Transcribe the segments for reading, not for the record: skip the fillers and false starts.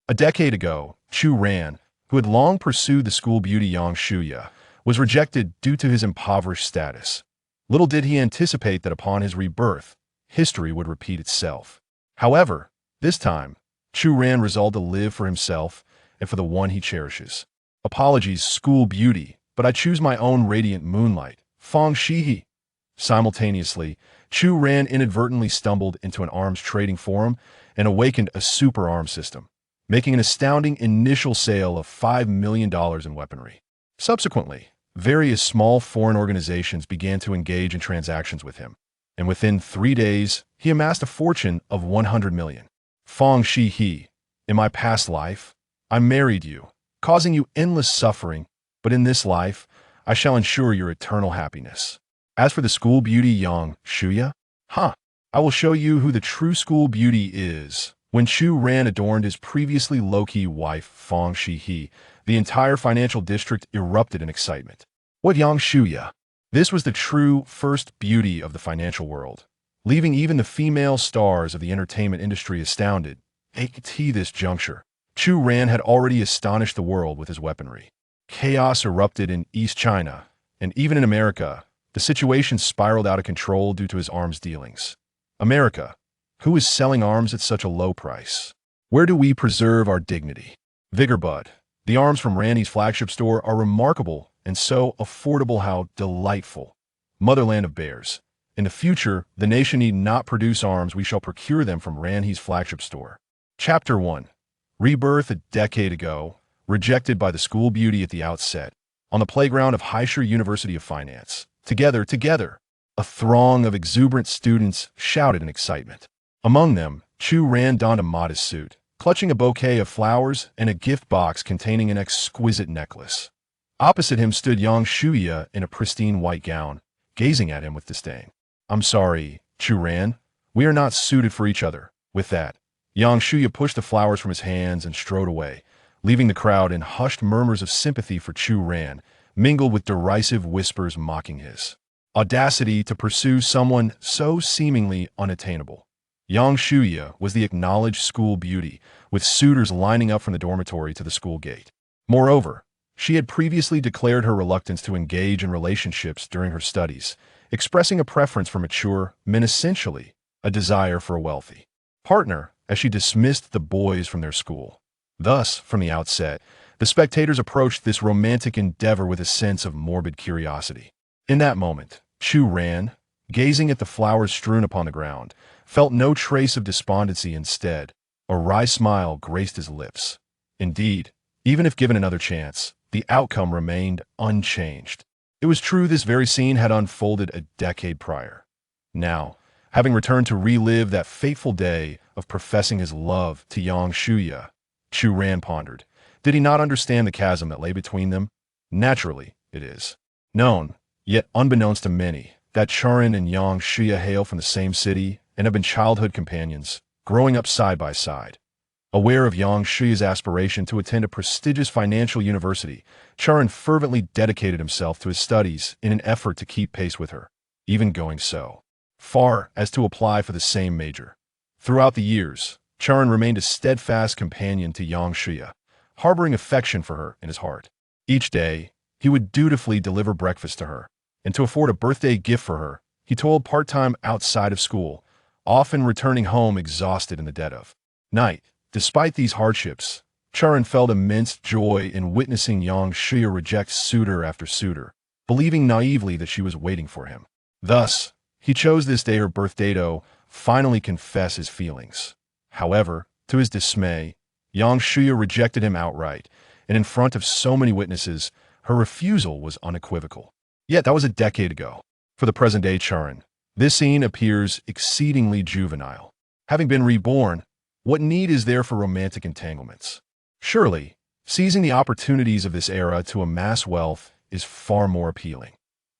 A decade ago, Chu Ran, who had long pursued the school beauty Xihe, was rejected due to his impoverished status. Little did he anticipate that upon his rebirth, history would repeat itself. However, this time, Chu Ran resolved to live for himself and for the one he cherishes. Apologies, school beauty, but I choose my own radiant moonlight, Fang Xihe. Simultaneously, Chu Ran inadvertently stumbled into an arms trading forum and awakened a super arms system, making an astounding initial sale of $5 million in weaponry. Subsequently, various small foreign organizations began to engage in transactions with him, and within 3 days, he amassed a fortune of 100 million. Fang Xihe, in my past life, I married you, causing you endless suffering, but in this life, I shall ensure your eternal happiness. As for the school beauty Xihe, I will show you who the true school beauty is. When Chu Ran adorned his previously low-key wife, Fang Xihe, the entire financial district erupted in excitement. What Xihe? This was the true first beauty of the financial world, leaving even the female stars of the entertainment industry astounded. At this juncture, Chu Ran had already astonished the world with his weaponry. Chaos erupted in East China, and even in America, the situation spiraled out of control due to his arms dealings. America, who is selling arms at such a low price? Where do we preserve our dignity? Vigor Bud, the arms from Randy's flagship store are remarkable and so affordable. How delightful. Motherland of bears. In the future, the nation need not produce arms. We shall procure them from Randy's flagship store. Chapter 1. Rebirth. A decade ago, rejected by the school beauty at the outset, on the playground of Xihe University of Finance. Together, a throng of exuberant students shouted in excitement. Among them, Chu Ran donned a modest suit, clutching a bouquet of flowers and a gift box containing an exquisite necklace. Opposite him stood Xihe in a pristine white gown, gazing at him with disdain. I'm sorry, Chu Ran, we are not suited for each other. With that, Xihe pushed the flowers from his hands and strode away, leaving the crowd in hushed murmurs of sympathy for Chu Ran, mingled with derisive whispers mocking his audacity to pursue someone so seemingly unattainable. Xihe was the acknowledged school beauty, with suitors lining up from the dormitory to the school gate. Moreover, she had previously declared her reluctance to engage in relationships during her studies, expressing a preference for mature men, essentially a desire for a wealthy partner, as she dismissed the boys from their school. Thus, from the outset, the spectators approached this romantic endeavor with a sense of morbid curiosity. In that moment, Chu Ran, gazing at the flowers strewn upon the ground, felt no trace of despondency. Instead, a wry smile graced his lips. Indeed, even if given another chance, the outcome remained unchanged. It was true this very scene had unfolded a decade prior. Now, having returned to relive that fateful day of professing his love to Xihe, Chu Ran pondered. Did he not understand the chasm that lay between them? Naturally, it is known, yet unbeknownst to many, that Chu Ran and Xihe hail from the same city and have been childhood companions, growing up side by side. Aware of Xihe's aspiration to attend a prestigious financial university, Chu Ran fervently dedicated himself to his studies in an effort to keep pace with her, even going so far as to apply for the same major. Throughout the years, Chu Ran remained a steadfast companion to Xihe, harboring affection for her in his heart. Each day, he would dutifully deliver breakfast to her, and to afford a birthday gift for her, he toiled part-time outside of school, often returning home exhausted in the dead of night. Despite these hardships, Chu Ran felt immense joy in witnessing Xihe reject suitor after suitor, believing naively that she was waiting for him. Thus, he chose this day, her birthday, to finally confess his feelings. However, to his dismay, Xihe rejected him outright, and in front of so many witnesses, her refusal was unequivocal. Yet that was a decade ago. For the present-day Chu Ran, this scene appears exceedingly juvenile. Having been reborn, what need is there for romantic entanglements? Surely, seizing the opportunities of this era to amass wealth is far more appealing.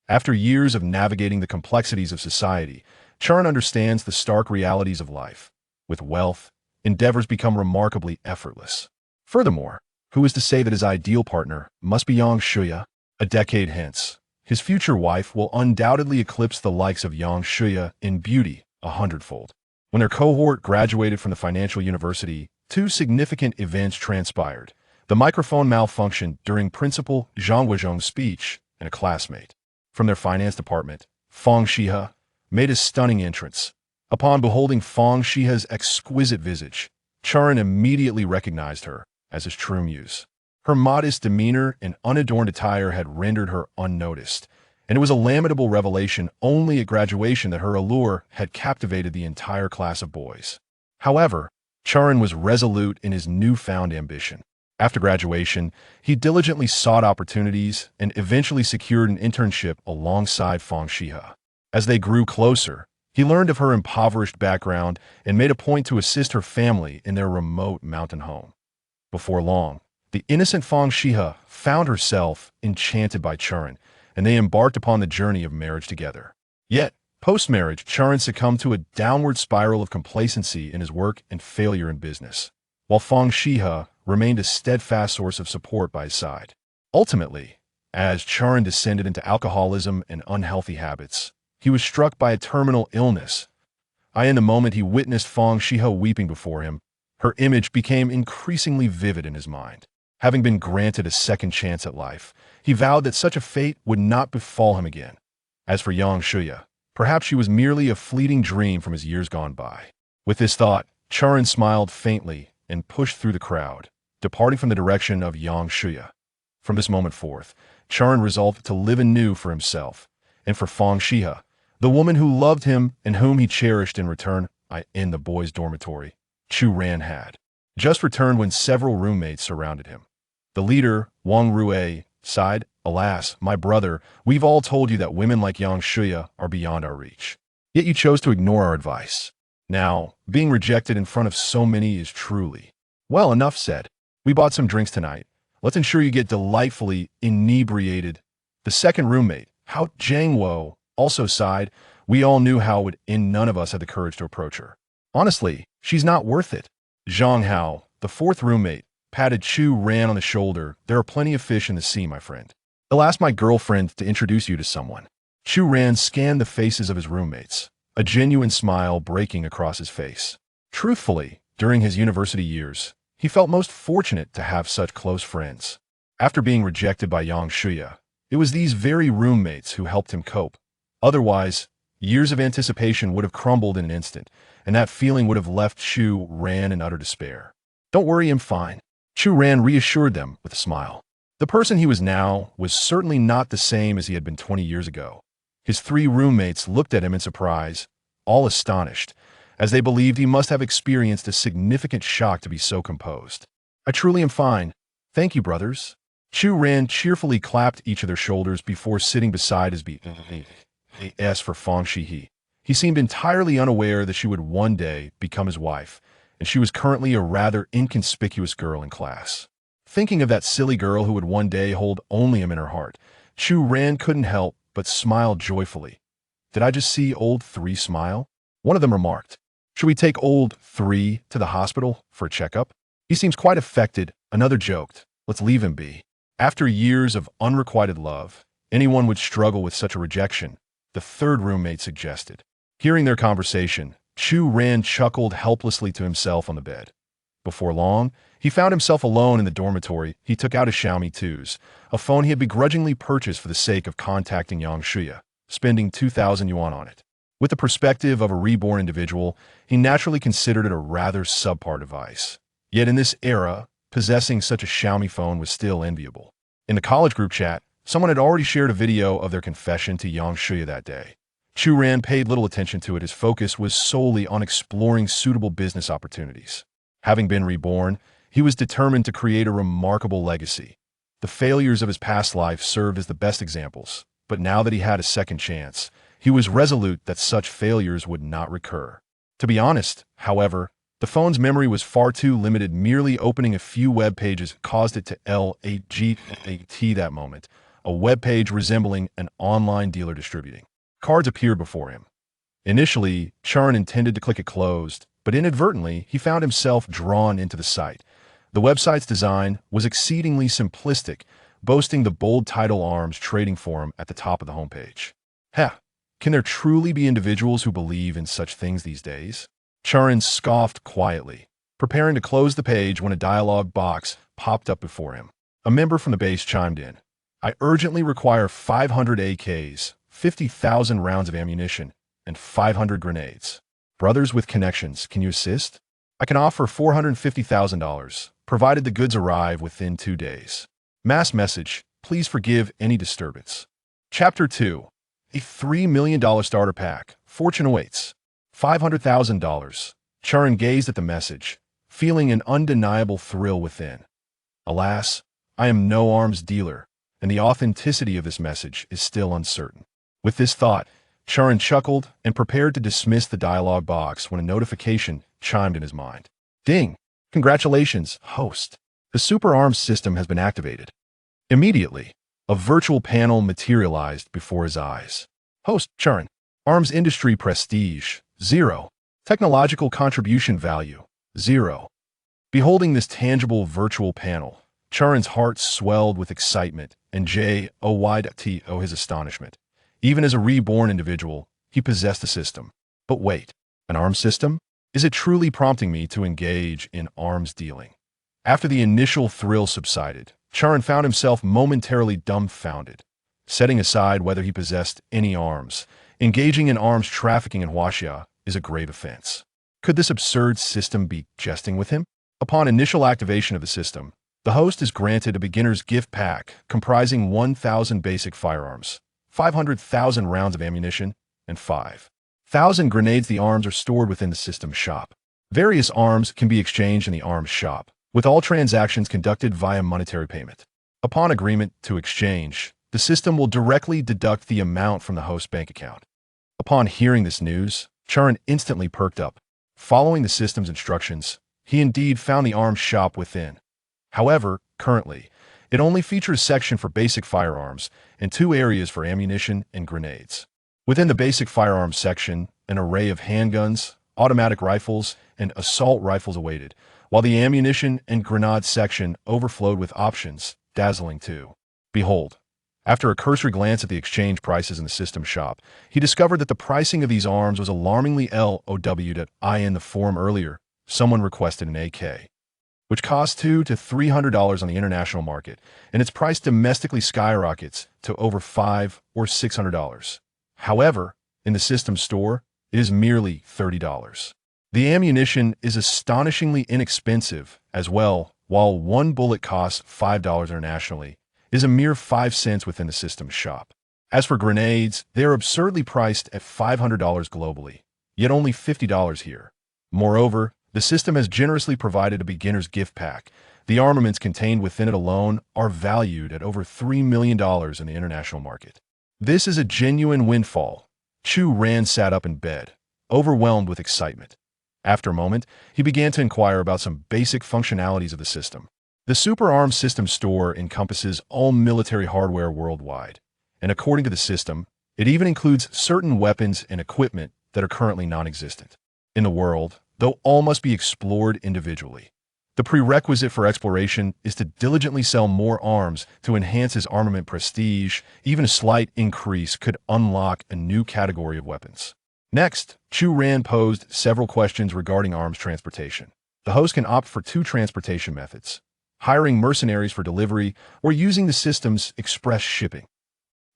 After years of navigating the complexities of society, Chu Ran understands the stark realities of life. With wealth, endeavors become remarkably effortless. Furthermore, who is to say that his ideal partner must be Xihe? A decade hence, his future wife will undoubtedly eclipse the likes of Xihe in beauty 100-fold. When their cohort graduated from the financial university, two significant events transpired. The microphone malfunctioned during Principal Zhang Weizhong's speech, and a classmate from their finance department, Fang Xihe, made a stunning entrance. Upon beholding Fang Xihe's exquisite visage, Chu Ran immediately recognized her as his true muse. Her modest demeanor and unadorned attire had rendered her unnoticed, and it was a lamentable revelation only at graduation that her allure had captivated the entire class of boys. However, Chu Ran was resolute in his newfound ambition. After graduation, he diligently sought opportunities and eventually secured an internship alongside Fang Xihe. As they grew closer, he learned of her impoverished background and made a point to assist her family in their remote mountain home. Before long, the innocent Fang Xihe found herself enchanted by Chu Ran, and they embarked upon the journey of marriage together. Yet, post-marriage, Chu Ran succumbed to a downward spiral of complacency in his work and failure in business, while Fang Xihe remained a steadfast source of support by his side. Ultimately, as Chu Ran descended into alcoholism and unhealthy habits, he was struck by a terminal illness. In the moment he witnessed Fang Xihe weeping before him, her image became increasingly vivid in his mind. Having been granted a second chance at life, he vowed that such a fate would not befall him again. As for young Xihe, perhaps she was merely a fleeting dream from his years gone by. With this thought, Chu Ran smiled faintly and pushed through the crowd, departing from the direction of young Xihe. From this moment forth, Chu Ran resolved to live anew for himself, and for Fang Xihe, the woman who loved him and whom he cherished in return. In the boys' dormitory, Chu Ran had just returned when several roommates surrounded him. The leader, Wang Rui, sighed, "Alas, my brother, we've all told you that women like young Xihe are beyond our reach. Yet you chose to ignore our advice. Now, being rejected in front of so many is truly..." "Well, enough said. We bought some drinks tonight. Let's ensure you get delightfully inebriated." The second roommate, Hao Jiangwo, also sighed. "We all knew how it would end. None of us had the courage to approach her. Honestly, she's not worth it." Zhang Hao, the fourth roommate, patted Chu Ran on the shoulder. "There are plenty of fish in the sea, my friend. I'll ask my girlfriend to introduce you to someone." Chu Ran scanned the faces of his roommates, a genuine smile breaking across his face. Truthfully, during his university years, he felt most fortunate to have such close friends. After being rejected by Yang Xihe, it was these very roommates who helped him cope. Otherwise, years of anticipation would have crumbled in an instant, and that feeling would have left Chu Ran in utter despair. "Don't worry, I'm fine." Chu Ran reassured them with a smile. The person he was now was certainly not the same as he had been 20 years ago. His three roommates looked at him in surprise, all astonished, as they believed he must have experienced a significant shock to be so composed. "I truly am fine. Thank you, brothers." Chu Ran cheerfully clapped each of their shoulders before sitting beside his As for Fang Xihe, he seemed entirely unaware that she would one day become his wife, and she was currently a rather inconspicuous girl in class. Thinking of that silly girl who would one day hold only him in her heart, Chu Ran couldn't help but smile joyfully. "Did I just see old 3 smile?" One of them remarked. "Should we take old 3 to the hospital for a checkup? He seems quite affected." Another joked. "Let's leave him be." After years of unrequited love, anyone would struggle with such a rejection, the third roommate suggested. Hearing their conversation, Chu Ran chuckled helplessly to himself on the bed. Before long, he found himself alone in the dormitory. He took out his Xiaomi 2s, a phone he had begrudgingly purchased for the sake of contacting young Xihe, spending 2,000 yuan on it. With the perspective of a reborn individual, he naturally considered it a rather subpar device. Yet in this era, possessing such a Xiaomi phone was still enviable. In the college group chat, someone had already shared a video of their confession to young Xihe that day. Chu Ran paid little attention to it. His focus was solely on exploring suitable business opportunities. Having been reborn, he was determined to create a remarkable legacy. The failures of his past life served as the best examples, but now that he had a second chance, he was resolute that such failures would not recur. To be honest, however, the phone's memory was far too limited. Merely opening a few web pages caused it to lag that moment, a web page resembling an online dealer distributing. Cards appeared before him. Initially, Chu Ran intended to click it closed, but inadvertently, he found himself drawn into the site. The website's design was exceedingly simplistic, boasting the bold title arms trading forum at the top of the homepage. Can there truly be individuals who believe in such things these days? Chu Ran scoffed quietly. preparing to close the page when a dialogue box popped up before him. A member from the base chimed in. I urgently require 500 AKs, 50,000 rounds of ammunition, and 500 grenades. Brothers with connections, can you assist? I can offer $450,000, provided the goods arrive within 2 days. Mass message, please forgive any disturbance. Chapter 2. A $3 million starter pack. Fortune awaits. $500,000. Chu Ran gazed at the message, feeling an undeniable thrill within. Alas, I am no arms dealer, and the authenticity of this message is still uncertain. With this thought, Chu Ran chuckled and prepared to dismiss the dialogue box when a notification chimed in his mind. Ding! Congratulations, host. The Super Arms system has been activated. Immediately, a virtual panel materialized before his eyes. Host Chu Ran. Arms industry prestige, 0. Technological contribution value, 0. Beholding this tangible virtual panel, Chu Ran's heart swelled with excitement and joy his astonishment. Even as a reborn individual, he possessed a system. But wait, an arms system? Is it truly prompting me to engage in arms dealing? After the initial thrill subsided, Chu Ran found himself momentarily dumbfounded. Setting aside whether he possessed any arms, engaging in arms trafficking in Xihe is a grave offense. Could this absurd system be jesting with him? Upon initial activation of the system, the host is granted a beginner's gift pack comprising 1,000 basic firearms, 500,000 rounds of ammunition, and 5,000 grenades. The arms are stored within the system shop. Various arms can be exchanged in the arms shop, with all transactions conducted via monetary payment. Upon agreement to exchange, the system will directly deduct the amount from the host's bank account. Upon hearing this news, Chu Ran instantly perked up. Following the system's instructions, he indeed found the arms shop within. However, currently, it only features a section for basic firearms and 2 areas for ammunition and grenades. Within the basic firearms section, an array of handguns, automatic rifles, and assault rifles awaited, while the ammunition and grenade section overflowed with options, dazzling too. Behold, after a cursory glance at the exchange prices in the system shop, he discovered that the pricing of these arms was alarmingly low. In the forum earlier, someone requested an AK, which costs $200 to $300 on the international market, and its price domestically skyrockets to over $500 or $600. However, in the system store, it is merely $30. The ammunition is astonishingly inexpensive as well, while one bullet costs $5 internationally, is a mere 5 cents within the system shop. As for grenades, they are absurdly priced at $500 globally, yet only $50 here. Moreover, the system has generously provided a beginner's gift pack. The armaments contained within it alone are valued at over $3 million in the international market. This is a genuine windfall. Chu Ran sat up in bed, overwhelmed with excitement. After a moment, he began to inquire about some basic functionalities of the system. The Super Arms System Store encompasses all military hardware worldwide, and according to the system, it even includes certain weapons and equipment that are currently non-existent in the world, though all must be explored individually. The prerequisite for exploration is to diligently sell more arms to enhance his armament prestige. Even a slight increase could unlock a new category of weapons. Next, Chu Ran posed several questions regarding arms transportation. The host can opt for 2 transportation methods: hiring mercenaries for delivery or using the system's express shipping.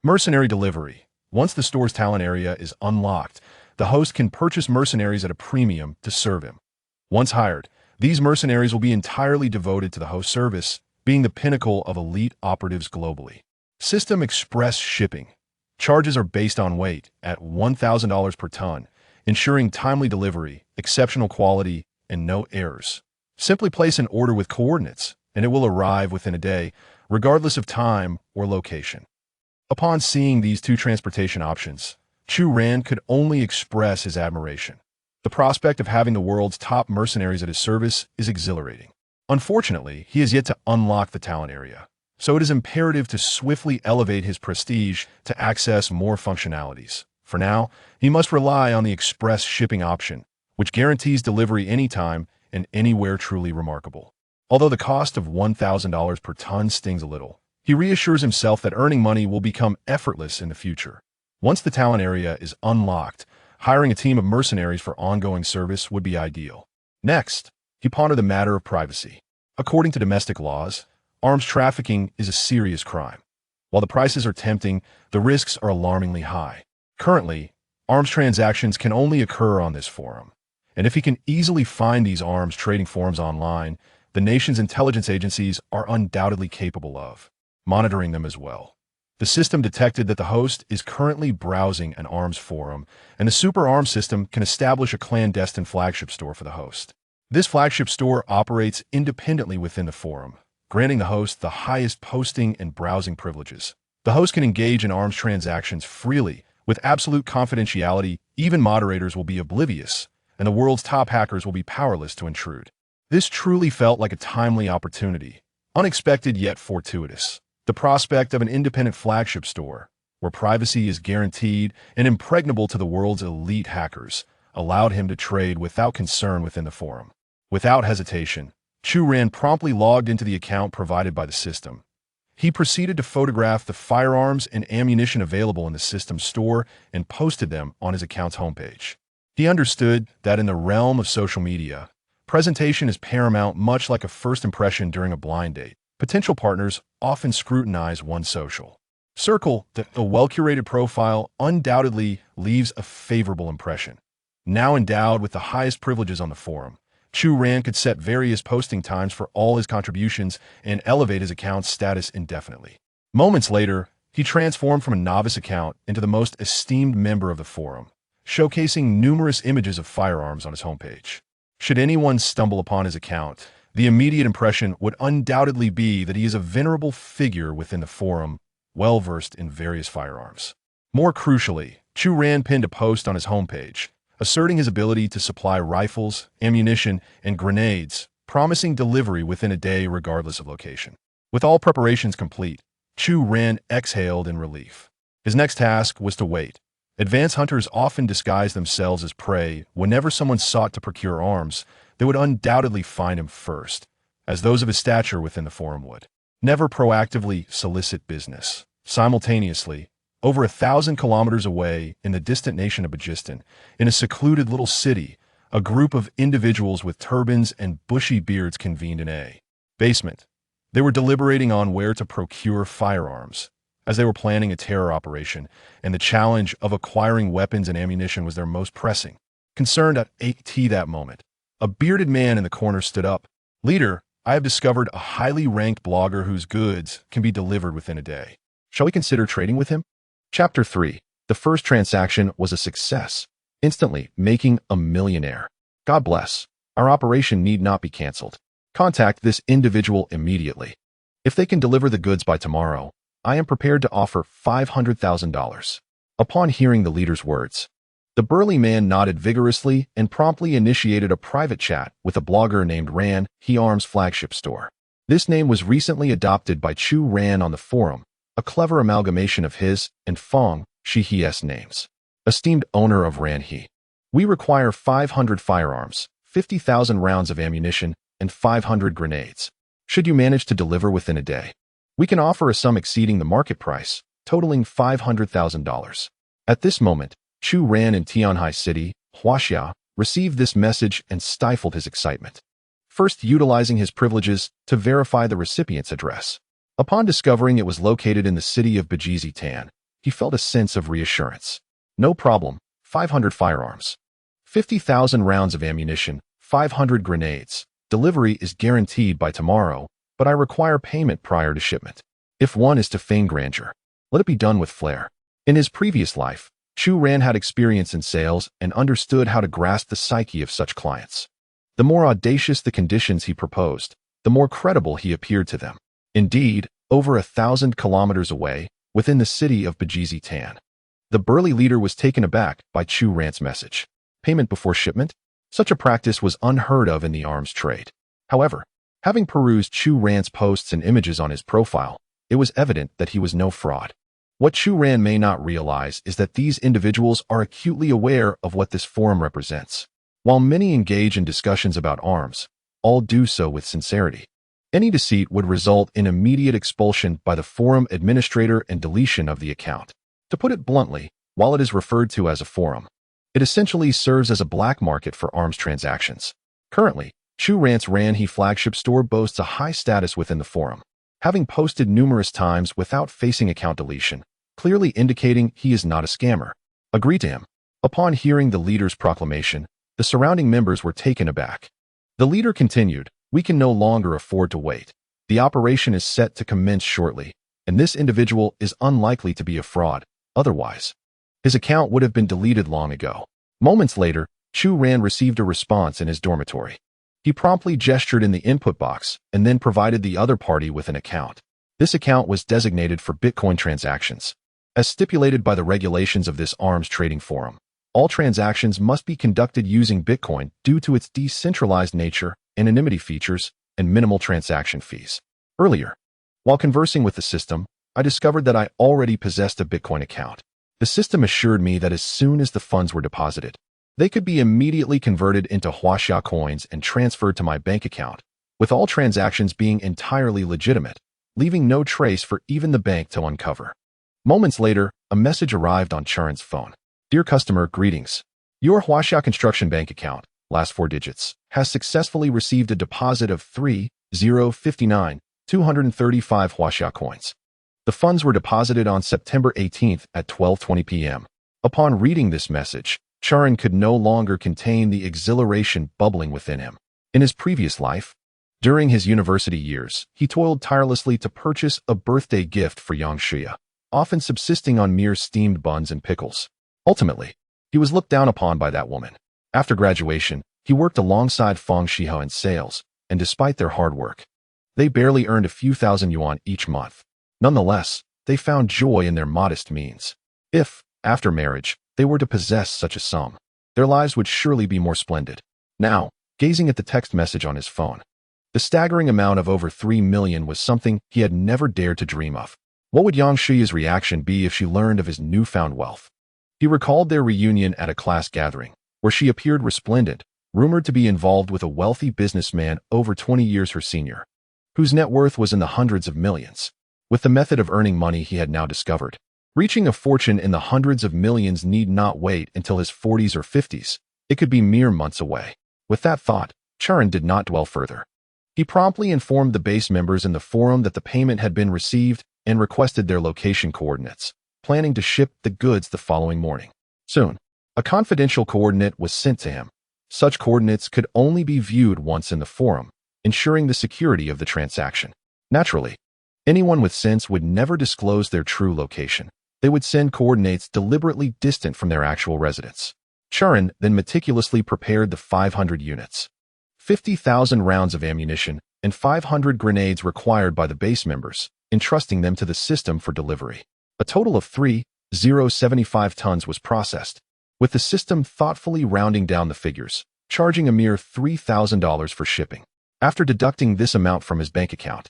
Mercenary delivery. Once the store's talent area is unlocked, the host can purchase mercenaries at a premium to serve him. Once hired, these mercenaries will be entirely devoted to the host service, being the pinnacle of elite operatives globally. System express shipping. Charges are based on weight at $1,000 per ton, ensuring timely delivery, exceptional quality, and no errors. Simply place an order with coordinates, and it will arrive within a day, regardless of time or location. Upon seeing these 2 transportation options, Chu Ran could only express his admiration. The prospect of having the world's top mercenaries at his service is exhilarating. Unfortunately, he has yet to unlock the talent area, so it is imperative to swiftly elevate his prestige to access more functionalities. For now, he must rely on the express shipping option, which guarantees delivery anytime and anywhere. Truly remarkable. Although the cost of $1,000 per ton stings a little, he reassures himself that earning money will become effortless in the future. Once the talent area is unlocked, hiring a team of mercenaries for ongoing service would be ideal. Next, he pondered the matter of privacy. According to domestic laws, arms trafficking is a serious crime. While the prices are tempting, the risks are alarmingly high. Currently, arms transactions can only occur on this forum. And if he can easily find these arms trading forums online, the nation's intelligence agencies are undoubtedly capable of monitoring them as well. The system detected that the host is currently browsing an arms forum, and the Super Arms system can establish a clandestine flagship store for the host. This flagship store operates independently within the forum, granting the host the highest posting and browsing privileges. The host can engage in arms transactions freely, with absolute confidentiality. Even moderators will be oblivious, and the world's top hackers will be powerless to intrude. This truly felt like a timely opportunity, unexpected yet fortuitous. The prospect of an independent flagship store, where privacy is guaranteed and impregnable to the world's elite hackers, allowed him to trade without concern within the forum. Without hesitation, Chu Ran promptly logged into the account provided by the system. He proceeded to photograph the firearms and ammunition available in the system's store and posted them on his account's homepage. He understood that in the realm of social media, presentation is paramount, much like a first impression during a blind date. Potential partners often scrutinize one's social circle. A well-curated profile undoubtedly leaves a favorable impression. Now endowed with the highest privileges on the forum, Chu Ran could set various posting times for all his contributions and elevate his account's status indefinitely. Moments later, he transformed from a novice account into the most esteemed member of the forum, showcasing numerous images of firearms on his homepage. Should anyone stumble upon his account, the immediate impression would undoubtedly be that he is a venerable figure within the forum, well-versed in various firearms. More crucially, Chu Ran pinned a post on his homepage, asserting his ability to supply rifles, ammunition, and grenades, promising delivery within a day regardless of location. With all preparations complete, Chu Ran exhaled in relief. His next task was to wait. Advanced hunters often disguise themselves as prey. Whenever someone sought to procure arms, they would undoubtedly find him first, as those of his stature within the forum would. Never proactively solicit business. Simultaneously, over 1,000 kilometers away in the distant nation of Bajistan, in a secluded little city, a group of individuals with turbans and bushy beards convened in a basement. They were deliberating on where to procure firearms, as they were planning a terror operation, and the challenge of acquiring weapons and ammunition was their most pressing concern at that moment. A bearded man in the corner stood up. "Leader, I have discovered a highly ranked blogger whose goods can be delivered within a day. Shall we consider trading with him?" Chapter 3. The first transaction was a success, instantly making a millionaire. God bless. Our operation need not be canceled. Contact this individual immediately. If they can deliver the goods by tomorrow, I am prepared to offer $500,000. Upon hearing the leader's words, the burly man nodded vigorously and promptly initiated a private chat with a blogger named Ran, Xihe Arms flagship store. This name was recently adopted by Chu Ran on the forum, a clever amalgamation of his and Fang, Xihe's names. Esteemed owner of Ran Xihe, we require 500 firearms, 50,000 rounds of ammunition, and 500 grenades. Should you manage to deliver within a day, we can offer a sum exceeding the market price, totaling $500,000. At this moment, Chu Ran in Tianhai City, Huaxia, received this message and stifled his excitement. First, utilizing his privileges to verify the recipient's address. Upon discovering it was located in the city of Bajistan, he felt a sense of reassurance. No problem, 500 firearms, 50,000 rounds of ammunition, 500 grenades. Delivery is guaranteed by tomorrow, but I require payment prior to shipment. If one is to feign grandeur, let it be done with flair. In his previous life, Chu Ran had experience in sales and understood how to grasp the psyche of such clients. The more audacious the conditions he proposed, the more credible he appeared to them. Indeed, over 1,000 kilometers away, within the city of Bajistan, the burly leader was taken aback by Chu Ran's message. Payment before shipment? Such a practice was unheard of in the arms trade. However, having perused Chu Ran's posts and images on his profile, it was evident that he was no fraud. What Chu Ran may not realize is that these individuals are acutely aware of what this forum represents. While many engage in discussions about arms, all do so with sincerity. Any deceit would result in immediate expulsion by the forum administrator and deletion of the account. To put it bluntly, while it is referred to as a forum, it essentially serves as a black market for arms transactions. Currently, Chu Ran's Xihe flagship store boasts a high status within the forum, having posted numerous times without facing account deletion, clearly indicating he is not a scammer. Agree to him. Upon hearing the leader's proclamation, the surrounding members were taken aback. The leader continued, "We can no longer afford to wait. The operation is set to commence shortly, and this individual is unlikely to be a fraud. Otherwise, his account would have been deleted long ago." Moments later, Chu Ran received a response in his dormitory. He promptly gestured in the input box and then provided the other party with an account. This account was designated for Bitcoin transactions. As stipulated by the regulations of this arms trading forum, all transactions must be conducted using Bitcoin due to its decentralized nature, anonymity features, and minimal transaction fees. Earlier, while conversing with the system, I discovered that I already possessed a Bitcoin account. The system assured me that as soon as the funds were deposited, they could be immediately converted into Xihe coins and transferred to my bank account, with all transactions being entirely legitimate, leaving no trace for even the bank to uncover. Moments later, a message arrived on Chu Ran's phone. "Dear customer, greetings. Your Xihe Construction Bank account, last 4 digits, has successfully received a deposit of 3,059,235 Xihe coins. The funds were deposited on September 18th at 12:20 p.m. Upon reading this message, Chu Ran could no longer contain the exhilaration bubbling within him. In his previous life, during his university years, he toiled tirelessly to purchase a birthday gift for young Xihe, often subsisting on mere steamed buns and pickles. Ultimately, he was looked down upon by that woman. After graduation, he worked alongside Fang Xihe in sales, and despite their hard work, they barely earned a few thousand yuan each month. Nonetheless, they found joy in their modest means. If, after marriage, they were to possess such a sum, their lives would surely be more splendid. Now, gazing at the text message on his phone, the staggering amount of over 3 million was something he had never dared to dream of. What would Yang Xihe's reaction be if she learned of his newfound wealth? He recalled their reunion at a class gathering, where she appeared resplendent, rumored to be involved with a wealthy businessman over 20 years her senior, whose net worth was in the hundreds of millions. With the method of earning money he had now discovered, reaching a fortune in the hundreds of millions need not wait until his 40s or 50s. It could be mere months away. With that thought, Chu Ran did not dwell further. He promptly informed the base members in the forum that the payment had been received and requested their location coordinates, planning to ship the goods the following morning. Soon, a confidential coordinate was sent to him. Such coordinates could only be viewed once in the forum, ensuring the security of the transaction. Naturally, anyone with sense would never disclose their true location. They would send coordinates deliberately distant from their actual residence. Chu Ran then meticulously prepared the 500 units, 50,000 rounds of ammunition, and 500 grenades required by the base members, entrusting them to the system for delivery. A total of 3,075 tons was processed, with the system thoughtfully rounding down the figures, charging a mere $3,000 for shipping. After deducting this amount from his bank account,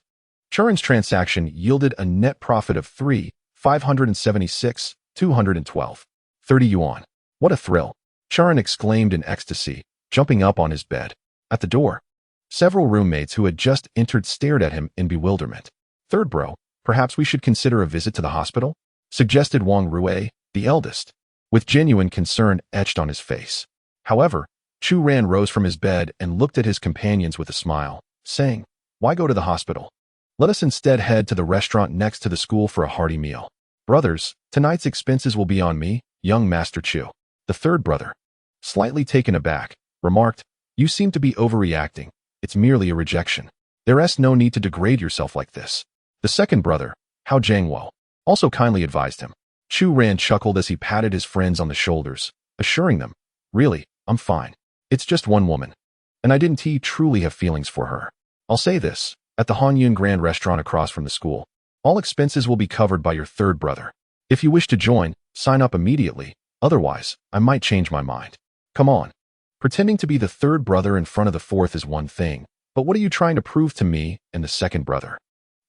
Chu Ran's transaction yielded a net profit of 3,576,212. 30 yuan. What a thrill! Chu Ran exclaimed in ecstasy, jumping up on his bed. At the door, several roommates who had just entered stared at him in bewilderment. "Third bro, perhaps we should consider a visit to the hospital?" suggested Wang Rue, the eldest, with genuine concern etched on his face. However, Chu Ran rose from his bed and looked at his companions with a smile, saying, "Why go to the hospital? Let us instead head to the restaurant next to the school for a hearty meal. Brothers, tonight's expenses will be on me," young Master Chu, the third brother, slightly taken aback, remarked, "You seem to be overreacting. It's merely a rejection. There's no need to degrade yourself like this." The second brother, Hao Jiangwo, also kindly advised him. Chu Ran chuckled as he patted his friends on the shoulders, assuring them, "Really, I'm fine. It's just one woman. And I didn't truly have feelings for her. I'll say this, at the Hanyun Grand Restaurant across from the school, all expenses will be covered by your third brother. If you wish to join, sign up immediately. Otherwise, I might change my mind. Come on." Pretending to be the third brother in front of the fourth is one thing, but what are you trying to prove to me and the second brother?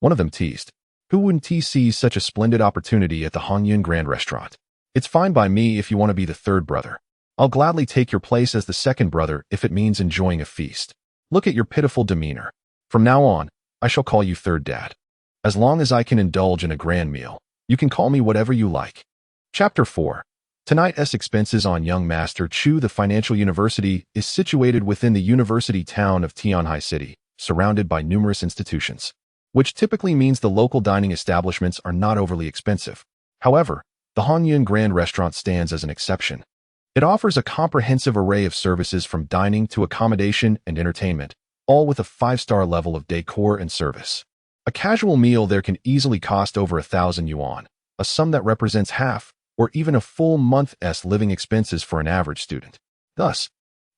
One of them teased. Who wouldn't seize such a splendid opportunity at the Hanyun Grand Restaurant? It's fine by me if you want to be the third brother. I'll gladly take your place as the second brother if it means enjoying a feast. Look at your pitiful demeanor. From now on, I shall call you third dad. As long as I can indulge in a grand meal, you can call me whatever you like. Chapter 4. Tonight's expenses on young Master Chu. The financial university is situated within the university town of Tianhai City, surrounded by numerous institutions, which typically means the local dining establishments are not overly expensive. However, the Hongyun Grand Restaurant stands as an exception. It offers a comprehensive array of services from dining to accommodation and entertainment, all with a 5-star level of decor and service. A casual meal there can easily cost over 1,000 yuan, a sum that represents half or even a full month's living expenses for an average student. Thus,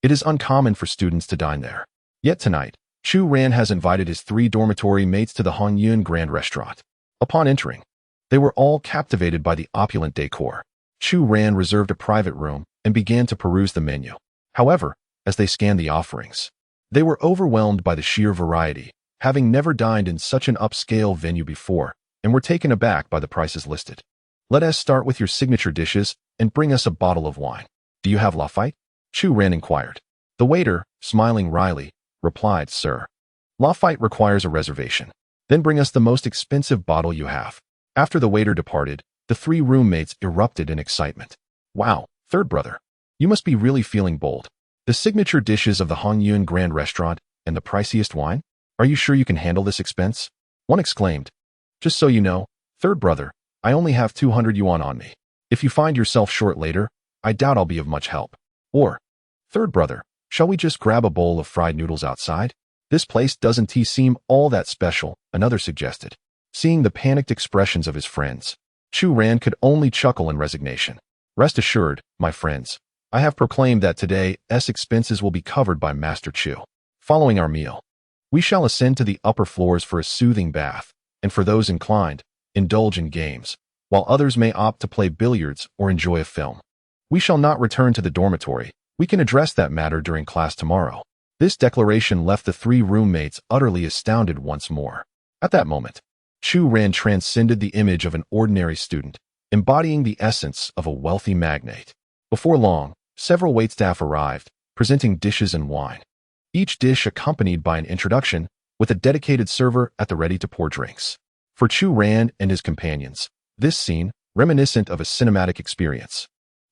it is uncommon for students to dine there. Yet tonight, Chu Ran has invited his 3 dormitory mates to the Hongyun Grand Restaurant. Upon entering, they were all captivated by the opulent decor. Chu Ran reserved a private room and began to peruse the menu. However, as they scanned the offerings, they were overwhelmed by the sheer variety, having never dined in such an upscale venue before, and were taken aback by the prices listed. Let us start with your signature dishes and bring us a bottle of wine. Do you have Lafite? Chu Ran inquired. The waiter, smiling wryly, replied, Sir, Lafite requires a reservation. Then bring us the most expensive bottle you have. After the waiter departed, the 3 roommates erupted in excitement. Wow, third brother, you must be really feeling bold. The signature dishes of the Hongyun Grand Restaurant and the priciest wine? Are you sure you can handle this expense? One exclaimed. Just so you know, third brother, I only have 200 yuan on me. If you find yourself short later, I doubt I'll be of much help. Or, third brother, shall we just grab a bowl of fried noodles outside? This place doesn't seem all that special, another suggested. Seeing the panicked expressions of his friends, Chu Ran could only chuckle in resignation. Rest assured, my friends, I have proclaimed that today's expenses will be covered by Master Chu. Following our meal, we shall ascend to the upper floors for a soothing bath, and for those inclined, indulge in games, while others may opt to play billiards or enjoy a film. We shall not return to the dormitory. We can address that matter during class tomorrow. This declaration left the 3 roommates utterly astounded once more. At that moment, Chu Ran transcended the image of an ordinary student, embodying the essence of a wealthy magnate. Before long, several waitstaff arrived, presenting dishes and wine. Each dish accompanied by an introduction, with a dedicated server at the ready to pour drinks. For Chu Ran and his companions, this scene, reminiscent of a cinematic experience,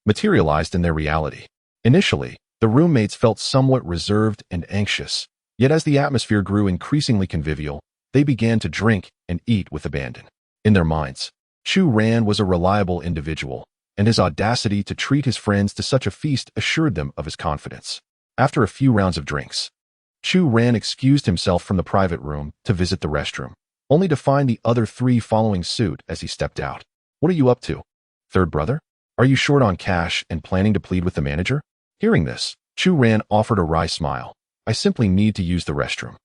materialized in their reality. Initially, the roommates felt somewhat reserved and anxious, yet as the atmosphere grew increasingly convivial, they began to drink and eat with abandon. In their minds, Chu Ran was a reliable individual, and his audacity to treat his friends to such a feast assured them of his confidence. After a few rounds of drinks, Chu Ran excused himself from the private room to visit the restroom, only to find the other 3 following suit as he stepped out. What are you up to, third brother? Are you short on cash and planning to plead with the manager? Hearing this, Chu Ran offered a wry smile. I simply need to use the restroom.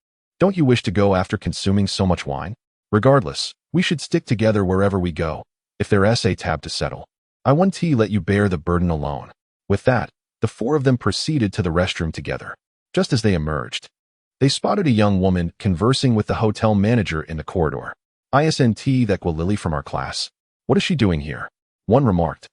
Don't you wish to go after consuming so much wine? Regardless, we should stick together wherever we go. If there's a tab to settle, I won't let you bear the burden alone. With that, the 4 of them proceeded to the restroom together. Just as they emerged, they spotted a young woman conversing with the hotel manager in the corridor. Isn't that Lily from our class? What is she doing here? One remarked.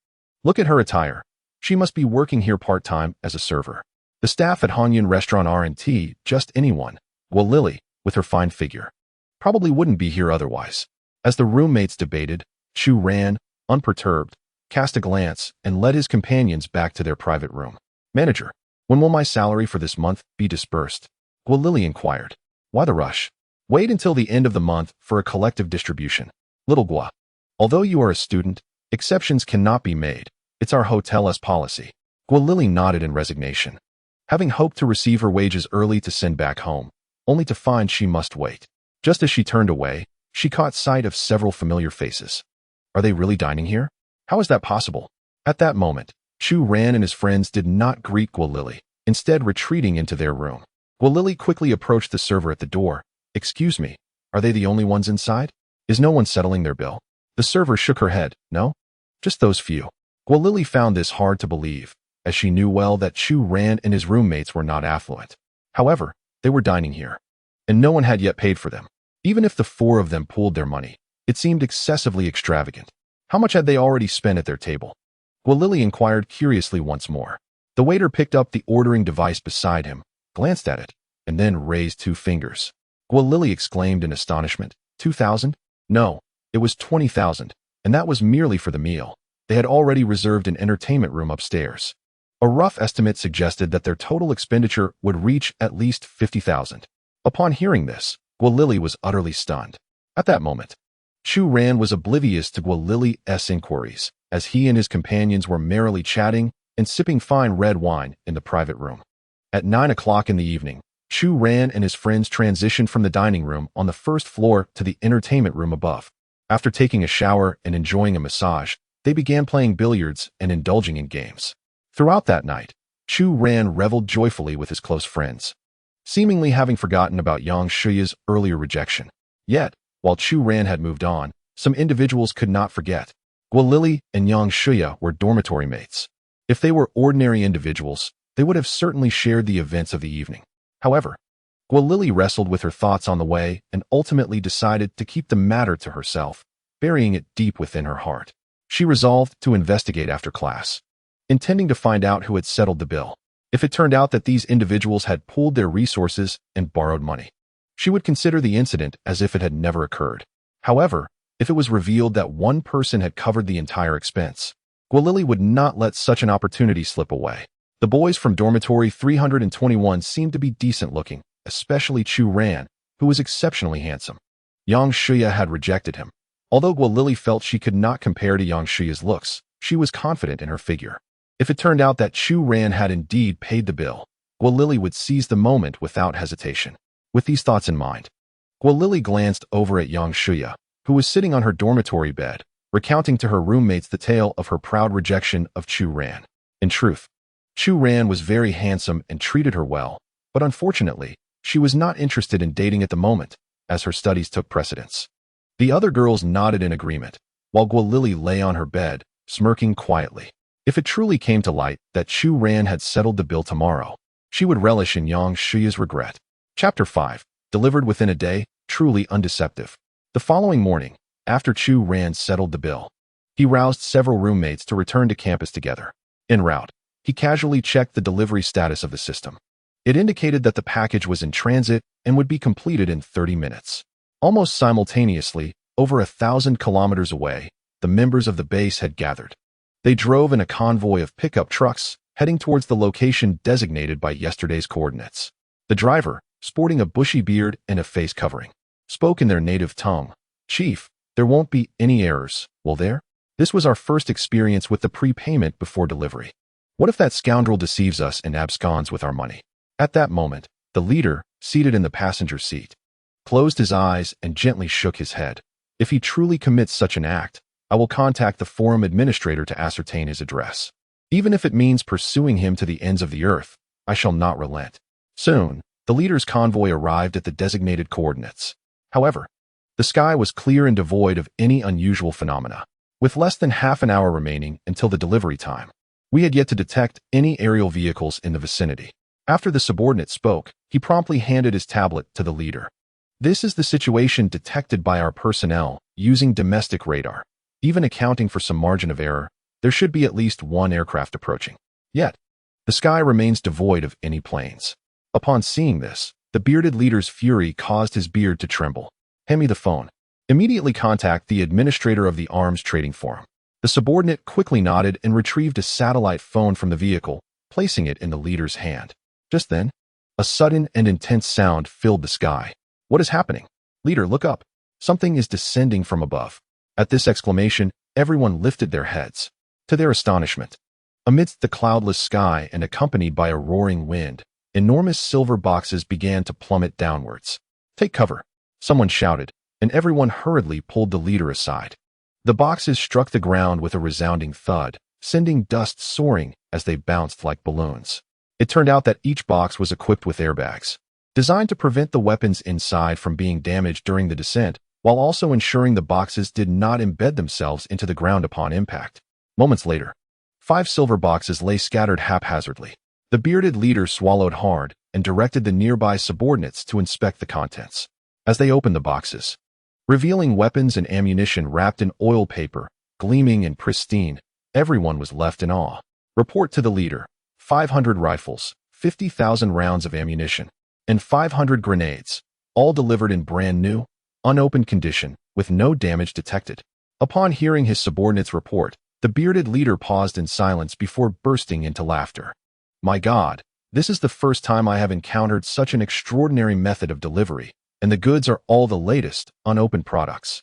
Look at her attire. She must be working here part-time as a server. The staff at Hongyun Restaurant aren't just anyone. Well, Lily, with her fine figure, probably wouldn't be here otherwise. As the roommates debated, Chu Ran, unperturbed, cast a glance and led his companions back to their private room. Manager, when will my salary for this month be disbursed? Well, Lily inquired. Why the rush? Wait until the end of the month for a collective distribution. Little Gua. Although you are a student, exceptions cannot be made. It's our hotel's policy. Gua Lily nodded in resignation, having hoped to receive her wages early to send back home, only to find she must wait. Just as she turned away, she caught sight of several familiar faces. Are they really dining here? How is that possible? At that moment, Chu Ran and his friends did not greet Gua Lily, instead retreating into their room. Gua Lily quickly approached the server at the door. Excuse me, are they the only ones inside? Is no one settling their bill? The server shook her head. No? Just those few. Gua Lily found this hard to believe, as she knew well that Chu Ran and his roommates were not affluent. However, they were dining here, and no one had yet paid for them. Even if the 4 of them pooled their money, it seemed excessively extravagant. How much had they already spent at their table? Gua Lily inquired curiously once more. The waiter picked up the ordering device beside him, glanced at it, and then raised 2 fingers. Gua Lily exclaimed in astonishment. 2,000? No, it was 20,000, and that was merely for the meal. they had already reserved an entertainment room upstairs. A rough estimate suggested that their total expenditure would reach at least 50,000. Upon hearing this, Guolili was utterly stunned. At that moment, Chu Ran was oblivious to Guolili's inquiries, as he and his companions were merrily chatting and sipping fine red wine in the private room. At 9 o'clock in the evening, Chu Ran and his friends transitioned from the dining room on the first floor to the entertainment room above. After taking a shower and enjoying a massage, they began playing billiards and indulging in games. Throughout that night, Chu Ran reveled joyfully with his close friends, seemingly having forgotten about Yang Xihe's earlier rejection. Yet, while Chu Ran had moved on, some individuals could not forget. Guolili and Yang Xihe were dormitory mates. If they were ordinary individuals, they would have certainly shared the events of the evening. However, Guolili wrestled with her thoughts on the way and ultimately decided to keep the matter to herself, burying it deep within her heart. She resolved to investigate after class, intending to find out who had settled the bill. If it turned out that these individuals had pooled their resources and borrowed money, she would consider the incident as if it had never occurred. However, if it was revealed that one person had covered the entire expense, Guolili would not let such an opportunity slip away. The boys from dormitory 321 seemed to be decent looking, especially Chu Ran, who was exceptionally handsome. Yang Xihe had rejected him. Although Guolili felt she could not compare to Yang Xihe's looks, she was confident in her figure. If it turned out that Chu Ran had indeed paid the bill, Guolili would seize the moment without hesitation. With these thoughts in mind, Guolili glanced over at Yang Xihe, who was sitting on her dormitory bed, recounting to her roommates the tale of her proud rejection of Chu Ran. In truth, Chu Ran was very handsome and treated her well, but unfortunately, she was not interested in dating at the moment, as her studies took precedence. The other girls nodded in agreement, while Guolili lay on her bed, smirking quietly. If it truly came to light that Chu Ran had settled the bill tomorrow, she would relish in Yang Xihe's regret. Chapter 5. Delivered within a day, truly undeceptive. The following morning, after Chu Ran settled the bill, he roused several roommates to return to campus together. En route, he casually checked the delivery status of the system. It indicated that the package was in transit and would be completed in 30 minutes. Almost simultaneously, over 1,000 kilometers away, the members of the base had gathered. They drove in a convoy of pickup trucks, heading towards the location designated by yesterday's coordinates. The driver, sporting a bushy beard and a face covering, spoke in their native tongue. "Chief, there won't be any errors, will there? This was our first experience with the prepayment before delivery. What if that scoundrel deceives us and absconds with our money?" At that moment, the leader, seated in the passenger seat, closed his eyes and gently shook his head. "If he truly commits such an act, I will contact the forum administrator to ascertain his address. Even if it means pursuing him to the ends of the earth, I shall not relent." Soon, the leader's convoy arrived at the designated coordinates. However, the sky was clear and devoid of any unusual phenomena. With less than half an hour remaining until the delivery time, we had yet to detect any aerial vehicles in the vicinity. After the subordinate spoke, he promptly handed his tablet to the leader. "This is the situation detected by our personnel using domestic radar. Even accounting for some margin of error, there should be at least one aircraft approaching. Yet, the sky remains devoid of any planes." Upon seeing this, the bearded leader's fury caused his beard to tremble. "Hand me the phone. Immediately contact the administrator of the arms trading forum." The subordinate quickly nodded and retrieved a satellite phone from the vehicle, placing it in the leader's hand. Just then, a sudden and intense sound filled the sky. "What is happening? Leader, look up. Something is descending from above." At this exclamation, everyone lifted their heads. To their astonishment, amidst the cloudless sky and accompanied by a roaring wind, enormous silver boxes began to plummet downwards. "Take cover," someone shouted, and everyone hurriedly pulled the leader aside. The boxes struck the ground with a resounding thud, sending dust soaring as they bounced like balloons. It turned out that each box was equipped with airbags, designed to prevent the weapons inside from being damaged during the descent, while also ensuring the boxes did not embed themselves into the ground upon impact. Moments later, 5 silver boxes lay scattered haphazardly. The bearded leader swallowed hard and directed the nearby subordinates to inspect the contents. As they opened the boxes, revealing weapons and ammunition wrapped in oil paper, gleaming and pristine, everyone was left in awe. Report to the leader: 500 rifles, 50,000 rounds of ammunition, and 500 grenades, all delivered in brand new, unopened condition, with no damage detected. Upon hearing his subordinate's report, The bearded leader paused in silence before bursting into laughter. My God, this is the first time I have encountered such an extraordinary method of delivery, and the goods are all the latest, unopened products.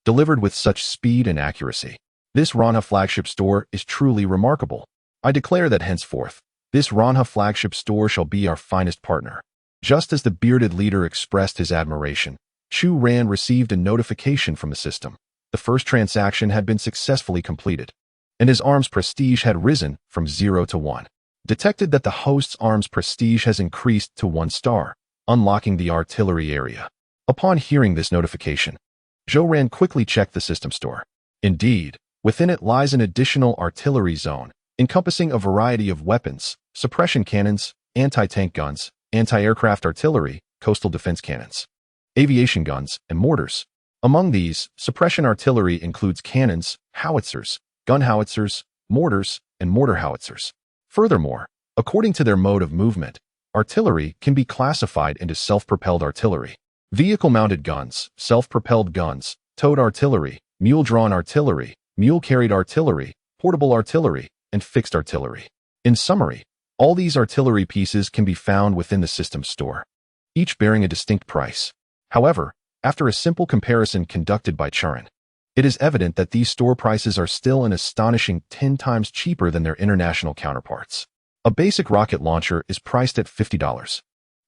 Delivered with such speed and accuracy. This Ranha flagship store is truly remarkable. I declare that henceforth, this Ranha flagship store shall be our finest partner. Just as the bearded leader expressed his admiration, Chu Ran received a notification from the system. The first transaction had been successfully completed, and his arm's prestige had risen from 0 to 1. Detected that the host's arm's prestige has increased to 1 star, unlocking the artillery area. Upon hearing this notification, Xihe Ran quickly checked the system store. Indeed, within it lies an additional artillery zone, encompassing a variety of weapons, suppression cannons, anti-tank guns, anti-aircraft artillery, coastal defense cannons, aviation guns, and mortars. Among these, suppression artillery includes cannons, howitzers, gun howitzers, mortars, and mortar howitzers. Furthermore, according to their mode of movement, artillery can be classified into self-propelled artillery, vehicle-mounted guns, self-propelled guns, towed artillery, mule-drawn artillery, mule-carried artillery, portable artillery, and fixed artillery. In summary, all these artillery pieces can be found within the system store, each bearing a distinct price. However, after a simple comparison conducted by Chu Ran, it is evident that these store prices are still an astonishing 10 times cheaper than their international counterparts. A basic rocket launcher is priced at $50,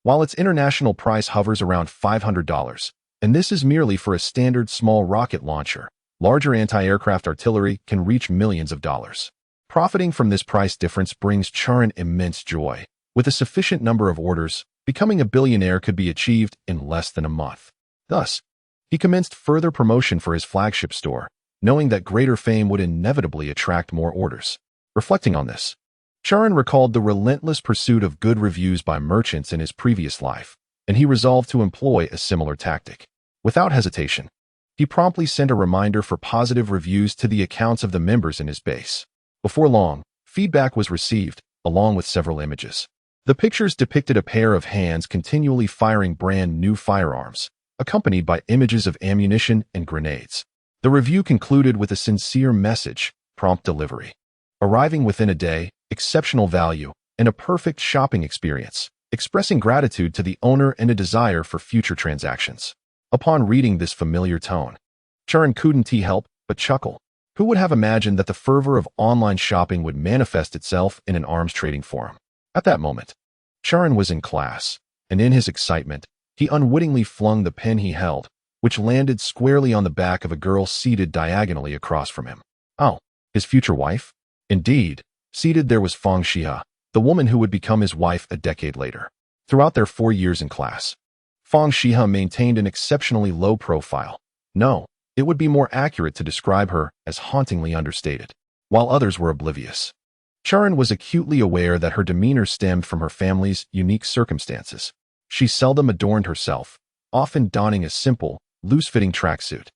while its international price hovers around $500, and this is merely for a standard small rocket launcher. Larger anti-aircraft artillery can reach millions of dollars. Profiting from this price difference brings Chu Ran immense joy. With a sufficient number of orders, becoming a billionaire could be achieved in less than a month. Thus, he commenced further promotion for his flagship store, knowing that greater fame would inevitably attract more orders. Reflecting on this, Chu Ran recalled the relentless pursuit of good reviews by merchants in his previous life, and he resolved to employ a similar tactic. Without hesitation, he promptly sent a reminder for positive reviews to the accounts of the members in his base. Before long, feedback was received, along with several images. The pictures depicted a pair of hands continually firing brand new firearms, accompanied by images of ammunition and grenades. The review concluded with a sincere message, prompt delivery, arriving within a day, exceptional value, and a perfect shopping experience, expressing gratitude to the owner and a desire for future transactions. Upon reading this familiar tone, Chu Ran couldn't help but chuckle. Who would have imagined that the fervor of online shopping would manifest itself in an arms trading forum? At that moment, Chu Ran was in class, and in his excitement, he unwittingly flung the pen he held, which landed squarely on the back of a girl seated diagonally across from him. Oh, his future wife? Indeed, seated there was Fang Xihe, the woman who would become his wife a decade later. Throughout their 4 years in class, Fang Xihe maintained an exceptionally low profile. No, it would be more accurate to describe her as hauntingly understated, while others were oblivious. Chu Ran was acutely aware that her demeanor stemmed from her family's unique circumstances. She seldom adorned herself, often donning a simple, loose-fitting tracksuit.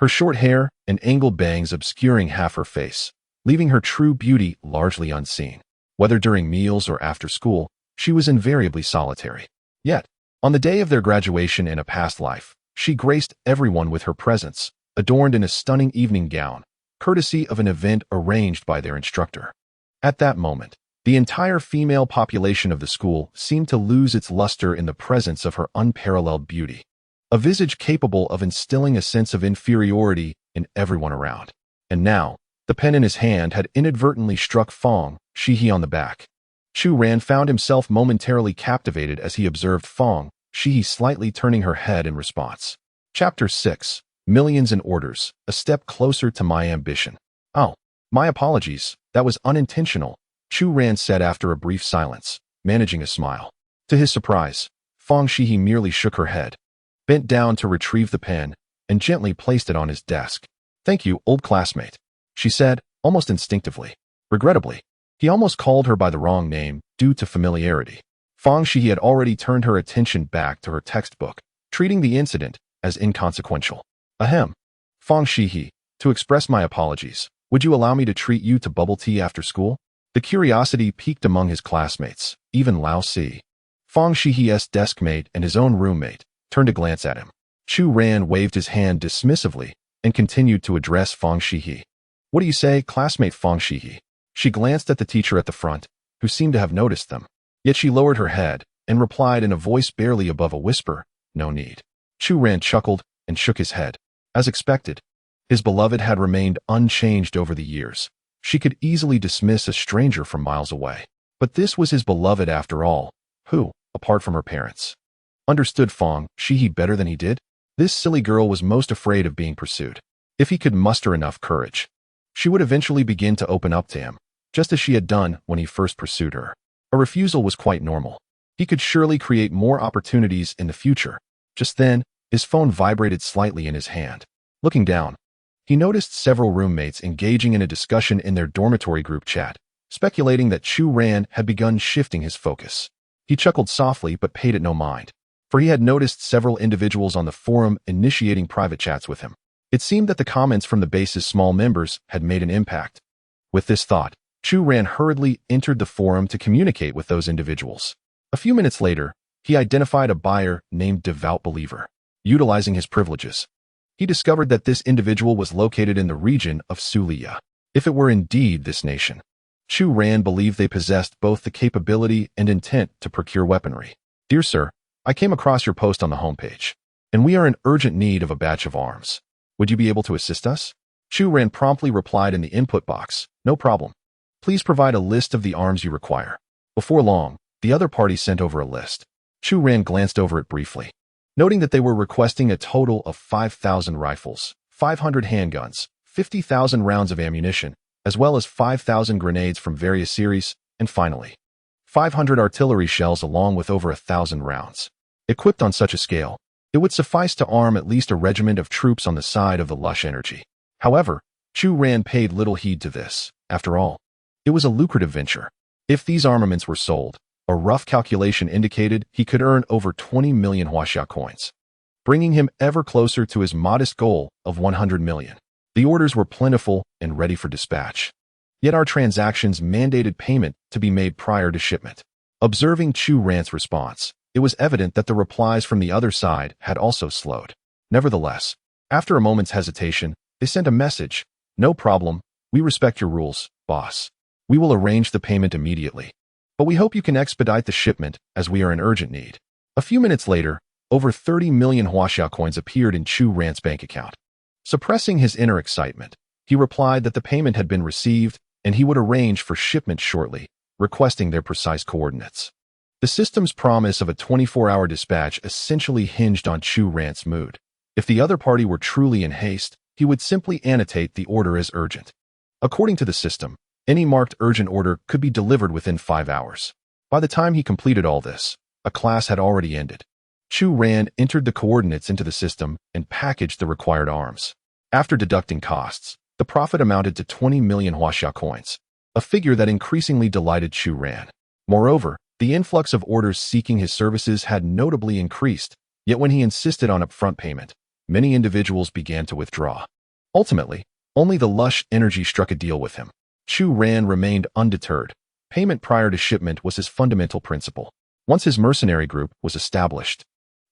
Her short hair and angled bangs obscuring half her face, leaving her true beauty largely unseen. Whether during meals or after school, she was invariably solitary. Yet, on the day of their graduation in a past life, she graced everyone with her presence, adorned in a stunning evening gown, courtesy of an event arranged by their instructor. At that moment, the entire female population of the school seemed to lose its luster in the presence of her unparalleled beauty, a visage capable of instilling a sense of inferiority in everyone around. And now, the pen in his hand had inadvertently struck Fang Xihe on the back. Chu Ran found himself momentarily captivated as he observed Fang Xihe slightly turning her head in response. Chapter 6. Millions in orders, a step closer to my ambition. Oh, my apologies, that was unintentional, Chu Ran said after a brief silence, managing a smile. To his surprise, Fang Xihe merely shook her head, bent down to retrieve the pen, and gently placed it on his desk. Thank you, old classmate, she said, almost instinctively. Regrettably, he almost called her by the wrong name due to familiarity. Fang Xihe had already turned her attention back to her textbook, treating the incident as inconsequential. Ahem. Fang Xihe, to express my apologies, would you allow me to treat you to bubble tea after school? The curiosity piqued among his classmates, even Lao Si. Fang Xihe's deskmate and his own roommate turned to glance at him. Chu Ran waved his hand dismissively and continued to address Fang Xihe. What do you say, classmate Fang Xihe? She glanced at the teacher at the front, who seemed to have noticed them. Yet she lowered her head and replied in a voice barely above a whisper, "No need." Chu Ran chuckled and shook his head. As expected, his beloved had remained unchanged over the years. She could easily dismiss a stranger from miles away. But this was his beloved after all, who, apart from her parents, understood Fang Xihe better than he did. This silly girl was most afraid of being pursued. If he could muster enough courage, she would eventually begin to open up to him, just as she had done when he first pursued her. A refusal was quite normal. He could surely create more opportunities in the future. Just then, his phone vibrated slightly in his hand. Looking down, he noticed several roommates engaging in a discussion in their dormitory group chat, speculating that Chu Ran had begun shifting his focus. He chuckled softly but paid it no mind, for he had noticed several individuals on the forum initiating private chats with him. It seemed that the comments from the base's small members had made an impact. With this thought, Chu Ran hurriedly entered the forum to communicate with those individuals. A few minutes later, he identified a buyer named Devout Believer. Utilizing his privileges, he discovered that this individual was located in the region of Xihe. If it were indeed this nation, Chu Ran believed they possessed both the capability and intent to procure weaponry. "Dear sir, I came across your post on the homepage, and we are in urgent need of a batch of arms. Would you be able to assist us?" Chu Ran promptly replied in the input box, "No problem. Please provide a list of the arms you require." Before long, the other party sent over a list. Chu Ran glanced over it briefly, noting that they were requesting a total of 5,000 rifles, 500 handguns, 50,000 rounds of ammunition, as well as 5,000 grenades from various series, and finally, 500 artillery shells along with over 1,000 rounds. Equipped on such a scale, it would suffice to arm at least a regiment of troops on the side of the lush energy. However, Chu Ran paid little heed to this. After all, it was a lucrative venture. If these armaments were sold, a rough calculation indicated he could earn over 20 million Huaxia coins, bringing him ever closer to his modest goal of 100 million. The orders were plentiful and ready for dispatch. Yet our transactions mandated payment to be made prior to shipment. Observing Chu Ran's response, it was evident that the replies from the other side had also slowed. Nevertheless, after a moment's hesitation, they sent a message, "No problem, we respect your rules, boss. We will arrange the payment immediately. But we hope you can expedite the shipment as we are in urgent need." A few minutes later, over 30 million Huaxia coins appeared in Chu Ran's bank account. Suppressing his inner excitement, he replied that the payment had been received and he would arrange for shipment shortly, requesting their precise coordinates. The system's promise of a 24-hour dispatch essentially hinged on Chu Ran's mood. If the other party were truly in haste, he would simply annotate the order as urgent. According to the system, any marked urgent order could be delivered within 5 hours. By the time he completed all this, a class had already ended. Chu Ran entered the coordinates into the system and packaged the required arms. After deducting costs, the profit amounted to 20 million Huaxia coins, a figure that increasingly delighted Chu Ran. Moreover, the influx of orders seeking his services had notably increased, yet when he insisted on upfront payment, many individuals began to withdraw. Ultimately, only the lush energy struck a deal with him. Chu Ran remained undeterred. Payment prior to shipment was his fundamental principle. Once his mercenary group was established,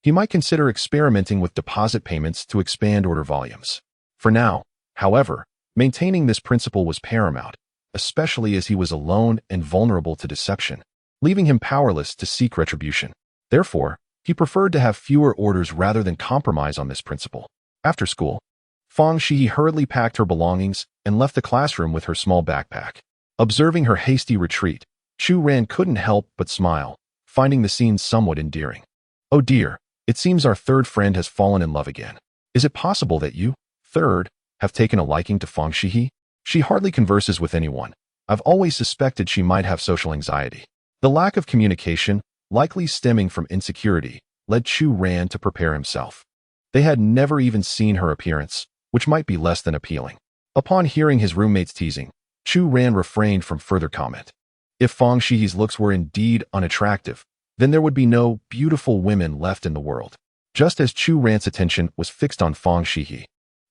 he might consider experimenting with deposit payments to expand order volumes. For now, however, maintaining this principle was paramount, especially as he was alone and vulnerable to deception, leaving him powerless to seek retribution. Therefore, he preferred to have fewer orders rather than compromise on this principle. After school, Fang Xihe hurriedly packed her belongings and left the classroom with her small backpack. Observing her hasty retreat, Chu Ran couldn't help but smile, finding the scene somewhat endearing. "Oh dear, it seems our third friend has fallen in love again. Is it possible that you, third, have taken a liking to Fang Xihe? She hardly converses with anyone. I've always suspected she might have social anxiety." The lack of communication, likely stemming from insecurity, led Chu Ran to prepare himself. They had never even seen her appearance, which might be less than appealing. Upon hearing his roommate's teasing, Chu Ran refrained from further comment. If Fang Xihe's looks were indeed unattractive, then there would be no beautiful women left in the world. Just as Chu Ran's attention was fixed on Fang Xihe,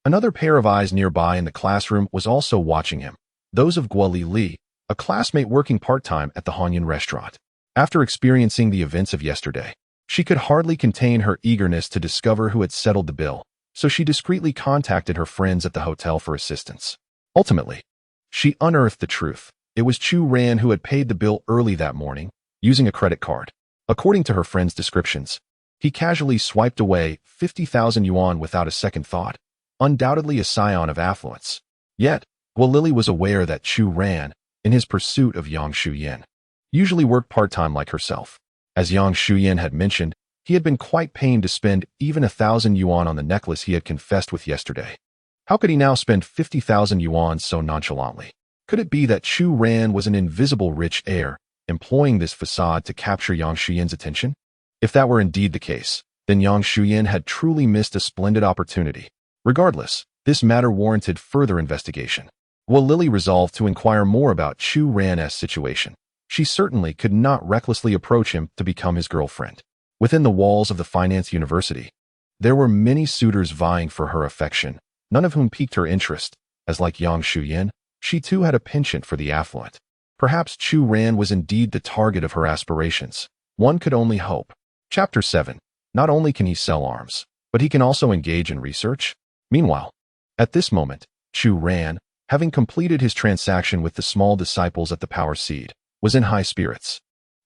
another pair of eyes nearby in the classroom was also watching him, those of Guoli Li, a classmate working part-time at the Hanyan restaurant. After experiencing the events of yesterday, she could hardly contain her eagerness to discover who had settled the bill, so she discreetly contacted her friends at the hotel for assistance. Ultimately, she unearthed the truth. It was Chu Ran who had paid the bill early that morning, using a credit card. According to her friend's descriptions, he casually swiped away 50,000 yuan without a second thought, undoubtedly a scion of affluence. Yet, Guo Lily was aware that Chu Ran, in his pursuit of Yang Shuyan, usually worked part-time like herself. As Yang Shuyan had mentioned, he had been quite pained to spend even 1,000 yuan on the necklace he had confessed with yesterday. How could he now spend 50,000 yuan so nonchalantly? Could it be that Chu Ran was an invisible rich heir, employing this facade to capture Yang Shuyan's attention? If that were indeed the case, then Yang Shuyan had truly missed a splendid opportunity. Regardless, this matter warranted further investigation. Guo Lily resolved to inquire more about Chu Ran's situation. She certainly could not recklessly approach him to become his girlfriend. Within the walls of the finance university, there were many suitors vying for her affection, none of whom piqued her interest, as like Yang Shuyan, she too had a penchant for the affluent. Perhaps Chu Ran was indeed the target of her aspirations. One could only hope. Chapter 7. Not only can he sell arms, but he can also engage in research. Meanwhile, at this moment, Chu Ran, having completed his transaction with the small disciples at the Power Seed, was in high spirits.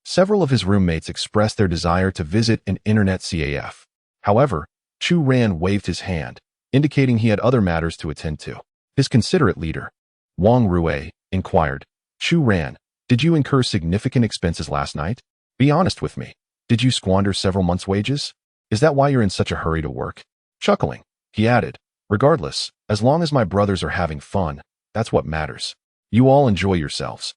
Several of his roommates expressed their desire to visit an internet CAF. However, Chu Ran waved his hand, indicating he had other matters to attend to. His considerate leader, Wang Rue, inquired, Chu Ran, did you incur significant expenses last night? Be honest with me. Did you squander several months' wages? Is that why you're in such a hurry to work? Chuckling, he added, regardless, as long as my brothers are having fun, that's what matters. You all enjoy yourselves.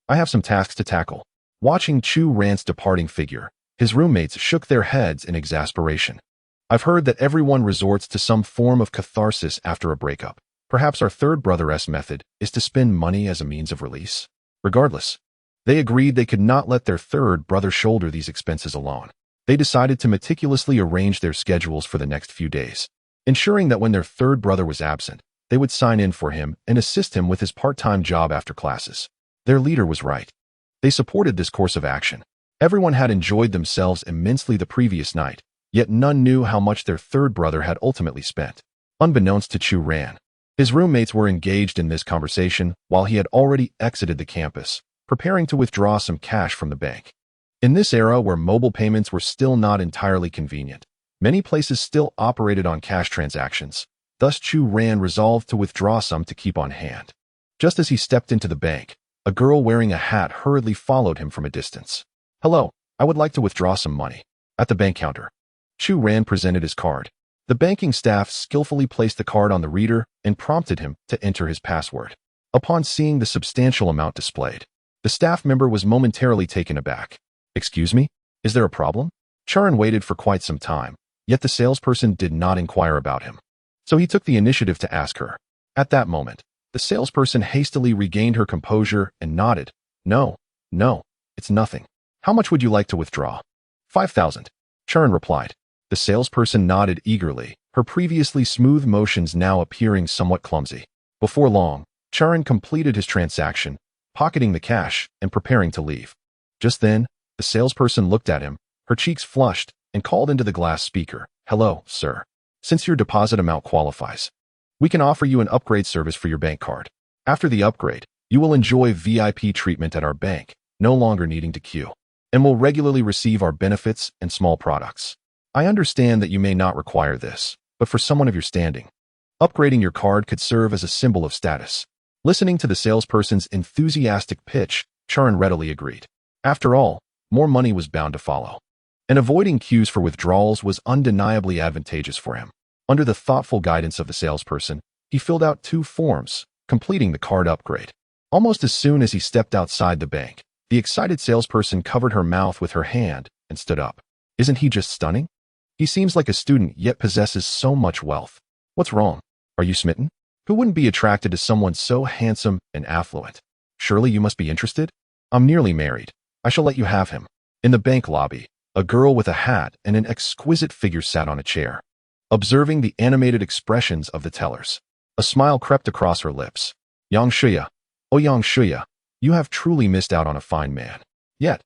I have some tasks to tackle. Watching Chu Ran's departing figure, his roommates shook their heads in exasperation. I've heard that everyone resorts to some form of catharsis after a breakup. Perhaps our third brother's method is to spend money as a means of release. Regardless, they agreed they could not let their third brother shoulder these expenses alone. They decided to meticulously arrange their schedules for the next few days, ensuring that when their third brother was absent, they would sign in for him and assist him with his part-time job after classes. Their leader was right. They supported this course of action. Everyone had enjoyed themselves immensely the previous night, yet none knew how much their third brother had ultimately spent. Unbeknownst to Chu Ran, his roommates were engaged in this conversation while he had already exited the campus, preparing to withdraw some cash from the bank. In this era where mobile payments were still not entirely convenient, many places still operated on cash transactions. Thus Chu Ran resolved to withdraw some to keep on hand. Just as he stepped into the bank, a girl wearing a hat hurriedly followed him from a distance. Hello, I would like to withdraw some money. At the bank counter, Chu Ran presented his card. The banking staff skillfully placed the card on the reader and prompted him to enter his password. Upon seeing the substantial amount displayed, the staff member was momentarily taken aback. Excuse me? Is there a problem? Chu Ran waited for quite some time, yet the salesperson did not inquire about him. So he took the initiative to ask her. At that moment, the salesperson hastily regained her composure and nodded. No, it's nothing. How much would you like to withdraw? 5,000. Chu Ran replied. The salesperson nodded eagerly, her previously smooth motions now appearing somewhat clumsy. Before long, Chu Ran completed his transaction, pocketing the cash and preparing to leave. Just then, the salesperson looked at him, her cheeks flushed, and called into the glass speaker. Hello, sir. Since your deposit amount qualifies, we can offer you an upgrade service for your bank card. After the upgrade, you will enjoy VIP treatment at our bank, no longer needing to queue, and will regularly receive our benefits and small products. I understand that you may not require this, but for someone of your standing, upgrading your card could serve as a symbol of status. Listening to the salesperson's enthusiastic pitch, Chu Ran readily agreed. After all, more money was bound to follow, and avoiding queues for withdrawals was undeniably advantageous for him. Under the thoughtful guidance of the salesperson, he filled out 2 forms, completing the card upgrade. Almost as soon as he stepped outside the bank, the excited salesperson covered her mouth with her hand and stood up. Isn't he just stunning? He seems like a student yet possesses so much wealth. What's wrong? Are you smitten? Who wouldn't be attracted to someone so handsome and affluent? Surely you must be interested? I'm nearly married. I shall let you have him. In the bank lobby, a girl with a hat and an exquisite figure sat on a chair, observing the animated expressions of the tellers. A smile crept across her lips. Yang Shuya, oh Yang Shuya, you have truly missed out on a fine man. Yet,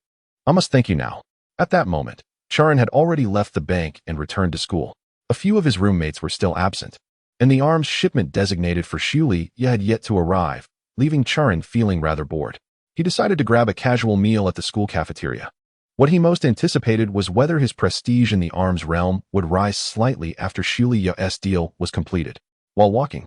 I must thank you now. At that moment, Chu Ran had already left the bank and returned to school. A few of his roommates were still absent. and the arms shipment designated for Xihe had yet to arrive, leaving Chu Ran feeling rather bored. He decided to grab a casual meal at the school cafeteria. What he most anticipated was whether his prestige in the arms realm would rise slightly after Xihe's deal was completed. While walking,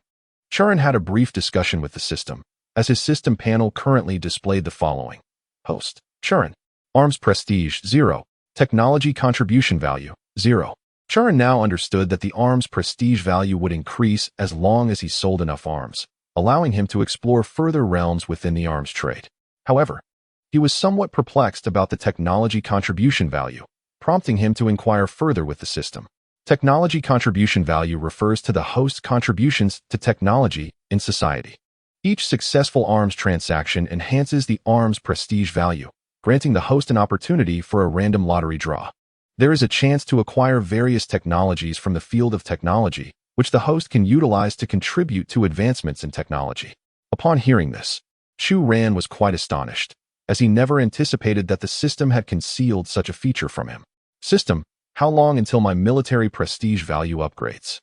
Chu Ran had a brief discussion with the system, as his system panel currently displayed the following. Host: Chu Ran. Arms prestige, 0. Technology contribution value, 0. Chu Ran now understood that the arms prestige value would increase as long as he sold enough arms, allowing him to explore further realms within the arms trade. However, he was somewhat perplexed about the technology contribution value, prompting him to inquire further with the system. Technology contribution value refers to the host's contributions to technology in society. Each successful arms transaction enhances the arms prestige value, granting the host an opportunity for a random lottery draw. There is a chance to acquire various technologies from the field of technology, which the host can utilize to contribute to advancements in technology. Upon hearing this, Chu Ran was quite astonished, as he never anticipated that the system had concealed such a feature from him. System: how long until my military prestige value upgrades?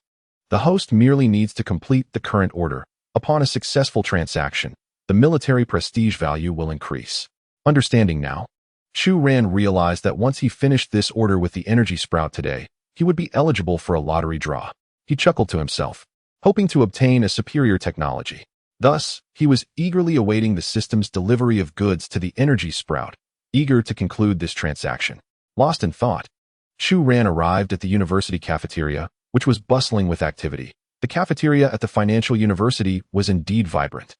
The host merely needs to complete the current order. Upon a successful transaction, the military prestige value will increase. Understanding now, Chu Ran realized that once he finished this order with the energy sprout today, he would be eligible for a lottery draw. He chuckled to himself, hoping to obtain a superior technology. Thus, he was eagerly awaiting the system's delivery of goods to the energy sprout, eager to conclude this transaction. Lost in thought, Chu Ran arrived at the university cafeteria, which was bustling with activity. The cafeteria at the financial university was indeed vibrant,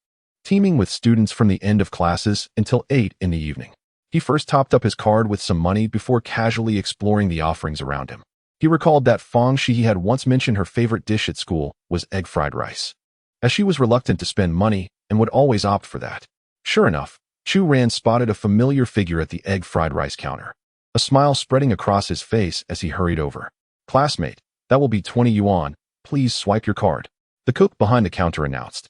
teeming with students from the end of classes until 8 in the evening. He first topped up his card with some money before casually exploring the offerings around him. He recalled that Fang Xihe had once mentioned her favorite dish at school was egg fried rice, as she was reluctant to spend money and would always opt for that. Sure enough, Chu Ran spotted a familiar figure at the egg fried rice counter, a smile spreading across his face as he hurried over. Classmate, that will be 20 yuan. Please swipe your card, the cook behind the counter announced.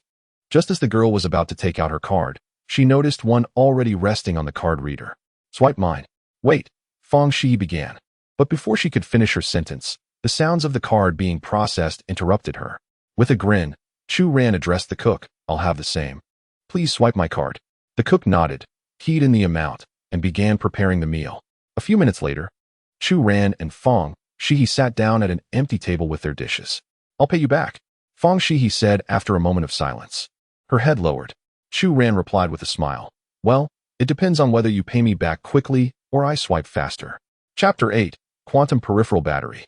Just as the girl was about to take out her card, she noticed one already resting on the card reader. Swipe mine. Wait, Fang Xihe began. But before she could finish her sentence, the sounds of the card being processed interrupted her. With a grin, Chu Ran addressed the cook. I'll have the same. Please swipe my card. The cook nodded, keyed in the amount, and began preparing the meal. A few minutes later, Chu Ran and Fang Xihe sat down at an empty table with their dishes. I'll pay you back, Fang Xihe said after a moment of silence. Her head lowered. Chu Ran replied with a smile. Well, it depends on whether you pay me back quickly or I swipe faster. Chapter 8. Quantum Peripheral Battery.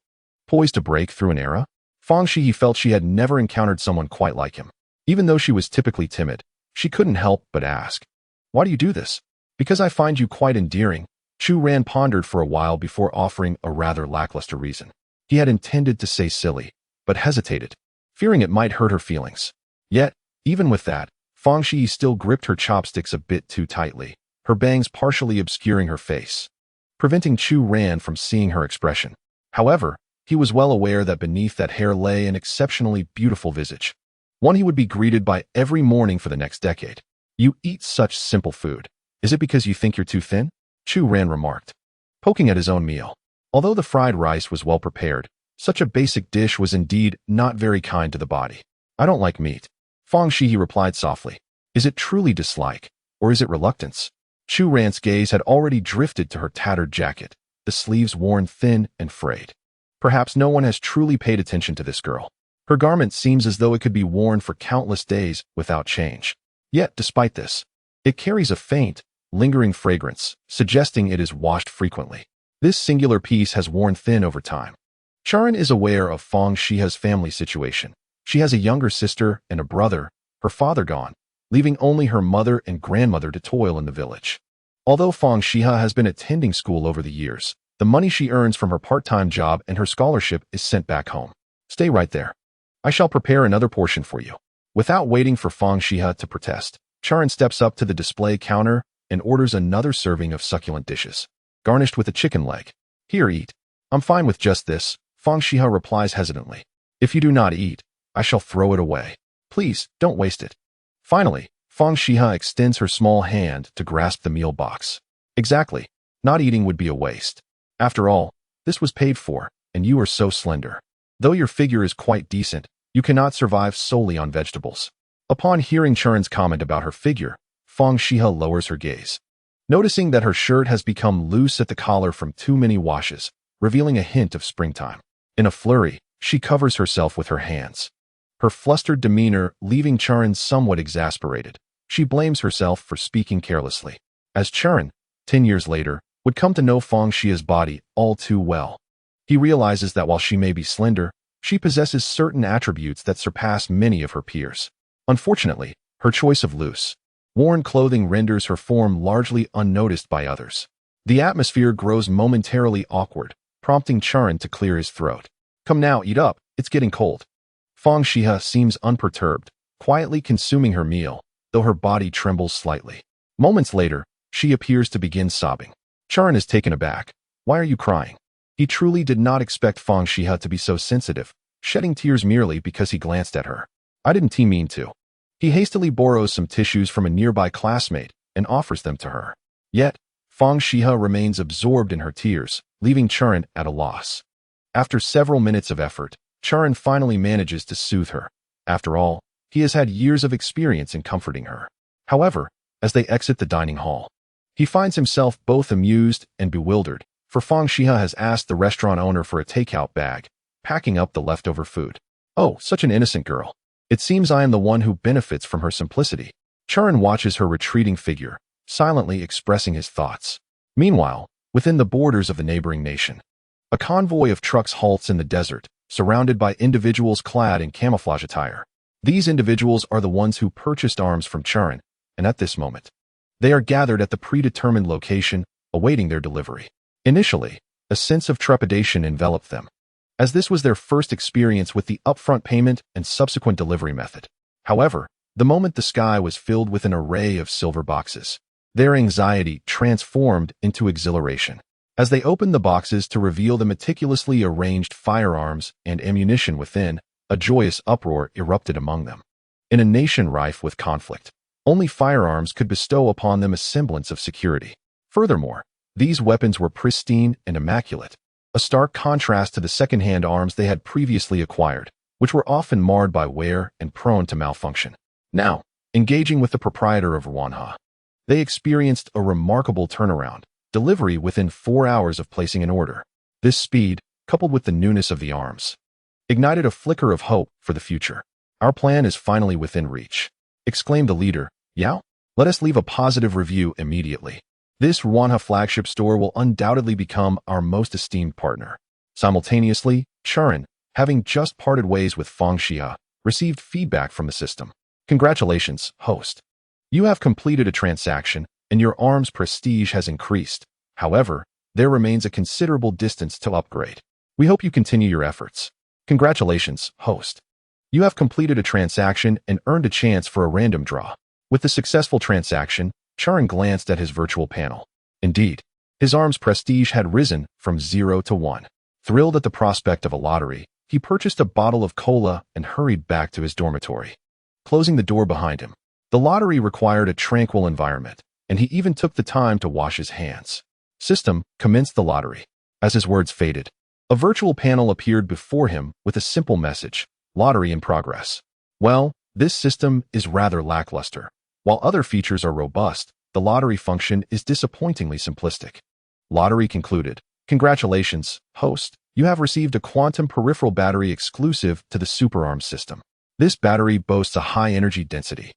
Poised to break through an era, Fang Xihe felt she had never encountered someone quite like him. Even though she was typically timid, she couldn't help but ask, why do you do this? Because I find you quite endearing. Chu Ran pondered for a while before offering a rather lackluster reason. He had intended to say silly, but hesitated, fearing it might hurt her feelings. Yet, even with that, Fang Xihe still gripped her chopsticks a bit too tightly, her bangs partially obscuring her face, preventing Chu Ran from seeing her expression. However, he was well aware that beneath that hair lay an exceptionally beautiful visage, one he would be greeted by every morning for the next decade. You eat such simple food. Is it because you think you're too thin? Chu Ran remarked, poking at his own meal. Although the fried rice was well prepared, such a basic dish was indeed not very kind to the body. I don't like meat, Fang Xihe replied softly. Is it truly dislike, or is it reluctance? Chu Ran's gaze had already drifted to her tattered jacket, the sleeves worn thin and frayed. Perhaps no one has truly paid attention to this girl. Her garment seems as though it could be worn for countless days without change. Yet, despite this, it carries a faint, lingering fragrance, suggesting it is washed frequently. This singular piece has worn thin over time. Chu Ran is aware of Fang Xihe's family situation. She has a younger sister and a brother, her father gone, leaving only her mother and grandmother to toil in the village. Although Fang Xihe has been attending school over the years, the money she earns from her part-time job and her scholarship is sent back home. Stay right there. I shall prepare another portion for you. Without waiting for Fang Xihe to protest, Chu Ran steps up to the display counter and orders another serving of succulent dishes, garnished with a chicken leg. Here, eat. I'm fine with just this, Fang Xihe replies hesitantly. If you do not eat, I shall throw it away. Please, don't waste it. Finally, Fang Xihe extends her small hand to grasp the meal box. Exactly. Not eating would be a waste. After all, this was paid for, and you are so slender. Though your figure is quite decent, You cannot survive solely on vegetables. Upon hearing Chu Ran's comment about her figure, Xihe lowers her gaze. Noticing that her shirt has become loose at the collar from too many washes, revealing a hint of springtime. In a flurry, she covers herself with her hands. Her flustered demeanor leaving Chu Ran somewhat exasperated. She blames herself for speaking carelessly. As Chu Ran, 10 years later, would come to know Xihe's body all too well. He realizes that while she may be slender, she possesses certain attributes that surpass many of her peers. Unfortunately, her choice of loose, worn clothing renders her form largely unnoticed by others. The atmosphere grows momentarily awkward, prompting Chu Ran to clear his throat. Come now, eat up, it's getting cold. Xihe seems unperturbed, quietly consuming her meal, though her body trembles slightly. Moments later, she appears to begin sobbing. Chu Ran is taken aback. Why are you crying? He truly did not expect Xihe to be so sensitive, shedding tears merely because he glanced at her. I didn't mean to. He hastily borrows some tissues from a nearby classmate and offers them to her. Yet, Xihe remains absorbed in her tears, leaving Chu Ran at a loss. After several minutes of effort, Chu Ran finally manages to soothe her. After all, he has had years of experience in comforting her. However, as they exit the dining hall, he finds himself both amused and bewildered, for Xihe has asked the restaurant owner for a takeout bag, packing up the leftover food. Oh, such an innocent girl. It seems I am the one who benefits from her simplicity. Chu Ran watches her retreating figure, silently expressing his thoughts. Meanwhile, within the borders of the neighboring nation, a convoy of trucks halts in the desert, surrounded by individuals clad in camouflage attire. These individuals are the ones who purchased arms from Chu Ran, and at this moment, they are gathered at the predetermined location, awaiting their delivery. Initially, a sense of trepidation enveloped them, as this was their first experience with the upfront payment and subsequent delivery method. However, the moment the sky was filled with an array of silver boxes, their anxiety transformed into exhilaration. As they opened the boxes to reveal the meticulously arranged firearms and ammunition within, a joyous uproar erupted among them. In a nation rife with conflict, only firearms could bestow upon them a semblance of security. Furthermore, these weapons were pristine and immaculate, a stark contrast to the second-hand arms they had previously acquired, which were often marred by wear and prone to malfunction. Now, engaging with the proprietor of Reborn, they experienced a remarkable turnaround, delivery within 4 hours of placing an order. This speed, coupled with the newness of the arms, ignited a flicker of hope for the future. Our plan is finally within reach, exclaimed the leader. Yao, let us leave a positive review immediately. This Reborn flagship store will undoubtedly become our most esteemed partner. Simultaneously, Chu Ran, having just parted ways with Xihe, received feedback from the system. Congratulations, host. You have completed a transaction, and your arm's prestige has increased. However, there remains a considerable distance to upgrade. We hope you continue your efforts. Congratulations, host. You have completed a transaction and earned a chance for a random draw. With the successful transaction, Chu Ran glanced at his virtual panel. Indeed, his arm's prestige had risen from 0 to 1. Thrilled at the prospect of a lottery, he purchased a bottle of cola and hurried back to his dormitory. Closing the door behind him, the lottery required a tranquil environment, and he even took the time to wash his hands. System, commenced the lottery. As his words faded, a virtual panel appeared before him with a simple message: lottery in progress. Well, this system is rather lackluster. While other features are robust, the lottery function is disappointingly simplistic. Lottery concluded. Congratulations, host. You have received a quantum peripheral battery exclusive to the SuperArms system. This battery boasts a high energy density,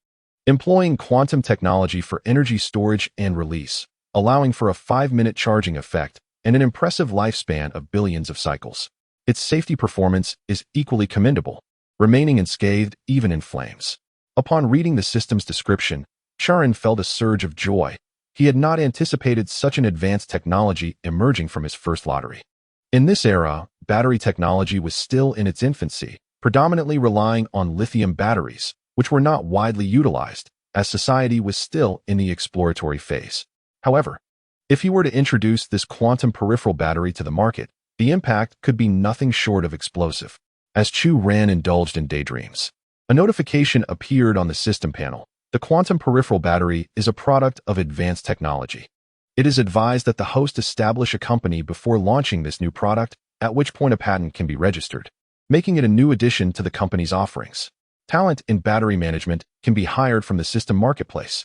employing quantum technology for energy storage and release, allowing for a 5-minute charging effect and an impressive lifespan of billions of cycles. Its safety performance is equally commendable, remaining unscathed even in flames. Upon reading the system's description, Chu Ran felt a surge of joy. He had not anticipated such an advanced technology emerging from his first lottery. In this era, battery technology was still in its infancy, predominantly relying on lithium batteries, which were not widely utilized, as society was still in the exploratory phase. However, if he were to introduce this quantum peripheral battery to the market, the impact could be nothing short of explosive. As Chu Ran indulged in daydreams, a notification appeared on the system panel. The quantum peripheral battery is a product of advanced technology. It is advised that the host establish a company before launching this new product, at which point a patent can be registered. making it a new addition to the company's offerings. Talent in battery management can be hired from the system marketplace.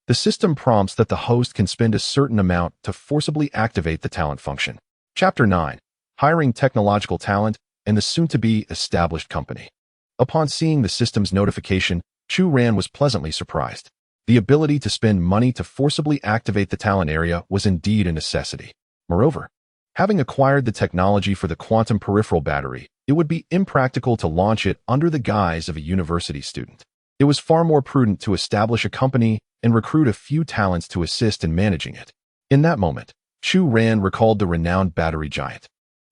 The system prompts that the host can spend a certain amount to forcibly activate the talent function. Chapter 9. Hiring technological talent and the soon-to-be established company. Upon seeing the system's notification, Chu Ran was pleasantly surprised. The ability to spend money to forcibly activate the talent area was indeed a necessity. Moreover, having acquired the technology for the quantum peripheral battery, it would be impractical to launch it under the guise of a university student. It was far more prudent to establish a company and recruit a few talents to assist in managing it. In that moment, Chu Ran recalled the renowned battery giant,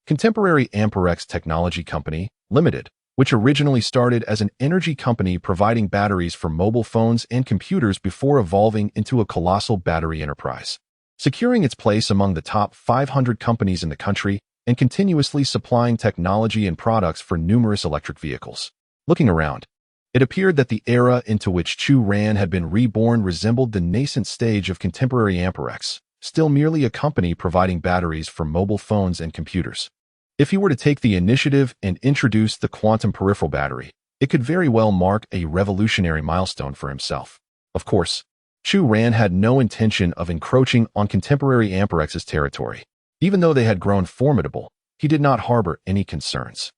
Contemporary Amperex Technology Company, Limited, which originally started as an energy company providing batteries for mobile phones and computers before evolving into a colossal battery enterprise, securing its place among the top 500 companies in the country and continuously supplying technology and products for numerous electric vehicles. Looking around, it appeared that the era into which Chu Ran had been reborn resembled the nascent stage of Contemporary Amperex, still merely a company providing batteries for mobile phones and computers. If he were to take the initiative and introduce the quantum peripheral battery, it could very well mark a revolutionary milestone for himself. Of course, Chu Ran had no intention of encroaching on Contemporary Amperex's territory. Even though they had grown formidable, he did not harbor any concerns.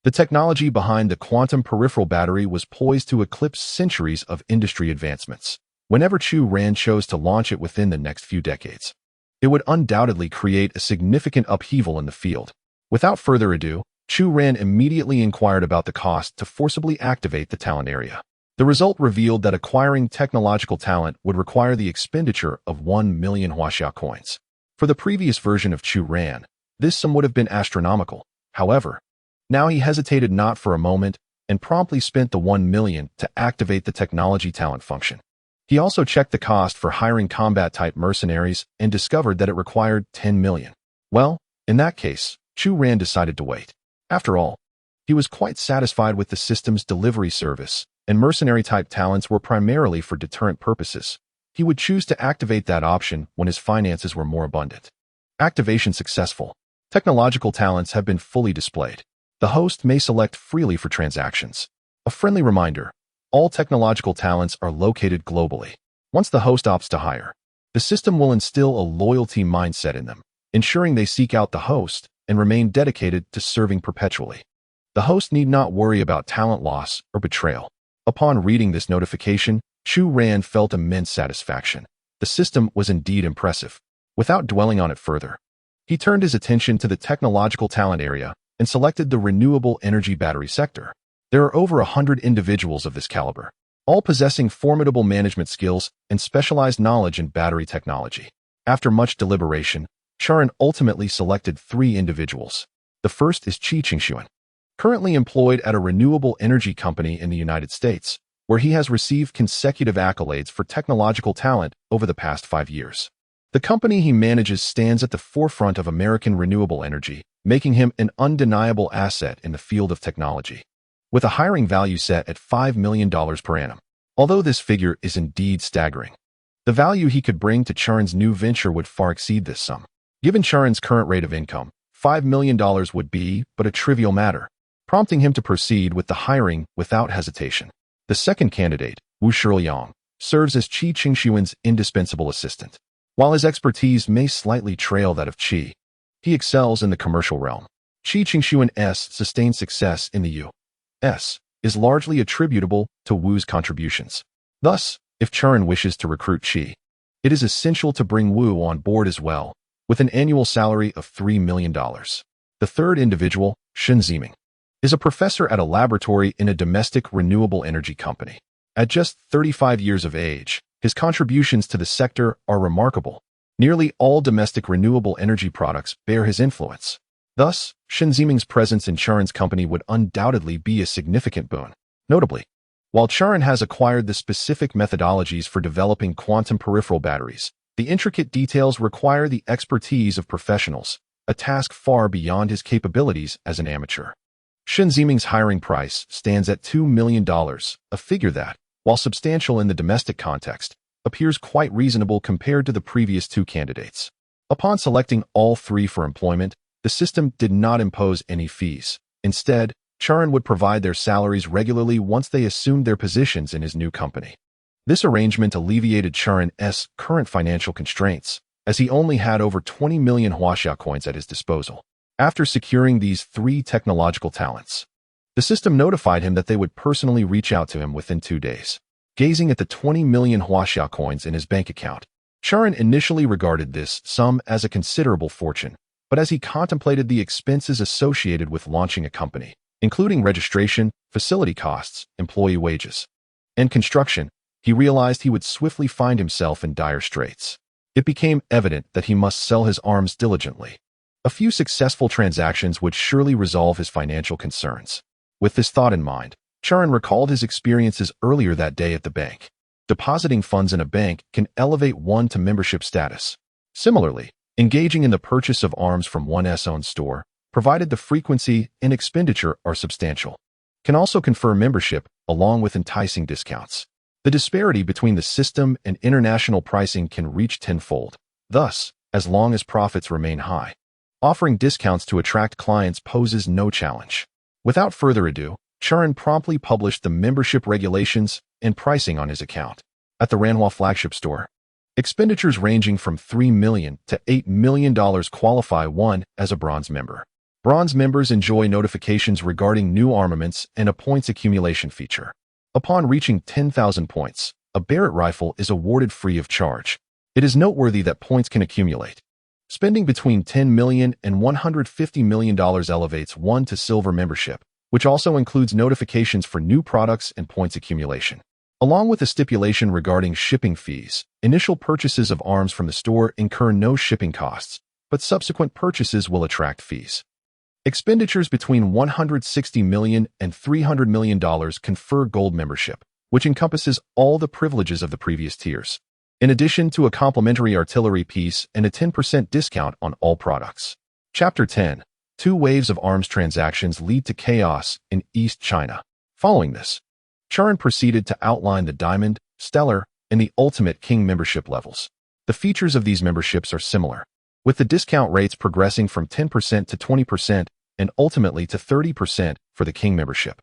The technology behind the quantum peripheral battery was poised to eclipse centuries of industry advancements. Whenever Chu Ran chose to launch it within the next few decades, it would undoubtedly create a significant upheaval in the field. Without further ado, Chu Ran immediately inquired about the cost to forcibly activate the talent area. The result revealed that acquiring technological talent would require the expenditure of 1 million Huaxia coins. For the previous version of Chu Ran, this sum would have been astronomical. However, now he hesitated not for a moment and promptly spent the 1 million to activate the technology talent function. He also checked the cost for hiring combat-type mercenaries and discovered that it required 10 million. Well, in that case, Chu Ran decided to wait. After all, he was quite satisfied with the system's delivery service, and mercenary-type talents were primarily for deterrent purposes. He would choose to activate that option when his finances were more abundant. Activation successful. Technological talents have been fully displayed. The host may select freely for transactions. A friendly reminder, all technological talents are located globally. Once the host opts to hire, the system will instill a loyalty mindset in them, ensuring they seek out the host and remain dedicated to serving perpetually. The host need not worry about talent loss or betrayal. Upon reading this notification, Chu Ran felt immense satisfaction. The system was indeed impressive. Without dwelling on it further, he turned his attention to the technological talent area and selected the renewable energy battery sector. There are over 100 individuals of this caliber, all possessing formidable management skills and specialized knowledge in battery technology. After much deliberation, Chu Ran ultimately selected 3 individuals. The first is Xihe, currently employed at a renewable energy company in the United States, where he has received consecutive accolades for technological talent over the past 5 years. The company he manages stands at the forefront of American renewable energy, making him an undeniable asset in the field of technology, with a hiring value set at $5 million per annum. Although this figure is indeed staggering, the value he could bring to Chu Ran's new venture would far exceed this sum. Given Chu Ran's current rate of income, $5 million would be but a trivial matter, prompting him to proceed with the hiring without hesitation. The second candidate, Wu Shiliang, serves as Qi Qingshuan's indispensable assistant. While his expertise may slightly trail that of Qi, he excels in the commercial realm. Qi Qingshuan's sustained success in the U.S. is largely attributable to Wu's contributions. Thus, if Chu Ran wishes to recruit Qi, it is essential to bring Wu on board as well, with an annual salary of $3 million. The third individual, Xihe, is a professor at a laboratory in a domestic renewable energy company. At just 35 years of age, his contributions to the sector are remarkable. Nearly all domestic renewable energy products bear his influence. Thus, Xihe's presence in Chu Ran's company would undoubtedly be a significant boon. Notably, while Chu Ran has acquired the specific methodologies for developing quantum peripheral batteries, the intricate details require the expertise of professionals, a task far beyond his capabilities as an amateur. Xihe's hiring price stands at $2 million, a figure that, while substantial in the domestic context, appears quite reasonable compared to the previous 2 candidates. Upon selecting all 3 for employment, the system did not impose any fees. Instead, Chu Ran would provide their salaries regularly once they assumed their positions in his new company. This arrangement alleviated Chu Ran's current financial constraints, as he only had over 20 million Huaxia coins at his disposal. After securing these 3 technological talents, the system notified him that they would personally reach out to him within 2 days. Gazing at the 20 million Huaxia coins in his bank account, Chu Ran initially regarded this sum as a considerable fortune, but as he contemplated the expenses associated with launching a company, including registration, facility costs, employee wages, and construction, he realized he would swiftly find himself in dire straits. It became evident that he must sell his arms diligently. A few successful transactions would surely resolve his financial concerns. With this thought in mind, Chu Ran recalled his experiences earlier that day at the bank. Depositing funds in a bank can elevate one to membership status. Similarly, engaging in the purchase of arms from one's own store, provided the frequency and expenditure are substantial, can also confer membership along with enticing discounts. The disparity between the system and international pricing can reach tenfold. Thus, as long as profits remain high, offering discounts to attract clients poses no challenge. Without further ado, Chu Ran promptly published the membership regulations and pricing on his account. At the Ranhua flagship store, expenditures ranging from $3 million to $8 million qualify one as a bronze member. Bronze members enjoy notifications regarding new armaments and a points accumulation feature. Upon reaching 10,000 points, a Barrett rifle is awarded free of charge. It is noteworthy that points can accumulate. Spending between $10 million and $150 million elevates one to silver membership, which also includes notifications for new products and points accumulation. Along with a stipulation regarding shipping fees, initial purchases of arms from the store incur no shipping costs, but subsequent purchases will attract fees. Expenditures between $160 million and $300 million confer gold membership, which encompasses all the privileges of the previous tiers, in addition to a complimentary artillery piece and a 10% discount on all products. Chapter 10. 2 waves of arms transactions lead to chaos in East China. Following this, Chu Ran proceeded to outline the Diamond, Stellar, and the Ultimate King membership levels. The features of these memberships are similar, with the discount rates progressing from 10% to 20% and ultimately to 30% for the King membership,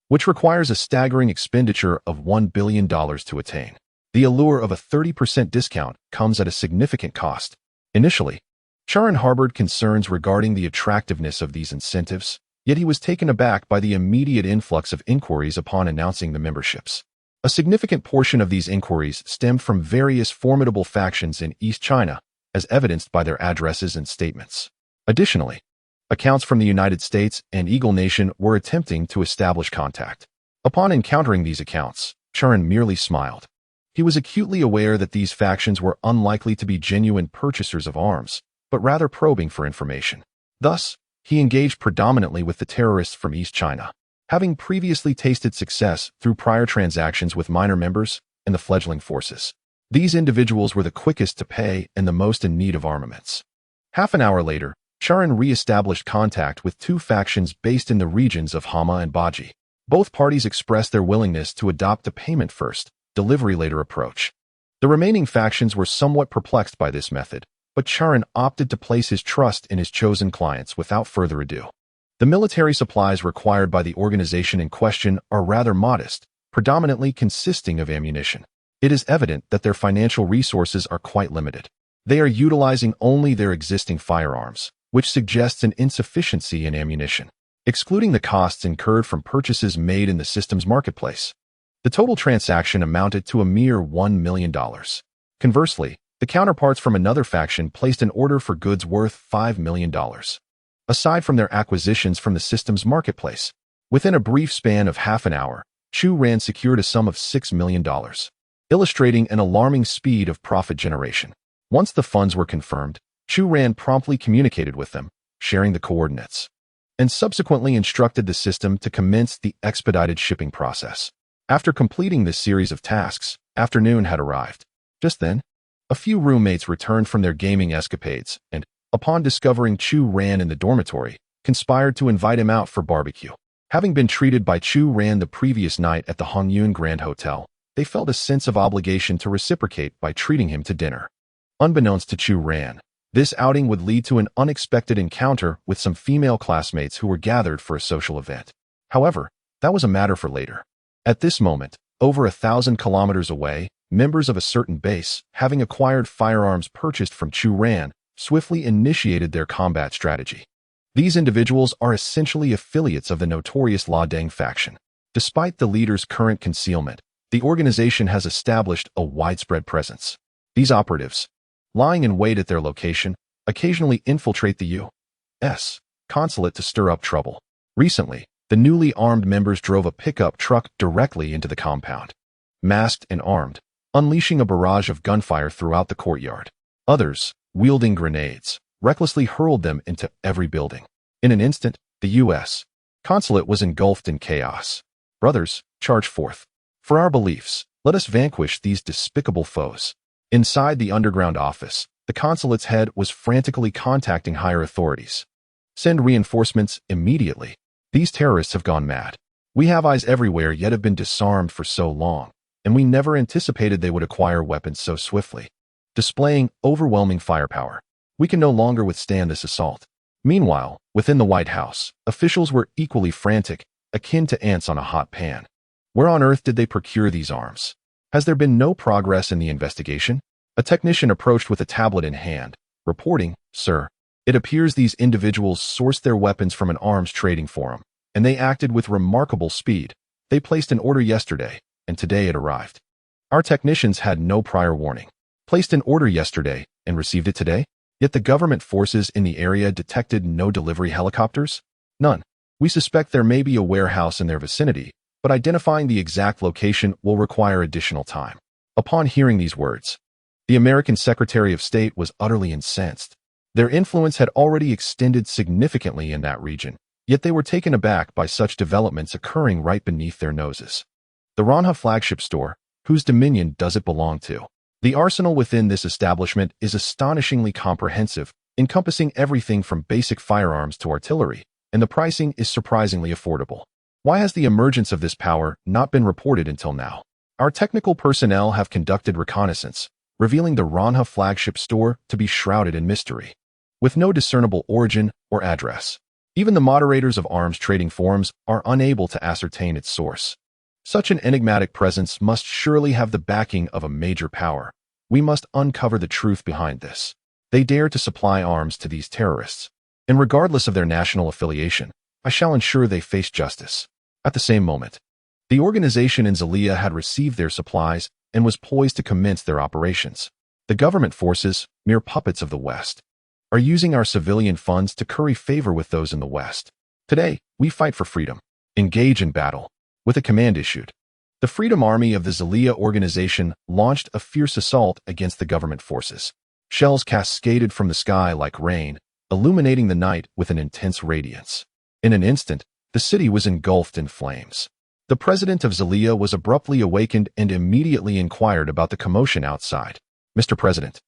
which requires a staggering expenditure of $1 billion to attain. The allure of a 30% discount comes at a significant cost. Initially, Chu Ran harbored concerns regarding the attractiveness of these incentives, yet he was taken aback by the immediate influx of inquiries upon announcing the memberships. A significant portion of these inquiries stemmed from various formidable factions in East China, as evidenced by their addresses and statements. Additionally, accounts from the United States and Eagle Nation were attempting to establish contact. Upon encountering these accounts, Chu Ran merely smiled. He was acutely aware that these factions were unlikely to be genuine purchasers of arms, but rather probing for information. Thus, he engaged predominantly with the terrorists from East China, having previously tasted success through prior transactions with minor members and the fledgling forces. These individuals were the quickest to pay and the most in need of armaments. Half an hour later, Chu Ran re-established contact with 2 factions based in the regions of Hama and Baji. Both parties expressed their willingness to adopt a payment first, delivery later approach. The remaining factions were somewhat perplexed by this method, but Chu Ran opted to place his trust in his chosen clients without further ado. The military supplies required by the organization in question are rather modest, predominantly consisting of ammunition. It is evident that their financial resources are quite limited. They are utilizing only their existing firearms, which suggests an insufficiency in ammunition. Excluding the costs incurred from purchases made in the system's marketplace, the total transaction amounted to a mere $1 million. Conversely, the counterparts from another faction placed an order for goods worth $5 million. Aside from their acquisitions from the system's marketplace, within a brief span of half an hour, Chu Ran secured a sum of $6 million. Illustrating an alarming speed of profit generation. Once the funds were confirmed, Chu Ran promptly communicated with them, sharing the coordinates, and subsequently instructed the system to commence the expedited shipping process. After completing this series of tasks, afternoon had arrived. Just then, a few roommates returned from their gaming escapades and, upon discovering Chu Ran in the dormitory, conspired to invite him out for barbecue. Having been treated by Chu Ran the previous night at the Hongyun Grand Hotel, they felt a sense of obligation to reciprocate by treating him to dinner. Unbeknownst to Chu Ran, this outing would lead to an unexpected encounter with some female classmates who were gathered for a social event. However, that was a matter for later. At this moment, over 1,000 kilometers away, members of a certain base, having acquired firearms purchased from Chu Ran, swiftly initiated their combat strategy. These individuals are essentially affiliates of the notorious La Deng faction. Despite the leader's current concealment, the organization has established a widespread presence. These operatives, lying in wait at their location, occasionally infiltrate the U.S. consulate to stir up trouble. Recently, the newly armed members drove a pickup truck directly into the compound, masked and armed, unleashing a barrage of gunfire throughout the courtyard. Others, wielding grenades, recklessly hurled them into every building. In an instant, the U.S. consulate was engulfed in chaos. Brothers, charge forth. For our beliefs, let us vanquish these despicable foes. Inside the underground office, the consulate's head was frantically contacting higher authorities. Send reinforcements immediately. These terrorists have gone mad. We have eyes everywhere yet have been disarmed for so long, and we never anticipated they would acquire weapons so swiftly. Displaying overwhelming firepower, we can no longer withstand this assault. Meanwhile, within the White House, officials were equally frantic, akin to ants on a hot pan. Where on earth did they procure these arms? Has there been no progress in the investigation? A technician approached with a tablet in hand, reporting, "Sir, it appears these individuals sourced their weapons from an arms trading forum, and they acted with remarkable speed. They placed an order yesterday, and today it arrived." Our technicians had no prior warning. Placed an order yesterday and received it today? Yet the government forces in the area detected no delivery helicopters? None. We suspect there may be a warehouse in their vicinity, but identifying the exact location will require additional time. Upon hearing these words, the American Secretary of State was utterly incensed. Their influence had already extended significantly in that region, yet they were taken aback by such developments occurring right beneath their noses. The Ranha flagship store, whose dominion does it belong to? The arsenal within this establishment is astonishingly comprehensive, encompassing everything from basic firearms to artillery, and the pricing is surprisingly affordable. Why has the emergence of this power not been reported until now? Our technical personnel have conducted reconnaissance, revealing the Ranha flagship store to be shrouded in mystery, with no discernible origin or address. Even the moderators of arms trading forums are unable to ascertain its source. Such an enigmatic presence must surely have the backing of a major power. We must uncover the truth behind this. They dare to supply arms to these terrorists, and regardless of their national affiliation, I shall ensure they face justice. At the same moment, the organization in Xihe had received their supplies and was poised to commence their operations. The government forces, mere puppets of the West, are using our civilian funds to curry favor with those in the West. Today, we fight for freedom. Engage in battle. With a command issued, the Freedom Army of the Xihe organization launched a fierce assault against the government forces. Shells cascaded from the sky like rain, illuminating the night with an intense radiance. In an instant, the city was engulfed in flames. The president of Xihe was abruptly awakened and immediately inquired about the commotion outside. "Mr. President,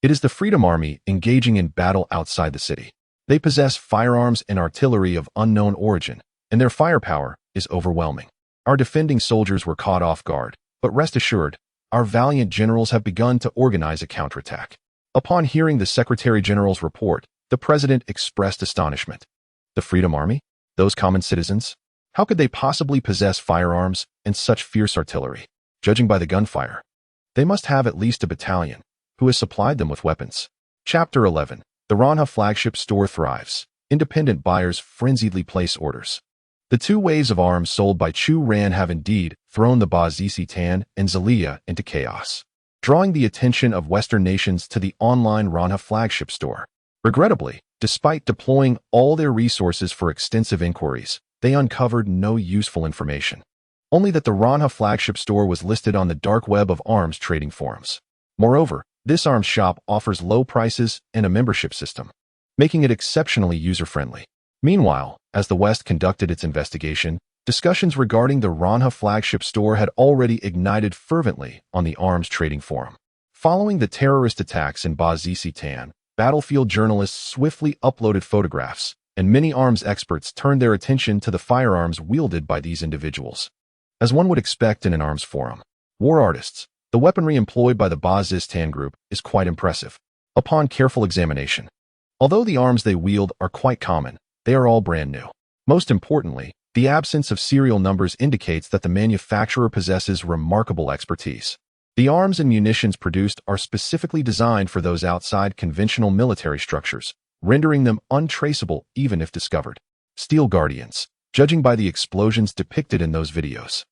it is the Freedom Army engaging in battle outside the city. They possess firearms and artillery of unknown origin, and their firepower is overwhelming. Our defending soldiers were caught off guard, but rest assured, our valiant generals have begun to organize a counterattack." Upon hearing the Secretary General's report, the president expressed astonishment. The Freedom Army? Those common citizens? How could they possibly possess firearms and such fierce artillery? Judging by the gunfire, they must have at least a battalion. Who has supplied them with weapons? Chapter 11. The Ranha flagship store thrives. Independent buyers frenziedly place orders. The two waves of arms sold by Chu Ran have indeed thrown the Xihe and Xihe into chaos, drawing the attention of Western nations to the online Ranha flagship store. Regrettably, despite deploying all their resources for extensive inquiries, they uncovered no useful information. Only that the Ranha flagship store was listed on the dark web of arms trading forums. Moreover, this arms shop offers low prices and a membership system, making it exceptionally user-friendly. Meanwhile, as the West conducted its investigation, discussions regarding the Ranha flagship store had already ignited fervently on the arms trading forum. Following the terrorist attacks in Xihe, battlefield journalists swiftly uploaded photographs, and many arms experts turned their attention to the firearms wielded by these individuals. As one would expect in an arms forum, war artists, the weaponry employed by the Xihe group is quite impressive. Upon careful examination, although the arms they wield are quite common, they are all brand new. Most importantly, The absence of serial numbers indicates that the manufacturer possesses remarkable expertise. The arms and munitions produced are specifically designed for those outside conventional military structures, rendering them untraceable even if discovered. Steel Guardians, judging by the explosions depicted in those videos.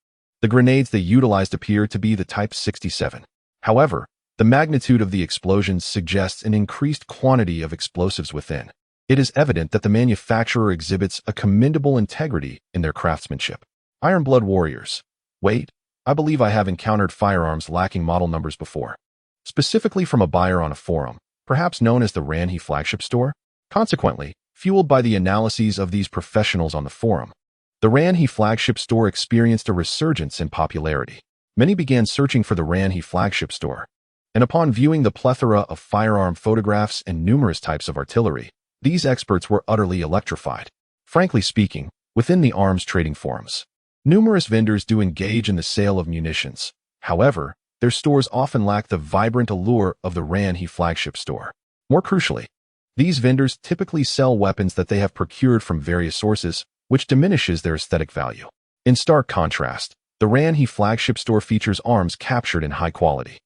The grenades they utilized appear to be the Type 67. However, the magnitude of the explosions suggests an increased quantity of explosives within. It is evident that the manufacturer exhibits a commendable integrity in their craftsmanship. Ironblood Warriors. Wait, I believe I have encountered firearms lacking model numbers before. Specifically from a buyer on a forum, perhaps known as the Xihe flagship store. Consequently, fueled by the analyses of these professionals on the forum, the Xihe flagship store experienced a resurgence in popularity. Many began searching for the Xihe flagship store, and upon viewing the plethora of firearm photographs and numerous types of artillery, these experts were utterly electrified. Frankly speaking, within the arms trading forums, numerous vendors do engage in the sale of munitions. However, their stores often lack the vibrant allure of the Xihe flagship store. More crucially, these vendors typically sell weapons that they have procured from various sources, which diminishes their aesthetic value. In stark contrast, the Xihe flagship store features arms captured in high quality,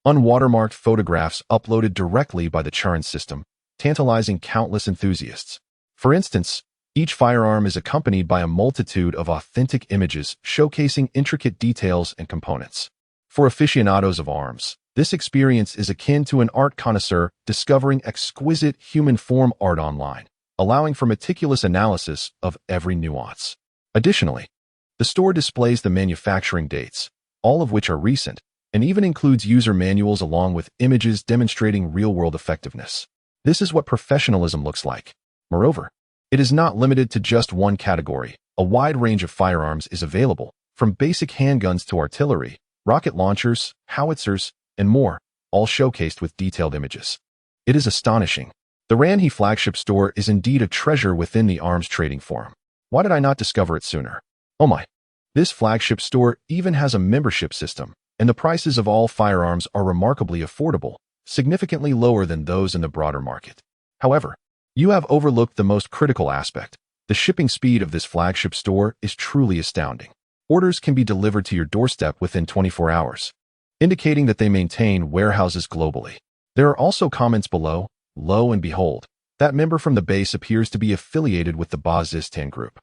unwatermarked photographs uploaded directly by the Chu Ran system, tantalizing countless enthusiasts. For instance, each firearm is accompanied by a multitude of authentic images showcasing intricate details and components. For aficionados of arms, this experience is akin to an art connoisseur discovering exquisite human form art online, allowing for meticulous analysis of every nuance. Additionally, the store displays the manufacturing dates, all of which are recent, and even includes user manuals along with images demonstrating real-world effectiveness. This is what professionalism looks like. Moreover, it is not limited to just one category. A wide range of firearms is available, from basic handguns to artillery, rocket launchers, howitzers, and more, all showcased with detailed images. It is astonishing. The Xihe flagship store is indeed a treasure within the arms trading forum. Why did I not discover it sooner? Oh my! This flagship store even has a membership system, and the prices of all firearms are remarkably affordable, significantly lower than those in the broader market. However, you have overlooked the most critical aspect. The shipping speed of this flagship store is truly astounding. Orders can be delivered to your doorstep within 24 hours, indicating that they maintain warehouses globally. There are also comments below. Lo and behold, that member from the base appears to be affiliated with the Bazistan group.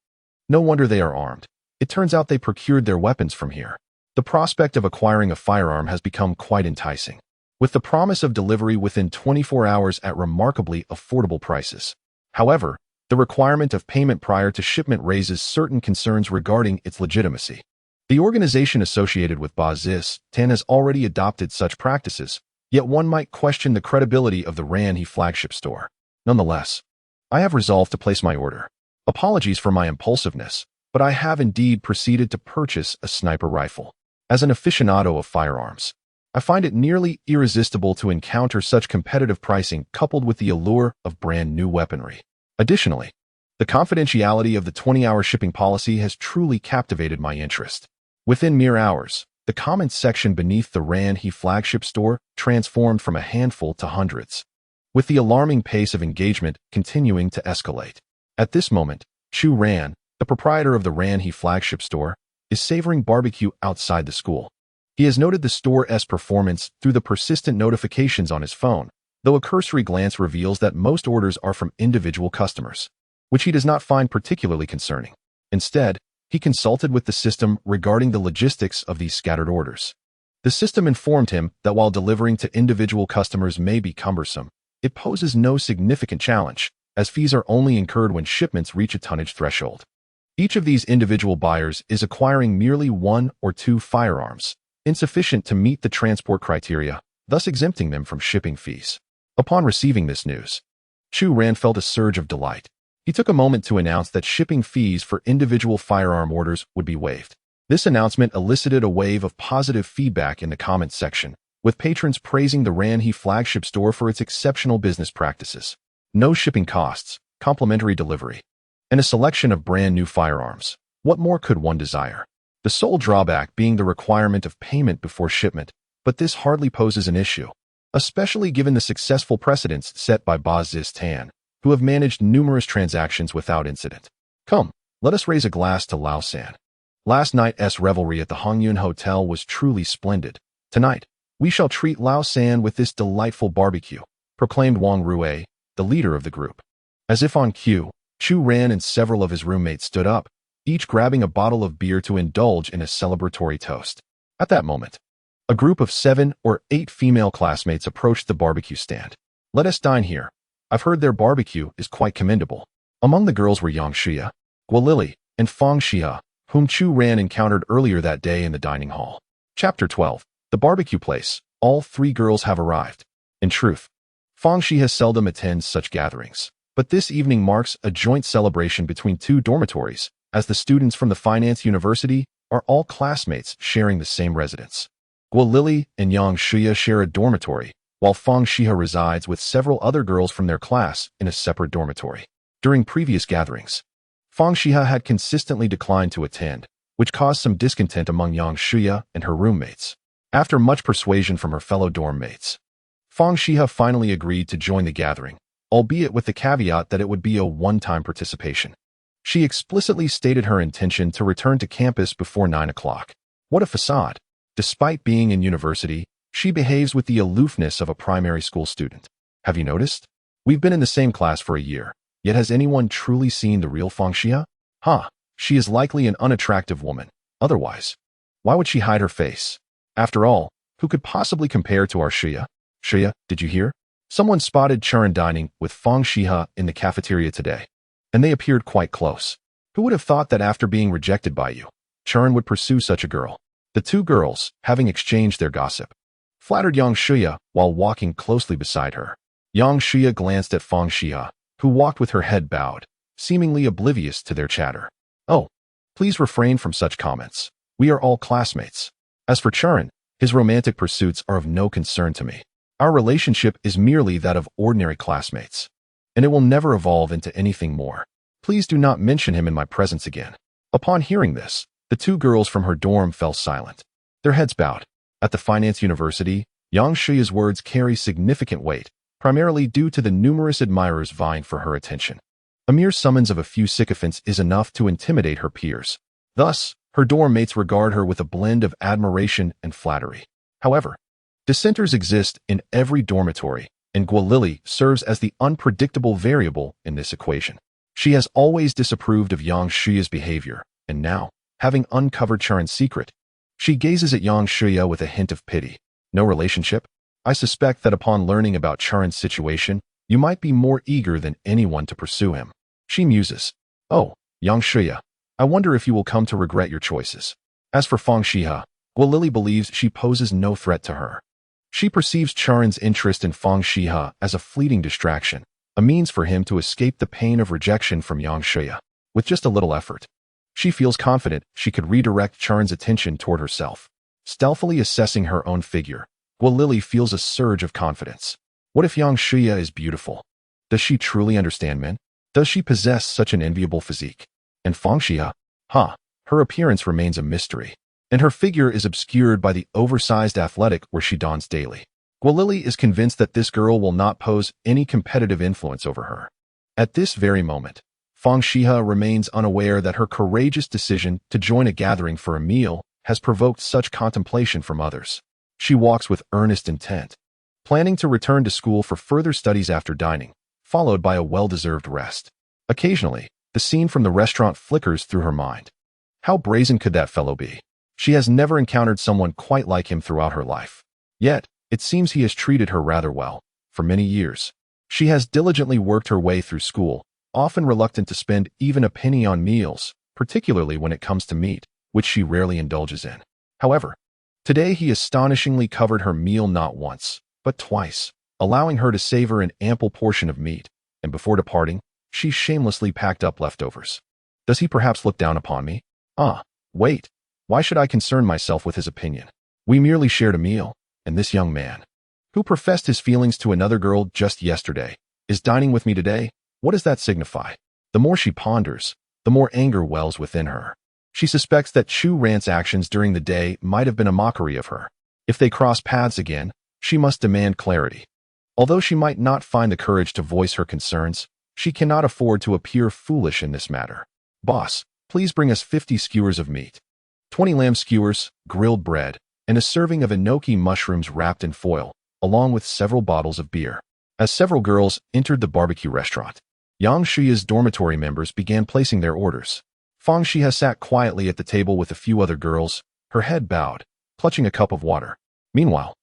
No wonder they are armed. It turns out they procured their weapons from here. The prospect of acquiring a firearm has become quite enticing, with the promise of delivery within 24 hours at remarkably affordable prices. However, the requirement of payment prior to shipment raises certain concerns regarding its legitimacy. The organization associated with Bazistan has already adopted such practices, yet one might question the credibility of the Xihe flagship store. Nonetheless, I have resolved to place my order. Apologies for my impulsiveness, but I have indeed proceeded to purchase a sniper rifle. As an aficionado of firearms, I find it nearly irresistible to encounter such competitive pricing coupled with the allure of brand new weaponry. Additionally, the confidentiality of the 20-hour shipping policy has truly captivated my interest. Within mere hours, the comments section beneath the Xihe flagship store transformed from a handful to hundreds, with the alarming pace of engagement continuing to escalate. At this moment, Chu Ran, the proprietor of the Xihe flagship store, is savoring barbecue outside the school. He has noted the store's performance through the persistent notifications on his phone, though a cursory glance reveals that most orders are from individual customers, which he does not find particularly concerning. Instead, he consulted with the system regarding the logistics of these scattered orders. The system informed him that while delivering to individual customers may be cumbersome, it poses no significant challenge, as fees are only incurred when shipments reach a tonnage threshold. Each of these individual buyers is acquiring merely 1 or 2 firearms, insufficient to meet the transport criteria, thus exempting them from shipping fees. Upon receiving this news, Chu Ran felt a surge of delight. He took a moment to announce that shipping fees for individual firearm orders would be waived. This announcement elicited a wave of positive feedback in the comments section, with patrons praising the Xihe flagship store for its exceptional business practices. No shipping costs, complimentary delivery, and a selection of brand new firearms. What more could one desire? The sole drawback being the requirement of payment before shipment, but this hardly poses an issue, especially given the successful precedents set by Bazistan, who have managed numerous transactions without incident. Come, Let us raise a glass to Lao San. Last night's revelry at the Hongyun Hotel was truly splendid. Tonight, we shall treat Lao San with this delightful barbecue, proclaimed Wang Rue, the leader of the group. As if on cue, Chu Ran and several of his roommates stood up, each grabbing a bottle of beer to indulge in a celebratory toast. At that moment, a group of 7 or 8 female classmates approached the barbecue stand. Let us dine here. I've heard their barbecue is quite commendable. Among the girls were Xihe, Guolili, and Fang Xihe, whom Chu Ran encountered earlier that day in the dining hall. Chapter 12. The barbecue place. All 3 girls have arrived. In truth, Fang Xihe seldom attends such gatherings, but this evening marks a joint celebration between 2 dormitories, as the students from the Finance University are all classmates sharing the same residence. Guolili and Xihe share a dormitory, while Fang Xihe resides with several other girls from their class in a separate dormitory. During previous gatherings, Fang Xihe had consistently declined to attend, which caused some discontent among Xihe and her roommates. After much persuasion from her fellow dorm mates, Fang Xihe finally agreed to join the gathering, albeit with the caveat that it would be a one-time participation. She explicitly stated her intention to return to campus before 9 o'clock. What a facade! Despite being in university, she behaves with the aloofness of a primary school student. Have you noticed? We've been in the same class for a year, yet has anyone truly seen the real Fang Xihe? She is likely an unattractive woman. Otherwise, why would she hide her face? After all, who could possibly compare to our Xihe? Xihe, did you hear? Someone spotted Chu Ran dining with Fang Xihe in the cafeteria today, and they appeared quite close. Who would have thought that after being rejected by you, Chu Ran would pursue such a girl? The 2 girls, having exchanged their gossip, flattered Xihe while walking closely beside her. Xihe glanced at Fang Xihe, who walked with her head bowed, seemingly oblivious to their chatter. Oh, please refrain from such comments. We are all classmates. As for Chu Ran, his romantic pursuits are of no concern to me. Our relationship is merely that of ordinary classmates, and it will never evolve into anything more. Please do not mention him in my presence again. Upon hearing this, the 2 girls from her dorm fell silent, their heads bowed. At the Finance University, Xihe's words carry significant weight, primarily due to the numerous admirers vying for her attention. A mere summons of a few sycophants is enough to intimidate her peers. Thus, her dorm mates regard her with a blend of admiration and flattery. However, dissenters exist in every dormitory, and Guolili serves as the unpredictable variable in this equation. She has always disapproved of Xihe's behavior, and now, having uncovered Chu Ran's secret, she gazes at Xihe with a hint of pity. No relationship? I suspect that upon learning about Chu Ran's situation, you might be more eager than anyone to pursue him. She muses. Oh, Xihe, I wonder if you will come to regret your choices. As for Fang Xihe, Guolili believes she poses no threat to her. She perceives Chu Ran's interest in Fang Xihe as a fleeting distraction, a means for him to escape the pain of rejection from Xihe. With just a little effort, she feels confident she could redirect Chu Ran's attention toward herself. Stealthily assessing her own figure, Guolili feels a surge of confidence. What if Xihe is beautiful? Does she truly understand men? Does she possess such an enviable physique? And Fang Xihe? Her appearance remains a mystery, and her figure is obscured by the oversized athletic wear she dons daily. Guolili is convinced that this girl will not pose any competitive influence over her. At this very moment, Fang Xihe remains unaware that her courageous decision to join a gathering for a meal has provoked such contemplation from others. She walks with earnest intent, planning to return to school for further studies after dining, followed by a well-deserved rest. Occasionally, the scene from the restaurant flickers through her mind. How brazen could that fellow be? She has never encountered someone quite like him throughout her life. Yet, it seems he has treated her rather well. For many years, she has diligently worked her way through school, often reluctant to spend even a penny on meals, particularly when it comes to meat, which she rarely indulges in. However, today he astonishingly covered her meal not once, but twice, allowing her to savor an ample portion of meat, and before departing, she shamelessly packed up leftovers. Does he perhaps look down upon me? Wait. Why should I concern myself with his opinion? We merely shared a meal, and this young man, who professed his feelings to another girl just yesterday, is dining with me today. What does that signify? The more she ponders, the more anger wells within her. She suspects that Chu Ran's actions during the day might have been a mockery of her. If they cross paths again, she must demand clarity. Although she might not find the courage to voice her concerns, she cannot afford to appear foolish in this matter. "Boss, please bring us 50 skewers of meat, 20 lamb skewers, grilled bread, and a serving of enoki mushrooms wrapped in foil, along with several bottles of beer." As several girls entered the barbecue restaurant, Yang Shuya's dormitory members began placing their orders. Fang Xihe sat quietly at the table with a few other girls, her head bowed, clutching a cup of water. Meanwhile,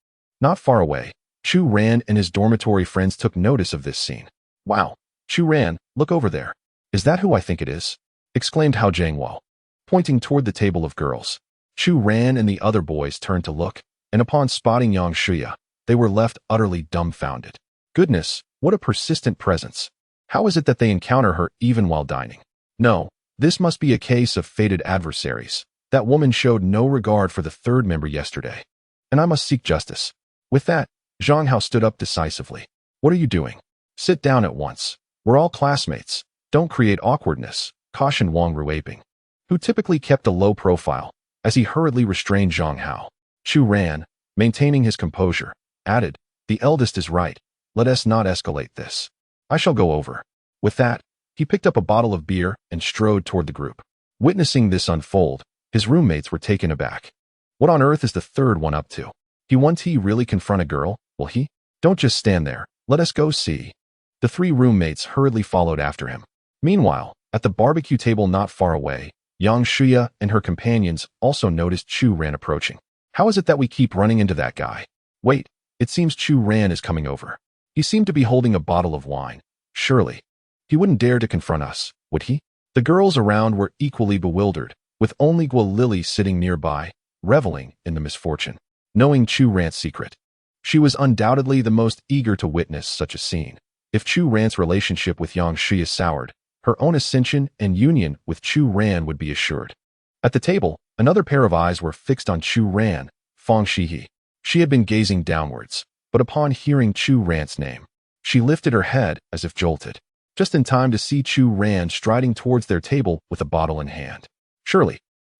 not far away, Chu Ran and his dormitory friends took notice of this scene. "Wow, Chu Ran, look over there. Is that who I think it is?" exclaimed Hao Jiangwo, pointing toward the table of girls. Chu Ran and the other boys turned to look, and upon spotting Yang Shuya, they were left utterly dumbfounded. Goodness, what a persistent presence. How is it that they encounter her even while dining? No, this must be a case of fated adversaries. That woman showed no regard for the third member yesterday, and I must seek justice. With that, Zhang Hao stood up decisively. "What are you doing? Sit down at once. We're all classmates. Don't create awkwardness," cautioned Wang Ruiping, who typically kept a low profile, as he hurriedly restrained Zhang Hao. Chu Ran, maintaining his composure, added, "The eldest is right. Let us not escalate this. I shall go over." With that, he picked up a bottle of beer and strode toward the group. Witnessing this unfold, his roommates were taken aback. What on earth is the third one up to? Won't he really confront a girl? Will he? Don't just stand there. Let us go see. The three roommates hurriedly followed after him. Meanwhile, at the barbecue table not far away, Yang Shuya and her companions also noticed Chu Ran approaching. "How is it that we keep running into that guy? Wait, it seems Chu Ran is coming over. He seemed to be holding a bottle of wine. Surely, he wouldn't dare to confront us, would he?" The girls around were equally bewildered, with only Guo Lily sitting nearby, reveling in the misfortune. Knowing Chu Ran's secret, she was undoubtedly the most eager to witness such a scene. If Chu Ran's relationship with Yang Shuya soured, her own ascension and union with Chu Ran would be assured. At the table, another pair of eyes were fixed on Chu Ran, Fang Xihe. She had been gazing downwards, but upon hearing Chu Ran's name, she lifted her head as if jolted, just in time to see Chu Ran striding towards their table with a bottle in hand. Surely,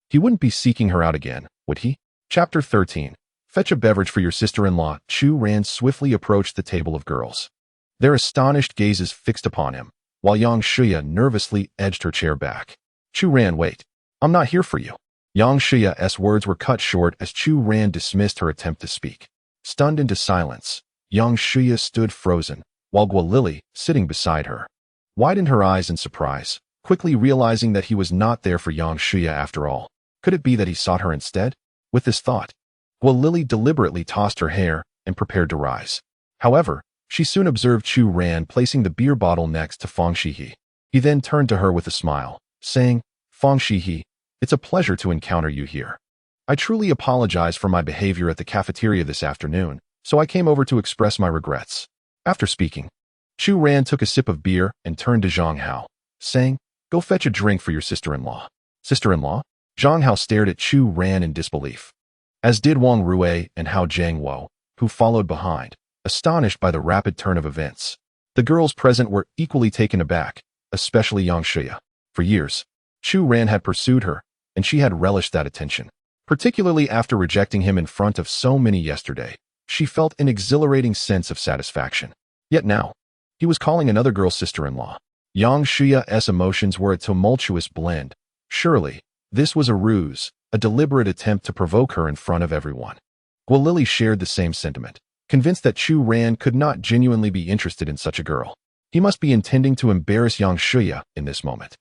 he wouldn't be seeking her out again, would he? Chapter 13. Fetch a beverage for your sister-in-law. Chu Ran swiftly approached the table of girls, their astonished gazes fixed upon him, while Yang Shuya nervously edged her chair back. "Chu Ran, wait. I'm not here for you." Yang Shuya's words were cut short as Chu Ran dismissed her attempt to speak. Stunned into silence, Yang Shuya stood frozen, while Guo Lily, sitting beside her, widened her eyes in surprise, quickly realizing that he was not there for Yang Shuya after all. Could it be that he sought her instead? With this thought, Guo Lily deliberately tossed her hair and prepared to rise. However, she soon observed Chu Ran placing the beer bottle next to Fang Xihe. He then turned to her with a smile, saying, "Fang Xihe, it's a pleasure to encounter you here. I truly apologize for my behavior at the cafeteria this afternoon, so I came over to express my regrets." After speaking, Chu Ran took a sip of beer and turned to Zhang Hao, saying, "Go fetch a drink for your sister-in-law." "Sister-in-law?" Zhang Hao stared at Chu Ran in disbelief, as did Wang Rui and Hao Jiangwo, who followed behind, astonished by the rapid turn of events. The girls present were equally taken aback, especially Yang Shuya. For years, Chu Ran had pursued her, and she had relished that attention. Particularly after rejecting him in front of so many yesterday, she felt an exhilarating sense of satisfaction. Yet now, he was calling another girl sister-in-law. Yang Shuya's emotions were a tumultuous blend. Surely, this was a ruse, a deliberate attempt to provoke her in front of everyone. Guo Lily shared the same sentiment, convinced that Chu Ran could not genuinely be interested in such a girl. He must be intending to embarrass Yang Shuya in this moment.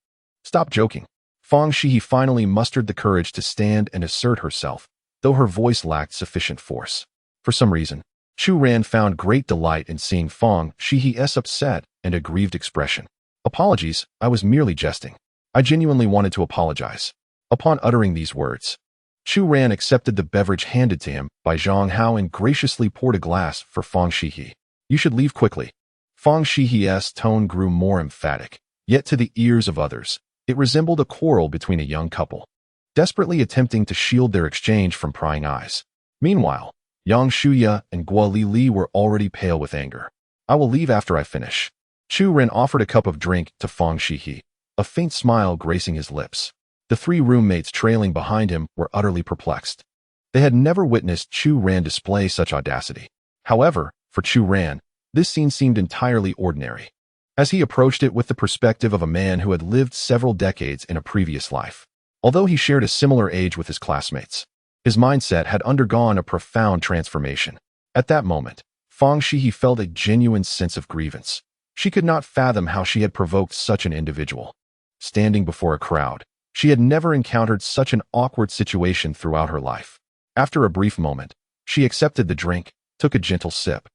"Stop joking." Fang Xihe finally mustered the courage to stand and assert herself, though her voice lacked sufficient force. For some reason, Chu Ran found great delight in seeing Fang Xihe's upset and aggrieved expression. "Apologies, I was merely jesting. I genuinely wanted to apologize." Upon uttering these words, Chu Ran accepted the beverage handed to him by Zhang Hao and graciously poured a glass for Fang Xihe. "You should leave quickly." Fang Xihe's tone grew more emphatic, yet to the ears of others, it resembled a quarrel between a young couple, desperately attempting to shield their exchange from prying eyes. Meanwhile, Yang Shuya and Guo Lili were already pale with anger. "I will leave after I finish." Chu Ran offered a cup of drink to Fang Xihe, a faint smile gracing his lips. The three roommates trailing behind him were utterly perplexed. They had never witnessed Chu Ran display such audacity. However, for Chu Ran, this scene seemed entirely ordinary. as he approached it with the perspective of a man who had lived several decades in a previous life. Although he shared a similar age with his classmates, his mindset had undergone a profound transformation. At that moment, Fang Xihe felt a genuine sense of grievance. She could not fathom how she had provoked such an individual. Standing before a crowd, she had never encountered such an awkward situation throughout her life. After a brief moment, she accepted the drink, took a gentle sip,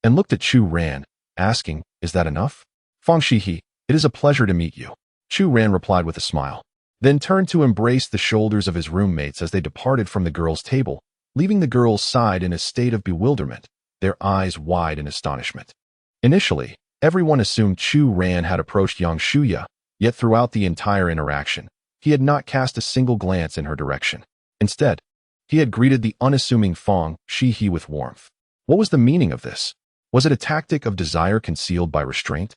and looked at Chu Ran, asking, "Is that enough?" "Fang Xihe, it is a pleasure to meet you," Chu Ran replied with a smile, then turned to embrace the shoulders of his roommates as they departed from the girls' table, leaving the girls' side in a state of bewilderment, their eyes wide in astonishment. Initially, everyone assumed Chu Ran had approached young Xihe, yet throughout the entire interaction, he had not cast a single glance in her direction. Instead, he had greeted the unassuming Fang Xihe with warmth. What was the meaning of this? Was it a tactic of desire concealed by restraint?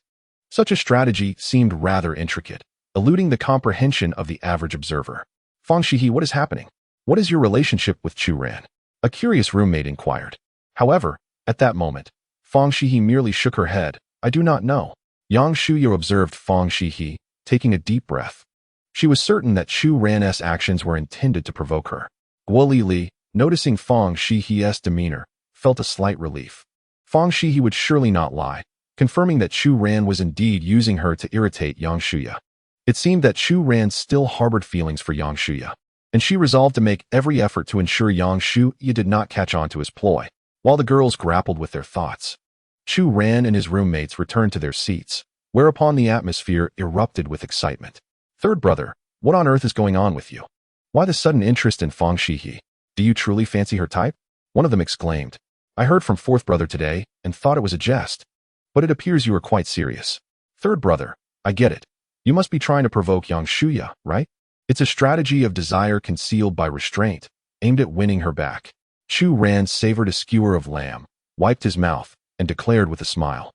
Such a strategy seemed rather intricate, eluding the comprehension of the average observer. "Fang Xihe, what is happening? What is your relationship with Chu Ran?" a curious roommate inquired. However, at that moment, Fang Xihe merely shook her head. "I do not know." Yang Shuya observed Fang Xihe, taking a deep breath. She was certain that Chu Ran's actions were intended to provoke her. Guo Li, noticing Fang Xihe's demeanor, felt a slight relief. Fang Xihe would surely not lie, confirming that Chu Ran was indeed using her to irritate Yang Shuya. It seemed that Chu Ran still harbored feelings for Yang Shuya, and she resolved to make every effort to ensure Yang Shuya did not catch on to his ploy. While the girls grappled with their thoughts, Chu Ran and his roommates returned to their seats, whereupon the atmosphere erupted with excitement. "Third brother, what on earth is going on with you? Why the sudden interest in Fang Xihe? Do you truly fancy her type?" one of them exclaimed. "I heard from fourth brother today and thought it was a jest, but it appears you are quite serious." "Third brother, I get it. You must be trying to provoke Yang Shuya, right? It's a strategy of desire concealed by restraint, aimed at winning her back." Chu Ran savored a skewer of lamb, wiped his mouth, and declared with a smile,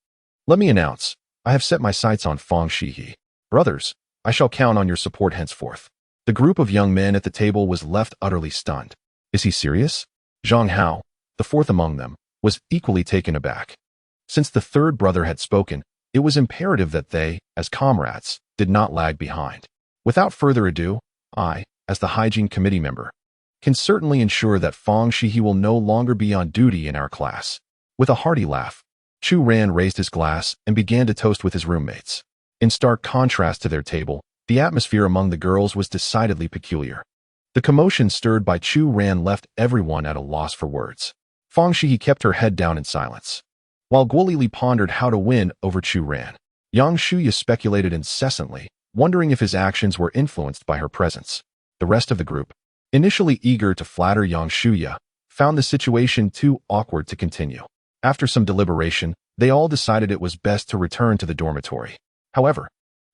"Let me announce, I have set my sights on Fang Xihe. Brothers, I shall count on your support henceforth." The group of young men at the table was left utterly stunned. "Is he serious?" Zhang Hao, the fourth among them, was equally taken aback. Since the third brother had spoken, it was imperative that they, as comrades, did not lag behind. "Without further ado, I, as the hygiene committee member, can certainly ensure that Fang Xihe will no longer be on duty in our class." With a hearty laugh, Chu Ran raised his glass and began to toast with his roommates. In stark contrast to their table, the atmosphere among the girls was decidedly peculiar. The commotion stirred by Chu Ran left everyone at a loss for words. Fang Xihe kept her head down in silence, while Guo Li pondered how to win over Chu Ran. Yang Shuya speculated incessantly, wondering if his actions were influenced by her presence. The rest of the group, initially eager to flatter Yang Shuya, found the situation too awkward to continue. After some deliberation, they all decided it was best to return to the dormitory. However,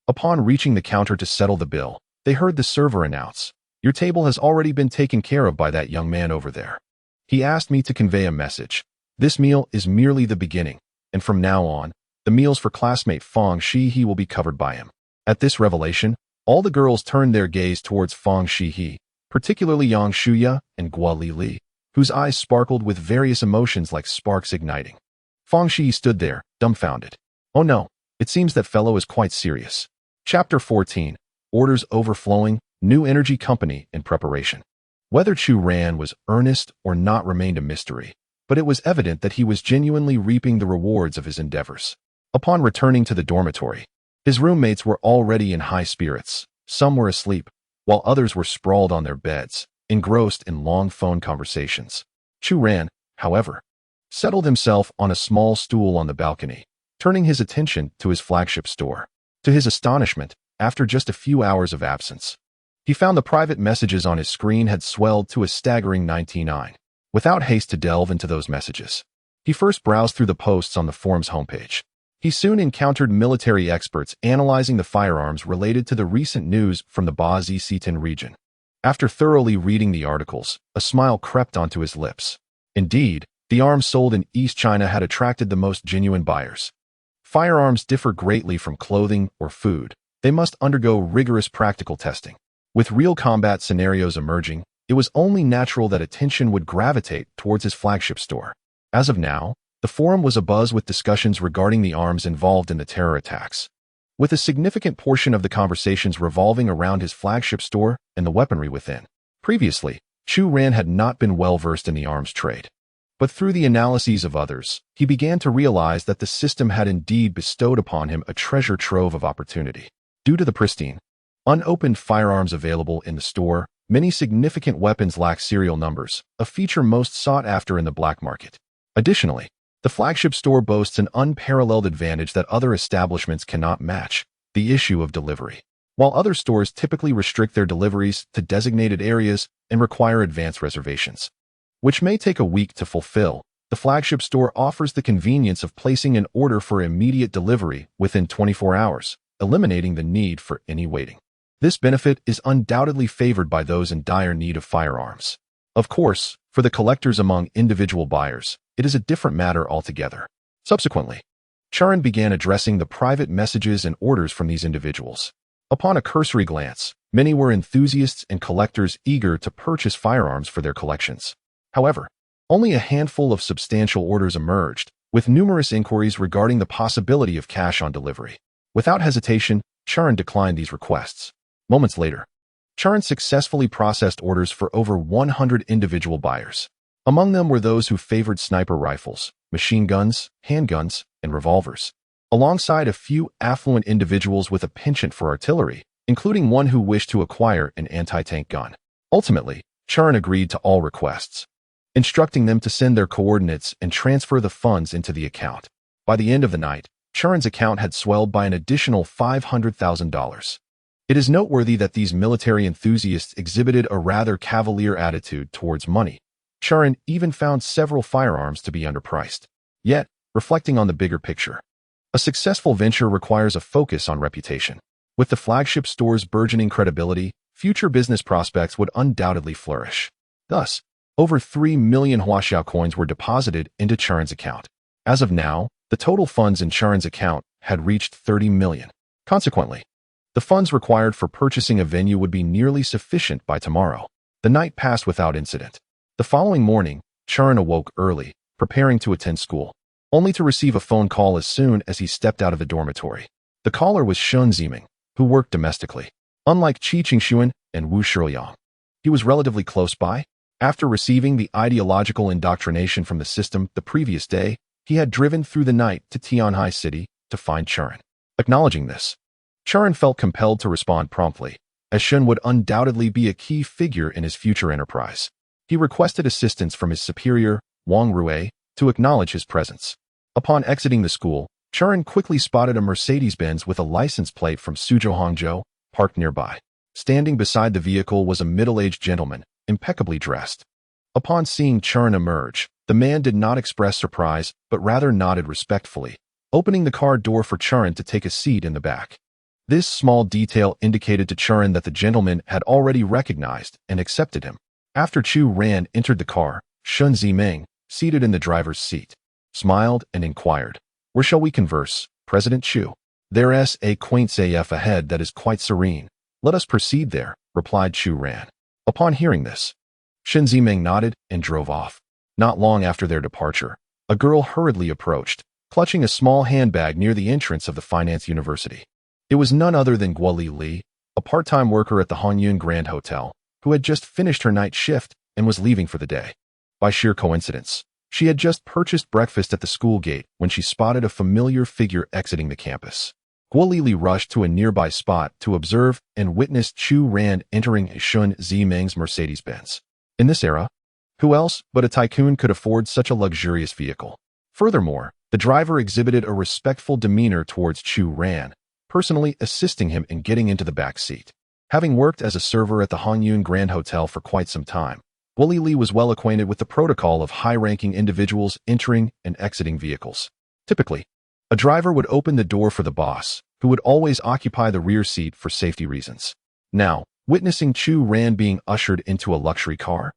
upon reaching the counter to settle the bill, they heard the server announce, "Your table has already been taken care of by that young man over there. He asked me to convey a message. This meal is merely the beginning, and from now on, the meals for classmate Fang Xihe will be covered by him." At this revelation, all the girls turned their gaze towards Fang Xihe, particularly Yang Shuya and Guo Li, whose eyes sparkled with various emotions like sparks igniting. Fang Xihe stood there, dumbfounded. "Oh no, it seems that fellow is quite serious." Chapter 14. Orders overflowing, new energy company in preparation. Whether Chu Ran was earnest or not remained a mystery, but it was evident that he was genuinely reaping the rewards of his endeavors. Upon returning to the dormitory, his roommates were already in high spirits. Some were asleep, while others were sprawled on their beds, engrossed in long phone conversations. Chu Ran, however, settled himself on a small stool on the balcony, turning his attention to his flagship store. To his astonishment, after just a few hours of absence, he found the private messages on his screen had swelled to a staggering 99. Without haste to delve into those messages, he first browsed through the posts on the forum's homepage. He soon encountered military experts analyzing the firearms related to the recent news from the Ba-Zi-Sitan region. After thoroughly reading the articles, a smile crept onto his lips. Indeed, the arms sold in East China had attracted the most genuine buyers. Firearms differ greatly from clothing or food. They must undergo rigorous practical testing. With real combat scenarios emerging, it was only natural that attention would gravitate towards his flagship store. As of now, The forum was abuzz with discussions regarding the arms involved in the terror attacks, with a significant portion of the conversations revolving around his flagship store and the weaponry within. Previously, Chu Ran had not been well versed in the arms trade, but through the analyses of others, he began to realize that the system had indeed bestowed upon him a treasure trove of opportunity. Due to the pristine, unopened firearms available in the store, many significant weapons lack serial numbers, a feature most sought after in the black market. Additionally, the flagship store boasts an unparalleled advantage that other establishments cannot match: the issue of delivery. While other stores typically restrict their deliveries to designated areas and require advance reservations, which may take a week to fulfill, the flagship store offers the convenience of placing an order for immediate delivery within 24 hours, eliminating the need for any waiting. This benefit is undoubtedly favored by those in dire need of firearms. Of course, for the collectors among individual buyers, it is a different matter altogether. Subsequently, Chu Ran began addressing the private messages and orders from these individuals. Upon a cursory glance, many were enthusiasts and collectors eager to purchase firearms for their collections. However, only a handful of substantial orders emerged, with numerous inquiries regarding the possibility of cash on delivery. Without hesitation, Chu Ran declined these requests. Moments later, Chu Ran successfully processed orders for over 100 individual buyers. Among them were those who favored sniper rifles, machine guns, handguns, and revolvers, alongside a few affluent individuals with a penchant for artillery, including one who wished to acquire an anti-tank gun. Ultimately, Chu Ran agreed to all requests, instructing them to send their coordinates and transfer the funds into the account. By the end of the night, Chu Ran's account had swelled by an additional $500,000. It is noteworthy that these military enthusiasts exhibited a rather cavalier attitude towards money. Chu Ran even found several firearms to be underpriced. Yet, reflecting on the bigger picture, a successful venture requires a focus on reputation. With the flagship store's burgeoning credibility, future business prospects would undoubtedly flourish. Thus, over 3 million Huaxiao coins were deposited into Chu Ran's account. As of now, the total funds in Chu Ran's account had reached 30 million. Consequently, the funds required for purchasing a venue would be nearly sufficient by tomorrow. The night passed without incident. The following morning, Chu Ran awoke early, preparing to attend school, only to receive a phone call as soon as he stepped out of the dormitory. The caller was Shun Ziming, who worked domestically. Unlike Qi Qingshuan and Wu Shiliang, he was relatively close by. After receiving the ideological indoctrination from the system the previous day, he had driven through the night to Tianhai City to find Chu Ran. Acknowledging this, Chu Ran felt compelled to respond promptly, as Shun would undoubtedly be a key figure in his future enterprise. He requested assistance from his superior, Wang Rue, to acknowledge his presence. Upon exiting the school, Chu Ran quickly spotted a Mercedes-Benz with a license plate from Suzhou, Hangzhou, parked nearby. Standing beside the vehicle was a middle-aged gentleman, impeccably dressed. Upon seeing Chu Ran emerge, the man did not express surprise, but rather nodded respectfully, opening the car door for Chu Ran to take a seat in the back. This small detail indicated to Chu Ran that the gentleman had already recognized and accepted him. After Chu Ran entered the car, Shun Ziming, seated in the driver's seat, smiled and inquired, "Where shall we converse, President Chu?" "There's a quaint CF ahead that is quite serene. Let us proceed there," replied Chu Ran. Upon hearing this, Shun Ziming nodded and drove off. Not long after their departure, a girl hurriedly approached, clutching a small handbag near the entrance of the Finance University. It was none other than Guoli Li, a part-time worker at the Hongyun Grand Hotel, who had just finished her night shift and was leaving for the day. By sheer coincidence, she had just purchased breakfast at the school gate when she spotted a familiar figure exiting the campus. Guoli Li rushed to a nearby spot to observe and witnessed Chu Ran entering Shun Ziming's Mercedes-Benz. In this era, who else but a tycoon could afford such a luxurious vehicle? Furthermore, the driver exhibited a respectful demeanor towards Chu Ran, personally assisting him in getting into the back seat. Having worked as a server at the Hongyun Grand Hotel for quite some time, Guoli Li was well acquainted with the protocol of high-ranking individuals entering and exiting vehicles. Typically, a driver would open the door for the boss, who would always occupy the rear seat for safety reasons. Now, witnessing Chu Ran being ushered into a luxury car,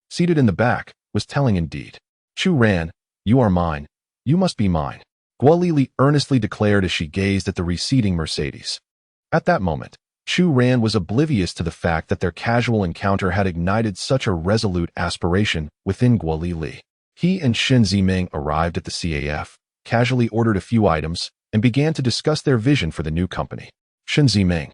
seated in the back, was telling indeed. "Chu Ran, you are mine. You must be mine," Guoli Li earnestly declared as she gazed at the receding Mercedes. At that moment, Chu Ran was oblivious to the fact that their casual encounter had ignited such a resolute aspiration within Guoli Li. He and Shen Ziming arrived at the CAF, casually ordered a few items, and began to discuss their vision for the new company. Shen Ziming,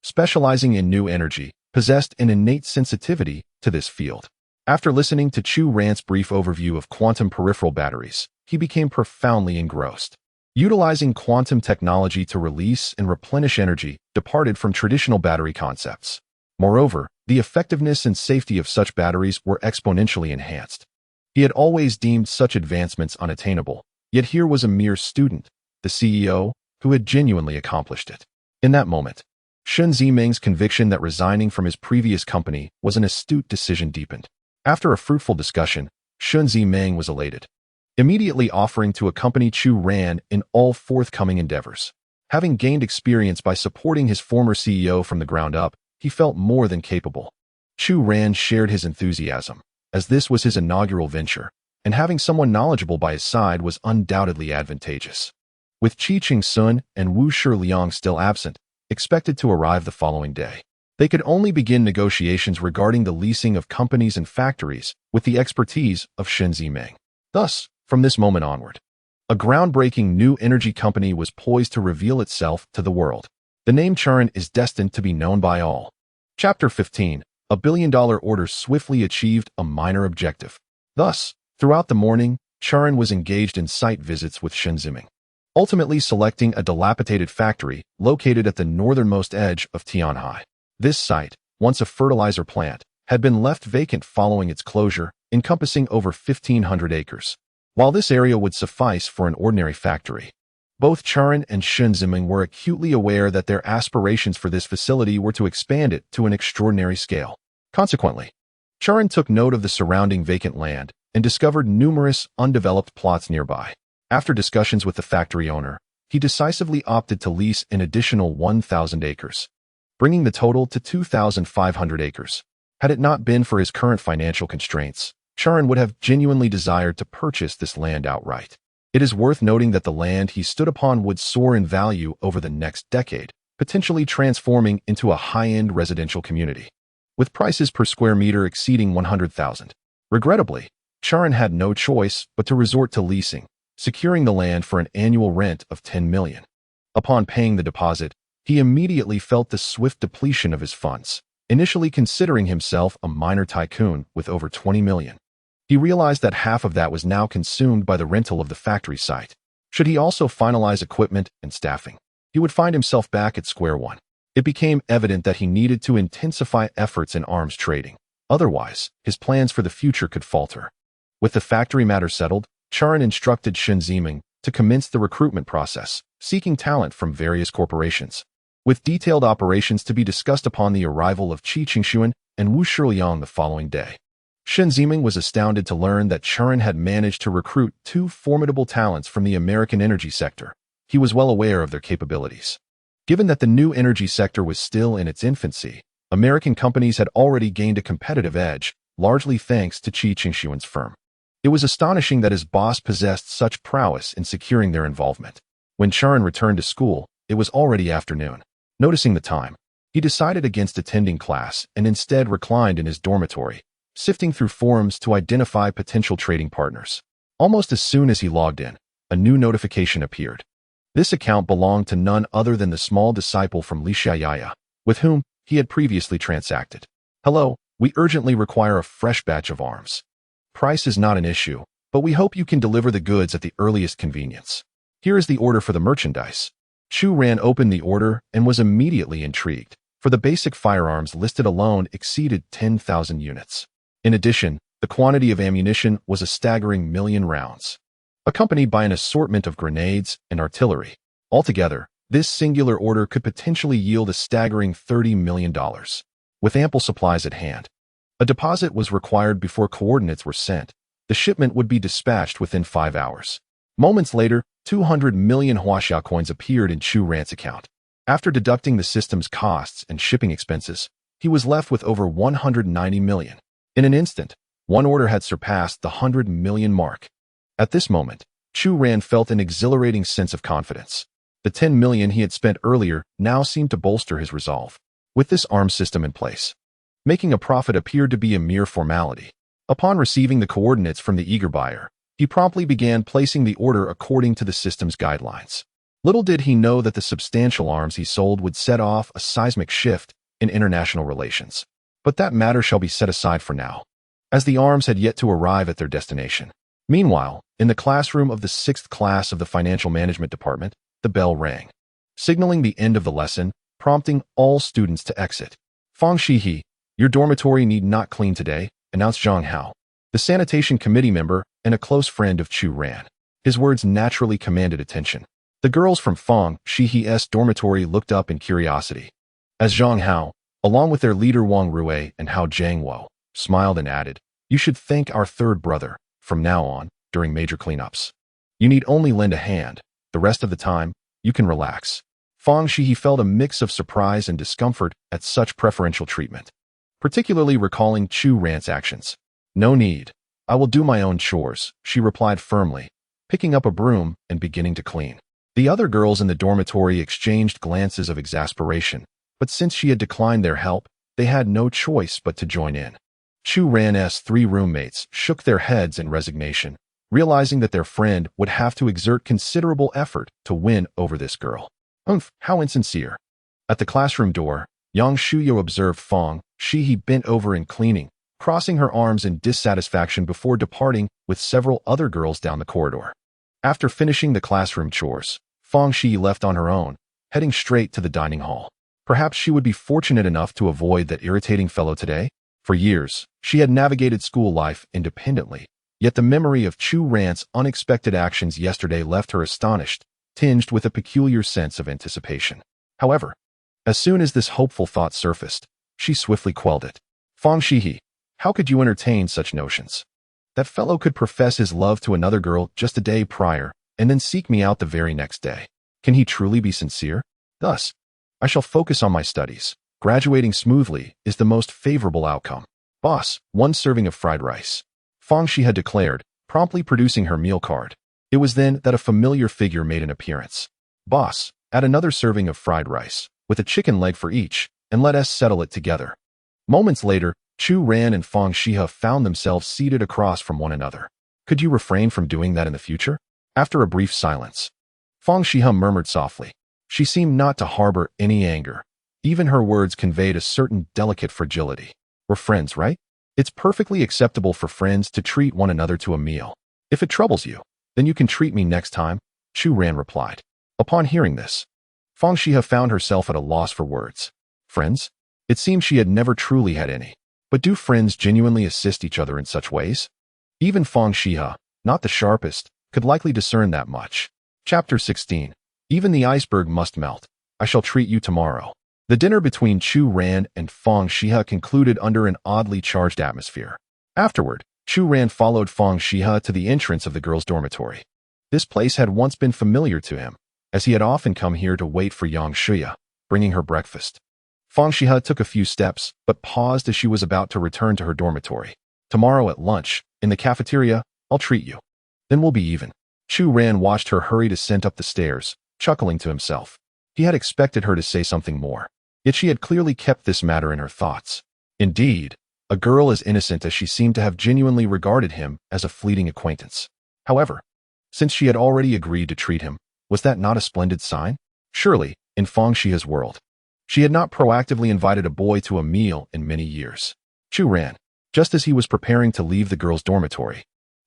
specializing in new energy, possessed an innate sensitivity to this field. After listening to Chu Ran's brief overview of quantum peripheral batteries, he became profoundly engrossed. Utilizing quantum technology to release and replenish energy departed from traditional battery concepts. Moreover, the effectiveness and safety of such batteries were exponentially enhanced. He had always deemed such advancements unattainable, yet here was a mere student, the CEO, who had genuinely accomplished it. In that moment, Shen Ziming's conviction that resigning from his previous company was an astute decision deepened. After a fruitful discussion, Shen Ziming was elated, immediately offering to accompany Chu Ran in all forthcoming endeavors. Having gained experience by supporting his former CEO from the ground up, he felt more than capable. Chu Ran shared his enthusiasm, as this was his inaugural venture, and having someone knowledgeable by his side was undoubtedly advantageous. With Qi Qingsun and Wu Shiliang still absent, expected to arrive the following day, they could only begin negotiations regarding the leasing of companies and factories with the expertise of Shen Ziming. Thus, from this moment onward, a groundbreaking new energy company was poised to reveal itself to the world. The name Chu Ran is destined to be known by all. Chapter 15. A billion-dollar order swiftly achieved a minor objective. Thus, throughout the morning, Chu Ran was engaged in site visits with Shen Ziming, ultimately selecting a dilapidated factory located at the northernmost edge of Tianhai. This site, once a fertilizer plant, had been left vacant following its closure, encompassing over 1,500 acres. While this area would suffice for an ordinary factory, both Chu Ran and Shen Ziming were acutely aware that their aspirations for this facility were to expand it to an extraordinary scale. Consequently, Chu Ran took note of the surrounding vacant land and discovered numerous undeveloped plots nearby. After discussions with the factory owner, he decisively opted to lease an additional 1,000 acres, bringing the total to 2,500 acres. Had it not been for his current financial constraints, Chu Ran would have genuinely desired to purchase this land outright. It is worth noting that the land he stood upon would soar in value over the next decade, potentially transforming into a high-end residential community, with prices per square meter exceeding 100,000. Regrettably, Chu Ran had no choice but to resort to leasing, securing the land for an annual rent of 10 million. Upon paying the deposit, he immediately felt the swift depletion of his funds, initially considering himself a minor tycoon with over 20 million. He realized that half of that was now consumed by the rental of the factory site. Should he also finalize equipment and staffing, he would find himself back at square one. It became evident that he needed to intensify efforts in arms trading. Otherwise, his plans for the future could falter. With the factory matter settled, Chu Ran instructed Shen Ziming to commence the recruitment process, seeking talent from various corporations, with detailed operations to be discussed upon the arrival of Qi Qingsun and Wu Shiliang the following day. Shen Ziming was astounded to learn that Chu Ran had managed to recruit two formidable talents from the American energy sector. He was well aware of their capabilities. Given that the new energy sector was still in its infancy, American companies had already gained a competitive edge, largely thanks to Qi Qingsun's firm. It was astonishing that his boss possessed such prowess in securing their involvement. When Chu Ran returned to school, it was already afternoon. Noticing the time, he decided against attending class and instead reclined in his dormitory, sifting through forums to identify potential trading partners. Almost as soon as he logged in, a new notification appeared. This account belonged to none other than the small disciple from Xihe, with whom he had previously transacted. "Hello, we urgently require a fresh batch of arms. Price is not an issue, but we hope you can deliver the goods at the earliest convenience. Here is the order for the merchandise." Chu Ran opened the order and was immediately intrigued, for the basic firearms listed alone exceeded 10,000 units. In addition, the quantity of ammunition was a staggering 1,000,000 rounds, accompanied by an assortment of grenades and artillery. Altogether, this singular order could potentially yield a staggering $30 million. With ample supplies at hand, a deposit was required before coordinates were sent. The shipment would be dispatched within 5 hours. Moments later, 200 million Huaxia coins appeared in Chu Ran's account. After deducting the system's costs and shipping expenses, he was left with over 190 million. In an instant, one order had surpassed the 100 million mark. At this moment, Chu Ran felt an exhilarating sense of confidence. The 10 million he had spent earlier now seemed to bolster his resolve. With this arms system in place, making a profit appeared to be a mere formality. Upon receiving the coordinates from the eager buyer, he promptly began placing the order according to the system's guidelines. Little did he know that the substantial arms he sold would set off a seismic shift in international relations. But that matter shall be set aside for now, as the arms had yet to arrive at their destination. Meanwhile, in the classroom of the 6th class of the Financial Management Department, the bell rang, signaling the end of the lesson, prompting all students to exit. "Fang Xihe, your dormitory need not clean today," announced Zhang Hao, the sanitation committee member and a close friend of Chu Ran. His words naturally commanded attention. The girls from Fang Xihe's dormitory looked up in curiosity, as Zhang Hao, along with their leader Wang Rue and Hao Jiangwo, smiled and added, "You should thank our third brother, from now on, during major cleanups. You need only lend a hand. The rest of the time, you can relax." Fang Xihe felt a mix of surprise and discomfort at such preferential treatment, particularly recalling Chu Ran's actions. "No need. I will do my own chores," she replied firmly, picking up a broom and beginning to clean. The other girls in the dormitory exchanged glances of exasperation, but since she had declined their help, they had no choice but to join in. Chu Ran's 3 roommates shook their heads in resignation, realizing that their friend would have to exert considerable effort to win over this girl. How insincere. At the classroom door, Yang Shuyo observed Fang Xihe bent over and cleaning, crossing her arms in dissatisfaction before departing with several other girls down the corridor. After finishing the classroom chores, Fang Xihe left on her own, heading straight to the dining hall. Perhaps she would be fortunate enough to avoid that irritating fellow today. For years, she had navigated school life independently, yet the memory of Chu Ran's unexpected actions yesterday left her astonished, tinged with a peculiar sense of anticipation. However, as soon as this hopeful thought surfaced, she swiftly quelled it. "Fang Xihe, how could you entertain such notions? That fellow could profess his love to another girl just a day prior and then seek me out the very next day. Can he truly be sincere? Thus, I shall focus on my studies. Graduating smoothly is the most favorable outcome." "Boss, 1 serving of fried rice," Fang Xihe had declared, promptly producing her meal card. It was then that a familiar figure made an appearance. "Boss, add another serving of fried rice, with a chicken leg for each, and let us settle it together." Moments later, Chu Ran and Fang Xihe found themselves seated across from one another. "Could you refrain from doing that in the future?" After a brief silence, Fang Xihe murmured softly. She seemed not to harbor any anger. Even her words conveyed a certain delicate fragility. "We're friends, right? It's perfectly acceptable for friends to treat one another to a meal. If it troubles you, then you can treat me next time," Chu Ran replied. Upon hearing this, Fang Xihe found herself at a loss for words. Friends? It seemed she had never truly had any. But do friends genuinely assist each other in such ways? Even Fang Xihe, not the sharpest, could likely discern that much. Chapter 16. Even the iceberg must melt. I shall treat you tomorrow. The dinner between Chu Ran and Fang Xihe concluded under an oddly charged atmosphere. Afterward, Chu Ran followed Fang Xihe to the entrance of the girls' dormitory. This place had once been familiar to him, as he had often come here to wait for Yang Xihe, bringing her breakfast. Fang Xihe took a few steps, but paused as she was about to return to her dormitory. "Tomorrow at lunch, in the cafeteria, I'll treat you. Then we'll be even." Chu Ran watched her hurry descent up the stairs, chuckling to himself. He had expected her to say something more, yet she had clearly kept this matter in her thoughts. Indeed, a girl as innocent as she seemed to have genuinely regarded him as a fleeting acquaintance. However, since she had already agreed to treat him, was that not a splendid sign? Surely, in Fang Xihe's world, she had not proactively invited a boy to a meal in many years. Chu Ran, just as he was preparing to leave the girls' dormitory,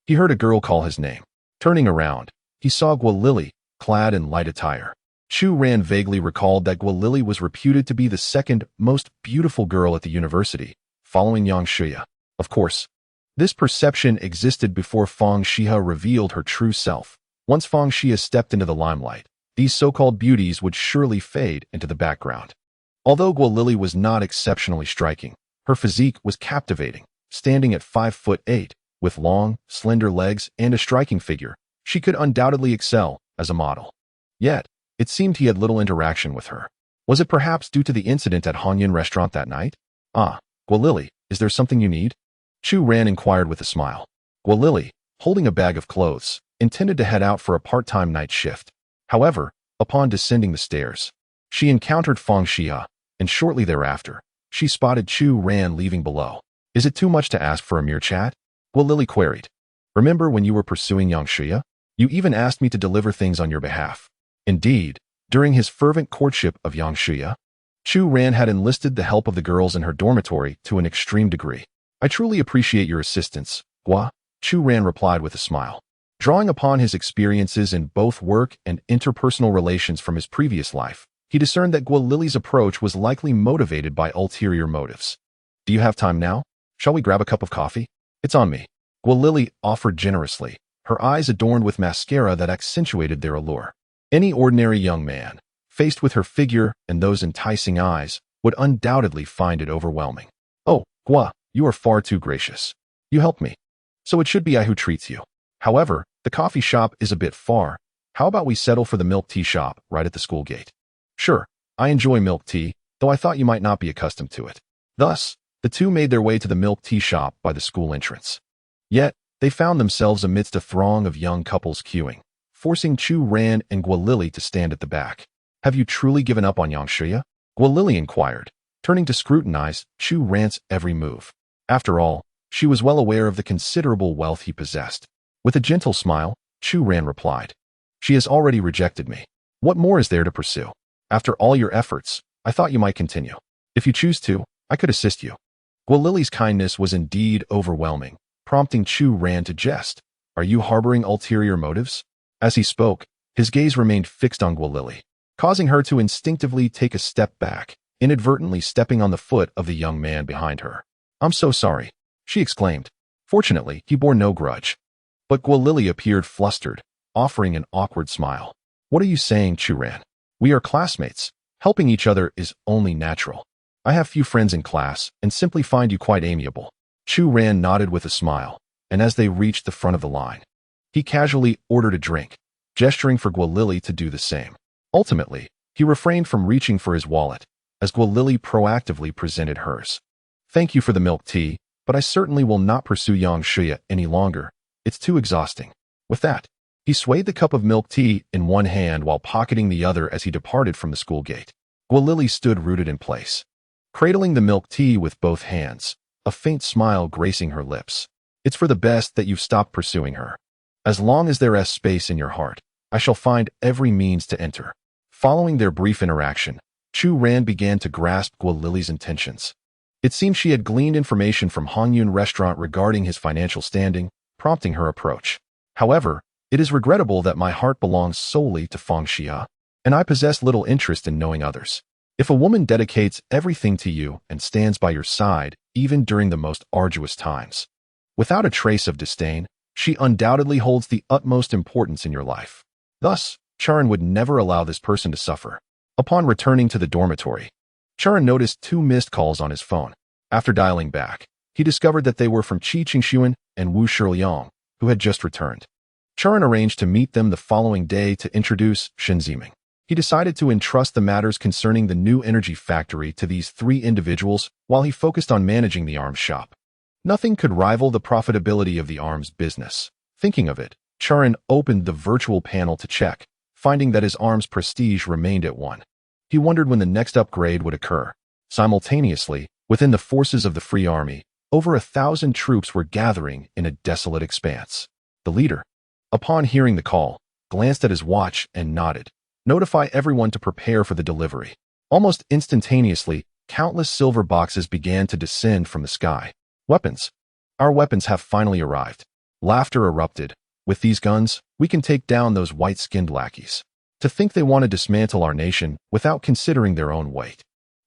he heard a girl call his name. Turning around, he saw Guo Lily, clad in light attire. Chu Ran vaguely recalled that Guo Lily was reputed to be the second most beautiful girl at the university, following Yang Xihe. Of course, this perception existed before Fang Xihe revealed her true self. Once Fang Xihe stepped into the limelight, these so-called beauties would surely fade into the background. Although Guo Lily was not exceptionally striking, her physique was captivating. Standing at 5'8", with long, slender legs and a striking figure, she could undoubtedly excel as a model. Yet, it seemed he had little interaction with her. Was it perhaps due to the incident at Hanyan restaurant that night? "Ah, Guo Lily, is there something you need?" Chu Ran inquired with a smile. Guo Lily, holding a bag of clothes, intended to head out for a part-time night shift. However, upon descending the stairs, she encountered Fang Xihe, and shortly thereafter, she spotted Chu Ran leaving below. "Is it too much to ask for a mere chat?" Guilili queried. Remember when you were pursuing Xihe? You even asked me to deliver things on your behalf. Indeed, during his fervent courtship of Xihe, Chu Ran had enlisted the help of the girls in her dormitory to an extreme degree. I truly appreciate your assistance, Gua, Chu Ran replied with a smile. Drawing upon his experiences in both work and interpersonal relations from his previous life, he discerned that Guilili's approach was likely motivated by ulterior motives. Do you have time now? Shall we grab a cup of coffee? It's on me. Guilili offered generously, her eyes adorned with mascara that accentuated their allure. Any ordinary young man, faced with her figure and those enticing eyes, would undoubtedly find it overwhelming. Oh, Gua, you are far too gracious. You helped me. So it should be I who treats you. However, the coffee shop is a bit far. How about we settle for the milk tea shop right at the school gate? Sure, I enjoy milk tea, though I thought you might not be accustomed to it. Thus, the two made their way to the milk tea shop by the school entrance. Yet, they found themselves amidst a throng of young couples queuing, forcing Chu Ran and Guilili to stand at the back. Have you truly given up on Xihe? Guilili inquired, turning to scrutinize Chu Ran's every move. After all, she was well aware of the considerable wealth he possessed. With a gentle smile, Chu Ran replied, She has already rejected me. What more is there to pursue? After all your efforts, I thought you might continue. If you choose to, I could assist you. Guilili's kindness was indeed overwhelming, prompting Chu Ran to jest. Are you harboring ulterior motives? As he spoke, his gaze remained fixed on Guilili, causing her to instinctively take a step back, inadvertently stepping on the foot of the young man behind her. I'm so sorry, she exclaimed. Fortunately, he bore no grudge. But Guilili appeared flustered, offering an awkward smile. What are you saying, Chu Ran? We are classmates. Helping each other is only natural. I have few friends in class and simply find you quite amiable. Chu Ran nodded with a smile, and as they reached the front of the line, he casually ordered a drink, gesturing for Guilili to do the same. Ultimately, he refrained from reaching for his wallet, as Guilili proactively presented hers. Thank you for the milk tea, but I certainly will not pursue Xihe any longer. It's too exhausting. With that, he swayed the cup of milk tea in one hand while pocketing the other as he departed from the school gate. Guilili stood rooted in place, cradling the milk tea with both hands, a faint smile gracing her lips. It's for the best that you've stopped pursuing her. As long as there is space in your heart, I shall find every means to enter. Following their brief interaction, Chu Ran began to grasp Guilili's intentions. It seemed she had gleaned information from Hongyun restaurant regarding his financial standing, prompting her approach. However, it is regrettable that my heart belongs solely to Fang Xihe, and I possess little interest in knowing others. If a woman dedicates everything to you and stands by your side, even during the most arduous times, without a trace of disdain, she undoubtedly holds the utmost importance in your life. Thus, Charan would never allow this person to suffer. Upon returning to the dormitory, Charan noticed 2 missed calls on his phone. After dialing back, he discovered that they were from Qi Qingshuan and Wu Shiliang, who had just returned. Charan arranged to meet them the following day to introduce Shen Ziming. He decided to entrust the matters concerning the new energy factory to these 3 individuals while he focused on managing the arms shop. Nothing could rival the profitability of the arms business. Thinking of it, Charan opened the virtual panel to check, finding that his arms prestige remained at 1. He wondered when the next upgrade would occur. Simultaneously, within the forces of the Free Army, over 1,000 troops were gathering in a desolate expanse. The leader, upon hearing the call, glanced at his watch and nodded. Notify everyone to prepare for the delivery. Almost instantaneously, countless silver boxes began to descend from the sky. Weapons. Our weapons have finally arrived. Laughter erupted. With these guns, we can take down those white-skinned lackeys. To think they want to dismantle our nation without considering their own weight.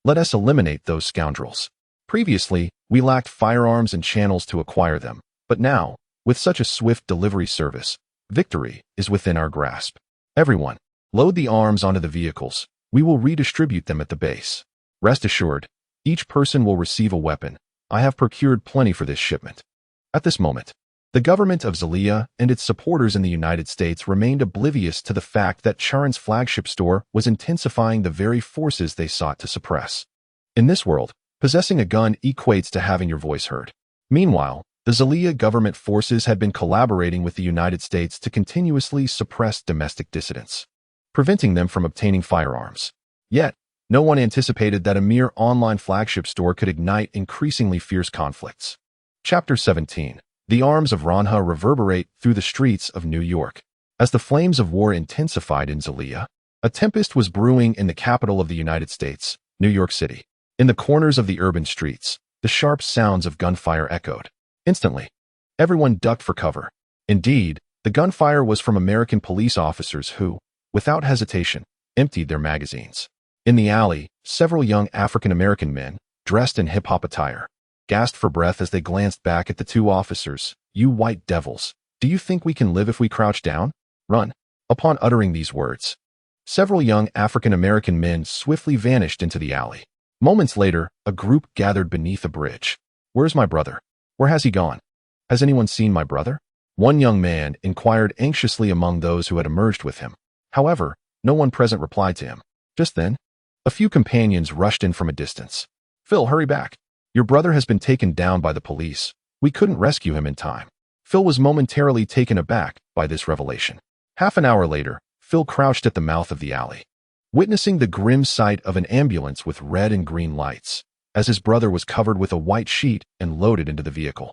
Let us eliminate those scoundrels. Previously, we lacked firearms and channels to acquire them, but now, with such a swift delivery service, victory is within our grasp. Everyone, load the arms onto the vehicles. We will redistribute them at the base. Rest assured, each person will receive a weapon. I have procured plenty for this shipment. At this moment, the government of Xihe and its supporters in the United States remained oblivious to the fact that Charan's flagship store was intensifying the very forces they sought to suppress. In this world, possessing a gun equates to having your voice heard. Meanwhile, the Xihe government forces had been collaborating with the United States to continuously suppress domestic dissidents, preventing them from obtaining firearms. Yet, no one anticipated that a mere online flagship store could ignite increasingly fierce conflicts. Chapter 17. The arms of Ranha reverberate through the streets of New York. As the flames of war intensified in Xihe, a tempest was brewing in the capital of the United States, New York City. In the corners of the urban streets, the sharp sounds of gunfire echoed. Instantly, everyone ducked for cover. Indeed, the gunfire was from American police officers who, without hesitation, emptied their magazines. In the alley, several young African-American men, dressed in hip-hop attire, gasped for breath as they glanced back at the two officers. "You white devils, do you think we can live if we crouch down? Run." Upon uttering these words, several young African-American men swiftly vanished into the alley. Moments later, a group gathered beneath a bridge. "Where's my brother? Where has he gone? Has anyone seen my brother?" One young man inquired anxiously among those who had emerged with him. However, no one present replied to him. Just then, a few companions rushed in from a distance. "Phil, hurry back. Your brother has been taken down by the police. We couldn't rescue him in time." Phil was momentarily taken aback by this revelation. Half an hour later, Phil crouched at the mouth of the alley, witnessing the grim sight of an ambulance with red and green lights, as his brother was covered with a white sheet and loaded into the vehicle.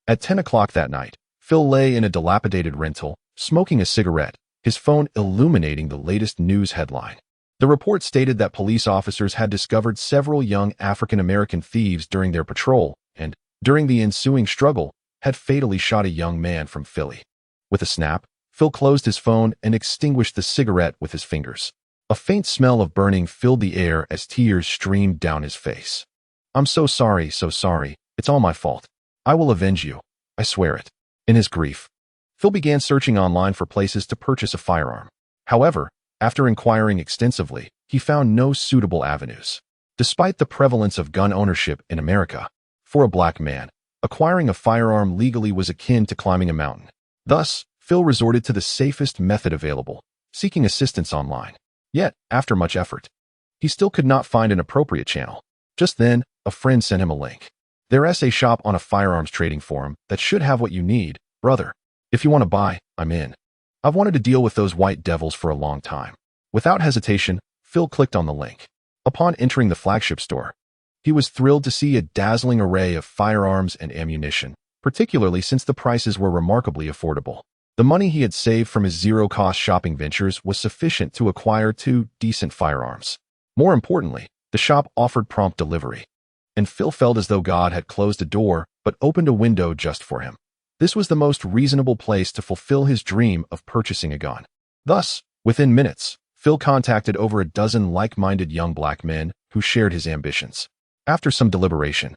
At 10 o'clock that night, Phil lay in a dilapidated rental, smoking a cigarette, his phone illuminating the latest news headline. The report stated that police officers had discovered several young African-American thieves during their patrol and, during the ensuing struggle, had fatally shot a young man from Philly. With a snap, Phil closed his phone and extinguished the cigarette with his fingers. A faint smell of burning filled the air as tears streamed down his face. "I'm so sorry, so sorry. It's all my fault. I will avenge you. I swear it." In his grief, Phil began searching online for places to purchase a firearm. However, after inquiring extensively, he found no suitable avenues. Despite the prevalence of gun ownership in America, for a black man, acquiring a firearm legally was akin to climbing a mountain. Thus, Phil resorted to the safest method available, seeking assistance online. Yet, after much effort, he still could not find an appropriate channel. Just then, a friend sent him a link. There's a shop on a firearms trading forum that should have what you need, brother. If you want to buy, I'm in. I've wanted to deal with those white devils for a long time. Without hesitation, Phil clicked on the link. Upon entering the flagship store, he was thrilled to see a dazzling array of firearms and ammunition, particularly since the prices were remarkably affordable. The money he had saved from his zero-cost shopping ventures was sufficient to acquire 2 decent firearms. More importantly, the shop offered prompt delivery, and Phil felt as though God had closed a door but opened a window just for him. This was the most reasonable place to fulfill his dream of purchasing a gun. Thus, within minutes, Phil contacted over a dozen like-minded young black men who shared his ambitions. After some deliberation,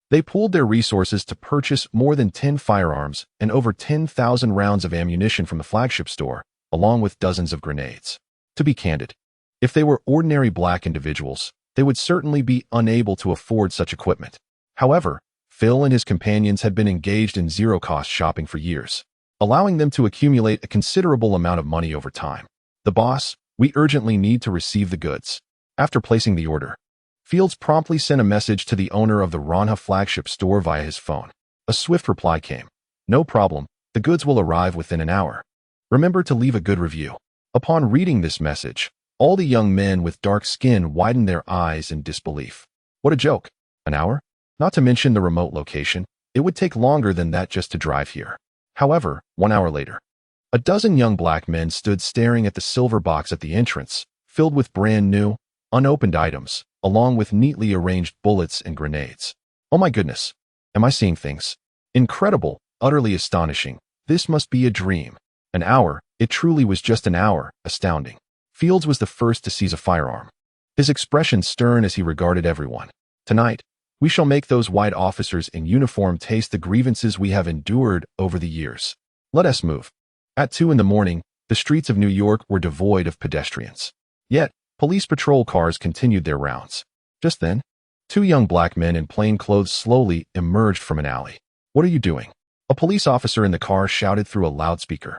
they pooled their resources to purchase more than 10 firearms and over 10,000 rounds of ammunition from the flagship store, along with dozens of grenades. To be candid, if they were ordinary black individuals, they would certainly be unable to afford such equipment. However, Phil and his companions had been engaged in zero-cost shopping for years, allowing them to accumulate a considerable amount of money over time. "The boss, we urgently need to receive the goods." After placing the order, Fields promptly sent a message to the owner of the Ranha flagship store via his phone. A swift reply came. "No problem, the goods will arrive within an hour. Remember to leave a good review." Upon reading this message, all the young men with dark skin widened their eyes in disbelief. What a joke. An hour? Not to mention the remote location, it would take longer than that just to drive here. However, 1 hour later, a dozen young black men stood staring at the silver box at the entrance, filled with brand new, unopened items, along with neatly arranged bullets and grenades. Oh my goodness. Am I seeing things? Incredible, utterly astonishing. This must be a dream. An hour, it truly was just an hour, astounding. Fields was the first to seize a firearm, his expression stern as he regarded everyone. "Tonight, we shall make those white officers in uniform taste the grievances we have endured over the years. Let us move." At 2 in the morning, the streets of New York were devoid of pedestrians. Yet, police patrol cars continued their rounds. Just then, 2 young black men in plain clothes slowly emerged from an alley. "What are you doing?" A police officer in the car shouted through a loudspeaker,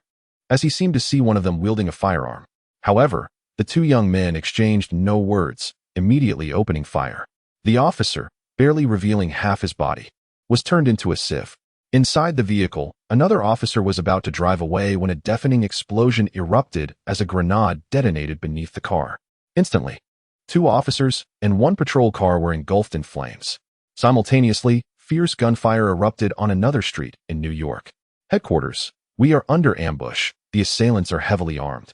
as he seemed to see one of them wielding a firearm. However, the 2 young men exchanged no words, immediately opening fire. The officer, barely revealing half his body, was turned into a sieve. Inside the vehicle, another officer was about to drive away when a deafening explosion erupted as a grenade detonated beneath the car. Instantly, 2 officers and 1 patrol car were engulfed in flames. Simultaneously, fierce gunfire erupted on another street in New York. Headquarters. We are under ambush. The assailants are heavily armed.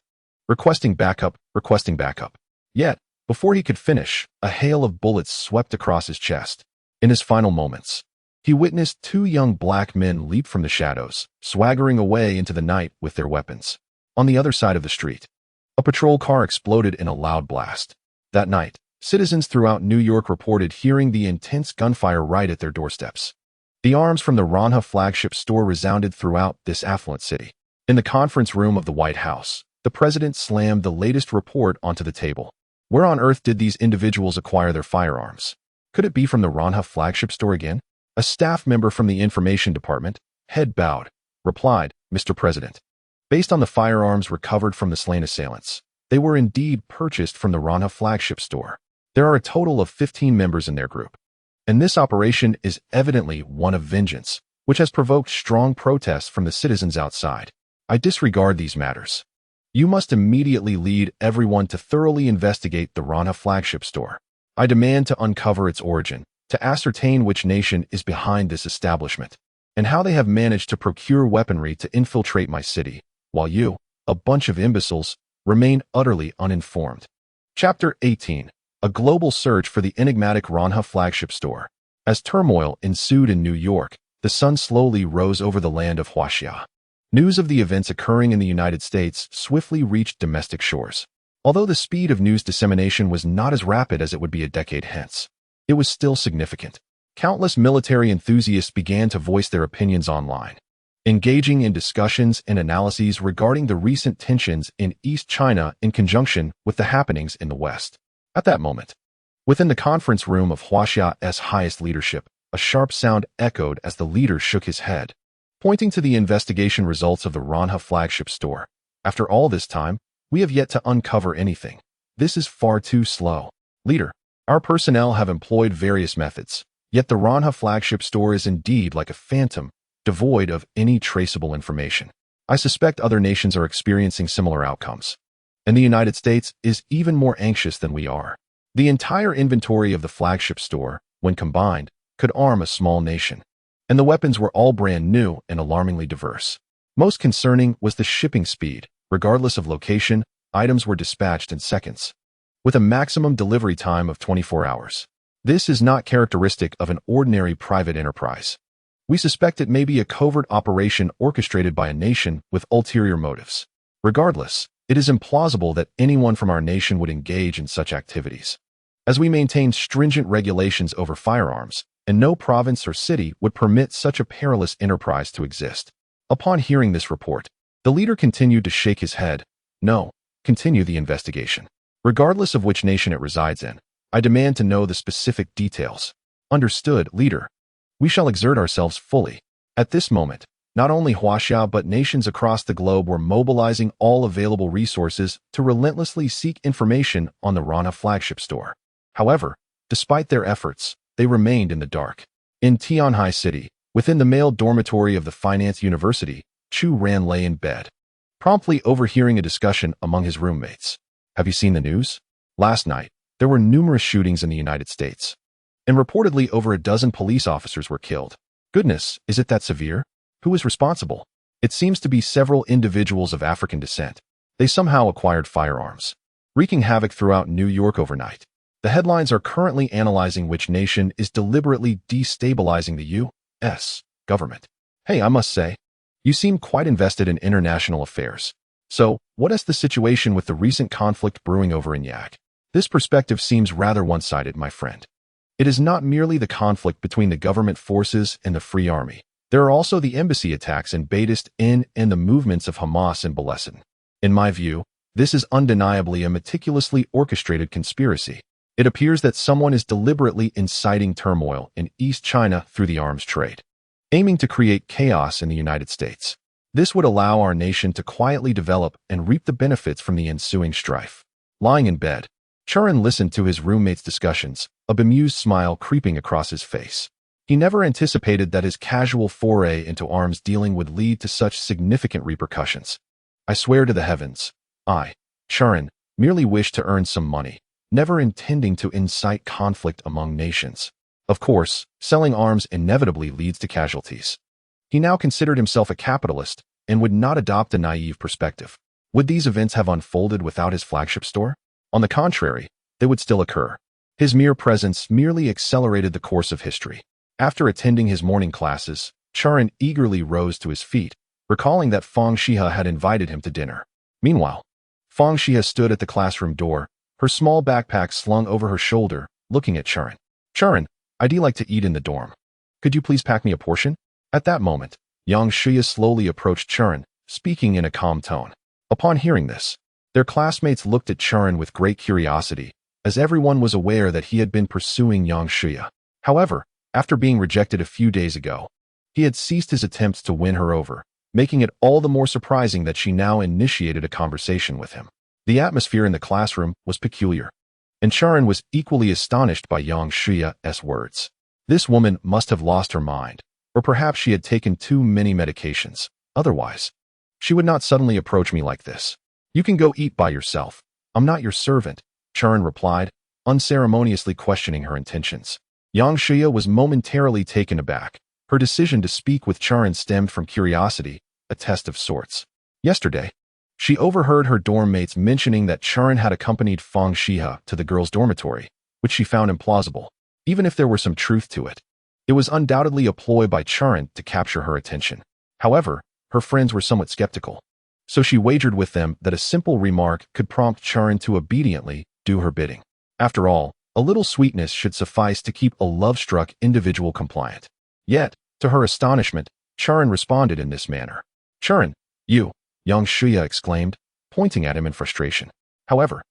Requesting backup, requesting backup. Yet, before he could finish, a hail of bullets swept across his chest. In his final moments, he witnessed two young black men leap from the shadows, swaggering away into the night with their weapons. On the other side of the street, a patrol car exploded in a loud blast. That night, citizens throughout New York reported hearing the intense gunfire right at their doorsteps. The arms from the Ranha flagship store resounded throughout this affluent city. In the conference room of the White House, the president slammed the latest report onto the table. Where on earth did these individuals acquire their firearms? Could it be from the Ranha flagship store again? A staff member from the information department, head bowed, replied, "Mr. President, based on the firearms recovered from the slain assailants, they were indeed purchased from the Ranha flagship store. There are a total of 15 members in their group. And this operation is evidently one of vengeance, which has provoked strong protests from the citizens outside. I disregard these matters. You must immediately lead everyone to thoroughly investigate the Ranha flagship store. I demand to uncover its origin, to ascertain which nation is behind this establishment, and how they have managed to procure weaponry to infiltrate my city, while you, a bunch of imbeciles, remain utterly uninformed." Chapter 18. A global search for the enigmatic Ranha flagship store. As turmoil ensued in New York, the sun slowly rose over the land of Xihe. News of the events occurring in the United States swiftly reached domestic shores. Although the speed of news dissemination was not as rapid as it would be a decade hence, it was still significant. Countless military enthusiasts began to voice their opinions online, engaging in discussions and analyses regarding the recent tensions in East China in conjunction with the happenings in the West. At that moment, within the conference room of Xihe's highest leadership, a sharp sound echoed as the leader shook his head, pointing to the investigation results of the Ranha flagship store. "After all this time, we have yet to uncover anything. This is far too slow. Leader, our personnel have employed various methods, yet the Ranha flagship store is indeed like a phantom, devoid of any traceable information. I suspect other nations are experiencing similar outcomes, and the United States is even more anxious than we are. The entire inventory of the flagship store, when combined, could arm a small nation, and the weapons were all brand new and alarmingly diverse. Most concerning was the shipping speed. Regardless of location, items were dispatched in seconds, with a maximum delivery time of 24 hours. This is not characteristic of an ordinary private enterprise. We suspect it may be a covert operation orchestrated by a nation with ulterior motives. Regardless, it is implausible that anyone from our nation would engage in such activities, as we maintain stringent regulations over firearms, and no province or city would permit such a perilous enterprise to exist." Upon hearing this report, the leader continued to shake his head. "No, continue the investigation. Regardless of which nation it resides in, I demand to know the specific details." "Understood, leader. We shall exert ourselves fully." At this moment, not only Xihe but nations across the globe were mobilizing all available resources to relentlessly seek information on the Ranha flagship store. However, despite their efforts, they remained in the dark. In Tianhai City, within the male dormitory of the Finance University, Chu Ran lay in bed, promptly overhearing a discussion among his roommates. "Have you seen the news? Last night, there were numerous shootings in the United States, and reportedly over a dozen police officers were killed. Goodness, is it that severe? Who is responsible?" "It seems to be several individuals of African descent. They somehow acquired firearms, wreaking havoc throughout New York overnight. The headlines are currently analyzing which nation is deliberately destabilizing the U.S. government." "Hey, I must say, you seem quite invested in international affairs. So, what is the situation with the recent conflict brewing over in Yak?" "This perspective seems rather one-sided, my friend. It is not merely the conflict between the government forces and the Free Army. There are also the embassy attacks in Badist and the movements of Hamas and Balesin. In my view, this is undeniably a meticulously orchestrated conspiracy. It appears that someone is deliberately inciting turmoil in East China through the arms trade, aiming to create chaos in the United States. This would allow our nation to quietly develop and reap the benefits from the ensuing strife." Lying in bed, Chu Ran listened to his roommates' discussions, a bemused smile creeping across his face. He never anticipated that his casual foray into arms dealing would lead to such significant repercussions. "I swear to the heavens, I, Chu Ran, merely wish to earn some money, never intending to incite conflict among nations." Of course, selling arms inevitably leads to casualties. He now considered himself a capitalist and would not adopt a naive perspective. Would these events have unfolded without his flagship store? On the contrary, they would still occur. His mere presence merely accelerated the course of history. After attending his morning classes, Chu Ran eagerly rose to his feet, recalling that Fang Xihe had invited him to dinner. Meanwhile, Fang Xihe stood at the classroom door, her small backpack slung over her shoulder, looking at Chu Ran. Chu Ran, I'd like to eat in the dorm. Could you please pack me a portion? At that moment, Xihe slowly approached Chu Ran, speaking in a calm tone. Upon hearing this, their classmates looked at Chu Ran with great curiosity, as everyone was aware that he had been pursuing Xihe. However, after being rejected a few days ago, he had ceased his attempts to win her over, making it all the more surprising that she now initiated a conversation with him. The atmosphere in the classroom was peculiar, and Chu Ran was equally astonished by Xihe's words. This woman must have lost her mind, or perhaps she had taken too many medications. Otherwise, she would not suddenly approach me like this. You can go eat by yourself. I'm not your servant, Chu Ran replied, unceremoniously questioning her intentions. Xihe was momentarily taken aback. Her decision to speak with Chu Ran stemmed from curiosity, a test of sorts. Yesterday, she overheard her dorm mates mentioning that Chu Ran had accompanied Fang Xihe to the girls' dormitory, which she found implausible, even if there were some truth to it. It was undoubtedly a ploy by Chu Ran to capture her attention. However, her friends were somewhat skeptical, so she wagered with them that a simple remark could prompt Chu Ran to obediently do her bidding. After all, a little sweetness should suffice to keep a love-struck individual compliant. Yet, to her astonishment, Chu Ran responded in this manner. Chu Ran, you, Xihe exclaimed, pointing at him in frustration. However,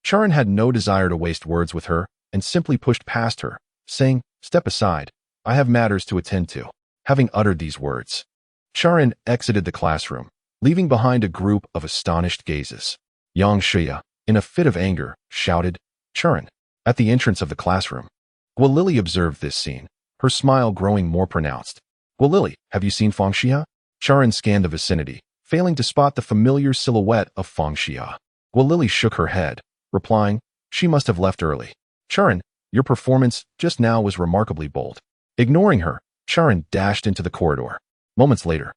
Chu Ran had no desire to waste words with her and simply pushed past her, saying, "Step aside, I have matters to attend to." Having uttered these words, Chu Ran exited the classroom, leaving behind a group of astonished gazes. Xihe, in a fit of anger, shouted, "Chu Ran!" At the entrance of the classroom. Guilili observed this scene, her smile growing more pronounced. "Guilili, have you seen Fang Xihe?" Chu Ran scanned the vicinity, failing to spot the familiar silhouette of Fang Xihe. Guilili shook her head, replying, "She must have left early." "Chu Ran, your performance just now was remarkably bold." Ignoring her, Chu Ran dashed into the corridor. Moments later,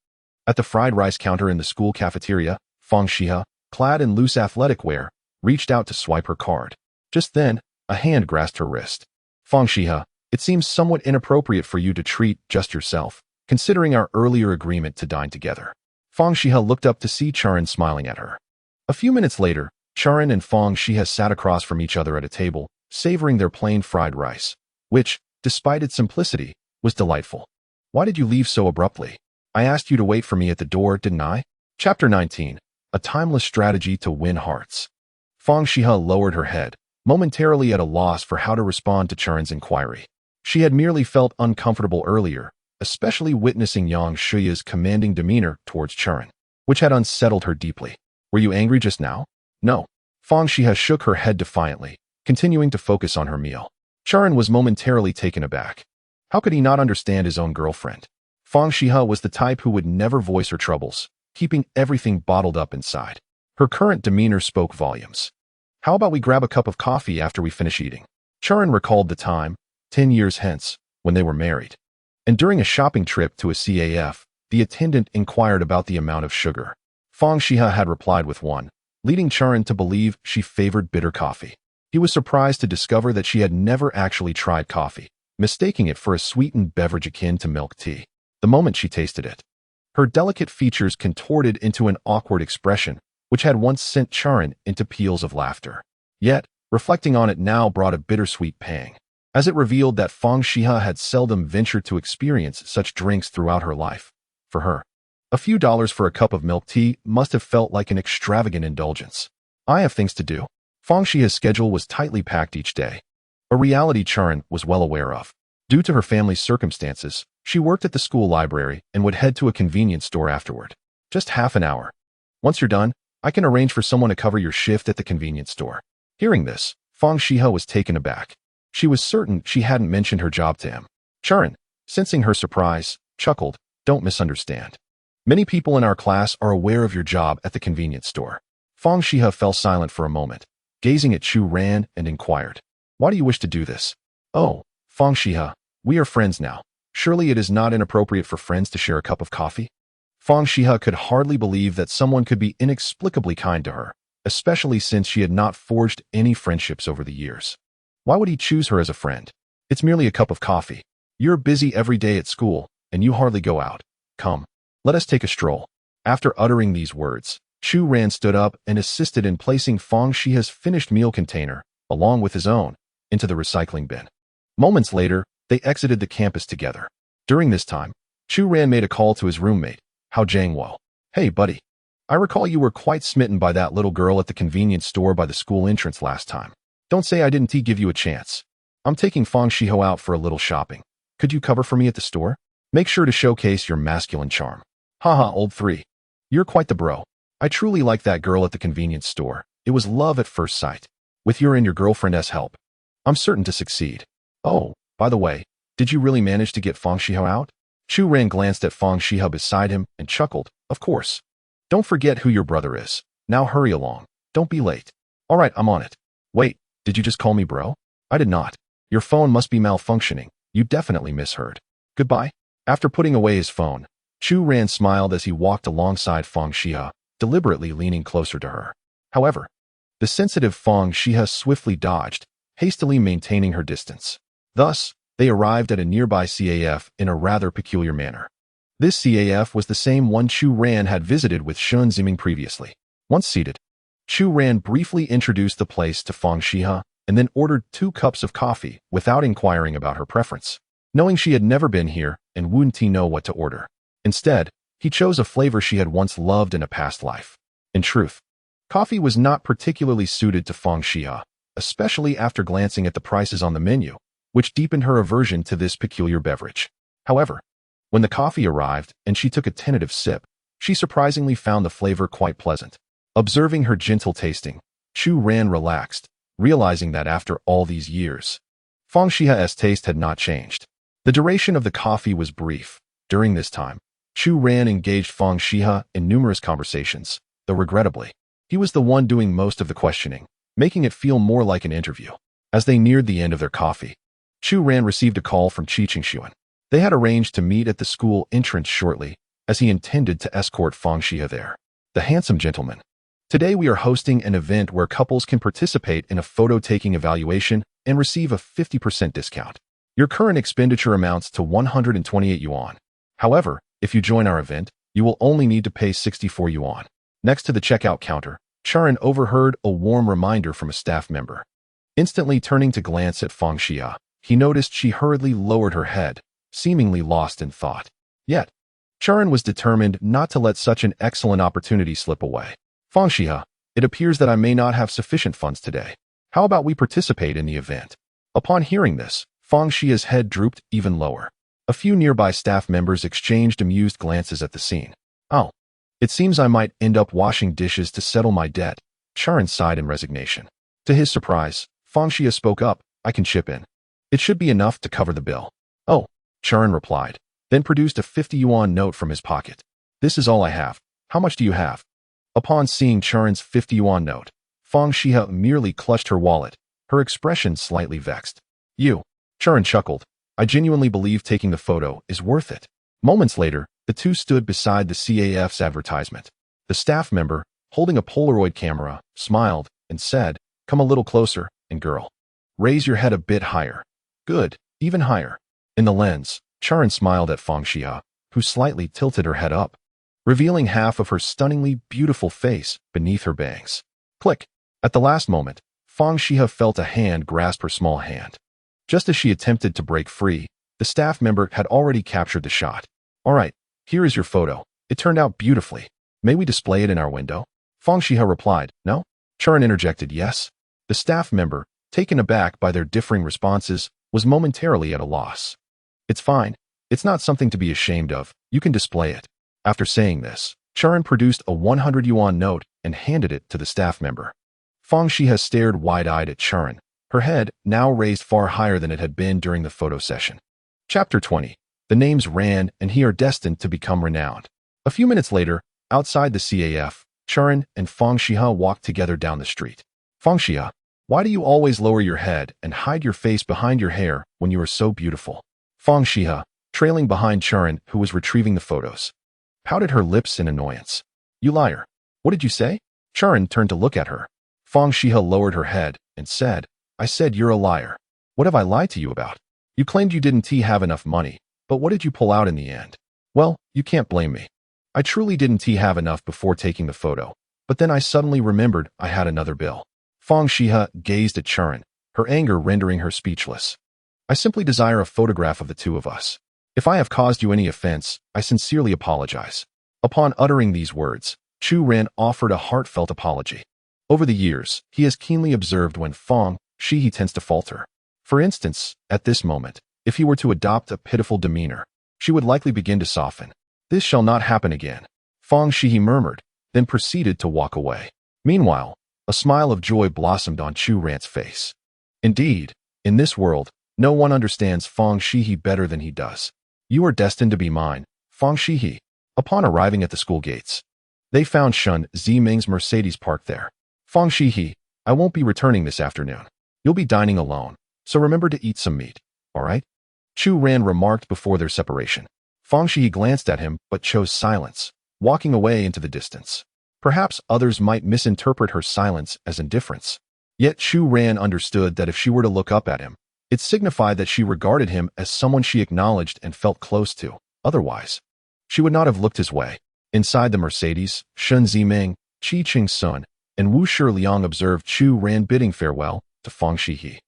at the fried rice counter in the school cafeteria, Fang Xihe, clad in loose athletic wear, reached out to swipe her card. Just then, a hand grasped her wrist. "Fang Xihe, it seems somewhat inappropriate for you to treat just yourself, considering our earlier agreement to dine together." Fang Xihe looked up to see Chu Ran smiling at her. A few minutes later, Chu Ran and Fang Xihe sat across from each other at a table, savoring their plain fried rice, which, despite its simplicity, was delightful. "Why did you leave so abruptly? I asked you to wait for me at the door, didn't I?" Chapter 19. A timeless strategy to win hearts. Fang Xihe lowered her head, momentarily at a loss for how to respond to Chu Ran's inquiry. She had merely felt uncomfortable earlier, especially witnessing Xihe's commanding demeanor towards Chu Ran, which had unsettled her deeply. "Were you angry just now?" "No." Fang Xihe shook her head defiantly, continuing to focus on her meal. Chu Ran was momentarily taken aback. How could he not understand his own girlfriend? Fang Xihe was the type who would never voice her troubles, keeping everything bottled up inside. Her current demeanor spoke volumes. "How about we grab a cup of coffee after we finish eating?" Chu Ran recalled the time, 10 years hence, when they were married. And during a shopping trip to a CAF, the attendant inquired about the amount of sugar. Fang Xihe had replied with one, leading Chu Ran to believe she favored bitter coffee. He was surprised to discover that she had never actually tried coffee, mistaking it for a sweetened beverage akin to milk tea. The moment she tasted it, her delicate features contorted into an awkward expression, which had once sent Chu Ran into peals of laughter. Yet, reflecting on it now brought a bittersweet pang, as it revealed that Fang Xihe had seldom ventured to experience such drinks throughout her life. For her, a few dollars for a cup of milk tea must have felt like an extravagant indulgence. "I have things to do." Fang Xihe's schedule was tightly packed each day, a reality Chu Ran was well aware of. Due to her family's circumstances, she worked at the school library and would head to a convenience store afterward. "Just half an hour. Once you're done, I can arrange for someone to cover your shift at the convenience store." Hearing this, Fang Xihe was taken aback. She was certain she hadn't mentioned her job to him. Chu Ran, sensing her surprise, chuckled, "Don't misunderstand. Many people in our class are aware of your job at the convenience store." Fang Xihe fell silent for a moment, gazing at Chu Ran and inquired, "Why do you wish to do this?" "Oh, Fang Xihe, We are friends now. Surely it is not inappropriate for friends to share a cup of coffee? Fang Xihe could hardly believe that someone could be inexplicably kind to her, especially since she had not forged any friendships over the years. Why would he choose her as a friend? It's merely a cup of coffee. You're busy every day at school, and you hardly go out. Come, let us take a stroll. After uttering these words, Chu Ran stood up and assisted in placing Fang Xihe's finished meal container, along with his own, into the recycling bin. Moments later, they exited the campus together. During this time, Chu Ran made a call to his roommate, Hao Jiangwo. Hey, buddy. I recall you were quite smitten by that little girl at the convenience store by the school entrance last time. Don't say I didn't give you a chance. I'm taking Fang Xihe out for a little shopping. Could you cover for me at the store? Make sure to showcase your masculine charm. Haha, old 3. You're quite the bro. I truly like that girl at the convenience store. It was love at first sight. With your and your girlfriend's help, I'm certain to succeed. Oh, by the way, did you really manage to get Fang Xihe out? Chu Ran glanced at Fang Xihe beside him and chuckled. Of course. Don't forget who your brother is. Now hurry along. Don't be late. All right, I'm on it. Wait, did you just call me bro? I did not. Your phone must be malfunctioning. You definitely misheard. Goodbye. After putting away his phone, Chu Ran smiled as he walked alongside Fang Xihe, deliberately leaning closer to her. However, the sensitive Fang Xihe swiftly dodged, hastily maintaining her distance. Thus, they arrived at a nearby CAF in a rather peculiar manner. This CAF was the same one Chu Ran had visited with Shun Ziming previously. Once seated, Chu Ran briefly introduced the place to Fang Xihe and then ordered 2 cups of coffee without inquiring about her preference. Knowing she had never been here and wouldn't know what to order. Instead, he chose a flavor she had once loved in a past life. In truth, coffee was not particularly suited to Fang Xihe, especially after glancing at the prices on the menu, which deepened her aversion to this peculiar beverage. However, when the coffee arrived and she took a tentative sip, she surprisingly found the flavor quite pleasant. Observing her gentle tasting, Chu Ran relaxed, realizing that after all these years, Fang Xihe's taste had not changed. The duration of the coffee was brief. During this time, Chu Ran engaged Fang Xihe in numerous conversations, though regrettably, he was the one doing most of the questioning, making it feel more like an interview. As they neared the end of their coffee, Chu Ran received a call from Qiqingxuan. They had arranged to meet at the school entrance shortly, as he intended to escort Fang Xihe there. The handsome gentleman. Today we are hosting an event where couples can participate in a photo-taking evaluation and receive a 50% discount. Your current expenditure amounts to 128 yuan. However, if you join our event, you will only need to pay 64 yuan. Next to the checkout counter, Chu Ran overheard a warm reminder from a staff member. Instantly turning to glance at Fang Xihe, he noticed she hurriedly lowered her head, seemingly lost in thought. Yet, Chu Ran was determined not to let such an excellent opportunity slip away. Fang Xihe, it appears that I may not have sufficient funds today. How about we participate in the event? Upon hearing this, Fang Xihe's head drooped even lower. A few nearby staff members exchanged amused glances at the scene. Oh, it seems I might end up washing dishes to settle my debt. Chu Ran sighed in resignation. To his surprise, Fang Xihe spoke up, I can chip in. It should be enough to cover the bill. Oh, Chu Ran replied, then produced a 50 yuan note from his pocket. This is all I have. How much do you have? Upon seeing Chu Ran's 50 yuan note, Fang Xihe merely clutched her wallet, her expression slightly vexed. You. Chu Ran chuckled. I genuinely believe taking the photo is worth it. Moments later, the two stood beside the CAF's advertisement. The staff member, holding a Polaroid camera, smiled and said, come a little closer, and girl. Raise your head a bit higher. Good, even higher. In the lens, Chu Ran smiled at Fang Xihe, who slightly tilted her head up, revealing half of her stunningly beautiful face beneath her bangs. Click. At the last moment, Fang Xihe felt a hand grasp her small hand. Just as she attempted to break free, the staff member had already captured the shot. All right, here is your photo. It turned out beautifully. May we display it in our window? Fang Xihe replied, no? Chu Ran interjected, yes. The staff member, taken aback by their differing responses, was momentarily at a loss. It's fine. It's not something to be ashamed of. You can display it. After saying this, Chu Ran produced a 100 yuan note and handed it to the staff member. Fang Xihe stared wide-eyed at Chu Ran, her head now raised far higher than it had been during the photo session. Chapter 20. The names Ran and he are destined to become renowned. A few minutes later, outside the CAF, Chu Ran and Fang Xihe walked together down the street. Fang Xihe, why do you always lower your head and hide your face behind your hair when you are so beautiful? Xihe, trailing behind Chu Ran, who was retrieving the photos, pouted her lips in annoyance. You liar. What did you say? Chu Ran turned to look at her. Xihe lowered her head and said, I said you're a liar. What have I lied to you about? You claimed you didn't have enough money, but what did you pull out in the end? Well, you can't blame me. I truly didn't have enough before taking the photo, but then I suddenly remembered I had another bill. Xihe gazed at Chu Ran, her anger rendering her speechless. I simply desire a photograph of the two of us. If I have caused you any offense, I sincerely apologize. Upon uttering these words, Chu Ran offered a heartfelt apology. Over the years, he has keenly observed when Xihe tends to falter. For instance, at this moment, if he were to adopt a pitiful demeanor, she would likely begin to soften. This shall not happen again. Xihe murmured, then proceeded to walk away. Meanwhile, a smile of joy blossomed on Chu Ran's face. Indeed, in this world, no one understands Xihe better than he does. You are destined to be mine, Xihe. Upon arriving at the school gates, they found Shun Ziming's Mercedes parked there. Xihe, I won't be returning this afternoon. You'll be dining alone, so remember to eat some meat, all right? Chu Ran remarked before their separation. Xihe glanced at him but chose silence, walking away into the distance. Perhaps others might misinterpret her silence as indifference. Yet Chu Ran understood that if she were to look up at him, it signified that she regarded him as someone she acknowledged and felt close to. Otherwise, she would not have looked his way. Inside the Mercedes, Shun Ziming, Qi Qingsun, and Wu Shiliang observed Chu Ran bidding farewell to Xihe.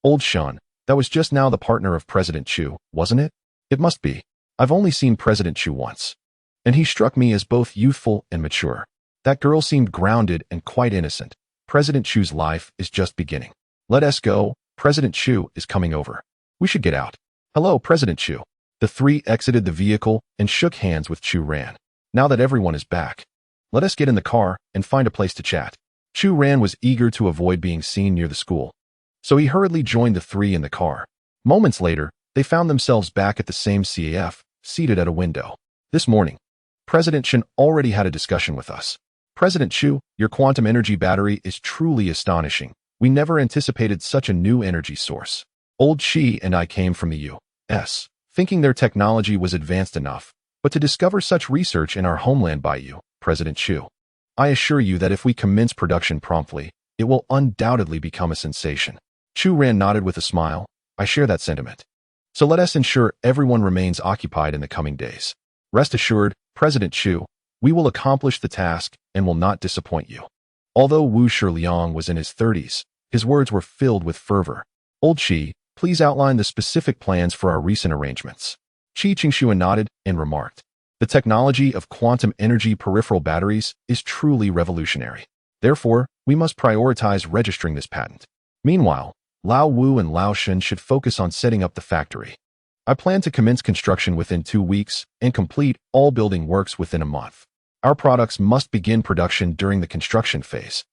Old Shun, that was just now the partner of President Chu, wasn't it? It must be. I've only seen President Chu once, and he struck me as both youthful and mature. That girl seemed grounded and quite innocent. President Chu's life is just beginning. Let us go. President Chu is coming over. We should get out. Hello, President Chu. The three exited the vehicle and shook hands with Chu Ran. Now that everyone is back, let us get in the car and find a place to chat. Chu Ran was eager to avoid being seen near the school, so he hurriedly joined the three in the car. Moments later, they found themselves back at the same CAF, seated at a window. This morning, President Chen already had a discussion with us. President Chu, your quantum energy battery is truly astonishing. We never anticipated such a new energy source. Old Qi and I came from the U.S., thinking their technology was advanced enough, but to discover such research in our homeland by you, President Chu. I assure you that if we commence production promptly, it will undoubtedly become a sensation. Chu Ran nodded with a smile. I share that sentiment. So let us ensure everyone remains occupied in the coming days. Rest assured, President Chu, we will accomplish the task and will not disappoint you. Although Wu Shiliang was in his 30s, his words were filled with fervor. Old Qi, please outline the specific plans for our recent arrangements. Qi Qingxuan nodded and remarked, the technology of quantum energy peripheral batteries is truly revolutionary. Therefore, we must prioritize registering this patent. Meanwhile, Lao Wu and Lao Shen should focus on setting up the factory. I plan to commence construction within 2 weeks and complete all building works within a month. Our products must begin production during the construction phase,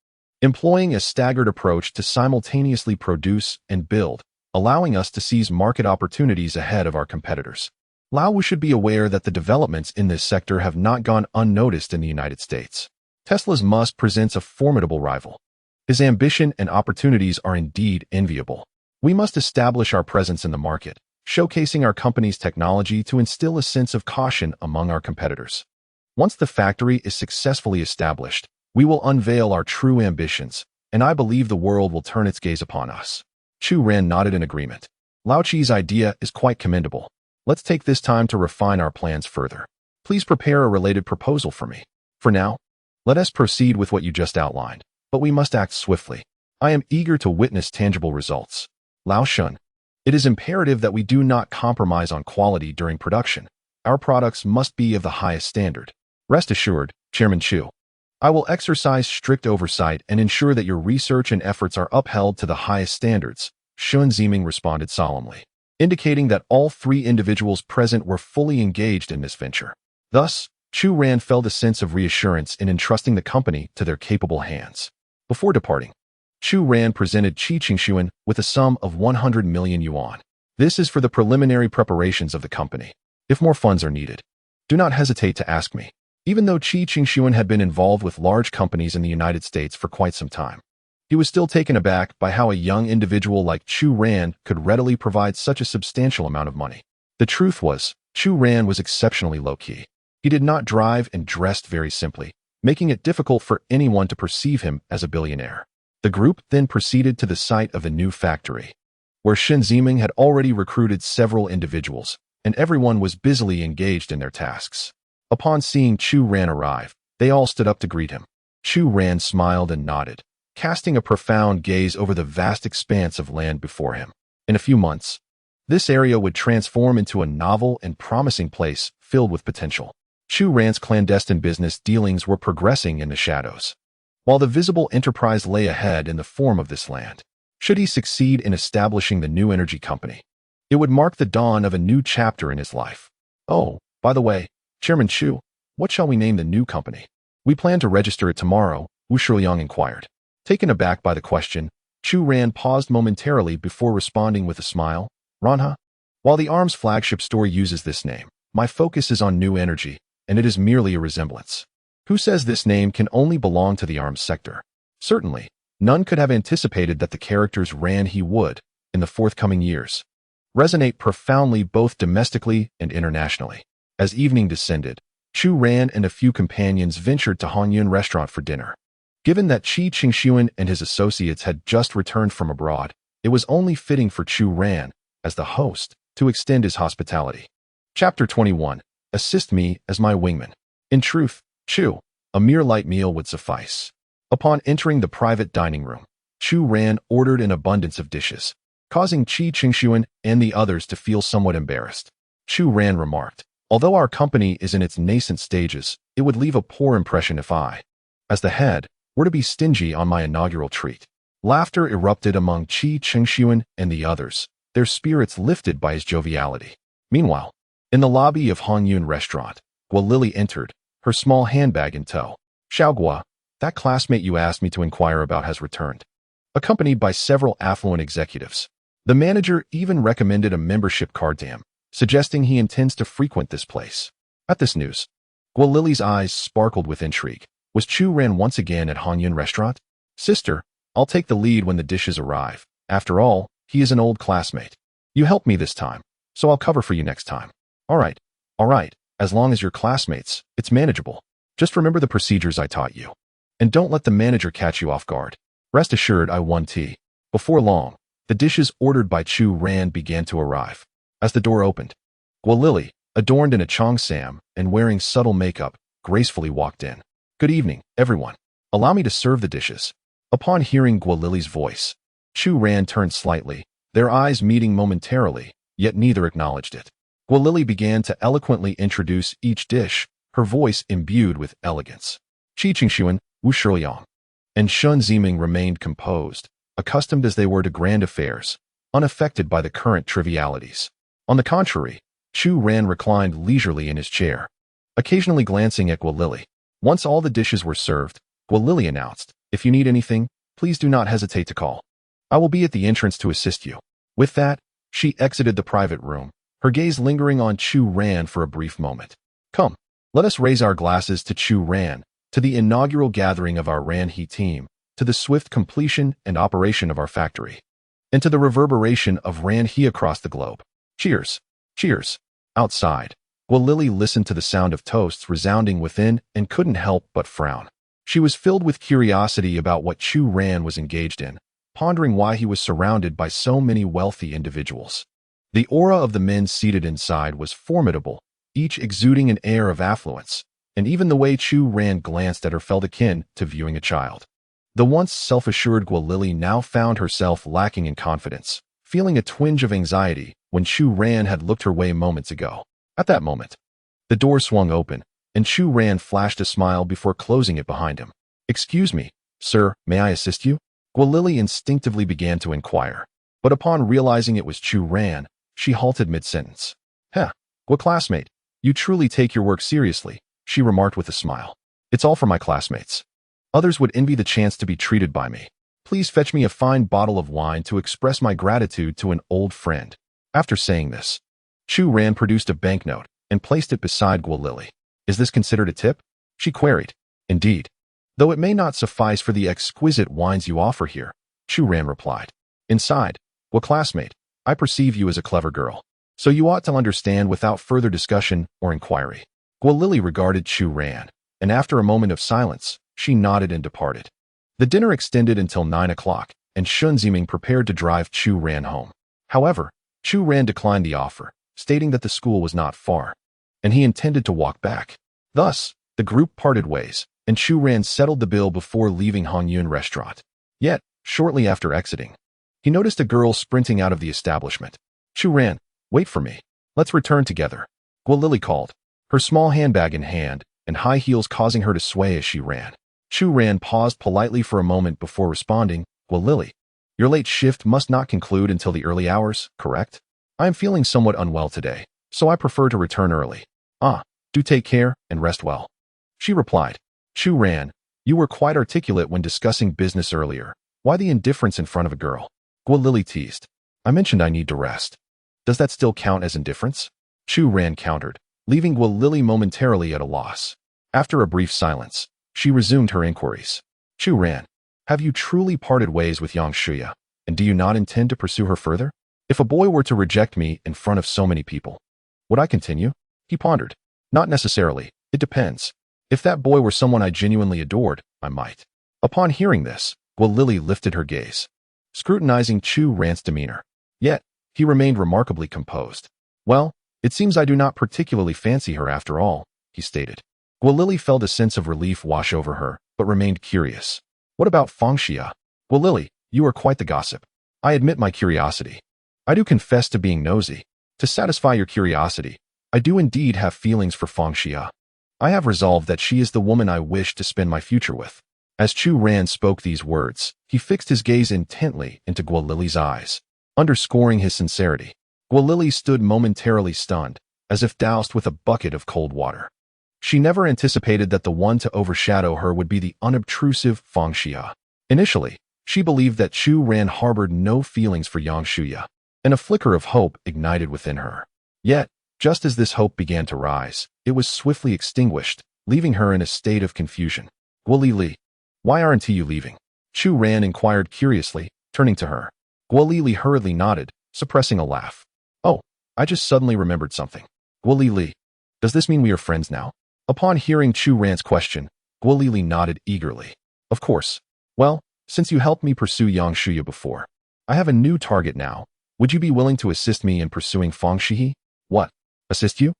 employing a staggered approach to simultaneously produce and build, allowing us to seize market opportunities ahead of our competitors. Lao Wu should be aware that the developments in this sector have not gone unnoticed in the United States. Tesla's Musk presents a formidable rival. His ambition and opportunities are indeed enviable. We must establish our presence in the market, showcasing our company's technology to instill a sense of caution among our competitors. Once the factory is successfully established, we will unveil our true ambitions, and I believe the world will turn its gaze upon us. Chu Ran nodded in agreement. Lao Qi's idea is quite commendable. Let's take this time to refine our plans further. Please prepare a related proposal for me. For now, let us proceed with what you just outlined, but we must act swiftly. I am eager to witness tangible results. Lao Shun, it is imperative that we do not compromise on quality during production. Our products must be of the highest standard. Rest assured, Chairman Chu, I will exercise strict oversight and ensure that your research and efforts are upheld to the highest standards, Shun Ziming responded solemnly, indicating that all three individuals present were fully engaged in this venture. Thus, Chu Ran felt a sense of reassurance in entrusting the company to their capable hands. Before departing, Chu Ran presented Qi Qingxuan with a sum of 100 million yuan. This is for the preliminary preparations of the company. If more funds are needed, do not hesitate to ask me. Even though Qi Qingxuan had been involved with large companies in the United States for quite some time, he was still taken aback by how a young individual like Chu Ran could readily provide such a substantial amount of money. The truth was, Chu Ran was exceptionally low-key. He did not drive and dressed very simply, making it difficult for anyone to perceive him as a billionaire. The group then proceeded to the site of the new factory, where Shen Ziming had already recruited several individuals, and everyone was busily engaged in their tasks. Upon seeing Chu Ran arrive, they all stood up to greet him. Chu Ran smiled and nodded, casting a profound gaze over the vast expanse of land before him. In a few months, this area would transform into a novel and promising place filled with potential. Chu Ran's clandestine business dealings were progressing in the shadows, while the visible enterprise lay ahead in the form of this land. Should he succeed in establishing the new energy company, it would mark the dawn of a new chapter in his life. Oh, by the way, Chairman Chu, what shall we name the new company? We plan to register it tomorrow, Wu Shiliang inquired. Taken aback by the question, Chu Ran paused momentarily before responding with a smile. Ranha? While the ARM's flagship store uses this name, my focus is on new energy, and it is merely a resemblance. Who says this name can only belong to the ARMS sector? Certainly, none could have anticipated that the characters Ran he would, in the forthcoming years, resonate profoundly both domestically and internationally. As evening descended, Chu Ran and a few companions ventured to Hanyun restaurant for dinner. Given that Qi Qingxuan and his associates had just returned from abroad, it was only fitting for Chu Ran, as the host, to extend his hospitality. Chapter 21. Assist me as my wingman. In truth, Chu, a mere light meal would suffice. Upon entering the private dining room, Chu Ran ordered an abundance of dishes, causing Qi Qingxuan and the others to feel somewhat embarrassed. Chu Ran remarked, although our company is in its nascent stages, it would leave a poor impression if I, as the head, were to be stingy on my inaugural treat. Laughter erupted among Qi Qingxuan and the others, their spirits lifted by his joviality. Meanwhile, in the lobby of Hanyun restaurant, Guo Lily entered, her small handbag in tow. Xiaogua, that classmate you asked me to inquire about has returned, accompanied by several affluent executives. The manager even recommended a membership card to him, suggesting he intends to frequent this place. At this news, Guo Lily's eyes sparkled with intrigue. Was Chu Ran once again at Hanyun restaurant? Sister, I'll take the lead when the dishes arrive. After all, he is an old classmate. You helped me this time, so I'll cover for you next time. All right, as long as you're classmates, it's manageable. Just remember the procedures I taught you. And don't let the manager catch you off guard. Rest assured I won tea. Before long, the dishes ordered by Chu Ran began to arrive. As the door opened, Guo Lily, adorned in a cheongsam and wearing subtle makeup, gracefully walked in. Good evening, everyone. Allow me to serve the dishes. Upon hearing Guo Lily's voice, Chu Ran turned slightly, their eyes meeting momentarily, yet neither acknowledged it. Guo Lily began to eloquently introduce each dish, her voice imbued with elegance. Qi Qingxuan, Wu Shiliang, and Shen Ziming remained composed, accustomed as they were to grand affairs, unaffected by the current trivialities. On the contrary, Chu Ran reclined leisurely in his chair, occasionally glancing at Guo Lily. Once all the dishes were served, Guo Lily announced, if you need anything, please do not hesitate to call. I will be at the entrance to assist you. With that, she exited the private room, her gaze lingering on Chu Ran for a brief moment. Come, let us raise our glasses to Chu Ran, to the inaugural gathering of our Ran He team, to the swift completion and operation of our factory, and to the reverberation of Ran He across the globe. Cheers! Cheers! Outside, Guo Lily listened to the sound of toasts resounding within and couldn't help but frown. She was filled with curiosity about what Chu Ran was engaged in, pondering why he was surrounded by so many wealthy individuals. The aura of the men seated inside was formidable, each exuding an air of affluence, and even the way Chu Ran glanced at her felt akin to viewing a child. The once self-assured Guo Lily now found herself lacking in confidence, feeling a twinge of anxiety when Chu Ran had looked her way moments ago. At that moment, the door swung open, and Chu Ran flashed a smile before closing it behind him. Excuse me, sir, may I assist you? Guo Lily instinctively began to inquire, but upon realizing it was Chu Ran, she halted mid-sentence. Guo classmate, you truly take your work seriously, she remarked with a smile. It's all for my classmates. Others would envy the chance to be treated by me. Please fetch me a fine bottle of wine to express my gratitude to an old friend. After saying this, Chu Ran produced a banknote and placed it beside Guo Lily. Is this considered a tip? She queried. Indeed. Though it may not suffice for the exquisite wines you offer here, Chu Ran replied. Inside, Guo classmate, I perceive you as a clever girl. so you ought to understand without further discussion or inquiry. Guolili regarded Chu Ran, and after a moment of silence, she nodded and departed. The dinner extended until 9 o'clock, and Shun Ziming prepared to drive Chu Ran home. However, Chu Ran declined the offer, stating that the school was not far, and he intended to walk back. Thus, the group parted ways, and Chu Ran settled the bill before leaving Hongyun restaurant. Yet, shortly after exiting, he noticed a girl sprinting out of the establishment. Chu Ran, wait for me. Let's return together, Guolili called, her small handbag in hand and high heels causing her to sway as she ran. Chu Ran paused politely for a moment before responding, Guolili, your late shift must not conclude until the early hours, correct? I am feeling somewhat unwell today, so I prefer to return early. Ah, do take care and rest well. She replied. Chu Ran, you were quite articulate when discussing business earlier. Why the indifference in front of a girl? Guolili teased. I mentioned I need to rest. Does that still count as indifference? Chu Ran countered, leaving Guolili momentarily at a loss. After a brief silence, she resumed her inquiries. Chu Ran, have you truly parted ways with Xihe, and do you not intend to pursue her further? If a boy were to reject me in front of so many people, would I continue? He pondered. Not necessarily, it depends. If that boy were someone I genuinely adored, I might. Upon hearing this, Guolili lifted her gaze, scrutinizing Chu Ran's demeanor. Yet, he remained remarkably composed. Well, it seems I do not particularly fancy her after all, he stated. Guolili felt a sense of relief wash over her, but remained curious. What about Fang Xihe? Guolili, you are quite the gossip. I admit my curiosity. I do confess to being nosy. To satisfy your curiosity, I do indeed have feelings for Fang Xihe. I have resolved that she is the woman I wish to spend my future with. As Chu Ran spoke these words, he fixed his gaze intently into Guolili's eyes, underscoring his sincerity. Guolili stood momentarily stunned, as if doused with a bucket of cold water. She never anticipated that the one to overshadow her would be the unobtrusive Fang Xihe. Initially, she believed that Chu Ran harbored no feelings for Xihe, and a flicker of hope ignited within her. Yet, just as this hope began to rise, it was swiftly extinguished, leaving her in a state of confusion. Guolili, why aren't you leaving? Chu Ran inquired curiously, turning to her. Guolili hurriedly nodded, suppressing a laugh. Oh, I just suddenly remembered something. Guolili, does this mean we are friends now? Upon hearing Chu Ran's question, Guolili nodded eagerly. Of course. Well, since you helped me pursue Xihe before, I have a new target now. Would you be willing to assist me in pursuing Fang Xihe? What? Assist you?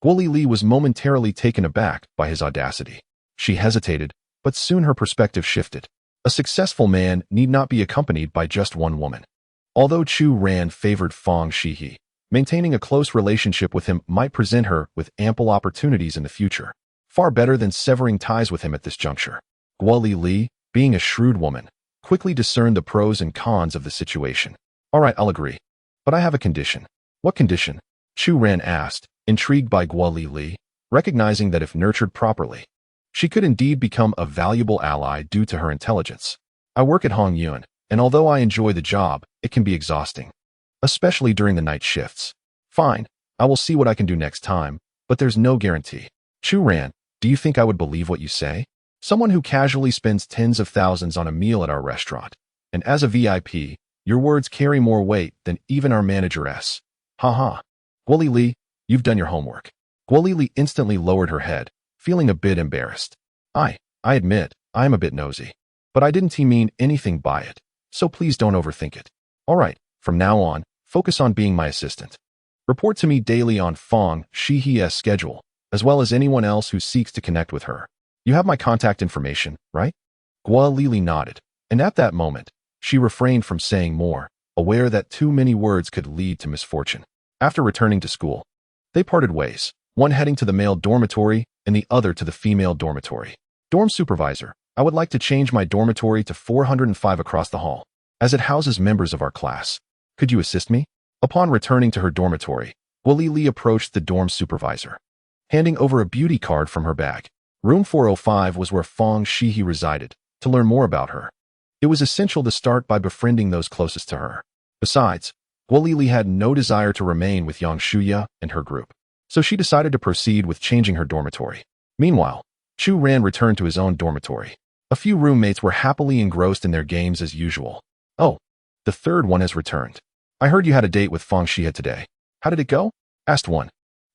Guolili was momentarily taken aback by his audacity. She hesitated, but soon her perspective shifted. A successful man need not be accompanied by just one woman. Although Chu Ran favored Fang Xihe, maintaining a close relationship with him might present her with ample opportunities in the future, far better than severing ties with him at this juncture. Guolili, being a shrewd woman, quickly discerned the pros and cons of the situation. All right, I'll agree. But I have a condition. What condition? Chu Ran asked, intrigued by Guolili, recognizing that if nurtured properly, she could indeed become a valuable ally due to her intelligence. I work at Hongyun, and although I enjoy the job, it can be exhausting, especially during the night shifts. Fine, I will see what I can do next time, but there's no guarantee. Chu Ran, do you think I would believe what you say? Someone who casually spends tens of thousands on a meal at our restaurant, and as a VIP, your words carry more weight than even our manageress. Ha. Guolili, you've done your homework. Guolili instantly lowered her head, feeling a bit embarrassed. I admit, I am a bit nosy, but I didn't mean anything by it, so please don't overthink it. All right, from now on, focus on being my assistant. Report to me daily on Fang Xihe's schedule, as well as anyone else who seeks to connect with her. You have my contact information, right? Guolili nodded, and at that moment, she refrained from saying more, aware that too many words could lead to misfortune. After returning to school, they parted ways, one heading to the male dormitory and the other to the female dormitory. Dorm supervisor, I would like to change my dormitory to 405 across the hall, as it houses members of our class. Could you assist me? Upon returning to her dormitory, Guolili approached the dorm supervisor, handing over a beauty card from her bag. Room 405 was where Fang Xihe resided. To learn more about her, it was essential to start by befriending those closest to her. Besides, Guolili had no desire to remain with Xihe and her group, so she decided to proceed with changing her dormitory. Meanwhile, Chu Ran returned to his own dormitory. A few roommates were happily engrossed in their games as usual. Oh, the third one has returned. I heard you had a date with Fang Xihe today. How did it go? Asked one.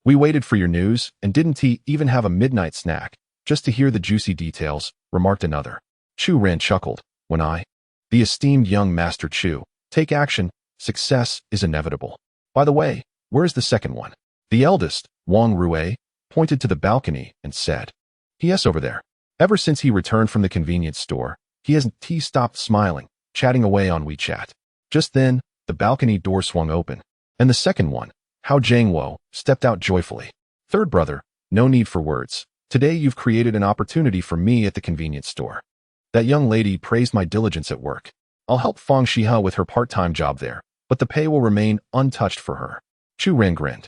We waited for your news, and didn't even have a midnight snack, just to hear the juicy details, remarked another. Chu Ran chuckled. When the esteemed young Master Chu, take action, success is inevitable. By the way, where's the second one? The eldest, Wang Rue, pointed to the balcony and said, Yes, over there. Ever since he returned from the convenience store, he hasn't stopped smiling, chatting away on WeChat. Just then, the balcony door swung open, and the second one, Hao Jiangwo, stepped out joyfully. Third brother, no need for words. Today you've created an opportunity for me at the convenience store. That young lady praised my diligence at work. I'll help Fang Xihe with her part-time job there, but the pay will remain untouched for her. Chu Ran grinned.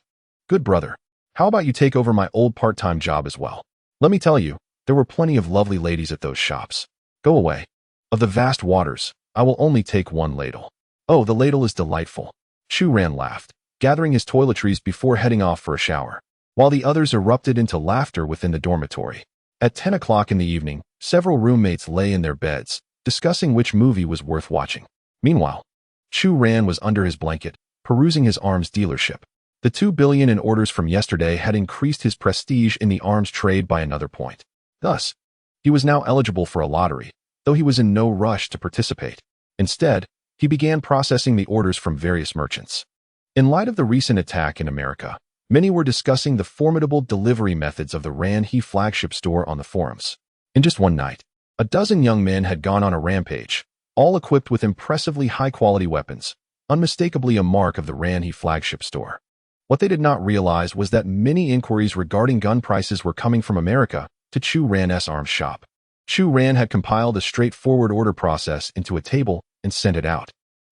Good brother. How about you take over my old part-time job as well? Let me tell you, there were plenty of lovely ladies at those shops. Go away. Of the vast waters, I will only take one ladle. Oh, the ladle is delightful. Chu Ran laughed, gathering his toiletries before heading off for a shower, while the others erupted into laughter within the dormitory. At 10 o'clock in the evening, several roommates lay in their beds, discussing which movie was worth watching. Meanwhile, Chu Ran was under his blanket, perusing his arms dealership. The 2 billion in orders from yesterday had increased his prestige in the arms trade by another point. Thus, he was now eligible for a lottery, though he was in no rush to participate. Instead, he began processing the orders from various merchants. In light of the recent attack in America, many were discussing the formidable delivery methods of the Xihe flagship store on the forums. In just one night, a dozen young men had gone on a rampage, all equipped with impressively high-quality weapons, unmistakably a mark of the Xihe flagship store. What they did not realize was that many inquiries regarding gun prices were coming from America to Chu Ran's arms shop. Chu Ran had compiled a straightforward order process into a table and sent it out.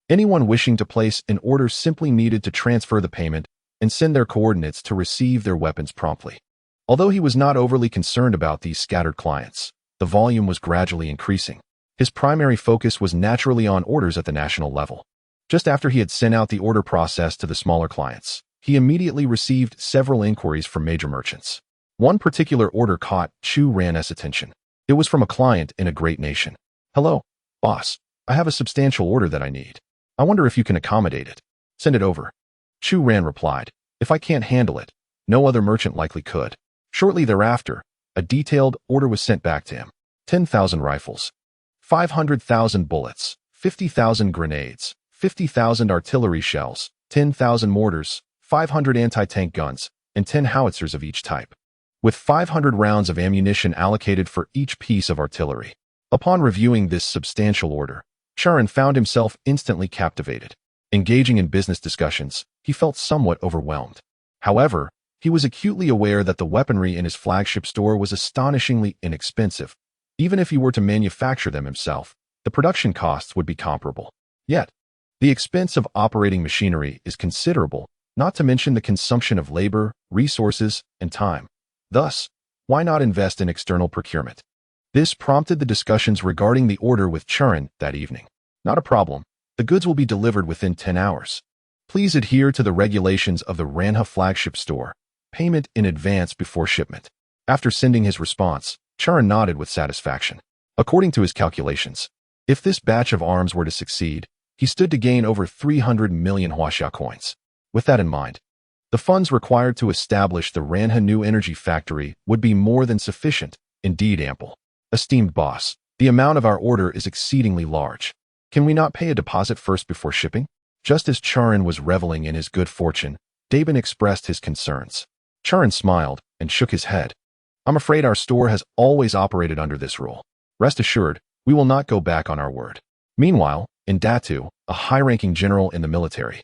Anyone wishing to place an order simply needed to transfer the payment and send their coordinates to receive their weapons promptly. Although he was not overly concerned about these scattered clients, the volume was gradually increasing. His primary focus was naturally on orders at the national level. Just after he had sent out the order process to the smaller clients, he immediately received several inquiries from major merchants. One particular order caught Chu Ran's attention. It was from a client in a great nation. Hello, boss. I have a substantial order that I need. I wonder if you can accommodate it. Send it over. Chu Ran replied, If I can't handle it, no other merchant likely could. Shortly thereafter, a detailed order was sent back to him. 10,000 rifles, 500,000 bullets, 50,000 grenades, 50,000 artillery shells, 10,000 mortars, 500 anti-tank guns, and 10 howitzers of each type, with 500 rounds of ammunition allocated for each piece of artillery. Upon reviewing this substantial order, Chu Ran found himself instantly captivated. Engaging in business discussions, he felt somewhat overwhelmed. However, he was acutely aware that the weaponry in his flagship store was astonishingly inexpensive. Even if he were to manufacture them himself, the production costs would be comparable. Yet, the expense of operating machinery is considerable, not to mention the consumption of labor, resources, and time. Thus, why not invest in external procurement? This prompted the discussions regarding the order with Chu Ran that evening. Not a problem. The goods will be delivered within 10 hours. Please adhere to the regulations of the Xihe flagship store. Payment in advance before shipment. After sending his response, Chu Ran nodded with satisfaction. According to his calculations, if this batch of arms were to succeed, he stood to gain over 300 million Huaxia coins. With that in mind, the funds required to establish the Xihe new energy factory would be more than sufficient, indeed ample. Esteemed boss, the amount of our order is exceedingly large. Can we not pay a deposit first before shipping? Just as Chu Ran was reveling in his good fortune, Daben expressed his concerns. Chu Ran smiled and shook his head. I'm afraid our store has always operated under this rule. Rest assured, we will not go back on our word. Meanwhile, in Datu, a high-ranking general in the military,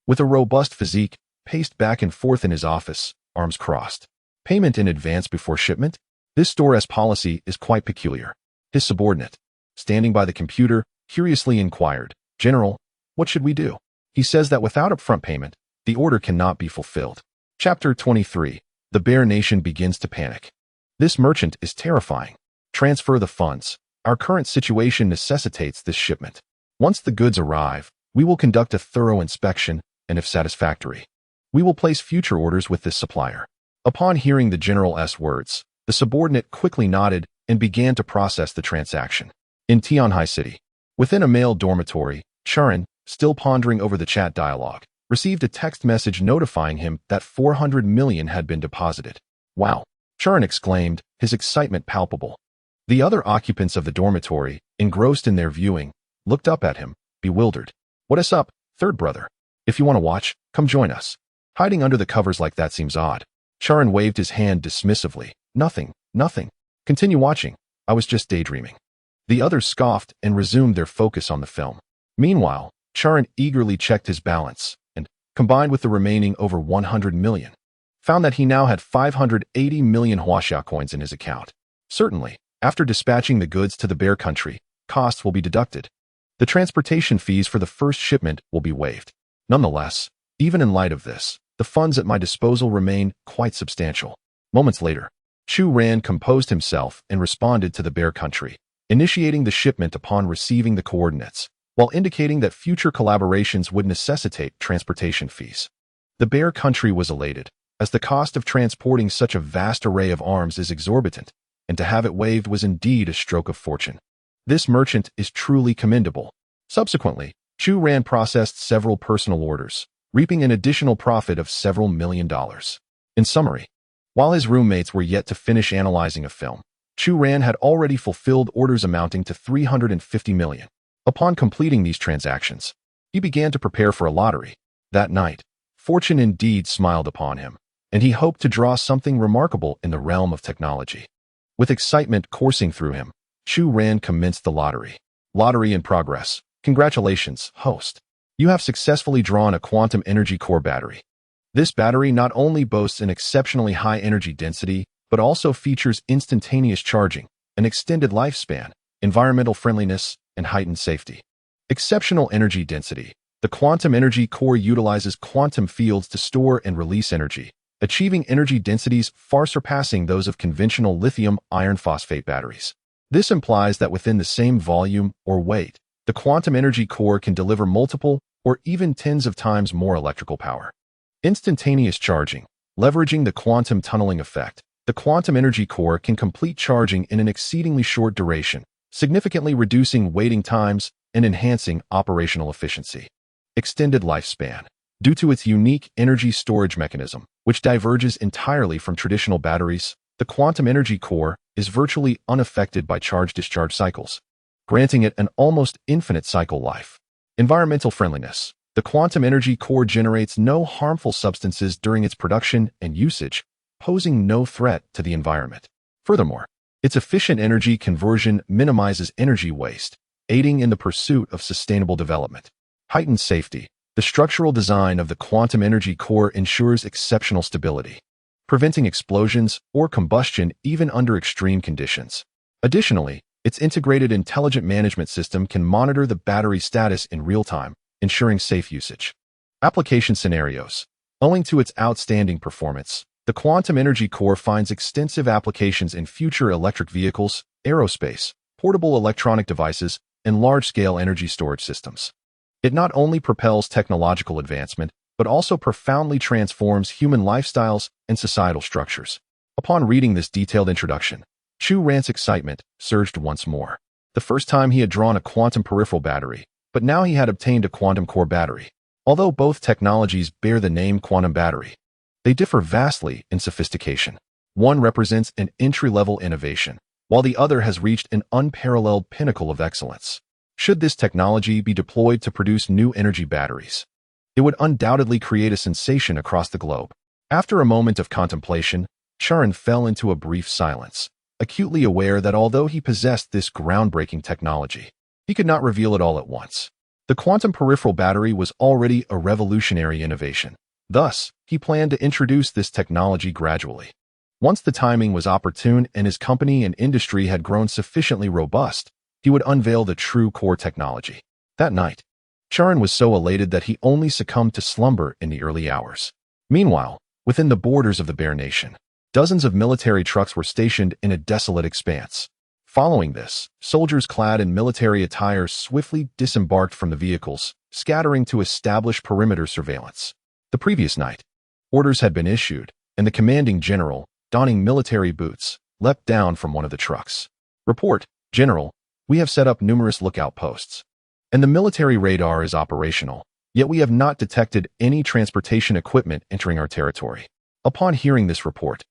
with a robust physique, paced back and forth in his office, arms crossed. Payment in advance before shipment? This store's policy is quite peculiar. His subordinate, standing by the computer, curiously inquired, General, what should we do? He says that without upfront payment, the order cannot be fulfilled. Chapter 23. The Bear Nation begins to panic. This merchant is terrifying. Transfer the funds. Our current situation necessitates this shipment. Once the goods arrive, we will conduct a thorough inspection, and if satisfactory, we will place future orders with this supplier. Upon hearing the general's words, the subordinate quickly nodded and began to process the transaction. In Tianhai City, within a male dormitory, Chu Ran, still pondering over the chat dialogue, received a text message notifying him that 400 million had been deposited. Wow! Chu Ran exclaimed, his excitement palpable. The other occupants of the dormitory, engrossed in their viewing, looked up at him, bewildered. What is up, third brother? If you want to watch, come join us. Hiding under the covers like that seems odd. Chu Ran waved his hand dismissively. Nothing. Continue watching. I was just daydreaming. The others scoffed and resumed their focus on the film. Meanwhile, Chu Ran eagerly checked his balance and, combined with the remaining over 100 million, found that he now had 580 million Huaxia coins in his account. Certainly, after dispatching the goods to the Bear Country, costs will be deducted. The transportation fees for the first shipment will be waived. Nonetheless, even in light of this, the funds at my disposal remain quite substantial. Moments later, Chu Ran composed himself and responded to the Bear Country, initiating the shipment upon receiving the coordinates, while indicating that future collaborations would necessitate transportation fees. The Bear Country was elated, as the cost of transporting such a vast array of arms is exorbitant, and to have it waived was indeed a stroke of fortune. This merchant is truly commendable. Subsequently, Chu Ran processed several personal orders, reaping an additional profit of several $1 million. In summary, while his roommates were yet to finish analyzing a film, Chu Ran had already fulfilled orders amounting to 350 million. Upon completing these transactions, he began to prepare for a lottery. That night, fortune indeed smiled upon him, and he hoped to draw something remarkable in the realm of technology. With excitement coursing through him, Chu Ran commenced the lottery. Lottery in progress. Congratulations, host. You have successfully drawn a quantum energy core battery. This battery not only boasts an exceptionally high energy density, but also features instantaneous charging, an extended lifespan, environmental friendliness, and heightened safety. Exceptional energy density. The quantum energy core utilizes quantum fields to store and release energy, achieving energy densities far surpassing those of conventional lithium iron phosphate batteries. This implies that within the same volume or weight, the quantum energy core can deliver multiple or even tens of times more electrical power. Instantaneous charging. Leveraging the quantum tunneling effect, the quantum energy core can complete charging in an exceedingly short duration, significantly reducing waiting times and enhancing operational efficiency. Extended lifespan. Due to its unique energy storage mechanism, which diverges entirely from traditional batteries, the quantum energy core is virtually unaffected by charge-discharge cycles, granting it an almost infinite cycle life. Environmental friendliness. The quantum energy core generates no harmful substances during its production and usage, posing no threat to the environment. Furthermore, its efficient energy conversion minimizes energy waste, aiding in the pursuit of sustainable development. Heightened safety. The structural design of the quantum energy core ensures exceptional stability, preventing explosions or combustion even under extreme conditions. Additionally, its integrated intelligent management system can monitor the battery status in real time, ensuring safe usage. Application scenarios. Owing to its outstanding performance, the quantum energy core finds extensive applications in future electric vehicles, aerospace, portable electronic devices, and large-scale energy storage systems. It not only propels technological advancement, but also profoundly transforms human lifestyles and societal structures. Upon reading this detailed introduction, Chu Ran's excitement surged once more. The first time he had drawn a quantum peripheral battery, but now he had obtained a quantum core battery. Although both technologies bear the name quantum battery, they differ vastly in sophistication. One represents an entry-level innovation, while the other has reached an unparalleled pinnacle of excellence. Should this technology be deployed to produce new energy batteries, it would undoubtedly create a sensation across the globe. After a moment of contemplation, Chu Ran fell into a brief silence, acutely aware that although he possessed this groundbreaking technology, he could not reveal it all at once. The quantum peripheral battery was already a revolutionary innovation. Thus, he planned to introduce this technology gradually. Once the timing was opportune and his company and industry had grown sufficiently robust, he would unveil the true core technology. That night, Chu Ran was so elated that he only succumbed to slumber in the early hours. Meanwhile, within the borders of the Bear Nation, dozens of military trucks were stationed in a desolate expanse. Following this, soldiers clad in military attire swiftly disembarked from the vehicles, scattering to establish perimeter surveillance. The previous night, orders had been issued, and the commanding general, donning military boots, leapt down from one of the trucks. "Report, General, we have set up numerous lookout posts, and the military radar is operational. yet we have not detected any transportation equipment entering our territory. Upon hearing this report,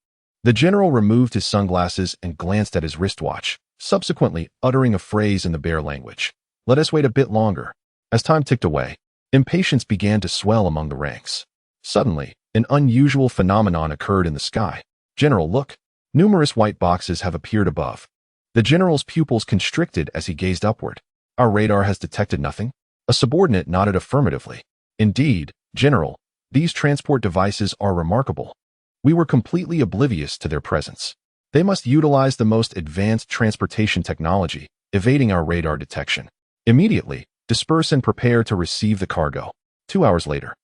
the general removed his sunglasses and glanced at his wristwatch, subsequently uttering a phrase in the bear language. Let us wait a bit longer. As time ticked away, impatience began to swell among the ranks. Suddenly, an unusual phenomenon occurred in the sky. General, look. Numerous white boxes have appeared above. The general's pupils constricted as he gazed upward. Our radar has detected nothing? A subordinate nodded affirmatively. Indeed, General, these transport devices are remarkable. We were completely oblivious to their presence. They must utilize the most advanced transportation technology, evading our radar detection. Immediately, disperse and prepare to receive the cargo. 2 hours later,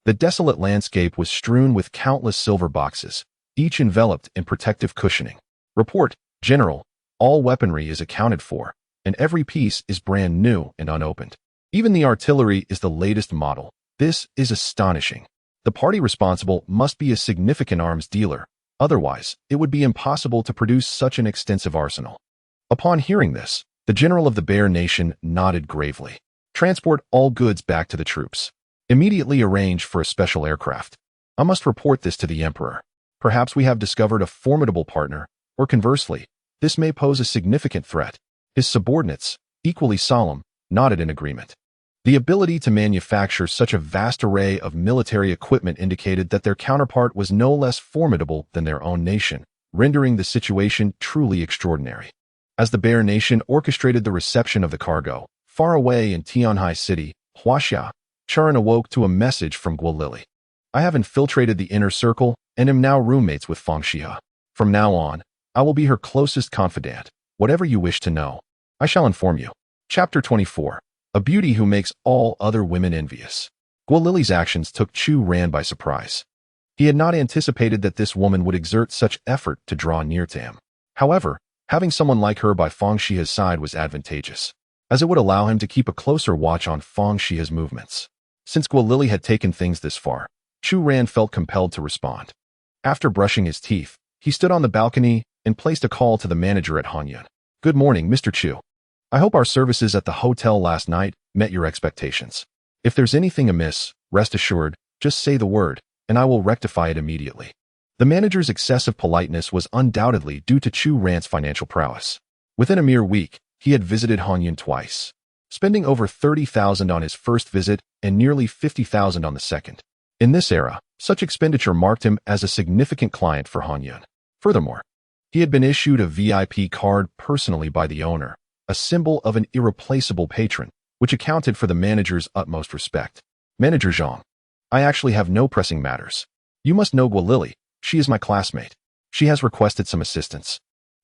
the desolate landscape was strewn with countless silver boxes, each enveloped in protective cushioning. Report, General, all weaponry is accounted for, and every piece is brand new and unopened. Even the artillery is the latest model. This is astonishing. The party responsible must be a significant arms dealer, otherwise it would be impossible to produce such an extensive arsenal. Upon hearing this, the general of the Bear Nation nodded gravely. Transport all goods back to the troops. Immediately arrange for a special aircraft. I must report this to the Emperor. Perhaps we have discovered a formidable partner, or conversely, this may pose a significant threat. His subordinates, equally solemn, nodded in agreement. The ability to manufacture such a vast array of military equipment indicated that their counterpart was no less formidable than their own nation, rendering the situation truly extraordinary. As the Bear Nation orchestrated the reception of the cargo, far away in Tianhai City, Huaxia, Chu Ran awoke to a message from Guolili. I have infiltrated the inner circle and am now roommates with Fang Xihe. From now on, I will be her closest confidant. Whatever you wish to know, I shall inform you. Chapter 24. A beauty who makes all other women envious. Guolili's actions took Chu Ran by surprise. He had not anticipated that this woman would exert such effort to draw near to him. However, having someone like her by Fang Xihe's side was advantageous, as it would allow him to keep a closer watch on Fang Xihe's movements. Since Guolili had taken things this far, Chu Ran felt compelled to respond. After brushing his teeth, he stood on the balcony and placed a call to the manager at Hanyun. Good morning, Mr. Chu. I hope our services at the hotel last night met your expectations. If there's anything amiss, rest assured, just say the word, and I will rectify it immediately. The manager's excessive politeness was undoubtedly due to Chu Ran's financial prowess. Within a mere week, he had visited Hanyun twice, spending over 30,000 on his first visit and nearly 50,000 on the second. In this era, such expenditure marked him as a significant client for Hanyun. Furthermore, he had been issued a VIP card personally by the owner, a symbol of an irreplaceable patron, which accounted for the manager's utmost respect. Manager Zhang, I actually have no pressing matters. You must know Guolili. She is my classmate. She has requested some assistance,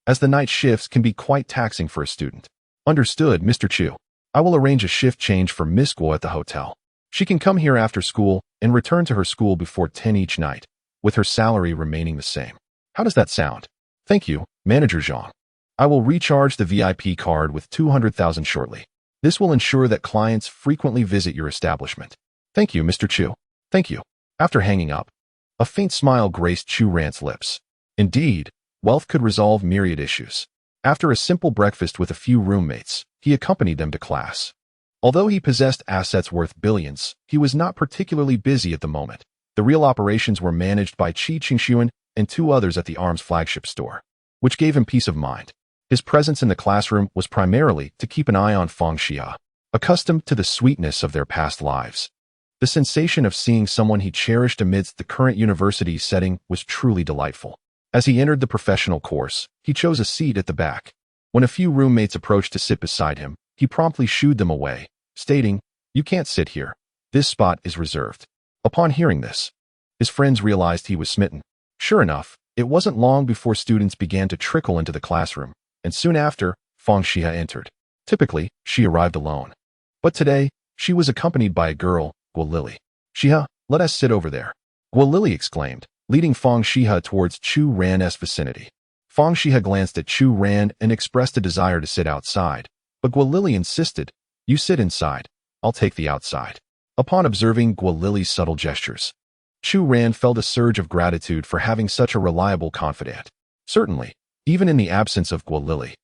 as the night shifts can be quite taxing for a student. Understood, Mr. Chu. I will arrange a shift change for Miss Guo at the hotel. She can come here after school and return to her school before 10 each night, with her salary remaining the same. How does that sound? Thank you, Manager Zhang. I will recharge the VIP card with 200,000 shortly. This will ensure that clients frequently visit your establishment. Thank you, Mr. Chu. Thank you. After hanging up, a faint smile graced Chu Ran's lips. Indeed, wealth could resolve myriad issues. After a simple breakfast with a few roommates, he accompanied them to class. Although he possessed assets worth billions, he was not particularly busy at the moment. The real operations were managed by Qi Qingxuan and two others at the arms flagship store, which gave him peace of mind. His presence in the classroom was primarily to keep an eye on Fang Xihe, accustomed to the sweetness of their past lives. The sensation of seeing someone he cherished amidst the current university setting was truly delightful. As he entered the professional course, he chose a seat at the back. When a few roommates approached to sit beside him, he promptly shooed them away, stating, "You can't sit here. This spot is reserved." Upon hearing this, his friends realized he was smitten. Sure enough, it wasn't long before students began to trickle into the classroom, and soon after, Fang Xihe entered. Typically, she arrived alone. But today, she was accompanied by a girl, Guolili. "Xihe, let us sit over there," Guolili exclaimed, leading Fang Xihe towards Chu Ran's vicinity. Fang Xihe glanced at Chu Ran and expressed a desire to sit outside, but Guolili insisted, "You sit inside, I'll take the outside." Upon observing Guolili's subtle gestures, Chu Ran felt a surge of gratitude for having such a reliable confidant. Certainly, even in the absence of Guolili,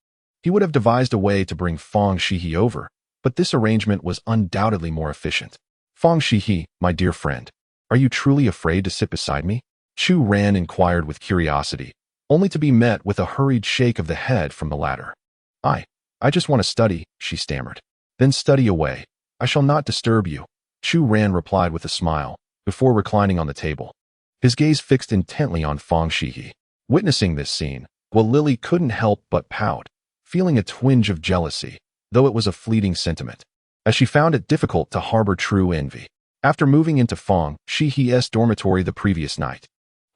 he would have devised a way to bring Fang Xihe over, but this arrangement was undoubtedly more efficient. Fang Xihe, my dear friend, are you truly afraid to sit beside me? Chu Ran inquired with curiosity, only to be met with a hurried shake of the head from the latter. I just want to study, she stammered. Then study away. I shall not disturb you, Chu Ran replied with a smile, before reclining on the table. His gaze fixed intently on Fang Xihe. Witnessing this scene, Guolili couldn't help but pout, feeling a twinge of jealousy, though it was a fleeting sentiment, as she found it difficult to harbor true envy. After moving into Fang Xihe's dormitory the previous night,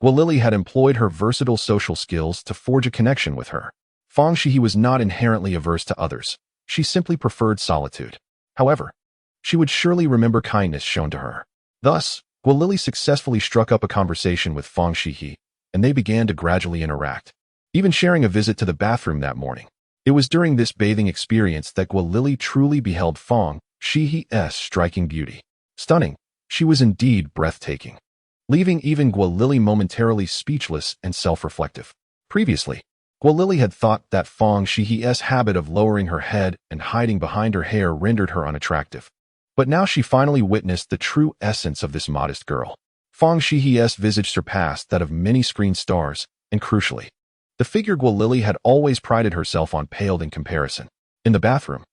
Guolili had employed her versatile social skills to forge a connection with her. Fang Xihe was not inherently averse to others. She simply preferred solitude. However, she would surely remember kindness shown to her. Thus, Guolili successfully struck up a conversation with Fang Xihe, and they began to gradually interact, even sharing a visit to the bathroom that morning. It was during this bathing experience that Guolili truly beheld Fang Xihe's striking beauty. Stunning, she was indeed breathtaking, leaving even Guolili momentarily speechless and self-reflective. Previously, Guolili had thought that Fang Xihe's habit of lowering her head and hiding behind her hair rendered her unattractive. But now she finally witnessed the true essence of this modest girl. Fang Xihe's visage surpassed that of many screen stars, and crucially, the figure Guolili had always prided herself on paled in comparison. In the bathroom,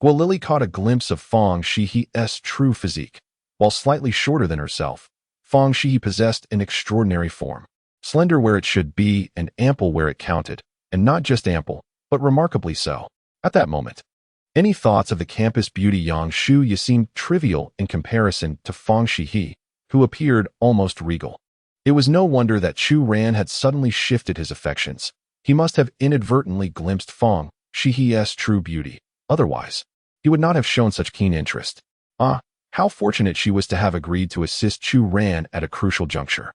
Guolili caught a glimpse of Fang Xihe's true physique. While slightly shorter than herself, Fang Xihe possessed an extraordinary form, slender where it should be and ample where it counted, and not just ample, but remarkably so. At that moment, any thoughts of the campus beauty Yang Xihe seemed trivial in comparison to Fang Xihe, who appeared almost regal. It was no wonder that Chu Ran had suddenly shifted his affections. He must have inadvertently glimpsed Fang Xihe's true beauty. Otherwise, he would not have shown such keen interest. How fortunate she was to have agreed to assist Chu Ran at a crucial juncture.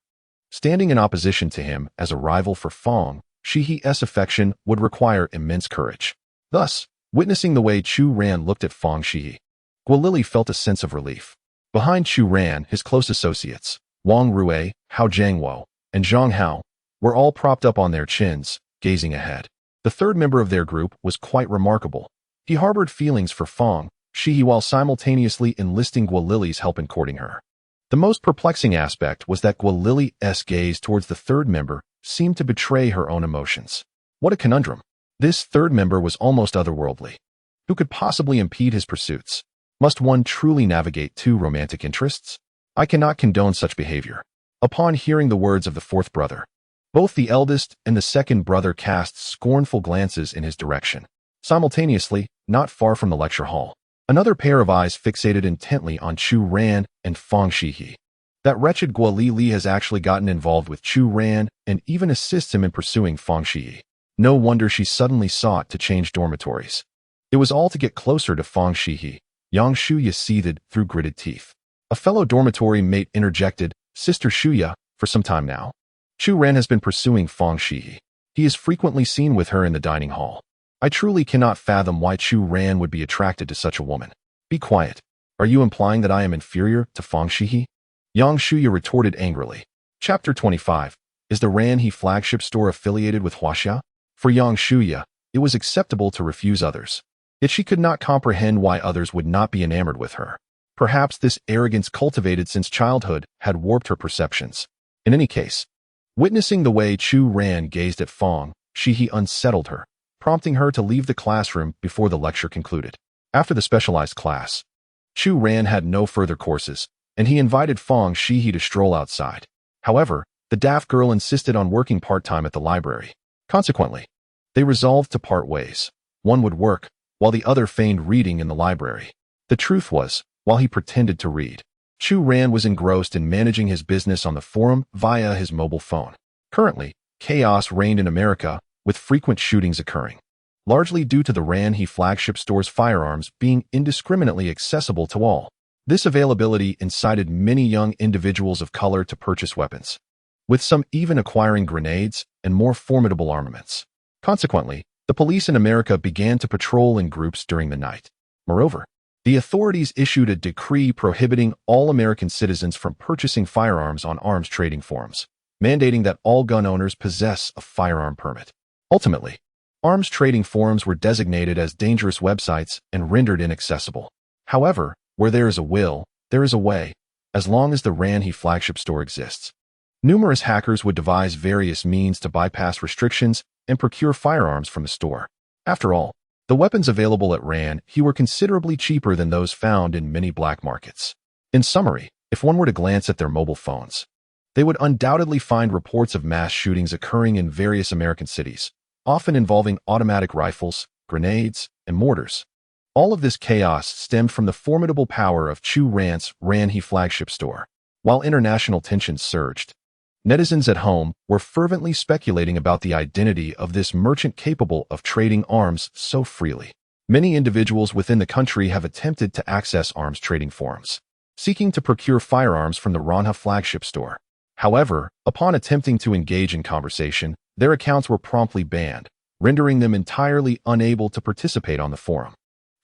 Standing in opposition to him as a rival for Fang Xihe's affection would require immense courage. Thus, witnessing the way Chu Ran looked at Fang Xihe, Guolili felt a sense of relief. Behind Chu Ran, his close associates, Wang Rui, Hao Jiangwo, and Zhang Hao, were all propped up on their chins, gazing ahead. The third member of their group was quite remarkable. He harbored feelings for Fang Xihe while simultaneously enlisting Guolili's help in courting her. The most perplexing aspect was that Guolili's gaze towards the third member seemed to betray her own emotions. What a conundrum. This third member was almost otherworldly. Who could possibly impede his pursuits? Must one truly navigate two romantic interests? I cannot condone such behavior. Upon hearing the words of the fourth brother, both the eldest and the second brother cast scornful glances in his direction. Simultaneously, not far from the lecture hall, another pair of eyes fixated intently on Chu Ran and Fang Xihe. That wretched Guolili has actually gotten involved with Chu Ran and even assists him in pursuing Fang Xihe. No wonder she suddenly sought to change dormitories. It was all to get closer to Fang Xihe. Yang Xihe seethed through gritted teeth. A fellow dormitory mate interjected, Sister Xihe, for some time now, Chu Ran has been pursuing Fang Xihe. He is frequently seen with her in the dining hall. I truly cannot fathom why Chu Ran would be attracted to such a woman. Be quiet. Are you implying that I am inferior to Fang Xihe? Yang Xihe retorted angrily. Chapter 25. Is the Ranhe flagship store affiliated with Huaxia? For Yang Xihe, it was acceptable to refuse others. Yet she could not comprehend why others would not be enamored with her. Perhaps this arrogance cultivated since childhood had warped her perceptions. In any case, witnessing the way Chu Ran gazed at Fang Xihe unsettled her, prompting her to leave the classroom before the lecture concluded. After the specialized class, Chu Ran had no further courses, and he invited Fang Xihe to stroll outside. However, the daft girl insisted on working part-time at the library. Consequently, they resolved to part ways. One would work, while the other feigned reading in the library. The truth was, while he pretended to read, Chu Ran was engrossed in managing his business on the forum via his mobile phone. Currently, chaos reigned in America, with frequent shootings occurring, largely due to the Ranhe flagship store's firearms being indiscriminately accessible to all. This availability incited many young individuals of color to purchase weapons, with some even acquiring grenades and more formidable armaments. Consequently, the police in America began to patrol in groups during the night. Moreover, the authorities issued a decree prohibiting all American citizens from purchasing firearms on arms trading forums, mandating that all gun owners possess a firearm permit. Ultimately, arms trading forums were designated as dangerous websites and rendered inaccessible. However, where there is a will, There is a way, as long as the Xihe flagship store exists. Numerous hackers would devise various means to bypass restrictions and procure firearms from the store. After all, the weapons available at Xihe were considerably cheaper than those found in many black markets. In summary, if one were to glance at their mobile phones, they would undoubtedly find reports of mass shootings occurring in various American cities, often involving automatic rifles, grenades, and mortars. All of this chaos stemmed from the formidable power of Chu Ran's Xihe flagship store. While international tensions surged, netizens at home were fervently speculating about the identity of this merchant capable of trading arms so freely. Many individuals within the country have attempted to access arms trading forums, seeking to procure firearms from the Xihe flagship store. However, upon attempting to engage in conversation, their accounts were promptly banned, rendering them entirely unable to participate on the forum.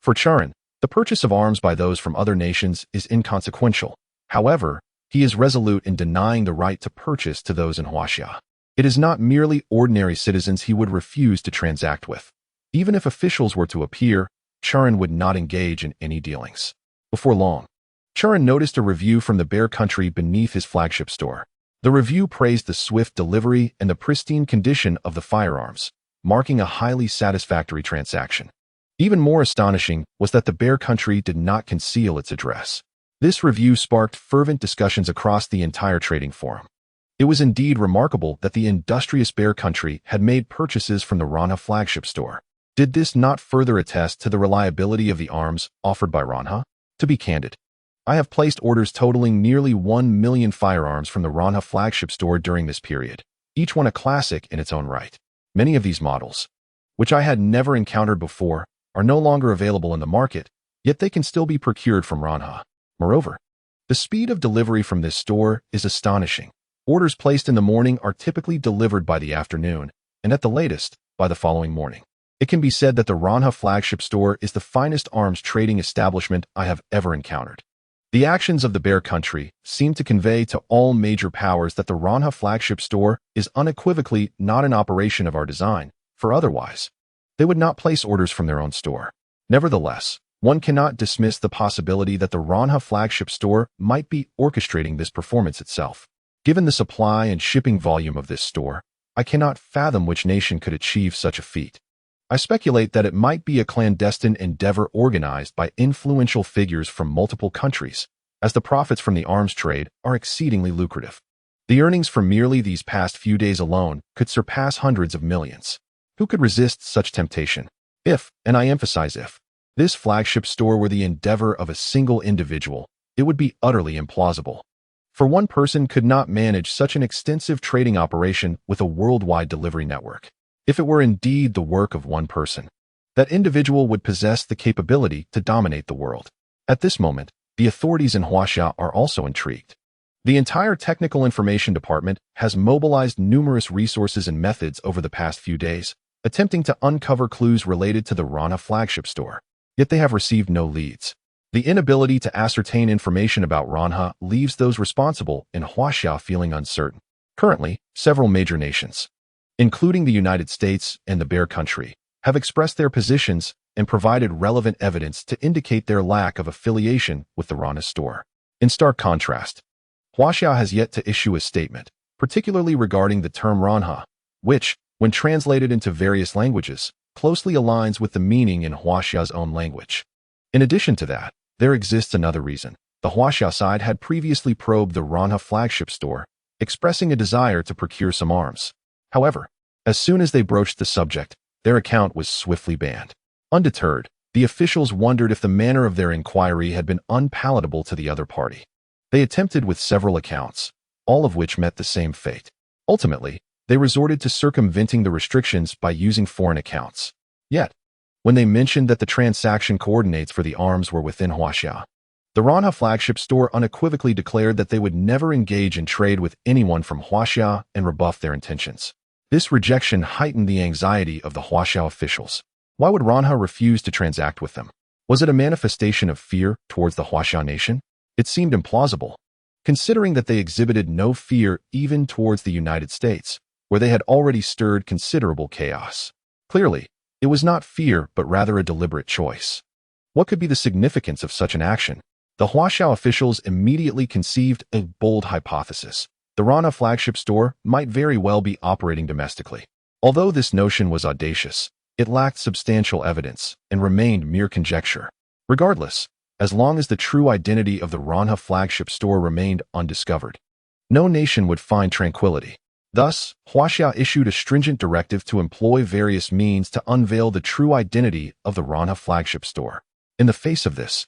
For Chu Ran, the purchase of arms by those from other nations is inconsequential. However, he is resolute in denying the right to purchase to those in Xihe. It is not merely ordinary citizens he would refuse to transact with. Even if officials were to appear, Chu Ran would not engage in any dealings. Before long, Chu Ran noticed a review from the Bear Country beneath his flagship store. The review praised the swift delivery and the pristine condition of the firearms, marking a highly satisfactory transaction. Even more astonishing was that the Bear Country did not conceal its address. This review sparked fervent discussions across the entire trading forum. It was indeed remarkable that the industrious Bear Country had made purchases from the Xihe flagship store. Did this not further attest to the reliability of the arms offered by Xihe? To be candid, I have placed orders totaling nearly 1 million firearms from the Xihe flagship store during this period, each one a classic in its own right. Many of these models, which I had never encountered before, are no longer available in the market, yet they can still be procured from Xihe. Moreover, the speed of delivery from this store is astonishing. Orders placed in the morning are typically delivered by the afternoon, and at the latest, by the following morning. It can be said that the Xihe flagship store is the finest arms trading establishment I have ever encountered. The actions of the Bear Country seem to convey to all major powers that the Xihe flagship store is unequivocally not an operation of our design, for otherwise, they would not place orders from their own store. Nevertheless, one cannot dismiss the possibility that the Xihe flagship store might be orchestrating this performance itself. Given the supply and shipping volume of this store, I cannot fathom which nation could achieve such a feat. I speculate that it might be a clandestine endeavor organized by influential figures from multiple countries, as the profits from the arms trade are exceedingly lucrative. The earnings from merely these past few days alone could surpass hundreds of millions. Who could resist such temptation? If, and I emphasize if, this flagship store were the endeavor of a single individual, it would be utterly implausible. For one person could not manage such an extensive trading operation with a worldwide delivery network. If it were indeed the work of one person, that individual would possess the capability to dominate the world. At this moment, the authorities in Xihe are also intrigued. The entire technical information department has mobilized numerous resources and methods over the past few days, attempting to uncover clues related to the Xihe flagship store. Yet they have received no leads. The inability to ascertain information about Xihe leaves those responsible in Xihe feeling uncertain. Currently, several major nations, including the United States and the Bear Country, have expressed their positions and provided relevant evidence to indicate their lack of affiliation with the Xihe store. In stark contrast, Xihe has yet to issue a statement, particularly regarding the term Xihe, which, when translated into various languages, closely aligns with the meaning in Xihe's own language. In addition to that, there exists another reason. The Xihe side had previously probed the Xihe flagship store, expressing a desire to procure some arms. However, as soon as they broached the subject, their account was swiftly banned. Undeterred, the officials wondered if the manner of their inquiry had been unpalatable to the other party. They attempted with several accounts, all of which met the same fate. Ultimately, they resorted to circumventing the restrictions by using foreign accounts. Yet, when they mentioned that the transaction coordinates for the arms were within Xihe, the Xihe flagship store unequivocally declared that they would never engage in trade with anyone from Xihe and rebuffed their intentions. This rejection heightened the anxiety of the Xihe officials. Why would Xihe refuse to transact with them? Was it a manifestation of fear towards the Xihe nation? It seemed implausible, considering that they exhibited no fear even towards the United States, where they had already stirred considerable chaos. Clearly, it was not fear but rather a deliberate choice. What could be the significance of such an action? The Huaxiao officials immediately conceived a bold hypothesis. The Rana flagship store might very well be operating domestically. Although this notion was audacious, it lacked substantial evidence and remained mere conjecture. Regardless, as long as the true identity of the Rana flagship store remained undiscovered, no nation would find tranquility. Thus, Huaxia issued a stringent directive to employ various means to unveil the true identity of the Rana flagship store. In the face of this,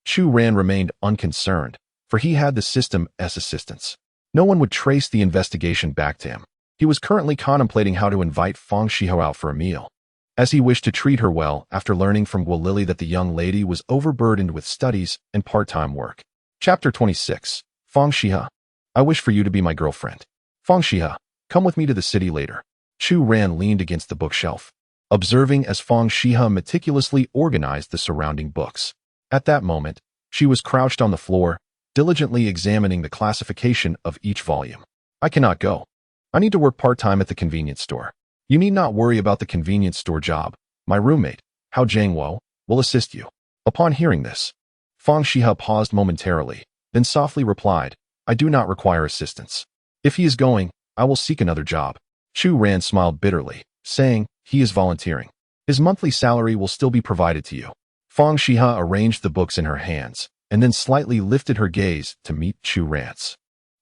Chu Ran remained unconcerned, for he had the system as assistance. No one would trace the investigation back to him. He was currently contemplating how to invite Fang Xihe out for a meal, as he wished to treat her well after learning from Guolili that the young lady was overburdened with studies and part-time work. Chapter 26. Fang Xihe. I wish for you to be my girlfriend. Fang Xihe, come with me to the city later. Chu Ran leaned against the bookshelf, observing as Fang Xihe meticulously organized the surrounding books. At that moment, she was crouched on the floor, diligently examining the classification of each volume. I cannot go. I need to work part-time at the convenience store. You need not worry about the convenience store job. My roommate, Hao Jiangwo, will assist you. Upon hearing this, Fang Xihe paused momentarily, then softly replied, I do not require assistance. If he is going, I will seek another job. Chu Ran smiled bitterly, saying, he is volunteering. His monthly salary will still be provided to you. Fang Xihe arranged the books in her hands, and then slightly lifted her gaze to meet Chu Ran's.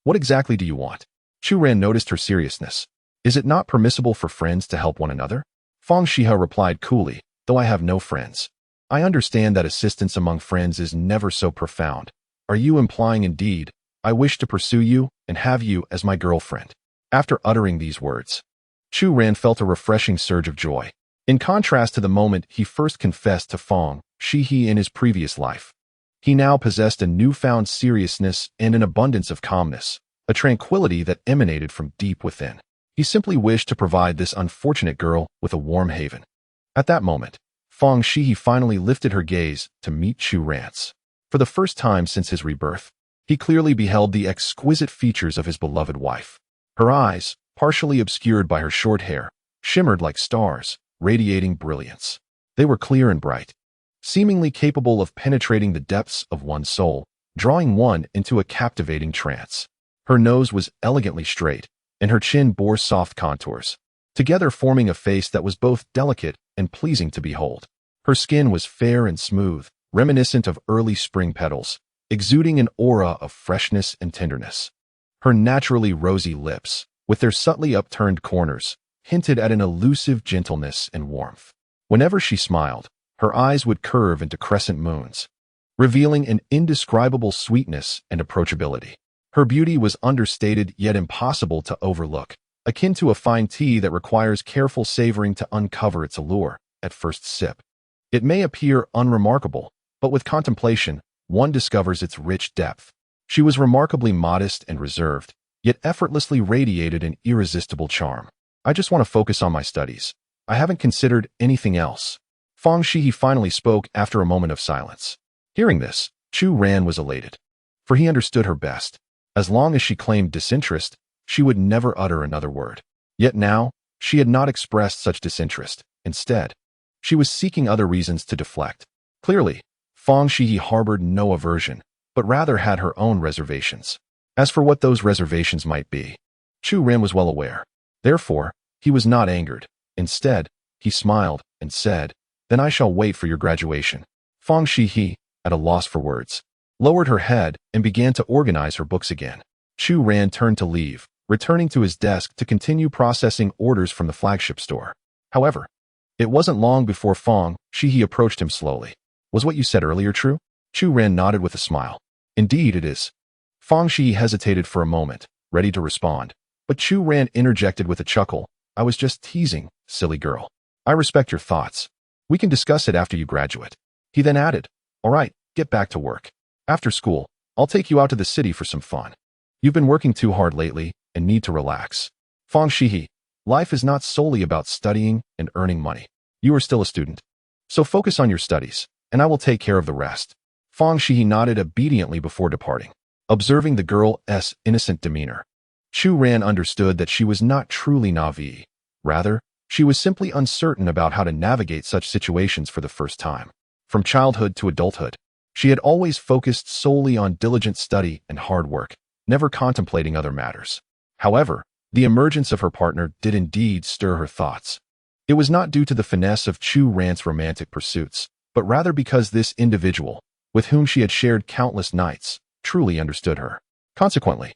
What exactly do you want? Chu Ran noticed her seriousness. Is it not permissible for friends to help one another? Fang Xihe replied coolly, though I have no friends. I understand that assistance among friends is never so profound. Are you implying indeed, I wish to pursue you and have you as my girlfriend? After uttering these words, Chu Ran felt a refreshing surge of joy. In contrast to the moment he first confessed to Fang Xihe in his previous life, he now possessed a newfound seriousness and an abundance of calmness, a tranquility that emanated from deep within. He simply wished to provide this unfortunate girl with a warm haven. At that moment, Fang Xihe finally lifted her gaze to meet Chu Ran's. For the first time since his rebirth, he clearly beheld the exquisite features of his beloved wife. Her eyes, partially obscured by her short hair, shimmered like stars, radiating brilliance. They were clear and bright, seemingly capable of penetrating the depths of one's soul, drawing one into a captivating trance. Her nose was elegantly straight, and her chin bore soft contours, together forming a face that was both delicate and pleasing to behold. Her skin was fair and smooth, reminiscent of early spring petals, exuding an aura of freshness and tenderness. Her naturally rosy lips, with their subtly upturned corners, hinted at an elusive gentleness and warmth. Whenever she smiled, her eyes would curve into crescent moons, revealing an indescribable sweetness and approachability. Her beauty was understated yet impossible to overlook, akin to a fine tea that requires careful savoring to uncover its allure at first sip. It may appear unremarkable, but with contemplation, one discovers its rich depth. She was remarkably modest and reserved, yet effortlessly radiated an irresistible charm. I just want to focus on my studies. I haven't considered anything else. Fang Xihe finally spoke after a moment of silence. Hearing this, Chu Ran was elated, for he understood her best. As long as she claimed disinterest, she would never utter another word. Yet now, she had not expressed such disinterest. Instead, she was seeking other reasons to deflect. Clearly, Fang Xihe harbored no aversion, but rather had her own reservations. As for what those reservations might be, Chu Ran was well aware. Therefore, he was not angered. Instead, he smiled and said, Then I shall wait for your graduation. Fang Xihe, at a loss for words, lowered her head and began to organize her books again. Chu Ran turned to leave, returning to his desk to continue processing orders from the flagship store. However, it wasn't long before Fang Xihe approached him slowly. Was what you said earlier true? Chu Ran nodded with a smile. Indeed it is. Fang Xihe hesitated for a moment, ready to respond, but Chu Ran interjected with a chuckle. I was just teasing, silly girl. I respect your thoughts. We can discuss it after you graduate. He then added, all right, get back to work. After school, I'll take you out to the city for some fun. You've been working too hard lately and need to relax. Fang Xihe, life is not solely about studying and earning money. You are still a student. So focus on your studies, and I will take care of the rest. Fang Xihe nodded obediently before departing. Observing the girl's innocent demeanor, Chu Ran understood that she was not truly naive. Rather, she was simply uncertain about how to navigate such situations for the first time. From childhood to adulthood, She had always focused solely on diligent study and hard work, never contemplating other matters. However, the emergence of her partner did indeed stir her thoughts. It was not due to the finesse of Chu Ran's romantic pursuits, but rather because this individual, with whom she had shared countless nights, truly understood her. Consequently,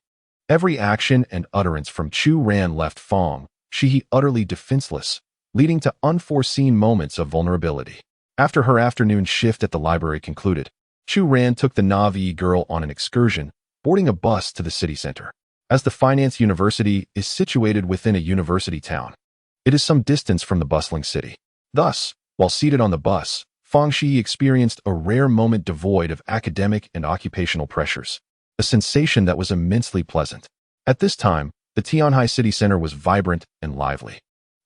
every action and utterance from Chu Ran left Fang, Xihe utterly defenseless, leading to unforeseen moments of vulnerability. After her afternoon shift at the library concluded, Chu Ran took the Navi girl on an excursion, boarding a bus to the city center. As the Finance University is situated within a university town, it is some distance from the bustling city. Thus, while seated on the bus, Fang Xihe experienced a rare moment devoid of academic and occupational pressures, a sensation that was immensely pleasant. At this time, the Tianhai city center was vibrant and lively.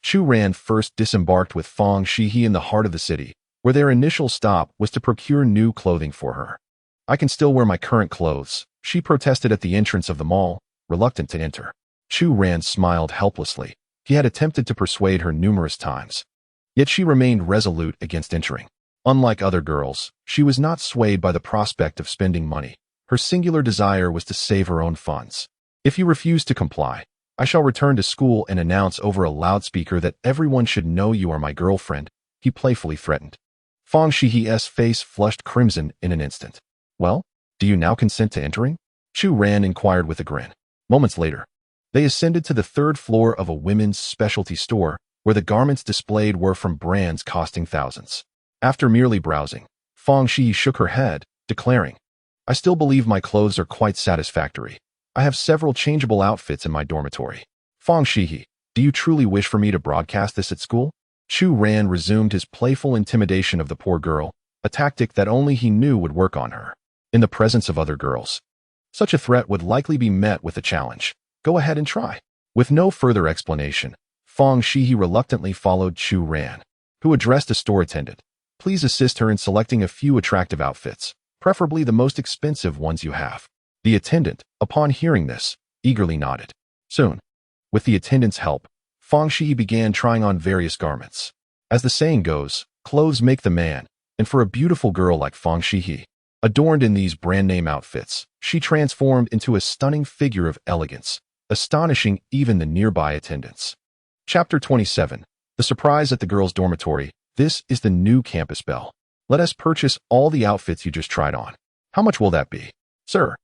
Chu Ran first disembarked with Fang Xihe in the heart of the city, where their initial stop was to procure new clothing for her. "I can still wear my current clothes," she protested at the entrance of the mall, reluctant to enter. Chu Ran smiled helplessly. He had attempted to persuade her numerous times, yet she remained resolute against entering. Unlike other girls, she was not swayed by the prospect of spending money. Her singular desire was to save her own funds. "If you refuse to comply, I shall return to school and announce over a loudspeaker that everyone should know you are my girlfriend," he playfully threatened. Fang Xihe's face flushed crimson in an instant. "Well, do you now consent to entering?" Chu Ran inquired with a grin. Moments later, they ascended to the third floor of a women's specialty store, where the garments displayed were from brands costing thousands. After merely browsing, Fang Xihe shook her head, declaring, "I still believe my clothes are quite satisfactory. I have several changeable outfits in my dormitory." "Fang Xihe, do you truly wish for me to broadcast this at school?" Chu Ran resumed his playful intimidation of the poor girl, a tactic that only he knew would work on her. In the presence of other girls, such a threat would likely be met with a challenge. "Go ahead and try." With no further explanation, Fang Xihe reluctantly followed Chu Ran, who addressed a store attendant. "Please assist her in selecting a few attractive outfits, preferably the most expensive ones you have." The attendant, upon hearing this, eagerly nodded. Soon, with the attendant's help, Fang Xihe began trying on various garments. As the saying goes, clothes make the man, and for a beautiful girl like Fang Xihe, adorned in these brand-name outfits, she transformed into a stunning figure of elegance, astonishing even the nearby attendants. Chapter 27. The surprise at the girls' dormitory. This is the new campus bell. Let us purchase all the outfits you just tried on. How much will that be? Sir,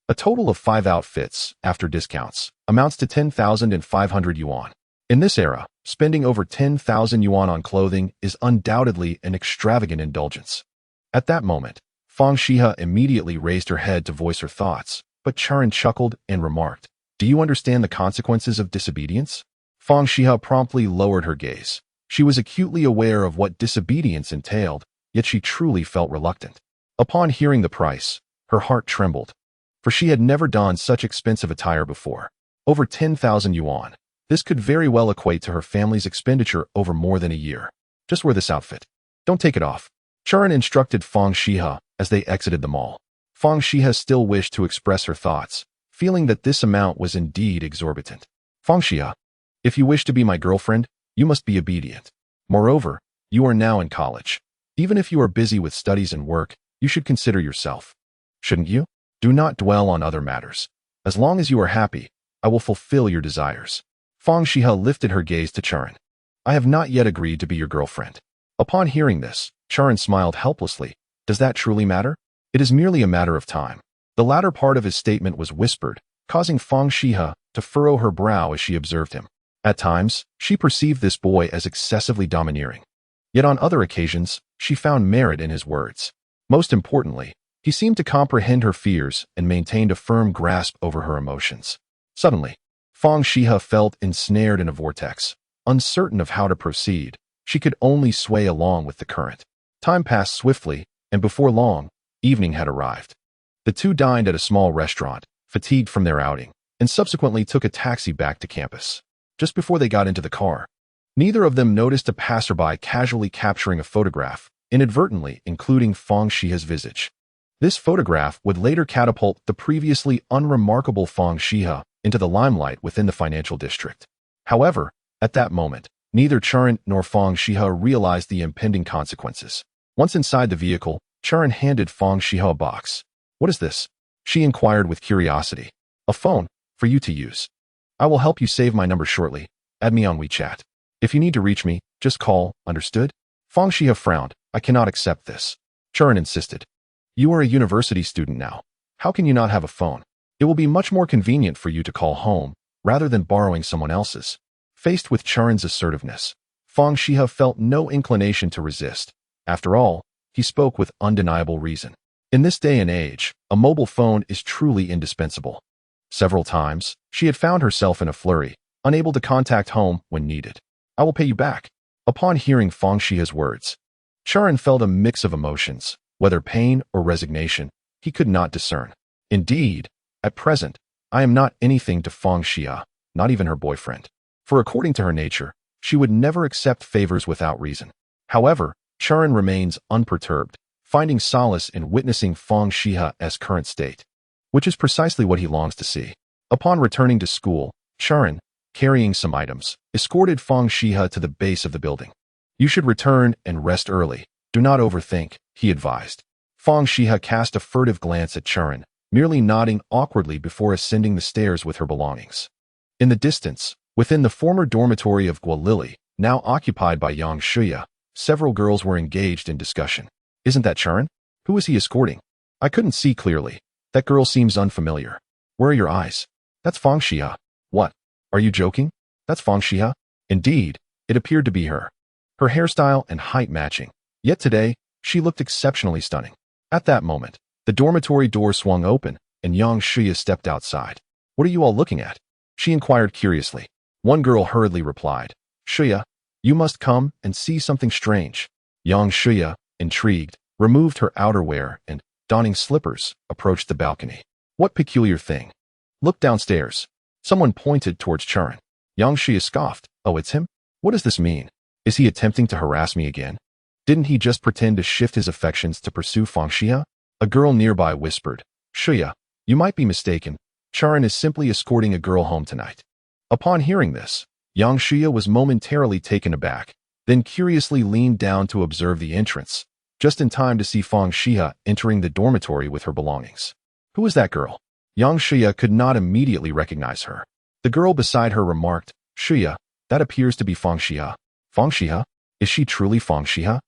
a total of 5 outfits, after discounts, amounts to 10,500 yuan. In this era, spending over 10,000 yuan on clothing is undoubtedly an extravagant indulgence. At that moment, Fang Xihe immediately raised her head to voice her thoughts, but Chu Ran chuckled and remarked, "Do you understand the consequences of disobedience?" Fang Xihe promptly lowered her gaze. She was acutely aware of what disobedience entailed, yet she truly felt reluctant. Upon hearing the price, her heart trembled, for she had never donned such expensive attire before. Over 10,000 yuan. This could very well equate to her family's expenditure over more than a year. "Just wear this outfit. Don't take it off," Chu Ran instructed Fang Xihe as they exited the mall. Fang Xihe still wished to express her thoughts, feeling that this amount was indeed exorbitant. "Fang Xihe, if you wish to be my girlfriend, you must be obedient. Moreover, you are now in college. Even if you are busy with studies and work, you should consider yourself. Shouldn't you? Do not dwell on other matters. As long as you are happy, I will fulfill your desires." Fang Xihe lifted her gaze to Chu Ran. "I have not yet agreed to be your girlfriend." Upon hearing this, Chu Ran smiled helplessly. Does that truly matter? It is merely a matter of time. The latter part of his statement was whispered, causing Fang Xihe to furrow her brow as she observed him. At times, she perceived this boy as excessively domineering. Yet on other occasions, she found merit in his words. Most importantly, he seemed to comprehend her fears and maintained a firm grasp over her emotions. Suddenly, Fang Xihe felt ensnared in a vortex. Uncertain of how to proceed, she could only sway along with the current. Time passed swiftly, and before long, evening had arrived. The two dined at a small restaurant, fatigued from their outing, and subsequently took a taxi back to campus. Just before they got into the car, neither of them noticed a passerby casually capturing a photograph, inadvertently including Fang Xihe's visage. This photograph would later catapult the previously unremarkable Fang Xihe into the limelight within the financial district. However, at that moment, neither Chu Ran nor Fang Xihe realized the impending consequences. Once inside the vehicle, Chu Ran handed Fang Xihe a box. What is this? She inquired with curiosity. A phone, for you to use. I will help you save my number shortly. Add me on WeChat. If you need to reach me, just call, understood? Fang Xihe frowned. I cannot accept this. Chu Ran insisted. You are a university student now. How can you not have a phone? It will be much more convenient for you to call home, rather than borrowing someone else's. Faced with Chu Ran's assertiveness, Fang Xihe felt no inclination to resist. After all, he spoke with undeniable reason. In this day and age, a mobile phone is truly indispensable. Several times, she had found herself in a flurry, unable to contact home when needed. I will pay you back. Upon hearing Fang Xihe's words, Chu Ran felt a mix of emotions, whether pain or resignation, he could not discern. Indeed, at present, I am not anything to Fang Xihe, not even her boyfriend. For according to her nature, she would never accept favors without reason. However, Chu Ran remains unperturbed, finding solace in witnessing Fang Xihe's current state, which is precisely what he longs to see. Upon returning to school, Chu Ran, carrying some items, escorted Fang Xihe to the base of the building. You should return and rest early. Do not overthink, he advised. Fang Xihe cast a furtive glance at Chu Ran, merely nodding awkwardly before ascending the stairs with her belongings. In the distance, within the former dormitory of Guolili, now occupied by Yang Xihe, several girls were engaged in discussion. Isn't that Chu Ran? Who is he escorting? I couldn't see clearly. That girl seems unfamiliar. Where are your eyes? That's Fang Xihe. What? Are you joking? That's Fang Xihe? Indeed, it appeared to be her. Her hairstyle and height matching. Yet today, she looked exceptionally stunning. At that moment, the dormitory door swung open, and Yang Xihe stepped outside. What are you all looking at? She inquired curiously. One girl hurriedly replied, Xihe, you must come and see something strange. Yang Xihe, intrigued, removed her outerwear and, donning slippers, approached the balcony. What peculiar thing? Look downstairs. Someone pointed towards Chu Ran. Yang Xihe scoffed. Oh, it's him? What does this mean? Is he attempting to harass me again? Didn't he just pretend to shift his affections to pursue Fang Xihe? A girl nearby whispered, Xihe, you might be mistaken. Chu Ran is simply escorting a girl home tonight. Upon hearing this, Yang Xihe was momentarily taken aback, then curiously leaned down to observe the entrance, just in time to see Fang Xihe entering the dormitory with her belongings. Who is that girl? Yang Xihe could not immediately recognize her. The girl beside her remarked, Xihe, that appears to be Fang Xihe. Fang Xihe? Is she truly Fang Xihe?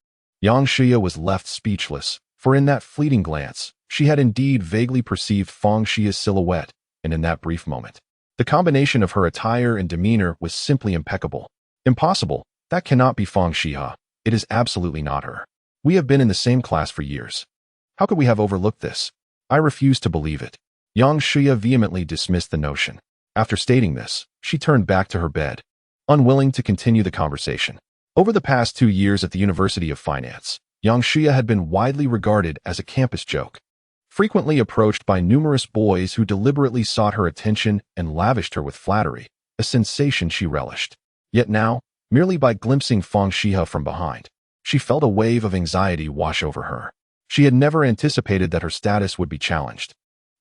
Yang Xihe was left speechless, for in that fleeting glance, she had indeed vaguely perceived Fang Xihe's silhouette, and in that brief moment, the combination of her attire and demeanor was simply impeccable. Impossible, that cannot be Fang Xihe. It is absolutely not her. We have been in the same class for years. How could we have overlooked this? I refuse to believe it. Yang Xihe vehemently dismissed the notion. After stating this, she turned back to her bed, unwilling to continue the conversation. Over the past 2 years at the University of Finance, Yang Xihe had been widely regarded as a campus joke, frequently approached by numerous boys who deliberately sought her attention and lavished her with flattery, a sensation she relished. Yet now, merely by glimpsing Fang Xihe from behind, she felt a wave of anxiety wash over her. She had never anticipated that her status would be challenged,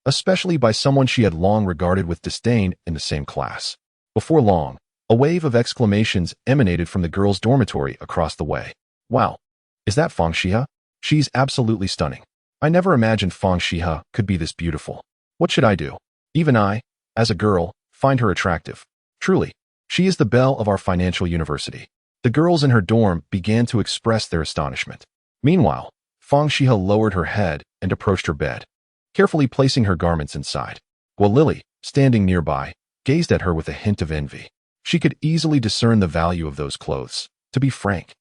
especially by someone she had long regarded with disdain in the same class. Before long, a wave of exclamations emanated from the girls' dormitory across the way. Wow! Is that Fang Xihe? She's absolutely stunning. I never imagined Fang Xihe could be this beautiful. What should I do? Even I, as a girl, find her attractive. Truly, she is the belle of our financial university. The girls in her dorm began to express their astonishment. Meanwhile, Fang Xihe lowered her head and approached her bed, carefully placing her garments inside. Guolili, standing nearby, gazed at her with a hint of envy. She could easily discern the value of those clothes. To be frank,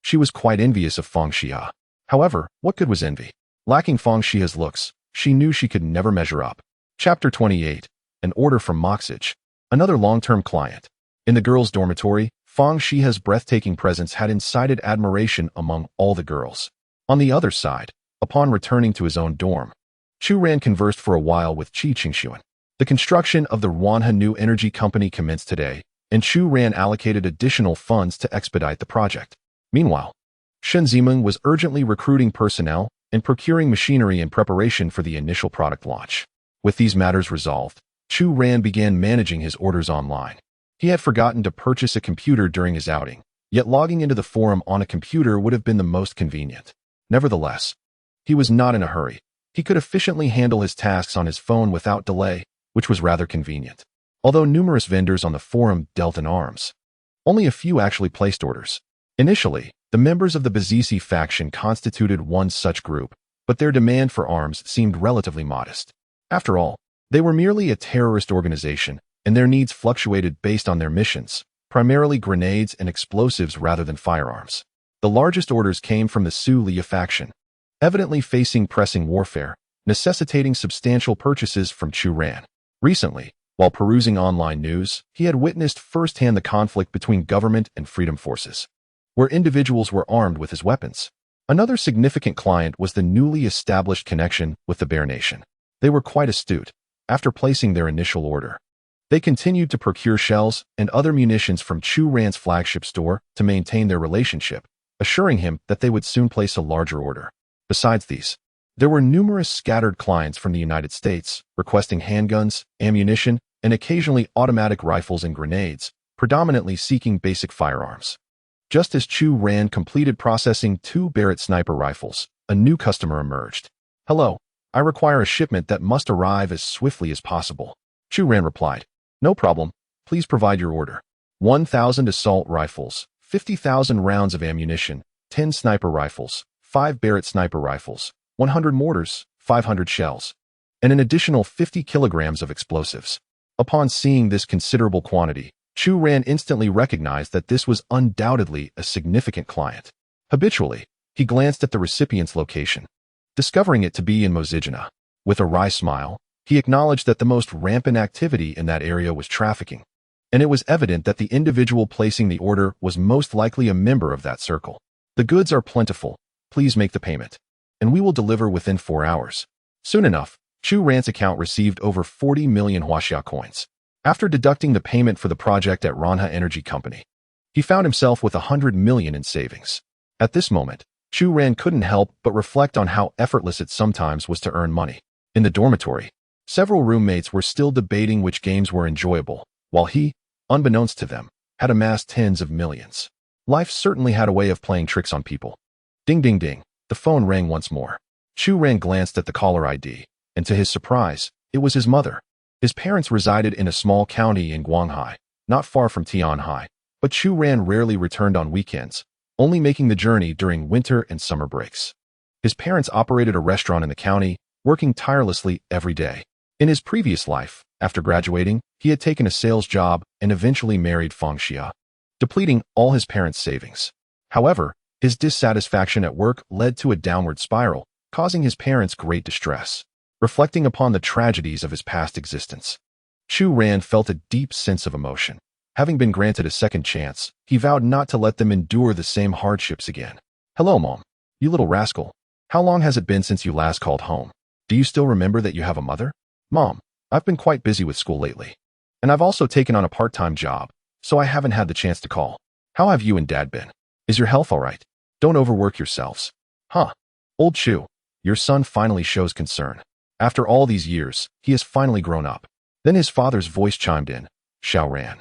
she was quite envious of Fang Xihe. However, what good was envy? Lacking Fang Xihe's looks, she knew she could never measure up. Chapter 28. An order from Moxage. Another long-term client. In the girls' dormitory, Fang Xihe's breathtaking presence had incited admiration among all the girls. On the other side, upon returning to his own dorm, Chu Ran conversed for a while with Qi Qingxuan. The construction of the Ruanhe New Energy Company commenced today, and Chu Ran allocated additional funds to expedite the project. Meanwhile, Shen Zimeng was urgently recruiting personnel and procuring machinery in preparation for the initial product launch. With these matters resolved, Chu Ran began managing his orders online. He had forgotten to purchase a computer during his outing, yet logging into the forum on a computer would have been the most convenient. Nevertheless, He was not in a hurry. He could efficiently handle his tasks on his phone without delay, which was rather convenient. Although numerous vendors on the forum dealt in arms, only a few actually placed orders. Initially, the members of the Bazisi faction constituted one such group, but their demand for arms seemed relatively modest. After all, they were merely a terrorist organization, and their needs fluctuated based on their missions, primarily grenades and explosives rather than firearms. The largest orders came from the Xihe faction, evidently facing pressing warfare, necessitating substantial purchases from Chu Ran. Recently, while perusing online news, he had witnessed firsthand the conflict between government and freedom forces, where individuals were armed with his weapons. Another significant client was the newly established connection with the Bear Nation. They were quite astute. After placing their initial order, they continued to procure shells and other munitions from Chu Ran's flagship store to maintain their relationship, assuring him that they would soon place a larger order. Besides these, there were numerous scattered clients from the United States requesting handguns, ammunition, and occasionally automatic rifles and grenades, predominantly seeking basic firearms. Just as Chu Ran completed processing 2 Barrett sniper rifles, a new customer emerged. "Hello, I require a shipment that must arrive as swiftly as possible." Chu Ran replied, "No problem, please provide your order. 1,000 assault rifles, 50,000 rounds of ammunition, 10 sniper rifles, 5 Barrett sniper rifles, 100 mortars, 500 shells, and an additional 50 kilograms of explosives." Upon seeing this considerable quantity, Chu Ran instantly recognized that this was undoubtedly a significant client. Habitually, he glanced at the recipient's location, discovering it to be in Mozijina. With a wry smile, he acknowledged that the most rampant activity in that area was trafficking, and it was evident that the individual placing the order was most likely a member of that circle. "The goods are plentiful. Please make the payment, and we will deliver within 4 hours." Soon enough, Chu Ran's account received over 40 million Huaxia coins. After deducting the payment for the project at Ranha Energy Company, he found himself with 100 million in savings. At this moment, Chu Ran couldn't help but reflect on how effortless it sometimes was to earn money. In the dormitory, several roommates were still debating which games were enjoyable, while he, unbeknownst to them, had amassed tens of millions. Life certainly had a way of playing tricks on people. Ding ding ding, the phone rang once more. Chu Ran glanced at the caller ID, and to his surprise, it was his mother. His parents resided in a small county in Guanghai, not far from Tianhai, but Chu Ran rarely returned on weekends, only making the journey during winter and summer breaks. His parents operated a restaurant in the county, working tirelessly every day. In his previous life, after graduating, he had taken a sales job and eventually married Fang Xihe, depleting all his parents' savings. However, his dissatisfaction at work led to a downward spiral, causing his parents great distress. Reflecting upon the tragedies of his past existence, Chu Ran felt a deep sense of emotion. Having been granted a second chance, he vowed not to let them endure the same hardships again. "Hello, Mom. You little rascal. How long has it been since you last called home? Do you still remember that you have a mother?" "Mom, I've been quite busy with school lately. And I've also taken on a part-time job, so I haven't had the chance to call. How have you and Dad been? Is your health all right? Don't overwork yourselves." "Huh. Old Chu, your son finally shows concern. After all these years, he has finally grown up." Then his father's voice chimed in. "Xiao Ran,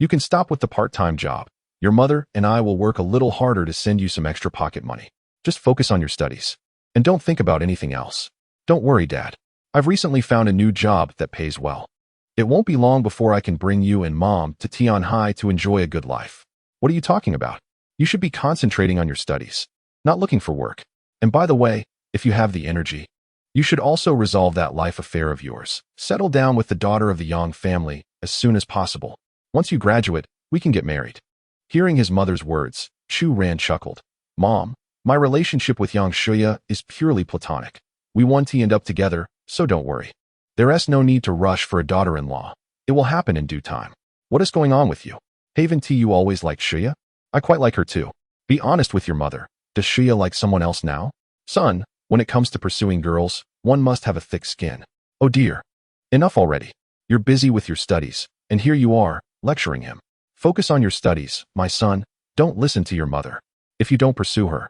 you can stop with the part-time job. Your mother and I will work a little harder to send you some extra pocket money. Just focus on your studies. And don't think about anything else. Don't worry, Dad. I've recently found a new job that pays well. It won't be long before I can bring you and Mom to Tianhai to enjoy a good life." "What are you talking about? You should be concentrating on your studies, not looking for work. And by the way, if you have the energy, you should also resolve that life affair of yours. Settle down with the daughter of the Yang family as soon as possible. Once you graduate, we can get married." Hearing his mother's words, Chu Ran chuckled. "Mom, my relationship with Yang Xihe is purely platonic. We want to end up together, so don't worry. There's no need to rush for a daughter-in-law. It will happen in due time. What is going on with you? Haven't you always liked Xihe?" "I quite like her too. Be honest with your mother. Does Xihe like someone else now?" "Son, when it comes to pursuing girls, one must have a thick skin." "Oh dear. Enough already. You're busy with your studies, and here you are, lecturing him. Focus on your studies, my son. Don't listen to your mother. If you don't pursue her,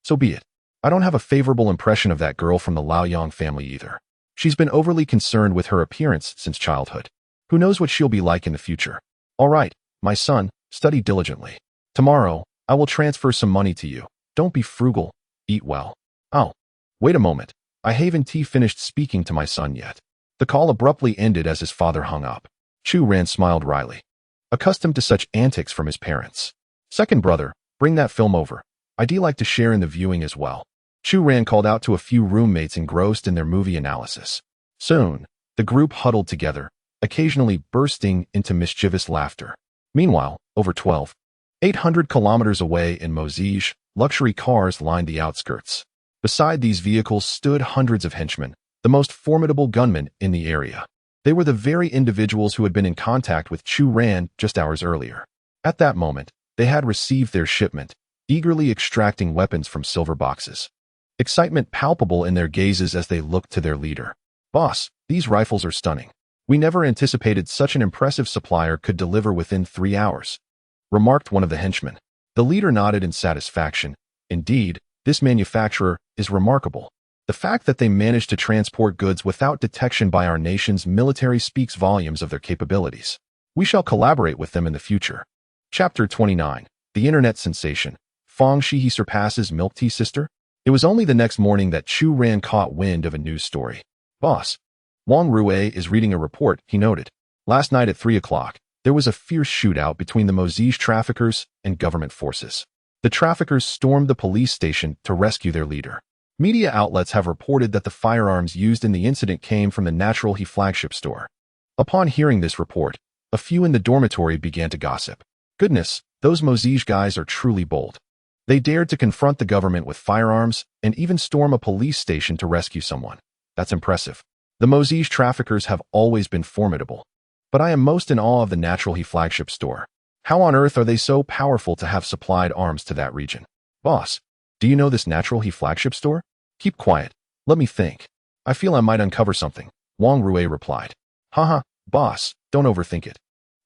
so be it. I don't have a favorable impression of that girl from the Liaoyang family either. She's been overly concerned with her appearance since childhood. Who knows what she'll be like in the future? All right, my son, study diligently. Tomorrow, I will transfer some money to you. Don't be frugal. Eat well." "Oh, Wait a moment. I haven't finished speaking to my son yet. The call abruptly ended as his father hung up. Chu Ran smiled wryly, accustomed to such antics from his parents. Second brother, bring that film over. I'd like to share in the viewing as well. Chu Ran called out to a few roommates engrossed in their movie analysis. Soon, the group huddled together, occasionally bursting into mischievous laughter. Meanwhile, over 800 kilometers away in Mozij, luxury cars lined the outskirts. Beside these vehicles stood hundreds of henchmen, the most formidable gunmen in the area. They were the very individuals who had been in contact with Chu Ran just hours earlier. At that moment, they had received their shipment, eagerly extracting weapons from silver boxes. Excitement palpable in their gazes as they looked to their leader. Boss, these rifles are stunning. We never anticipated such an impressive supplier could deliver within 3 hours, remarked one of the henchmen. The leader nodded in satisfaction. Indeed, this manufacturer is remarkable. The fact that they managed to transport goods without detection by our nation's military speaks volumes of their capabilities. We shall collaborate with them in the future. Chapter 29. The Internet Sensation. Fang Xihe surpasses milk tea sister? It was only the next morning that Chu Ran caught wind of a news story. Boss, Wang Rue is reading a report, he noted. Last night at 3 o'clock, there was a fierce shootout between the Mozij traffickers and government forces. The traffickers stormed the police station to rescue their leader. Media outlets have reported that the firearms used in the incident came from the Xihe flagship store. Upon hearing this report, a few in the dormitory began to gossip. Goodness, those Mozij guys are truly bold. They dared to confront the government with firearms and even storm a police station to rescue someone. That's impressive. The Mozij traffickers have always been formidable. But I am most in awe of the Xihe flagship store. How on earth are they so powerful to have supplied arms to that region? Boss, do you know this Xihe flagship store? Keep quiet. Let me think. I feel I might uncover something, Wang Rue replied. Haha, boss, don't overthink it.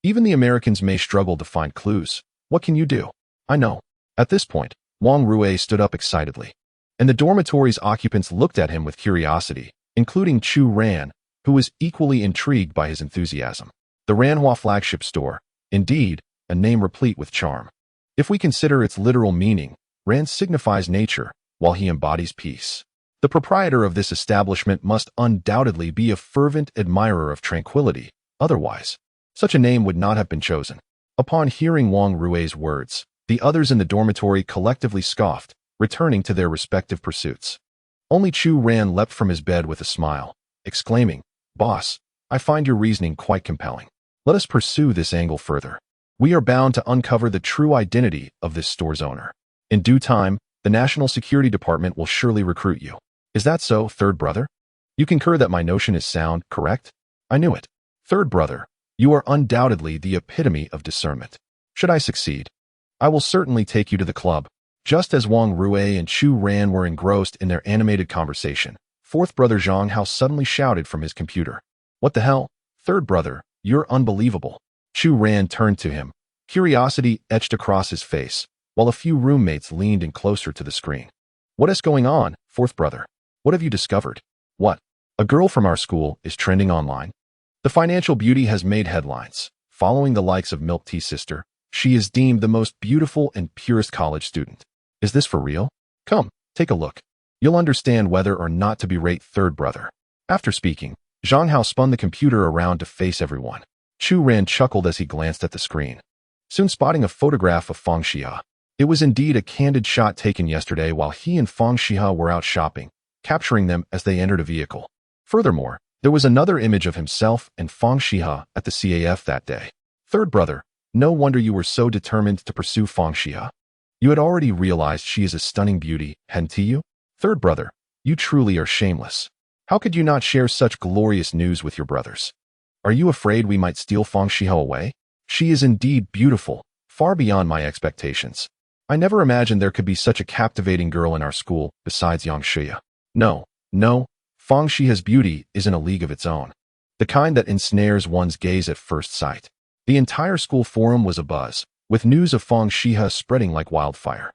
Even the Americans may struggle to find clues. What can you do? I know. At this point, Wang Rue stood up excitedly, and the dormitory's occupants looked at him with curiosity, including Chu Ran, who was equally intrigued by his enthusiasm. The Ranhua flagship store, indeed, a name replete with charm. If we consider its literal meaning, Ran signifies nature, while he embodies peace. The proprietor of this establishment must undoubtedly be a fervent admirer of tranquility, otherwise, such a name would not have been chosen. Upon hearing Wang Rue's words, the others in the dormitory collectively scoffed, returning to their respective pursuits. Only Chu Ran leapt from his bed with a smile, exclaiming, Boss, I find your reasoning quite compelling. Let us pursue this angle further. We are bound to uncover the true identity of this store's owner. In due time, the National Security Department will surely recruit you. Is that so, third brother? You concur that my notion is sound, correct? I knew it. Third brother, you are undoubtedly the epitome of discernment. Should I succeed, I will certainly take you to the club. Just as Wang Rue and Chu Ran were engrossed in their animated conversation, fourth brother Zhang Hao suddenly shouted from his computer. What the hell? Third brother, you're unbelievable. Chu Ran turned to him, curiosity etched across his face, while a few roommates leaned in closer to the screen. What is going on, fourth brother? What have you discovered? What? A girl from our school is trending online. The financial beauty has made headlines. Following the likes of Milk Tea Sister, she is deemed the most beautiful and purest college student. Is this for real? Come, take a look. You'll understand whether or not to berate third brother. After speaking, Zhang Hao spun the computer around to face everyone. Chu Ran chuckled as he glanced at the screen, soon spotting a photograph of Fang Xihe. It was indeed a candid shot taken yesterday while he and Fang Xihe were out shopping, capturing them as they entered a vehicle. Furthermore, there was another image of himself and Fang Xihe at the CAF that day. Third brother, no wonder you were so determined to pursue Fang Xihe. You had already realized she is a stunning beauty, hadn't you? Third brother, you truly are shameless. How could you not share such glorious news with your brothers? Are you afraid we might steal Fang Xihe away? She is indeed beautiful, far beyond my expectations. I never imagined there could be such a captivating girl in our school besides young Xihe. No, Fang Xihe's beauty is in a league of its own. The kind that ensnares one's gaze at first sight. The entire school forum was abuzz, with news of Fang Xihe spreading like wildfire.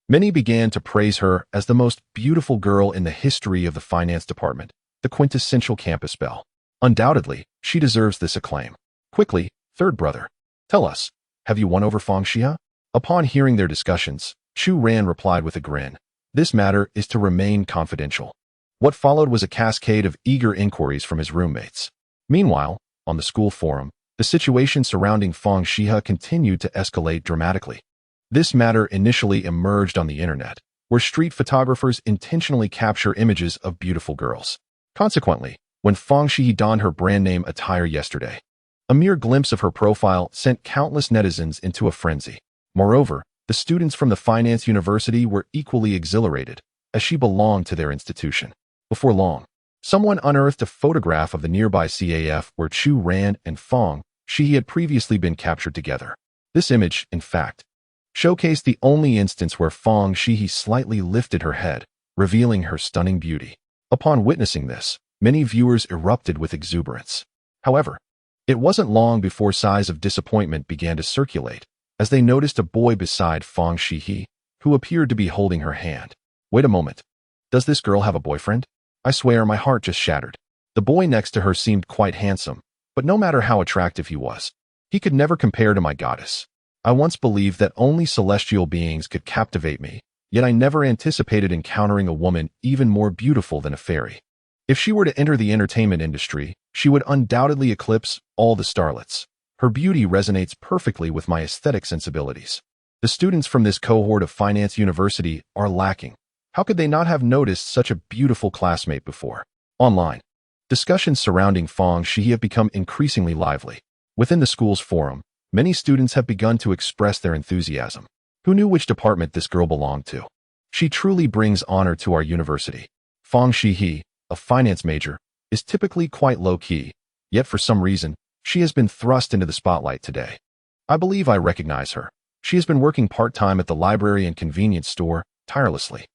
Many began to praise her as the most beautiful girl in the history of the finance department, the quintessential campus belle. Undoubtedly, she deserves this acclaim. Quickly, third brother, tell us, have you won over Fang Xihe? Upon hearing their discussions, Chu Ran replied with a grin. This matter is to remain confidential. What followed was a cascade of eager inquiries from his roommates. Meanwhile, on the school forum, the situation surrounding Fang Xihe continued to escalate dramatically. This matter initially emerged on the internet, where street photographers intentionally capture images of beautiful girls. Consequently, when Fang Xihe donned her brand name attire yesterday, a mere glimpse of her profile sent countless netizens into a frenzy. Moreover, the students from the finance university were equally exhilarated, as she belonged to their institution. Before long, someone unearthed a photograph of the nearby CAF where Chu Ran and Fang Xihe had previously been captured together. This image, in fact, showcased the only instance where Fang Xihe slightly lifted her head, revealing her stunning beauty. Upon witnessing this, many viewers erupted with exuberance. However, it wasn't long before sighs of disappointment began to circulate, as they noticed a boy beside Fang Xihe, who appeared to be holding her hand. Wait a moment. Does this girl have a boyfriend? I swear my heart just shattered. The boy next to her seemed quite handsome, but no matter how attractive he was, he could never compare to my goddess. I once believed that only celestial beings could captivate me, yet I never anticipated encountering a woman even more beautiful than a fairy. If she were to enter the entertainment industry, she would undoubtedly eclipse all the starlets. Her beauty resonates perfectly with my aesthetic sensibilities. The students from this cohort of Finance University are lacking. How could they not have noticed such a beautiful classmate before? Online, discussions surrounding Fang Xihe have become increasingly lively. Within the school's forum, many students have begun to express their enthusiasm. Who knew which department this girl belonged to? She truly brings honor to our university. Fang Xihe, a finance major, is typically quite low-key, yet for some reason, she has been thrust into the spotlight today. I believe I recognize her. She has been working part-time at the library and convenience store, tirelessly.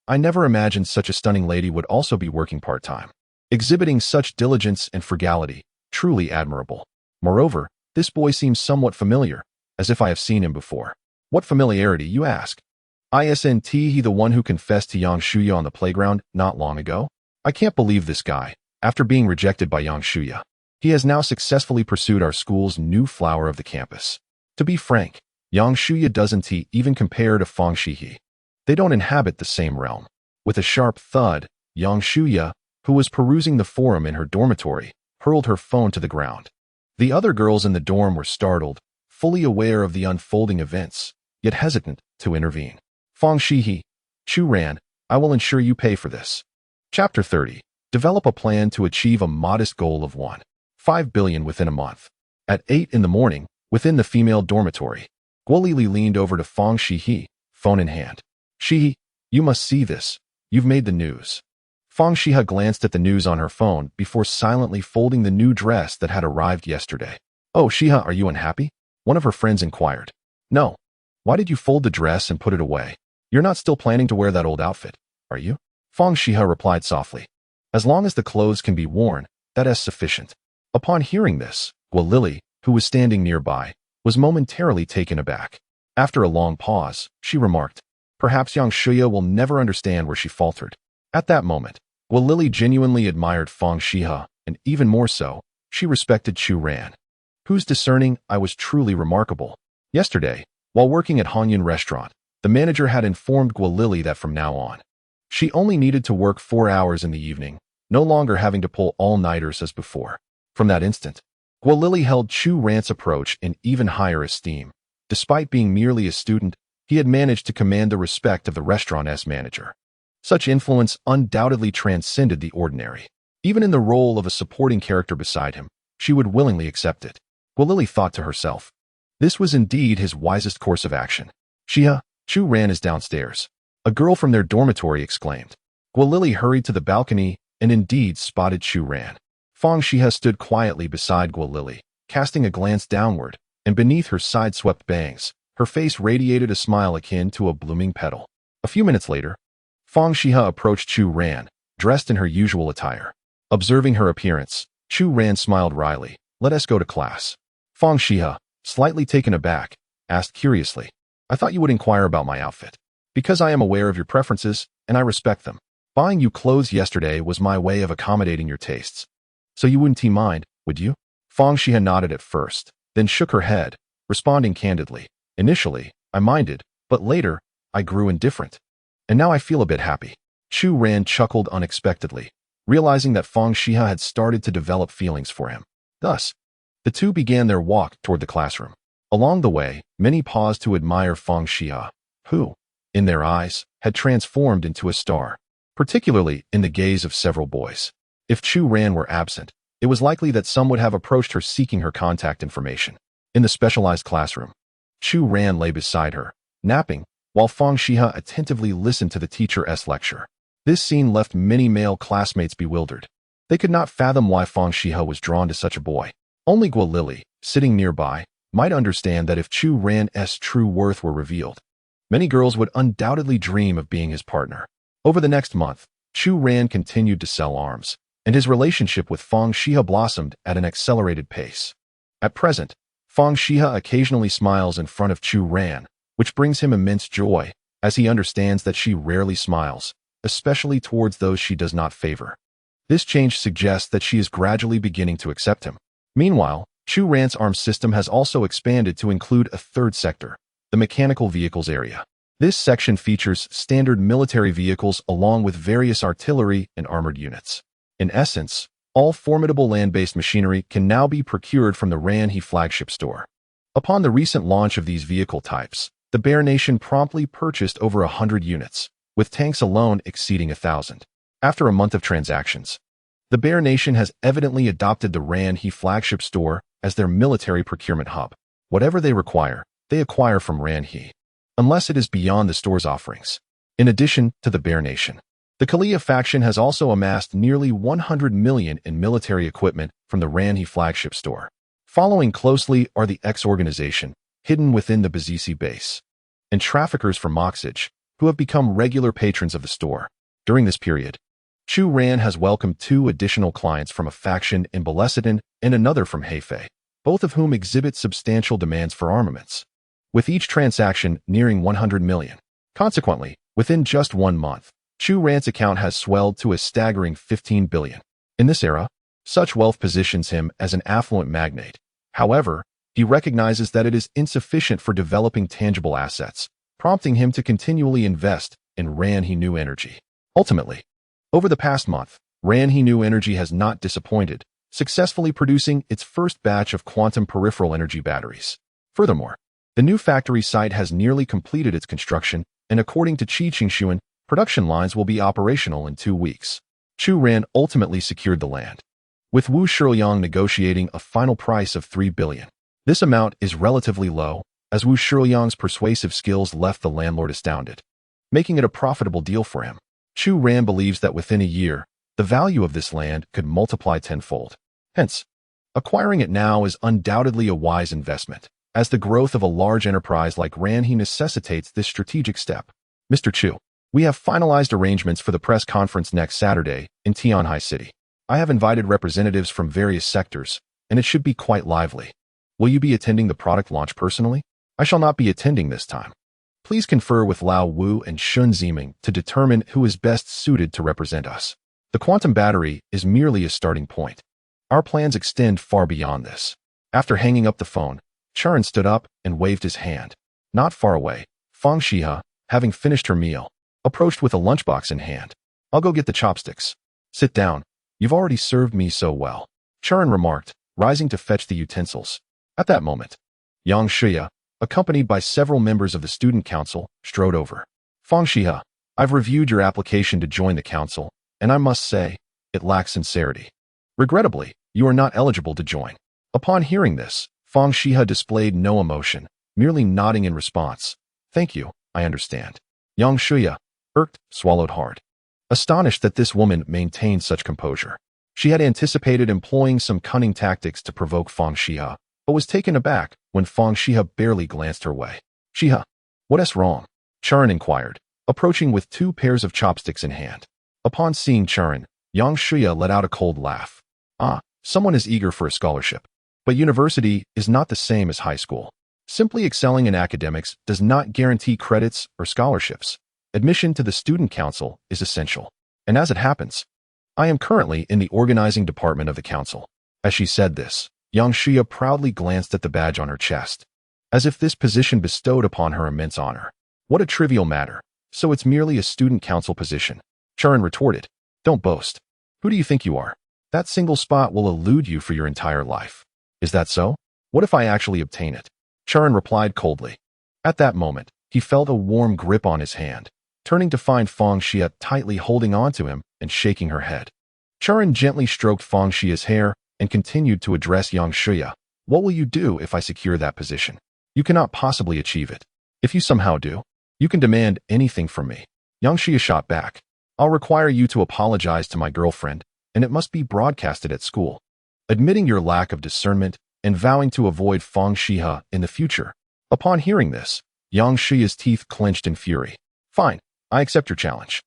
I never imagined such a stunning lady would also be working part-time. Exhibiting such diligence and frugality, truly admirable. Moreover, this boy seems somewhat familiar, as if I have seen him before. What familiarity, you ask? Isn't he the one who confessed to Yang Shuya on the playground not long ago? I can't believe this guy. After being rejected by Yang Shuya, he has now successfully pursued our school's new flower of the campus. To be frank, Yang Shuya doesn't even compare to Fang Xihe. They don't inhabit the same realm. With a sharp thud, Yang Shuya, who was perusing the forum in her dormitory, hurled her phone to the ground. The other girls in the dorm were startled, fully aware of the unfolding events, yet hesitant to intervene. Fang Xihe, Chu Ran, I will ensure you pay for this. Chapter 30. Develop a plan to achieve a modest goal of 1.5 billion within a month. At 8 in the morning, within the female dormitory, Guolili leaned over to Fang Xihe, phone in hand. Xihe, you must see this. You've made the news. Fang Xihe glanced at the news on her phone before silently folding the new dress that had arrived yesterday. Oh, Xihe, are you unhappy? One of her friends inquired. No. Why did you fold the dress and put it away? You're not still planning to wear that old outfit, are you? Fang Xihe replied softly. As long as the clothes can be worn, that is sufficient. Upon hearing this, Guolili, who was standing nearby, was momentarily taken aback. After a long pause, she remarked, perhaps Yang Shuya will never understand where she faltered. At that moment, Guolili genuinely admired Fang Xihe, and even more so, she respected Chu Ran, whose discerning eye was truly remarkable. Yesterday, while working at Hanyun restaurant, the manager had informed Guolili that from now on, she only needed to work 4 hours in the evening, no longer having to pull all-nighters as before. From that instant, Guolili held Chu Ran's approach in even higher esteem. Despite being merely a student, he had managed to command the respect of the restaurant's manager. Such influence undoubtedly transcended the ordinary. Even in the role of a supporting character beside him, she would willingly accept it. Guolili thought to herself. This was indeed his wisest course of action. Xihe, Chu Ran is downstairs. A girl from their dormitory exclaimed. Guolili hurried to the balcony and indeed spotted Chu Ran. Fang Xihe stood quietly beside Guolili, casting a glance downward, and beneath her side-swept bangs, her face radiated a smile akin to a blooming petal. A few minutes later, Fang Xihe approached Chu Ran, dressed in her usual attire. Observing her appearance, Chu Ran smiled wryly. Let us go to class. Fang Xihe, slightly taken aback, asked curiously. I thought you would inquire about my outfit. Because I am aware of your preferences, and I respect them. Buying you clothes yesterday was my way of accommodating your tastes. So you wouldn't mind, would you? Fang Xihe nodded at first, then shook her head, responding candidly. Initially, I minded, but later, I grew indifferent. And now I feel a bit happy. Chu Ran chuckled unexpectedly, realizing that Fang Xihe had started to develop feelings for him. Thus, the two began their walk toward the classroom. Along the way, many paused to admire Fang Xihe, who, in their eyes, had transformed into a star, particularly in the gaze of several boys. If Chu Ran were absent, it was likely that some would have approached her seeking her contact information. In the specialized classroom, Chu Ran lay beside her, napping, while Fang Xihe attentively listened to the teacher's lecture. This scene left many male classmates bewildered. They could not fathom why Fang Xihe was drawn to such a boy. Only Guo Lily, sitting nearby, might understand that if Chu Ran's true worth were revealed, many girls would undoubtedly dream of being his partner. Over the next month, Chu Ran continued to sell arms, and his relationship with Fang Xihe blossomed at an accelerated pace. At present, Fang Xihe occasionally smiles in front of Chu Ran, which brings him immense joy, as he understands that she rarely smiles, especially towards those she does not favor. This change suggests that she is gradually beginning to accept him. Meanwhile, Chu Ran's arms system has also expanded to include a third sector, the mechanical vehicles area. This section features standard military vehicles along with various artillery and armored units. In essence, all formidable land-based machinery can now be procured from the Xihe flagship store. Upon the recent launch of these vehicle types, the Bear Nation promptly purchased over 100 units, with tanks alone exceeding 1,000. After a month of transactions, the Bear Nation has evidently adopted the Xihe flagship store as their military procurement hub. Whatever they require, they acquire from Xihe, unless it is beyond the store's offerings. In addition to the Bear Nation, the Xihe faction has also amassed nearly 100 million in military equipment from the Xihe flagship store. Following closely are the X organization, hidden within the Bazisi base, and traffickers from Moxage, who have become regular patrons of the store. During this period, Chu Ran has welcomed 2 additional clients from a faction in Balesidan and another from Xihe, both of whom exhibit substantial demands for armaments, with each transaction nearing 100 million. Consequently, within just 1 month, Chu Ran's account has swelled to a staggering 15 billion. In this era, such wealth positions him as an affluent magnate. However, he recognizes that it is insufficient for developing tangible assets, prompting him to continually invest in Xihe New Energy. Ultimately, over the past month, Xihe New Energy has not disappointed, successfully producing its first batch of quantum peripheral energy batteries. Furthermore, the new factory site has nearly completed its construction, and according to Qi Qingshuan, production lines will be operational in 2 weeks. Chu Ran ultimately secured the land, with Wu Shiliang negotiating a final price of 3 billion. This amount is relatively low, as Wu Shiliang's persuasive skills left the landlord astounded, making it a profitable deal for him. Chu Ran believes that within a year, the value of this land could multiply tenfold. Hence, acquiring it now is undoubtedly a wise investment, as the growth of a large enterprise like Xihe necessitates this strategic step. Mr. Chu, we have finalized arrangements for the press conference next Saturday in Tianhai City. I have invited representatives from various sectors, and it should be quite lively. Will you be attending the product launch personally? I shall not be attending this time. Please confer with Lao Wu and Shun Ziming to determine who is best suited to represent us. The quantum battery is merely a starting point. Our plans extend far beyond this. After hanging up the phone, Chu Ran stood up and waved his hand. Not far away, Fang Xihe, having finished her meal, approached with a lunchbox in hand. I'll go get the chopsticks. Sit down. You've already served me so well, Chu Ran remarked, rising to fetch the utensils. At that moment, Yang Xihe, accompanied by several members of the student council, strode over. Fang Xihe, I've reviewed your application to join the council, and I must say, it lacks sincerity. Regrettably, you are not eligible to join. Upon hearing this, Fang Xihe displayed no emotion, merely nodding in response. Thank you, I understand. Yang Xihe, irked, swallowed hard. Astonished that this woman maintained such composure. She had anticipated employing some cunning tactics to provoke Fang Xihe, but was taken aback when Fang Xihe barely glanced her way. Xihe, what's wrong? Chu Ran inquired, approaching with 2 pairs of chopsticks in hand. Upon seeing Chu Ran, Yang Xihe let out a cold laugh. Someone is eager for a scholarship. But university is not the same as high school. Simply excelling in academics does not guarantee credits or scholarships. Admission to the student council is essential. And as it happens, I am currently in the organizing department of the council. As she said this, Yang Xihe proudly glanced at the badge on her chest, as if this position bestowed upon her immense honor. What a trivial matter. So it's merely a student council position. Ran retorted. Don't boast. Who do you think you are? That single spot will elude you for your entire life. Is that so? What if I actually obtain it? Ran replied coldly. At that moment, he felt a warm grip on his hand, turning to find Fang Xihe tightly holding onto him and shaking her head. Ran gently stroked Fang Xia's hair and continued to address young Xihe. What will you do if I secure that position? You cannot possibly achieve it. If you somehow do, you can demand anything from me. Yang Xihe shot back. I'll require you to apologize to my girlfriend, and it must be broadcasted at school. Admitting your lack of discernment and vowing to avoid Fang Xihe in the future. Upon hearing this, Yang Xihe's teeth clenched in fury. Fine, I accept your challenge.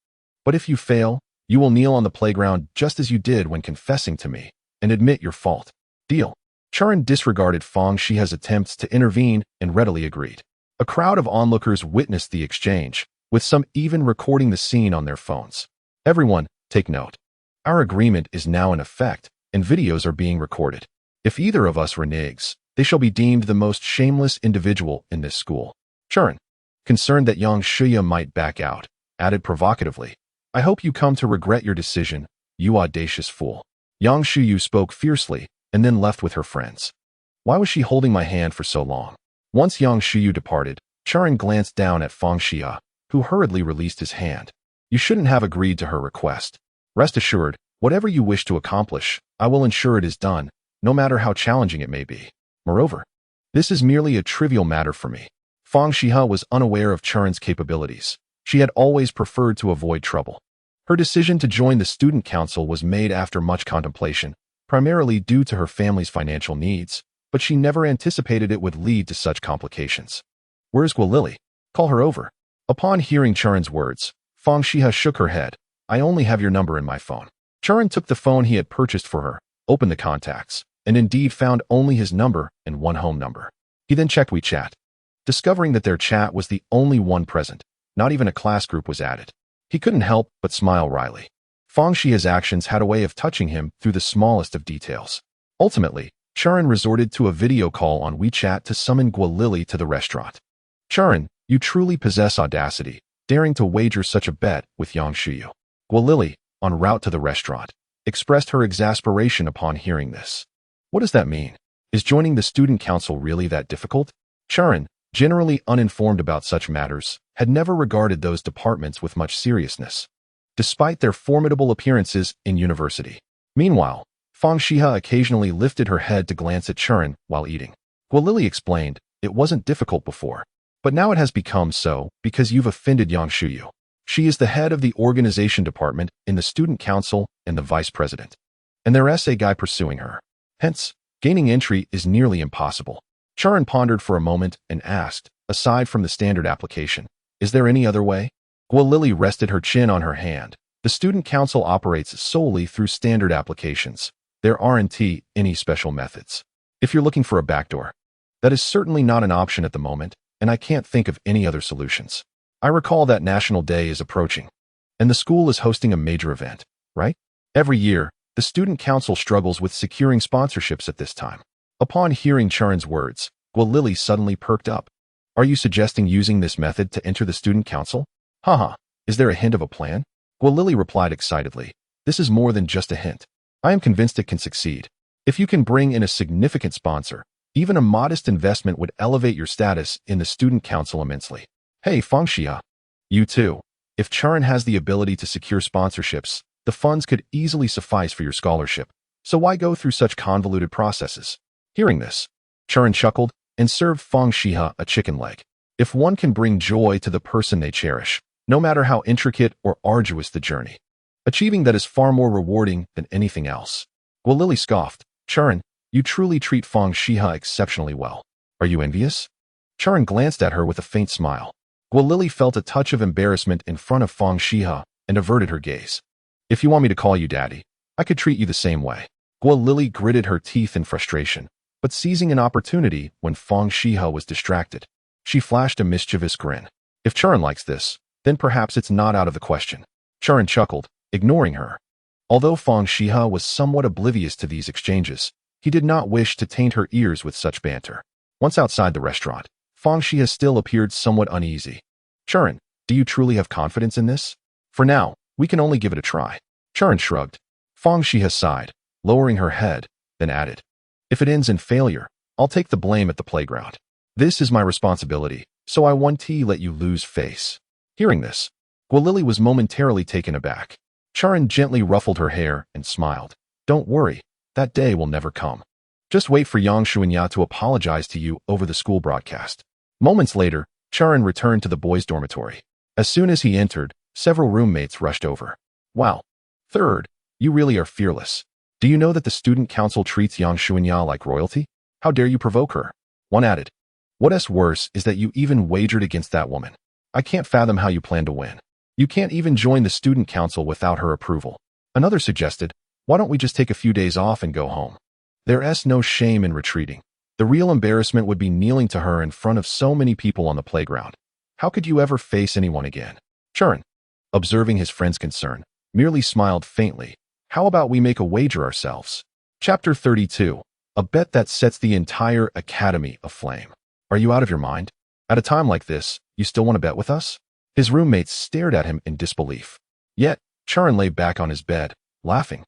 But if you fail, you will kneel on the playground just as you did when confessing to me, and admit your fault. Deal. Ran disregarded Fang Xihe's attempts to intervene and readily agreed. A crowd of onlookers witnessed the exchange, with some even recording the scene on their phones. Everyone, take note. Our agreement is now in effect, and videos are being recorded. If either of us reneges, they shall be deemed the most shameless individual in this school. Ran, concerned that Yang Xihe might back out, added provocatively, I hope you come to regret your decision, you audacious fool. Yang Xihe spoke fiercely, and then left with her friends. Why was she holding my hand for so long? Once Yang Xihe departed, Ran glanced down at Fang Xihe, who hurriedly released his hand. You shouldn't have agreed to her request. Rest assured, whatever you wish to accomplish, I will ensure it is done, no matter how challenging it may be. Moreover, this is merely a trivial matter for me. Fang Xihe was unaware of Ran's capabilities. She had always preferred to avoid trouble. Her decision to join the student council was made after much contemplation, primarily due to her family's financial needs, but she never anticipated it would lead to such complications. Where's Guilili? Call her over. Upon hearing Ran's words, Fang Xihe shook her head. I only have your number in my phone. Ran took the phone he had purchased for her, opened the contacts, and indeed found only his number and one home number. He then checked WeChat, discovering that their chat was the only one present. Not even a class group was added. He couldn't help but smile wryly. Fang Xihe's actions had a way of touching him through the smallest of details. Ultimately, Ran resorted to a video call on WeChat to summon Guilili to the restaurant. Ran, you truly possess audacity, daring to wager such a bet with Yang Xihe. Guilili, en route to the restaurant, expressed her exasperation upon hearing this. What does that mean? Is joining the student council really that difficult? Ran, generally uninformed about such matters, had never regarded those departments with much seriousness, despite their formidable appearances in university. Meanwhile, Fang Xihe occasionally lifted her head to glance at Ran while eating. Guilili explained, it wasn't difficult before, but now it has become so because you've offended Yang Xihe. She is the head of the organization department in the student council and the vice president, and there's a guy pursuing her. Hence, gaining entry is nearly impossible. Ran pondered for a moment and asked, aside from the standard application, is there any other way? Guilili rested her chin on her hand. The student council operates solely through standard applications. There aren't any special methods. If you're looking for a backdoor, that is certainly not an option at the moment, and I can't think of any other solutions. I recall that National Day is approaching, and the school is hosting a major event, right? Every year, the student council struggles with securing sponsorships at this time. Upon hearing Ran's words, Guilili suddenly perked up. Are you suggesting using this method to enter the student council? Haha, is there a hint of a plan? Guilili replied excitedly. This is more than just a hint. I am convinced it can succeed. If you can bring in a significant sponsor, even a modest investment would elevate your status in the student council immensely. Hey, Fang Xihe. You too. If Ran has the ability to secure sponsorships, the funds could easily suffice for your scholarship. So why go through such convoluted processes? Hearing this, Ran chuckled and served Fang Xihe a chicken leg. If one can bring joy to the person they cherish, no matter how intricate or arduous the journey, achieving that is far more rewarding than anything else. Guilili scoffed. Ran, you truly treat Fang Xihe exceptionally well. Are you envious? Ran glanced at her with a faint smile. Guilili felt a touch of embarrassment in front of Fang Xihe and averted her gaze. If you want me to call you daddy, I could treat you the same way. Guilili gritted her teeth in frustration, but seizing an opportunity when Fang Xihe was distracted, she flashed a mischievous grin. If Ran likes this, then perhaps it's not out of the question. Ran chuckled, ignoring her. Although Fang Xihe was somewhat oblivious to these exchanges, he did not wish to taint her ears with such banter. Once outside the restaurant, Fang Xihe still appeared somewhat uneasy. Ran, do you truly have confidence in this? For now, We can only give it a try. Chu Ran shrugged. Fang Xihe sighed, lowering her head, then added, if it ends in failure, I'll take the blame at the playground. This is my responsibility, so I won't let you lose face. Hearing this, Gualili was momentarily taken aback. Chu Ran gently ruffled her hair and smiled. Don't worry, that day will never come. Just wait for Yang Shuanya to apologize to you over the school broadcast. Moments later, Chu Ran returned to the boys' dormitory. As soon as he entered, several roommates rushed over. Wow. Third, you really are fearless. Do you know that the student council treats Yang Shuanya like royalty? How dare you provoke her? One added. What's worse is that you even wagered against that woman. I can't fathom how you plan to win. You can't even join the student council without her approval. Another suggested, why don't we just take a few days off and go home? There's no shame in retreating. The real embarrassment would be kneeling to her in front of so many people on the playground. How could you ever face anyone again? Chu Ran, observing his friend's concern, merely smiled faintly. How about we make a wager ourselves? Chapter 32. A bet that sets the entire academy aflame. Are you out of your mind? At a time like this, you still want to bet with us? His roommates stared at him in disbelief. Yet, Chu Ran lay back on his bed, laughing.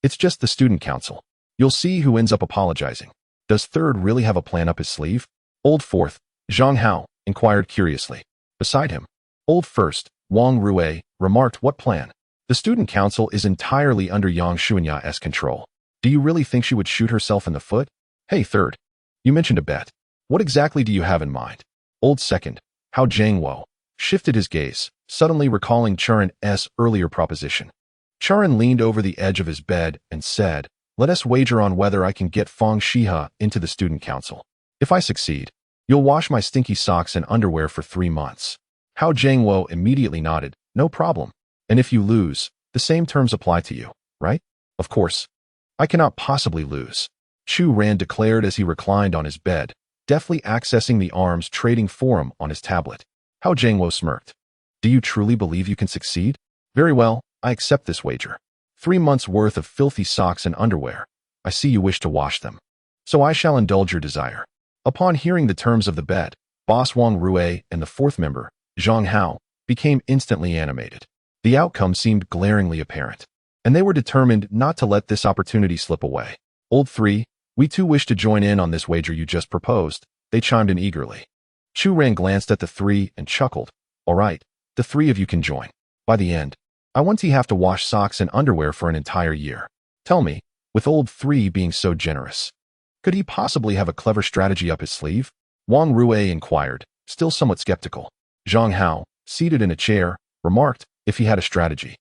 It's just the student council. You'll see who ends up apologizing. Does third really have a plan up his sleeve? Old fourth, Zhang Hao, inquired curiously. Beside him, old first, Wang Rue, remarked, what plan? The student council is entirely under Yang Shuanya's control. Do you really think she would shoot herself in the foot? Hey third, you mentioned a bet. What exactly do you have in mind? Old second, Hao Jiangwo, shifted his gaze, suddenly recalling Chu Ran's earlier proposition. Chu Ran leaned over the edge of his bed and said, let us wager on whether I can get Fang Xihe into the student council. If I succeed, you'll wash my stinky socks and underwear for 3 months. Hao Jiangwo immediately nodded, no problem. And if you lose, the same terms apply to you, right? Of course. I cannot possibly lose. Chu Ran declared as he reclined on his bed, deftly accessing the arms trading forum on his tablet. Hao Jiangwo smirked. Do you truly believe you can succeed? Very well, I accept this wager. 3 months' worth of filthy socks and underwear. I see you wish to wash them. So I shall indulge your desire. Upon hearing the terms of the bet, Boss Wang Rue and the fourth member, Zhang Hao, became instantly animated. The outcome seemed glaringly apparent, and they were determined not to let this opportunity slip away. Old three, we too wish to join in on this wager you just proposed, they chimed in eagerly. Chu Ran glanced at the three and chuckled. All right, the 3 of you can join. By the end, I won't have to wash socks and underwear for an entire year. Tell me, with old 3 being so generous, could he possibly have a clever strategy up his sleeve? Wang Rue inquired, still somewhat skeptical. Zhang Hao, seated in a chair, remarked, if he had a strategy,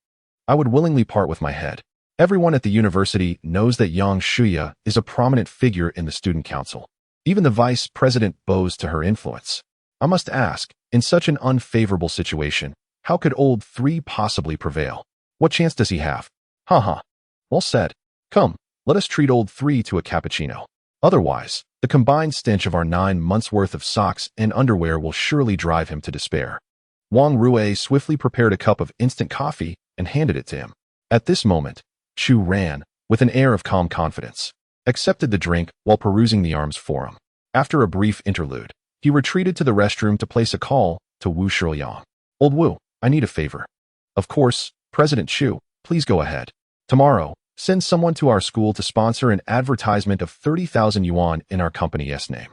I would willingly part with my head. Everyone at the university knows that Yang Shuya is a prominent figure in the student council. Even the vice president bows to her influence. I must ask, in such an unfavorable situation, how could old 3 possibly prevail? What chance does he have? Ha. Well said. Come, let us treat old 3 to a cappuccino. Otherwise, the combined stench of our 9 months' worth of socks and underwear will surely drive him to despair. Wang Rue swiftly prepared a cup of instant coffee and handed it to him. At this moment, Chu Ran, with an air of calm confidence, accepted the drink while perusing the arms forum. After a brief interlude, he retreated to the restroom to place a call to Wu Shiyang. Old Wu, I need a favor. Of course, President Chu, please go ahead. Tomorrow, send someone to our school to sponsor an advertisement of 30,000 yuan in our company's name.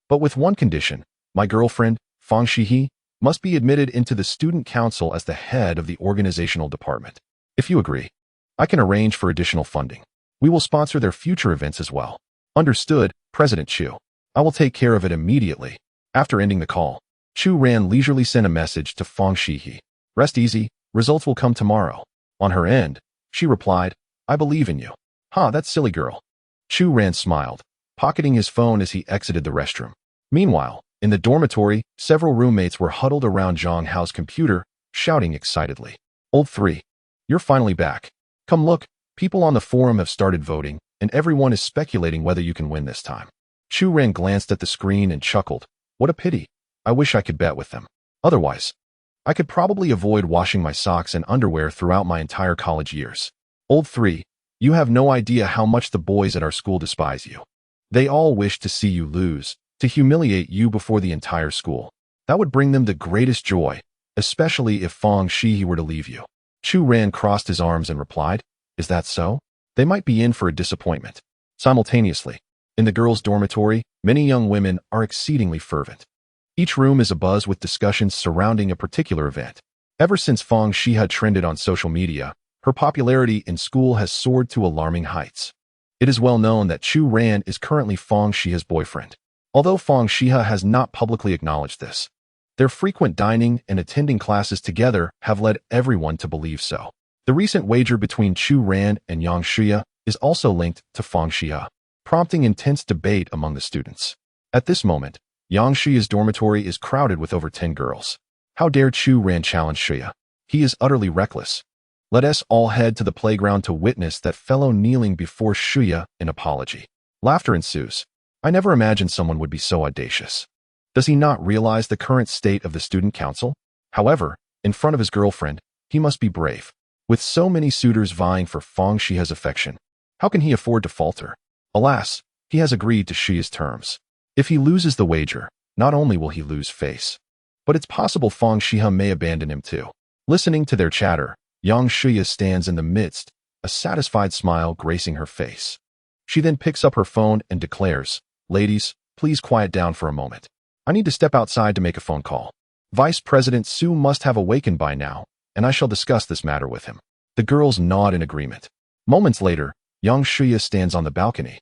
But with one condition, my girlfriend, Fang Xihe, must be admitted into the student council as the head of the organizational department. If you agree, I can arrange for additional funding. We will sponsor their future events as well. Understood, President Chu. I will take care of it immediately. After ending the call, Chu Ran leisurely sent a message to Fang Xihe. Rest easy, results will come tomorrow. On her end, she replied, I believe in you. That silly girl. Chu Ran smiled, pocketing his phone as he exited the restroom. Meanwhile, in the dormitory, several roommates were huddled around Zhang Hao's computer, shouting excitedly. Old 3, you're finally back. Come look, people on the forum have started voting, and everyone is speculating whether you can win this time. Chu Ran glanced at the screen and chuckled. What a pity. I wish I could bet with them. Otherwise, I could probably avoid washing my socks and underwear throughout my entire college years. Old 3, you have no idea how much the boys at our school despise you. They all wish to see you lose, to humiliate you before the entire school. That would bring them the greatest joy, especially if Fang Xihe were to leave you. Chu Ran crossed his arms and replied, "Is that so? They might be in for a disappointment." Simultaneously, in the girls' dormitory, many young women are exceedingly fervent. Each room is abuzz with discussions surrounding a particular event. Ever since Fang Xihe trended on social media, her popularity in school has soared to alarming heights. It is well known that Chu Ran is currently Fang Xihe's boyfriend. Although Fang Xihe has not publicly acknowledged this, their frequent dining and attending classes together have led everyone to believe so. The recent wager between Chu Ran and Yang Xihe is also linked to Fang Xihe, prompting intense debate among the students. At this moment, Yang Xihe's dormitory is crowded with over 10 girls. How dare Chu Ran challenge Xihe? He is utterly reckless. Let us all head to the playground to witness that fellow kneeling before Xihe in apology. Laughter ensues. I never imagined someone would be so audacious. Does he not realize the current state of the student council? However, in front of his girlfriend, he must be brave. With so many suitors vying for Fang Xihe's affection, how can he afford to falter? Alas, he has agreed to Xihe's terms. If he loses the wager, not only will he lose face, but it's possible Fang Xihe may abandon him too. Listening to their chatter, Yang Xihe stands in the midst, a satisfied smile gracing her face. She then picks up her phone and declares, "Ladies, please quiet down for a moment. I need to step outside to make a phone call. Vice President Su must have awakened by now, and I shall discuss this matter with him." The girls nod in agreement. Moments later, Yang Xihe stands on the balcony,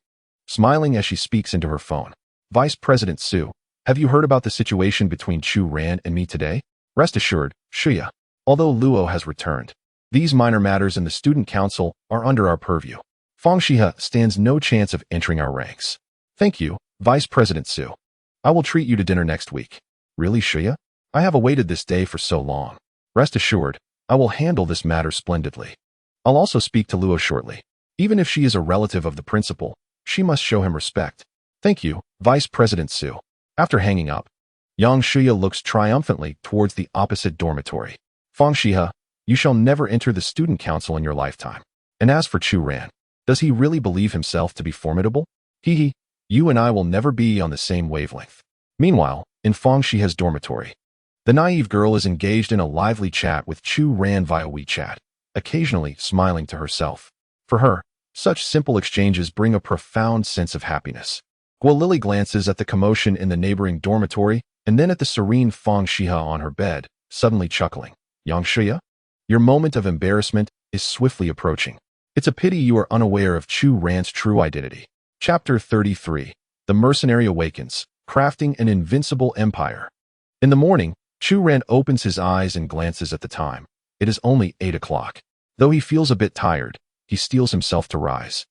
smiling as she speaks into her phone. "Vice President Su, have you heard about the situation between Chu Ran and me today? Rest assured, Xihe, although Luo has returned, these minor matters in the student council are under our purview. Fang Xihe stands no chance of entering our ranks." "Thank you, Vice President Su. I will treat you to dinner next week." "Really, Xihe? I have awaited this day for so long. Rest assured, I will handle this matter splendidly. I'll also speak to Luo shortly. Even if she is a relative of the principal, she must show him respect." "Thank you, Vice President Su." After hanging up, Yang Xihe looks triumphantly towards the opposite dormitory. "Fang Xihe, you shall never enter the student council in your lifetime. And as for Chu Ran, does he really believe himself to be formidable? Hehe, you and I will never be on the same wavelength." Meanwhile, in Fang Xihe's dormitory, the naive girl is engaged in a lively chat with Chu Ran via WeChat, occasionally smiling to herself. For her, such simple exchanges bring a profound sense of happiness. Guolili glances at the commotion in the neighboring dormitory and then at the serene Fang Xihe on her bed, suddenly chuckling. "Yang Xihe, your moment of embarrassment is swiftly approaching. It's a pity you are unaware of Chu Ran's true identity." Chapter 33. The Mercenary Awakens, Crafting an Invincible Empire. In the morning, Chu Ran opens his eyes and glances at the time. It is only 8 o'clock. Though he feels a bit tired, he steels himself to rise.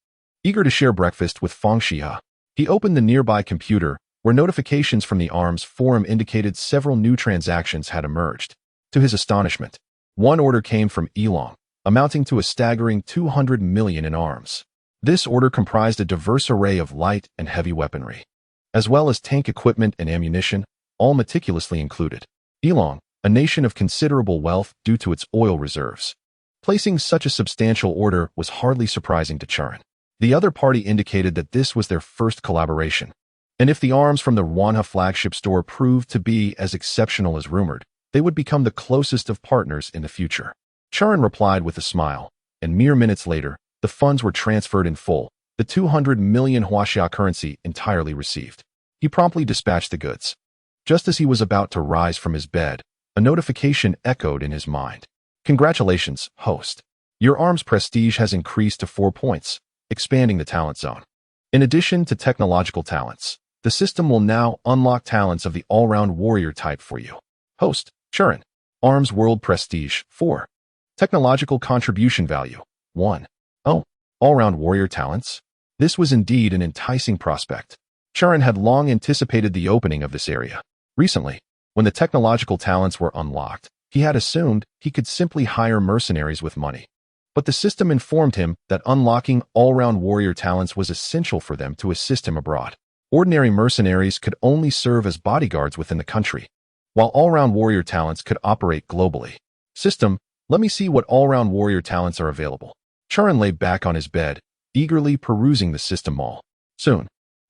Eager to share breakfast with Fang Xihe, he opened the nearby computer where notifications from the ARMS forum indicated several new transactions had emerged. To his astonishment, one order came from Elong, amounting to a staggering 200 million in arms. This order comprised a diverse array of light and heavy weaponry, as well as tank equipment and ammunition, all meticulously included. Elong, a nation of considerable wealth due to its oil reserves, placing such a substantial order was hardly surprising to Chu Ran. The other party indicated that this was their first collaboration, and if the arms from the Wanha flagship store proved to be as exceptional as rumored, they would become the closest of partners in the future. Chu Ran replied with a smile, and mere minutes later, the funds were transferred in full, the 200 million Huaxia currency entirely received. He promptly dispatched the goods. Just as he was about to rise from his bed, a notification echoed in his mind. "Congratulations, host. Your arms prestige has increased to 4 points, expanding the talent zone. In addition to technological talents, the system will now unlock talents of the all-round warrior type for you. Host, Chu Ran. Arms World Prestige, 4. Technological Contribution Value, 1. Oh, all-round warrior talents? This was indeed an enticing prospect. Chu Ran had long anticipated the opening of this area. Recently, when the technological talents were unlocked, he had assumed he could simply hire mercenaries with money. But the system informed him that unlocking all-round warrior talents was essential for them to assist him abroad. Ordinary mercenaries could only serve as bodyguards within the country, while all-round warrior talents could operate globally. System, let me see what all-round warrior talents are available. Chu Ran lay back on his bed, eagerly perusing the system mall. Soon,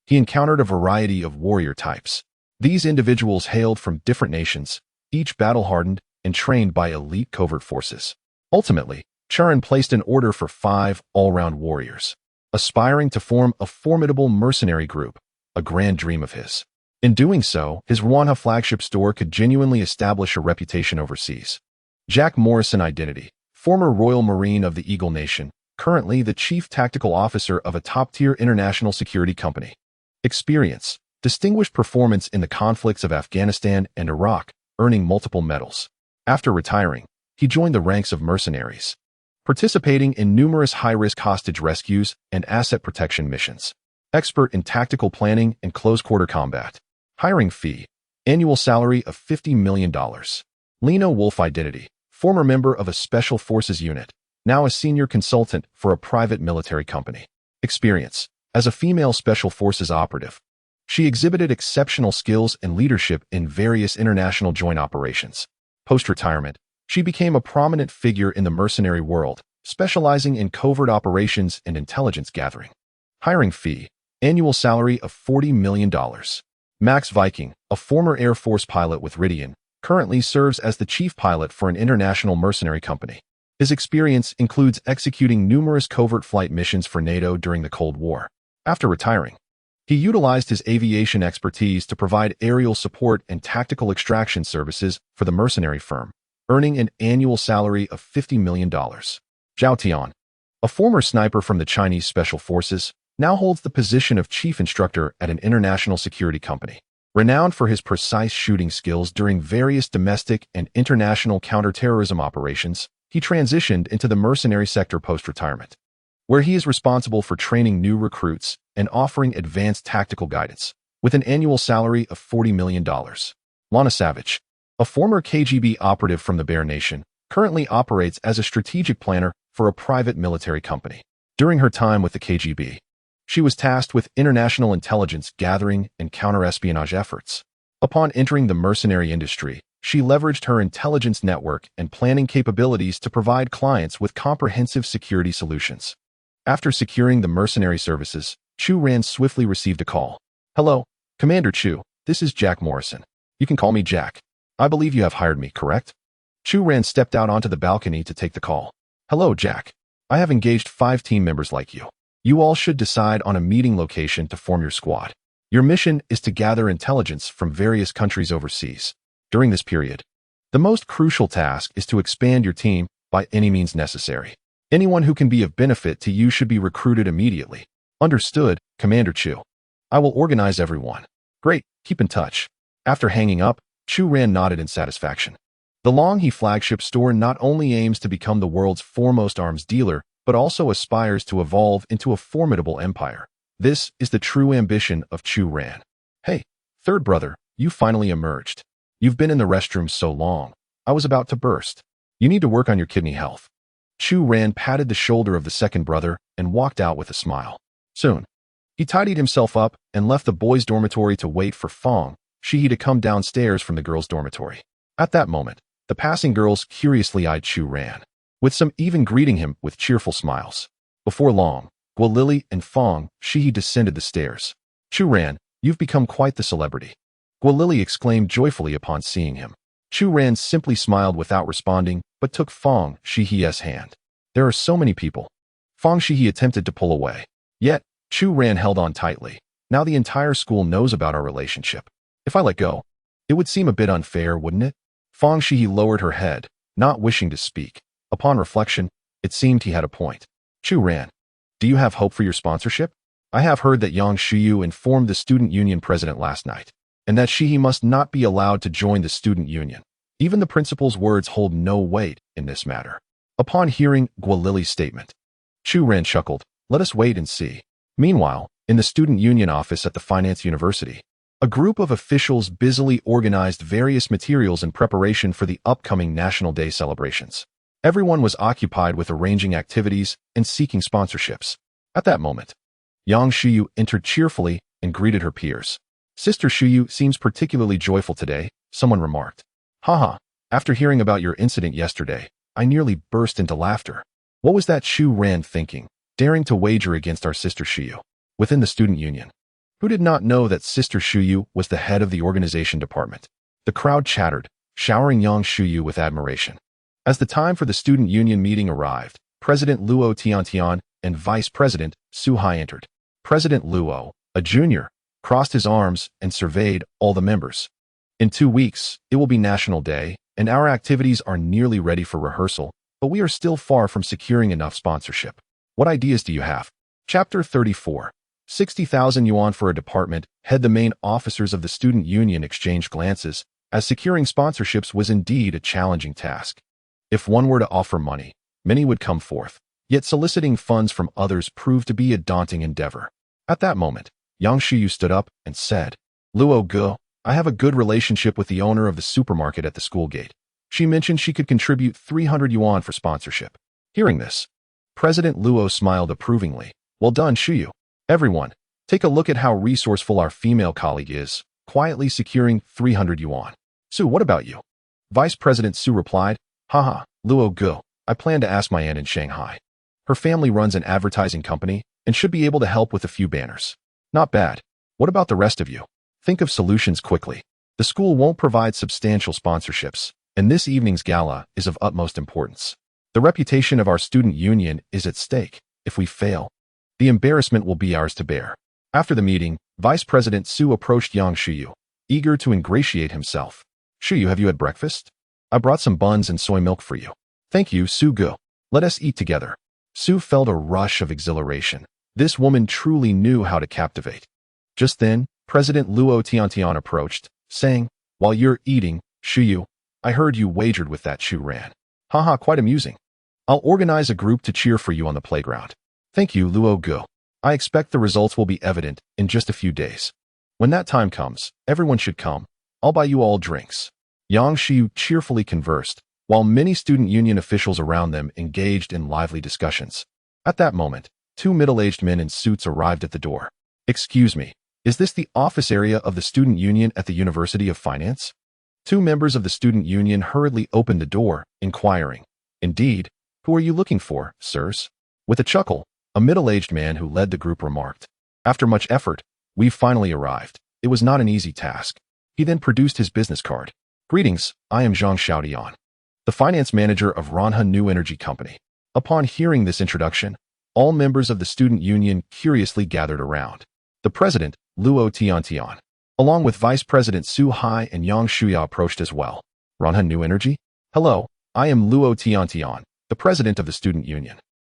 he encountered a variety of warrior types. These individuals hailed from different nations, each battle-hardened and trained by elite covert forces. Ultimately, Chu Ran placed an order for 5 all-round warriors, aspiring to form a formidable mercenary group, a grand dream of his. In doing so, his Rwanha flagship store could genuinely establish a reputation overseas. Jack Morrison identity, former Royal Marine of the Eagle Nation, currently the Chief Tactical Officer of a top-tier international security company. Experience, distinguished performance in the conflicts of Afghanistan and Iraq, earning multiple medals. After retiring, he joined the ranks of mercenaries, participating in numerous high-risk hostage rescues and asset protection missions. Expert in tactical planning and close-quarter combat. Hiring fee, annual salary of $50 million. Lena Wolf identity, former member of a Special Forces unit, now a senior consultant for a private military company. Experience, as a female Special Forces operative, she exhibited exceptional skills and leadership in various international joint operations. Post-retirement, she became a prominent figure in the mercenary world, specializing in covert operations and intelligence gathering. Hiring fee, annual salary of $40 million. Max Viking, a former Air Force pilot with Ridian, currently serves as the chief pilot for an international mercenary company. His experience includes executing numerous covert flight missions for NATO during the Cold War. After retiring, he utilized his aviation expertise to provide aerial support and tactical extraction services for the mercenary firm, earning an annual salary of $50 million. Zhao Tian, a former sniper from the Chinese Special Forces, now holds the position of chief instructor at an international security company. Renowned for his precise shooting skills during various domestic and international counterterrorism operations, he transitioned into the mercenary sector post-retirement, where he is responsible for training new recruits and offering advanced tactical guidance, with an annual salary of $40 million. Lana Savage, a former KGB operative from the Bear Nation, currently operates as a strategic planner for a private military company. During her time with the KGB, she was tasked with international intelligence gathering and counter-espionage efforts. Upon entering the mercenary industry, she leveraged her intelligence network and planning capabilities to provide clients with comprehensive security solutions. After securing the mercenary services, Chu Ran swiftly received a call. "Hello, Commander Chu, this is Jack Morrison. You can call me Jack. I believe you have hired me, correct?" Chu Ran stepped out onto the balcony to take the call. "Hello, Jack. I have engaged 5 team members like you. You all should decide on a meeting location to form your squad. Your mission is to gather intelligence from various countries overseas. During this period, the most crucial task is to expand your team by any means necessary. Anyone who can be of benefit to you should be recruited immediately." "Understood, Commander Chu. I will organize everyone." "Great, keep in touch." After hanging up, Chu Ran nodded in satisfaction. The Xihe flagship store not only aims to become the world's foremost arms dealer, but also aspires to evolve into a formidable empire. This is the true ambition of Chu Ran. "Hey, third brother, you finally emerged. You've been in the restroom so long. I was about to burst. You need to work on your kidney health." Chu Ran patted the shoulder of the second brother and walked out with a smile. Soon, he tidied himself up and left the boys' dormitory to wait for Fang, Xihe to come downstairs from the girls' dormitory. At that moment, the passing girls curiously eyed Chu Ran, with some even greeting him with cheerful smiles. Before long, Guo Lily and Fang Xihe descended the stairs. "Chu Ran, you've become quite the celebrity," Guo Lily exclaimed joyfully upon seeing him. Chu Ran simply smiled without responding, but took Fang Xihe's hand. "There are so many people." Fang Xihe attempted to pull away. Yet, Chu Ran held on tightly. "Now the entire school knows about our relationship. If I let go, it would seem a bit unfair, wouldn't it?" Fang Xihe lowered her head, not wishing to speak. Upon reflection, it seemed he had a point. "Chu Ran, do you have hope for your sponsorship? I have heard that Yang Xiyu informed the student union president last night, and that Xihe must not be allowed to join the student union. Even the principal's words hold no weight in this matter." Upon hearing Guo Lily's statement, Chu Ran chuckled. "Let us wait and see." Meanwhile, in the student union office at the Finance University, a group of officials busily organized various materials in preparation for the upcoming National Day celebrations. Everyone was occupied with arranging activities and seeking sponsorships. At that moment, Yang Xiyu entered cheerfully and greeted her peers. "Sister Xiyu seems particularly joyful today," someone remarked. "Haha, after hearing about your incident yesterday, I nearly burst into laughter." What was that Chu Ran thinking, daring to wager against our sister Xiyu within the student union? Who did not know that Sister Xiyu was the head of the organization department? The crowd chattered, showering Yang Xiyu with admiration. As the time for the student union meeting arrived, President Luo Tiantian and Vice President Xihe entered. President Luo, a junior, crossed his arms and surveyed all the members. In 2 weeks, it will be National Day, and our activities are nearly ready for rehearsal, but we are still far from securing enough sponsorship. What ideas do you have? Chapter 34. 60,000 yuan for a department. Head. The main officers of the student union exchanged glances, as securing sponsorships was indeed a challenging task. If one were to offer money, many would come forth, yet soliciting funds from others proved to be a daunting endeavor. At that moment, Yang Xiyu stood up and said, Luo Ge, I have a good relationship with the owner of the supermarket at the school gate. She mentioned she could contribute 300 yuan for sponsorship. Hearing this, President Luo smiled approvingly. Well done, Xiyu. Everyone, take a look at how resourceful our female colleague is, quietly securing 300 yuan. Su, what about you? Vice President Su replied, Haha, Luo Ge, I plan to ask my aunt in Shanghai. Her family runs an advertising company and should be able to help with a few banners. Not bad. What about the rest of you? Think of solutions quickly. The school won't provide substantial sponsorships, and this evening's gala is of utmost importance. The reputation of our student union is at stake. If we fail, the embarrassment will be ours to bear. After the meeting, Vice President Su approached Yang Xiyu, eager to ingratiate himself. Xiyu, have you had breakfast? I brought some buns and soy milk for you. Thank you, Su Ge. Let us eat together. Su felt a rush of exhilaration. This woman truly knew how to captivate. Just then, President Luo Tiantian approached, saying, While you're eating, Xiyu, I heard you wagered with that Chu Ran. Haha, quite amusing. I'll organize a group to cheer for you on the playground. Thank you, Luo Ge. I expect the results will be evident in just a few days. When that time comes, everyone should come. I'll buy you all drinks. Yang Xiyu cheerfully conversed, while many student union officials around them engaged in lively discussions. At that moment, 2 middle-aged men in suits arrived at the door. Excuse me, is this the office area of the student union at the University of Finance? 2 members of the student union hurriedly opened the door, inquiring, Indeed, who are you looking for, sirs? With a chuckle, a middle-aged man who led the group remarked, After much effort, we've finally arrived. It was not an easy task. He then produced his business card. Greetings, I am Zhang Xiaodian, the finance manager of Ranha New Energy Company. Upon hearing this introduction, all members of the student union curiously gathered around. The president, Luo Tiantian, along with Vice President Su Hai and Yang Shuya approached as well. Ranha New Energy? Hello, I am Luo Tiantian, the president of the student union.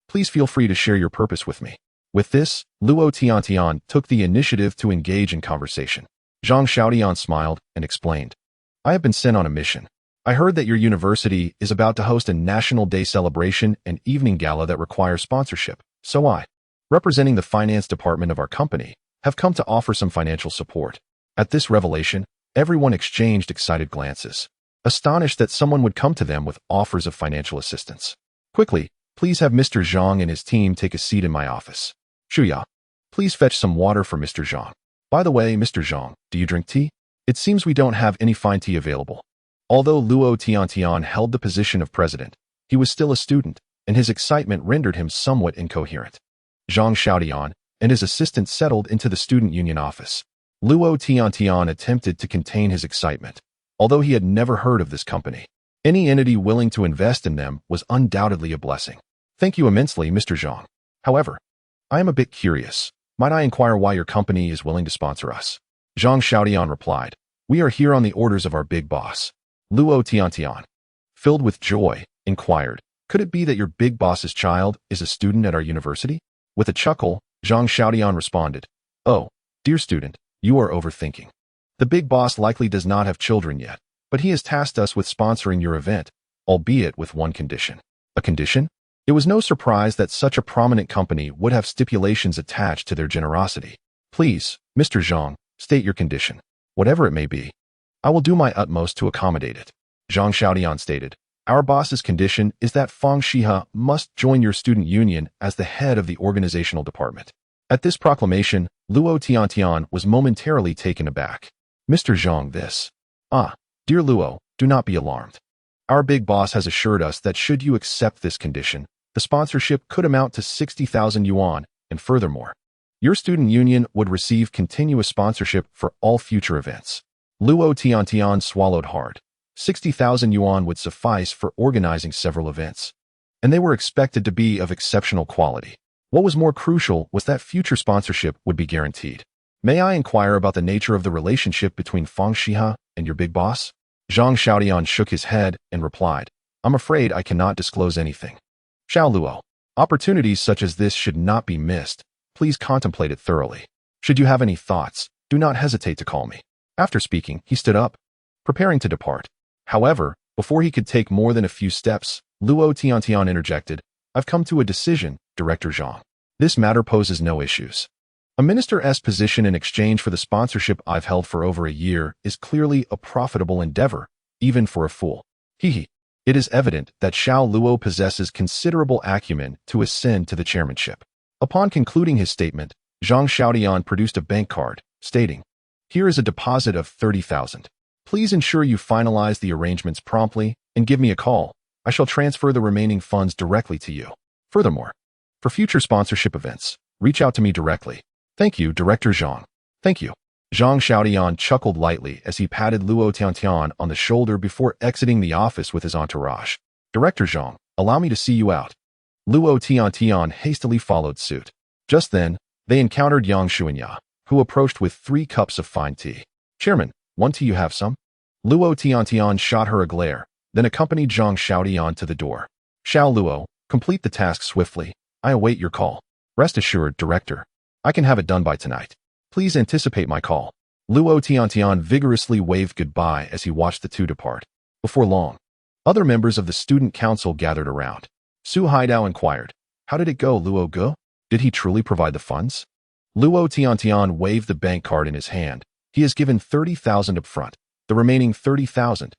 Please feel free to share your purpose with me. With this, Luo Tiantian took the initiative to engage in conversation. Zhang Xiaodian smiled and explained, I have been sent on a mission. I heard that your university is about to host a National Day celebration and evening gala that requires sponsorship, so I, representing the finance department of our company, have come to offer some financial support. At this revelation, everyone exchanged excited glances, astonished that someone would come to them with offers of financial assistance. Quickly, please have Mr. Zhang and his team take a seat in my office. Shuya, please fetch some water for Mr. Zhang. By the way, Mr. Zhang, do you drink tea? It seems we don't have any fine tea available. Although Luo Tiantian held the position of president, he was still a student, and his excitement rendered him somewhat incoherent. Zhang Xiaodian and his assistant settled into the student union office. Luo Tiantian attempted to contain his excitement, although he had never heard of this company. Any entity willing to invest in them was undoubtedly a blessing. Thank you immensely, Mr. Zhang. However, I am a bit curious. Might I inquire why your company is willing to sponsor us? Zhang Xiaodian replied, We are here on the orders of our big boss. Luo Tiantian, filled with joy, inquired, Could it be that your big boss's child is a student at our university? With a chuckle, Zhang Xiaodian responded, Oh, dear student, you are overthinking. The big boss likely does not have children yet, but he has tasked us with sponsoring your event, albeit with one condition. A condition? It was no surprise that such a prominent company would have stipulations attached to their generosity. Please, Mr. Zhang, state your condition. Whatever it may be, I will do my utmost to accommodate it. Zhang Xiaodian stated, Our boss's condition is that Fang Xihe must join your student union as the head of the organizational department. At this proclamation, Luo Tiantian was momentarily taken aback. Mr. Zhang, this. Dear Luo, do not be alarmed. Our big boss has assured us that should you accept this condition, the sponsorship could amount to 60,000 yuan, and furthermore, your student union would receive continuous sponsorship for all future events. Luo Tiantian swallowed hard. 60,000 yuan would suffice for organizing several events, and they were expected to be of exceptional quality. What was more crucial was that future sponsorship would be guaranteed. May I inquire about the nature of the relationship between Fang Xihe and your big boss? Zhang Xiaodian shook his head and replied, I'm afraid I cannot disclose anything. Xiao Luo, opportunities such as this should not be missed. Please contemplate it thoroughly. Should you have any thoughts, do not hesitate to call me. After speaking, he stood up, preparing to depart. However, before he could take more than a few steps, Luo Tiantian interjected, I've come to a decision, Director Zhang. This matter poses no issues. A minister's position in exchange for the sponsorship I've held for over a year is clearly a profitable endeavor, even for a fool. Hehe. It is evident that Xiao Luo possesses considerable acumen to ascend to the chairmanship. Upon concluding his statement, Zhang Xiaodian produced a bank card, stating, Here is a deposit of 30,000. Please ensure you finalize the arrangements promptly and give me a call. I shall transfer the remaining funds directly to you. Furthermore, for future sponsorship events, reach out to me directly. Thank you, Director Zhang. Thank you. Zhang Xiaodian chuckled lightly as he patted Luo Tiantian on the shoulder before exiting the office with his entourage. Director Zhang, allow me to see you out. Luo Tiantian hastily followed suit. Just then, they encountered Yang Xuanya, who approached with 3 cups of fine tea. Chairman, want to you have some? Luo Tiantian shot her a glare, then accompanied Zhang Xiaodian to the door. Xiao Luo, complete the task swiftly. I await your call. Rest assured, Director. I can have it done by tonight. Please anticipate my call. Luo Tiantian vigorously waved goodbye as he watched the two depart. Before long, other members of the student council gathered around. Su Haidao inquired, How did it go, Luo Ge? Did he truly provide the funds? Luo Tiantian waved the bank card in his hand. He has given 30,000 up front. The remaining 30,000,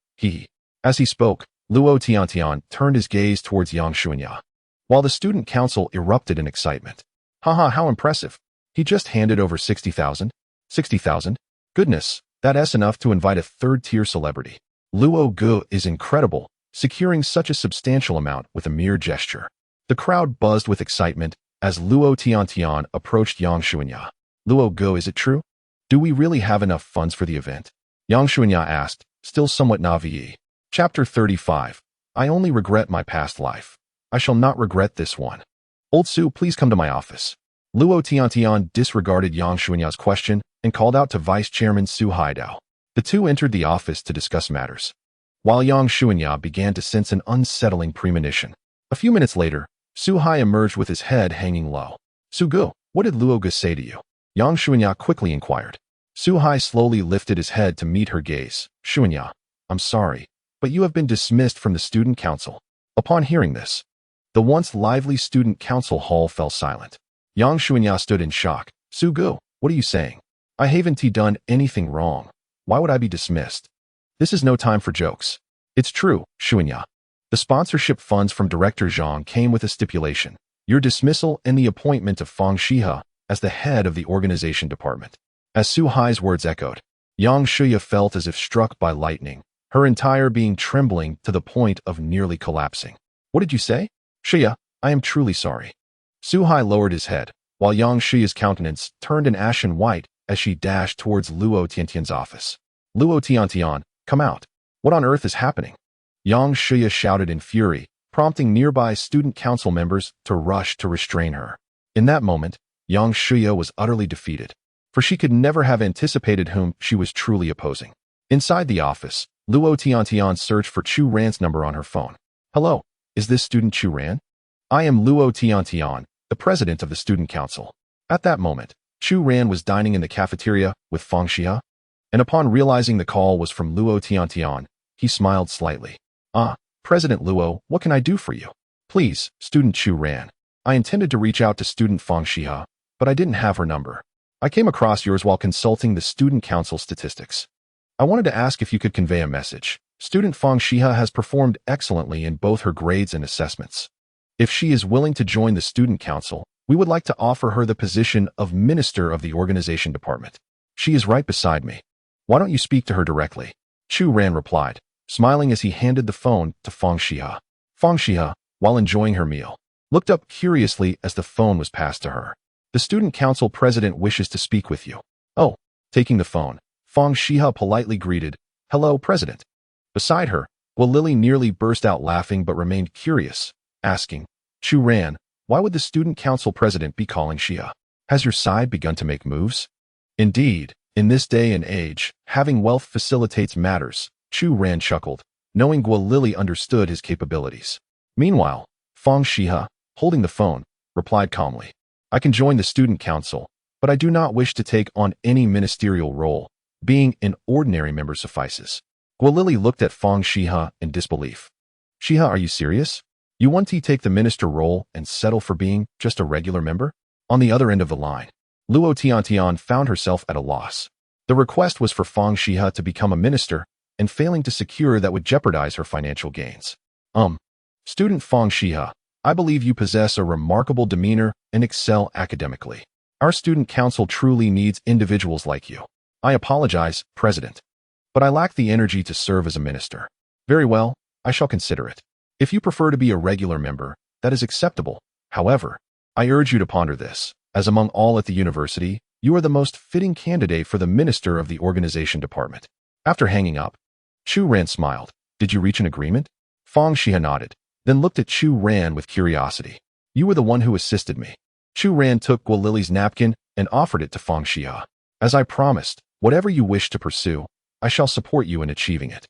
As he spoke, Luo Tiantian turned his gaze towards Yang Xuanya, while the student council erupted in excitement. Haha, how impressive. He just handed over 60,000? 60,000? Goodness, that's enough to invite a third-tier celebrity. Luo Ge is incredible, securing such a substantial amount with a mere gesture. The crowd buzzed with excitement as Luo Tiantian approached Yang Xuanya. Luo Ge, is it true? Do we really have enough funds for the event? Yang Xuanya asked, still somewhat naive. Chapter 35. I only regret my past life. I shall not regret this one. Old Su, please come to my office. Luo Tiantian disregarded Yang Xuanya's question and called out to Vice Chairman Su Haidao. The two entered the office to discuss matters, while Yang Xuanya began to sense an unsettling premonition. A few minutes later, Su Hai emerged with his head hanging low. Su Ge, what did Luo Ge say to you? Yang Xuanya quickly inquired. Su Hai slowly lifted his head to meet her gaze. Xuanya, I'm sorry, but you have been dismissed from the student council. Upon hearing this, the once lively student council hall fell silent. Yang Xuanya stood in shock. Su Ge, what are you saying? I haven't done anything wrong. Why would I be dismissed? This is no time for jokes. It's true, Xuanya. The sponsorship funds from Director Zhang came with a stipulation. Your dismissal and the appointment of Fang Xihe as the head of the organization department. As Su Hai's words echoed, Yang Xuanya felt as if struck by lightning, her entire being trembling to the point of nearly collapsing. What did you say? Xihe, I am truly sorry. Su Hai lowered his head, while Yang Xuya's countenance turned an ashen white as she dashed towards Luo Tiantian's office. Luo Tiantian, come out. What on earth is happening? Yang Xuya shouted in fury, prompting nearby student council members to rush to restrain her. In that moment, Yang Xuya was utterly defeated, for she could never have anticipated whom she was truly opposing. Inside the office, Luo Tiantian searched for Chu Ran's number on her phone. Hello, is this student Chu Ran? I am Luo Tiantian, the president of the student council. At that moment, Chu Ran was dining in the cafeteria with Fang Xihe, and upon realizing the call was from Luo Tiantian, he smiled slightly. President Luo, what can I do for you? Please, student Chu Ran. I intended to reach out to student Fang Xihe, but I didn't have her number. I came across yours while consulting the student council statistics. I wanted to ask if you could convey a message. Student Fang Xihe has performed excellently in both her grades and assessments. If she is willing to join the student council, we would like to offer her the position of minister of the organization department. She is right beside me. Why don't you speak to her directly? Chu Ran replied, smiling as he handed the phone to Fang Xihe. Fang Xihe, while enjoying her meal, looked up curiously as the phone was passed to her. The student council president wishes to speak with you. Oh, taking the phone, Fang Xihe politely greeted, Hello, President. Beside her, Lily nearly burst out laughing but remained curious, asking, Chu Ran, why would the student council president be calling Xihe? Has your side begun to make moves? Indeed, in this day and age, having wealth facilitates matters, Chu Ran chuckled, knowing Lily understood his capabilities. Meanwhile, Fang Xihe, holding the phone, replied calmly, I can join the student council, but I do not wish to take on any ministerial role. Being an ordinary member suffices. Lily looked at Fang Xihe in disbelief. Xihe, are you serious? You want to take the minister role and settle for being just a regular member? On the other end of the line, Luo Tiantian found herself at a loss. The request was for Fang Xihe to become a minister, and failing to secure that would jeopardize her financial gains. Student Fang Xihe, I believe you possess a remarkable demeanor and excel academically. Our student council truly needs individuals like you. I apologize, President, but I lack the energy to serve as a minister. Very well, I shall consider it. If you prefer to be a regular member, that is acceptable. However, I urge you to ponder this, as among all at the university, you are the most fitting candidate for the minister of the organization department. After hanging up, Chu Ran smiled. Did you reach an agreement? Fang Xihe nodded, then looked at Chu Ran with curiosity. You were the one who assisted me. Chu Ran took Lily's napkin and offered it to Fang Xihe. As I promised, whatever you wish to pursue, I shall support you in achieving it.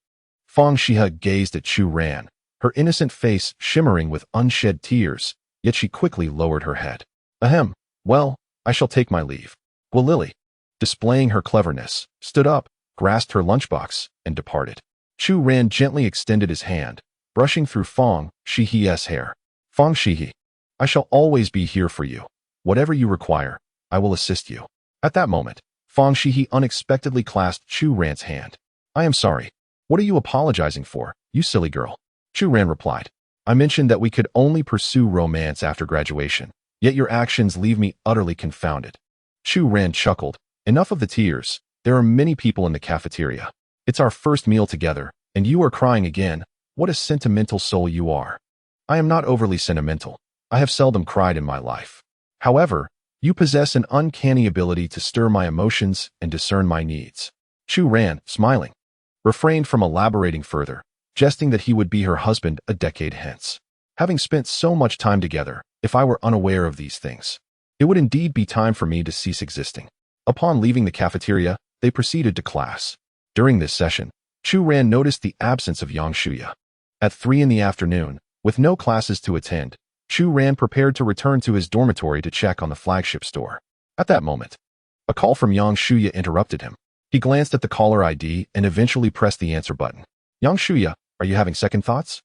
Fang Xihe gazed at Chu Ran, her innocent face shimmering with unshed tears, yet she quickly lowered her head. Ahem, well, I shall take my leave. Lily, displaying her cleverness, stood up, grasped her lunchbox, and departed. Chu Ran gently extended his hand, brushing through Fang Xihe's hair. Fang Xihe, I shall always be here for you. Whatever you require, I will assist you. At that moment, Fang Xihe unexpectedly clasped Chu Ran's hand. I am sorry. What are you apologizing for, you silly girl? Chu Ran replied. I mentioned that we could only pursue romance after graduation, yet your actions leave me utterly confounded. Chu Ran chuckled. Enough of the tears. There are many people in the cafeteria. It's our first meal together, and you are crying again. What a sentimental soul you are. I am not overly sentimental. I have seldom cried in my life. However, you possess an uncanny ability to stir my emotions and discern my needs. Chu Ran, smiling, refrained from elaborating further, jesting that he would be her husband a decade hence. Having spent so much time together, if I were unaware of these things, it would indeed be time for me to cease existing. Upon leaving the cafeteria, they proceeded to class. During this session, Chu Ran noticed the absence of Yang Xihe. At 3 in the afternoon, with no classes to attend, Chu Ran prepared to return to his dormitory to check on the flagship store. At that moment, a call from Yang Xihe interrupted him. He glanced at the caller ID and eventually pressed the answer button. Yang Xihe, are you having second thoughts?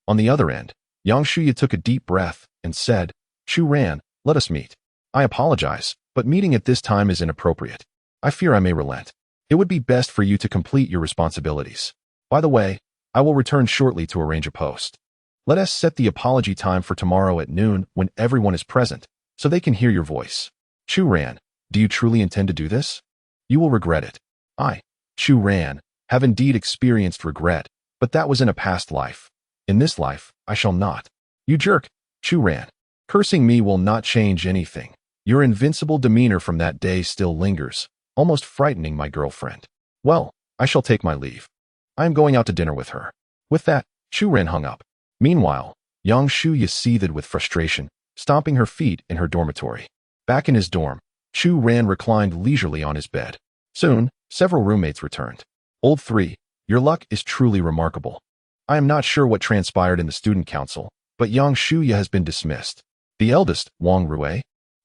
On the other end, Yang Xihe took a deep breath and said, Chu Ran, let us meet. I apologize, but meeting at this time is inappropriate. I fear I may relent. It would be best for you to complete your responsibilities. By the way, I will return shortly to arrange a post. Let us set the apology time for tomorrow at noon when everyone is present, so they can hear your voice. Chu Ran, do you truly intend to do this? You will regret it. I, Chu Ran, have indeed experienced regret, but that was in a past life. In this life, I shall not. You jerk, Chu Ran. Cursing me will not change anything. Your invincible demeanor from that day still lingers, almost frightening my girlfriend. Well, I shall take my leave. I am going out to dinner with her. With that, Chu Ran hung up. Meanwhile, Yang Xihe seethed with frustration, stomping her feet in her dormitory. Back in his dorm, Chu Ran reclined leisurely on his bed. Soon, several roommates returned. Old 3, your luck is truly remarkable. I am not sure what transpired in the student council, but Yang Xihe has been dismissed. The eldest, Wang Rue,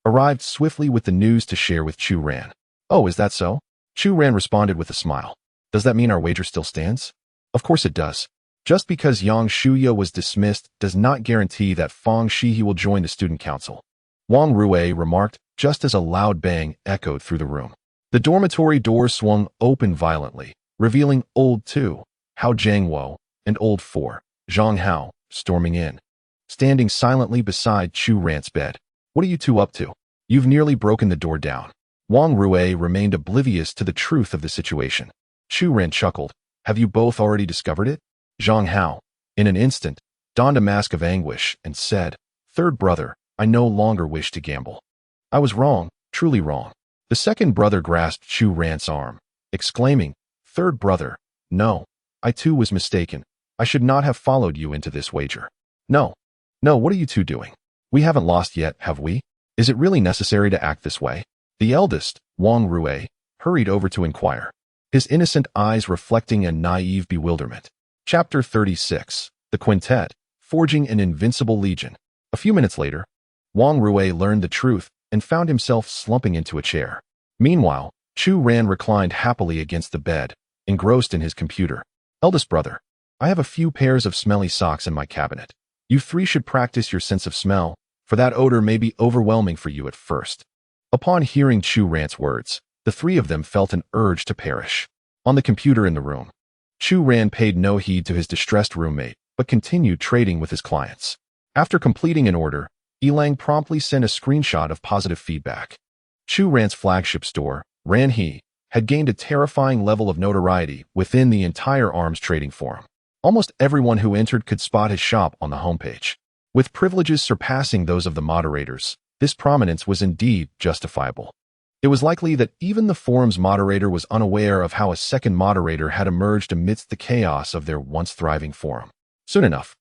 arrived swiftly with the news to share with Chu Ran. Oh, is that so? Chu Ran responded with a smile. Does that mean our wager still stands? Of course it does. Just because Yang Xihe was dismissed does not guarantee that Fang Xihe will join the student council. Wang Rue remarked, just as a loud bang echoed through the room. The dormitory door swung open violently, revealing Old 2, Hao Jiangwo, and Old 4, Zhang Hao, storming in. Standing silently beside Chu Ran's bed. What are you two up to? You've nearly broken the door down. Wang Rue remained oblivious to the truth of the situation. Chu Ran chuckled. Have you both already discovered it? Zhang Hao, in an instant, donned a mask of anguish and said, Third brother, I no longer wish to gamble. I was wrong, truly wrong. The second brother grasped Chu Ran's arm, exclaiming, Third brother, no, I too was mistaken. I should not have followed you into this wager. No. No, what are you two doing? We haven't lost yet, have we? Is it really necessary to act this way? The eldest, Wang Rue, hurried over to inquire, his innocent eyes reflecting a naive bewilderment. Chapter 36. The Quintet, Forging an Invincible Legion. A few minutes later, Wang Rue learned the truth and found himself slumping into a chair. Meanwhile, Chu Ran reclined happily against the bed, engrossed in his computer. Eldest brother, I have a few pairs of smelly socks in my cabinet. You three should practice your sense of smell, for that odor may be overwhelming for you at first. Upon hearing Chu Ran's words, the three of them felt an urge to perish. On the computer in the room, Chu Ran paid no heed to his distressed roommate, but continued trading with his clients. After completing an order, Elang promptly sent a screenshot of positive feedback. Chu Ran's flagship store, Xihe, had gained a terrifying level of notoriety within the entire arms trading forum. Almost everyone who entered could spot his shop on the homepage. With privileges surpassing those of the moderators, this prominence was indeed justifiable. It was likely that even the forum's moderator was unaware of how a second moderator had emerged amidst the chaos of their once thriving forum. Soon enough,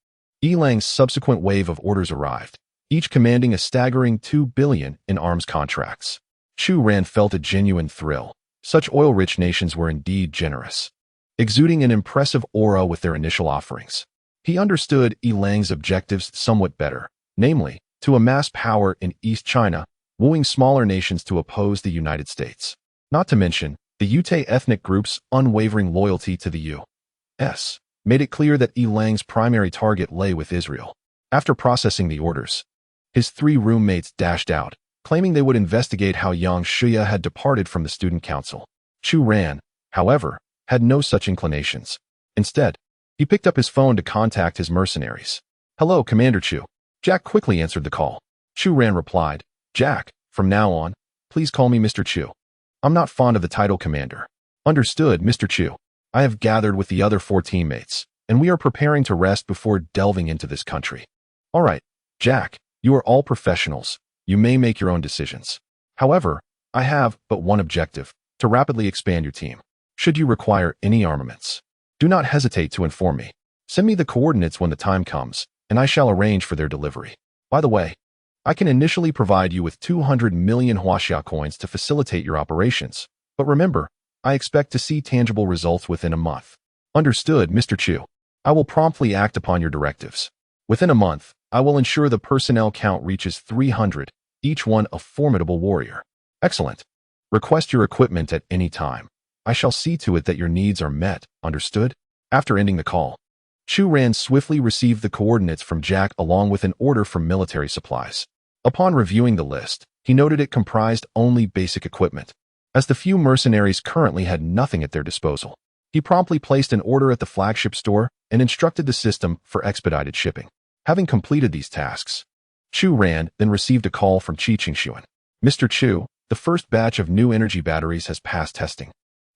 Elang's subsequent wave of orders arrived, each commanding a staggering 2 billion in arms contracts. Chu Ran felt a genuine thrill. Such oil-rich nations were indeed generous, exuding an impressive aura with their initial offerings. He understood Elang's objectives somewhat better, namely, to amass power in East China, wooing smaller nations to oppose the United States. Not to mention, the Ute ethnic group's unwavering loyalty to the U.S. made it clear that Elang's primary target lay with Israel. After processing the orders, his three roommates dashed out, claiming they would investigate how Yang Xihe had departed from the student council. Chu Ran, however, had no such inclinations. Instead, he picked up his phone to contact his mercenaries. "Hello, Commander Chu." Jack quickly answered the call. Chu Ran replied, "Jack, from now on, please call me Mr. Chu. I'm not fond of the title Commander." "Understood, Mr. Chu. I have gathered with the other 4 teammates, and we are preparing to rest before delving into this country." "All right, Jack, you are all professionals. You may make your own decisions. However, I have but one objective, to rapidly expand your team. Should you require any armaments, do not hesitate to inform me. Send me the coordinates when the time comes, and I shall arrange for their delivery. By the way, I can initially provide you with 200 million Huaxia coins to facilitate your operations, but remember, I expect to see tangible results within a month." "Understood, Mr. Chu. I will promptly act upon your directives. Within a month, I will ensure the personnel count reaches 300, each one a formidable warrior." "Excellent. Request your equipment at any time. I shall see to it that your needs are met, understood?" After ending the call, Chu Ran swiftly received the coordinates from Jack along with an order for military supplies. Upon reviewing the list, he noted it comprised only basic equipment. As the few mercenaries currently had nothing at their disposal, he promptly placed an order at the flagship store and instructed the system for expedited shipping. Having completed these tasks, Chu Ran then received a call from Xihe. "Mr. Chu, the first batch of new energy batteries has passed testing,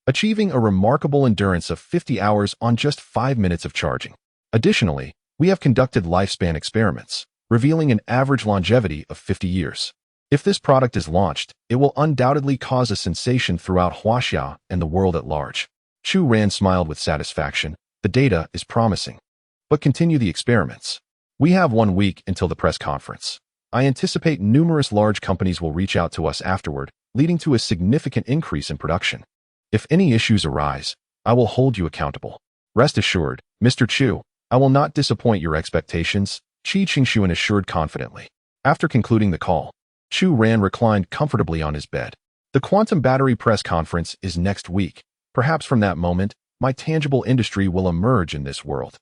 achieving a remarkable endurance of 50 hours on just 5 minutes of charging. Additionally, we have conducted lifespan experiments, revealing an average longevity of 50 years. If this product is launched, it will undoubtedly cause a sensation throughout Huaxia and the world at large." Chu Ran smiled with satisfaction. "The data is promising. But continue the experiments. We have 1 week until the press conference. I anticipate numerous large companies will reach out to us afterward, leading to a significant increase in production. If any issues arise, I will hold you accountable. Rest assured, Mr. Chu, I will not disappoint your expectations," Xihe assured confidently. After concluding the call, Chu Ran reclined comfortably on his bed. "The quantum battery press conference is next week. Perhaps from that moment, my tangible industry will emerge in this world.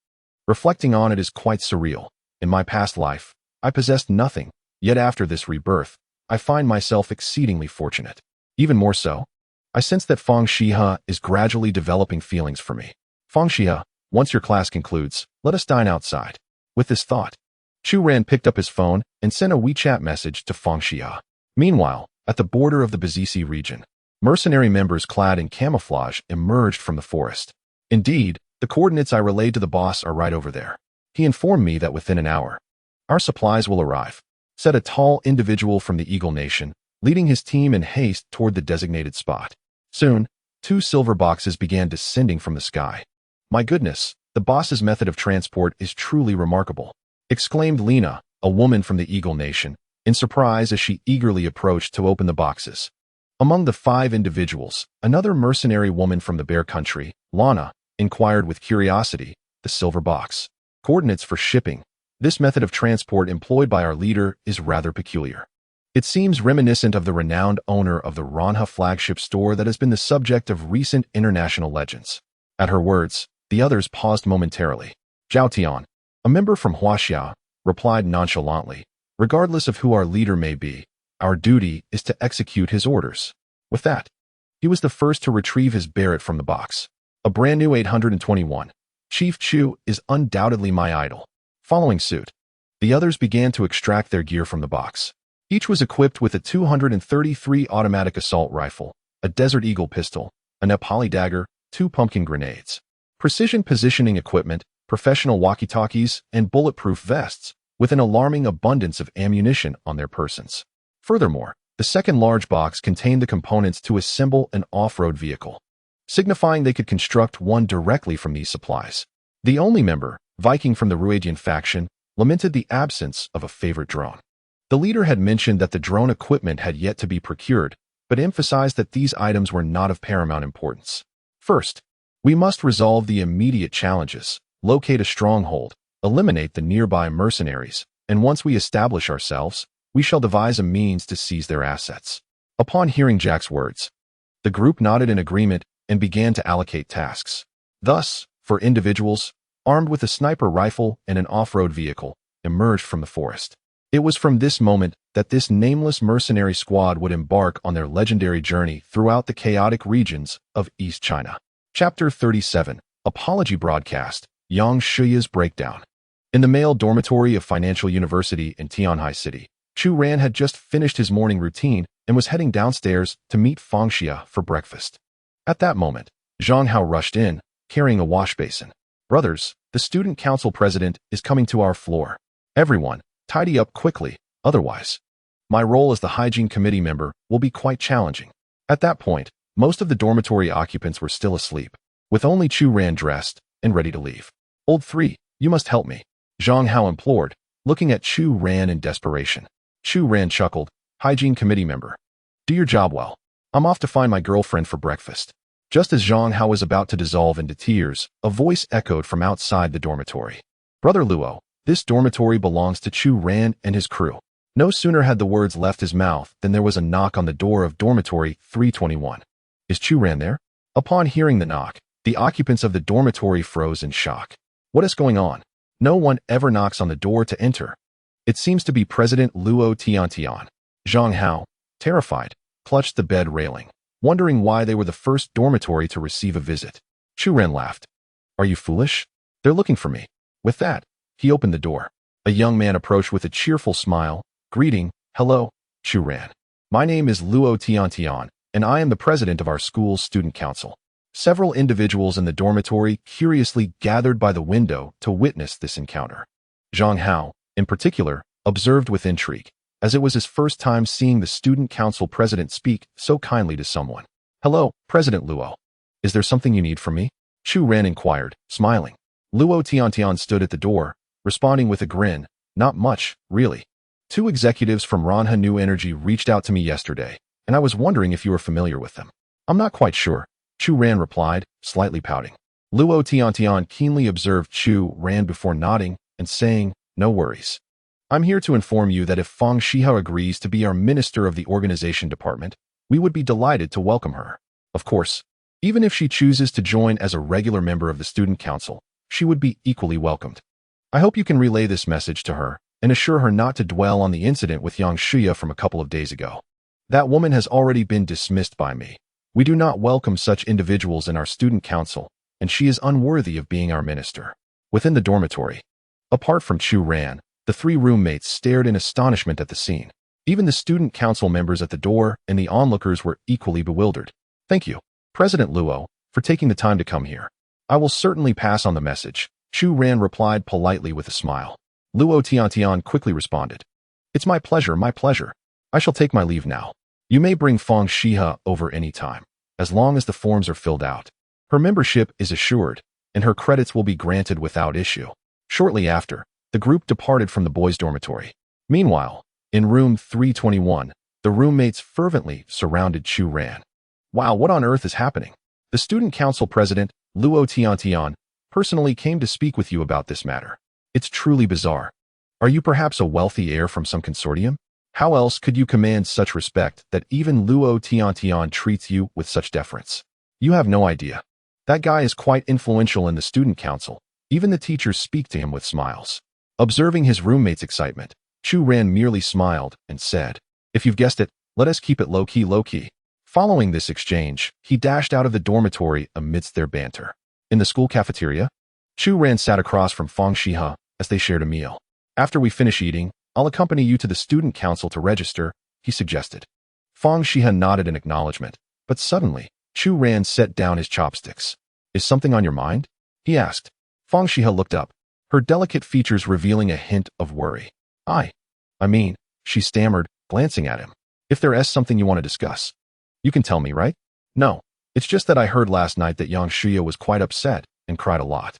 Reflecting on it is quite surreal. In my past life, I possessed nothing, yet after this rebirth, I find myself exceedingly fortunate. Even more so, I sense that Fang Xihe is gradually developing feelings for me. Fang Xihe, once your class concludes, let us dine outside." With this thought, Chu Ran picked up his phone and sent a WeChat message to Fang Xihe. Meanwhile, at the border of the Bazisi region, mercenary members clad in camouflage emerged from the forest. "Indeed, the coordinates I relayed to the boss are right over there. He informed me that within an hour, our supplies will arrive," said a tall individual from the Eagle Nation, leading his team in haste toward the designated spot. Soon, 2 silver boxes began descending from the sky. My goodness, the boss's method of transport is truly remarkable, exclaimed Lena, a woman from the Eagle Nation, in surprise as she eagerly approached to open the boxes. Among the 5 individuals, another mercenary woman from the Bear Country, Lana, inquired with curiosity, the silver box. Coordinates for shipping. This method of transport employed by our leader is rather peculiar. It seems reminiscent of the renowned owner of the Ranha flagship store that has been the subject of recent international legends. At her words, the others paused momentarily. Zhao Tian, a member from Huaxia, replied nonchalantly, regardless of who our leader may be, our duty is to execute his orders. With that, he was the first to retrieve his Barrett from the box. A brand new 821. Chief Chu is undoubtedly my idol. Following suit, the others began to extract their gear from the box. Each was equipped with a 233 automatic assault rifle, a Desert Eagle pistol, a Nepali dagger, 2 pumpkin grenades, precision positioning equipment, professional walkie-talkies, and bulletproof vests, with an alarming abundance of ammunition on their persons. Furthermore, the second large box contained the components to assemble an off-road vehicle, signifying they could construct one directly from these supplies. The only member, Viking from the Ruadian faction, lamented the absence of a favorite drone. The leader had mentioned that the drone equipment had yet to be procured, but emphasized that these items were not of paramount importance. First, we must resolve the immediate challenges, locate a stronghold, eliminate the nearby mercenaries, and once we establish ourselves, we shall devise a means to seize their assets. Upon hearing Jack's words, the group nodded in agreement and began to allocate tasks. Thus, for individuals, armed with a sniper rifle and an off-road vehicle, emerged from the forest. It was from this moment that this nameless mercenary squad would embark on their legendary journey throughout the chaotic regions of East China. Chapter 37, Apology Broadcast, Yang Xihe's Breakdown. In the male dormitory of Financial University in Tianhai City, Chu Ran had just finished his morning routine and was heading downstairs to meet Fang Xihe for breakfast. At that moment, Zhang Hao rushed in, carrying a wash basin. Brothers, the student council president is coming to our floor. Everyone, tidy up quickly, otherwise, my role as the hygiene committee member will be quite challenging. At that point, most of the dormitory occupants were still asleep, with only Chu Ran dressed and ready to leave. Old 3, you must help me, Zhang Hao implored, looking at Chu Ran in desperation. Chu Ran chuckled, hygiene committee member. Do your job well. I'm off to find my girlfriend for breakfast. Just as Zhang Hao was about to dissolve into tears, a voice echoed from outside the dormitory. Brother Luo, this dormitory belongs to Chu Ran and his crew. No sooner had the words left his mouth than there was a knock on the door of dormitory 321. Is Chu Ran there? Upon hearing the knock, the occupants of the dormitory froze in shock. What is going on? No one ever knocks on the door to enter. It seems to be President Luo Tiantian. Zhang Hao, terrified, clutched the bed railing, wondering why they were the first dormitory to receive a visit. Chu Ran laughed. Are you foolish? They're looking for me. With that, he opened the door. A young man approached with a cheerful smile, greeting, hello, Chu Ran. My name is Luo Tiantian, and I am the president of our school's student council. Several individuals in the dormitory curiously gathered by the window to witness this encounter. Zhang Hao, in particular, observed with intrigue, as it was his first time seeing the student council president speak so kindly to someone. Hello, President Luo. Is there something you need from me? Chu Ran inquired, smiling. Luo Tiantian stood at the door, responding with a grin. Not much, really. 2 executives from Ranha New Energy reached out to me yesterday, and I was wondering if you were familiar with them. I'm not quite sure, Chu Ran replied, slightly pouting. Luo Tiantian keenly observed Chu Ran before nodding and saying, no worries. I'm here to inform you that if Fang Xihe agrees to be our minister of the organization department, we would be delighted to welcome her. Of course, even if she chooses to join as a regular member of the student council, she would be equally welcomed. I hope you can relay this message to her and assure her not to dwell on the incident with Yang Xihe from a couple of days ago. That woman has already been dismissed by me. We do not welcome such individuals in our student council, and she is unworthy of being our minister. Within the dormitory, apart from Chu Ran, the 3 roommates stared in astonishment at the scene. Even the student council members at the door and the onlookers were equally bewildered. Thank you, President Luo, for taking the time to come here. I will certainly pass on the message, Chu Ran replied politely with a smile. Luo Tiantian quickly responded. It's my pleasure, my pleasure. I shall take my leave now. You may bring Fang Xihe over any time, as long as the forms are filled out. Her membership is assured, and her credits will be granted without issue. Shortly after, the group departed from the boys' dormitory. Meanwhile, in room 321, the roommates fervently surrounded Chu Ran. Wow, what on earth is happening? The student council president, Luo Tiantian, personally came to speak with you about this matter. It's truly bizarre. Are you perhaps a wealthy heir from some consortium? How else could you command such respect that even Luo Tiantian treats you with such deference? You have no idea. That guy is quite influential in the student council. Even the teachers speak to him with smiles. Observing his roommate's excitement, Chu Ran merely smiled and said, "If you've guessed it, let us keep it low-key, low-key." Following this exchange, he dashed out of the dormitory amidst their banter. In the school cafeteria, Chu Ran sat across from Fang Xihe as they shared a meal. "After we finish eating, I'll accompany you to the student council to register," he suggested. Fang Xihe nodded in acknowledgement, but suddenly, Chu Ran set down his chopsticks. "Is something on your mind?" he asked. Fang Xihe looked up, her delicate features revealing a hint of worry. I mean, she stammered, glancing at him. "If there is something you want to discuss, you can tell me, right?" "No, it's just that I heard last night that young Xihe was quite upset and cried a lot."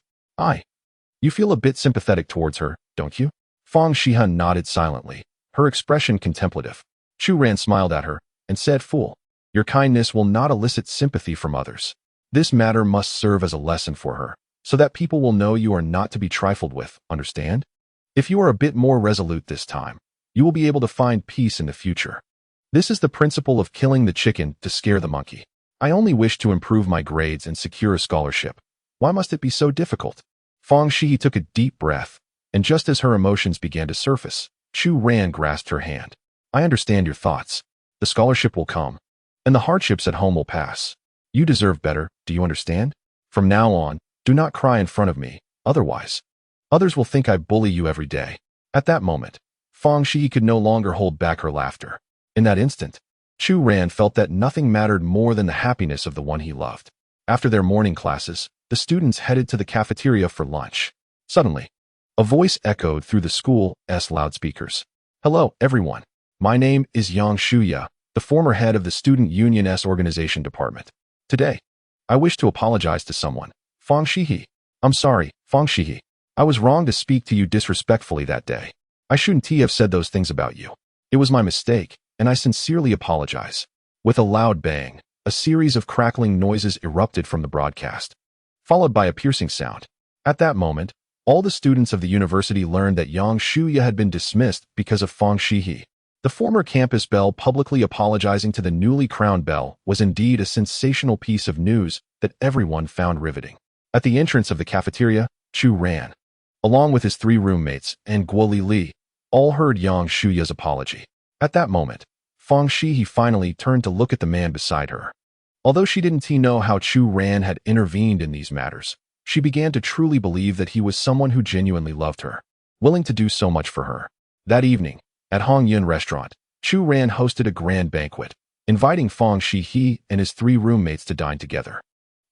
You feel a bit sympathetic towards her, don't you?" Fang Xihe nodded silently, her expression contemplative. Chu Ran smiled at her and said, "Fool, your kindness will not elicit sympathy from others. This matter must serve as a lesson for her, so that people will know you are not to be trifled with, understand? If you are a bit more resolute this time, you will be able to find peace in the future. This is the principle of killing the chicken to scare the monkey. I only wish to improve my grades and secure a scholarship. Why must it be so difficult?" Fang Xihe took a deep breath, and just as her emotions began to surface, Chu Ran grasped her hand. "I understand your thoughts. The scholarship will come, and the hardships at home will pass. You deserve better, do you understand? From now on, do not cry in front of me, otherwise, others will think I bully you every day." At that moment, Fang Xihe could no longer hold back her laughter. In that instant, Chu Ran felt that nothing mattered more than the happiness of the one he loved. After their morning classes, the students headed to the cafeteria for lunch. Suddenly, a voice echoed through the school's loudspeakers. "Hello, everyone. My name is Yang Xihe, the former head of the Student Union's organization department. Today, I wish to apologize to someone. Fang Xihe. I'm sorry, Fang Xihe. I was wrong to speak to you disrespectfully that day. I shouldn't have said those things about you. It was my mistake, and I sincerely apologize." With a loud bang, a series of crackling noises erupted from the broadcast, followed by a piercing sound. At that moment, all the students of the university learned that Yang Xihe had been dismissed because of Fang Xihe. The former campus belle publicly apologizing to the newly crowned belle was indeed a sensational piece of news that everyone found riveting. At the entrance of the cafeteria, Chu Ran, along with his 3 roommates and Guo Li, all heard Yang Xihe's apology. At that moment, Fang Xihe finally turned to look at the man beside her. Although she didn't know how Chu Ran had intervened in these matters, she began to truly believe that he was someone who genuinely loved her, willing to do so much for her. That evening, at Hong Yun restaurant, Chu Ran hosted a grand banquet, inviting Fang Xihe and his 3 roommates to dine together.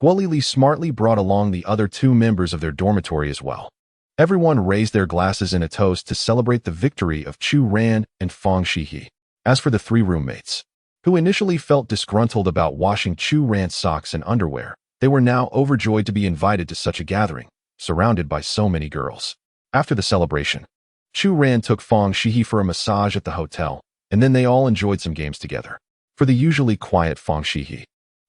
Guo Li smartly brought along the other 2 members of their dormitory as well. Everyone raised their glasses in a toast to celebrate the victory of Chu Ran and Fang Xihe. As for the 3 roommates, who initially felt disgruntled about washing Chu Ran's socks and underwear, they were now overjoyed to be invited to such a gathering, surrounded by so many girls. After the celebration, Chu Ran took Fang Xihe for a massage at the hotel, and then they all enjoyed some games together. For the usually quiet Fang Xihe,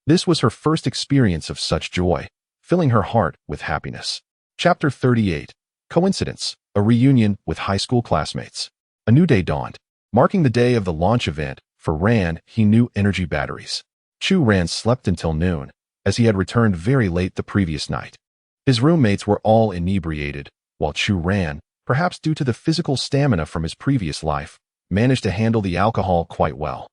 this was her first experience of such joy, filling her heart with happiness. Chapter 38. Coincidence, a reunion with high school classmates. A new day dawned, marking the day of the launch event for Ran. He knew energy batteries. Chu Ran slept until noon, as he had returned very late the previous night. His roommates were all inebriated, while Chu Ran, perhaps due to the physical stamina from his previous life, managed to handle the alcohol quite well.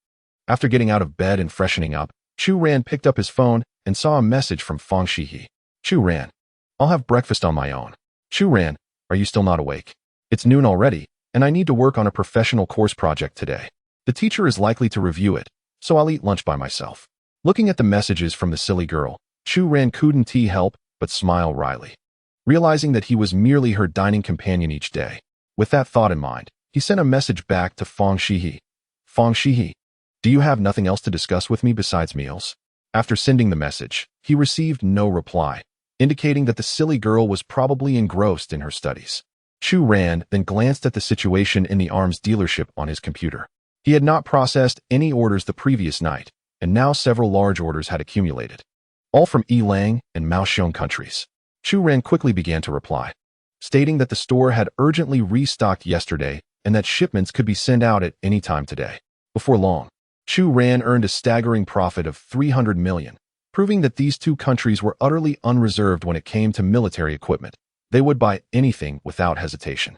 After getting out of bed and freshening up, Chu Ran picked up his phone and saw a message from Fang Xihe. "Chu Ran, I'll have breakfast on my own." "Chu Ran, are you still not awake? It's noon already, and I need to work on a professional course project today. The teacher is likely to review it, so I'll eat lunch by myself." Looking at the messages from the silly girl, Chu Ran couldn't help but smile wryly, realizing that he was merely her dining companion each day. With that thought in mind, he sent a message back to Fang Xihe. "Fang Xihe, do you have nothing else to discuss with me besides meals?" After sending the message, he received no reply, indicating that the silly girl was probably engrossed in her studies. Chu Ran then glanced at the situation in the arms dealership on his computer. He had not processed any orders the previous night, and now several large orders had accumulated, all from Yilang and Maoxiong countries. Chu Ran quickly began to reply, stating that the store had urgently restocked yesterday and that shipments could be sent out at any time today. Before long, Chu Ran earned a staggering profit of 300 million, proving that these two countries were utterly unreserved when it came to military equipment. They would buy anything without hesitation.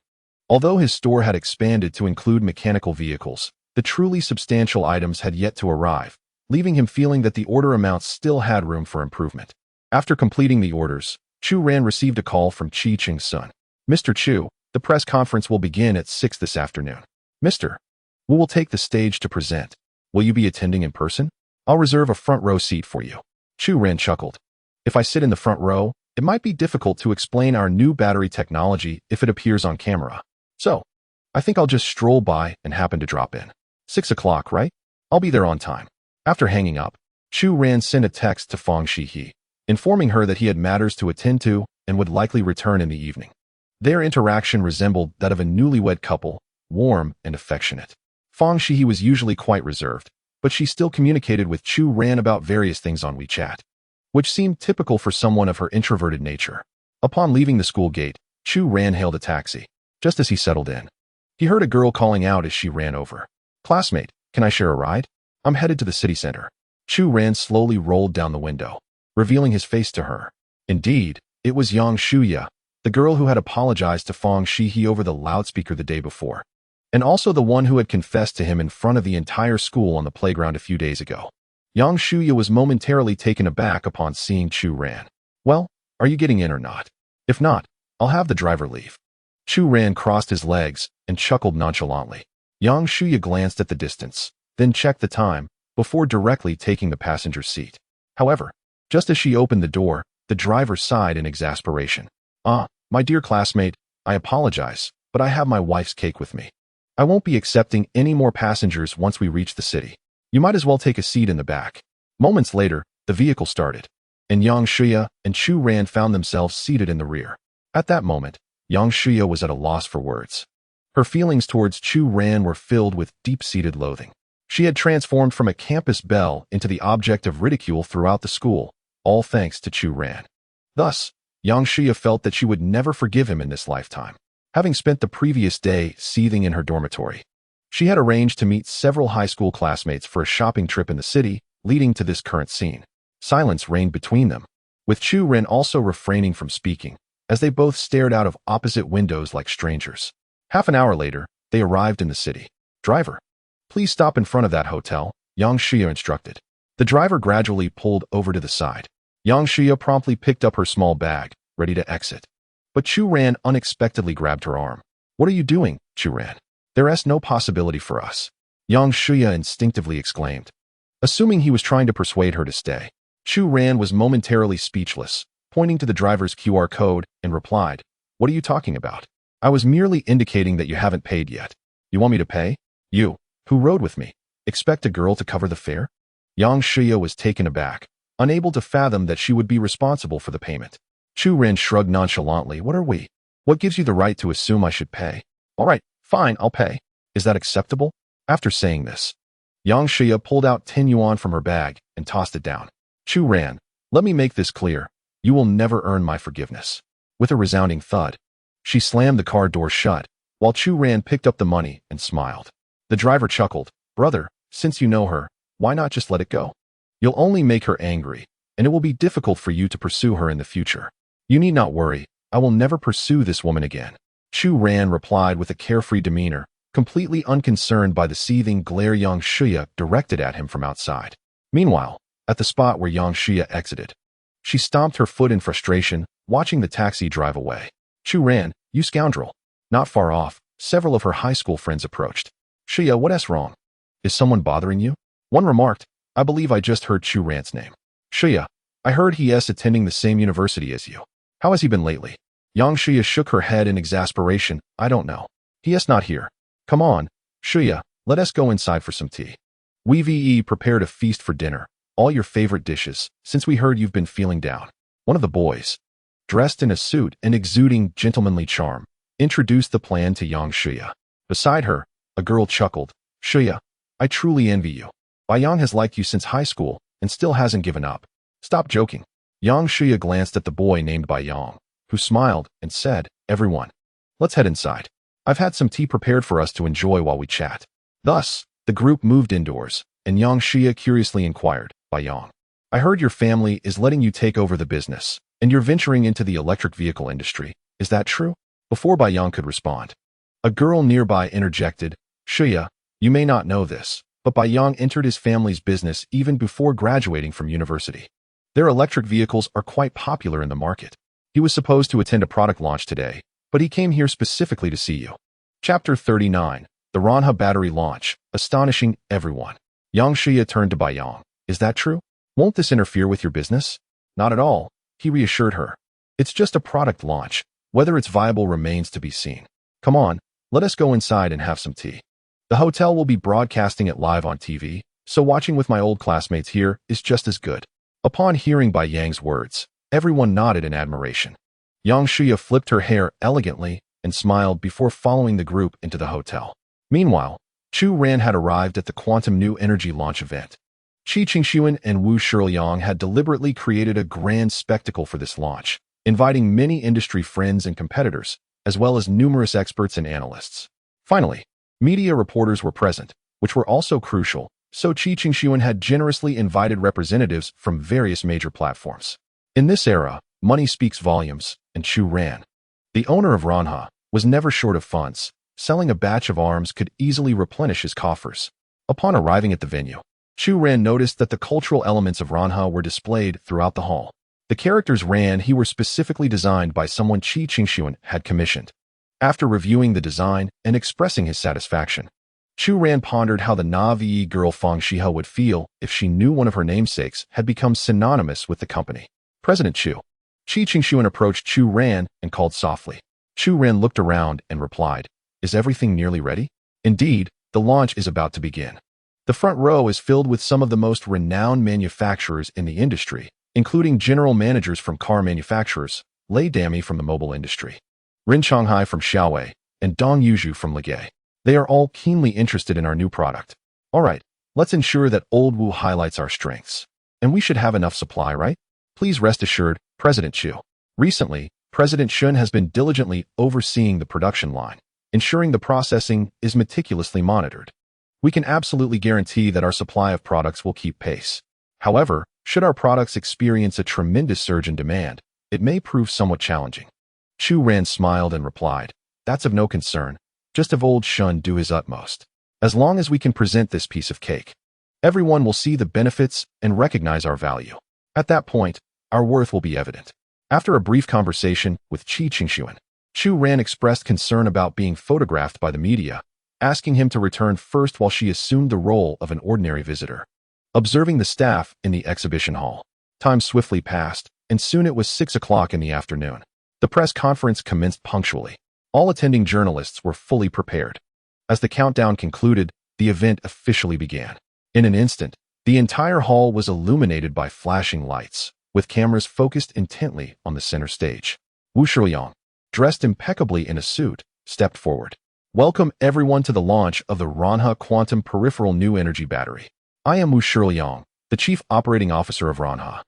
Although his store had expanded to include mechanical vehicles, the truly substantial items had yet to arrive, leaving him feeling that the order amounts still had room for improvement. After completing the orders, Chu Ran received a call from Chi Ching's son. Mr. Chu, the press conference will begin at 6 this afternoon. Mr. We will take the stage to present. Will you be attending in person? I'll reserve a front row seat for you. Chu Ran chuckled. If I sit in the front row, it might be difficult to explain our new battery technology if it appears on camera. So, I think I'll just stroll by and happen to drop in. 6 o'clock, right? I'll be there on time. After hanging up, Chu Ran sent a text to Fang Xihe, informing her that he had matters to attend to and would likely return in the evening. Their interaction resembled that of a newlywed couple, warm and affectionate. Fang Xihe was usually quite reserved, but she still communicated with Chu Ran about various things on WeChat, which seemed typical for someone of her introverted nature. Upon leaving the school gate, Chu Ran hailed a taxi. Just as he settled in, he heard a girl calling out as she ran over. Classmate, can I share a ride? I'm headed to the city center. Chu Ran slowly rolled down the window, revealing his face to her. Indeed, it was Yang Xihe, the girl who had apologized to Fang Xihe over the loudspeaker the day before, and also the one who had confessed to him in front of the entire school on the playground a few days ago. Yang Xihe was momentarily taken aback upon seeing Chu Ran. Well, are you getting in or not? If not, I'll have the driver leave. Chu Ran crossed his legs and chuckled nonchalantly. Yang Xihe glanced at the distance, then checked the time, before directly taking the passenger seat. However, just as she opened the door, the driver sighed in exasperation. My dear classmate, I apologize, but I have my wife's cake with me. I won't be accepting any more passengers once we reach the city. You might as well take a seat in the back. Moments later, the vehicle started, and Yang Xihe and Chu Ran found themselves seated in the rear. At that moment, Yang Xihe was at a loss for words. Her feelings towards Chu Ran were filled with deep-seated loathing. She had transformed from a campus belle into the object of ridicule throughout the school, all thanks to Chu Ran. Thus, Yang Xihe felt that she would never forgive him in this lifetime. Having spent the previous day seething in her dormitory, she had arranged to meet several high school classmates for a shopping trip in the city, leading to this current scene. Silence reigned between them, with Chu Ran also refraining from speaking, as they both stared out of opposite windows like strangers. Half an hour later, they arrived in the city. Driver, please stop in front of that hotel, Yang Xihe instructed. The driver gradually pulled over to the side. Yang Xihe promptly picked up her small bag, ready to exit. But Chu Ran unexpectedly grabbed her arm. What are you doing, Chu Ran? There is no possibility for us, Yang Xihe instinctively exclaimed. Assuming he was trying to persuade her to stay, Chu Ran was momentarily speechless, pointing to the driver's QR code, and replied, What are you talking about? I was merely indicating that you haven't paid yet. You want me to pay? You, who rode with me, expect a girl to cover the fare? Yang Xihe was taken aback, unable to fathom that she would be responsible for the payment. Chu Ran shrugged nonchalantly. What are we? What gives you the right to assume I should pay? All right, fine, I'll pay. Is that acceptable? After saying this, Yang Xihe pulled out 10 yuan from her bag and tossed it down. Chu Ran, let me make this clear. You will never earn my forgiveness. With a resounding thud, she slammed the car door shut, while Chu Ran picked up the money and smiled. The driver chuckled. Brother, since you know her, why not just let it go? You'll only make her angry, and it will be difficult for you to pursue her in the future. You need not worry, I will never pursue this woman again. Chu Ran replied with a carefree demeanor, completely unconcerned by the seething glare Yang Xihe directed at him from outside. Meanwhile, at the spot where Yang Xihe exited, she stomped her foot in frustration, watching the taxi drive away. Chu Ran, you scoundrel. Not far off, several of her high school friends approached. Xihe, what's wrong? Is someone bothering you? One remarked, I believe I just heard Chu Ran's name. Xihe, I heard he is attending the same university as you. How has he been lately? Yang Xihe shook her head in exasperation. I don't know. He is not here. Come on, Xihe, let us go inside for some tea. We've prepared a feast for dinner, all your favorite dishes, since we heard you've been feeling down. One of the boys, dressed in a suit and exuding gentlemanly charm, introduced the plan to young Xihe. Beside her, a girl chuckled. "Xihe, I truly envy you. Yang has liked you since high school and still hasn't given up. Stop joking." Yang Xihe glanced at the boy named Yang, who smiled and said, "Everyone, let's head inside. I've had some tea prepared for us to enjoy while we chat." Thus, the group moved indoors, and Yang Xihe curiously inquired, Yang, "I heard your family is letting you take over the business, and you're venturing into the electric vehicle industry. Is that true?" Before Yang could respond, a girl nearby interjected, "Xihe, you may not know this, but Yang entered his family's business even before graduating from university. Their electric vehicles are quite popular in the market. He was supposed to attend a product launch today, but he came here specifically to see you." Chapter 39. The Ranha Battery Launch, astonishing everyone. Yang Xihe turned to Yang. "Is that true? Won't this interfere with your business?" "Not at all," he reassured her. "It's just a product launch. Whether it's viable remains to be seen. Come on, let us go inside and have some tea. The hotel will be broadcasting it live on TV, so watching with my old classmates here is just as good." Upon hearing Yang's words, everyone nodded in admiration. Yang Xihe flipped her hair elegantly and smiled before following the group into the hotel. Meanwhile, Chu Ran had arrived at the Quantum New Energy launch event. Qi Qingshuan and Wu Shiliang had deliberately created a grand spectacle for this launch, inviting many industry friends and competitors, as well as numerous experts and analysts. Finally, media reporters were present, which were also crucial, so Qi Qingshuan had generously invited representatives from various major platforms. In this era, money speaks volumes, and Chu Ran, the owner of Ranha, was never short of funds. Selling a batch of arms could easily replenish his coffers. Upon arriving at the venue, Chu Ran noticed that the cultural elements of Ranha were displayed throughout the hall. The characters he were specifically designed by someone Qi Qingshuan had commissioned. After reviewing the design and expressing his satisfaction, Chu Ran pondered how the Na'vi girl Fang Xihe would feel if she knew one of her namesakes had become synonymous with the company. "President Chu." Qi Qingshuan approached Chu Ran and called softly. Chu Ran looked around and replied, "Is everything nearly ready?" "Indeed, the launch is about to begin. The front row is filled with some of the most renowned manufacturers in the industry, including general managers from car manufacturers, Lei Dami from the mobile industry, Rin Changhai from Xiaowei, and Dong Yuzhu from Ligay. They are all keenly interested in our new product. All right, let's ensure that Old Wu highlights our strengths. And we should have enough supply, right? Please rest assured, President Chu." Recently, President Shun has been diligently overseeing the production line, ensuring the processing is meticulously monitored. We can absolutely guarantee that our supply of products will keep pace. However, should our products experience a tremendous surge in demand, it may prove somewhat challenging. Chu Ran smiled and replied, "That's of no concern. Just have old Shun do his utmost. As long as we can present this piece of cake, everyone will see the benefits and recognize our value. At that point, our worth will be evident." After a brief conversation with Qi Qingshuan, Chu Ran expressed concern about being photographed by the media, asking him to return first while she assumed the role of an ordinary visitor. Observing the staff in the exhibition hall, time swiftly passed, and soon it was 6 o'clock in the afternoon. The press conference commenced punctually. All attending journalists were fully prepared. As the countdown concluded, the event officially began. In an instant, the entire hall was illuminated by flashing lights, with cameras focused intently on the center stage. Wu Shiliang, dressed impeccably in a suit, stepped forward. "Welcome everyone to the launch of the Ranha Quantum Peripheral New Energy Battery. I am Wu Shiliang, the Chief Operating Officer of Ranha.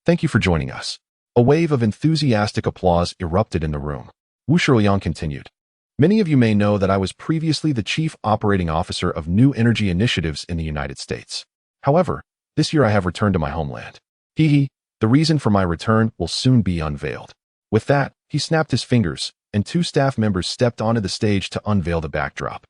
Thank you for joining us." A wave of enthusiastic applause erupted in the room. Wu Shiliang continued, "Many of you may know that I was previously the Chief Operating Officer of New Energy Initiatives in the United States. However, this year I have returned to my homeland. Xihe, the reason for my return will soon be unveiled." With that, he snapped his fingers, and 2 staff members stepped onto the stage to unveil the backdrop.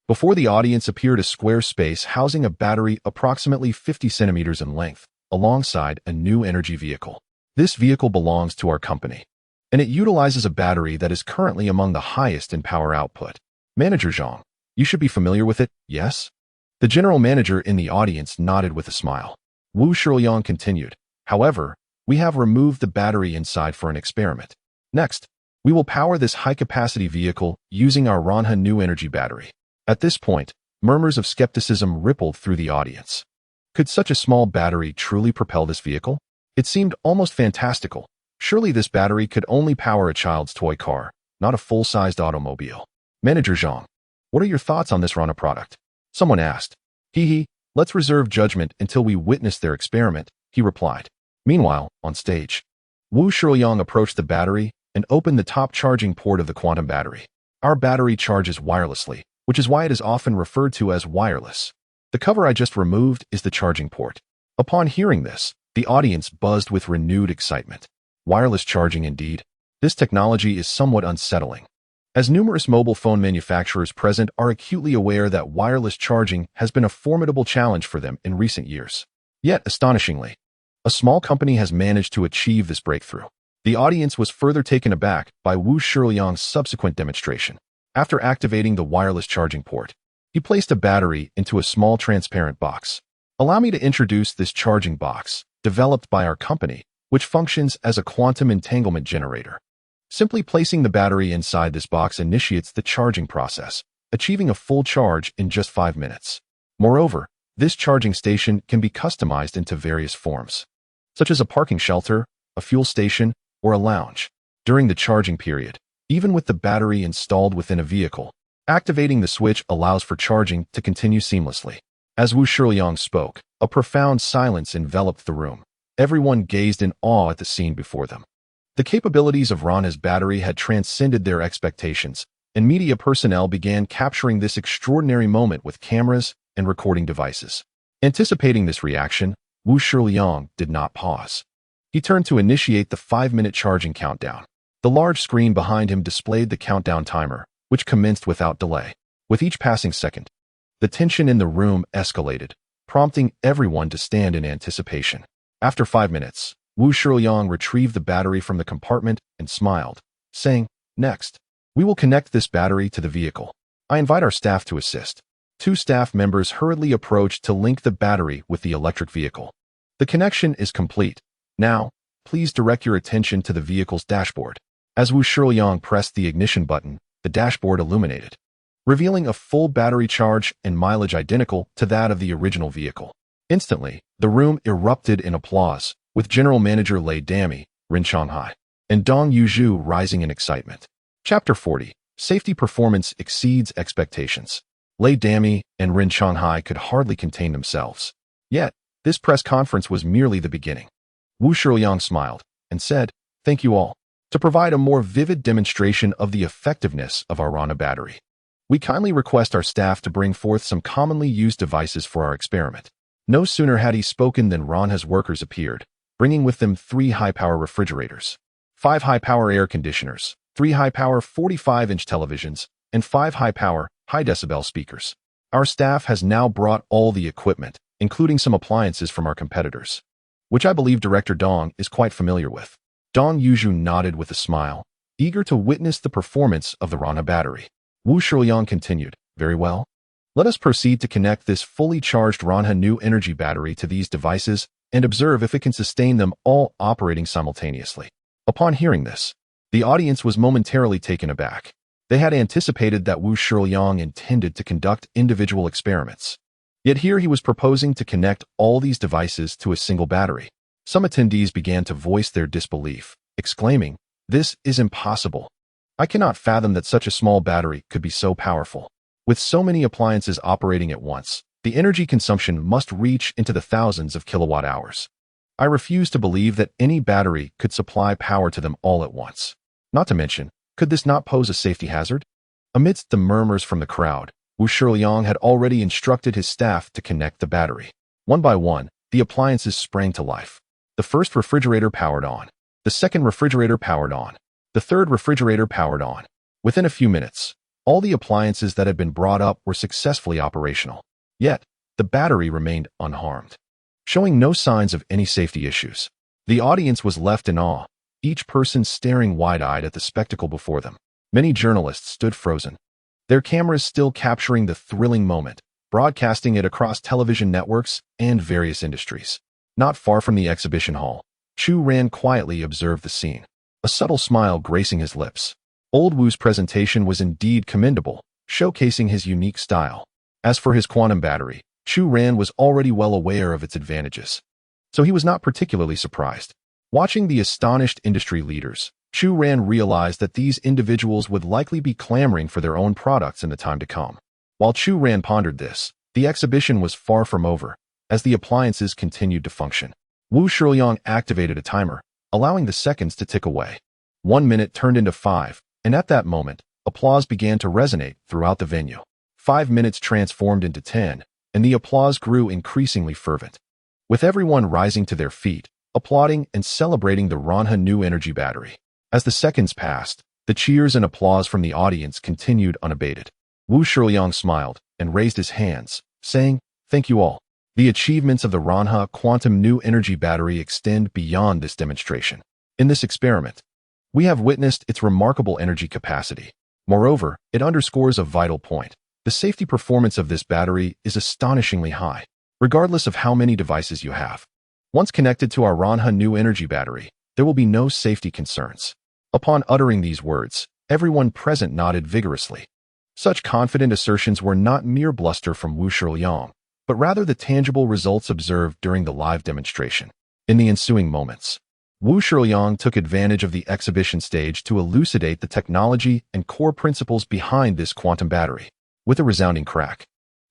Before the audience appeared a square space housing a battery approximately 50 centimeters in length, alongside a new energy vehicle. This vehicle belongs to our company, and it utilizes a battery that is currently among the highest in power output. "Manager Zhang, you should be familiar with it, yes?" The general manager in the audience nodded with a smile. Wu Shiliang continued, "However, we have removed the battery inside for an experiment. Next, we will power this high-capacity vehicle using our Ranha New Energy Battery." At this point, murmurs of skepticism rippled through the audience. Could such a small battery truly propel this vehicle? It seemed almost fantastical, Surely this battery could only power a child's toy car, not a full-sized automobile. Manager Zhang, what are your thoughts on this Rana product? Someone asked. Xihe, let's reserve judgment until we witness their experiment, he replied. Meanwhile, on stage, Wu Shiliang approached the battery and opened the top charging port of the quantum battery. Our battery charges wirelessly, which is why it is often referred to as wireless. The cover I just removed is the charging port. Upon hearing this, the audience buzzed with renewed excitement. Wireless charging indeed. This technology is somewhat unsettling, as numerous mobile phone manufacturers present are acutely aware that wireless charging has been a formidable challenge for them in recent years. Yet, astonishingly, a small company has managed to achieve this breakthrough. The audience was further taken aback by Wu Shiliang's subsequent demonstration. After activating the wireless charging port, he placed a battery into a small transparent box. Allow me to introduce this charging box, developed by our company, which functions as a quantum entanglement generator. Simply placing the battery inside this box initiates the charging process, achieving a full charge in just 5 minutes. Moreover, this charging station can be customized into various forms, such as a parking shelter, a fuel station, or a lounge. During the charging period, even with the battery installed within a vehicle, activating the switch allows for charging to continue seamlessly. As Wu Shiliang spoke, a profound silence enveloped the room. Everyone gazed in awe at the scene before them. The capabilities of Rana's battery had transcended their expectations, and media personnel began capturing this extraordinary moment with cameras and recording devices. Anticipating this reaction, Wu Shiliang did not pause. He turned to initiate the 5-minute charging countdown. The large screen behind him displayed the countdown timer, which commenced without delay. With each passing second, the tension in the room escalated, prompting everyone to stand in anticipation. After 5 minutes, Wu Shiliang retrieved the battery from the compartment and smiled, saying, "Next, we will connect this battery to the vehicle. I invite our staff to assist." 2 staff members hurriedly approached to link the battery with the electric vehicle. The connection is complete. Now, please direct your attention to the vehicle's dashboard. As Wu Shiliang pressed the ignition button, the dashboard illuminated, revealing a full battery charge and mileage identical to that of the original vehicle. Instantly, the room erupted in applause, with General Manager Lei Dami, Rin Shanghai, and Dong Yuzhu rising in excitement. Chapter 40. Safety performance exceeds expectations. Lei Dami and Rin Shanghai could hardly contain themselves. Yet, this press conference was merely the beginning. Wu Shiliang smiled and said, "Thank you all." To provide a more vivid demonstration of the effectiveness of our Rana battery, we kindly request our staff to bring forth some commonly used devices for our experiment. No sooner had he spoken than Ranha's workers appeared, bringing with them 3 high-power refrigerators, 5 high-power air conditioners, 3 high-power 45-inch televisions, and 5 high-power, high-decibel speakers. Our staff has now brought all the equipment, including some appliances from our competitors, which I believe Director Dong is quite familiar with. Dong Yuzhu nodded with a smile, eager to witness the performance of the Rana battery. Wu Shiliang continued, "Very well. Let us proceed to connect this fully charged Rana new energy battery to these devices and observe if it can sustain them all operating simultaneously." Upon hearing this, the audience was momentarily taken aback. They had anticipated that Wu Shiliang intended to conduct individual experiments. Yet here he was proposing to connect all these devices to a single battery. Some attendees began to voice their disbelief, exclaiming, "This is impossible. I cannot fathom that such a small battery could be so powerful. With so many appliances operating at once, the energy consumption must reach into the thousands of kilowatt hours. I refuse to believe that any battery could supply power to them all at once. Not to mention, could this not pose a safety hazard?" Amidst the murmurs from the crowd, Wu Shiliang had already instructed his staff to connect the battery. One by one, the appliances sprang to life. The first refrigerator powered on. The second refrigerator powered on. The third refrigerator powered on. Within a few minutes, all the appliances that had been brought up were successfully operational. Yet, the battery remained unharmed, showing no signs of any safety issues. The audience was left in awe, each person staring wide-eyed at the spectacle before them. Many journalists stood frozen, their cameras still capturing the thrilling moment, broadcasting it across television networks and various industries. Not far from the exhibition hall, Chu Ran quietly observed the scene, a subtle smile gracing his lips. Old Wu's presentation was indeed commendable, showcasing his unique style. As for his quantum battery, Chu Ran was already well aware of its advantages, so he was not particularly surprised. Watching the astonished industry leaders, Chu Ran realized that these individuals would likely be clamoring for their own products in the time to come. While Chu Ran pondered this, the exhibition was far from over, as the appliances continued to function. Wu Shiliang activated a timer, allowing the seconds to tick away. 1 minute turned into 5, and at that moment, applause began to resonate throughout the venue. 5 minutes transformed into 10, and the applause grew increasingly fervent. With everyone rising to their feet, applauding and celebrating the Ranha new energy battery. As the seconds passed, the cheers and applause from the audience continued unabated. Wu Shiliang smiled and raised his hands, saying, "Thank you all." The achievements of the Ranha quantum new energy battery extend beyond this demonstration. In this experiment, we have witnessed its remarkable energy capacity. Moreover, it underscores a vital point. The safety performance of this battery is astonishingly high, regardless of how many devices you have. Once connected to our Ranha new energy battery, there will be no safety concerns. Upon uttering these words, everyone present nodded vigorously. Such confident assertions were not mere bluster from Wu Shiliang, but rather the tangible results observed during the live demonstration. In the ensuing moments, Wu Shiliang took advantage of the exhibition stage to elucidate the technology and core principles behind this quantum battery. With a resounding crack,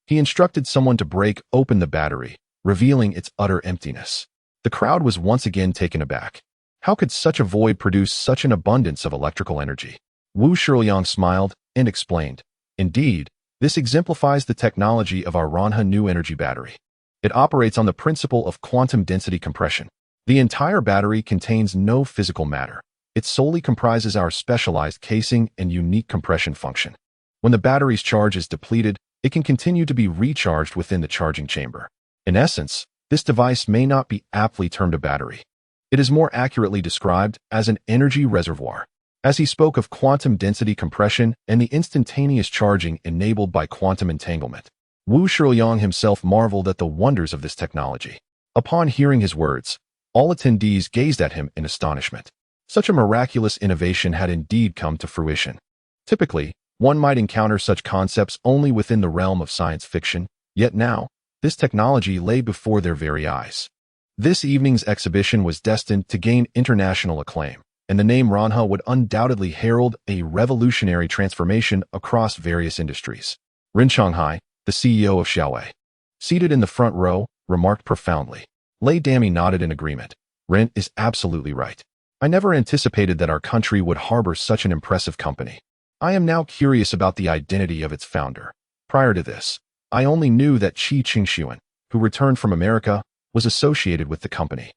he instructed someone to break open the battery, revealing its utter emptiness. The crowd was once again taken aback. How could such a void produce such an abundance of electrical energy? Wu Shiliang smiled and explained, "Indeed, this exemplifies the technology of our Ranha new energy battery. It operates on the principle of quantum density compression. The entire battery contains no physical matter. It solely comprises our specialized casing and unique compression function. When the battery's charge is depleted, it can continue to be recharged within the charging chamber. In essence, this device may not be aptly termed a battery. It is more accurately described as an energy reservoir." As he spoke of quantum density compression and the instantaneous charging enabled by quantum entanglement, Wu Shiliang himself marveled at the wonders of this technology. Upon hearing his words, all attendees gazed at him in astonishment. Such a miraculous innovation had indeed come to fruition. Typically, one might encounter such concepts only within the realm of science fiction, yet now, this technology lay before their very eyes. This evening's exhibition was destined to gain international acclaim, and the name Ranha would undoubtedly herald a revolutionary transformation across various industries. Rin Shanghai, the CEO of Xihe, seated in the front row, remarked profoundly. Lei Dami nodded in agreement. "Rin is absolutely right. I never anticipated that our country would harbor such an impressive company. I am now curious about the identity of its founder. Prior to this, I only knew that Qi Qingshuan, who returned from America, was associated with the company.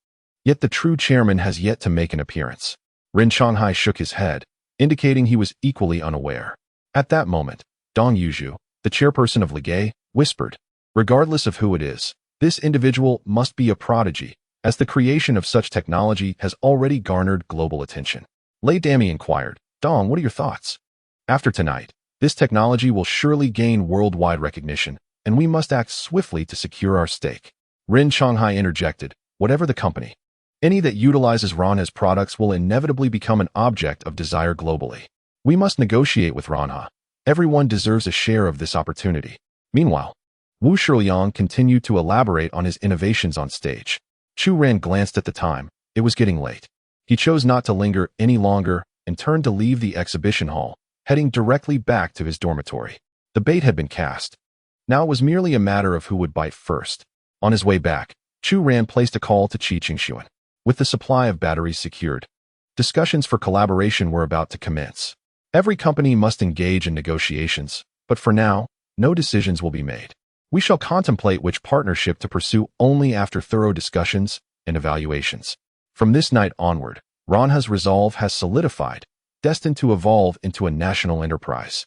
Yet the true chairman has yet to make an appearance." Rin Shanghai shook his head, indicating he was equally unaware. At that moment, Dong Yuzhu, the chairperson of Ligue, whispered, "Regardless of who it is, this individual must be a prodigy, as the creation of such technology has already garnered global attention." Lei Dami inquired, "Dong, what are your thoughts? After tonight, this technology will surely gain worldwide recognition, and we must act swiftly to secure our stake." Rin Shanghai interjected, "Whatever the company, any that utilizes Ranha's products will inevitably become an object of desire globally. We must negotiate with Ranha. Everyone deserves a share of this opportunity." Meanwhile, Wu Shiliang continued to elaborate on his innovations on stage. Chu Ran glanced at the time. It was getting late. He chose not to linger any longer and turned to leave the exhibition hall, heading directly back to his dormitory. The bait had been cast. Now it was merely a matter of who would bite first. On his way back, Chu Ran placed a call to Qi Qingshuan. With the supply of batteries secured, discussions for collaboration were about to commence. Every company must engage in negotiations, but for now, no decisions will be made. We shall contemplate which partnership to pursue only after thorough discussions and evaluations. From this night onward, Ranha's resolve has solidified, destined to evolve into a national enterprise.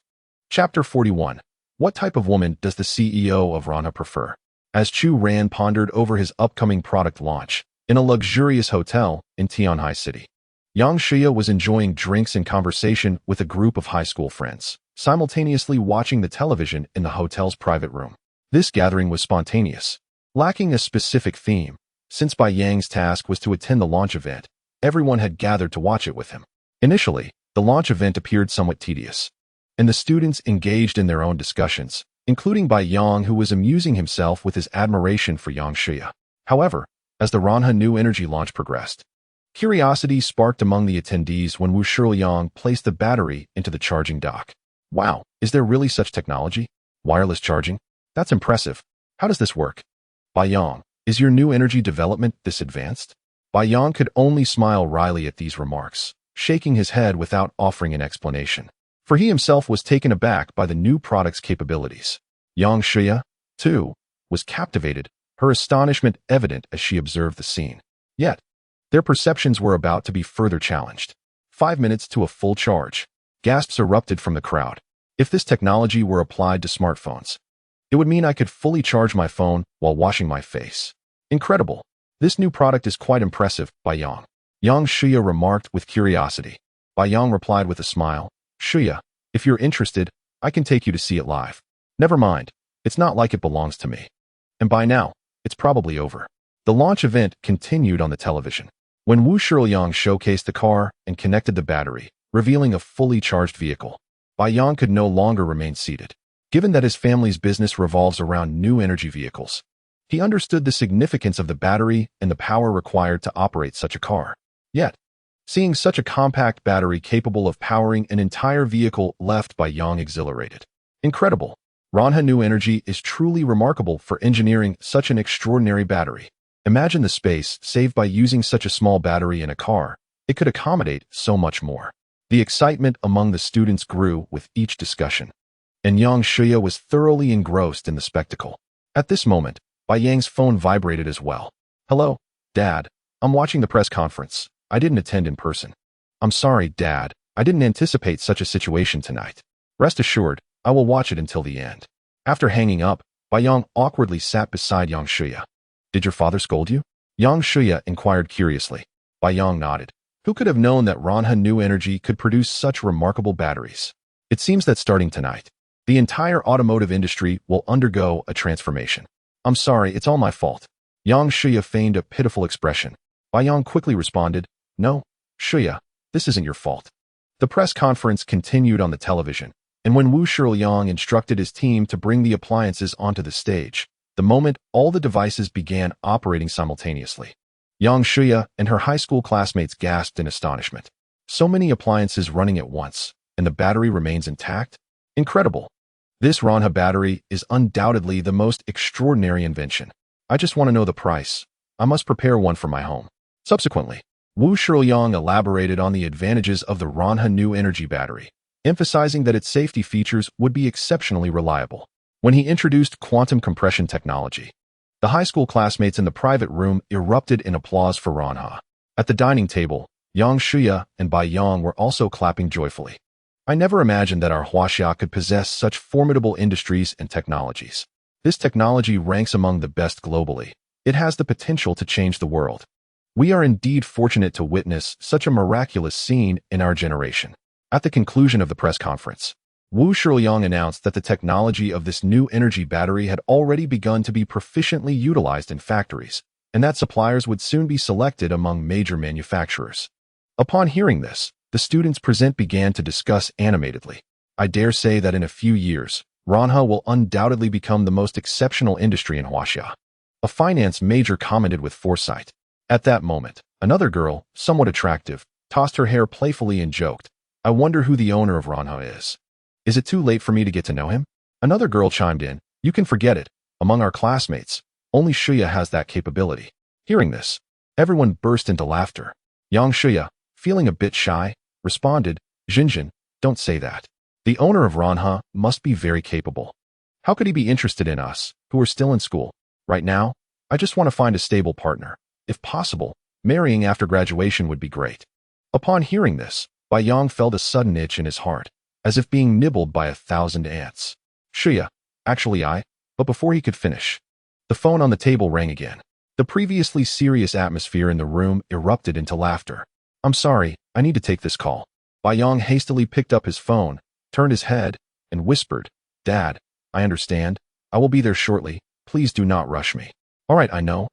Chapter 41. What type of woman does the CEO of Ranha prefer? As Chu Ran pondered over his upcoming product launch, in a luxurious hotel in Tianhai City, Yang Xihe was enjoying drinks and conversation with a group of high school friends, simultaneously watching the television in the hotel's private room. This gathering was spontaneous, lacking a specific theme, since Bai Yang's task was to attend the launch event. Everyone had gathered to watch it with him. Initially, the launch event appeared somewhat tedious, and the students engaged in their own discussions, including Bai Yang, who was amusing himself with his admiration for Yang Xihe. However, as the Ranha new energy launch progressed, Curiosity sparked among the attendees when Wu Shiliang placed the battery into the charging dock. Wow, is there really such technology? Wireless charging? That's impressive. How does this work? Baiyang, is your new energy development this advanced? Baiyang could only smile wryly at these remarks, shaking his head without offering an explanation, for he himself was taken aback by the new product's capabilities. Yang Xihe, too, was captivated, her astonishment evident as she observed the scene. Yet, their perceptions were about to be further challenged. 5 minutes to a full charge. Gasps erupted from the crowd. If this technology were applied to smartphones, it would mean I could fully charge my phone while washing my face. Incredible. This new product is quite impressive, Baiyang. Yang Xihe remarked with curiosity. Baiyang replied with a smile. Xihe, if you're interested, I can take you to see it live. Never mind. It's not like it belongs to me. And by now, it's probably over. The launch event continued on the television. When Wu Shiliang showcased the car and connected the battery, revealing a fully charged vehicle, Baiyang could no longer remain seated. Given that his family's business revolves around new energy vehicles, he understood the significance of the battery and the power required to operate such a car. Yet, seeing such a compact battery capable of powering an entire vehicle left Baiyang exhilarated. Incredible. Ranha New Energy is truly remarkable for engineering such an extraordinary battery. Imagine the space saved by using such a small battery in a car. It could accommodate so much more. The excitement among the students grew with each discussion, and Yang Xihe was thoroughly engrossed in the spectacle. At this moment, Baiyang's phone vibrated as well. Hello, Dad. I'm watching the press conference. I didn't attend in person. I'm sorry, Dad. I didn't anticipate such a situation tonight. Rest assured, I will watch it until the end. After hanging up, Baiyang awkwardly sat beside Yang Xihe. Did your father scold you? Yang Xihe inquired curiously. Baiyang nodded. Who could have known that Ranha New Energy could produce such remarkable batteries? It seems that starting tonight, the entire automotive industry will undergo a transformation. I'm sorry, it's all my fault. Yang Xihe feigned a pitiful expression. Baiyang quickly responded, No, Xihe, this isn't your fault. The press conference continued on the television, and when Wu Shiliang instructed his team to bring the appliances onto the stage, the moment all the devices began operating simultaneously, Yang Xihe and her high school classmates gasped in astonishment. So many appliances running at once, and the battery remains intact? Incredible. This Ranha battery is undoubtedly the most extraordinary invention. I just want to know the price. I must prepare one for my home. Subsequently, Wu Shiliang elaborated on the advantages of the Ranha New Energy battery, emphasizing that its safety features would be exceptionally reliable. When he introduced quantum compression technology, the high school classmates in the private room erupted in applause for Ranha. At the dining table, Yang Xihe and Baiyang were also clapping joyfully. I never imagined that our Huaxia could possess such formidable industries and technologies. This technology ranks among the best globally. It has the potential to change the world. We are indeed fortunate to witness such a miraculous scene in our generation. At the conclusion of the press conference, Wu Shiliang announced that the technology of this new energy battery had already begun to be proficiently utilized in factories, and that suppliers would soon be selected among major manufacturers. Upon hearing this, the students present began to discuss animatedly. I dare say that in a few years, Ranha will undoubtedly become the most exceptional industry in Huaxia. A finance major commented with foresight. At that moment, another girl, somewhat attractive, tossed her hair playfully and joked, I wonder who the owner of Ranha is. Is it too late for me to get to know him? Another girl chimed in, You can forget it. Among our classmates, only Xihe has that capability. Hearing this, everyone burst into laughter. Yang Xihe, feeling a bit shy, responded, Jinjin, don't say that. The owner of Ranha must be very capable. How could he be interested in us, who are still in school? Right now, I just want to find a stable partner. If possible, marrying after graduation would be great. Upon hearing this, Baiyang felt a sudden itch in his heart, as if being nibbled by 1,000 ants. Xihe, actually but before he could finish, the phone on the table rang again. The previously serious atmosphere in the room erupted into laughter. I'm sorry, I need to take this call. Baiyang hastily picked up his phone, turned his head, and whispered, Dad, I understand. I will be there shortly. Please do not rush me. All right, I know.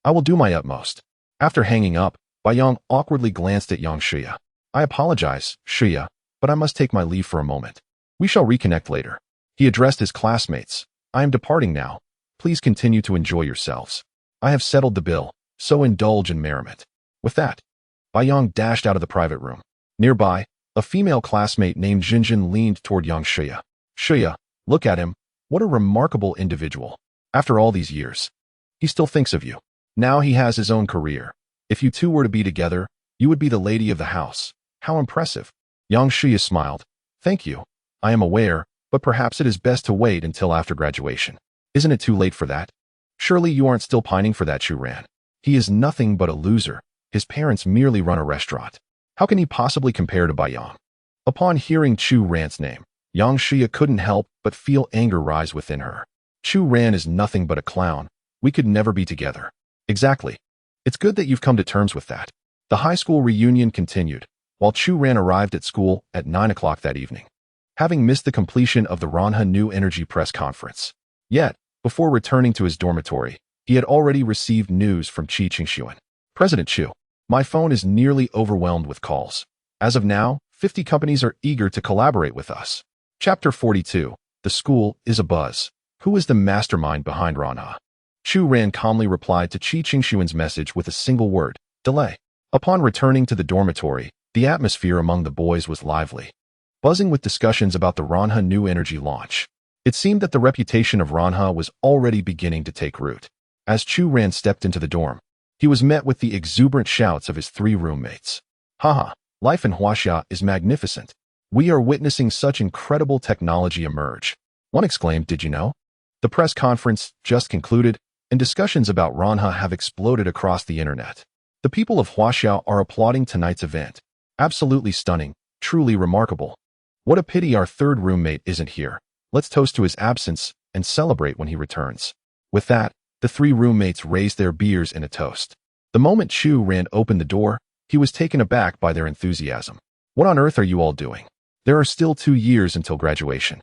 I will do my utmost. After hanging up, Baiyang awkwardly glanced at Yang Xihe. I apologize, Xihe, but I must take my leave for a moment. We shall reconnect later. He addressed his classmates. I am departing now. Please continue to enjoy yourselves. I have settled the bill, so indulge in merriment. With that, Yang dashed out of the private room. Nearby, a female classmate named Jinjin leaned toward young Xihe. Xihe, look at him. What a remarkable individual. After all these years, he still thinks of you. Now he has his own career. If you two were to be together, you would be the lady of the house. How impressive. Young Xihe smiled. Thank you. I am aware, but perhaps it is best to wait until after graduation. Isn't it too late for that? Surely you aren't still pining for that Chu Ran. He is nothing but a loser. His parents merely run a restaurant. How can he possibly compare to Yang? Upon hearing Chu Ran's name, Yang Xihe couldn't help but feel anger rise within her. Chu Ran is nothing but a clown. We could never be together. Exactly. It's good that you've come to terms with that. The high school reunion continued, while Chu Ran arrived at school at 9 o'clock that evening, having missed the completion of the Ranha New Energy press conference. Yet, before returning to his dormitory, he had already received news from Qi Qingshuan. President Chu, my phone is nearly overwhelmed with calls. As of now, 50 companies are eager to collaborate with us. Chapter 42. The school is abuzz. Who is the mastermind behind Ranha? Chu Ran calmly replied to Qi Qingshuan's message with a single word, delay. Upon returning to the dormitory, the atmosphere among the boys was lively, buzzing with discussions about the Ranha New Energy launch. It seemed that the reputation of Ranha was already beginning to take root. As Chu Ran stepped into the dorm, he was met with the exuberant shouts of his 3 roommates. Haha, life in Huaxia is magnificent. We are witnessing such incredible technology emerge. One exclaimed, did you know? The press conference just concluded, and discussions about Ranha have exploded across the internet. The people of Huaxia are applauding tonight's event. Absolutely stunning, truly remarkable. What a pity our 3rd roommate isn't here. Let's toast to his absence and celebrate when he returns. With that, the 3 roommates raised their beers in a toast. The moment Chu Ran opened the door, he was taken aback by their enthusiasm. What on earth are you all doing? There are still 2 years until graduation.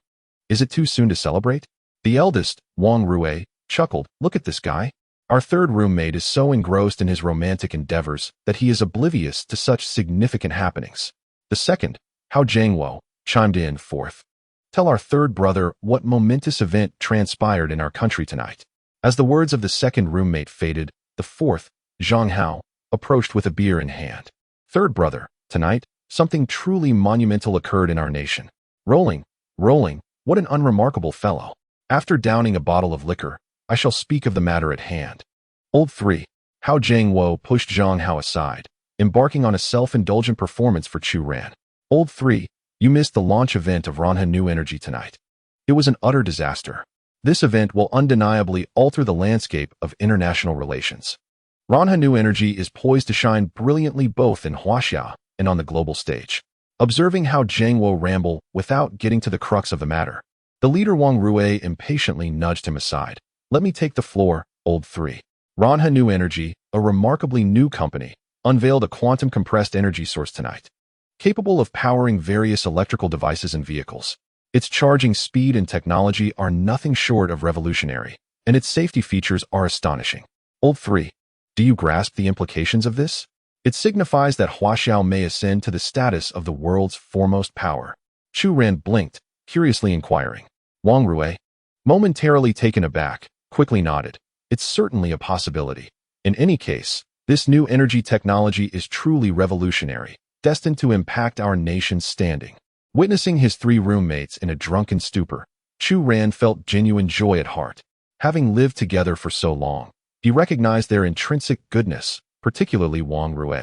Is it too soon to celebrate? The eldest, Wang Rue, chuckled, look at this guy. Our 3rd roommate is so engrossed in his romantic endeavors that he is oblivious to such significant happenings. The second, Hao Jiangwo, chimed in, 4th. Tell our 3rd brother what momentous event transpired in our country tonight. As the words of the 2nd roommate faded, the 4th, Zhang Hao, approached with a beer in hand. 3rd brother, tonight, something truly monumental occurred in our nation. Rolling, what an unremarkable fellow. After downing a bottle of liquor, I shall speak of the matter at hand. Old 3, Hao Jiangwo pushed Zhang Hao aside, embarking on a self-indulgent performance for Chu Ran. Old 3, you missed the launch event of Ranha New Energy tonight. It was an utter disaster. This event will undeniably alter the landscape of international relations. Ranha New Energy is poised to shine brilliantly both in Huaxia and on the global stage. Observing how Jiangwo ramble without getting to the crux of the matter, the leader Wang Rue impatiently nudged him aside. Let me take the floor, Old 3. Ranha New Energy, a remarkably new company, unveiled a quantum compressed energy source tonight, capable of powering various electrical devices and vehicles. Its charging speed and technology are nothing short of revolutionary, and its safety features are astonishing. Old 3, do you grasp the implications of this? It signifies that Huaxiao may ascend to the status of the world's foremost power. Chu Ran blinked, curiously inquiring. Wang Rue, momentarily taken aback, quickly nodded. It's certainly a possibility. In any case, this new energy technology is truly revolutionary, destined to impact our nation's standing. Witnessing his 3 roommates in a drunken stupor, Chu Ran felt genuine joy at heart. Having lived together for so long, he recognized their intrinsic goodness, particularly Wang Rue,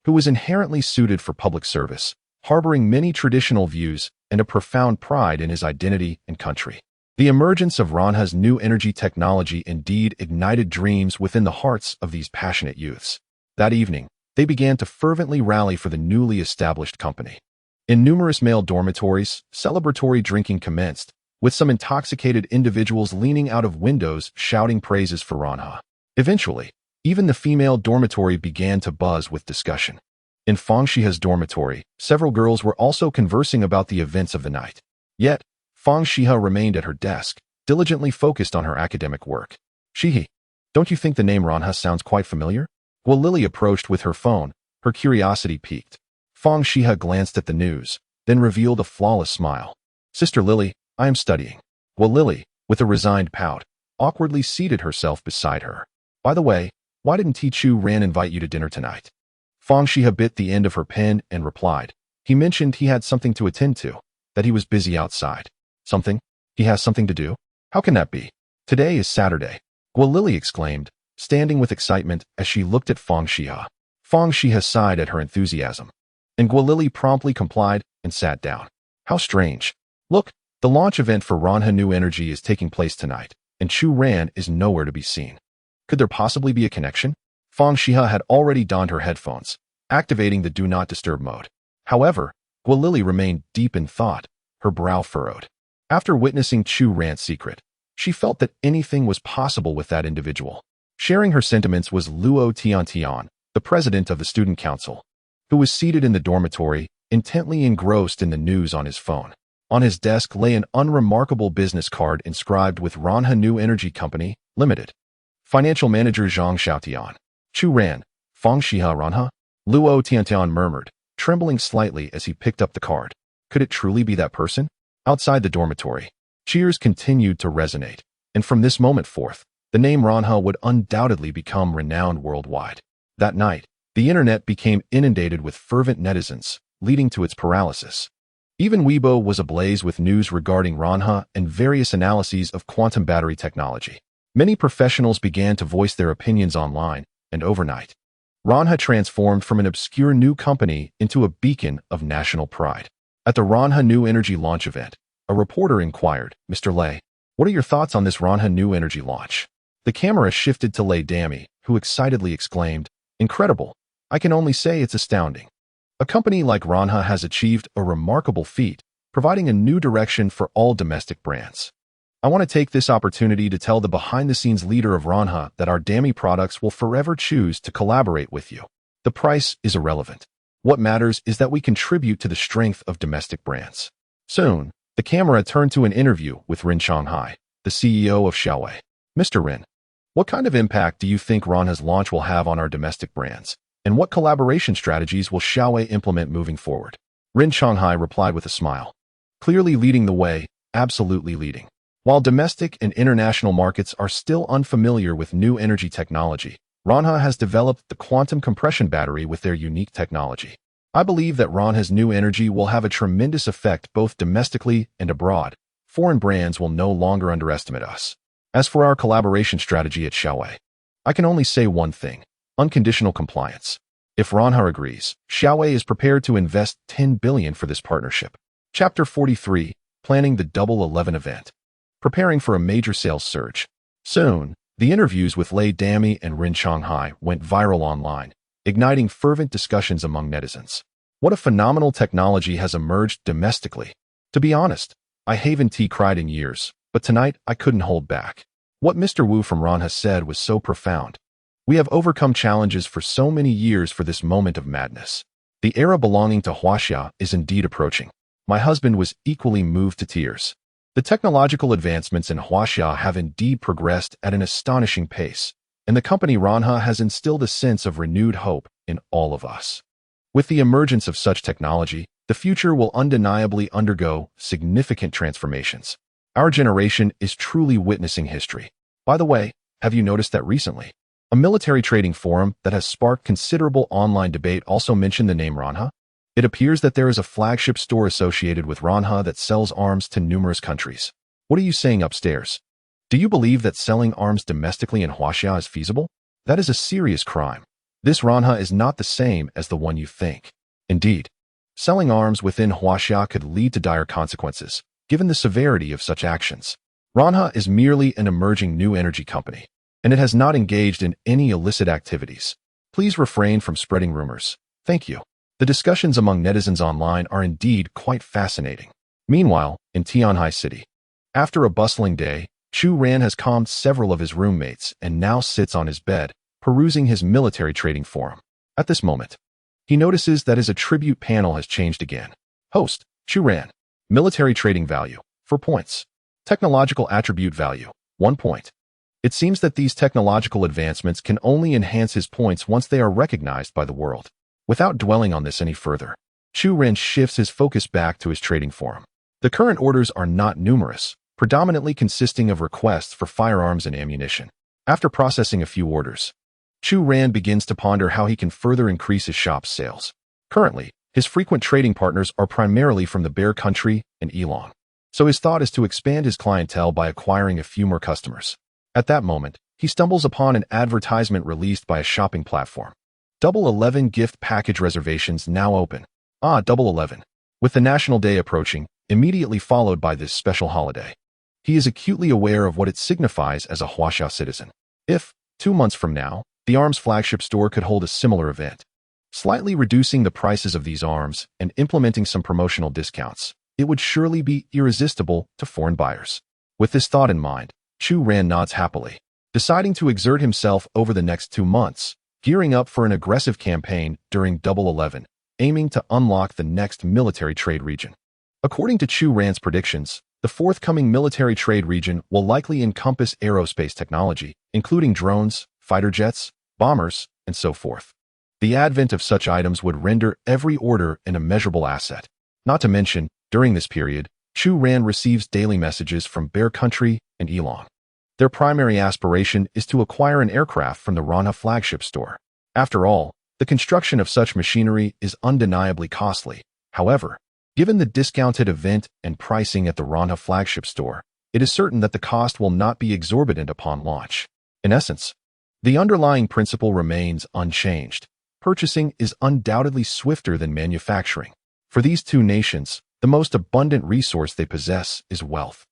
who was inherently suited for public service, harboring many traditional views and a profound pride in his identity and country. The emergence of Ranha's new energy technology indeed ignited dreams within the hearts of these passionate youths. That evening, they began to fervently rally for the newly established company. In numerous male dormitories, celebratory drinking commenced, with some intoxicated individuals leaning out of windows shouting praises for Ranha. Eventually, even the female dormitory began to buzz with discussion. In Fang Xihe's dormitory, several girls were also conversing about the events of the night. Yet, Fang Xihe remained at her desk, diligently focused on her academic work. Xihe, don't you think the name Ranha sounds quite familiar? Guo Lily approached with her phone, her curiosity piqued. Fang Xihe glanced at the news, then revealed a flawless smile. Sister Lily, I am studying. Guo Lily, with a resigned pout, awkwardly seated herself beside her. By the way, why didn't Chu Ran invite you to dinner tonight? Fang Xihe bit the end of her pen and replied. He mentioned he had something to attend to, that he was busy outside. Something? He has something to do? How can that be? Today is Saturday, Guolili exclaimed, standing with excitement as she looked at Fang Xihe. Fang Xihe sighed at her enthusiasm, and Guolili promptly complied and sat down. How strange. Look, the launch event for Ranha New Energy is taking place tonight, and Chu Ran is nowhere to be seen. Could there possibly be a connection? Fang Xihe had already donned her headphones, activating the Do Not Disturb mode. However, Guolili remained deep in thought, her brow furrowed. After witnessing Chu Ran's secret, she felt that anything was possible with that individual. Sharing her sentiments was Luo Tiantian, the president of the student council, who was seated in the dormitory, intently engrossed in the news on his phone. On his desk lay an unremarkable business card inscribed with Ranha New Energy Company, Limited. Financial manager Zhang Xiaotian. Chu Ran, Fang Xihe Ranha? Luo Tiantian murmured, trembling slightly as he picked up the card. Could it truly be that person? Outside the dormitory, cheers continued to resonate, and from this moment forth, the name Ranha would undoubtedly become renowned worldwide. That night, the internet became inundated with fervent netizens, leading to its paralysis. Even Weibo was ablaze with news regarding Ranha and various analyses of quantum battery technology. Many professionals began to voice their opinions online, and overnight, Ranha transformed from an obscure new company into a beacon of national pride. At the Ranha New Energy launch event, a reporter inquired, Mr. Lei, what are your thoughts on this Ranha New Energy launch? The camera shifted to Lei Dami, who excitedly exclaimed, Incredible! I can only say it's astounding. A company like Ranha has achieved a remarkable feat, providing a new direction for all domestic brands. I want to take this opportunity to tell the behind-the-scenes leader of Ranha that our Dami products will forever choose to collaborate with you. The price is irrelevant. What matters is that we contribute to the strength of domestic brands. Soon, the camera turned to an interview with Ren Shanghai, the CEO of Xihe. Mr. Ren, what kind of impact do you think Ranha's launch will have on our domestic brands? And what collaboration strategies will Xihe implement moving forward? Ren Shanghai replied with a smile. Clearly leading the way, absolutely leading. While domestic and international markets are still unfamiliar with new energy technology, Ranha has developed the quantum compression battery with their unique technology. I believe that Ranha's new energy will have a tremendous effect both domestically and abroad. Foreign brands will no longer underestimate us. As for our collaboration strategy at Xihe, I can only say one thing: unconditional compliance. If Ranha agrees, Xihe is prepared to invest 10 billion for this partnership. Chapter 43, Planning the Double 11 event. Preparing for a major sales surge. Soon, the interviews with Lei Dami and Ren Shanghai went viral online, igniting fervent discussions among netizens. What a phenomenal technology has emerged domestically. To be honest, I haven't cried in years, but tonight I couldn't hold back. What Mr. Wu from Ranha said was so profound. We have overcome challenges for so many years for this moment of madness. The era belonging to Huaxia is indeed approaching. My husband was equally moved to tears. The technological advancements in Huaxia have indeed progressed at an astonishing pace, and the company Ranha has instilled a sense of renewed hope in all of us. With the emergence of such technology, the future will undeniably undergo significant transformations. Our generation is truly witnessing history. By the way, have you noticed that recently, a military trading forum that has sparked considerable online debate also mentioned the name Ranha? It appears that there is a flagship store associated with Ranha that sells arms to numerous countries. What are you saying upstairs? Do you believe that selling arms domestically in Huaxia is feasible? That is a serious crime. This Ranha is not the same as the one you think. Indeed, selling arms within Huaxia could lead to dire consequences, given the severity of such actions. Ranha is merely an emerging new energy company, and it has not engaged in any illicit activities. Please refrain from spreading rumors. Thank you. The discussions among netizens online are indeed quite fascinating. Meanwhile, in Tianhai City, after a bustling day, Chu Ran has calmed several of his roommates and now sits on his bed, perusing his military trading forum. At this moment, he notices that his attribute panel has changed again. Host, Chu Ran. Military trading value, 4 points. Technological attribute value, 1 point. It seems that these technological advancements can only enhance his points once they are recognized by the world. Without dwelling on this any further, Chu Ran shifts his focus back to his trading forum. The current orders are not numerous, predominantly consisting of requests for firearms and ammunition. After processing a few orders, Chu Ran begins to ponder how he can further increase his shop's sales. Currently, his frequent trading partners are primarily from the Bear Country and Elong. So his thought is to expand his clientele by acquiring a few more customers. At that moment, he stumbles upon an advertisement released by a shopping platform. Double 11 gift package reservations now open. Double 11. With the National Day approaching, immediately followed by this special holiday. He is acutely aware of what it signifies as a Huaxia citizen. If, 2 months from now, the ARMS flagship store could hold a similar event, slightly reducing the prices of these arms and implementing some promotional discounts, it would surely be irresistible to foreign buyers. With this thought in mind, Chu Ran nods happily, deciding to exert himself over the next 2 months, gearing up for an aggressive campaign during Double 11, aiming to unlock the next military trade region. According to Chu Ran's predictions, the forthcoming military trade region will likely encompass aerospace technology, including drones, fighter jets, bombers, and so forth. The advent of such items would render every order an immeasurable asset. Not to mention, during this period, Chu Ran receives daily messages from Bear Country and Elong. Their primary aspiration is to acquire an aircraft from the Ranha flagship store. After all, the construction of such machinery is undeniably costly. However, given the discounted event and pricing at the Ranha flagship store, it is certain that the cost will not be exorbitant upon launch. In essence, the underlying principle remains unchanged. Purchasing is undoubtedly swifter than manufacturing. For these two nations, the most abundant resource they possess is wealth,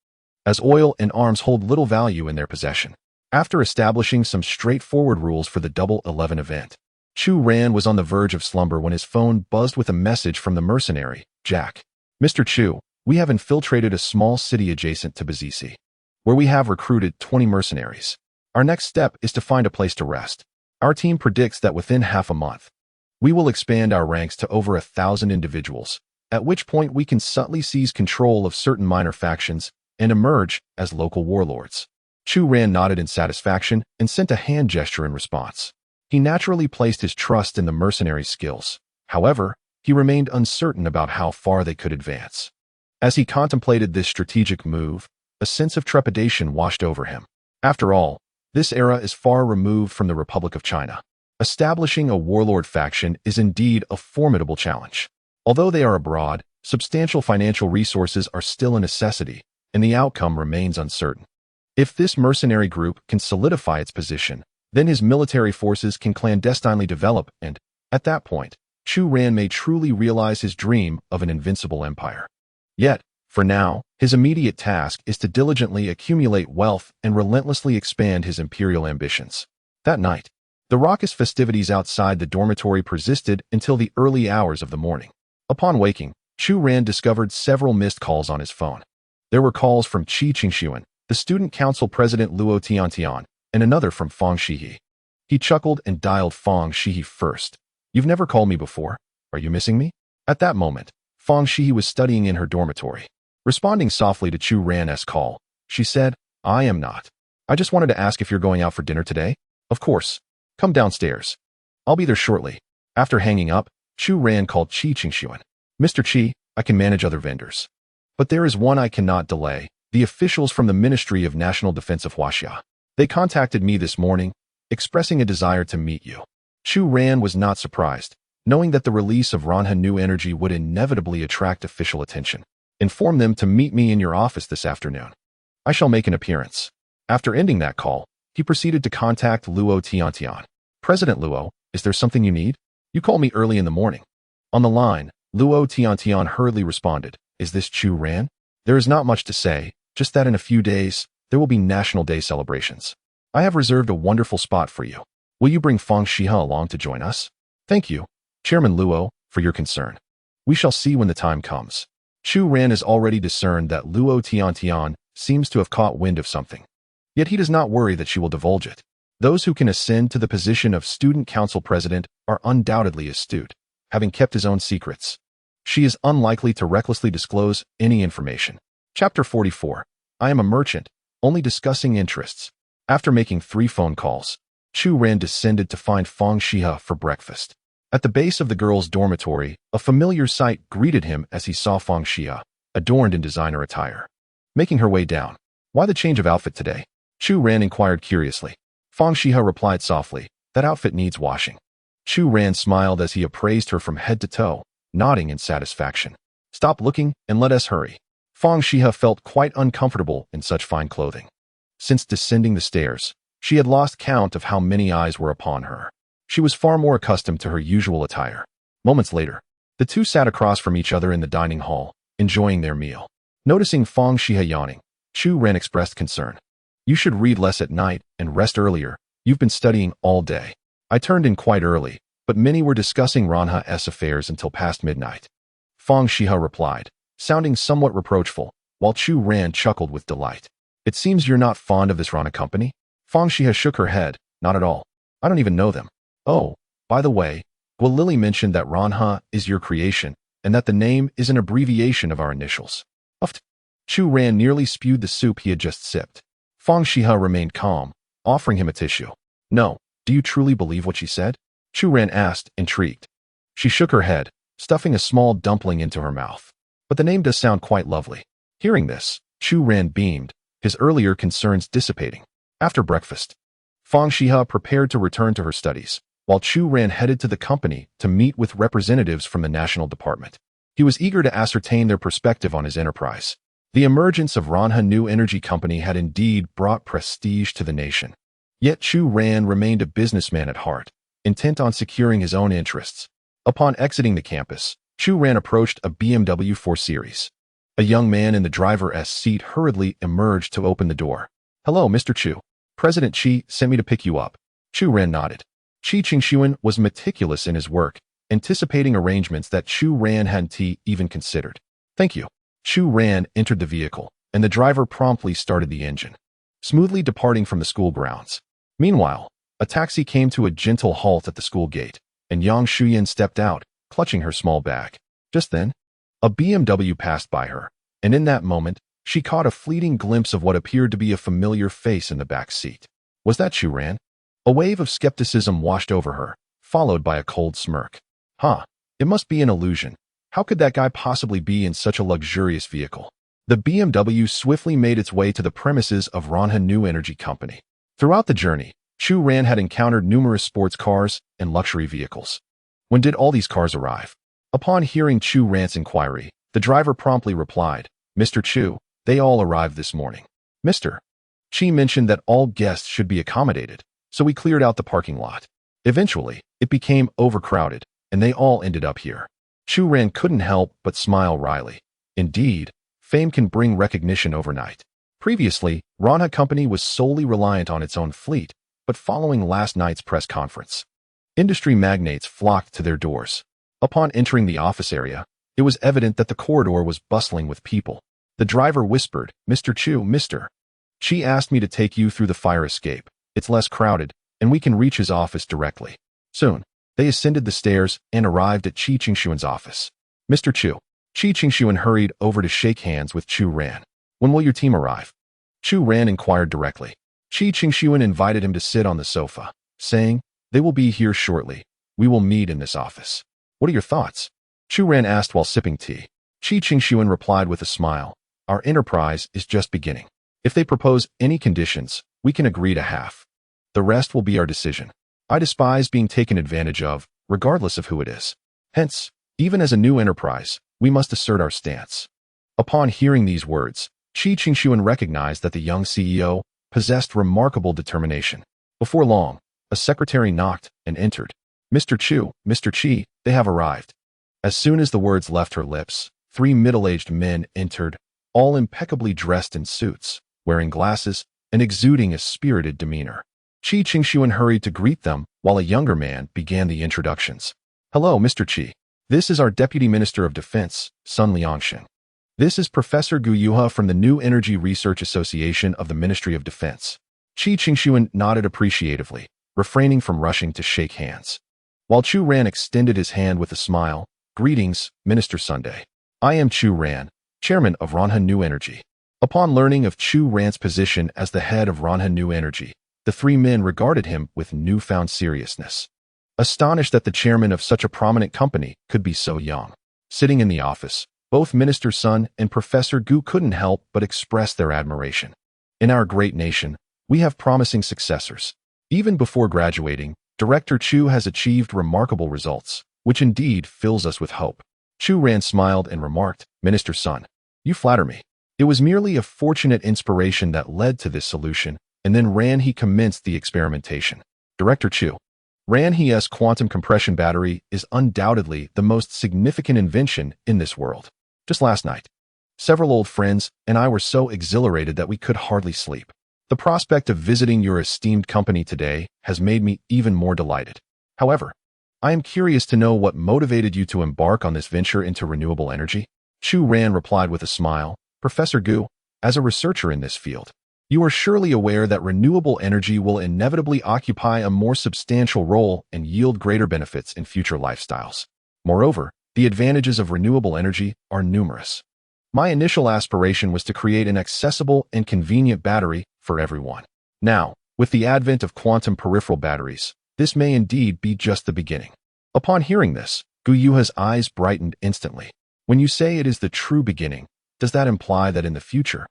as oil and arms hold little value in their possession. After establishing some straightforward rules for the Double 11 event, Chu Ran was on the verge of slumber when his phone buzzed with a message from the mercenary, Jack. Mr. Chu, we have infiltrated a small city adjacent to Bazisi, where we have recruited 20 mercenaries. Our next step is to find a place to rest. Our team predicts that within half a month, we will expand our ranks to over 1,000 individuals, at which point we can subtly seize control of certain minor factions and emerge as local warlords. Chu Ran nodded in satisfaction and sent a hand gesture in response. He naturally placed his trust in the mercenaries' skills. However, he remained uncertain about how far they could advance. As he contemplated this strategic move, a sense of trepidation washed over him. After all, this era is far removed from the Republic of China. Establishing a warlord faction is indeed a formidable challenge. Although they are abroad, substantial financial resources are still a necessity, and the outcome remains uncertain. If this mercenary group can solidify its position, then his military forces can clandestinely develop and, at that point, Chu Ran may truly realize his dream of an invincible empire. Yet, for now, his immediate task is to diligently accumulate wealth and relentlessly expand his imperial ambitions. That night, the raucous festivities outside the dormitory persisted until the early hours of the morning. Upon waking, Chu Ran discovered several missed calls on his phone. There were calls from Qi Qingxuan, the student council president Luo Tiantian, and another from Fang Xihe. He chuckled and dialed Fang Xihe first. You've never called me before. Are you missing me? At that moment, Fang Xihe was studying in her dormitory. Responding softly to Chu Ran's call, she said, I am not. I just wanted to ask if you're going out for dinner today. Of course. Come downstairs. I'll be there shortly. After hanging up, Chu Ran called Qi Qingxuan. Mr. Qi, I can manage other vendors. But there is one I cannot delay, the officials from the Ministry of National Defense of Huaxia. They contacted me this morning, expressing a desire to meet you. Chu Ran was not surprised, knowing that the release of Ranha New Energy would inevitably attract official attention. Inform them to meet me in your office this afternoon. I shall make an appearance. After ending that call, he proceeded to contact Luo Tiantian. President Luo, is there something you need? You called me early in the morning. On the line, Luo Tiantian hurriedly responded, Is this Chu Ran? There is not much to say, just that in a few days, there will be National Day celebrations. I have reserved a wonderful spot for you. Will you bring Fang Xihe along to join us? Thank you, Chairman Luo, for your concern. We shall see when the time comes. Chu Ran has already discerned that Luo Tiantian seems to have caught wind of something. Yet he does not worry that she will divulge it. Those who can ascend to the position of student council president are undoubtedly astute, having kept his own secrets. She is unlikely to recklessly disclose any information. Chapter 44. I am a merchant, only discussing interests. After making 3 phone calls, Chu Ran descended to find Fang Xihe for breakfast. At the base of the girls' dormitory, a familiar sight greeted him as he saw Fang Xihe, adorned in designer attire. Making her way down. Why the change of outfit today? Chu Ran inquired curiously. Fang Xihe replied softly, That outfit needs washing. Chu Ran smiled as he appraised her from head to toe, nodding in satisfaction. Stop looking and let us hurry. Fang Xihe felt quite uncomfortable in such fine clothing. Since descending the stairs, she had lost count of how many eyes were upon her. She was far more accustomed to her usual attire. Moments later, the two sat across from each other in the dining hall, enjoying their meal. Noticing Fang Xihe yawning, Chu Ran expressed concern. You should read less at night and rest earlier. You've been studying all day. I turned in quite early, but many were discussing Ranha's affairs until past midnight. Fang Xihe replied, sounding somewhat reproachful, while Chu Ran chuckled with delight. It seems you're not fond of this Rana company? Fang Xihe shook her head. Not at all. I don't even know them. Oh, by the way, Guilili mentioned that Ranha is your creation, and that the name is an abbreviation of our initials. Uft. Chu Ran nearly spewed the soup he had just sipped. Fang Xihe remained calm, offering him a tissue. No, do you truly believe what she said? Chu Ran asked, intrigued. She shook her head, stuffing a small dumpling into her mouth. But the name does sound quite lovely. Hearing this, Chu Ran beamed, his earlier concerns dissipating. After breakfast, Fang Xihe prepared to return to her studies, while Chu Ran headed to the company to meet with representatives from the national department. He was eager to ascertain their perspective on his enterprise. The emergence of Ranha New Energy Company had indeed brought prestige to the nation. Yet Chu Ran remained a businessman at heart, intent on securing his own interests. Upon exiting the campus, Chu Ran approached a BMW 4 Series. A young man in the driver's seat hurriedly emerged to open the door. Hello, Mr. Chu. President Qi sent me to pick you up. Chu Ran nodded. Qi Qingshuan was meticulous in his work, anticipating arrangements that Chu Ran hadn't even considered. Thank you. Chu Ran entered the vehicle, and the driver promptly started the engine, smoothly departing from the school grounds. Meanwhile, a taxi came to a gentle halt at the school gate, and Yang Shuyan stepped out, clutching her small bag. Just then, a BMW passed by her, and in that moment, she caught a fleeting glimpse of what appeared to be a familiar face in the back seat. Was that Chu Ran? A wave of skepticism washed over her, followed by a cold smirk. It must be an illusion. How could that guy possibly be in such a luxurious vehicle? The BMW swiftly made its way to the premises of Ranha New Energy Company. Throughout the journey, Chu Ran had encountered numerous sports cars and luxury vehicles. When did all these cars arrive? Upon hearing Chu Ran's inquiry, the driver promptly replied, Mr. Chu, they all arrived this morning. Mr. Qi mentioned that all guests should be accommodated, so we cleared out the parking lot. Eventually, it became overcrowded, and they all ended up here. Chu Ran couldn't help but smile wryly. Indeed, fame can bring recognition overnight. Previously, Ranha Company was solely reliant on its own fleet, but following last night's press conference, industry magnates flocked to their doors. Upon entering the office area, it was evident that the corridor was bustling with people. The driver whispered, Mr. Chu, Mr. Qi asked me to take you through the fire escape. It's less crowded, and we can reach his office directly. Soon, they ascended the stairs and arrived at Qi Qingshuan's office. Mr. Chu. Qi Qingshuan hurried over to shake hands with Chu Ran. When will your team arrive? Chu Ran inquired directly. Qi Qingshuan invited him to sit on the sofa, saying, They will be here shortly. We will meet in this office. What are your thoughts? Chu Ran asked while sipping tea. Qi Qingshuan replied with a smile. Our enterprise is just beginning. If they propose any conditions, we can agree to half. The rest will be our decision. I despise being taken advantage of, regardless of who it is. Hence, even as a new enterprise, we must assert our stance. Upon hearing these words, Qi Qingshuan recognized that the young CEO possessed remarkable determination. Before long, a secretary knocked and entered. Mr. Chu, Mr. Qi, they have arrived. As soon as the words left her lips, 3 middle-aged men entered, all impeccably dressed in suits, wearing glasses, and exuding a spirited demeanor. Qi Qingshuan hurried to greet them, while a younger man began the introductions. Hello, Mr. Qi. This is our Deputy Minister of Defense, Sun Liangshan. This is Professor Gu Yuha from the New Energy Research Association of the Ministry of Defense. Qi Qingshuan nodded appreciatively, refraining from rushing to shake hands. While Chu Ran extended his hand with a smile, Greetings, Minister Sunday. I am Chu Ran, Chairman of Ranha New Energy. Upon learning of Chu Ran's position as the head of Ranha New Energy, the 3 men regarded him with newfound seriousness. Astonished that the chairman of such a prominent company could be so young. Sitting in the office, both Minister Sun and Professor Gu couldn't help but express their admiration. In our great nation, we have promising successors. Even before graduating, Director Chu has achieved remarkable results, which indeed fills us with hope. Chu Ran smiled and remarked, Minister Sun, you flatter me. It was merely a fortunate inspiration that led to this solution, and then he commenced the experimentation. Director Chu, Xihe's quantum compression battery is undoubtedly the most significant invention in this world. Just last night, several old friends and I were so exhilarated that we could hardly sleep. The prospect of visiting your esteemed company today has made me even more delighted. However, I am curious to know what motivated you to embark on this venture into renewable energy. Chu Ran replied with a smile, Professor Gu, as a researcher in this field, you are surely aware that renewable energy will inevitably occupy a more substantial role and yield greater benefits in future lifestyles. Moreover, the advantages of renewable energy are numerous. My initial aspiration was to create an accessible and convenient battery for everyone. Now, with the advent of quantum peripheral batteries, this may indeed be just the beginning. Upon hearing this, Gu Yuha's eyes brightened instantly. When you say it is the true beginning, does that imply that in the future,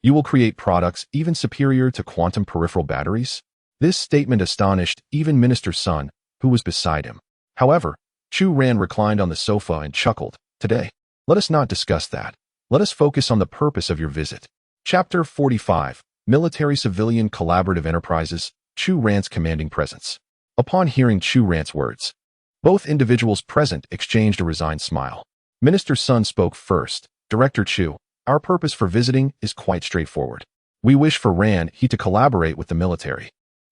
you will create products even superior to quantum peripheral batteries? This statement astonished even Minister Sun, who was beside him. However, Chu Ran reclined on the sofa and chuckled. Today, let us not discuss that. Let us focus on the purpose of your visit. Chapter 45, Military-Civilian Collaborative Enterprises, Chu Ran's Commanding Presence. Upon hearing Chu Ran's words, both individuals present exchanged a resigned smile. Minister Sun spoke first. Director Chu, our purpose for visiting is quite straightforward. We wish for Xihe to collaborate with the military,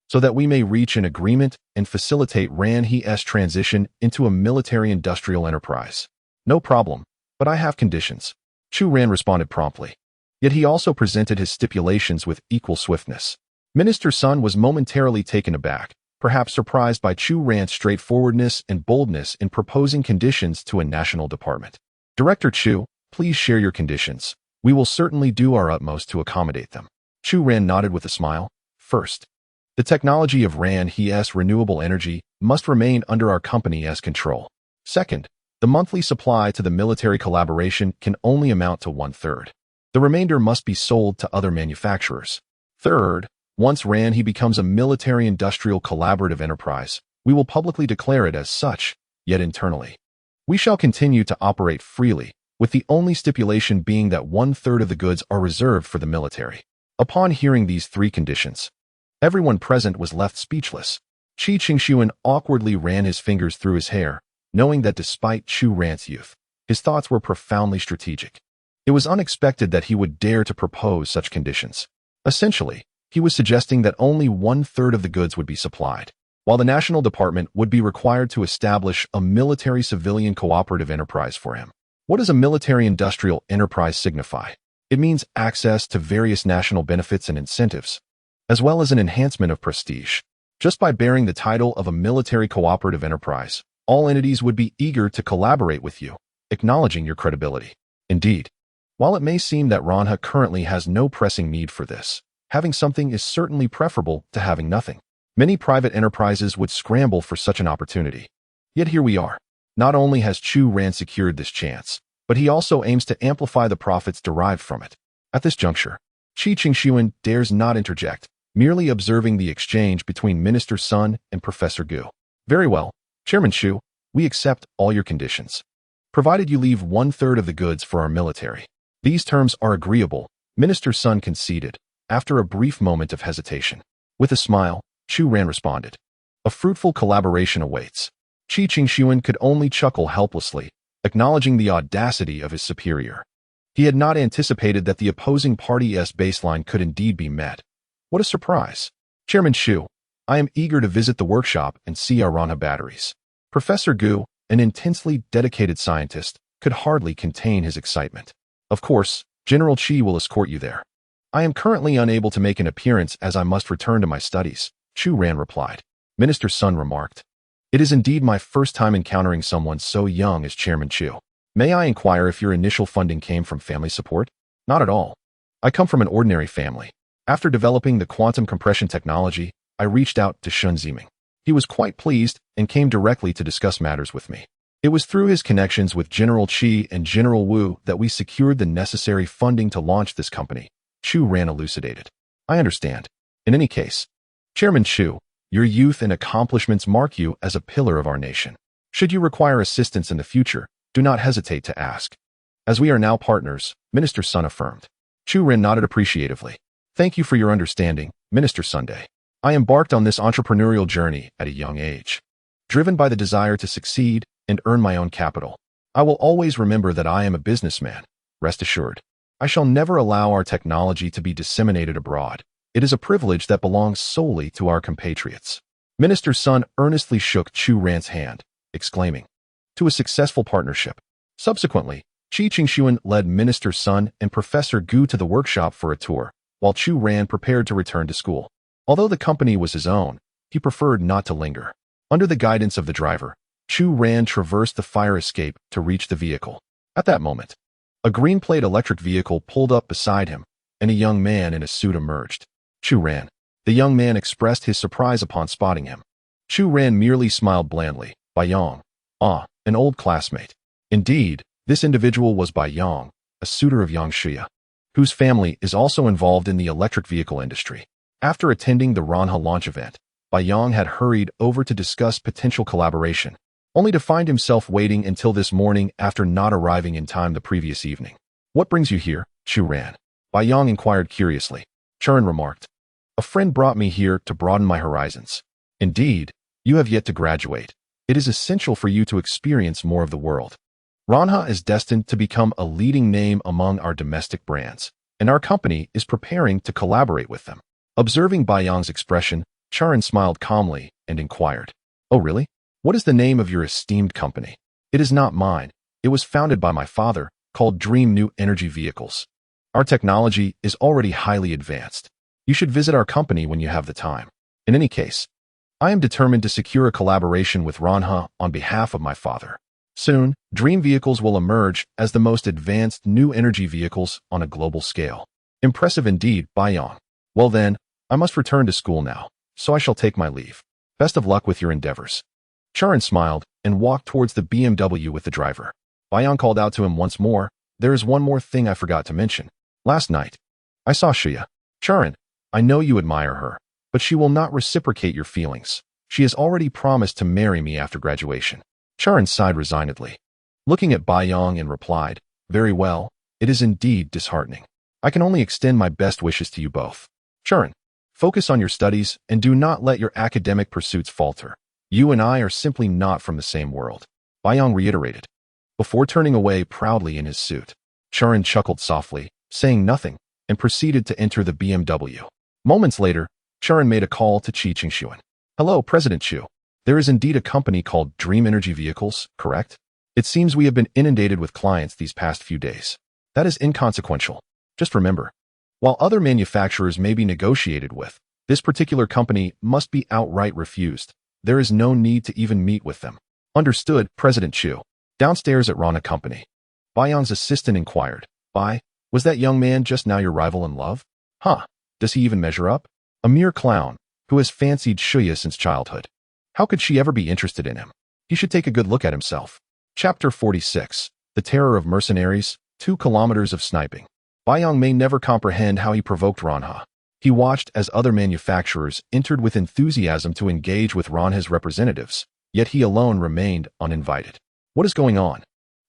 so that we may reach an agreement and facilitate Xihe's transition into a military-industrial enterprise. No problem, but I have conditions. Chu Ran responded promptly. Yet he also presented his stipulations with equal swiftness. Minister Sun was momentarily taken aback, perhaps surprised by Chu Ran's straightforwardness and boldness in proposing conditions to a national department. Director Chu, please share your conditions. We will certainly do our utmost to accommodate them. Chu Ran nodded with a smile. First, the technology of Xihe's renewable energy must remain under our company's control. Second, the monthly supply to the military collaboration can only amount to 1/3. The remainder must be sold to other manufacturers. Third, once Xihe becomes a military-industrial collaborative enterprise, we will publicly declare it as such, yet internally, we shall continue to operate freely, with the only stipulation being that 1/3 of the goods are reserved for the military. Upon hearing these three conditions, everyone present was left speechless. Qi Qingshuan awkwardly ran his fingers through his hair, knowing that despite Chu Ran's youth, his thoughts were profoundly strategic. It was unexpected that he would dare to propose such conditions. Essentially, he was suggesting that only 1/3 of the goods would be supplied, while the National Department would be required to establish a military-civilian cooperative enterprise for him. What does a military-industrial enterprise signify? It means access to various national benefits and incentives, as well as an enhancement of prestige. Just by bearing the title of a military cooperative enterprise, all entities would be eager to collaborate with you, acknowledging your credibility. Indeed, while it may seem that Xihe currently has no pressing need for this, having something is certainly preferable to having nothing. Many private enterprises would scramble for such an opportunity. Yet here we are. Not only has Chu Ran secured this chance, but he also aims to amplify the profits derived from it. At this juncture, Qi Qingshuan dares not interject, merely observing the exchange between Minister Sun and Professor Gu. Very well, Chairman Chu, we accept all your conditions, provided you leave 1/3 of the goods for our military. These terms are agreeable, Minister Sun conceded, after a brief moment of hesitation. With a smile, Chu Ran responded. A fruitful collaboration awaits. Qi Qingshuan could only chuckle helplessly, acknowledging the audacity of his superior. He had not anticipated that the opposing party's baseline could indeed be met. What a surprise. Chairman Chu, I am eager to visit the workshop and see our Xihe batteries. Professor Gu, an intensely dedicated scientist, could hardly contain his excitement. Of course, General Qi will escort you there. I am currently unable to make an appearance as I must return to my studies, Chu Ran replied. Minister Sun remarked. It is indeed my first time encountering someone so young as Chairman Chu. May I inquire if your initial funding came from family support? Not at all. I come from an ordinary family. After developing the quantum compression technology, I reached out to Shun Ziming. He was quite pleased and came directly to discuss matters with me. It was through his connections with General Qi and General Wu that we secured the necessary funding to launch this company, Chu Ran elucidated. I understand. In any case, Chairman Chu, Your youth and accomplishments mark you as a pillar of our nation. Should you require assistance in the future, do not hesitate to ask. As we are now partners, Minister Sun affirmed. Chu Ran nodded appreciatively. Thank you for your understanding, Minister Sunday. I embarked on this entrepreneurial journey at a young age, driven by the desire to succeed and earn my own capital. I will always remember that I am a businessman. Rest assured, I shall never allow our technology to be disseminated abroad. It is a privilege that belongs solely to our compatriots. Minister Sun earnestly shook Chu Ran's hand, exclaiming, to a successful partnership. Subsequently, Xihe led Minister Sun and Professor Gu to the workshop for a tour, while Chu Ran prepared to return to school. Although the company was his own, he preferred not to linger. Under the guidance of the driver, Chu Ran traversed the fire escape to reach the vehicle. At that moment, a green-plate electric vehicle pulled up beside him, and a young man in a suit emerged. Chu Ran. The young man expressed his surprise upon spotting him. Chu Ran merely smiled blandly. Bai Yang. Ah, an old classmate. Indeed, this individual was Bai Yang, a suitor of Yang Xihe, whose family is also involved in the electric vehicle industry. After attending the Ranha launch event, Bai Yang had hurried over to discuss potential collaboration, only to find himself waiting until this morning after not arriving in time the previous evening. What brings you here, Chu Ran? Bai Yang inquired curiously. Chu Ran remarked. A friend brought me here to broaden my horizons. Indeed, you have yet to graduate. It is essential for you to experience more of the world. Ranha is destined to become a leading name among our domestic brands, and our company is preparing to collaborate with them. Observing Bai Yang's expression, Chu Ran smiled calmly and inquired, Oh really? What is the name of your esteemed company? It is not mine. It was founded by my father, called Dream New Energy Vehicles. Our technology is already highly advanced. You should visit our company when you have the time. In any case, I am determined to secure a collaboration with Ranha on behalf of my father. Soon, Dream Vehicles will emerge as the most advanced new energy vehicles on a global scale. Impressive indeed, Bai Yang. Well then, I must return to school now, so I shall take my leave. Best of luck with your endeavors. Chu Ran smiled and walked towards the BMW with the driver. Bai Yang called out to him once more, There is one more thing I forgot to mention. Last night, I saw Xihe. Chu Ran, I know you admire her, but she will not reciprocate your feelings. She has already promised to marry me after graduation. Chu Ran sighed resignedly, looking at Bai Yang and replied, Very well, it is indeed disheartening. I can only extend my best wishes to you both. Chu Ran, focus on your studies and do not let your academic pursuits falter. You and I are simply not from the same world. Bai Yang reiterated, before turning away proudly in his suit. Chu Ran chuckled softly, saying nothing, and proceeded to enter the BMW. Moments later, Chu Ran made a call to Xihe. Hello, President Chu. There is indeed a company called Dream Energy Vehicles, correct? It seems we have been inundated with clients these past few days. That is inconsequential. Just remember, while other manufacturers may be negotiated with, this particular company must be outright refused. There is no need to even meet with them. Understood, President Chu. Downstairs at Rana Company, Bai Yang's assistant inquired, Bai, was that young man just now your rival in love? Huh, does he even measure up? A mere clown, who has fancied Xihe since childhood. How could she ever be interested in him? He should take a good look at himself. Chapter 46, The Terror of Mercenaries, 2 kilometers of sniping. Bai Yang may never comprehend how he provoked Ranha. He watched as other manufacturers entered with enthusiasm to engage with Ranha's representatives, yet he alone remained uninvited. What is going on?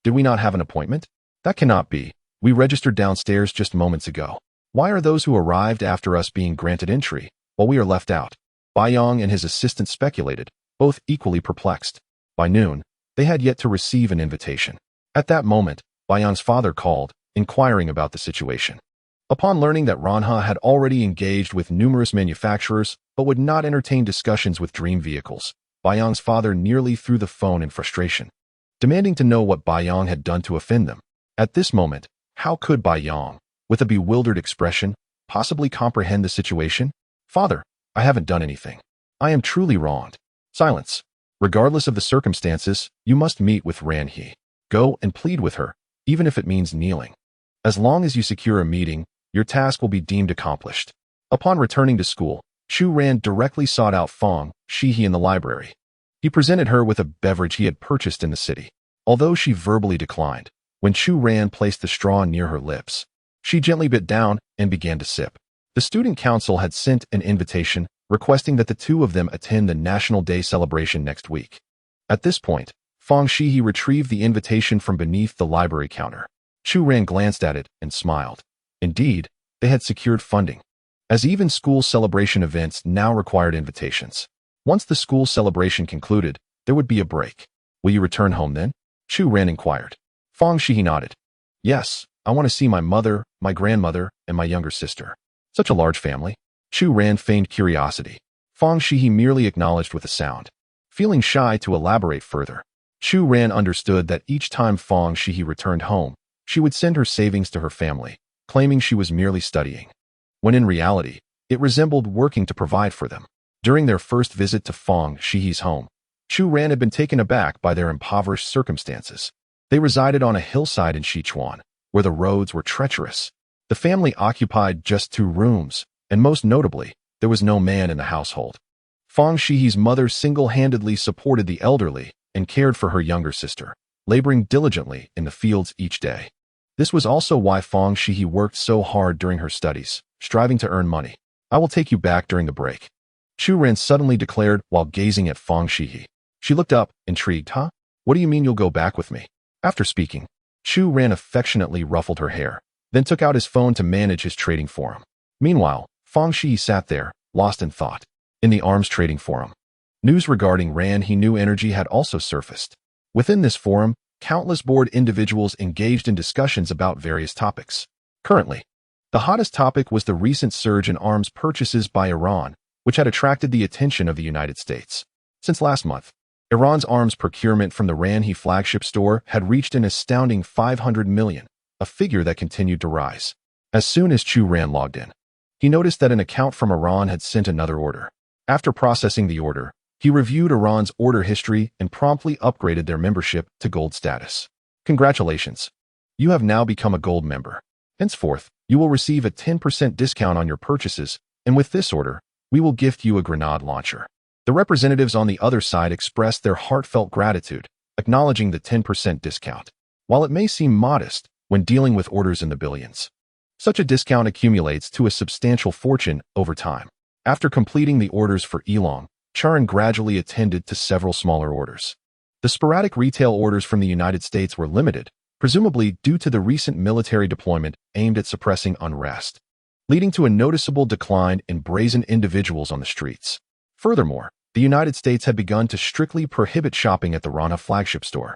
Did we not have an appointment? That cannot be. We registered downstairs just moments ago. Why are those who arrived after us being granted entry, while we are left out? Bai Yang and his assistant speculated, both equally perplexed. By noon, they had yet to receive an invitation. At that moment, Bai Yang's father called, inquiring about the situation. Upon learning that Ranha had already engaged with numerous manufacturers but would not entertain discussions with Dream Vehicles, Bai Yang's father nearly threw the phone in frustration, demanding to know what Bai Yang had done to offend them. At this moment, how could Bai Yang, with a bewildered expression, possibly comprehend the situation? Father, I haven't done anything. I am truly wronged. Silence. Regardless of the circumstances, you must meet with Ranhe. Go and plead with her, even if it means kneeling. As long as you secure a meeting, your task will be deemed accomplished. Upon returning to school, Chu Ran directly sought out Fang, Xihe in the library. He presented her with a beverage he had purchased in the city. Although she verbally declined, when Chu Ran placed the straw near her lips, she gently bit down and began to sip. The student council had sent an invitation requesting that the two of them attend the National Day celebration next week. At this point, Xihe retrieved the invitation from beneath the library counter. Chu Ran glanced at it and smiled. Indeed, they had secured funding, as even school celebration events now required invitations. Once the school celebration concluded, there would be a break. Will you return home then? Chu Ran inquired. Xihe nodded. Yes, I want to see my mother, my grandmother, and my younger sister. Such a large family. Chu Ran feigned curiosity. Xihe merely acknowledged with a sound. Feeling shy to elaborate further, Chu Ran understood that each time Xihe returned home, she would send her savings to her family, claiming she was merely studying, when in reality, it resembled working to provide for them. During their first visit to Xihe's home, Chu Ran had been taken aback by their impoverished circumstances. They resided on a hillside in Sichuan, where the roads were treacherous. The family occupied just 2 rooms, and most notably, there was no man in the household. Xihe's mother single-handedly supported the elderly and cared for her younger sister, laboring diligently in the fields each day. This was also why Xihe worked so hard during her studies, striving to earn money. I will take you back during the break, Chu Ran suddenly declared while gazing at Xihe. She looked up, intrigued. Huh? What do you mean you'll go back with me? After speaking, Chu Ran affectionately ruffled her hair, then took out his phone to manage his trading forum. Meanwhile, Xihe sat there, lost in thought. In the arms trading forum, news regarding Ran He New Energy had also surfaced. Within this forum, countless bored individuals engaged in discussions about various topics. Currently, the hottest topic was the recent surge in arms purchases by Iran, which had attracted the attention of the United States. Since last month, Iran's arms procurement from the Ran He flagship store had reached an astounding 500 million, a figure that continued to rise. As soon as Chu Ran logged in, he noticed that an account from Iran had sent another order. After processing the order, he reviewed Iran's order history and promptly upgraded their membership to gold status. Congratulations! You have now become a gold member. Henceforth, you will receive a 10% discount on your purchases, and with this order, we will gift you a grenade launcher. The representatives on the other side expressed their heartfelt gratitude, acknowledging the 10% discount. While it may seem modest when dealing with orders in the billions, such a discount accumulates to a substantial fortune over time. After completing the orders for Elong, Chu Ran gradually attended to several smaller orders. The sporadic retail orders from the United States were limited, presumably due to the recent military deployment aimed at suppressing unrest, leading to a noticeable decline in brazen individuals on the streets. Furthermore, the United States had begun to strictly prohibit shopping at the Rana flagship store,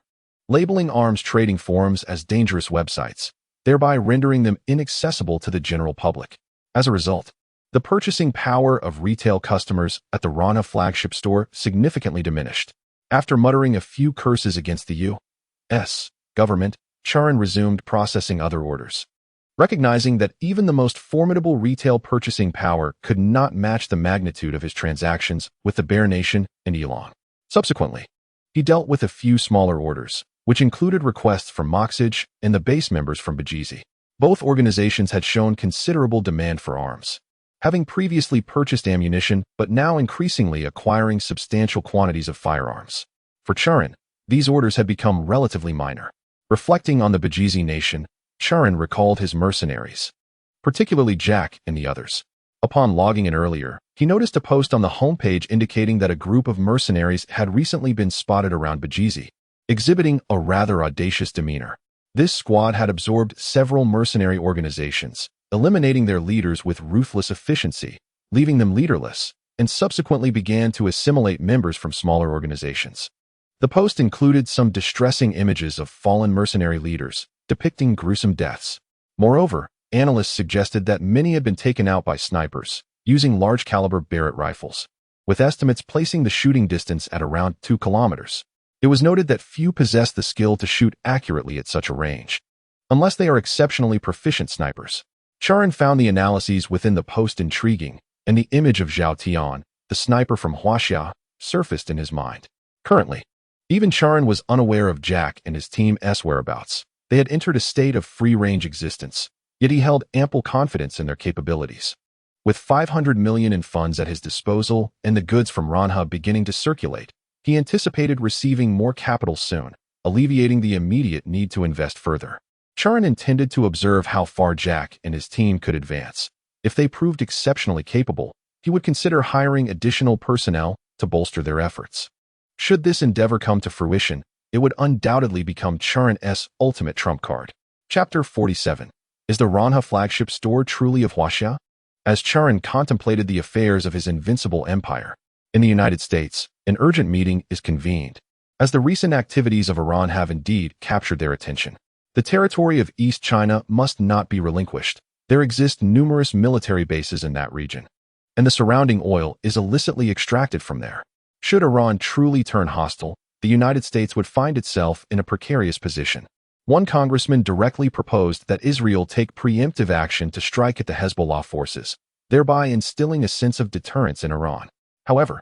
labeling arms trading forums as dangerous websites, thereby rendering them inaccessible to the general public. As a result, the purchasing power of retail customers at the Rana flagship store significantly diminished. After muttering a few curses against the U.S. government, Chu Ran resumed processing other orders, recognizing that even the most formidable retail purchasing power could not match the magnitude of his transactions with the Bear Nation and Elong. Subsequently, he dealt with a few smaller orders, which included requests from Moxage and the base members from Bajizi. Both organizations had shown considerable demand for arms, having previously purchased ammunition but now increasingly acquiring substantial quantities of firearms. For Chu Ran, these orders had become relatively minor. Reflecting on the Bajizi nation, Chu Ran recalled his mercenaries, particularly Jack and the others. Upon logging in earlier, he noticed a post on the homepage indicating that a group of mercenaries had recently been spotted around Bajizi, exhibiting a rather audacious demeanor. This squad had absorbed several mercenary organizations, eliminating their leaders with ruthless efficiency, leaving them leaderless, and subsequently began to assimilate members from smaller organizations. The post included some distressing images of fallen mercenary leaders, depicting gruesome deaths. Moreover, analysts suggested that many had been taken out by snipers, using large-caliber Barrett rifles, with estimates placing the shooting distance at around 2 kilometers. It was noted that few possessed the skill to shoot accurately at such a range, unless they are exceptionally proficient snipers. Chu Ran found the analyses within the post intriguing, and the image of Zhao Tian, the sniper from Huaxia, surfaced in his mind. Currently, even Chu Ran was unaware of Jack and his team's whereabouts. They had entered a state of free-range existence, yet he held ample confidence in their capabilities. With 500 million in funds at his disposal and the goods from Ranha beginning to circulate, he anticipated receiving more capital soon, alleviating the immediate need to invest further. Chu Ran intended to observe how far Jack and his team could advance. If they proved exceptionally capable, he would consider hiring additional personnel to bolster their efforts. Should this endeavor come to fruition, it would undoubtedly become Chu Ran's ultimate trump card. Chapter 47. Is the Ranha flagship store truly of Xihe? As Chu Ran contemplated the affairs of his invincible empire, in the United States, an urgent meeting is convened, as the recent activities of Iran have indeed captured their attention. The territory of East China must not be relinquished. There exist numerous military bases in that region, and the surrounding oil is illicitly extracted from there. Should Iran truly turn hostile, the United States would find itself in a precarious position. One congressman directly proposed that Israel take preemptive action to strike at the Hezbollah forces, thereby instilling a sense of deterrence in Iran. However,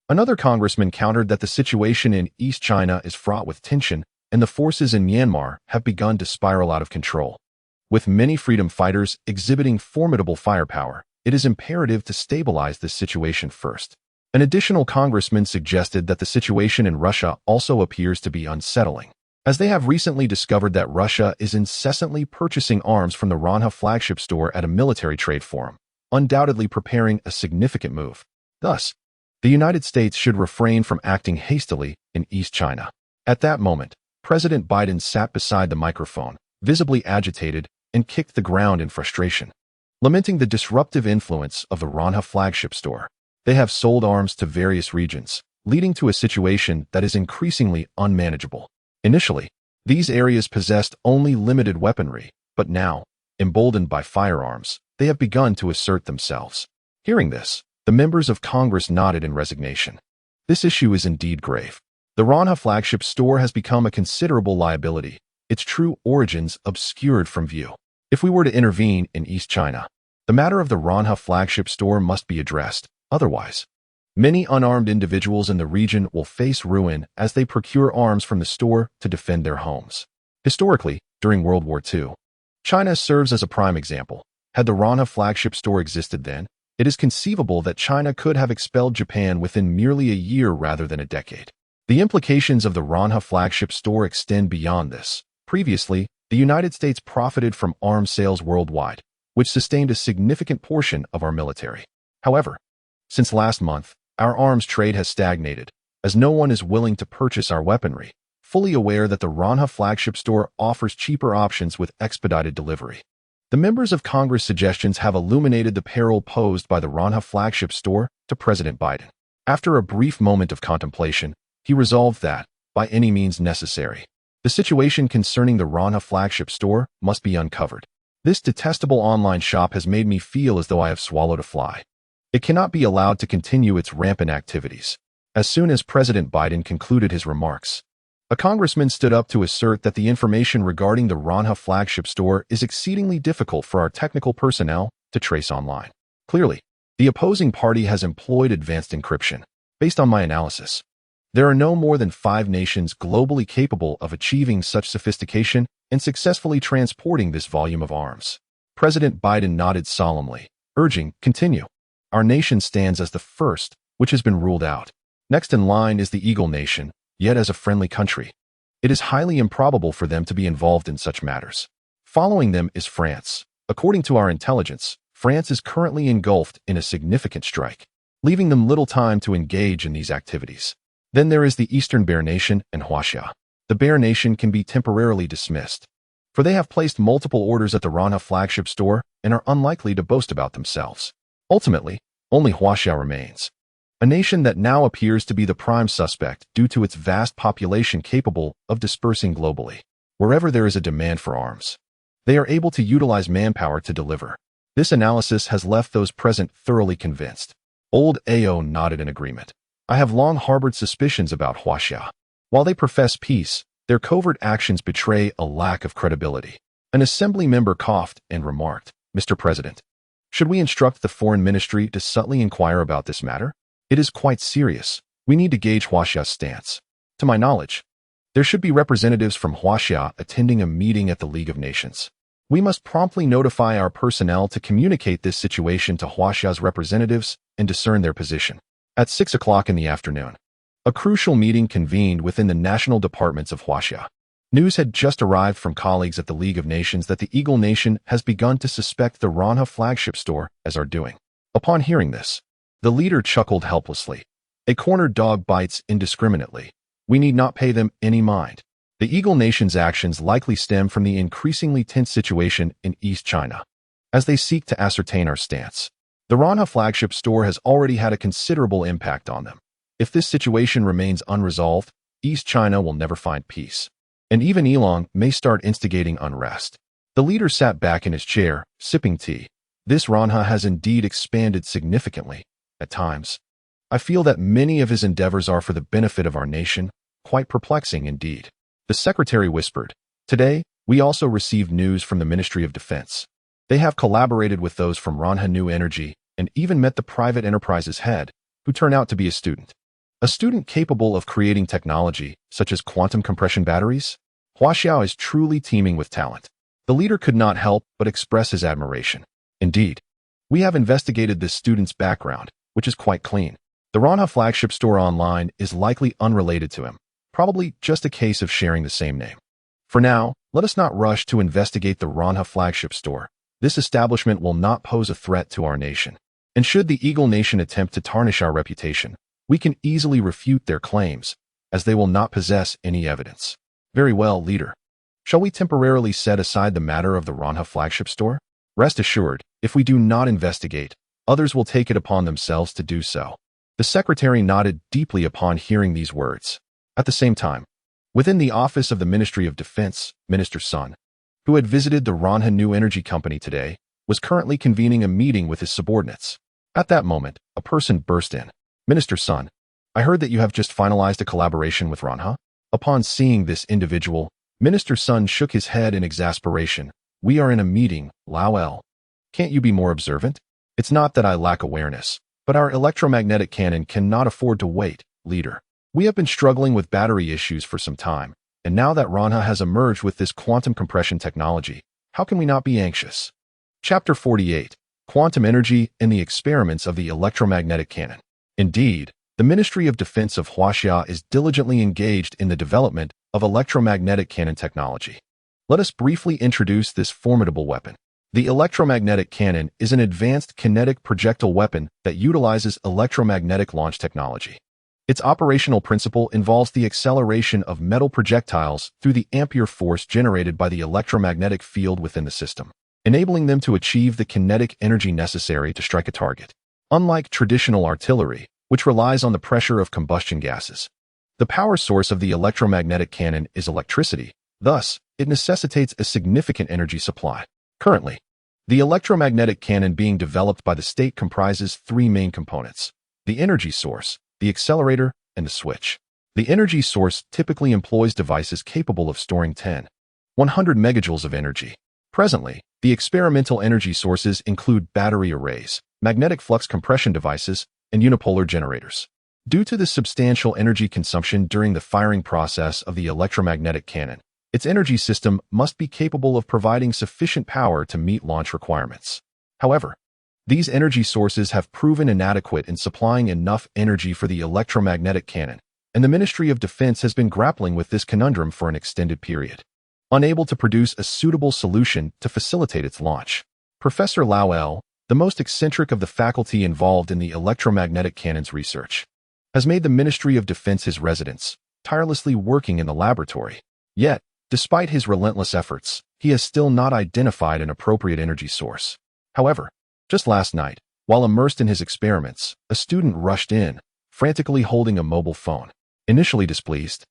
another congressman countered that the situation in East China is fraught with tension, and the forces in Myanmar have begun to spiral out of control. With many freedom fighters exhibiting formidable firepower, it is imperative to stabilize this situation first. An additional congressman suggested that the situation in Russia also appears to be unsettling, as they have recently discovered that Russia is incessantly purchasing arms from the Ranha flagship store at a military trade forum, undoubtedly preparing a significant move. Thus, the United States should refrain from acting hastily in East China. At that moment, President Biden sat beside the microphone, visibly agitated, and kicked the ground in frustration, lamenting the disruptive influence of the Ranha flagship store. They have sold arms to various regions, leading to a situation that is increasingly unmanageable. Initially, these areas possessed only limited weaponry, but now, emboldened by firearms, they have begun to assert themselves. Hearing this, the members of Congress nodded in resignation. This issue is indeed grave. The Ranha flagship store has become a considerable liability, its true origins obscured from view. If we were to intervene in East China, the matter of the Ranha flagship store must be addressed. Otherwise, many unarmed individuals in the region will face ruin as they procure arms from the store to defend their homes. Historically, during World War II, China serves as a prime example. Had the Ranha flagship store existed then, it is conceivable that China could have expelled Japan within merely a year rather than a decade. The implications of the Ranha flagship store extend beyond this. Previously, the United States profited from arms sales worldwide, which sustained a significant portion of our military. However, since last month, our arms trade has stagnated, as no one is willing to purchase our weaponry, fully aware that the Ranha flagship store offers cheaper options with expedited delivery. The members of Congress' suggestions have illuminated the peril posed by the Ranha flagship store to President Biden. After a brief moment of contemplation, he resolved that, by any means necessary, the situation concerning the Ranha flagship store must be uncovered. This detestable online shop has made me feel as though I have swallowed a fly. It cannot be allowed to continue its rampant activities. As soon as President Biden concluded his remarks, a congressman stood up to assert that the information regarding the Ranha flagship store is exceedingly difficult for our technical personnel to trace online. Clearly, the opposing party has employed advanced encryption. Based on my analysis, there are no more than 5 nations globally capable of achieving such sophistication and successfully transporting this volume of arms. President Biden nodded solemnly, urging, "Continue." Our nation stands as the first, which has been ruled out. Next in line is the Eagle Nation, yet as a friendly country. It is highly improbable for them to be involved in such matters. Following them is France. According to our intelligence, France is currently engulfed in a significant strike, leaving them little time to engage in these activities. Then there is the Eastern Bear Nation and Xihe. The Bear Nation can be temporarily dismissed, for they have placed multiple orders at the Ranha flagship store and are unlikely to boast about themselves. Ultimately, only Xihe remains, a nation that now appears to be the prime suspect due to its vast population capable of dispersing globally. Wherever there is a demand for arms, they are able to utilize manpower to deliver. This analysis has left those present thoroughly convinced. Old Ao nodded in agreement. I have long harbored suspicions about Xihe. While they profess peace, their covert actions betray a lack of credibility. An assembly member coughed and remarked, "Mr. President, should we instruct the foreign ministry to subtly inquire about this matter? It is quite serious. We need to gauge Xia's stance. To my knowledge, there should be representatives from Xihe attending a meeting at the League of Nations. We must promptly notify our personnel to communicate this situation to Xia's representatives and discern their position." At 6 o'clock in the afternoon, a crucial meeting convened within the national departments of Xihe. News had just arrived from colleagues at the League of Nations that the Eagle Nation has begun to suspect the Ranha flagship store as our doing. Upon hearing this, The leader chuckled helplessly. A cornered dog bites indiscriminately. We need not pay them any mind. The Eagle Nation's actions likely stem from the increasingly tense situation in East China. As they seek to ascertain our stance, the Ranha flagship store has already had a considerable impact on them. If this situation remains unresolved, East China will never find peace. And even Elong may start instigating unrest. The leader sat back in his chair, sipping tea. This Ranha has indeed expanded significantly. At times, I feel that many of his endeavors are for the benefit of our nation, quite perplexing indeed. The secretary whispered, "Today, we also received news from the Ministry of Defense. They have collaborated with those from Ranha New Energy and even met the private enterprise's head, who turned out to be a student. A student capable of creating technology, such as quantum compression batteries? Huaxiao is truly teeming with talent." The leader could not help but express his admiration. "Indeed, we have investigated this student's background, which is quite clean. The Ranha flagship store online is likely unrelated to him, probably just a case of sharing the same name. For now, let us not rush to investigate the Ranha flagship store. This establishment will not pose a threat to our nation. And should the Eagle Nation attempt to tarnish our reputation, we can easily refute their claims, as they will not possess any evidence." "Very well, leader. Shall we temporarily set aside the matter of the Ranha flagship store? Rest assured, if we do not investigate, others will take it upon themselves to do so." The secretary nodded deeply upon hearing these words. At the same time, within the office of the Ministry of Defense, Minister Sun, who had visited the Ranha New Energy Company today, was currently convening a meeting with his subordinates. At that moment, a person burst in. "Minister Sun, I heard that you have just finalized a collaboration with Ranha." Upon seeing this individual, Minister Sun shook his head in exasperation. "We are in a meeting, Lao El. Can't you be more observant? It's not that I lack awareness, but our electromagnetic cannon cannot afford to wait, leader. We have been struggling with battery issues for some time, and now that Ranha has emerged with this quantum compression technology, how can we not be anxious?" Chapter 48. Quantum Energy and the Experiments of the Electromagnetic Cannon. Indeed, the Ministry of Defense of Huaxia is diligently engaged in the development of electromagnetic cannon technology. Let us briefly introduce this formidable weapon. The electromagnetic cannon is an advanced kinetic projectile weapon that utilizes electromagnetic launch technology. Its operational principle involves the acceleration of metal projectiles through the ampere force generated by the electromagnetic field within the system, enabling them to achieve the kinetic energy necessary to strike a target. Unlike traditional artillery, which relies on the pressure of combustion gases, the power source of the electromagnetic cannon is electricity. Thus, it necessitates a significant energy supply. Currently, the electromagnetic cannon being developed by the state comprises three main components: the energy source, the accelerator, and the switch. The energy source typically employs devices capable of storing 100 megajoules of energy. Presently, the experimental energy sources include battery arrays, magnetic flux compression devices, and unipolar generators. Due to the substantial energy consumption during the firing process of the electromagnetic cannon, its energy system must be capable of providing sufficient power to meet launch requirements. However, these energy sources have proven inadequate in supplying enough energy for the electromagnetic cannon, and the Ministry of Defense has been grappling with this conundrum for an extended period, unable to produce a suitable solution to facilitate its launch. Professor Lao El, the most eccentric of the faculty involved in the electromagnetic cannon's research, has made the Ministry of Defense his residence, tirelessly working in the laboratory. Yet, despite his relentless efforts, he has still not identified an appropriate energy source. However, just last night, while immersed in his experiments, a student rushed in, frantically holding a mobile phone. Initially displeased,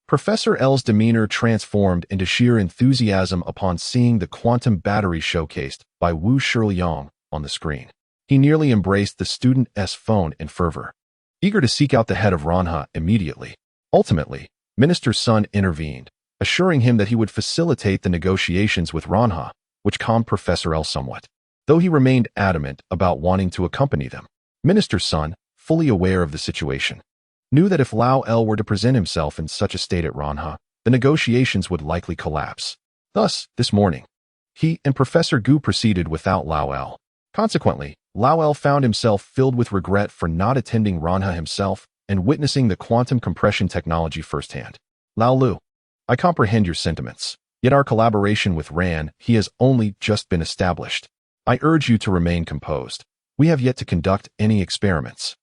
Professor L's demeanor transformed into sheer enthusiasm upon seeing the quantum battery showcased by Wu Shiliang on the screen. He nearly embraced the student's phone in fervor, eager to seek out the head of Ranha immediately. Ultimately, Minister Sun intervened, assuring him that he would facilitate the negotiations with Ranha, which calmed Professor L somewhat, though he remained adamant about wanting to accompany them. Minister Sun, fully aware of the situation, knew that if Lao El were to present himself in such a state at Ranha, the negotiations would likely collapse. Thus, this morning, he and Professor Gu proceeded without Lao El. Consequently, Lao El found himself filled with regret for not attending Ranha himself and witnessing the quantum compression technology firsthand. "Lao Lu, I comprehend your sentiments, yet our collaboration with Ran, he has only just been established. I urge you to remain composed. we have yet to conduct any experiments,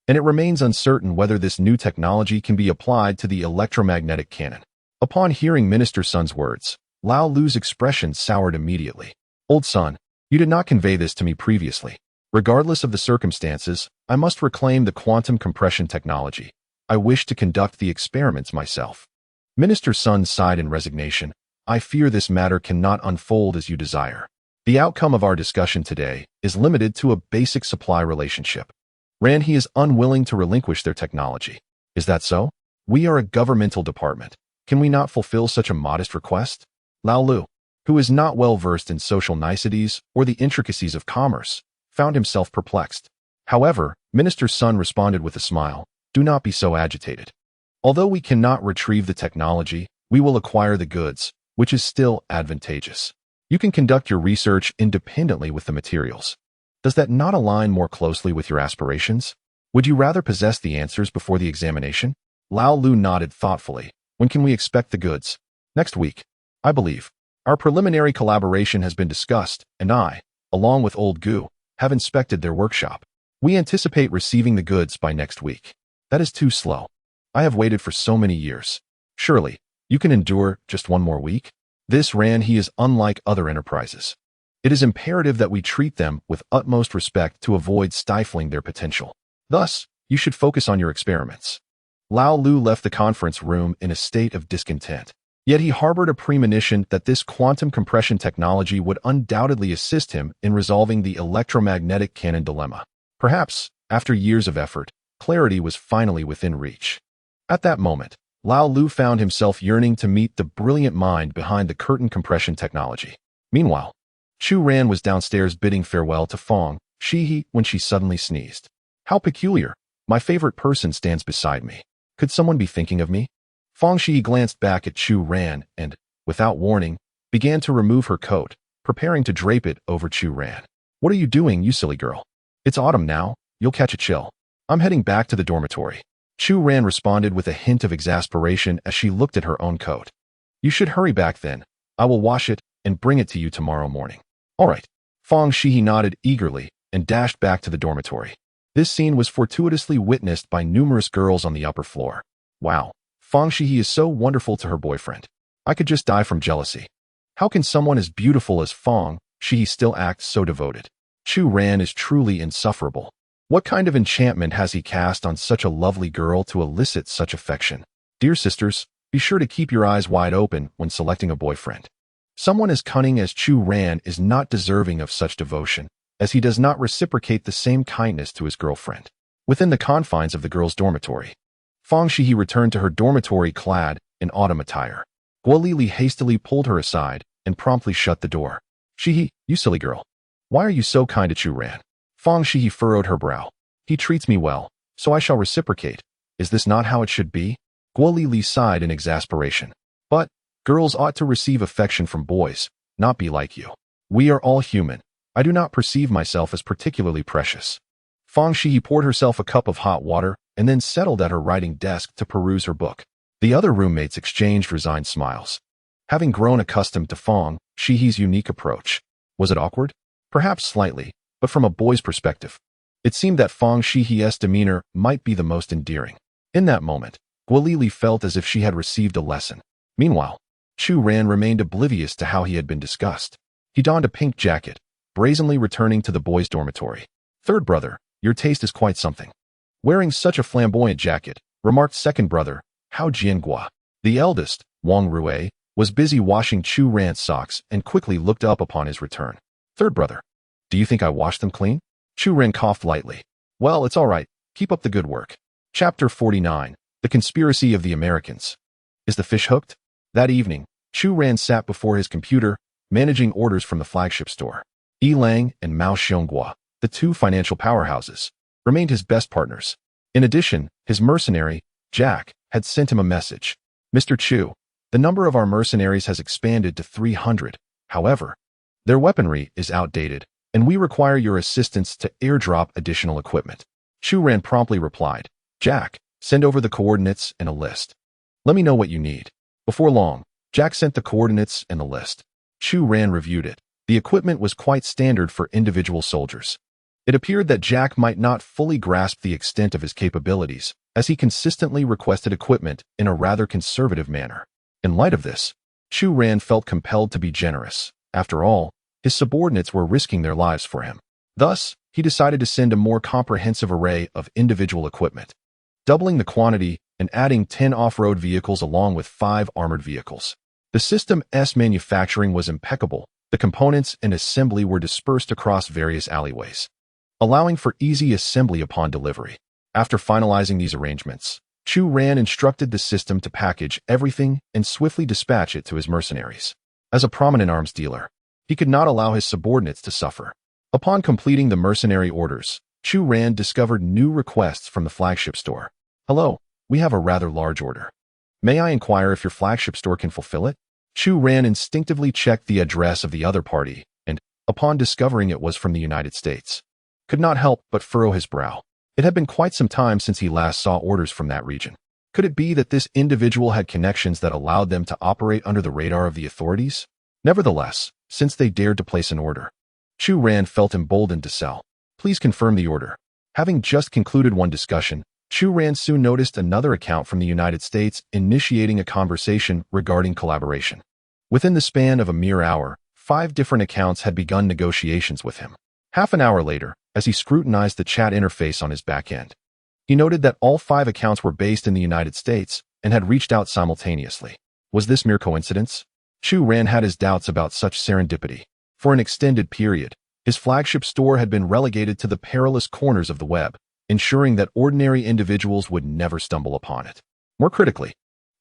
and it remains uncertain whether this new technology can be applied to the electromagnetic cannon. Upon hearing Minister Sun's words, Lao Lu's expression soured immediately. Old son, you did not convey this to me previously. Regardless of the circumstances, I must reclaim the quantum compression technology. I wish to conduct the experiments myself. Minister Sun sighed in resignation. I fear this matter cannot unfold as you desire. The outcome of our discussion today is limited to a basic supply relationship. Ran he is unwilling to relinquish their technology. Is that so? We are a governmental department. Can we not fulfill such a modest request? Lao Lu, who is not well versed in social niceties or the intricacies of commerce, found himself perplexed. However, Minister Sun responded with a smile. Do not be so agitated. Although we cannot retrieve the technology, we will acquire the goods, which is still advantageous. You can conduct your research independently with the materials. Does that not align more closely with your aspirations? Would you rather possess the answers before the examination? Lao Lu nodded thoughtfully. When can we expect the goods? Next week, I believe. Our preliminary collaboration has been discussed, and I, along with Old Gu, have inspected their workshop. We anticipate receiving the goods by next week. That is too slow. I have waited for so many years. Surely, you can endure just one more week? This Ran he is unlike other enterprises. It is imperative that we treat them with utmost respect to avoid stifling their potential. Thus, you should focus on your experiments. Lao Lu left the conference room in a state of discontent. Yet he harbored a premonition that this quantum compression technology would undoubtedly assist him in resolving the electromagnetic cannon dilemma. Perhaps, after years of effort, clarity was finally within reach. At that moment, Lao Lu found himself yearning to meet the brilliant mind behind the curtain compression technology. Meanwhile, Chu Ran was downstairs bidding farewell to Fang, Xihe, when she suddenly sneezed. How peculiar. My favorite person stands beside me. Could someone be thinking of me? Fang Xihe glanced back at Chu Ran and, without warning, began to remove her coat, preparing to drape it over Chu Ran. What are you doing, you silly girl? It's autumn now. You'll catch a chill. I'm heading back to the dormitory. Chu Ran responded with a hint of exasperation as she looked at her own coat. You should hurry back then. I will wash it and bring it to you tomorrow morning. All right. Fang Xihe nodded eagerly and dashed back to the dormitory. This scene was fortuitously witnessed by numerous girls on the upper floor. Wow, Fang Xihe is so wonderful to her boyfriend. I could just die from jealousy. How can someone as beautiful as Fang Xihe still act so devoted? Chu Ran is truly insufferable. What kind of enchantment has he cast on such a lovely girl to elicit such affection? Dear sisters, be sure to keep your eyes wide open when selecting a boyfriend. Someone as cunning as Chu Ran is not deserving of such devotion, as he does not reciprocate the same kindness to his girlfriend. Within the confines of the girls' dormitory, Fang Xihe returned to her dormitory clad in autumn attire. Guolili hastily pulled her aside and promptly shut the door. Xihe, you silly girl. Why are you so kind to Chu Ran? Fang Xihe furrowed her brow. He treats me well, so I shall reciprocate. Is this not how it should be? Guolili sighed in exasperation. But, girls ought to receive affection from boys, not be like you. We are all human. I do not perceive myself as particularly precious. Fang Xihe poured herself a cup of hot water and then settled at her writing desk to peruse her book. The other roommates exchanged resigned smiles. Having grown accustomed to Fang Xihe's unique approach, was it awkward? Perhaps slightly, but from a boy's perspective, it seemed that Fang Xihe's demeanor might be the most endearing. In that moment, Guolili felt as if she had received a lesson. Meanwhile, Chu Ran remained oblivious to how he had been discussed. He donned a pink jacket, brazenly returning to the boys' dormitory. Third brother, your taste is quite something. Wearing such a flamboyant jacket, remarked second brother, Hao Jiangua. The eldest, Wang Rue, was busy washing Chu Ran's socks and quickly looked up upon his return. Third brother, do you think I washed them clean? Chu Ran coughed lightly. Well, it's all right. Keep up the good work. Chapter 49, The Conspiracy of the Americans. Is the fish hooked? That evening, Chu Ran sat before his computer, managing orders from the flagship store. Yi Lang and Mao Xiongua, the two financial powerhouses, remained his best partners. In addition, his mercenary, Jack, had sent him a message. Mr. Chu, the number of our mercenaries has expanded to 300. However, their weaponry is outdated, and we require your assistance to airdrop additional equipment. Chu Ran promptly replied, Jack, send over the coordinates and a list. Let me know what you need. Before long, Jack sent the coordinates and the list. Chu Ran reviewed it. The equipment was quite standard for individual soldiers. It appeared that Jack might not fully grasp the extent of his capabilities, as he consistently requested equipment in a rather conservative manner. In light of this, Chu Ran felt compelled to be generous. After all, his subordinates were risking their lives for him. Thus, he decided to send a more comprehensive array of individual equipment, doubling the quantity and adding 10 off-road vehicles along with 5 armored vehicles. The system's manufacturing was impeccable. The components and assembly were dispersed across various alleyways, allowing for easy assembly upon delivery. After finalizing these arrangements, Chu Ran instructed the system to package everything and swiftly dispatch it to his mercenaries. As a prominent arms dealer, he could not allow his subordinates to suffer. Upon completing the mercenary orders, Chu Ran discovered new requests from the flagship store. "Hello, we have a rather large order. May I inquire if your flagship store can fulfill it?" Chu Ran instinctively checked the address of the other party and, upon discovering it was from the United States, could not help but furrow his brow. It had been quite some time since he last saw orders from that region. Could it be that this individual had connections that allowed them to operate under the radar of the authorities? Nevertheless, since they dared to place an order, Chu Ran felt emboldened to sell. "Please confirm the order." Having just concluded one discussion, Chu Ran soon noticed another account from the United States initiating a conversation regarding collaboration. Within the span of a mere hour, 5 different accounts had begun negotiations with him. Half an hour later, as he scrutinized the chat interface on his back end, he noted that all 5 accounts were based in the United States and had reached out simultaneously. Was this mere coincidence? Chu Ran had his doubts about such serendipity. For an extended period, his flagship store had been relegated to the perilous corners of the web, ensuring that ordinary individuals would never stumble upon it. More critically,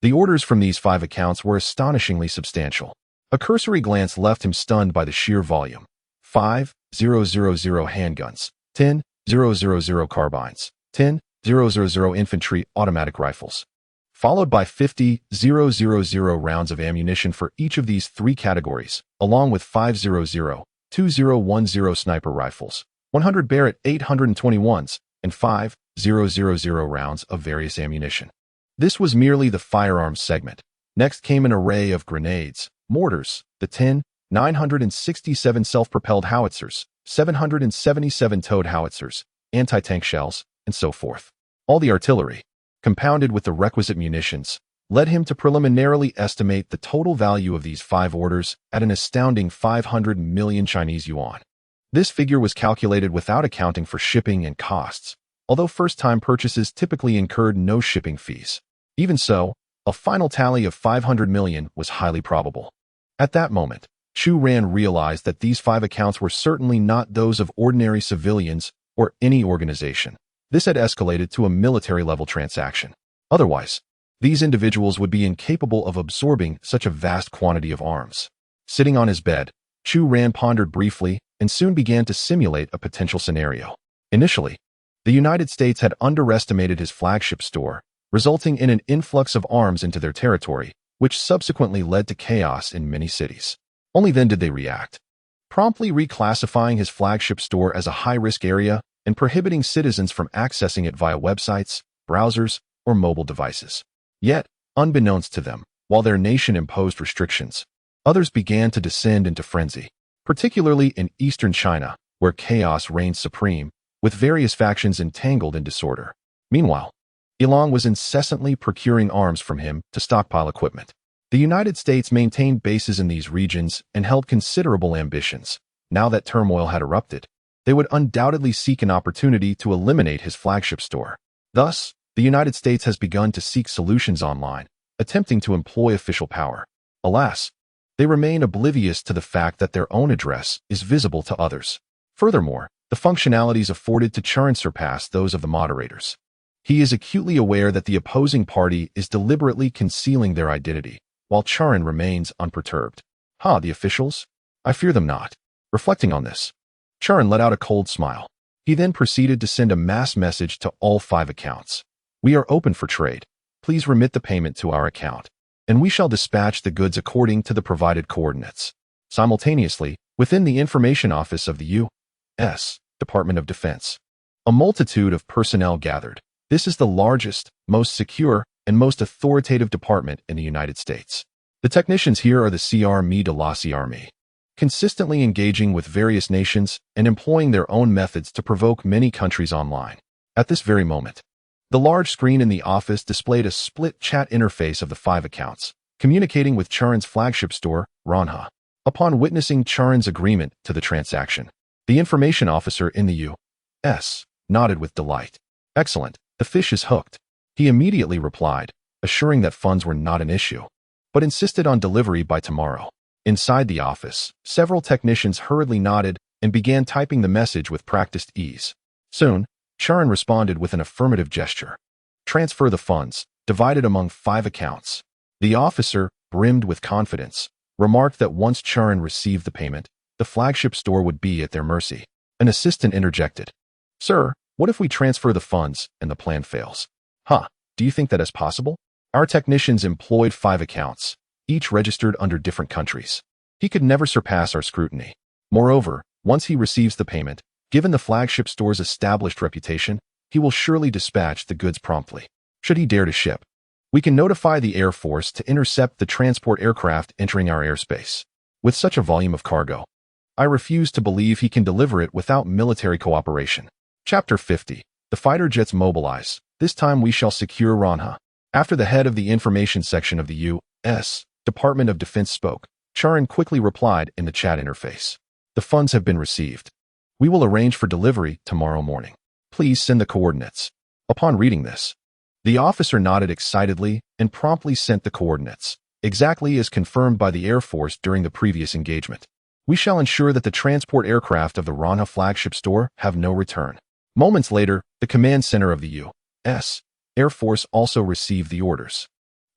the orders from these 5 accounts were astonishingly substantial. A cursory glance left him stunned by the sheer volume. 5,000 handguns, 10,000 carbines, 10,000 infantry automatic rifles, followed by 50,000 rounds of ammunition for each of these 3 categories, along with 5,000, 2010 sniper rifles, 100 Barrett 821s, and 5,000 rounds of various ammunition. This was merely the firearms segment. Next came an array of grenades, mortars, the 967 self-propelled howitzers, 777 towed howitzers, anti-tank shells, and so forth. All the artillery, compounded with the requisite munitions, led him to preliminarily estimate the total value of these 5 orders at an astounding 500 million Chinese yuan. This figure was calculated without accounting for shipping and costs, although first-time purchases typically incurred no shipping fees. Even so, a final tally of 500 million was highly probable. At that moment, Chu Ran realized that these 5 accounts were certainly not those of ordinary civilians or any organization. This had escalated to a military-level transaction. Otherwise, these individuals would be incapable of absorbing such a vast quantity of arms. Sitting on his bed, Chu Ran pondered briefly and soon began to simulate a potential scenario. Initially, the United States had underestimated his flagship store, resulting in an influx of arms into their territory, which subsequently led to chaos in many cities. Only then did they react, promptly reclassifying his flagship store as a high-risk area and prohibiting citizens from accessing it via websites, browsers, or mobile devices. Yet, unbeknownst to them, while their nation imposed restrictions, others began to descend into frenzy, particularly in eastern China, where chaos reigned supreme, with various factions entangled in disorder. Meanwhile, Ilang was incessantly procuring arms from him to stockpile equipment. The United States maintained bases in these regions and held considerable ambitions. Now that turmoil had erupted, they would undoubtedly seek an opportunity to eliminate his flagship store. Thus, the United States has begun to seek solutions online, attempting to employ official power. Alas, they remain oblivious to the fact that their own address is visible to others. Furthermore, the functionalities afforded to Chu Ran surpass those of the moderators. He is acutely aware that the opposing party is deliberately concealing their identity, while Chu Ran remains unperturbed. The officials? I fear them not. Reflecting on this, Chu Ran let out a cold smile. He then proceeded to send a mass message to all 5 accounts. "We are open for trade. Please remit the payment to our account, and we shall dispatch the goods according to the provided coordinates." Simultaneously, within the information office of the U.S. Department of Defense, a multitude of personnel gathered. This is the largest, most secure, and most authoritative department in the United States. The technicians here are the Armée de la Armée, consistently engaging with various nations and employing their own methods to provoke many countries online. At this very moment, the large screen in the office displayed a split chat interface of the 5 accounts, communicating with Chu Ran's flagship store, Ronha. Upon witnessing Chu Ran's agreement to the transaction, the information officer in the U.S. nodded with delight. Excellent, the fish is hooked. He immediately replied, assuring that funds were not an issue, but insisted on delivery by tomorrow. Inside the office, several technicians hurriedly nodded and began typing the message with practiced ease. Soon, Chu Ran responded with an affirmative gesture. Transfer the funds, divided among 5 accounts. The officer, brimmed with confidence, remarked that once Chu Ran received the payment, the flagship store would be at their mercy. An assistant interjected. Sir, what if we transfer the funds and the plan fails? Do you think that is possible? Our technicians employed 5 accounts, each registered under different countries. He could never surpass our scrutiny. Moreover, once he receives the payment, given the flagship store's established reputation, he will surely dispatch the goods promptly. Should he dare to ship, we can notify the Air Force to intercept the transport aircraft entering our airspace. With such a volume of cargo, I refuse to believe he can deliver it without military cooperation. Chapter 50. The fighter jets mobilize. This time we shall secure Ronha. After the head of the information section of the U.S. Department of Defense spoke, Chu Ran quickly replied in the chat interface. The funds have been received. We will arrange for delivery tomorrow morning. Please send the coordinates. Upon reading this, the officer nodded excitedly and promptly sent the coordinates, exactly as confirmed by the Air Force during the previous engagement. We shall ensure that the transport aircraft of the Ronha flagship store have no return. Moments later, the command center of the U.S. Air Force also received the orders.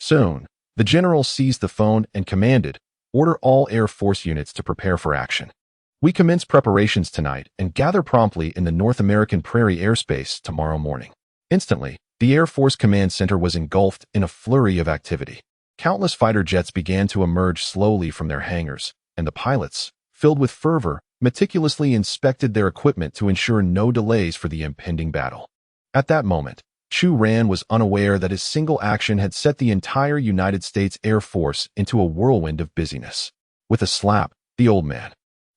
Soon, the general seized the phone and commanded, order all Air Force units to prepare for action. We commence preparations tonight and gather promptly in the North American Prairie airspace tomorrow morning. Instantly, the Air Force Command Center was engulfed in a flurry of activity. Countless fighter jets began to emerge slowly from their hangars, and the pilots, filled with fervor, meticulously inspected their equipment to ensure no delays for the impending battle. At that moment, Chu Ran was unaware that his single action had set the entire United States Air Force into a whirlwind of busyness. With a slap, the old man,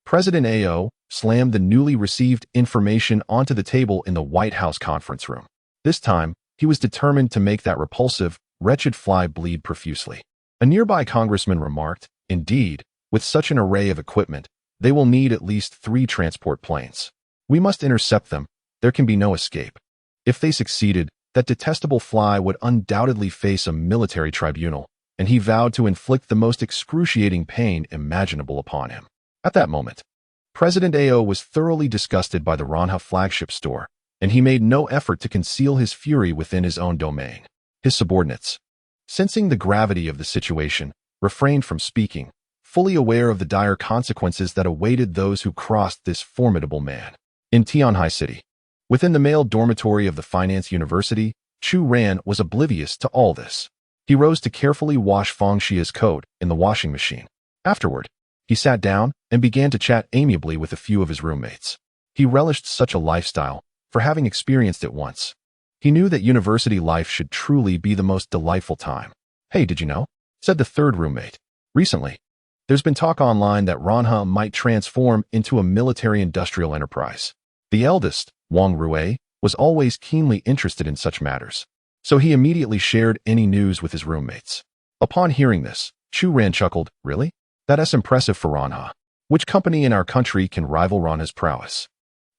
President A.O., slammed the newly received information onto the table in the White House conference room. This time, he was determined to make that repulsive, wretched fly bleed profusely. A nearby congressman remarked, indeed, with such an array of equipment, they will need at least 3 transport planes. We must intercept them. There can be no escape. If they succeeded, that detestable fly would undoubtedly face a military tribunal, and he vowed to inflict the most excruciating pain imaginable upon him. At that moment, President A.O. was thoroughly disgusted by the Ronha flagship store, and he made no effort to conceal his fury within his own domain. His subordinates, sensing the gravity of the situation, refrained from speaking, fully aware of the dire consequences that awaited those who crossed this formidable man. In Tianhai City, within the male dormitory of the Finance University, Chu Ran was oblivious to all this. He rose to carefully wash Fang Xihe's coat in the washing machine. Afterward, he sat down and began to chat amiably with a few of his roommates. He relished such a lifestyle, for having experienced it once. He knew that university life should truly be the most delightful time. Hey, did you know? Said the third roommate. Recently, there's been talk online that Ronha might transform into a military-industrial enterprise. The eldest, Wang Rue, was always keenly interested in such matters, so he immediately shared any news with his roommates. Upon hearing this, Chu Ran chuckled, Really? That's impressive for Ronha. Which company in our country can rival Ronha's prowess?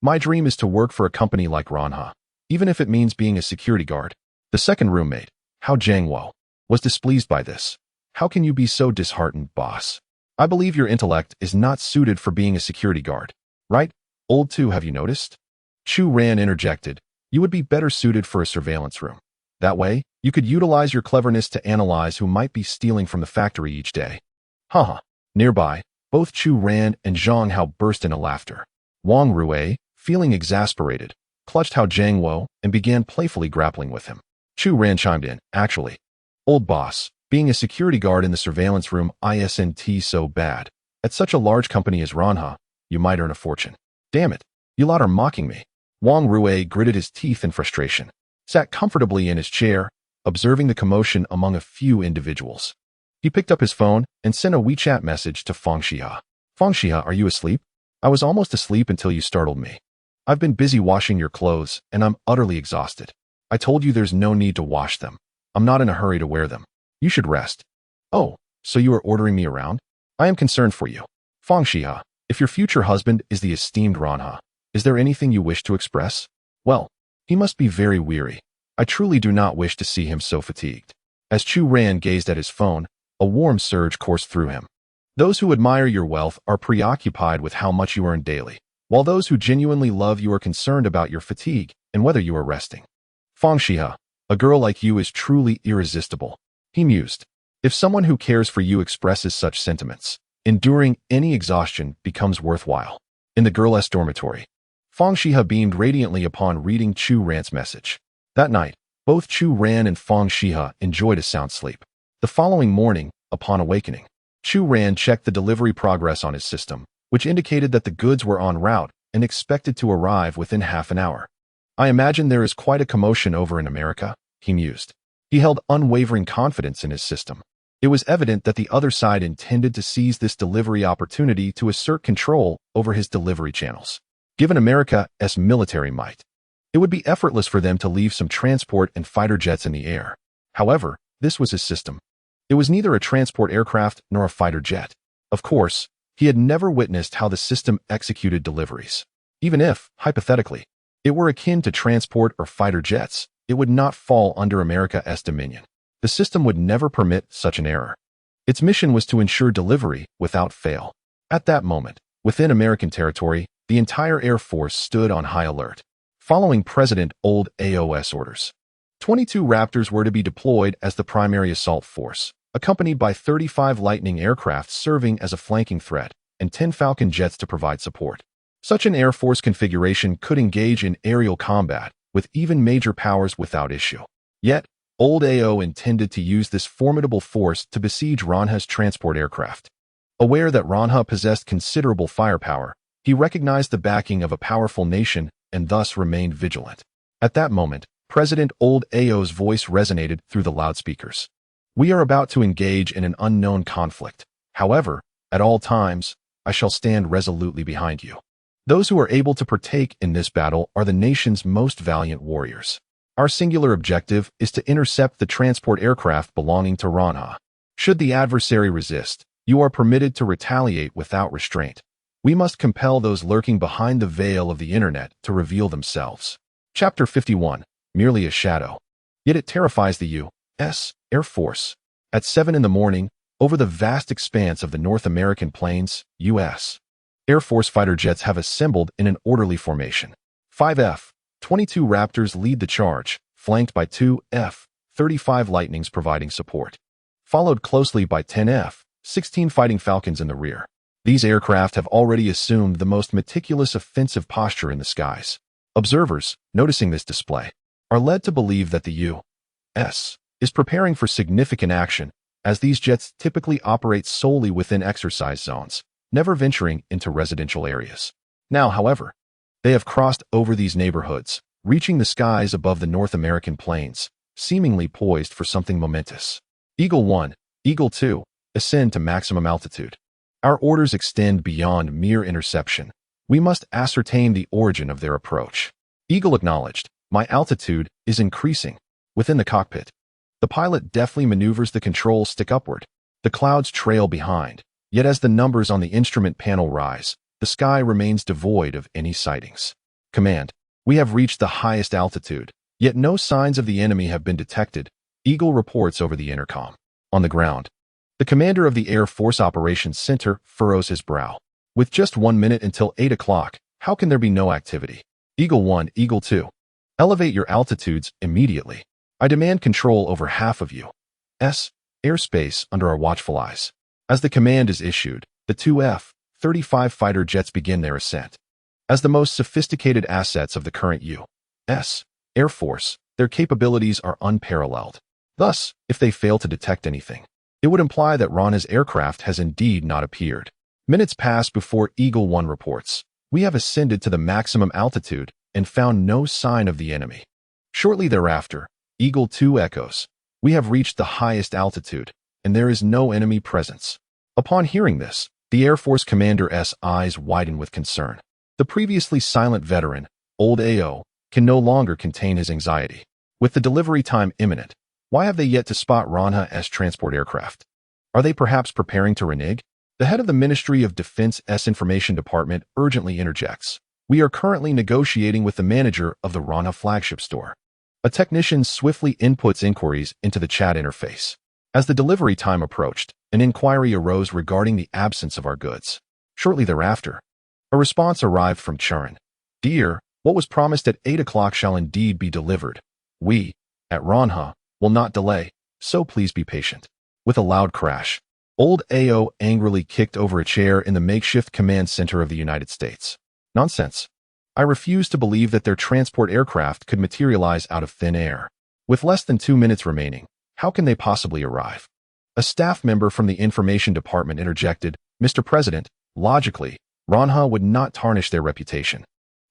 My dream is to work for a company like Ronha, even if it means being a security guard. The second roommate, Hao Jiangwo, was displeased by this. How can you be so disheartened, boss? I believe your intellect is not suited for being a security guard. Right? Old too, have you noticed? Chu Ran interjected. You would be better suited for a surveillance room. That way, you could utilize your cleverness to analyze who might be stealing from the factory each day. Haha. Nearby, both Chu Ran and Zhang Hao burst into laughter. Wang Rue, feeling exasperated, clutched Hao Jiangwo and began playfully grappling with him. Chu Ran chimed in, Actually, old boss, being a security guard in the surveillance room isn't so bad. At such a large company as Ronha, you might earn a fortune. Damn it, you lot are mocking me. Wang Rue gritted his teeth in frustration, sat comfortably in his chair, observing the commotion among a few individuals. He picked up his phone and sent a WeChat message to Fang Xihe. Fang Xihe, are you asleep? I was almost asleep until you startled me. I've been busy washing your clothes, and I'm utterly exhausted. I told you there's no need to wash them. I'm not in a hurry to wear them. You should rest. Oh, so you are ordering me around? I am concerned for you. Fang Xihe, if your future husband is the esteemed Ranha, is there anything you wish to express? Well, he must be very weary. I truly do not wish to see him so fatigued. As Chu Ran gazed at his phone, a warm surge coursed through him. Those who admire your wealth are preoccupied with how much you earn daily, while those who genuinely love you are concerned about your fatigue and whether you are resting. Fang Xihe, a girl like you is truly irresistible. He mused. If someone who cares for you expresses such sentiments, enduring any exhaustion becomes worthwhile. In the girl's dormitory, Fang Xihe beamed radiantly upon reading Chu Ran's message. That night, both Chu Ran and Fang Xihe enjoyed a sound sleep. The following morning, upon awakening, Chu Ran checked the delivery progress on his system, which indicated that the goods were en route and expected to arrive within half an hour. I imagine there is quite a commotion over in America, he mused. He held unwavering confidence in his system. It was evident that the other side intended to seize this delivery opportunity to assert control over his delivery channels. Given America's military might, it would be effortless for them to leave some transport and fighter jets in the air. However, this was his system. It was neither a transport aircraft nor a fighter jet. Of course, he had never witnessed how the system executed deliveries. Even if, hypothetically, it were akin to transport or fighter jets, it would not fall under America's dominion. The system would never permit such an error. Its mission was to ensure delivery without fail. At that moment, within American territory, the entire Air Force stood on high alert. Following President Old AO's orders, 22 Raptors were to be deployed as the primary assault force, accompanied by 35 Lightning aircraft serving as a flanking threat and 10 Falcon jets to provide support. Such an Air Force configuration could engage in aerial combat with even major powers without issue. Yet, Old AO intended to use this formidable force to besiege Ranha's transport aircraft. Aware that Ranha possessed considerable firepower, he recognized the backing of a powerful nation and thus remained vigilant. At that moment, President Old AO's voice resonated through the loudspeakers. We are about to engage in an unknown conflict. However, at all times, I shall stand resolutely behind you. Those who are able to partake in this battle are the nation's most valiant warriors. Our singular objective is to intercept the transport aircraft belonging to Ranha. Should the adversary resist, you are permitted to retaliate without restraint. We must compel those lurking behind the veil of the internet to reveal themselves. Chapter 51. Merely a shadow. Yet it terrifies the U.S. Air Force. At 7 in the morning, over the vast expanse of the North American plains, U.S. Air Force fighter jets have assembled in an orderly formation. 5 F-22 Raptors lead the charge, flanked by 2 F-35 Lightnings providing support, followed closely by 10 F-16 Fighting Falcons in the rear. These aircraft have already assumed the most meticulous offensive posture in the skies. Observers, noticing this display, are led to believe that the U.S. is preparing for significant action, as these jets typically operate solely within exercise zones, never venturing into residential areas. Now, however, they have crossed over these neighborhoods, reaching the skies above the North American plains, seemingly poised for something momentous. Eagle 1, Eagle 2, ascend to maximum altitude. Our orders extend beyond mere interception. We must ascertain the origin of their approach. Eagle acknowledged. My altitude is increasing. Within the cockpit, the pilot deftly maneuvers the control stick upward. The clouds trail behind, yet as the numbers on the instrument panel rise, the sky remains devoid of any sightings. Command, we have reached the highest altitude, yet no signs of the enemy have been detected. Eagle reports over the intercom. On the ground, the commander of the Air Force Operations Center furrows his brow. With just 1 minute until 8 o'clock, how can there be no activity? Eagle 1, Eagle 2. Elevate your altitudes immediately. I demand control over half of U.S. airspace under our watchful eyes. As the command is issued, the 2 F-35 fighter jets begin their ascent. As the most sophisticated assets of the current U.S. Air Force, their capabilities are unparalleled. Thus, if they fail to detect anything, it would imply that Ranha's aircraft has indeed not appeared. Minutes pass before Eagle 1 reports. We have ascended to the maximum altitude and found no sign of the enemy. Shortly thereafter, Eagle 2 echoes. We have reached the highest altitude, and there is no enemy presence. Upon hearing this, The Air Force commander's eyes widened with concern. The previously silent veteran, old AO, can no longer contain his anxiety. With the delivery time imminent, why have they yet to spot Ranha's transport aircraft? Are they perhaps preparing to renege? The head of the Ministry of Defense's Information Department urgently interjects. We are currently negotiating with the manager of the Ranha flagship store. A technician swiftly inputs inquiries into the chat interface. As the delivery time approached, an inquiry arose regarding the absence of our goods. Shortly thereafter, a response arrived from Chu Ran. Dear, what was promised at 8 o'clock shall indeed be delivered. We, at Ranha, will not delay, so please be patient. With a loud crash, old AO angrily kicked over a chair in the makeshift command center of the United States. Nonsense. I refuse to believe that their transport aircraft could materialize out of thin air. With less than 2 minutes remaining, how can they possibly arrive? A staff member from the information department interjected, Mr. President, logically, Ranha would not tarnish their reputation,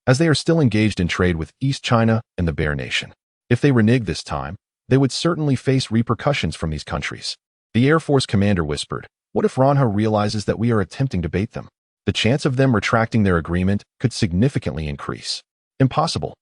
as they are still engaged in trade with East China and the Bear Nation. If they renege this time, they would certainly face repercussions from these countries. The Air Force commander whispered, what if Ranha realizes that we are attempting to bait them? The chance of them retracting their agreement could significantly increase. Impossible.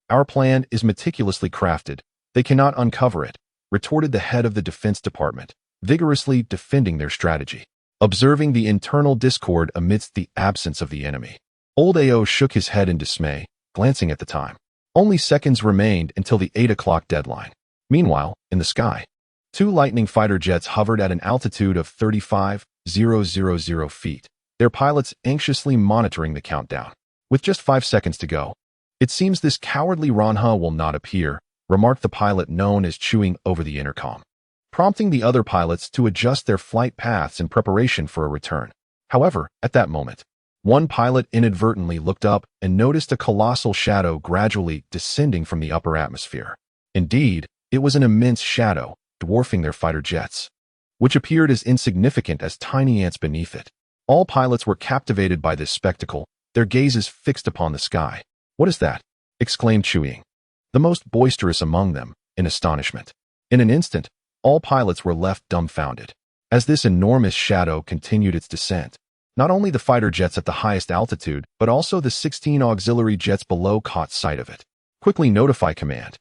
Our plan is meticulously crafted. They cannot uncover it, retorted the head of the Defense Department, vigorously defending their strategy. Observing the internal discord amidst the absence of the enemy, old AO shook his head in dismay, glancing at the time. Only seconds remained until the 8 o'clock deadline. Meanwhile, in the sky, 2 Lightning fighter jets hovered at an altitude of 35,000 feet, their pilots anxiously monitoring the countdown. With just 5 seconds to go, it seems this cowardly Ranha will not appear, remarked the pilot known as chewing over the intercom, prompting the other pilots to adjust their flight paths in preparation for a return. However, at that moment, one pilot inadvertently looked up and noticed a colossal shadow gradually descending from the upper atmosphere. Indeed, it was an immense shadow, dwarfing their fighter jets, which appeared as insignificant as tiny ants beneath it. All pilots were captivated by this spectacle, their gazes fixed upon the sky. What is that? Exclaimed Chu Ran, the most boisterous among them, in astonishment. In an instant, all pilots were left dumbfounded. As this enormous shadow continued its descent, not only the fighter jets at the highest altitude, but also the 16 auxiliary jets below caught sight of it. Quickly notify command.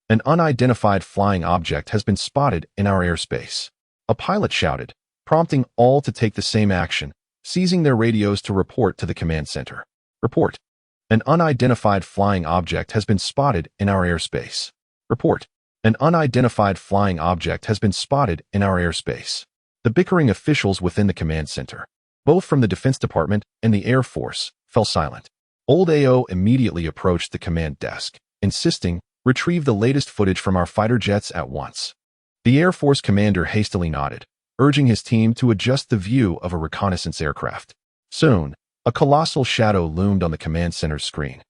An unidentified flying object has been spotted in our airspace. A pilot shouted, prompting all to take the same action, seizing their radios to report to the command center. Report. An unidentified flying object has been spotted in our airspace. Report. An unidentified flying object has been spotted in our airspace. The bickering officials within the command center, both from the Defense Department and the Air Force, fell silent. Old AO immediately approached the command desk, insisting, retrieve the latest footage from our fighter jets at once. The Air Force commander hastily nodded, urging his team to adjust the view of a reconnaissance aircraft. Soon, a colossal shadow loomed on the command center's screen,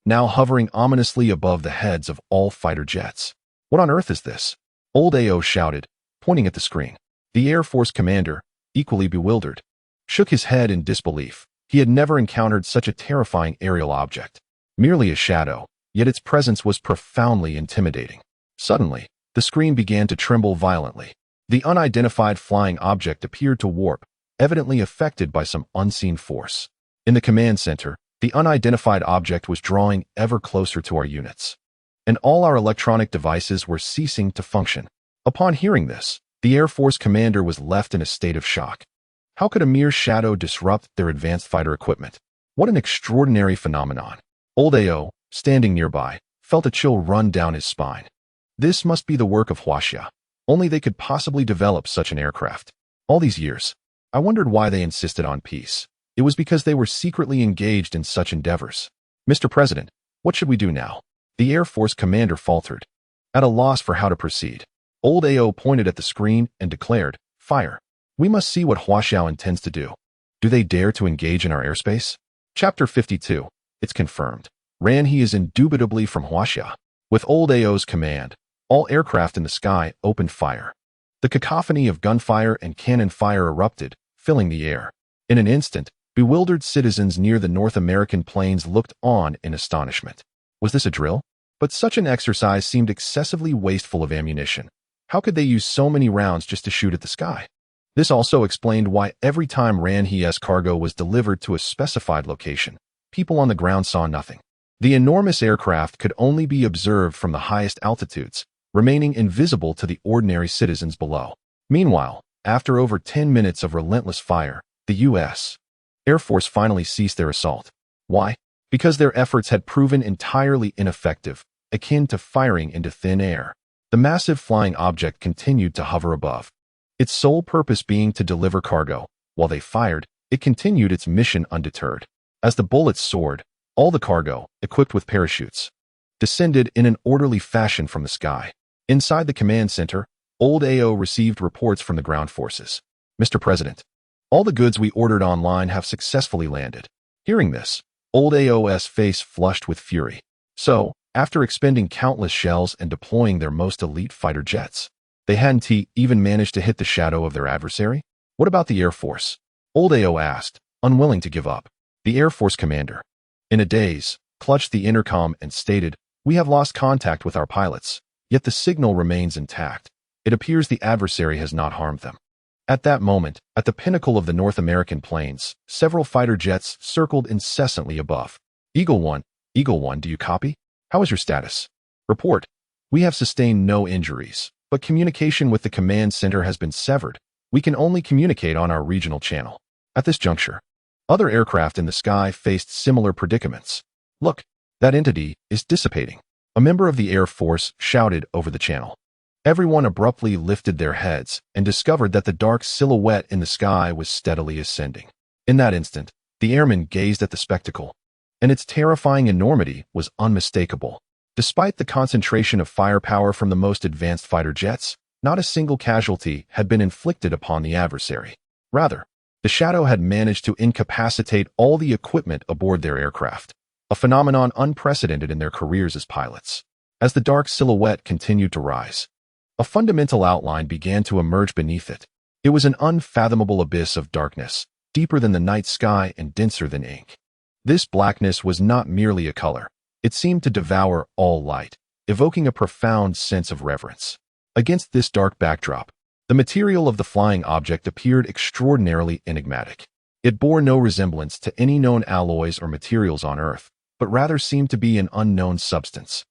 now hovering ominously above the heads of all fighter jets. What on earth is this? Old AO shouted, pointing at the screen. The Air Force commander, equally bewildered, shook his head in disbelief. He had never encountered such a terrifying aerial object. Merely a shadow, yet its presence was profoundly intimidating. Suddenly, the screen began to tremble violently. The unidentified flying object appeared to warp, evidently affected by some unseen force. In the command center, the unidentified object was drawing ever closer to our units, and all our electronic devices were ceasing to function. Upon hearing this, the Air Force commander was left in a state of shock. How could a mere shadow disrupt their advanced fighter equipment? What an extraordinary phenomenon. Old AO, standing nearby, felt a chill run down his spine. This must be the work of Xihe. Only they could possibly develop such an aircraft. All these years, I wondered why they insisted on peace. It was because they were secretly engaged in such endeavors. Mr. President, what should we do now? The Air Force commander faltered, at a loss for how to proceed. Old AO pointed at the screen and declared, fire. We must see what Xihe intends to do. Do they dare to engage in our airspace? Chapter 52. It's confirmed. Ran-he is indubitably from Xihe. With old AO's command, all aircraft in the sky opened fire. The cacophony of gunfire and cannon fire erupted, filling the air. In an instant, bewildered citizens near the North American plains looked on in astonishment. Was this a drill? But such an exercise seemed excessively wasteful of ammunition. How could they use so many rounds just to shoot at the sky? This also explained why every time Xihe's cargo was delivered to a specified location, people on the ground saw nothing. The enormous aircraft could only be observed from the highest altitudes, remaining invisible to the ordinary citizens below. Meanwhile, after over 10 minutes of relentless fire, the U.S. Air Force finally ceased their assault. Why? Because their efforts had proven entirely ineffective, akin to firing into thin air. The massive flying object continued to hover above, its sole purpose being to deliver cargo. While they fired, it continued its mission undeterred. As the bullets soared, all the cargo, equipped with parachutes, descended in an orderly fashion from the sky. Inside the command center, Old AO received reports from the ground forces. Mr. President, all the goods we ordered online have successfully landed. Hearing this, Old AO's face flushed with fury. So, after expending countless shells and deploying their most elite fighter jets, they hadn't even managed to hit the shadow of their adversary? What about the Air Force? Old AO asked, unwilling to give up. The Air Force commander, in a daze, clutched the intercom and stated, "We have lost contact with our pilots, yet the signal remains intact. It appears the adversary has not harmed them." At that moment, at the pinnacle of the North American plains, several fighter jets circled incessantly above. Eagle 1, do you copy? How is your status? Report. We have sustained no injuries, but communication with the command center has been severed. We can only communicate on our regional channel. At this juncture, other aircraft in the sky faced similar predicaments. Look, that entity is dissipating. A member of the Air Force shouted over the channel. Everyone abruptly lifted their heads and discovered that the dark silhouette in the sky was steadily ascending. In that instant, the airmen gazed at the spectacle, and its terrifying enormity was unmistakable. Despite the concentration of firepower from the most advanced fighter jets, not a single casualty had been inflicted upon the adversary. Rather, the shadow had managed to incapacitate all the equipment aboard their aircraft, a phenomenon unprecedented in their careers as pilots. As the dark silhouette continued to rise, a fundamental outline began to emerge beneath it. It was an unfathomable abyss of darkness, deeper than the night sky and denser than ink. This blackness was not merely a color. It seemed to devour all light, evoking a profound sense of reverence. Against this dark backdrop, the material of the flying object appeared extraordinarily enigmatic. It bore no resemblance to any known alloys or materials on Earth, but rather seemed to be an unknown substance,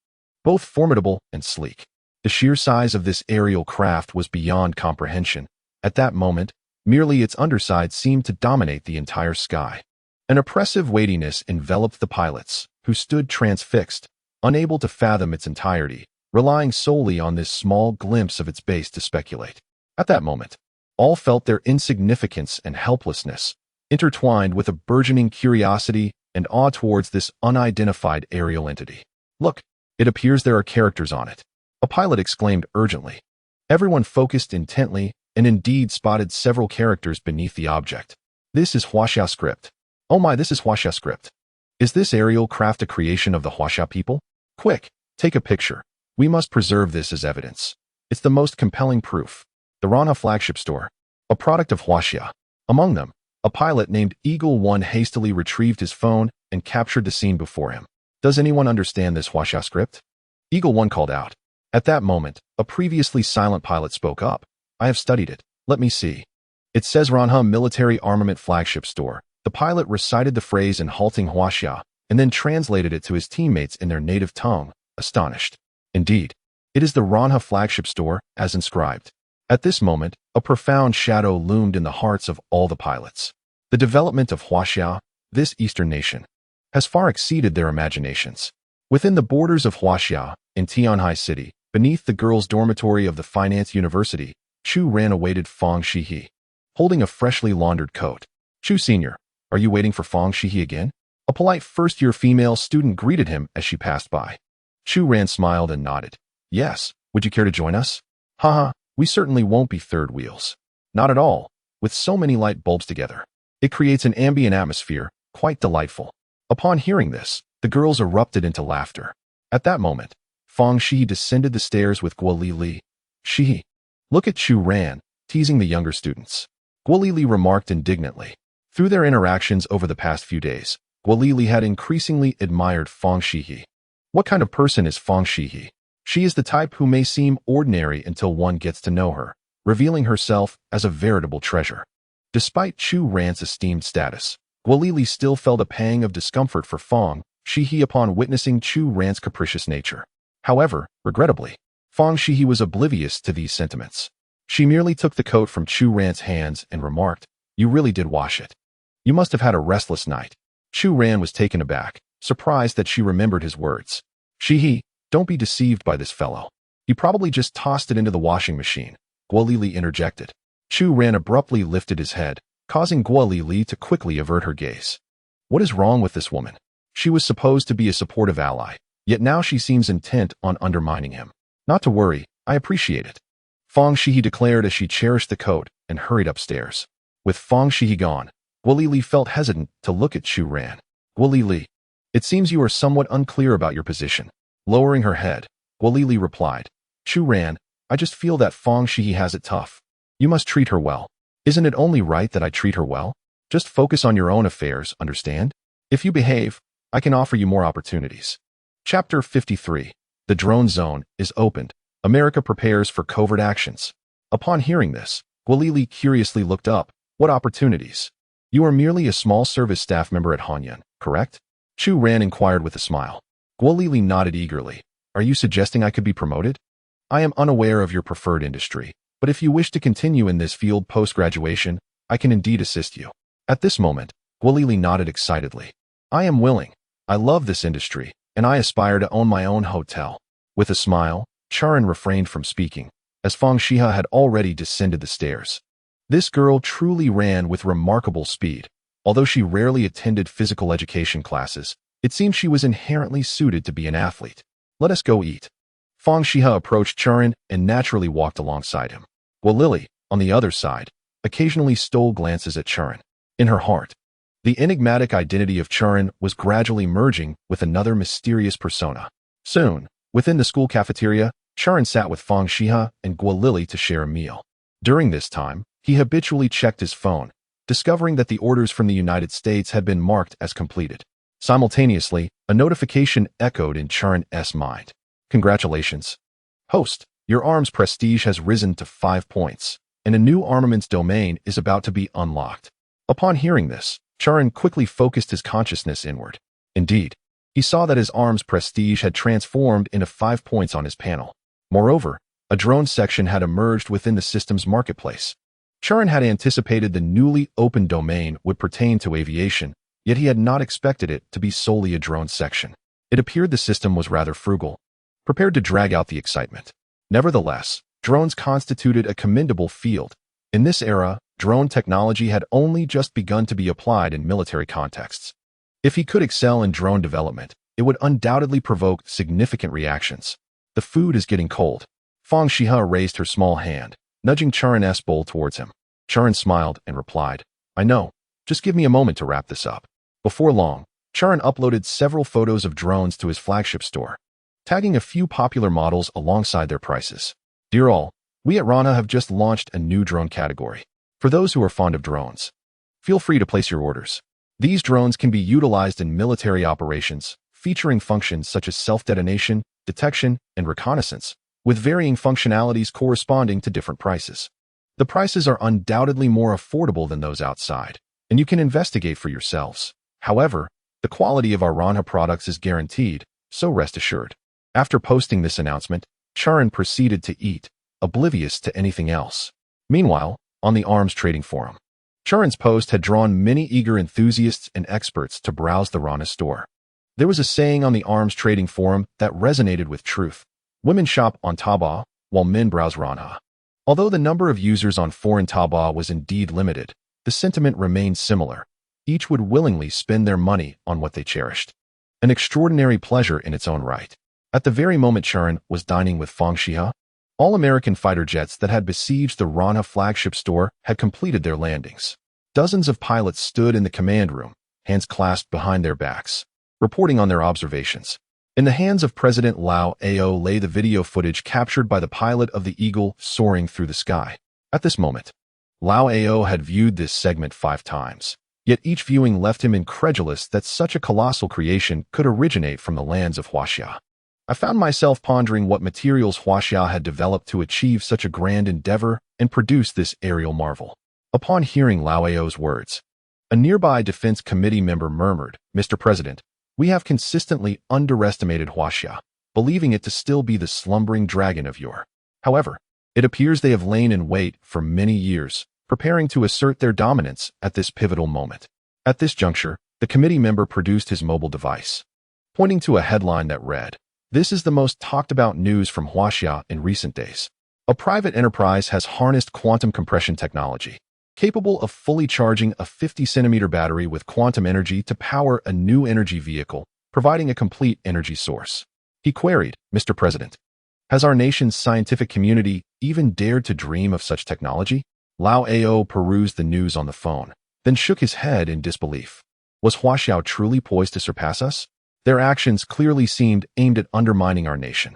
both formidable and sleek. The sheer size of this aerial craft was beyond comprehension. At that moment, merely its underside seemed to dominate the entire sky. An oppressive weightiness enveloped the pilots, who stood transfixed, unable to fathom its entirety, relying solely on this small glimpse of its base to speculate. At that moment, all felt their insignificance and helplessness, intertwined with a burgeoning curiosity and awe towards this unidentified aerial entity. Look, it appears there are characters on it. A pilot exclaimed urgently. Everyone focused intently and indeed spotted several characters beneath the object. This is Huaxia script. Oh my, this is Huaxia script. Is this aerial craft a creation of the Huaxia people? Quick, take a picture. We must preserve this as evidence. It's the most compelling proof. The Ranha flagship store, a product of Huaxia. Among them, a pilot named Eagle 1 hastily retrieved his phone and captured the scene before him. Does anyone understand this Huaxia script? Eagle 1 called out. At that moment, a previously silent pilot spoke up. I have studied it. Let me see. It says Ranha military armament flagship store. The pilot recited the phrase in halting Huaxia and then translated it to his teammates in their native tongue, astonished. Indeed, it is the Ranha flagship store, as inscribed. At this moment, a profound shadow loomed in the hearts of all the pilots. The development of Huaxia, this eastern nation, has far exceeded their imaginations. Within the borders of Huaxia, in Tianhai City, beneath the girls' dormitory of the Finance University, Chu Ran awaited Fang Xihe, holding a freshly laundered coat. Chu Sr., are you waiting for Fang Xihe again? A polite first-year female student greeted him as she passed by. Chu Ran smiled and nodded. Yes, would you care to join us? Haha, we certainly won't be third wheels. Not at all. With so many light bulbs together, it creates an ambient atmosphere, quite delightful. Upon hearing this, the girls erupted into laughter. At that moment, Fang Xihe descended the stairs with Guo Lili. Xihe, look at Chu Ran, teasing the younger students. Guo Lili remarked indignantly. Through their interactions over the past few days, Guo Lili had increasingly admired Fang Xihe. What kind of person is Fang Xihe? She is the type who may seem ordinary until one gets to know her. revealing herself as a veritable treasure. Despite Chu Ran's esteemed status, Guolili still felt a pang of discomfort for Fang Xihe upon witnessing Chu Ran's capricious nature. However, regrettably, Fang Xihe was oblivious to these sentiments. She merely took the coat from Chu Ran's hands and remarked, "You really did wash it. You must have had a restless night." Chu Ran was taken aback, surprised that she remembered his words. "Xihe, don't be deceived by this fellow. He probably just tossed it into the washing machine," Guolili interjected. Chu Ran abruptly lifted his head, causing Guolili to quickly avert her gaze. What is wrong with this woman? She was supposed to be a supportive ally, yet now she seems intent on undermining him. "Not to worry, I appreciate it," Fang Xihe declared as she cherished the coat and hurried upstairs. With Fang Xihe gone, Guolili felt hesitant to look at Chu Ran. "Guolili, it seems you are somewhat unclear about your position." Lowering her head, Guolili replied, "Chu Ran, I just feel that Fang Xihe has it tough. You must treat her well. Isn't it only right that I treat her well? Just focus on your own affairs, understand? If you behave, I can offer you more opportunities." Chapter 53. The drone zone is opened. America prepares for covert actions. Upon hearing this, Guolili curiously looked up. "What opportunities? You are merely a small service staff member at Hanyun, correct?" Chu Ran inquired with a smile. Guolili nodded eagerly. "Are you suggesting I could be promoted? I am unaware of your preferred industry, but if you wish to continue in this field post-graduation, I can indeed assist you." At this moment, Guolili nodded excitedly. "I am willing. I love this industry, and I aspire to own my own hotel." With a smile, Chu Ran refrained from speaking, as Fang Xihe had already descended the stairs. This girl truly ran with remarkable speed. Although she rarely attended physical education classes, it seemed she was inherently suited to be an athlete. "Let us go eat." Fang Xihe approached Chu Ran and naturally walked alongside him. Guolili, on the other side, occasionally stole glances at Chu Ran. In her heart, the enigmatic identity of Chu Ran was gradually merging with another mysterious persona. Soon, within the school cafeteria, Chu Ran sat with Fang Xihe and Guolili to share a meal. During this time, he habitually checked his phone, discovering that the orders from the United States had been marked as completed. Simultaneously, a notification echoed in Chu Ran's mind. "Congratulations, host. Your arms prestige has risen to 5 points, and a new armaments domain is about to be unlocked." Upon hearing this, Chu Ran quickly focused his consciousness inward. Indeed, he saw that his arms prestige had transformed into 5 points on his panel. Moreover, a drone section had emerged within the system's marketplace. Chu Ran had anticipated the newly opened domain would pertain to aviation, yet he had not expected it to be solely a drone section. It appeared the system was rather frugal, prepared to drag out the excitement. Nevertheless, drones constituted a commendable field. In this era, drone technology had only just begun to be applied in military contexts. If he could excel in drone development, it would undoubtedly provoke significant reactions. "The food is getting cold." Fang Xihe raised her small hand, nudging Chu Ran's bowl towards him. Chu Ran smiled and replied, "I know. Just give me a moment to wrap this up." Before long, Chu Ran uploaded several photos of drones to his flagship store, tagging a few popular models alongside their prices. "Dear all, we at Rana have just launched a new drone category. For those who are fond of drones, feel free to place your orders. These drones can be utilized in military operations, featuring functions such as self-detonation, detection, and reconnaissance, with varying functionalities corresponding to different prices. The prices are undoubtedly more affordable than those outside, and you can investigate for yourselves. However, the quality of our Ranha products is guaranteed, so rest assured." After posting this announcement, Chu Ran proceeded to eat, oblivious to anything else. Meanwhile, on the arms trading forum, Chu Ran's post had drawn many eager enthusiasts and experts to browse the Ranha store. There was a saying on the arms trading forum that resonated with truth: "Women shop on Taobao, while men browse Ranha." Although the number of users on foreign Taobao was indeed limited, the sentiment remained similar. Each would willingly spend their money on what they cherished. An extraordinary pleasure in its own right. At the very moment Chu Ran was dining with Fang Xihe, all American fighter jets that had besieged the Ranha flagship store had completed their landings. Dozens of pilots stood in the command room, hands clasped behind their backs, reporting on their observations. In the hands of President Lao Ao lay the video footage captured by the pilot of the Eagle soaring through the sky. At this moment, Lao Ao had viewed this segment 5 times, yet each viewing left him incredulous that such a colossal creation could originate from the lands of Huaxia. I found myself pondering what materials Xihe had developed to achieve such a grand endeavor and produce this aerial marvel. Upon hearing Lao Ao's words, a nearby defense committee member murmured, "Mr. President, we have consistently underestimated Xihe, believing it to still be the slumbering dragon of yore. However, it appears they have lain in wait for many years, preparing to assert their dominance at this pivotal moment." At this juncture, the committee member produced his mobile device, pointing to a headline that read, "This is the most talked about news from Xihe in recent days. A private enterprise has harnessed quantum compression technology, capable of fully charging a 50-centimeter battery with quantum energy to power a new energy vehicle, providing a complete energy source." He queried, "Mr. President, has our nation's scientific community even dared to dream of such technology?" Lao Ao perused the news on the phone, then shook his head in disbelief. Was Xihe truly poised to surpass us? Their actions clearly seemed aimed at undermining our nation.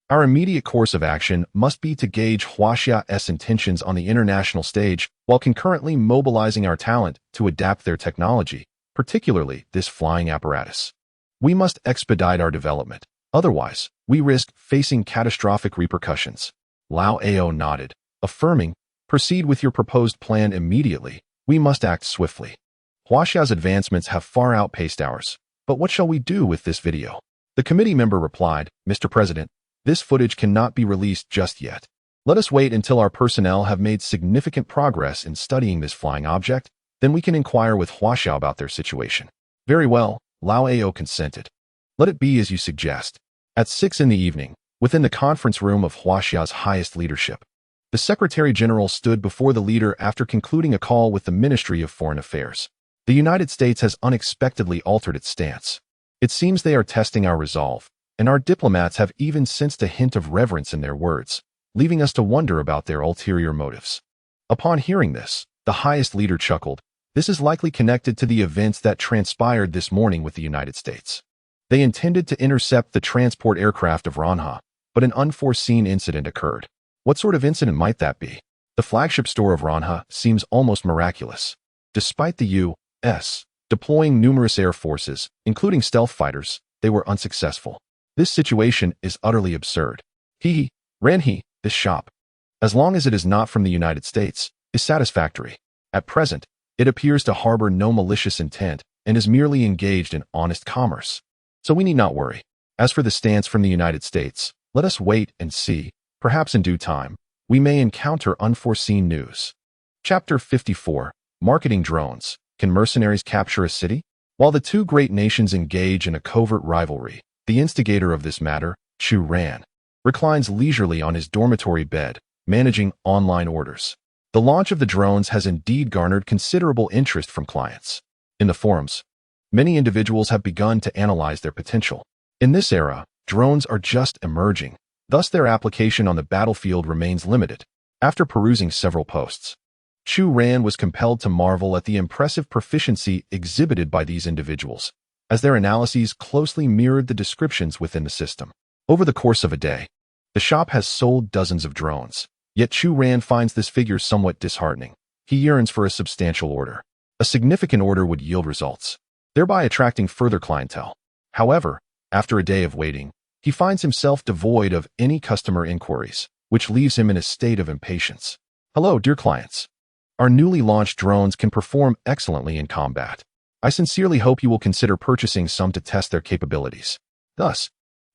Our immediate course of action must be to gauge Xihe's intentions on the international stage while concurrently mobilizing our talent to adapt their technology, particularly this flying apparatus. We must expedite our development. Otherwise, we risk facing catastrophic repercussions. Lao Ao nodded, affirming, "Proceed with your proposed plan immediately. We must act swiftly. Xihe's advancements have far outpaced ours. But what shall we do with this video?" The committee member replied, "Mr. President, this footage cannot be released just yet. Let us wait until our personnel have made significant progress in studying this flying object, then we can inquire with Xihe about their situation." "Very well," Lao Ao consented. "Let it be as you suggest." At 6 in the evening, within the conference room of Xihe's highest leadership, the Secretary General stood before the leader after concluding a call with the Ministry of Foreign Affairs. "The United States has unexpectedly altered its stance. It seems they are testing our resolve, and our diplomats have even sensed a hint of reverence in their words, leaving us to wonder about their ulterior motives." Upon hearing this, the highest leader chuckled. "This is likely connected to the events that transpired this morning with the United States. They intended to intercept the transport aircraft of Ranha, but an unforeseen incident occurred." "What sort of incident might that be?" "The flagship store of Ranha seems almost miraculous. Despite the U.S. deploying numerous air forces, including stealth fighters, they were unsuccessful. This situation is utterly absurd. Xihe, Ran, this shop, as long as it is not from the United States, is satisfactory. At present, it appears to harbor no malicious intent and is merely engaged in honest commerce. So we need not worry. As for the stance from the United States, let us wait and see. Perhaps in due time, we may encounter unforeseen news." Chapter 54. Marketing Drones. Can mercenaries capture a city? While the two great nations engage in a covert rivalry, the instigator of this matter, Chu Ran, reclines leisurely on his dormitory bed, managing online orders. The launch of the drones has indeed garnered considerable interest from clients. In the forums, many individuals have begun to analyze their potential. In this era, drones are just emerging, thus their application on the battlefield remains limited. After perusing several posts, Chu Ran was compelled to marvel at the impressive proficiency exhibited by these individuals, as their analyses closely mirrored the descriptions within the system. Over the course of a day, the shop has sold dozens of drones, yet Chu Ran finds this figure somewhat disheartening. He yearns for a substantial order. A significant order would yield results, thereby attracting further clientele. However, after a day of waiting, he finds himself devoid of any customer inquiries, which leaves him in a state of impatience. "Hello, dear clients. Our newly launched drones can perform excellently in combat. I sincerely hope you will consider purchasing some to test their capabilities." Thus,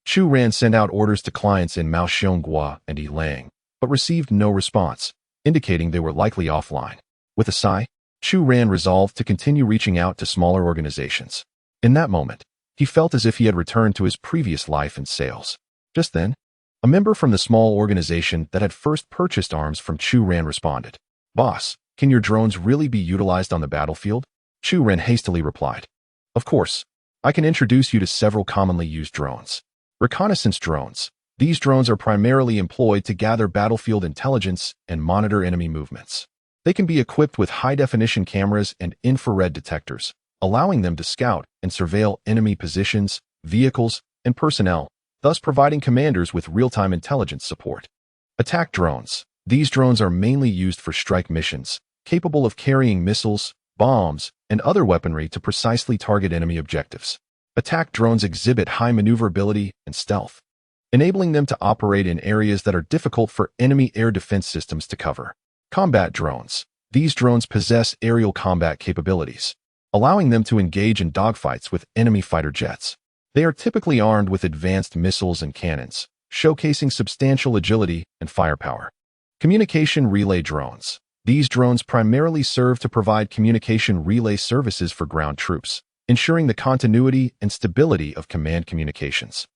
Chu Ran sent out orders to clients in Maoxiongua and Yilang, but received no response, indicating they were likely offline. With a sigh, Chu Ran resolved to continue reaching out to smaller organizations. In that moment, he felt as if he had returned to his previous life in sales. Just then, a member from the small organization that had first purchased arms from Chu Ran responded, "Boss, can your drones really be utilized on the battlefield?" Chu Ran hastily replied, "Of course, I can introduce you to several commonly used drones. Reconnaissance drones. These drones are primarily employed to gather battlefield intelligence and monitor enemy movements. They can be equipped with high-definition cameras and infrared detectors, allowing them to scout and surveil enemy positions, vehicles, and personnel, thus providing commanders with real-time intelligence support. Attack drones. These drones are mainly used for strike missions, capable of carrying missiles, bombs, and other weaponry to precisely target enemy objectives. Attack drones exhibit high maneuverability and stealth. enabling them to operate in areas that are difficult for enemy air defense systems to cover. Combat drones. These drones possess aerial combat capabilities, allowing them to engage in dogfights with enemy fighter jets. They are typically armed with advanced missiles and cannons, showcasing substantial agility and firepower. Communication relay drones. These drones primarily serve to provide communication relay services for ground troops, ensuring the continuity and stability of command communications.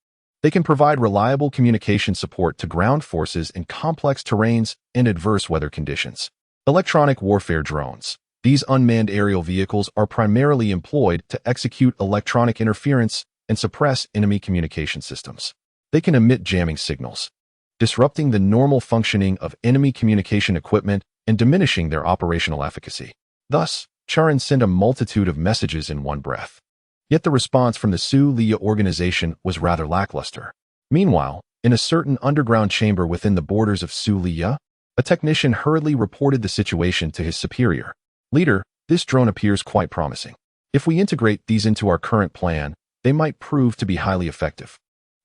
They can provide reliable communication support to ground forces in complex terrains and adverse weather conditions. Electronic warfare drones. These unmanned aerial vehicles are primarily employed to execute electronic interference and suppress enemy communication systems. They can emit jamming signals, disrupting the normal functioning of enemy communication equipment and diminishing their operational efficacy. Thus, Chu Ran sent a multitude of messages in one breath. Yet the response from the Xihe organization was rather lackluster. Meanwhile, in a certain underground chamber within the borders of Xihe, a technician hurriedly reported the situation to his superior. "Leader, this drone appears quite promising. If we integrate these into our current plan, they might prove to be highly effective."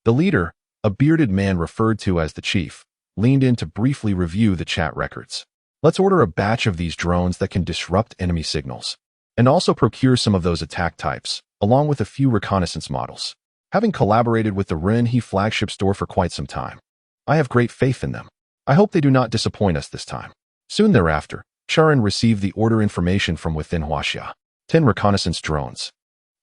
The leader, a bearded man referred to as the chief, leaned in to briefly review the chat records. "Let's order a batch of these drones that can disrupt enemy signals, and also procure some of those attack types, along with a few reconnaissance models. Having collaborated with the Xihe flagship store for quite some time, I have great faith in them. I hope they do not disappoint us this time." Soon thereafter, Chu Ran received the order information from within Xihe. 10 reconnaissance drones,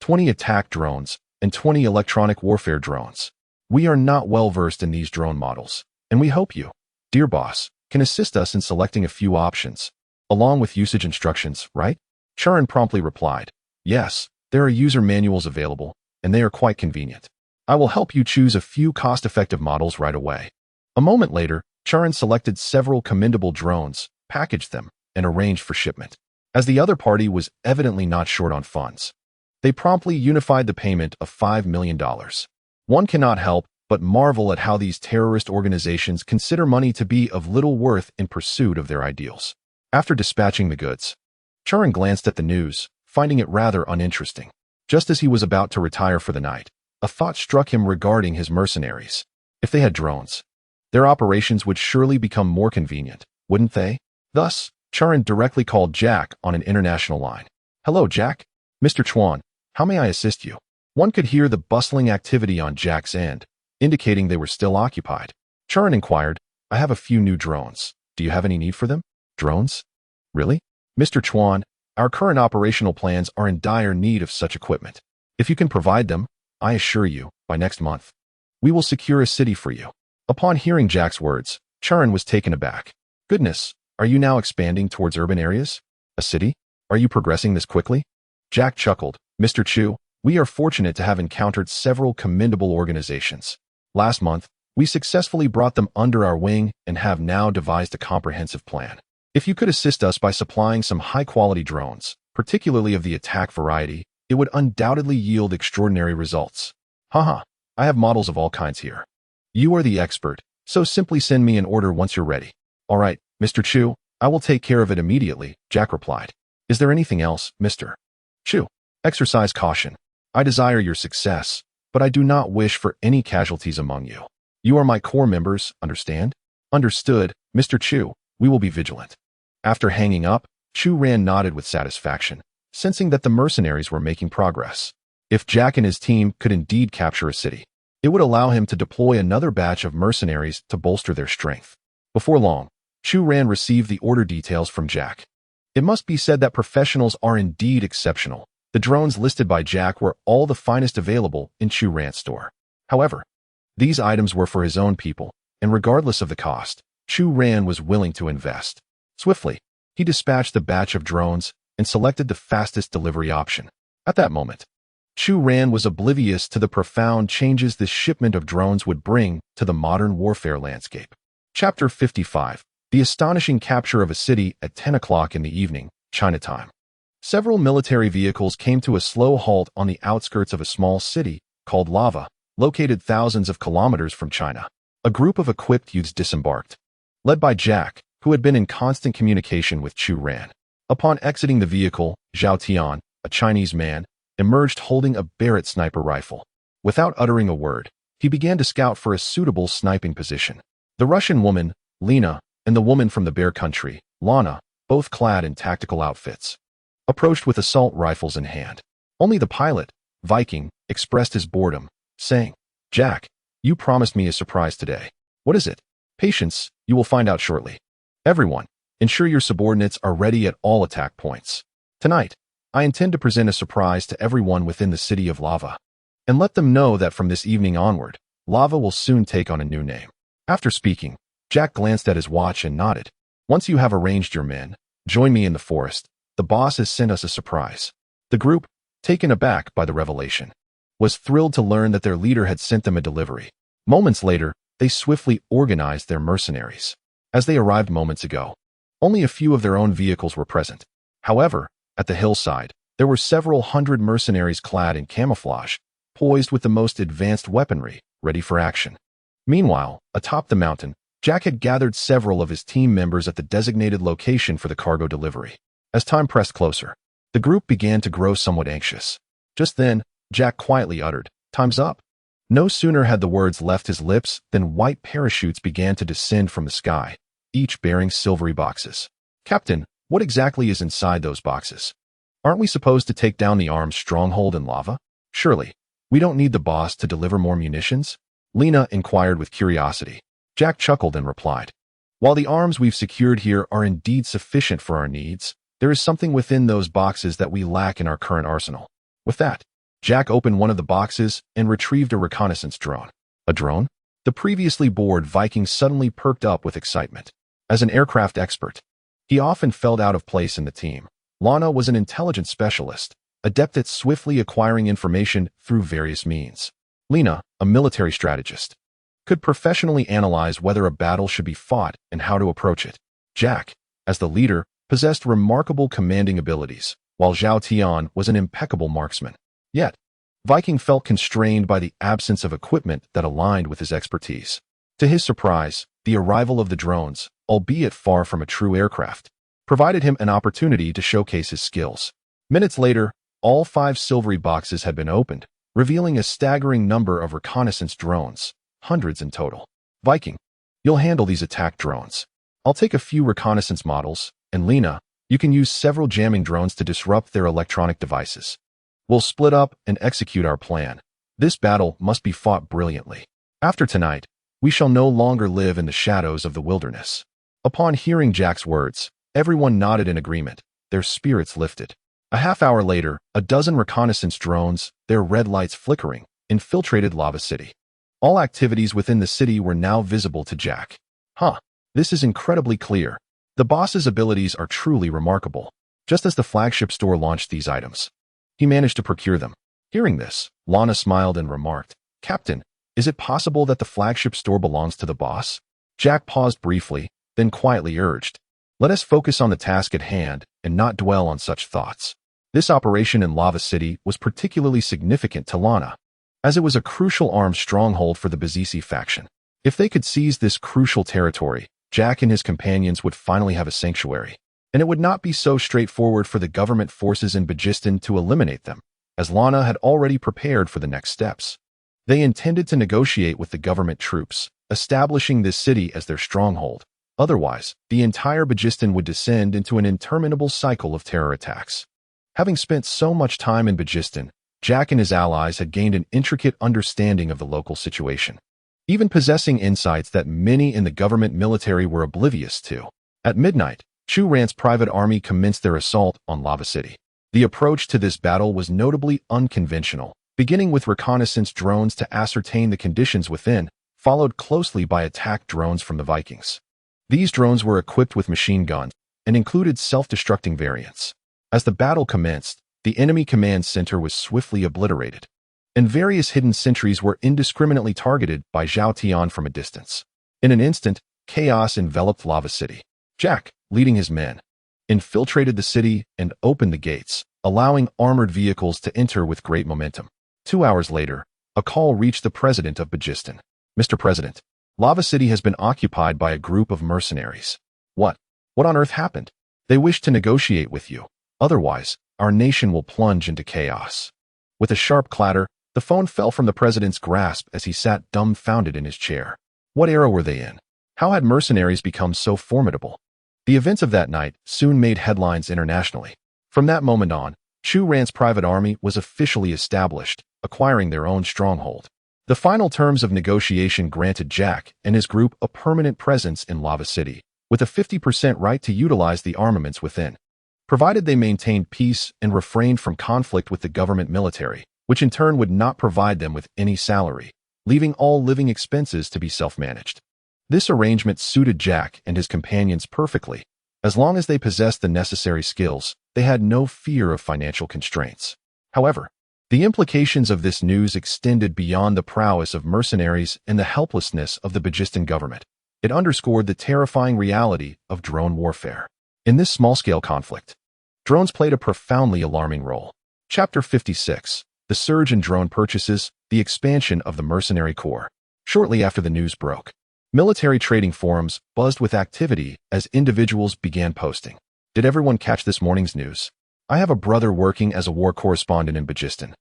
20 attack drones, and 20 electronic warfare drones. We are not well versed in these drone models, and we hope you, dear boss, can assist us in selecting a few options, along with usage instructions, right? Chu Ran promptly replied, "Yes, there are user manuals available, and they are quite convenient. I will help you choose a few cost-effective models right away." A moment later, Chu Ran selected several commendable drones, packaged them, and arranged for shipment. As the other party was evidently not short on funds, they promptly unified the payment of $5 million. One cannot help but marvel at how these terrorist organizations consider money to be of little worth in pursuit of their ideals. After dispatching the goods, Chu Ran glanced at the news, finding it rather uninteresting. Just as he was about to retire for the night, a thought struck him regarding his mercenaries. If they had drones, their operations would surely become more convenient, wouldn't they? Thus, Chu Ran directly called Jack on an international line. "Hello, Jack. Mr. Chuan, how may I assist you?" One could hear the bustling activity on Jack's end, indicating they were still occupied. Chu Ran inquired, "I have a few new drones. Do you have any need for them?" "Drones? Really? Mr. Chuan, our current operational plans are in dire need of such equipment. If you can provide them, I assure you, by next month, we will secure a city for you." Upon hearing Jack's words, Chu Ran was taken aback. "Goodness, are you now expanding towards urban areas? A city? Are you progressing this quickly?" Jack chuckled. "Mr. Chu, we are fortunate to have encountered several commendable organizations. Last month, we successfully brought them under our wing and have now devised a comprehensive plan. If you could assist us by supplying some high-quality drones, particularly of the attack variety, it would undoubtedly yield extraordinary results. Haha, I have models of all kinds here. You are the expert, so simply send me an order once you're ready." "All right, Mr. Chu, I will take care of it immediately," Jack replied. "Is there anything else, Mr. Chu? Exercise caution. I desire your success, but I do not wish for any casualties among you. You are my core members, understand?" "Understood, Mr. Chu. We will be vigilant." After hanging up, Chu Ran nodded with satisfaction, sensing that the mercenaries were making progress. If Jack and his team could indeed capture a city, it would allow him to deploy another batch of mercenaries to bolster their strength. Before long, Chu Ran received the order details from Jack. It must be said that professionals are indeed exceptional. The drones listed by Jack were all the finest available in Chu Ran's store. However, these items were for his own people, and regardless of the cost, Chu Ran was willing to invest. Swiftly, he dispatched the batch of drones and selected the fastest delivery option. At that moment, Chu Ran was oblivious to the profound changes this shipment of drones would bring to the modern warfare landscape. Chapter 55. The astonishing capture of a city at 10 o'clock in the evening, China time. Several military vehicles came to a slow halt on the outskirts of a small city called Lava, located thousands of kilometers from China. A group of equipped youths disembarked, led by Jack, who had been in constant communication with Chu Ran. Upon exiting the vehicle, Zhao Tian, a Chinese man, emerged holding a Barrett sniper rifle. Without uttering a word, he began to scout for a suitable sniping position. The Russian woman, Lena, and the woman from the Bear Country, Lana, both clad in tactical outfits, approached with assault rifles in hand. Only the pilot, Viking, expressed his boredom, saying, "Jack, you promised me a surprise today. What is it?" "Patience, you will find out shortly. Everyone, ensure your subordinates are ready at all attack points. Tonight, I intend to present a surprise to everyone within the city of Lava, and let them know that from this evening onward, Lava will soon take on a new name." After speaking, Jack glanced at his watch and nodded. "Once you have arranged your men, join me in the forest. The boss has sent us a surprise." The group, taken aback by the revelation, was thrilled to learn that their leader had sent them a delivery. Moments later, they swiftly organized their mercenaries. As they arrived moments ago, only a few of their own vehicles were present. However, at the hillside, there were several hundred mercenaries clad in camouflage, poised with the most advanced weaponry, ready for action. Meanwhile, atop the mountain, Jack had gathered several of his team members at the designated location for the cargo delivery. As time pressed closer, the group began to grow somewhat anxious. Just then, Jack quietly uttered, "Time's up." No sooner had the words left his lips than white parachutes began to descend from the sky, each bearing silvery boxes. "Captain, what exactly is inside those boxes? Aren't we supposed to take down the armed stronghold in Lava? Surely, we don't need the boss to deliver more munitions?" Lena inquired with curiosity. Jack chuckled and replied, "While the arms we've secured here are indeed sufficient for our needs, there is something within those boxes that we lack in our current arsenal." With that, Jack opened one of the boxes and retrieved a reconnaissance drone. A drone? The previously bored Viking suddenly perked up with excitement. As an aircraft expert, he often felt out of place in the team. Lana was an intelligence specialist, adept at swiftly acquiring information through various means. Lena, a military strategist, could professionally analyze whether a battle should be fought and how to approach it. Jack, as the leader, possessed remarkable commanding abilities, while Zhao Tian was an impeccable marksman. Yet, Viking felt constrained by the absence of equipment that aligned with his expertise. To his surprise, the arrival of the drones, albeit far from a true aircraft, provided him an opportunity to showcase his skills. Minutes later, all 5 silvery boxes had been opened, revealing a staggering number of reconnaissance drones, hundreds in total. "Viking, you'll handle these attack drones. I'll take a few reconnaissance models, and Lena, you can use several jamming drones to disrupt their electronic devices. We'll split up and execute our plan. This battle must be fought brilliantly. After tonight, we shall no longer live in the shadows of the wilderness." Upon hearing Jack's words, everyone nodded in agreement, their spirits lifted. A half hour later, a dozen reconnaissance drones, their red lights flickering, infiltrated Lava City. All activities within the city were now visible to Jack. This is incredibly clear. The boss's abilities are truly remarkable. Just as the flagship store launched these items, he managed to procure them. Hearing this, Lana smiled and remarked, "Captain, is it possible that the flagship store belongs to the boss?" Jack paused briefly, then quietly urged, "Let us focus on the task at hand and not dwell on such thoughts." This operation in Lava City was particularly significant to Lana, as it was a crucial armed stronghold for the Bazisi faction. If they could seize this crucial territory, Jack and his companions would finally have a sanctuary, and it would not be so straightforward for the government forces in Bajistan to eliminate them, as Lana had already prepared for the next steps. They intended to negotiate with the government troops, establishing this city as their stronghold. Otherwise, the entire Bajistan would descend into an interminable cycle of terror attacks. Having spent so much time in Bajistan, Jack and his allies had gained an intricate understanding of the local situation, even possessing insights that many in the government military were oblivious to. At midnight, Chu Ran's private army commenced their assault on Lava City. The approach to this battle was notably unconventional, beginning with reconnaissance drones to ascertain the conditions within, followed closely by attack drones from the Vikings. These drones were equipped with machine guns and included self-destructing variants. As the battle commenced, the enemy command center was swiftly obliterated, and various hidden sentries were indiscriminately targeted by Zhao Tian from a distance. In an instant, chaos enveloped Lava City. Jack, leading his men, infiltrated the city and opened the gates, allowing armored vehicles to enter with great momentum. 2 hours later, a call reached the president of Bajistan. "Mr. President, Lava City has been occupied by a group of mercenaries." What on earth happened?" "They wish to negotiate with you. Otherwise, our nation will plunge into chaos." With a sharp clatter, The phone fell from the president's grasp as he sat dumbfounded in his chair. What era were they in? How had mercenaries become so formidable? The events of that night soon made headlines internationally. From that moment on, Chu Ran's private army was officially established, acquiring their own stronghold. The final terms of negotiation granted Jack and his group a permanent presence in Lava City, with a 50% right to utilize the armaments within, provided they maintained peace and refrained from conflict with the government military, which in turn would not provide them with any salary, leaving all living expenses to be self-managed. This arrangement suited Jack and his companions perfectly. As long as they possessed the necessary skills, they had no fear of financial constraints. However, the implications of this news extended beyond the prowess of mercenaries and the helplessness of the Bagistan government. It underscored the terrifying reality of drone warfare. In this small-scale conflict, drones played a profoundly alarming role. Chapter 56. The surge in drone purchases, the expansion of the mercenary corps. Shortly after the news broke, military trading forums buzzed with activity as individuals began posting. Did everyone catch this morning's news? I have a brother working as a war correspondent in Bagistan,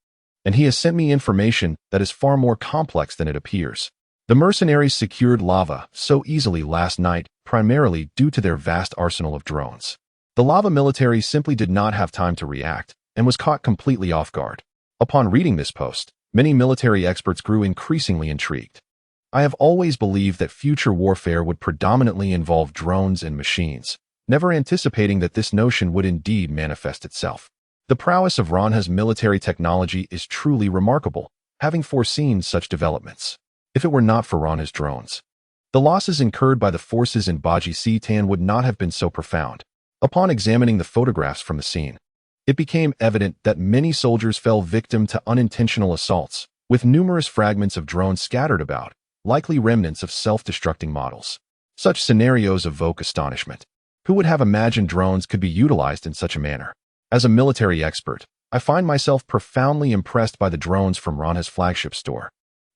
and he has sent me information that is far more complex than it appears. The mercenaries secured Lava so easily last night, primarily due to their vast arsenal of drones. The Lava military simply did not have time to react and was caught completely off guard. Upon reading this post, many military experts grew increasingly intrigued. I have always believed that future warfare would predominantly involve drones and machines, never anticipating that this notion would indeed manifest itself. The prowess of Ranha's military technology is truly remarkable, having foreseen such developments. If it were not for Ranha's drones, the losses incurred by the forces in Baji-Sitan would not have been so profound. Upon examining the photographs from the scene, it became evident that many soldiers fell victim to unintentional assaults, with numerous fragments of drones scattered about, likely remnants of self-destructing models. Such scenarios evoke astonishment. Who would have imagined drones could be utilized in such a manner? As a military expert, I find myself profoundly impressed by the drones from Ranha's flagship store,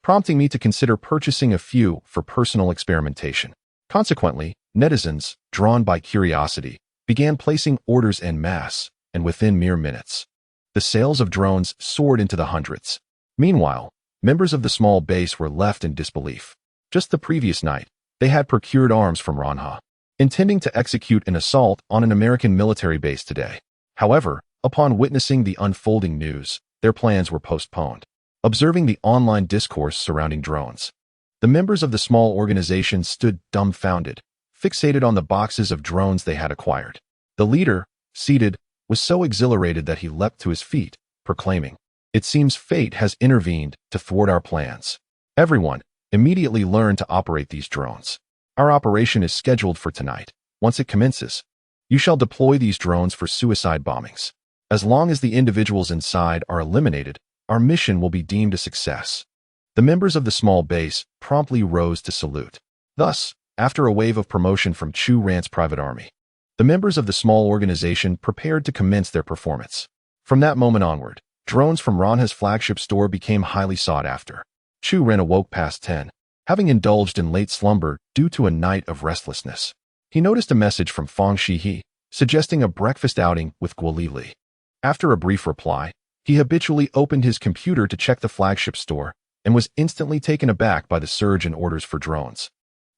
prompting me to consider purchasing a few for personal experimentation. Consequently, netizens, drawn by curiosity, began placing orders en masse, and within mere minutes, the sales of drones soared into the hundreds. Meanwhile, members of the small base were left in disbelief. Just the previous night, they had procured arms from Ranha, intending to execute an assault on an American military base today. However, upon witnessing the unfolding news, their plans were postponed. Observing the online discourse surrounding drones, the members of the small organization stood dumbfounded, fixated on the boxes of drones they had acquired. The leader, seated, was so exhilarated that he leapt to his feet, proclaiming, "It seems fate has intervened to thwart our plans. Everyone, immediately learn to operate these drones. Our operation is scheduled for tonight. Once it commences, you shall deploy these drones for suicide bombings. As long as the individuals inside are eliminated, our mission will be deemed a success." The members of the small base promptly rose to salute. Thus, after a wave of promotion from Chu Ran's private army, the members of the small organization prepared to commence their performance. From that moment onward, drones from Ranha's flagship store became highly sought after. Chu Ran awoke past 10, having indulged in late slumber due to a night of restlessness. He noticed a message from Fang Xihe, suggesting a breakfast outing with Guolili. After a brief reply, he habitually opened his computer to check the flagship store and was instantly taken aback by the surge in orders for drones,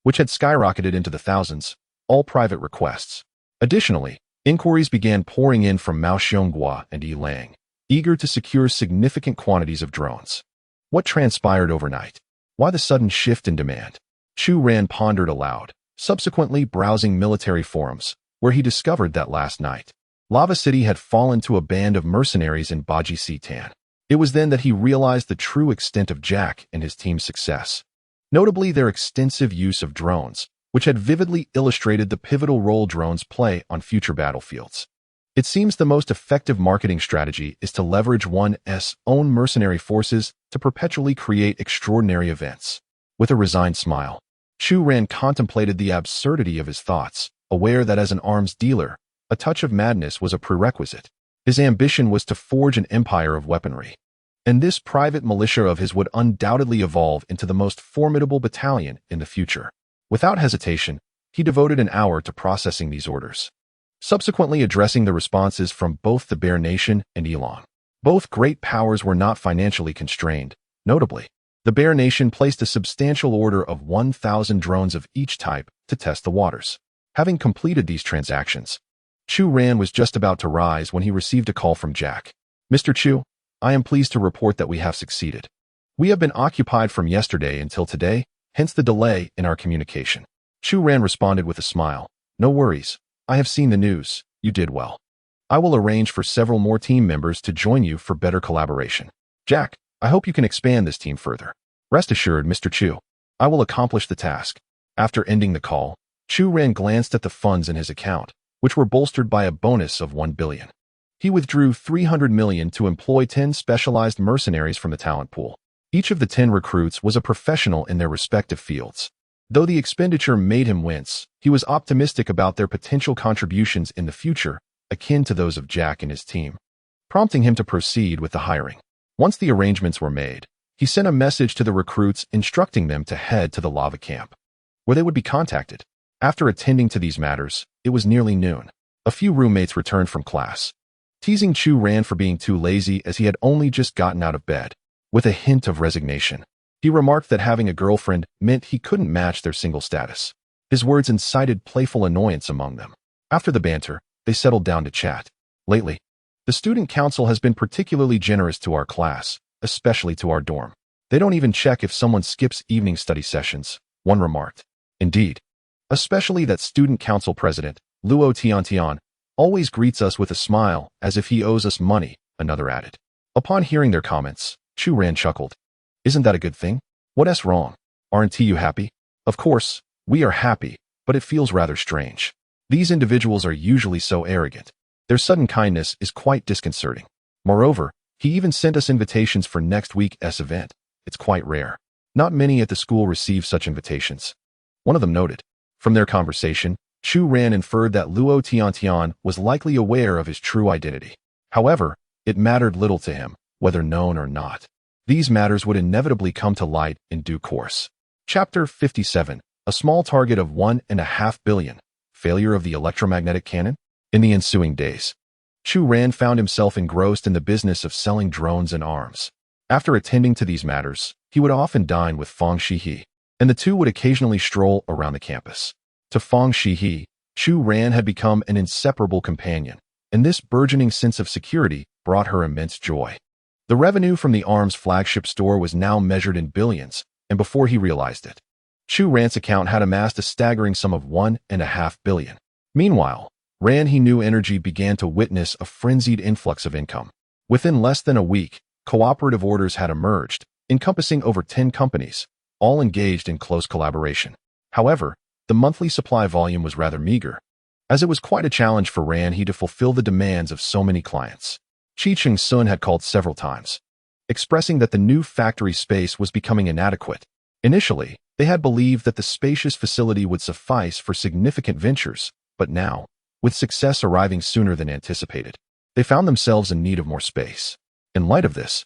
which had skyrocketed into the thousands, all private requests. Additionally, inquiries began pouring in from Mao Xiongua and Yi Lang, eager to secure significant quantities of drones. What transpired overnight? Why the sudden shift in demand? Chu Ran pondered aloud, subsequently browsing military forums, where he discovered that last night, Lava City had fallen to a band of mercenaries in Baji-Sitan. It was then that he realized the true extent of Jack and his team's success, notably their extensive use of drones, which had vividly illustrated the pivotal role drones play on future battlefields. It seems the most effective marketing strategy is to leverage one's own mercenary forces to perpetually create extraordinary events. With a resigned smile, Chu Ran contemplated the absurdity of his thoughts, aware that as an arms dealer, a touch of madness was a prerequisite. His ambition was to forge an empire of weaponry, and this private militia of his would undoubtedly evolve into the most formidable battalion in the future. Without hesitation, he devoted an hour to processing these orders, subsequently addressing the responses from both the Bear Nation and Elon. Both great powers were not financially constrained. Notably, the Bear Nation placed a substantial order of 1,000 drones of each type to test the waters. Having completed these transactions, Chu Ran was just about to rise when he received a call from Jack. "Mr. Chu, I am pleased to report that we have succeeded. We have been occupied from yesterday until today, hence the delay in our communication." Chu Ran responded with a smile. "No worries. I have seen the news. You did well. I will arrange for several more team members to join you for better collaboration. Jack, I hope you can expand this team further. Rest assured, Mr. Chu, I will accomplish the task." After ending the call, Chu Ran glanced at the funds in his account, which were bolstered by a bonus of 1 billion. He withdrew 300 million to employ 10 specialized mercenaries from the talent pool. Each of the 10 recruits was a professional in their respective fields. Though the expenditure made him wince, he was optimistic about their potential contributions in the future, akin to those of Jack and his team, prompting him to proceed with the hiring. Once the arrangements were made, he sent a message to the recruits instructing them to head to the lava camp, where they would be contacted. After attending to these matters, it was nearly noon. A few roommates returned from class, teasing Chu Ran for being too lazy as he had only just gotten out of bed. With a hint of resignation, he remarked that having a girlfriend meant he couldn't match their single status. His words incited playful annoyance among them. After the banter, they settled down to chat. "Lately, the student council has been particularly generous to our class, especially to our dorm. They don't even check if someone skips evening study sessions," one remarked. "Indeed. Especially that student council president, Luo Tiantian, always greets us with a smile as if he owes us money," another added. Upon hearing their comments, Chu Ran chuckled. "Isn't that a good thing? What's wrong? Aren't you happy?" "Of course, we are happy, but it feels rather strange. These individuals are usually so arrogant. Their sudden kindness is quite disconcerting. Moreover, he even sent us invitations for next week's event. It's quite rare. Not many at the school receive such invitations," one of them noted. From their conversation, Chu Ran inferred that Luo Tiantian was likely aware of his true identity. However, it mattered little to him, whether known or not. These matters would inevitably come to light in due course. Chapter 57. A small target of 1.5 billion. Failure of the electromagnetic cannon? In the ensuing days, Chu Ran found himself engrossed in the business of selling drones and arms. After attending to these matters, he would often dine with Fang Xihe, and the two would occasionally stroll around the campus. To Fang Xihe, Chu Ran had become an inseparable companion, and this burgeoning sense of security brought her immense joy. The revenue from the arms flagship store was now measured in billions, and before he realized it, Chu Ran's account had amassed a staggering sum of 1.5 billion. Meanwhile, He New Energy began to witness a frenzied influx of income. Within less than a week, cooperative orders had emerged, encompassing over 10 companies, all engaged in close collaboration. However, the monthly supply volume was rather meager, as it was quite a challenge for He to fulfill the demands of so many clients. Chi Cheng-sun had called several times, expressing that the new factory space was becoming inadequate. Initially, they had believed that the spacious facility would suffice for significant ventures, but now, with success arriving sooner than anticipated, they found themselves in need of more space. In light of this,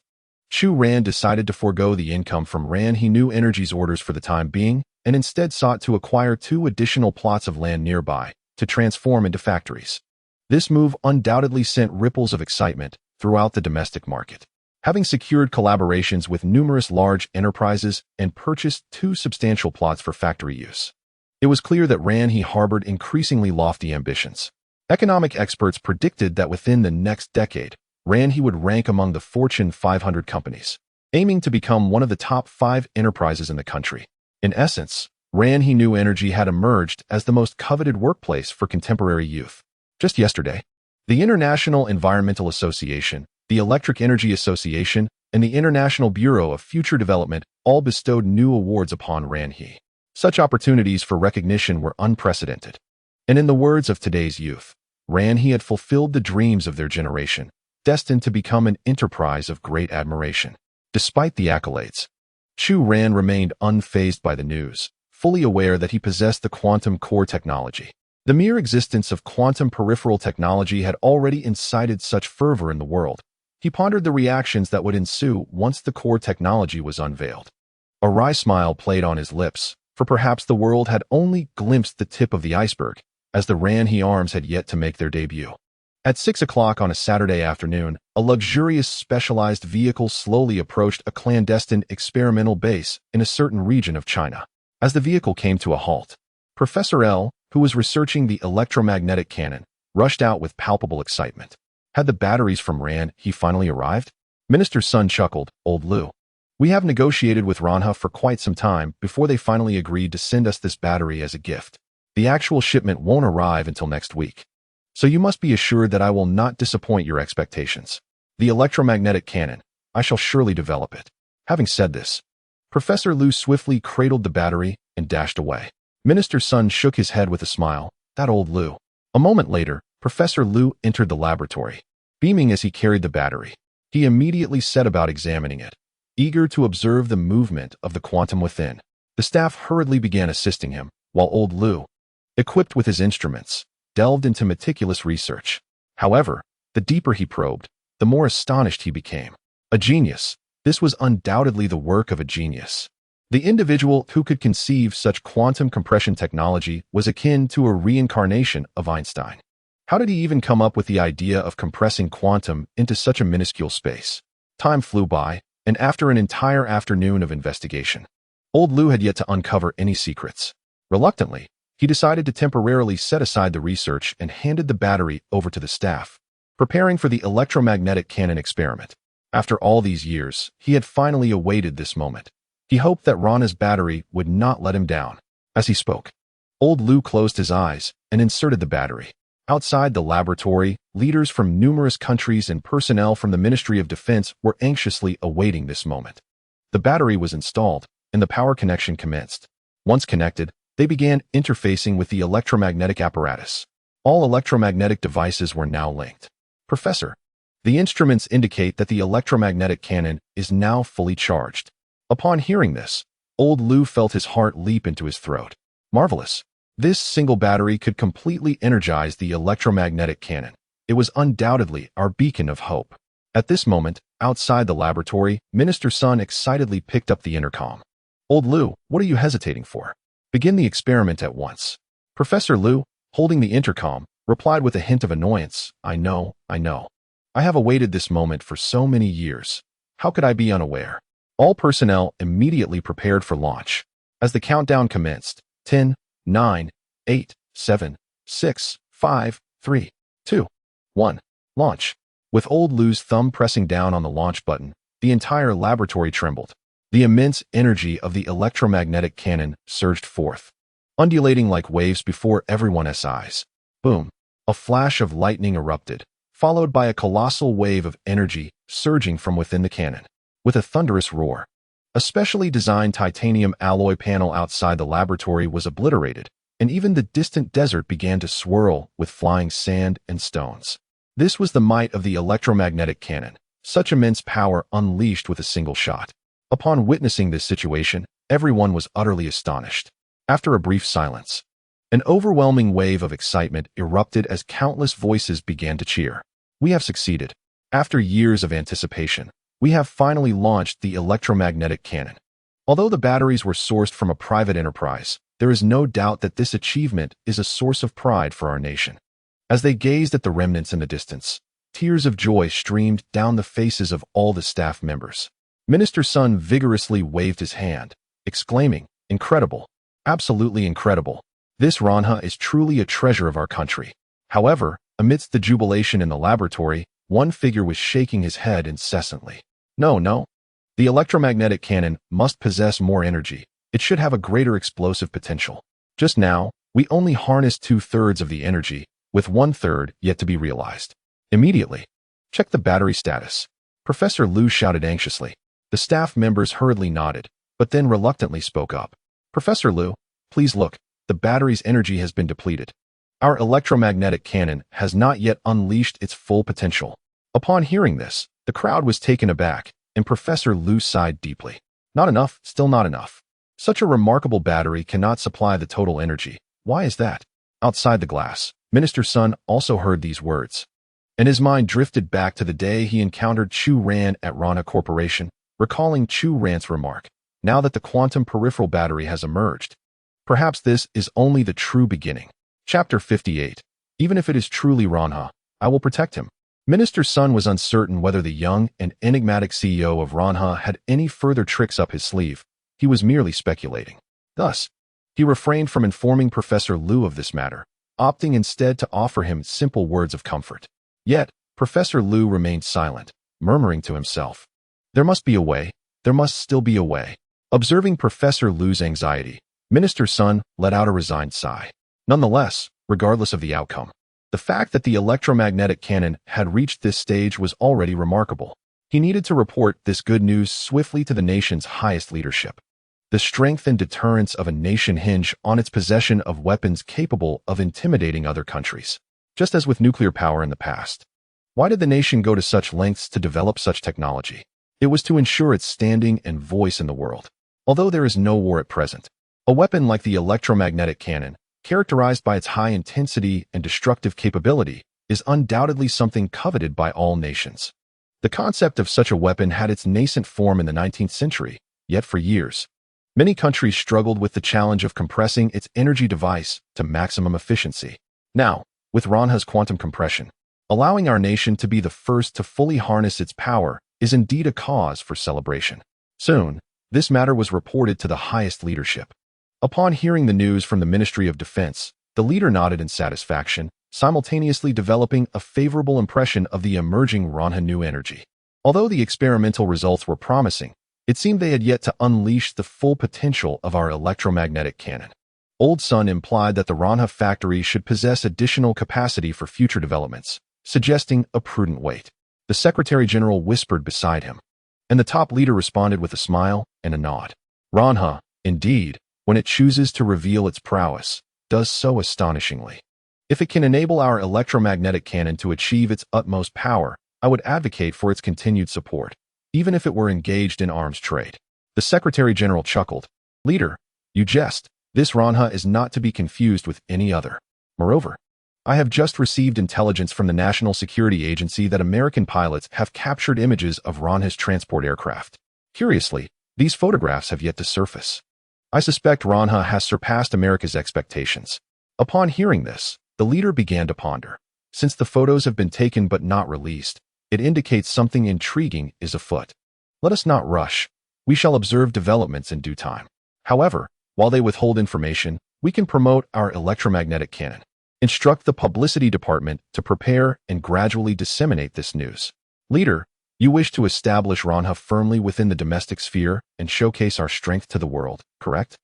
Chu Ran decided to forego the income from He New Energy's orders for the time being, and instead sought to acquire 2 additional plots of land nearby to transform into factories. This move undoubtedly sent ripples of excitement throughout the domestic market. Having secured collaborations with numerous large enterprises and purchased 2 substantial plots for factory use, it was clear that He harbored increasingly lofty ambitions. Economic experts predicted that within the next decade, He would rank among the Fortune 500 companies, aiming to become one of the top 5 enterprises in the country. In essence, He New Energy had emerged as the most coveted workplace for contemporary youth. Just yesterday, the International Environmental Association, the Electric Energy Association, and the International Bureau of Future Development all bestowed new awards upon He. Such opportunities for recognition were unprecedented. And in the words of today's youth, He had fulfilled the dreams of their generation, destined to become an enterprise of great admiration. Despite the accolades, Chu Ran remained unfazed by the news, fully aware that he possessed the quantum core technology. The mere existence of quantum peripheral technology had already incited such fervor in the world. He pondered the reactions that would ensue once the core technology was unveiled. A wry smile played on his lips, for perhaps the world had only glimpsed the tip of the iceberg, as the He arms had yet to make their debut. At 6 o'clock on a Saturday afternoon, a luxurious specialized vehicle slowly approached a clandestine experimental base in a certain region of China. As the vehicle came to a halt, Professor L, who was researching the electromagnetic cannon, rushed out with palpable excitement. Had the batteries from Ran he finally arrived? Minister Sun chuckled, "Old Lu. We have negotiated with Ranha for quite some time before they finally agreed to send us this battery as a gift. The actual shipment won't arrive until next week. So you must be assured that I will not disappoint your expectations. The electromagnetic cannon, I shall surely develop it." Having said this, Professor Lu swiftly cradled the battery and dashed away. Minister Sun shook his head with a smile. That old Lu. A moment later, Professor Lu entered the laboratory. Beaming as he carried the battery, he immediately set about examining it, eager to observe the movement of the quantum within. The staff hurriedly began assisting him, while old Lu, equipped with his instruments, delved into meticulous research. However, the deeper he probed, the more astonished he became. A genius. This was undoubtedly the work of a genius. The individual who could conceive such quantum compression technology was akin to a reincarnation of Einstein. How did he even come up with the idea of compressing quantum into such a minuscule space? Time flew by, and after an entire afternoon of investigation, old Lu had yet to uncover any secrets. Reluctantly, he decided to temporarily set aside the research and handed the battery over to the staff, preparing for the electromagnetic cannon experiment. After all these years, he had finally awaited this moment. He hoped that Rana's battery would not let him down. As he spoke, old Lu closed his eyes and inserted the battery. Outside the laboratory, leaders from numerous countries and personnel from the Ministry of Defense were anxiously awaiting this moment. The battery was installed, and the power connection commenced. Once connected, they began interfacing with the electromagnetic apparatus. All electromagnetic devices were now linked. Professor, the instruments indicate that the electromagnetic cannon is now fully charged. Upon hearing this, old Lu felt his heart leap into his throat. Marvelous. This single battery could completely energize the electromagnetic cannon. It was undoubtedly our beacon of hope. At this moment, outside the laboratory, Minister Sun excitedly picked up the intercom. Old Lu, what are you hesitating for? Begin the experiment at once. Professor Lu, holding the intercom, replied with a hint of annoyance. I know. I have awaited this moment for so many years. How could I be unaware? All personnel immediately prepared for launch. As the countdown commenced, 10, 9, 8, 7, 6, 5, 3, 2, 1. Launch. With old Lu's thumb pressing down on the launch button, the entire laboratory trembled. The immense energy of the electromagnetic cannon surged forth, undulating like waves before everyone's eyes. Boom. A flash of lightning erupted, followed by a colossal wave of energy surging from within the cannon. With a thunderous roar, a specially designed titanium alloy panel outside the laboratory was obliterated, and even the distant desert began to swirl with flying sand and stones. This was the might of the electromagnetic cannon, such immense power unleashed with a single shot. Upon witnessing this situation, everyone was utterly astonished. After a brief silence, an overwhelming wave of excitement erupted as countless voices began to cheer. We have succeeded. After years of anticipation, we have finally launched the electromagnetic cannon. Although the batteries were sourced from a private enterprise, there is no doubt that this achievement is a source of pride for our nation. As they gazed at the remnants in the distance, tears of joy streamed down the faces of all the staff members. Minister Sun vigorously waved his hand, exclaiming, "Incredible! Absolutely incredible! This Ranha is truly a treasure of our country." However, amidst the jubilation in the laboratory, one figure was shaking his head incessantly. No. The electromagnetic cannon must possess more energy. It should have a greater explosive potential. Just now, we only harnessed 2/3 of the energy, with 1/3 yet to be realized. Immediately, check the battery status. Professor Lu shouted anxiously. The staff members hurriedly nodded, but then reluctantly spoke up. Professor Lu, please look, the battery's energy has been depleted. Our electromagnetic cannon has not yet unleashed its full potential. Upon hearing this, the crowd was taken aback, and Professor Lu sighed deeply. Not enough, still not enough. Such a remarkable battery cannot supply the total energy. Why is that? Outside the glass, Minister Sun also heard these words, and his mind drifted back to the day he encountered Chu Ran at Rana Corporation, recalling Chu Ran's remark, now that the quantum peripheral battery has emerged. Perhaps this is only the true beginning. Chapter 58. Even if it is truly Ranha, I will protect him. Minister Sun was uncertain whether the young and enigmatic CEO of Ranha had any further tricks up his sleeve. He was merely speculating. Thus, he refrained from informing Professor Liu of this matter, opting instead to offer him simple words of comfort. Yet, Professor Liu remained silent, murmuring to himself, "There must be a way. There must still be a way." Observing Professor Liu's anxiety, Minister Sun let out a resigned sigh. Nonetheless, regardless of the outcome, the fact that the electromagnetic cannon had reached this stage was already remarkable. He needed to report this good news swiftly to the nation's highest leadership. The strength and deterrence of a nation hinge on its possession of weapons capable of intimidating other countries. Just as with nuclear power in the past. Why did the nation go to such lengths to develop such technology? It was to ensure its standing and voice in the world. Although there is no war at present, a weapon like the electromagnetic cannon, characterized by its high intensity and destructive capability, is undoubtedly something coveted by all nations. The concept of such a weapon had its nascent form in the 19th century, yet for years, many countries struggled with the challenge of compressing its energy device to maximum efficiency. Now, with Ranha's quantum compression, allowing our nation to be the first to fully harness its power is indeed a cause for celebration. Soon, this matter was reported to the highest leadership. Upon hearing the news from the Ministry of Defense, the leader nodded in satisfaction, simultaneously developing a favorable impression of the emerging Ranha new energy. Although the experimental results were promising, it seemed they had yet to unleash the full potential of our electromagnetic cannon. Old Sun implied that the Ranha factory should possess additional capacity for future developments, suggesting a prudent wait. The Secretary-General whispered beside him, and the top leader responded with a smile and a nod. Ranha, indeed, when it chooses to reveal its prowess, does so astonishingly. If it can enable our electromagnetic cannon to achieve its utmost power, I would advocate for its continued support, even if it were engaged in arms trade. The Secretary-General chuckled. Leader, you jest. This Ranha is not to be confused with any other. Moreover, I have just received intelligence from the National Security Agency that American pilots have captured images of Ranha's transport aircraft. Curiously, these photographs have yet to surface. I suspect Ranha has surpassed America's expectations. Upon hearing this, the leader began to ponder. Since the photos have been taken but not released, it indicates something intriguing is afoot. Let us not rush. We shall observe developments in due time. However, while they withhold information, we can promote our electromagnetic cannon. Instruct the publicity department to prepare and gradually disseminate this news. Leader, you wish to establish Ranha firmly within the domestic sphere and showcase our strength to the world, correct?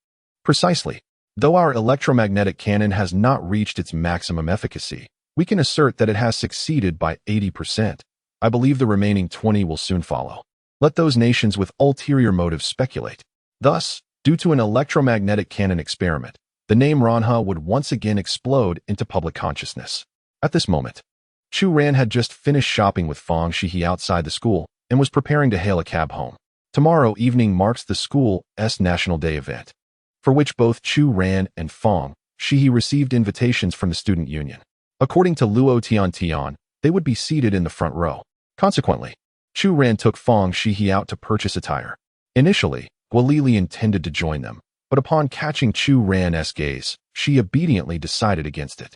Precisely. Though our electromagnetic cannon has not reached its maximum efficacy, we can assert that it has succeeded by 80%. I believe the remaining 20 will soon follow. Let those nations with ulterior motives speculate. Thus, due to an electromagnetic cannon experiment, the name Ranha would once again explode into public consciousness. At this moment, Chu Ran had just finished shopping with Fang Xihe outside the school and was preparing to hail a cab home. Tomorrow evening marks the school's National Day event, for which both Chu Ran and Fang Xihe received invitations from the student union. According to Luo Tian, they would be seated in the front row. Consequently, Chu Ran took Fang Xihe out to purchase attire. Initially, Gualili intended to join them, but upon catching Chu Ran's gaze, she obediently decided against it.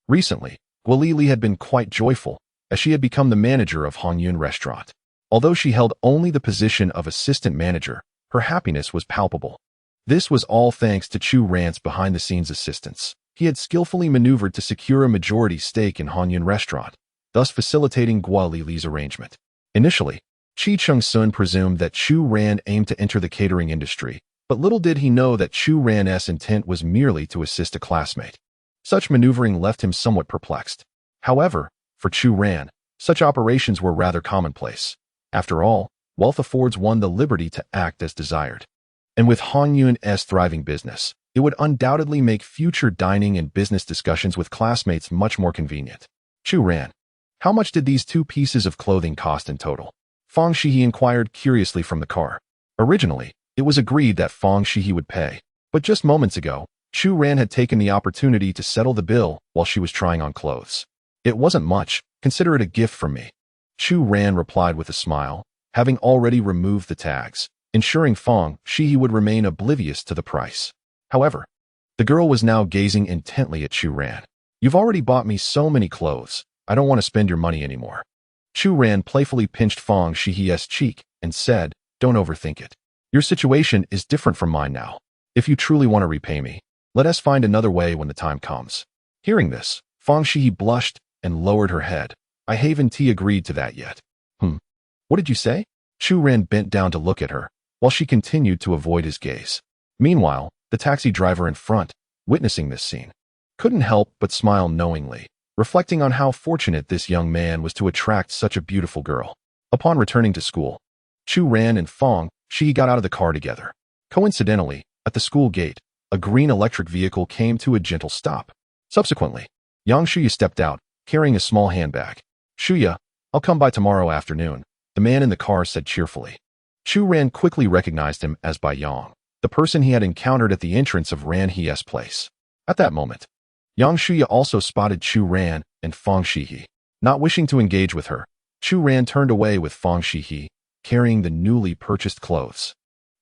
Recently, Gualili had been quite joyful, as she had become the manager of Hongyun Restaurant. Although she held only the position of assistant manager, her happiness was palpable. This was all thanks to Chu Ran's behind-the-scenes assistance. He had skillfully maneuvered to secure a majority stake in Hongyun Restaurant, thus facilitating Gualili's arrangement. Initially, Chi Chung-sun presumed that Chu Ran aimed to enter the catering industry, but little did he know that Chu Ran's intent was merely to assist a classmate. Such maneuvering left him somewhat perplexed. However, for Chu Ran, such operations were rather commonplace. After all, wealth affords one the liberty to act as desired. And with Hongyun's thriving business, it would undoubtedly make future dining and business discussions with classmates much more convenient. Chu Ran, how much did these two pieces of clothing cost in total? Fang Xihe inquired curiously from the car. Originally, it was agreed that Fang Xihe would pay, but just moments ago, Chu Ran had taken the opportunity to settle the bill while she was trying on clothes. It wasn't much, consider it a gift from me. Chu Ran replied with a smile, having already removed the tags, ensuring Fang Xihe would remain oblivious to the price. However, the girl was now gazing intently at Chu Ran. You've already bought me so many clothes. I don't want to spend your money anymore. Chu Ran playfully pinched Fang Xihe's cheek and said, don't overthink it. Your situation is different from mine now. If you truly want to repay me, let us find another way when the time comes. Hearing this, Fang Xihe blushed and lowered her head. I haven't agreed to that yet. What did you say? Chu Ran bent down to look at her, while she continued to avoid his gaze. Meanwhile, the taxi driver in front, witnessing this scene, couldn't help but smile knowingly, reflecting on how fortunate this young man was to attract such a beautiful girl. Upon returning to school, Chu Ran and Fang Xihe got out of the car together. Coincidentally, at the school gate, a green electric vehicle came to a gentle stop. Subsequently, young Xihe stepped out, carrying a small handbag. Xihe, I'll come by tomorrow afternoon, the man in the car said cheerfully. Chu Ran quickly recognized him as Bai Yang, the person he had encountered at the entrance of Ran He's place. At that moment, young Xihe also spotted Chu Ran and Fang Xihe. Not wishing to engage with her, Chu Ran turned away with Fang Xihe, carrying the newly purchased clothes.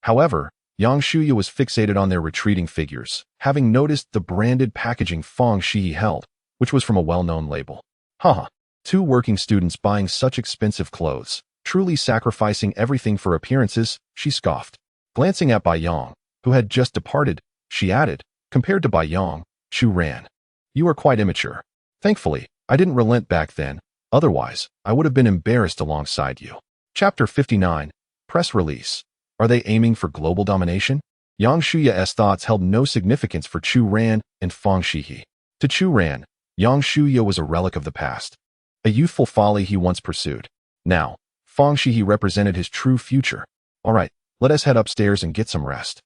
However, young Xihe was fixated on their retreating figures, having noticed the branded packaging Fang Xihe held, which was from a well-known label. Haha, 2 working students buying such expensive clothes, truly sacrificing everything for appearances, she scoffed. Glancing at Bai Yang, who had just departed, she added, compared to Bai Yang, Chu Ran, you are quite immature. Thankfully, I didn't relent back then, otherwise, I would have been embarrassed alongside you. Chapter 59, Press Release. Are they aiming for global domination? Yang Xihe's thoughts held no significance for Chu Ran and Fang Xihe. To Chu Ran, Yang Xihe was a relic of the past, a youthful folly he once pursued. Now, Fang Xihe represented his true future. All right, let us head upstairs and get some rest.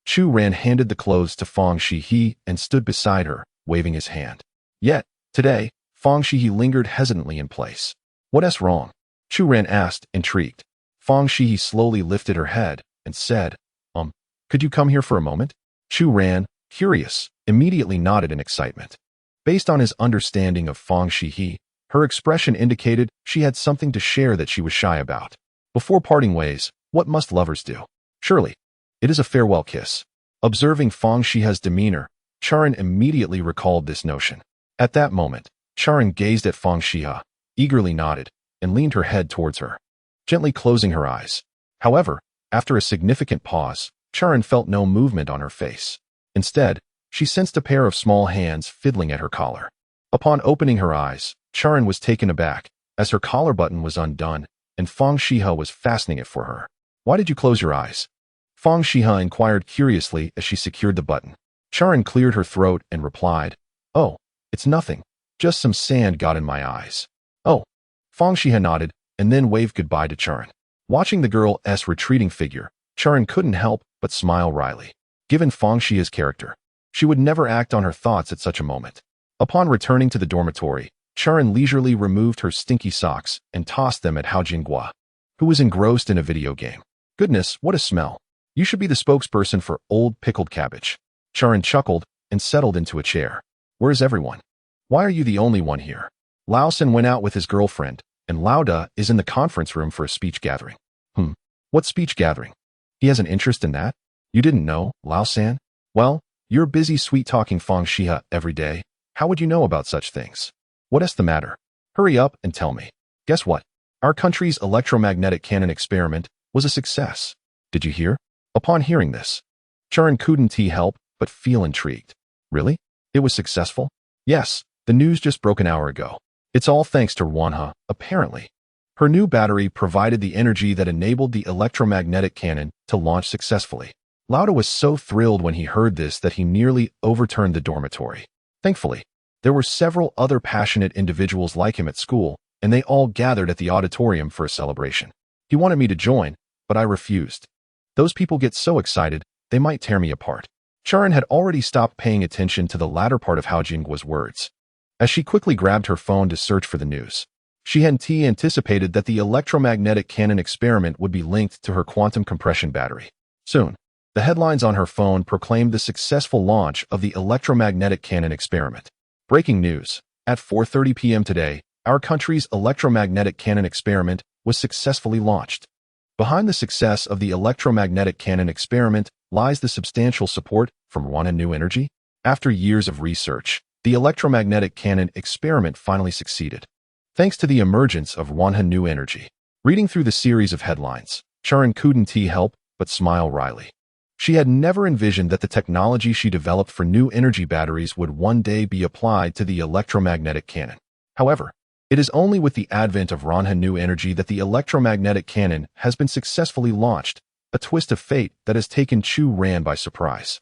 Chu Ran handed the clothes to Fang Xihe and stood beside her, waving his hand. Yet, today, Fang Xihe lingered hesitantly in place. What's wrong? Chu Ran asked, intrigued. Fang Xihe slowly lifted her head and said, could you come here for a moment? Chu Ran, curious, immediately nodded in excitement. Based on his understanding of Fang Xihe, her expression indicated she had something to share that she was shy about. Before parting ways, what must lovers do? Surely, it is a farewell kiss. Observing Fang Xihe's demeanor, Charan immediately recalled this notion. At that moment, Charan gazed at Fang Xihe, eagerly nodded, and leaned her head towards her, gently closing her eyes. However, after a significant pause, Charan felt no movement on her face. Instead, she sensed a pair of small hands fiddling at her collar. Upon opening her eyes, Charan was taken aback, as her collar button was undone, and Fang Xihe was fastening it for her. Why did you close your eyes? Fang Xihe inquired curiously as she secured the button. Charan cleared her throat and replied, Oh, it's nothing. Just some sand got in my eyes. Oh. Fang Xihe nodded, and then waved goodbye to Charan. Watching the girl's retreating figure, Charan couldn't help but smile wryly. Given Fang Xihe's character, she would never act on her thoughts at such a moment. Upon returning to the dormitory, Charan leisurely removed her stinky socks and tossed them at Hao Jinghua, who was engrossed in a video game. Goodness, what a smell. You should be the spokesperson for old pickled cabbage. Charan chuckled and settled into a chair. Where's everyone? Why are you the only one here? Lao San went out with his girlfriend, and Lao Da is in the conference room for a speech gathering. What speech gathering? He has an interest in that? You didn't know, Lao San? Well, you're busy sweet-talking Fang Xihe every day. How would you know about such things? What's the matter? Hurry up and tell me. Guess what? Our country's electromagnetic cannon experiment was a success. Did you hear? Upon hearing this, Charan couldn't help but feel intrigued. Really? It was successful? Yes, the news just broke an hour ago. It's all thanks to Wanha, apparently. Her new battery provided the energy that enabled the electromagnetic cannon to launch successfully. Lauda was so thrilled when he heard this that he nearly overturned the dormitory. Thankfully, there were several other passionate individuals like him at school, and they all gathered at the auditorium for a celebration. He wanted me to join, but I refused. Those people get so excited, they might tear me apart. Charan had already stopped paying attention to the latter part of Hao Jinggua's words. As she quickly grabbed her phone to search for the news, she had anticipated that the electromagnetic cannon experiment would be linked to her quantum compression battery. Soon, the headlines on her phone proclaimed the successful launch of the electromagnetic cannon experiment. Breaking news. At 4:30 p.m. today, our country's electromagnetic cannon experiment was successfully launched. Behind the success of the electromagnetic cannon experiment lies the substantial support from Wana New Energy. After years of research, the electromagnetic cannon experiment finally succeeded. Thanks to the emergence of Wanha New Energy. Reading through the series of headlines, Chu Ran couldn't help but smile wryly. She had never envisioned that the technology she developed for new energy batteries would one day be applied to the electromagnetic cannon. However, it is only with the advent of Wanha New Energy that the electromagnetic cannon has been successfully launched, a twist of fate that has taken Chu Ran by surprise.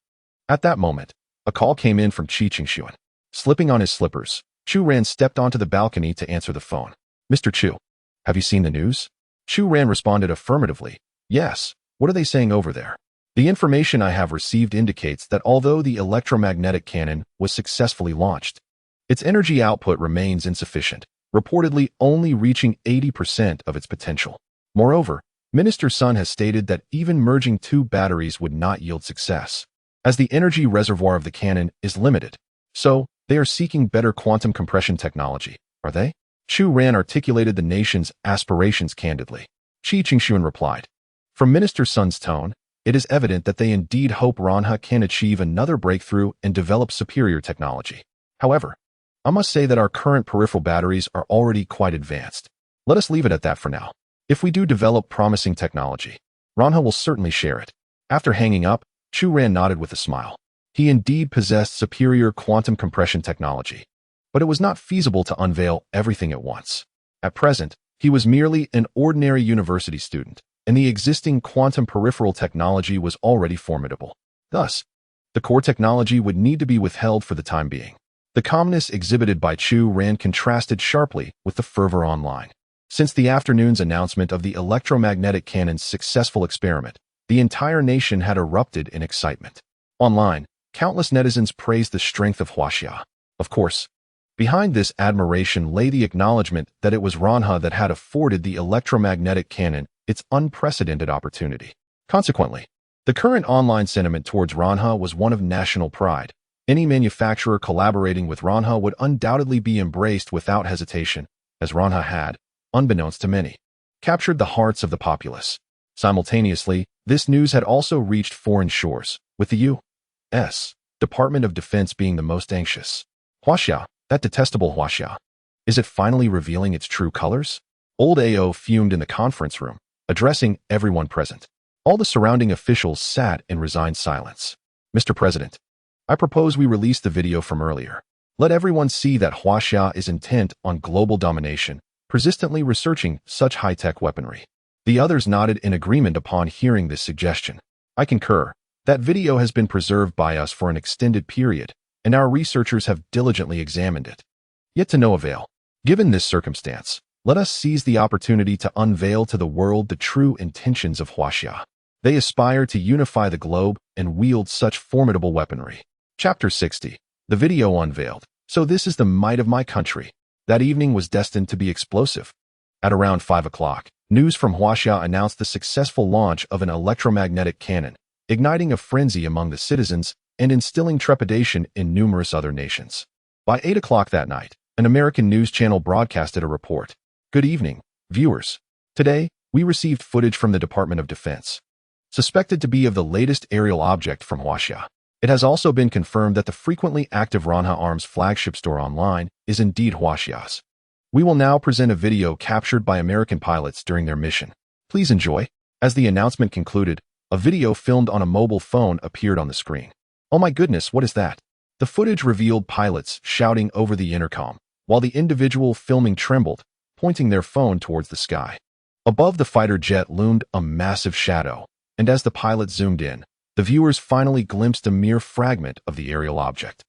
At that moment, a call came in from Xihe. Slipping on his slippers, Chu Ran stepped onto the balcony to answer the phone. Mr. Chu, have you seen the news? Chu Ran responded affirmatively. Yes, what are they saying over there? The information I have received indicates that although the electromagnetic cannon was successfully launched, its energy output remains insufficient, reportedly only reaching 80% of its potential. Moreover, Minister Sun has stated that even merging two batteries would not yield success, as the energy reservoir of the cannon is limited. So, they are seeking better quantum compression technology, are they? Chu Ran articulated the nation's aspirations candidly. Xihe replied. From Minister Sun's tone, it is evident that they indeed hope Wanha can achieve another breakthrough and develop superior technology. However, I must say that our current peripheral batteries are already quite advanced. Let us leave it at that for now. If we do develop promising technology, Wanha will certainly share it. After hanging up, Chu Ran nodded with a smile. He indeed possessed superior quantum compression technology, but it was not feasible to unveil everything at once. At present, he was merely an ordinary university student, and the existing quantum peripheral technology was already formidable. Thus, the core technology would need to be withheld for the time being. The calmness exhibited by Chu Ran contrasted sharply with the fervor online. Since the afternoon's announcement of the electromagnetic cannon's successful experiment, the entire nation had erupted in excitement. Online, countless netizens praised the strength of Xihe. Of course, behind this admiration lay the acknowledgement that it was Wanha that had afforded the electromagnetic cannon its unprecedented opportunity. Consequently, the current online sentiment towards Wanha was one of national pride. Any manufacturer collaborating with Wanha would undoubtedly be embraced without hesitation, as Wanha had, unbeknownst to many, captured the hearts of the populace. Simultaneously, this news had also reached foreign shores, with the U.S. Department of Defense being the most anxious. Xihe, that detestable Xihe. Is it finally revealing its true colors? Old AO fumed in the conference room, addressing everyone present. All the surrounding officials sat in resigned silence. Mr. President, I propose we release the video from earlier. Let everyone see that Xihe is intent on global domination, persistently researching such high-tech weaponry. The others nodded in agreement upon hearing this suggestion. I concur. That video has been preserved by us for an extended period, and our researchers have diligently examined it. Yet to no avail. Given this circumstance, let us seize the opportunity to unveil to the world the true intentions of Xihe. They aspire to unify the globe and wield such formidable weaponry. Chapter 60. The video unveiled. So this is the might of my country. That evening was destined to be explosive. At around 5 o'clock, news from Xihe announced the successful launch of an electromagnetic cannon, igniting a frenzy among the citizens and instilling trepidation in numerous other nations. By 8 o'clock that night, an American news channel broadcasted a report. Good evening, viewers. Today, we received footage from the Department of Defense, suspected to be of the latest aerial object from Xihe. It has also been confirmed that the frequently active Wanha Arms flagship store online is indeed Xihe's. We will now present a video captured by American pilots during their mission. Please enjoy. As the announcement concluded, a video filmed on a mobile phone appeared on the screen. Oh my goodness, what is that? The footage revealed pilots shouting over the intercom, while the individual filming trembled, pointing their phone towards the sky. Above the fighter jet loomed a massive shadow, and as the pilot zoomed in, the viewers finally glimpsed a mere fragment of the aerial object.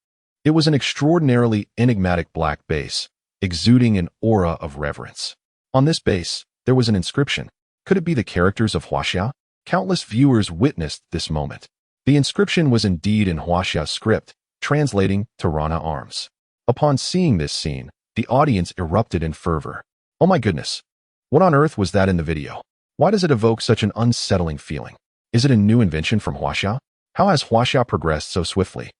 It was an extraordinarily enigmatic black base, exuding an aura of reverence. On this base, there was an inscription. Could it be the characters of Xihe? Countless viewers witnessed this moment. The inscription was indeed in Xihe script, translating to Wanha Arms. Upon seeing this scene, the audience erupted in fervor. Oh my goodness! What on earth was that in the video? Why does it evoke such an unsettling feeling? Is it a new invention from Xihe? How has Xihe progressed so swiftly?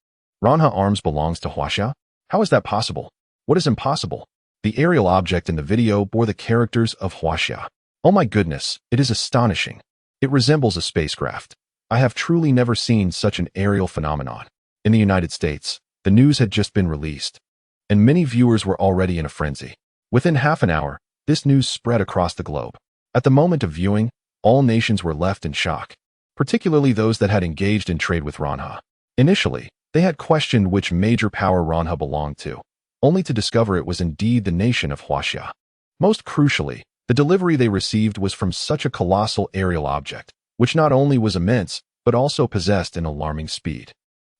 Wanha Arms belongs to Xihe? How is that possible? What is impossible? The aerial object in the video bore the characters of Xihe. Oh my goodness, it is astonishing. It resembles a spacecraft. I have truly never seen such an aerial phenomenon. In the United States, the news had just been released, and many viewers were already in a frenzy. Within half an hour, this news spread across the globe. At the moment of viewing, all nations were left in shock, particularly those that had engaged in trade with Ranha. Initially, they had questioned which major power Ranha belonged to, only to discover it was indeed the nation of Xihe. Most crucially, the delivery they received was from such a colossal aerial object, which not only was immense, but also possessed an alarming speed.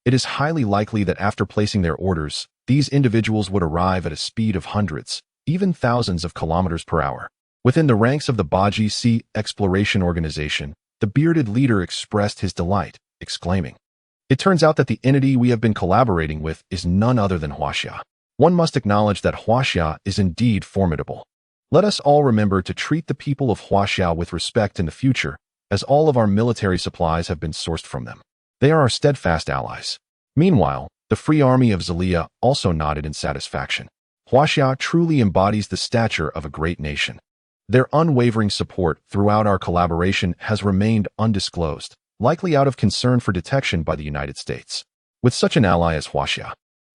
It is highly likely that after placing their orders, these individuals would arrive at a speed of hundreds, even thousands of kilometers per hour. Within the ranks of the Baji Sea Exploration Organization, the bearded leader expressed his delight, exclaiming, "It turns out that the entity we have been collaborating with is none other than Xihe. One must acknowledge that Xihe is indeed formidable. Let us all remember to treat the people of Xihe with respect in the future, as all of our military supplies have been sourced from them. They are our steadfast allies." Meanwhile, the Free Army of Xihe also nodded in satisfaction. Xihe truly embodies the stature of a great nation. Their unwavering support throughout our collaboration has remained undisclosed, likely out of concern for detection by the United States. With such an ally as Xihe,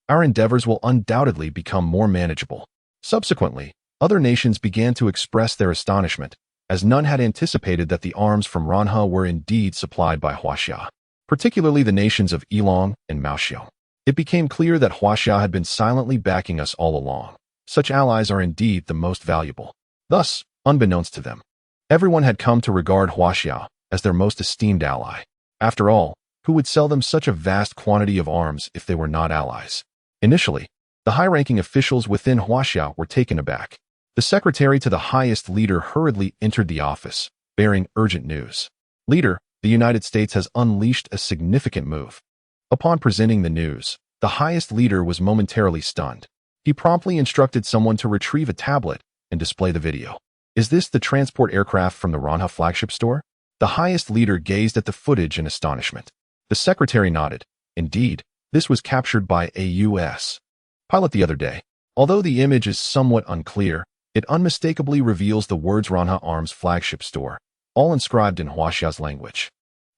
our endeavors will undoubtedly become more manageable. Subsequently, other nations began to express their astonishment, as none had anticipated that the arms from Ranha were indeed supplied by Xihe, particularly the nations of Elong and Maoxiong. It became clear that Xihe had been silently backing us all along. Such allies are indeed the most valuable. Thus, unbeknownst to them, everyone had come to regard Xihe as their most esteemed ally. After all, who would sell them such a vast quantity of arms if they were not allies? Initially, the high-ranking officials within Xihe were taken aback. The secretary to the highest leader hurriedly entered the office, bearing urgent news. "Leader, the United States has unleashed a significant move." Upon presenting the news, the highest leader was momentarily stunned. He promptly instructed someone to retrieve a tablet and display the video. "Is this the transport aircraft from the Ranha flagship store?" The highest leader gazed at the footage in astonishment. The secretary nodded. Indeed, this was captured by a U.S. pilot the other day. Although the image is somewhat unclear, it unmistakably reveals the words Ranha Arms flagship store, all inscribed in Xia's language.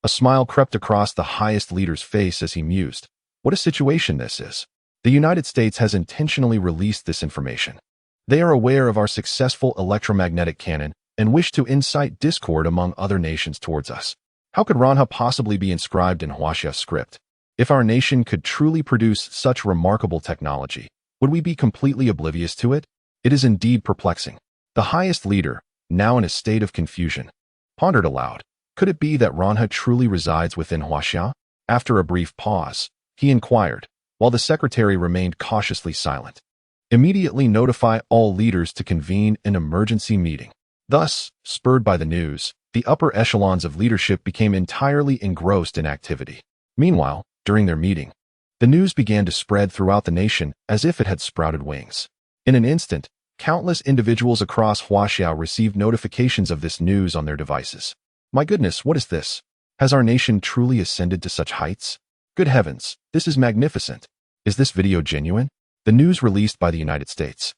A smile crept across the highest leader's face as he mused. What a situation this is. The United States has intentionally released this information. They are aware of our successful electromagnetic cannon and wish to incite discord among other nations towards us. How could Ranha possibly be inscribed in Xia's script? If our nation could truly produce such remarkable technology, would we be completely oblivious to it? It is indeed perplexing. The highest leader, now in a state of confusion, pondered aloud. Could it be that Ranha truly resides within Xihe? After a brief pause, he inquired, while the secretary remained cautiously silent. "Immediately notify all leaders to convene an emergency meeting." Thus, spurred by the news, the upper echelons of leadership became entirely engrossed in activity. Meanwhile, during their meeting, the news began to spread throughout the nation as if it had sprouted wings. In an instant, countless individuals across Xihe received notifications of this news on their devices. "My goodness, what is this? Has our nation truly ascended to such heights? Good heavens, this is magnificent. Is this video genuine?" The news released by the United States,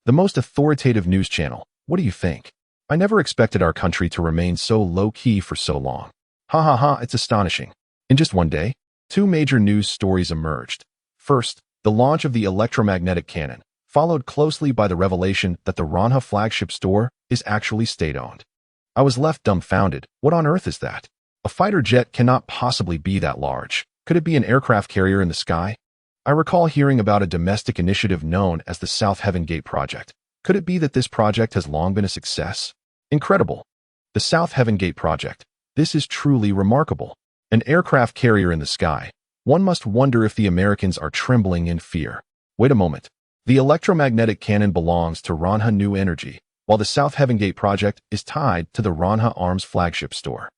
the most authoritative news channel. What do you think? I never expected our country to remain so low-key for so long. Ha ha ha, it's astonishing. In just one day, two major news stories emerged. First, the launch of the electromagnetic cannon, followed closely by the revelation that the Ranha flagship store is actually state-owned. I was left dumbfounded. What on earth is that? A fighter jet cannot possibly be that large. Could it be an aircraft carrier in the sky? I recall hearing about a domestic initiative known as the South Heaven Gate Project. Could it be that this project has long been a success? Incredible. The South Heaven Gate Project. This is truly remarkable. An aircraft carrier in the sky. One must wonder if the Americans are trembling in fear. Wait a moment. The electromagnetic cannon belongs to Ranha New Energy, while the South Heaven Gate Project is tied to the Ranha Arms flagship store.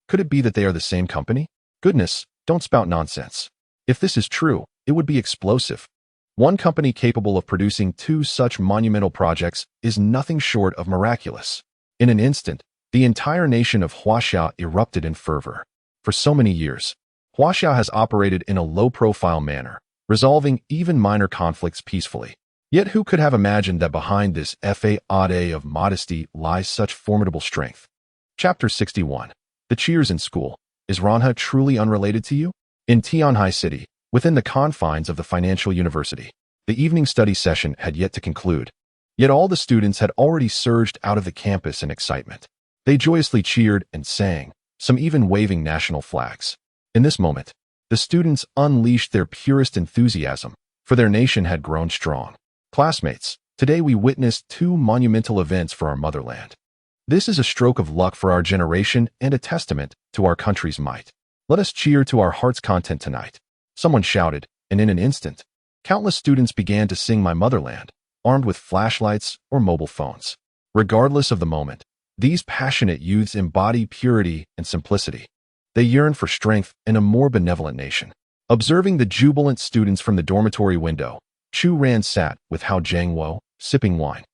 Could it be that they are the same company? Goodness, don't spout nonsense. If this is true, it would be explosive. One company capable of producing two such monumental projects is nothing short of miraculous. In an instant, the entire nation of Xihe erupted in fervor. For so many years, Xihe has operated in a low-profile manner, resolving even minor conflicts peacefully. Yet who could have imagined that behind this facade of modesty lies such formidable strength? Chapter 61. The Cheers in School. Is Ranha truly unrelated to you? In Tianhai City, within the confines of the financial university, the evening study session had yet to conclude. Yet all the students had already surged out of the campus in excitement. They joyously cheered and sang, some even waving national flags. In this moment, the students unleashed their purest enthusiasm, for their nation had grown strong. Classmates, today we witnessed two monumental events for our motherland. This is a stroke of luck for our generation and a testament to our country's might. Let us cheer to our heart's content tonight. Someone shouted, and in an instant, countless students began to sing My Motherland, armed with flashlights or mobile phones. Regardless of the moment, these passionate youths embody purity and simplicity. They yearn for strength in a more benevolent nation. Observing the jubilant students from the dormitory window, Chu Ran sat with Hao Jiangwo, sipping wine.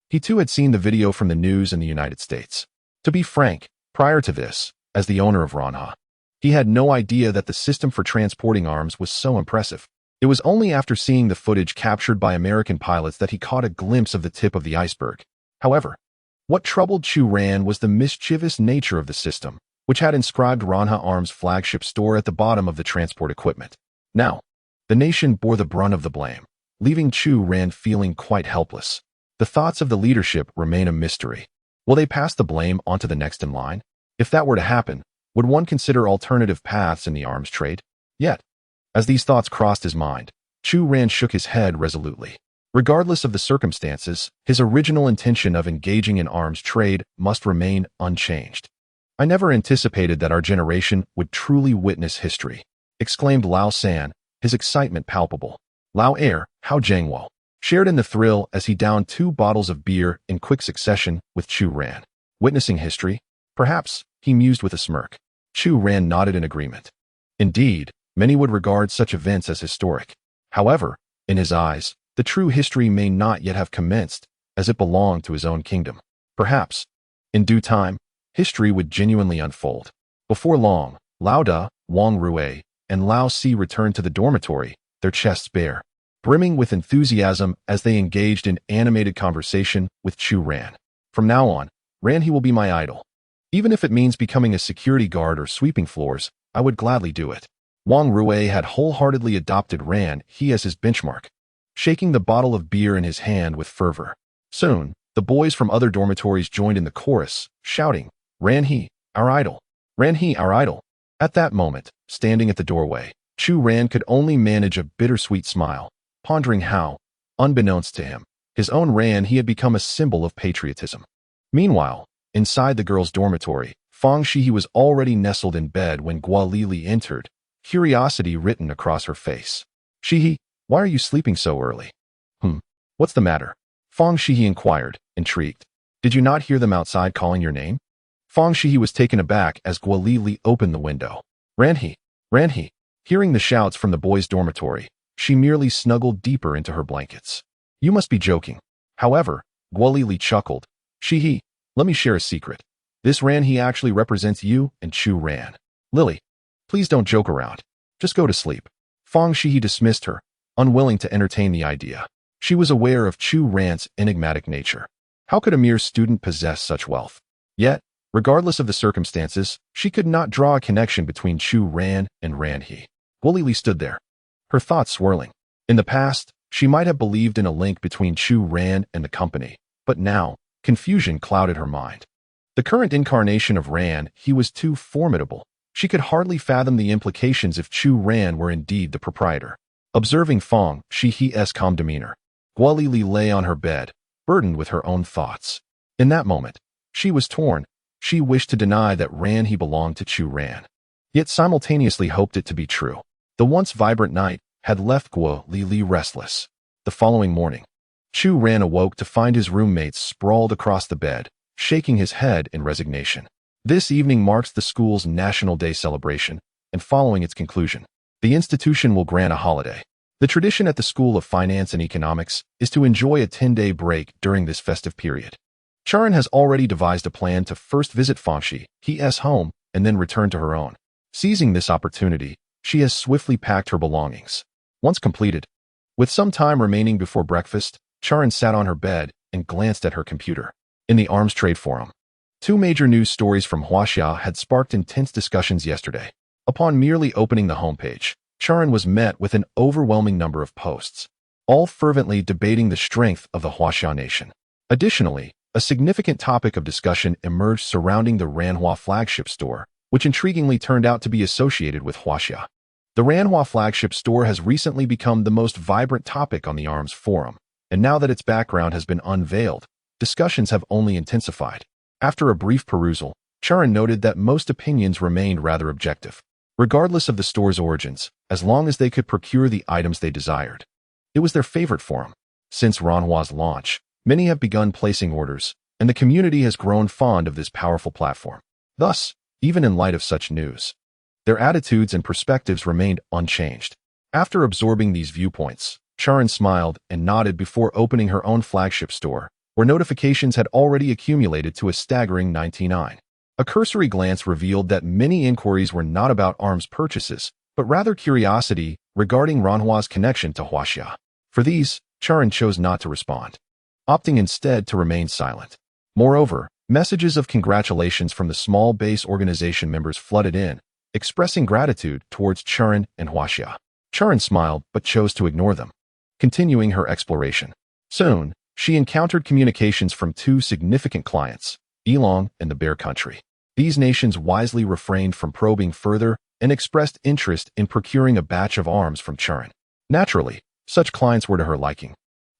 He too had seen the video from the news in the United States. To be frank, prior to this, as the owner of Ranha, he had no idea that the system for transporting arms was so impressive. It was only after seeing the footage captured by American pilots that he caught a glimpse of the tip of the iceberg. However, what troubled Chu Ran was the mischievous nature of the system, which had inscribed Ranha Arms' flagship store at the bottom of the transport equipment. Now, the nation bore the brunt of the blame, leaving Chu Ran feeling quite helpless. The thoughts of the leadership remain a mystery. Will they pass the blame onto the next in line? If that were to happen, would one consider alternative paths in the arms trade? Yet, as these thoughts crossed his mind, Chu Ran shook his head resolutely. Regardless of the circumstances, his original intention of engaging in arms trade must remain unchanged. I never anticipated that our generation would truly witness history, exclaimed Lao San, his excitement palpable. Lao Air, Hao Jiangwo, shared in the thrill as he downed 2 bottles of beer in quick succession with Chu Ran. Witnessing history? Perhaps, he mused with a smirk. Chu Ran nodded in agreement. Indeed, many would regard such events as historic. However, in his eyes, the true history may not yet have commenced, as it belonged to his own kingdom. Perhaps, in due time, history would genuinely unfold. Before long, Lao Da, Wang Rui, and Lao Si returned to the dormitory, their chests bare, brimming with enthusiasm as they engaged in animated conversation with Chu Ran. From now on, Ran he will be my idol. Even if it means becoming a security guard or sweeping floors, I would gladly do it. Wang Rui had wholeheartedly adopted Ran he as his benchmark, shaking the bottle of beer in his hand with fervor. Soon, the boys from other dormitories joined in the chorus, shouting, Ran he, our idol. Ran he, our idol. At that moment, standing at the doorway, Chu Ran could only manage a bittersweet smile, pondering how, unbeknownst to him, his own Ran he had become a symbol of patriotism. Meanwhile, inside the girls' dormitory, Fang Xihe was already nestled in bed when Guo Lili entered, curiosity written across her face. Xihe, why are you sleeping so early? What's the matter? Fang Xihe inquired, intrigued. Did you not hear them outside calling your name? Fang Xihe was taken aback as Guo Lili opened the window. Ran he. Hearing the shouts from the boys' dormitory, she merely snuggled deeper into her blankets. You must be joking. However, Guo Lili chuckled. Xihe, let me share a secret. This Ran he actually represents you and Chu Ran. Lily, please don't joke around. Just go to sleep. Fang Xihe dismissed her, unwilling to entertain the idea. She was aware of Chu Ran's enigmatic nature. How could a mere student possess such wealth? Yet, regardless of the circumstances, she could not draw a connection between Chu Ran and Ran he. Guo Lili stood there, her thoughts swirling. In the past, she might have believed in a link between Chu Ran and the company, but now, confusion clouded her mind. The current incarnation of Ran he was too formidable. She could hardly fathom the implications if Chu Ran were indeed the proprietor. Observing Fang Xihe's calm demeanor, Guo Lili lay on her bed, burdened with her own thoughts. In that moment, she was torn. She wished to deny that Ran he belonged to Chu Ran, yet simultaneously hoped it to be true. The once vibrant night had left Guo Lili restless. The following morning, Chu Ran awoke to find his roommates sprawled across the bed, shaking his head in resignation. This evening marks the school's National Day celebration, and following its conclusion, the institution will grant a holiday. The tradition at the School of Finance and Economics is to enjoy a 10-day break during this festive period. Chu Ran has already devised a plan to first visit Fang Xihe's home and then return to her own. Seizing this opportunity, she has swiftly packed her belongings. Once completed, with some time remaining before breakfast, Chu Ran sat on her bed and glanced at her computer. In the arms trade forum, 2 major news stories from Huaxia had sparked intense discussions yesterday. Upon merely opening the homepage, Chu Ran was met with an overwhelming number of posts, all fervently debating the strength of the Huaxia nation. Additionally, a significant topic of discussion emerged surrounding the Ranhua flagship store, which intriguingly turned out to be associated with Huaxia. The Ranhua flagship store has recently become the most vibrant topic on the ARMS forum, and now that its background has been unveiled, discussions have only intensified. After a brief perusal, Chu Ran noted that most opinions remained rather objective, regardless of the store's origins, as long as they could procure the items they desired. It was their favorite forum. Since Ranhua's launch, many have begun placing orders, and the community has grown fond of this powerful platform. Thus, even in light of such news, their attitudes and perspectives remained unchanged. After absorbing these viewpoints, Chu Ran smiled and nodded before opening her own flagship store, where notifications had already accumulated to a staggering 99. A cursory glance revealed that many inquiries were not about ARMS purchases, but rather curiosity regarding Ranhua's connection to Huaxia. For these, Chu Ran chose not to respond, opting instead to remain silent. Moreover, messages of congratulations from the small base organization members flooded in, expressing gratitude towards Chu Ran and Huaxia. Chu Ran smiled but chose to ignore them, continuing her exploration. Soon, she encountered communications from two significant clients, Elong and the Bear Country. These nations wisely refrained from probing further and expressed interest in procuring a batch of arms from Chu Ran. Naturally, such clients were to her liking,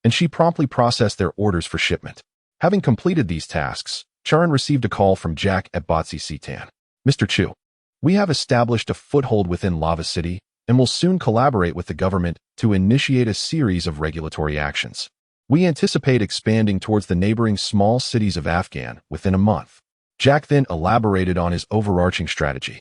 and she promptly processed their orders for shipment. Having completed these tasks, Chu Ran received a call from Jack at Batsi Sitan. Mr. Chu, we have established a foothold within Lava City and will soon collaborate with the government to initiate a series of regulatory actions. We anticipate expanding towards the neighboring small cities of Afghan within a month. Jack then elaborated on his overarching strategy,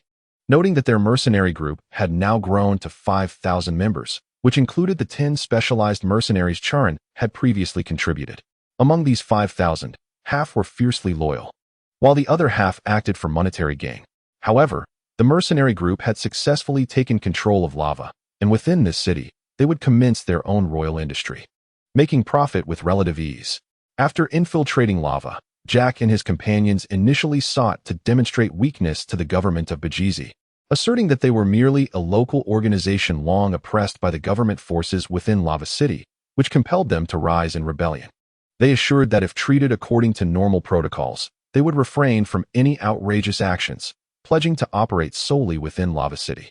noting that their mercenary group had now grown to 5,000 members, which included the 10 specialized mercenaries Chu Ran had previously contributed. Among these 5,000, half were fiercely loyal, while the other half acted for monetary gain. However, the mercenary group had successfully taken control of Lava, and within this city, they would commence their own royal industry, making profit with relative ease. After infiltrating Lava, Jack and his companions initially sought to demonstrate weakness to the government of Bajizi, asserting that they were merely a local organization long oppressed by the government forces within Lava City, which compelled them to rise in rebellion. They assured that if treated according to normal protocols, they would refrain from any outrageous actions, pledging to operate solely within Lava City.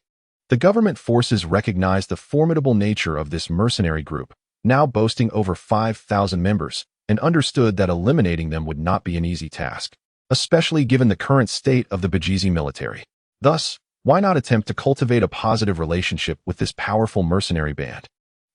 The government forces recognized the formidable nature of this mercenary group, now boasting over 5,000 members, and understood that eliminating them would not be an easy task, especially given the current state of the Bajizi military. Thus, why not attempt to cultivate a positive relationship with this powerful mercenary band,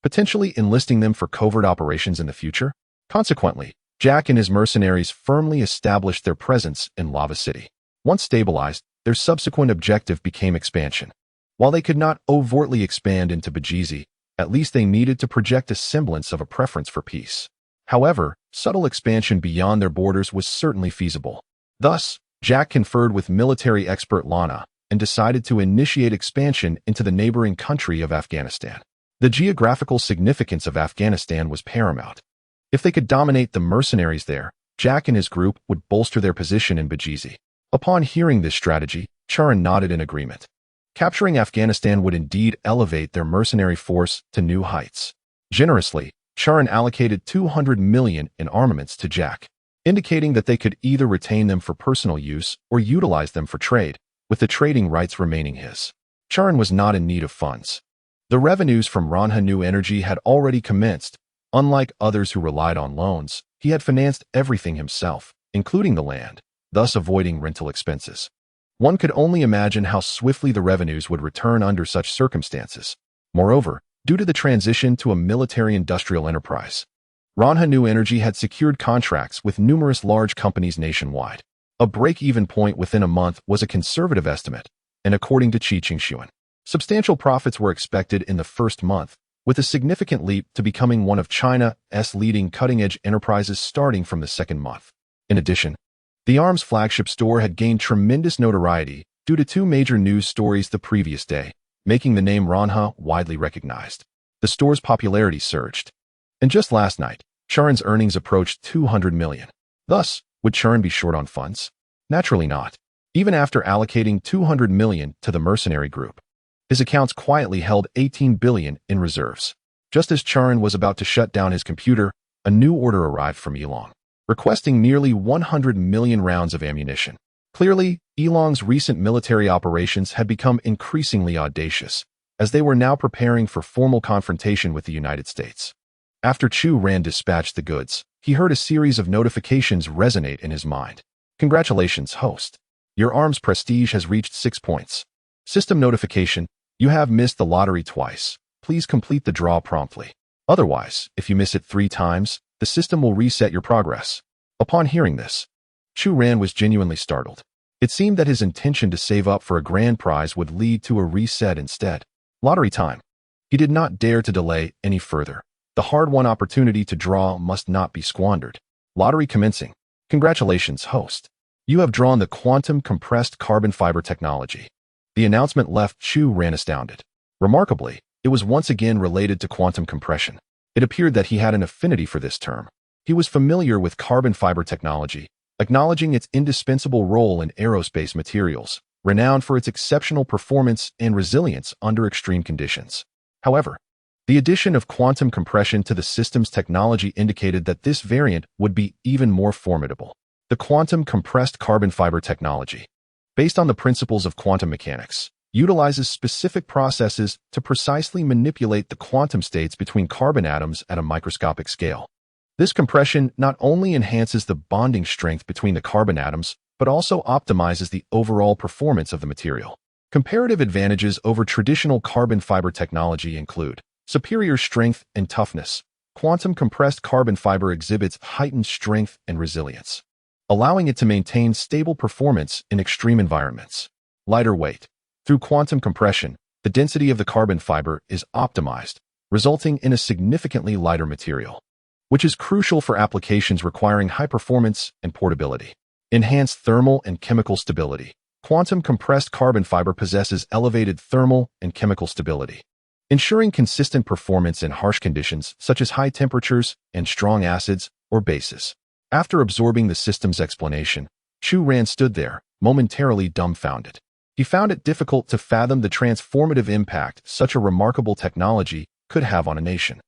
potentially enlisting them for covert operations in the future? Consequently, Jack and his mercenaries firmly established their presence in Lava City. Once stabilized, their subsequent objective became expansion. While they could not overtly expand into Bajizi, at least they needed to project a semblance of a preference for peace. However, subtle expansion beyond their borders was certainly feasible. Thus, Jack conferred with military expert Lana and decided to initiate expansion into the neighboring country of Afghanistan. The geographical significance of Afghanistan was paramount. If they could dominate the mercenaries there, Jack and his group would bolster their position in Bajizi. Upon hearing this strategy, Chu Ran nodded in agreement. Capturing Afghanistan would indeed elevate their mercenary force to new heights. Generously, Chu Ran allocated 200 million in armaments to Jack, indicating that they could either retain them for personal use or utilize them for trade, with the trading rights remaining his. Chu Ran was not in need of funds. The revenues from Ranha New Energy had already commenced. Unlike others who relied on loans, he had financed everything himself, including the land, thus avoiding rental expenses. One could only imagine how swiftly the revenues would return under such circumstances. Moreover, due to the transition to a military-industrial enterprise, Ranha New Energy had secured contracts with numerous large companies nationwide. A break-even point within a month was a conservative estimate, and according to Chi Qingshuan, substantial profits were expected in the first month, with a significant leap to becoming one of China's leading cutting-edge enterprises starting from the second month. In addition, the ARMS flagship store had gained tremendous notoriety due to two major news stories the previous day, making the name Ranha widely recognized. The store's popularity surged. And just last night, Chu Ran's earnings approached 200 million. Thus, would Chu Ran be short on funds? Naturally not. Even after allocating 200 million to the mercenary group, his accounts quietly held 18 billion in reserves. Just as Chu Ran was about to shut down his computer, a new order arrived from Elong. requesting nearly 100 million rounds of ammunition. Clearly, Elong's recent military operations had become increasingly audacious, as they were now preparing for formal confrontation with the United States. After Chu Ran dispatched the goods, he heard a series of notifications resonate in his mind. Congratulations, host. Your arm's prestige has reached 6 points. System notification: you have missed the lottery twice. Please complete the draw promptly. Otherwise, if you miss it 3 times, the system will reset your progress. Upon hearing this, Chu Ran was genuinely startled. It seemed that his intention to save up for a grand prize would lead to a reset instead. Lottery time. He did not dare to delay any further. The hard-won opportunity to draw must not be squandered. Lottery commencing. Congratulations, host. You have drawn the quantum compressed carbon fiber technology. The announcement left Chu Ran astounded. Remarkably, it was once again related to quantum compression. It appeared that he had an affinity for this term. He was familiar with carbon fiber technology, acknowledging its indispensable role in aerospace materials, renowned for its exceptional performance and resilience under extreme conditions. However, the addition of quantum compression to the system's technology indicated that this variant would be even more formidable. The quantum compressed carbon fiber technology, based on the principles of quantum mechanics, utilizes specific processes to precisely manipulate the quantum states between carbon atoms at a microscopic scale. This compression not only enhances the bonding strength between the carbon atoms, but also optimizes the overall performance of the material. Comparative advantages over traditional carbon fiber technology include superior strength and toughness. Quantum compressed carbon fiber exhibits heightened strength and resilience, allowing it to maintain stable performance in extreme environments. Lighter weight. Through quantum compression, the density of the carbon fiber is optimized, resulting in a significantly lighter material, which is crucial for applications requiring high performance and portability. Enhanced thermal and chemical stability. Quantum compressed carbon fiber possesses elevated thermal and chemical stability, ensuring consistent performance in harsh conditions such as high temperatures and strong acids or bases. After absorbing the system's explanation, Chu Ran stood there, momentarily dumbfounded. He found it difficult to fathom the transformative impact such a remarkable technology could have on a nation.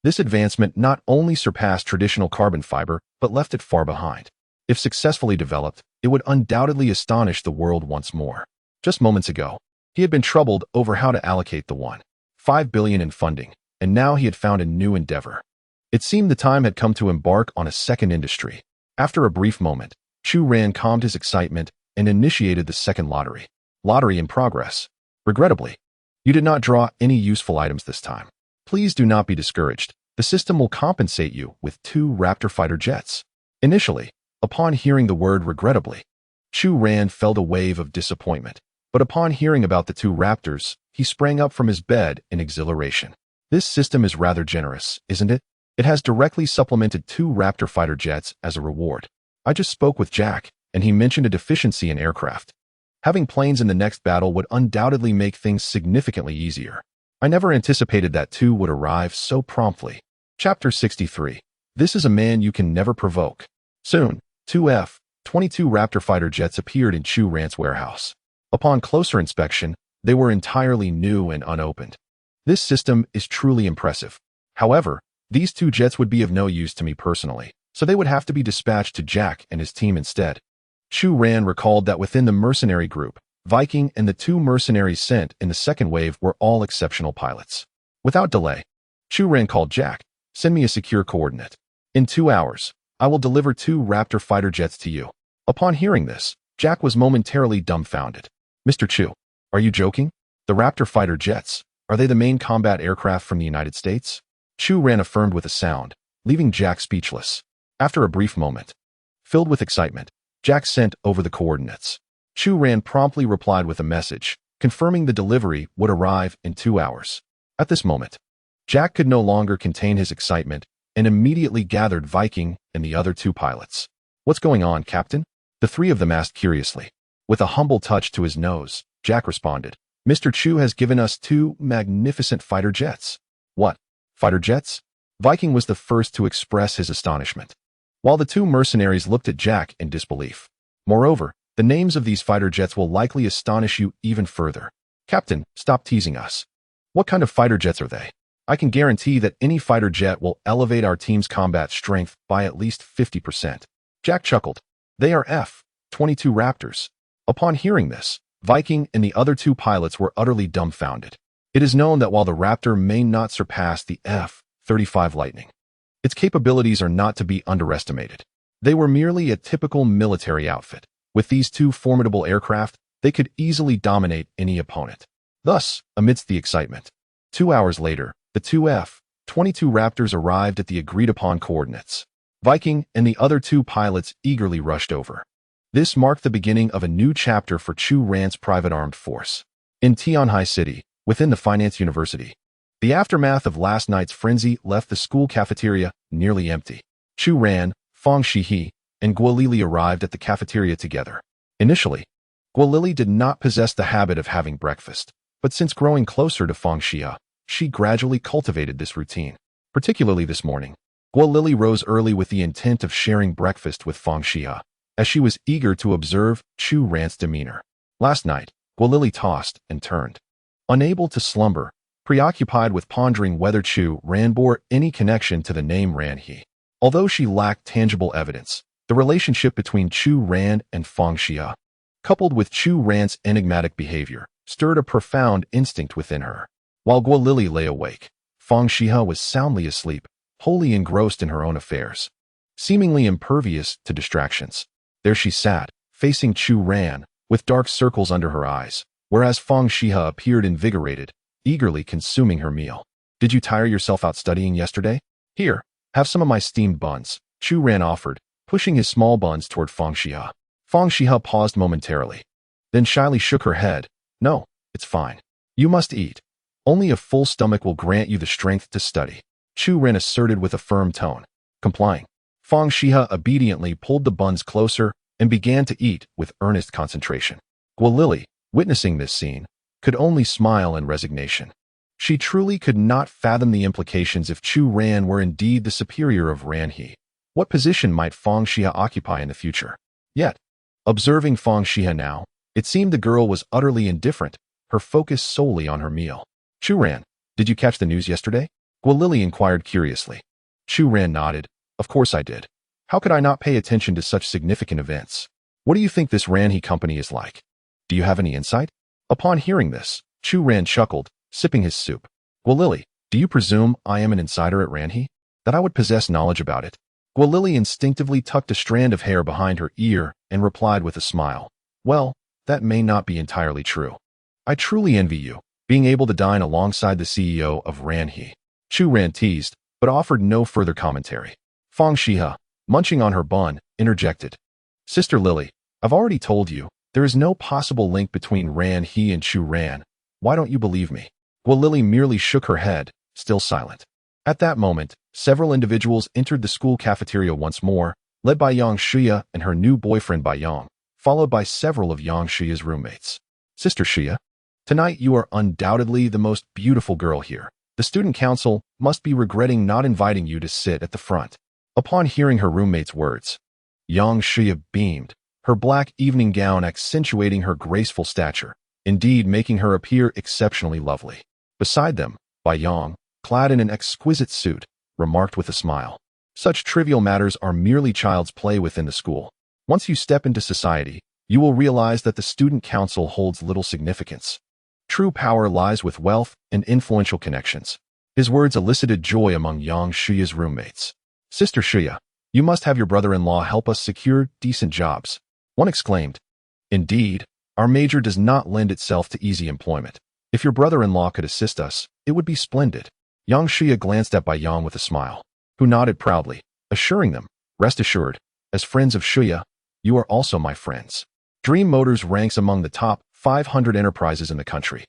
This advancement not only surpassed traditional carbon fiber, but left it far behind. If successfully developed, it would undoubtedly astonish the world once more. Just moments ago, he had been troubled over how to allocate the $1.5 billion in funding, and now he had found a new endeavor. It seemed the time had come to embark on a second industry. After a brief moment, Chu Ran calmed his excitement and initiated the second lottery. Lottery in progress. Regrettably, you did not draw any useful items this time. Please do not be discouraged. The system will compensate you with 2 Raptor fighter jets. Initially, upon hearing the word regrettably, Chu Ran felt a wave of disappointment. But upon hearing about the 2 Raptors, he sprang up from his bed in exhilaration. This system is rather generous, isn't it? It has directly supplemented 2 Raptor fighter jets as a reward. I just spoke with Jack, and he mentioned a deficiency in aircraft. Having planes in the next battle would undoubtedly make things significantly easier. I never anticipated that 2 would arrive so promptly. Chapter 63. This is a man you can never provoke. Soon, 2 F-22 Raptor fighter jets appeared in Chu Ran's warehouse. Upon closer inspection, they were entirely new and unopened. This system is truly impressive. However, these 2 jets would be of no use to me personally, so they would have to be dispatched to Jack and his team instead. Chu Ran recalled that within the mercenary group, Viking and the 2 mercenaries sent in the second wave were all exceptional pilots. Without delay, Chu Ran called Jack. Send me a secure coordinate. In 2 hours, I will deliver 2 Raptor fighter jets to you. Upon hearing this, Jack was momentarily dumbfounded. Mr. Chu, are you joking? The Raptor fighter jets, are they the main combat aircraft from the United States? Chu Ran affirmed with a sound, leaving Jack speechless. After a brief moment, filled with excitement, Jack sent over the coordinates. Chu Ran promptly replied with a message, confirming the delivery would arrive in 2 hours. At this moment, Jack could no longer contain his excitement and immediately gathered Viking and the other 2 pilots. What's going on, Captain? The 3 of them asked curiously. With a humble touch to his nose, Jack responded, Mr. Chu has given us 2 magnificent fighter jets. What? Fighter jets? Viking was the first to express his astonishment, while the 2 mercenaries looked at Jack in disbelief. Moreover, the names of these fighter jets will likely astonish you even further. Captain, stop teasing us. What kind of fighter jets are they? I can guarantee that any fighter jet will elevate our team's combat strength by at least 50%. Jack chuckled. They are F-22 Raptors. Upon hearing this, Viking and the other two pilots were utterly dumbfounded. It is known that while the Raptor may not surpass the F-35 Lightning, its capabilities are not to be underestimated. They were merely a typical military outfit. With these two formidable aircraft, they could easily dominate any opponent. Thus, amidst the excitement, 2 hours later, the two F-22 Raptors arrived at the agreed-upon coordinates. Viking and the other two pilots eagerly rushed over. This marked the beginning of a new chapter for Chu Ran's private armed force. In Tianhai City, within the Finance University, the aftermath of last night's frenzy left the school cafeteria nearly empty. Chu Ran, Fang, Xihe, and Guolili arrived at the cafeteria together. Initially, Guolili did not possess the habit of having breakfast, but since growing closer to Fang Xihe, she gradually cultivated this routine. Particularly this morning, Guolili rose early with the intent of sharing breakfast with Fang Xihe, as she was eager to observe Chu Ran's demeanor. Last night, Guolili tossed and turned, unable to slumber, preoccupied with pondering whether Chu Ran bore any connection to the name Ranhe. Although she lacked tangible evidence, the relationship between Chu Ran and Fang Xihe, coupled with Chu Ran's enigmatic behavior, stirred a profound instinct within her. While Guolili lay awake, Fang Xihe was soundly asleep, wholly engrossed in her own affairs. Seemingly impervious to distractions, there she sat, facing Chu Ran, with dark circles under her eyes, whereas Fang Xihe appeared invigorated, eagerly consuming her meal. Did you tire yourself out studying yesterday? Here, have some of my steamed buns, Chu Ran offered, pushing his small buns toward Fang Xihe. Fang Xihe paused momentarily, then shyly shook her head. No, it's fine. You must eat. Only a full stomach will grant you the strength to study, Chu Ran asserted with a firm tone. Complying, Fang Xihe obediently pulled the buns closer and began to eat with earnest concentration. Guolili, witnessing this scene, could only smile in resignation. She truly could not fathom the implications if Chu Ran were indeed the superior of Ranhe. What position might Fang Xihe occupy in the future? Yet, observing Fang Xihe now, it seemed the girl was utterly indifferent, her focus solely on her meal. Chu Ran, did you catch the news yesterday? Guolili inquired curiously. Chu Ran nodded. Of course I did. How could I not pay attention to such significant events? What do you think this Ranhe company is like? Do you have any insight? Upon hearing this, Chu Ran chuckled, sipping his soup. Guolili, do you presume I am an insider at Ranhe? That I would possess knowledge about it? Guolili instinctively tucked a strand of hair behind her ear and replied with a smile. Well, that may not be entirely true. I truly envy you, being able to dine alongside the CEO of Ranhe. Chu Ran teased, but offered no further commentary. Fang Xihe, munching on her bun, interjected. Sister Lily, I've already told you, there is no possible link between Ranhe and Chu Ran. Why don't you believe me? Guolili merely shook her head, still silent. At that moment, several individuals entered the school cafeteria once more, led by Yang Xihe and her new boyfriend Yang, followed by several of Yang Xihe's roommates. Sister Xihe, tonight you are undoubtedly the most beautiful girl here. The student council must be regretting not inviting you to sit at the front. Upon hearing her roommate's words, Yang Xihe beamed, her black evening gown accentuating her graceful stature, indeed making her appear exceptionally lovely. Beside them, Yang, clad in an exquisite suit, remarked with a smile. Such trivial matters are merely child's play within the school. Once you step into society, you will realize that the student council holds little significance. True power lies with wealth and influential connections. His words elicited joy among Yang Xihe's roommates. Sister Xihe, you must have your brother-in-law help us secure decent jobs. One exclaimed. Indeed, our major does not lend itself to easy employment. If your brother-in-law could assist us, it would be splendid. Yang Xihe glanced at Yang with a smile, who nodded proudly, assuring them, rest assured, as friends of Xihe, you are also my friends. Dream Motors ranks among the top 500 enterprises in the country.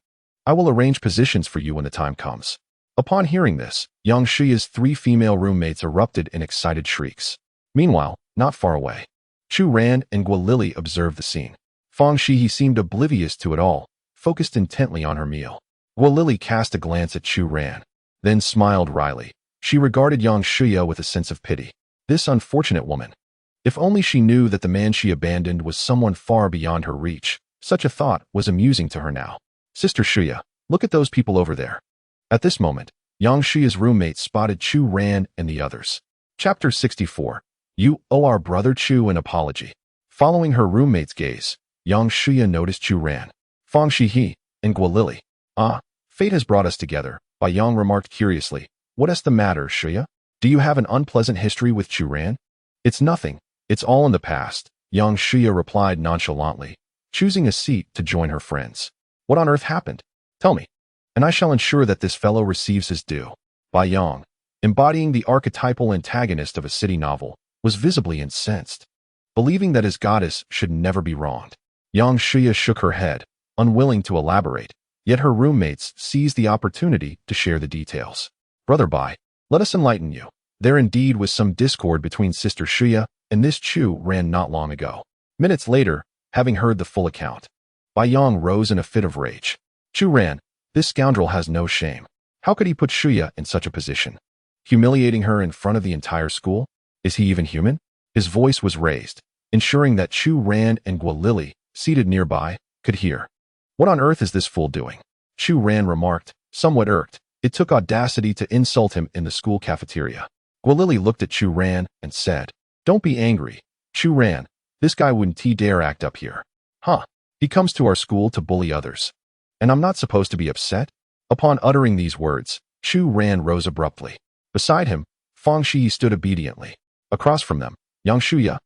I will arrange positions for you when the time comes. Upon hearing this, Yang Xihe's 3 female roommates erupted in excited shrieks. Meanwhile, not far away, Chu Ran and Guolili observed the scene. Fang Xihe seemed oblivious to it all, focused intently on her meal. Guolili cast a glance at Chu Ran, then smiled wryly. She regarded Yang Xihe with a sense of pity. This unfortunate woman. If only she knew that the man she abandoned was someone far beyond her reach. Such a thought was amusing to her now. Sister Xihe, look at those people over there. At this moment, Yang Xihe's roommate spotted Chu Ran and the others. Chapter 64. You owe our brother Chu an apology. Following her roommate's gaze, Yang Xihe noticed Chu Ran, Fang Xihe, and Guolili. Ah, fate has brought us together, Bai Yang remarked curiously. What is the matter, Xihe? Do you have an unpleasant history with Chu Ran? It's nothing. It's all in the past, Yang Xihe replied nonchalantly, choosing a seat to join her friends. What on earth happened? Tell me, and I shall ensure that this fellow receives his due. Bai Yang, embodying the archetypal antagonist of a city novel, was visibly incensed, believing that his goddess should never be wronged. Yang Xihe shook her head, unwilling to elaborate, yet her roommates seized the opportunity to share the details. Brother Bai, let us enlighten you. There indeed was some discord between Sister Xihe and this Chu Ran not long ago. Minutes later, having heard the full account, Bai Yang rose in a fit of rage. Chu Ran, this scoundrel has no shame. How could he put Xihe in such a position? Humiliating her in front of the entire school? Is he even human? His voice was raised, ensuring that Chu Ran and Guolili, seated nearby, could hear. What on earth is this fool doing? Chu Ran remarked, somewhat irked. It took audacity to insult him in the school cafeteria. Guolili looked at Chu Ran and said, Don't be angry. Chu Ran, this guy wouldn't dare act up here. Huh? He comes to our school to bully others. And I'm not supposed to be upset? Upon uttering these words, Chu Ran rose abruptly. Beside him, Fang Xihe stood obediently. Across from them, Yang Xihe,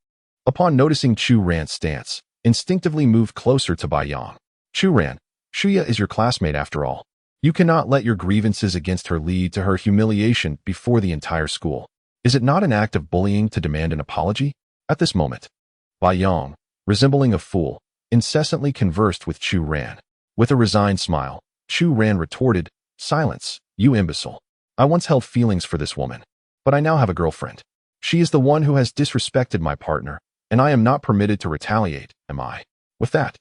upon noticing Chu Ran's stance, instinctively moved closer to Bai Yang. Chu Ran, Xihe is your classmate after all. You cannot let your grievances against her lead to her humiliation before the entire school. Is it not an act of bullying to demand an apology? At this moment, Bai Yang, resembling a fool, incessantly conversed with Chu Ran. With a resigned smile, Chu Ran retorted, Silence, you imbecile. I once held feelings for this woman, but I now have a girlfriend. She is the one who has disrespected my partner, and I am not permitted to retaliate, am I? With that,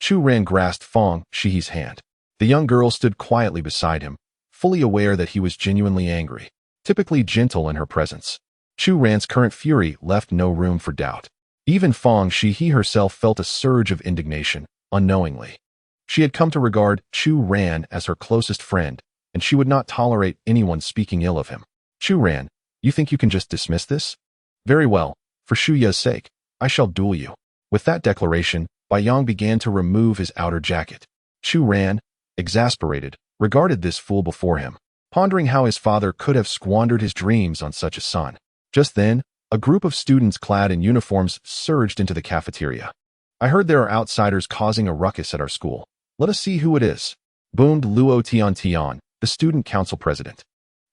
Chu Ran grasped Fang Xihe's hand. The young girl stood quietly beside him, fully aware that he was genuinely angry, typically gentle in her presence. Chu Ran's current fury left no room for doubt. Even Fang Xihe herself felt a surge of indignation, unknowingly. She had come to regard Chu Ran as her closest friend, and she would not tolerate anyone speaking ill of him. Chu Ran, you think you can just dismiss this? Very well, for Xihe's sake, I shall duel you. With that declaration, Bai Yang began to remove his outer jacket. Chu Ran, exasperated, regarded this fool before him, pondering how his father could have squandered his dreams on such a son. Just then, a group of students clad in uniforms surged into the cafeteria. I heard there are outsiders causing a ruckus at our school. Let us see who it is, boomed Luo Tian, the student council president.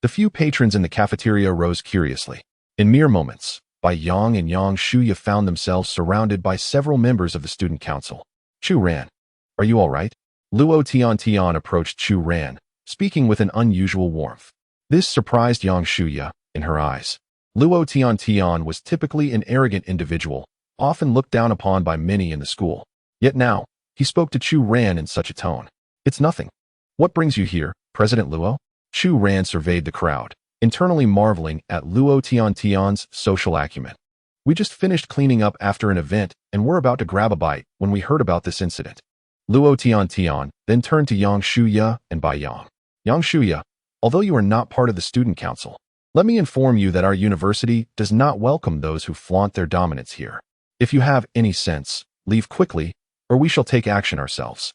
The few patrons in the cafeteria rose curiously. In mere moments, Bai Yang and Yang Xihe found themselves surrounded by several members of the student council. Chu Ran, are you all right? Luo Tian approached Chu Ran, speaking with an unusual warmth. This surprised Yang Xihe in her eyes. Luo Tian was typically an arrogant individual, often looked down upon by many in the school. Yet now, he spoke to Chu Ran in such a tone. It's nothing. What brings you here, President Luo? Chu Ran surveyed the crowd, internally marveling at Luo Tian's social acumen. We just finished cleaning up after an event and were about to grab a bite when we heard about this incident. Luo Tian then turned to Yang Xihe and Bai Yang. Yang Xihe, although you are not part of the student council, let me inform you that our university does not welcome those who flaunt their dominance here. If you have any sense, leave quickly, or we shall take action ourselves.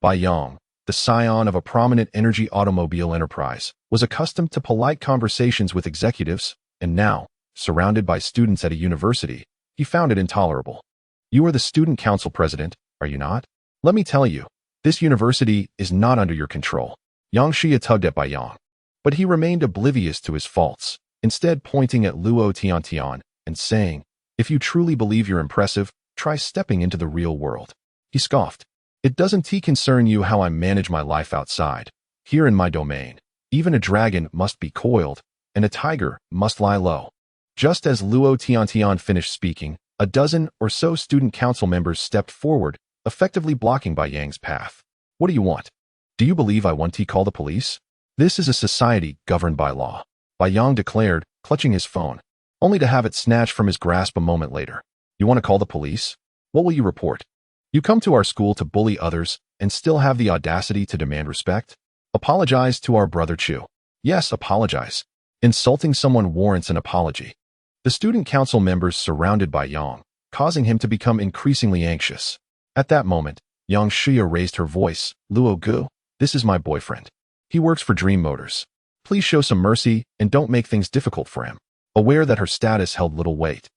Bai Yang, the scion of a prominent energy automobile enterprise, was accustomed to polite conversations with executives, and now, surrounded by students at a university, he found it intolerable. You are the student council president, are you not? Let me tell you, this university is not under your control. Yang Xihe tugged at Bai Yang, but he remained oblivious to his faults, instead pointing at Luo Tian and saying, If you truly believe you're impressive, try stepping into the real world. He scoffed. It doesn't concern you how I manage my life outside. Here in my domain, even a dragon must be coiled, and a tiger must lie low. Just as Luo Tian finished speaking, a dozen or so student council members stepped forward, effectively blocking Bai Yang's path. What do you want? Do you believe I want to call the police? This is a society governed by law, Bai Yang declared, clutching his phone, only to have it snatched from his grasp a moment later. You want to call the police? What will you report? You come to our school to bully others and still have the audacity to demand respect? Apologize to our brother Chu. Yes, apologize. Insulting someone warrants an apology. The student council members surrounded by Yang, causing him to become increasingly anxious. At that moment, Yang Xihe raised her voice. Luo Gu, this is my boyfriend. He works for Dream Motors. Please show some mercy and don't make things difficult for him. Aware that her status held little weight,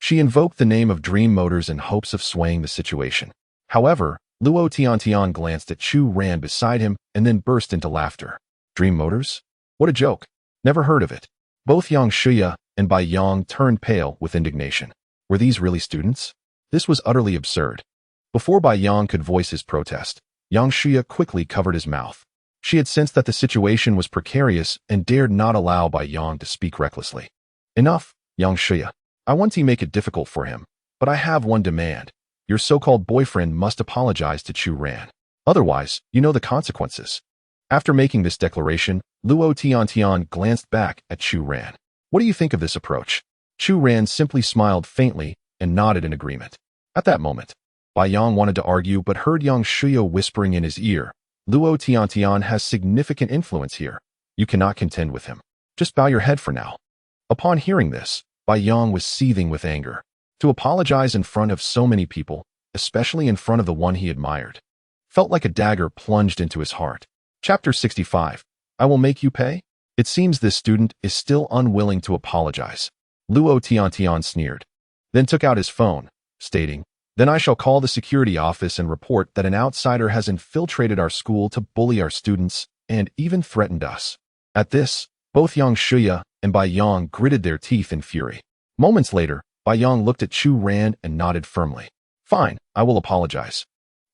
she invoked the name of Dream Motors in hopes of swaying the situation. However, Luo Tiantian glanced at Chu Ran beside him and then burst into laughter. Dream Motors? What a joke. Never heard of it. Both Yang Xihe and Bai Yang turned pale with indignation. Were these really students? This was utterly absurd. Before Bai Yang could voice his protest, Yang Xihe quickly covered his mouth. She had sensed that the situation was precarious and dared not allow Bai Yang to speak recklessly. Enough, Yang Xihe. I want to make it difficult for him, but I have one demand. Your so-called boyfriend must apologize to Chu Ran. Otherwise, you know the consequences. After making this declaration, Luo Tiantian glanced back at Chu Ran. What do you think of this approach? Chu Ran simply smiled faintly and nodded in agreement. At that moment, Bai Yang wanted to argue but heard Yang Xihe whispering in his ear, Luo Tiantian has significant influence here. You cannot contend with him. Just bow your head for now. Upon hearing this, Bai Yang was seething with anger. To apologize in front of so many people, especially in front of the one he admired, felt like a dagger plunged into his heart. Chapter 65. I will make you pay? It seems this student is still unwilling to apologize. Luo Tiantian sneered, then took out his phone, stating, Then I shall call the security office and report that an outsider has infiltrated our school to bully our students and even threatened us. At this, both Yang Xihe and Bai Yang gritted their teeth in fury. Moments later, Bai Yang looked at Chu Ran and nodded firmly. Fine, I will apologize.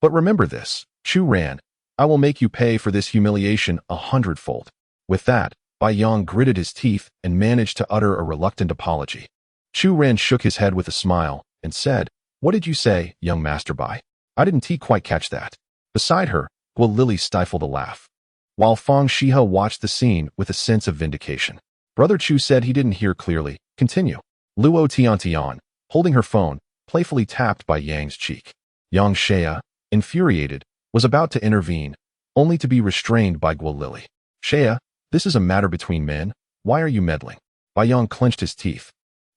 But remember this, Chu Ran, I will make you pay for this humiliation 100-fold. With that, Bai Yang gritted his teeth and managed to utter a reluctant apology. Chu Ran shook his head with a smile and said, What did you say, young Master Bai? I didn't quite catch that. Beside her, Guo Lily stifled a laugh, while Fang Xihe watched the scene with a sense of vindication. Brother Chu said he didn't hear clearly. Continue. Luo Tiantian, holding her phone, playfully tapped Bai Yang's cheek. Yang Xihe, infuriated, was about to intervene, only to be restrained by Guo Lily. Xihe, this is a matter between men. Why are you meddling? Bai Yang clenched his teeth,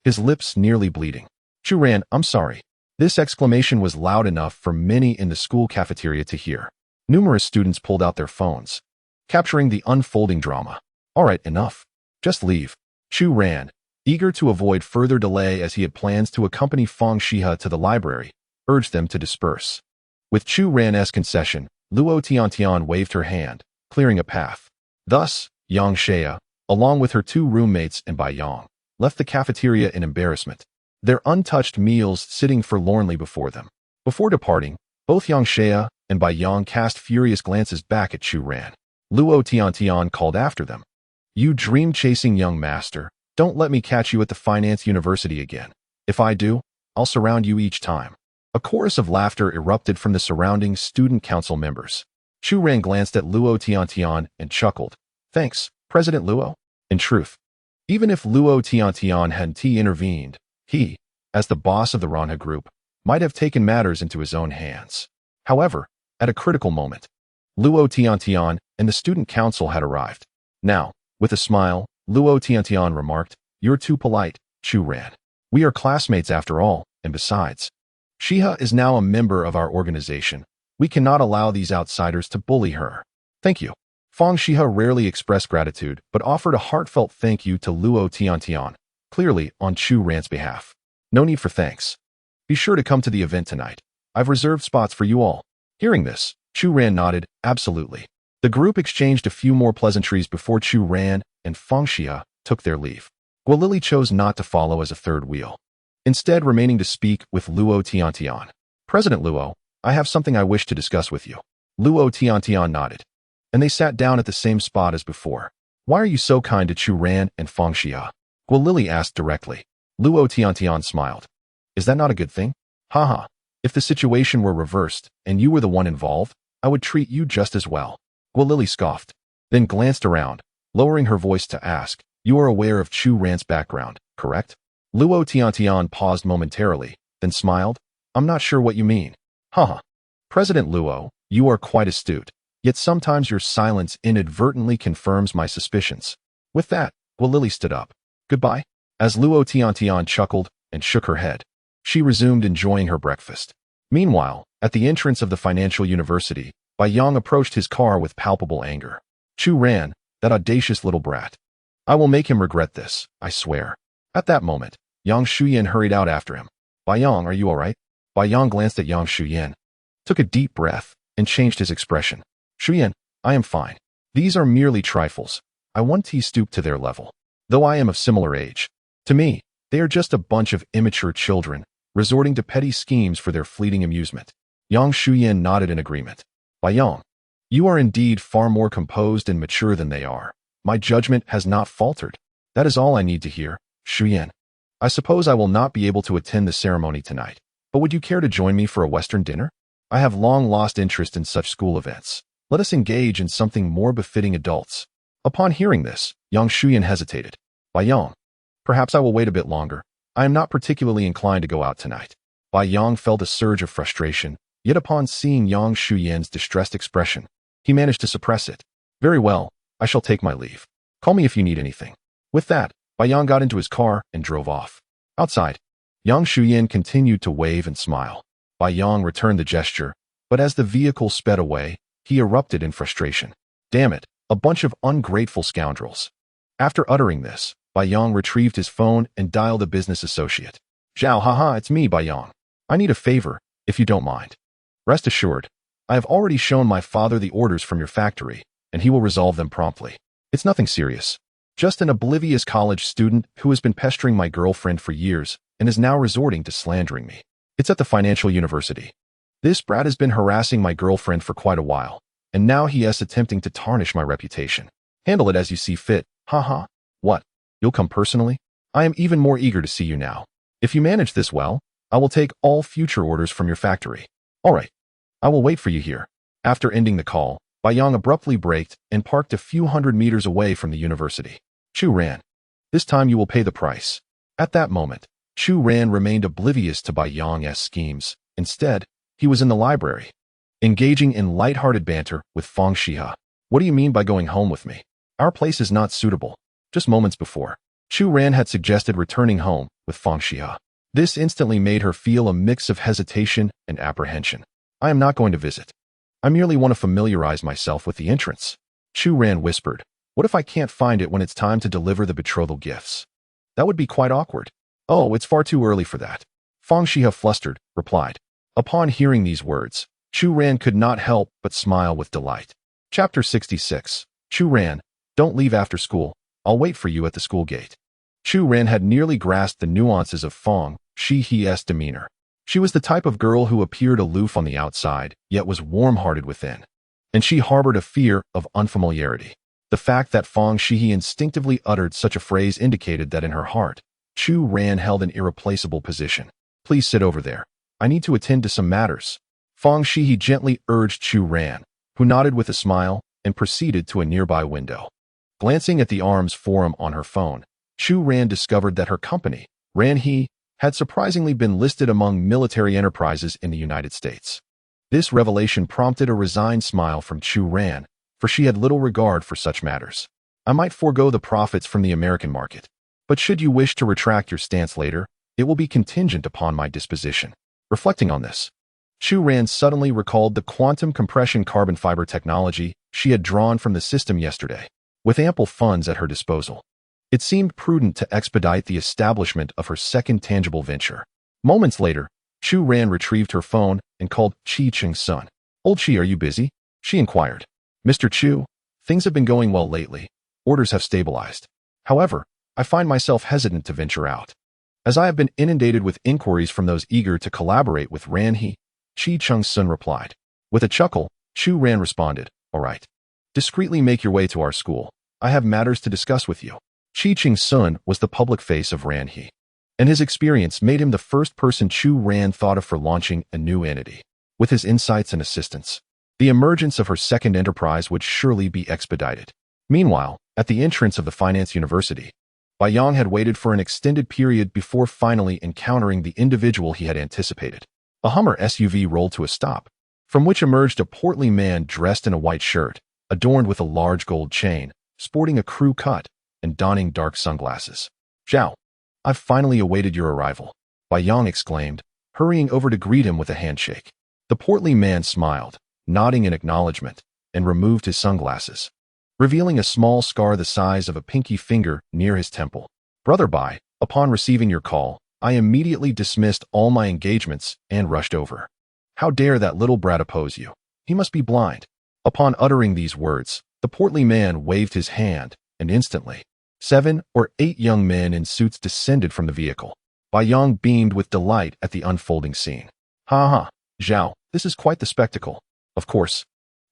his lips nearly bleeding. Chu Ran, I'm sorry. This exclamation was loud enough for many in the school cafeteria to hear. Numerous students pulled out their phones, capturing the unfolding drama. All right, enough. Just leave. Chu Ran, eager to avoid further delay as he had plans to accompany Fang Xihe to the library, urged them to disperse. With Chu Ran's concession, Luo Tiantian waved her hand, clearing a path. Thus, Yang Xihe, along with her two roommates and Bai Yang, left the cafeteria in embarrassment, their untouched meals sitting forlornly before them. Before departing, both Yang Xihe and Bai Yang cast furious glances back at Chu Ran. Luo Tiantian called after them. You dream-chasing young master, don't let me catch you at the finance university again. If I do, I'll surround you each time. A chorus of laughter erupted from the surrounding student council members. Chu Ran glanced at Luo Tiantian and chuckled. Thanks, President Luo. In truth, even if Luo Tiantian hadn't intervened, he, as the boss of the Ranha group, might have taken matters into his own hands. However, at a critical moment, Luo Tiantian and the student council had arrived. Now, with a smile, Luo Tiantian remarked, You're too polite, Chu Ran. We are classmates after all, and besides, Xihe is now a member of our organization. We cannot allow these outsiders to bully her. Thank you. Fang Xihe rarely expressed gratitude, but offered a heartfelt thank you to Luo Tiantian, clearly on Chu Ran's behalf. No need for thanks. Be sure to come to the event tonight. I've reserved spots for you all. Hearing this, Chu Ran nodded, absolutely. The group exchanged a few more pleasantries before Chu Ran and Fang Xihe took their leave. Guo Lily chose not to follow as a third wheel, instead remaining to speak with Luo Tiantian. President Luo, I have something I wish to discuss with you. Luo Tiantian nodded, and they sat down at the same spot as before. Why are you so kind to Chu Ran and Fang Xihe? Guo Lily asked directly. Luo Tiantian smiled. Is that not a good thing? Haha. If the situation were reversed and you were the one involved, I would treat you just as well. Guo Lily scoffed, then glanced around, lowering her voice to ask, You are aware of Chu Ran's background, correct? Luo Tiantian paused momentarily, then smiled. I'm not sure what you mean. Haha. President Luo, you are quite astute, yet sometimes your silence inadvertently confirms my suspicions. With that, Guo Lily stood up. Goodbye. As Luo Tiantian chuckled and shook her head, she resumed enjoying her breakfast. Meanwhile, at the entrance of the financial university, Bai Yang approached his car with palpable anger. Chu Ran, that audacious little brat. I will make him regret this, I swear. At that moment, Yang Shuyan hurried out after him. Bai Yang, are you all right? Bai Yang glanced at Yang Shuyan, took a deep breath, and changed his expression. Shuyan, I am fine. These are merely trifles. I want to stoop to their level. Though I am of similar age. To me, they are just a bunch of immature children, resorting to petty schemes for their fleeting amusement. Yang Shuyan nodded in agreement. Bai Yang, you are indeed far more composed and mature than they are. My judgment has not faltered. That is all I need to hear, Shuyan. I suppose I will not be able to attend the ceremony tonight, but would you care to join me for a Western dinner? I have long lost interest in such school events. Let us engage in something more befitting adults. Upon hearing this, Yang Shuyan hesitated. Bai Yang, perhaps I will wait a bit longer. I am not particularly inclined to go out tonight. Bai Yang felt a surge of frustration, yet upon seeing Yang Shuyan's distressed expression, he managed to suppress it. Very well, I shall take my leave. Call me if you need anything. With that, Bai Yang got into his car and drove off. Outside, Yang Shuyan continued to wave and smile. Bai Yang returned the gesture, but as the vehicle sped away, he erupted in frustration. Damn it, a bunch of ungrateful scoundrels. After uttering this, Bai Yang retrieved his phone and dialed a business associate. Zhao, haha, it's me, Bai Yang. I need a favor, if you don't mind. Rest assured, I have already shown my father the orders from your factory, and he will resolve them promptly. It's nothing serious. Just an oblivious college student who has been pestering my girlfriend for years and is now resorting to slandering me. It's at the financial university. This brat has been harassing my girlfriend for quite a while, and now he is attempting to tarnish my reputation. Handle it as you see fit, haha. What? You'll come personally? I am even more eager to see you now. If you manage this well, I will take all future orders from your factory. All right. I will wait for you here. After ending the call, Bai Yang abruptly braked and parked a few hundred meters away from the university. Chu Ran. This time you will pay the price. At that moment, Chu Ran remained oblivious to Bai Yang's schemes. Instead, he was in the library, engaging in light-hearted banter with Fang Xihe. What do you mean by going home with me? Our place is not suitable. Just moments before, Chu Ran had suggested returning home with Fang Xihe. This instantly made her feel a mix of hesitation and apprehension. I am not going to visit. I merely want to familiarize myself with the entrance. Chu Ran whispered. What if I can't find it when it's time to deliver the betrothal gifts? That would be quite awkward. Oh, it's far too early for that. Fang Xihe, flustered, replied. Upon hearing these words, Chu Ran could not help but smile with delight. Chapter 66. Chu Ran, don't leave after school. I'll wait for you at the school gate. Chu Ran had nearly grasped the nuances of Fang Xihe's demeanor. She was the type of girl who appeared aloof on the outside, yet was warm-hearted within. And she harbored a fear of unfamiliarity. The fact that Fang Xihe instinctively uttered such a phrase indicated that in her heart, Chu Ran held an irreplaceable position. Please sit over there. I need to attend to some matters. Fang Xihe gently urged Chu Ran, who nodded with a smile and proceeded to a nearby window. Glancing at the arms forum on her phone, Chu Ran discovered that her company, Ran He, had surprisingly been listed among military enterprises in the United States. This revelation prompted a resigned smile from Chu Ran, for she had little regard for such matters. I might forego the profits from the American market, but should you wish to retract your stance later, it will be contingent upon my disposition. Reflecting on this, Chu Ran suddenly recalled the quantum compression carbon fiber technology she had drawn from the system yesterday. With ample funds at her disposal, it seemed prudent to expedite the establishment of her second tangible venture. Moments later, Chu Ran retrieved her phone and called Chi Cheng's son. Old Chi, are you busy? She inquired. Mr. Chu, things have been going well lately. Orders have stabilized. However, I find myself hesitant to venture out, as I have been inundated with inquiries from those eager to collaborate with Ran He. Chi Cheng's son replied. With a chuckle, Chu Ran responded, all right. Discreetly make your way to our school. I have matters to discuss with you. Chi Cheng's son was the public face of Ran He, and his experience made him the first person Chu Ran thought of for launching a new entity. With his insights and assistance, the emergence of her second enterprise would surely be expedited. Meanwhile, at the entrance of the finance university, Bai Yang had waited for an extended period before finally encountering the individual he had anticipated. A Hummer SUV rolled to a stop, from which emerged a portly man dressed in a white shirt, adorned with a large gold chain, sporting a crew cut, and donning dark sunglasses. Zhao. I've finally awaited your arrival, Bai Yang exclaimed, hurrying over to greet him with a handshake. The portly man smiled, nodding in acknowledgement, and removed his sunglasses, revealing a small scar the size of a pinky finger near his temple. Brother Bai, upon receiving your call, I immediately dismissed all my engagements and rushed over. How dare that little brat oppose you? He must be blind. Upon uttering these words, the portly man waved his hand, and instantly, 7 or 8 young men in suits descended from the vehicle. Bai Yang beamed with delight at the unfolding scene. Ha ha, Xiao, this is quite the spectacle. Of course.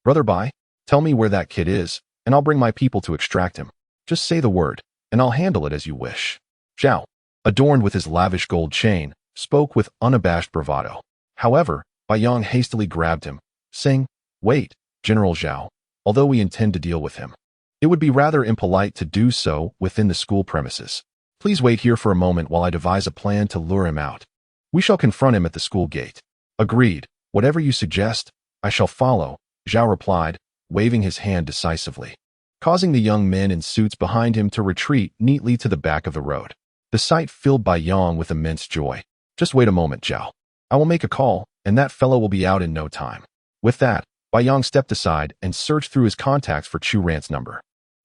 Brother Bai, tell me where that kid is, and I'll bring my people to extract him. Just say the word, and I'll handle it as you wish. Xiao, adorned with his lavish gold chain, spoke with unabashed bravado. However, Bai Yang hastily grabbed him, saying, Wait, General Xiao, although we intend to deal with him, it would be rather impolite to do so within the school premises. Please wait here for a moment while I devise a plan to lure him out. We shall confront him at the school gate. Agreed. Whatever you suggest, I shall follow, Xiao replied, waving his hand decisively, causing the young men in suits behind him to retreat neatly to the back of the road. The sight filled Bai Yang with immense joy. Just wait a moment, Xiao. I will make a call, and that fellow will be out in no time. With that, Bai Yang stepped aside and searched through his contacts for Chu Ran's number.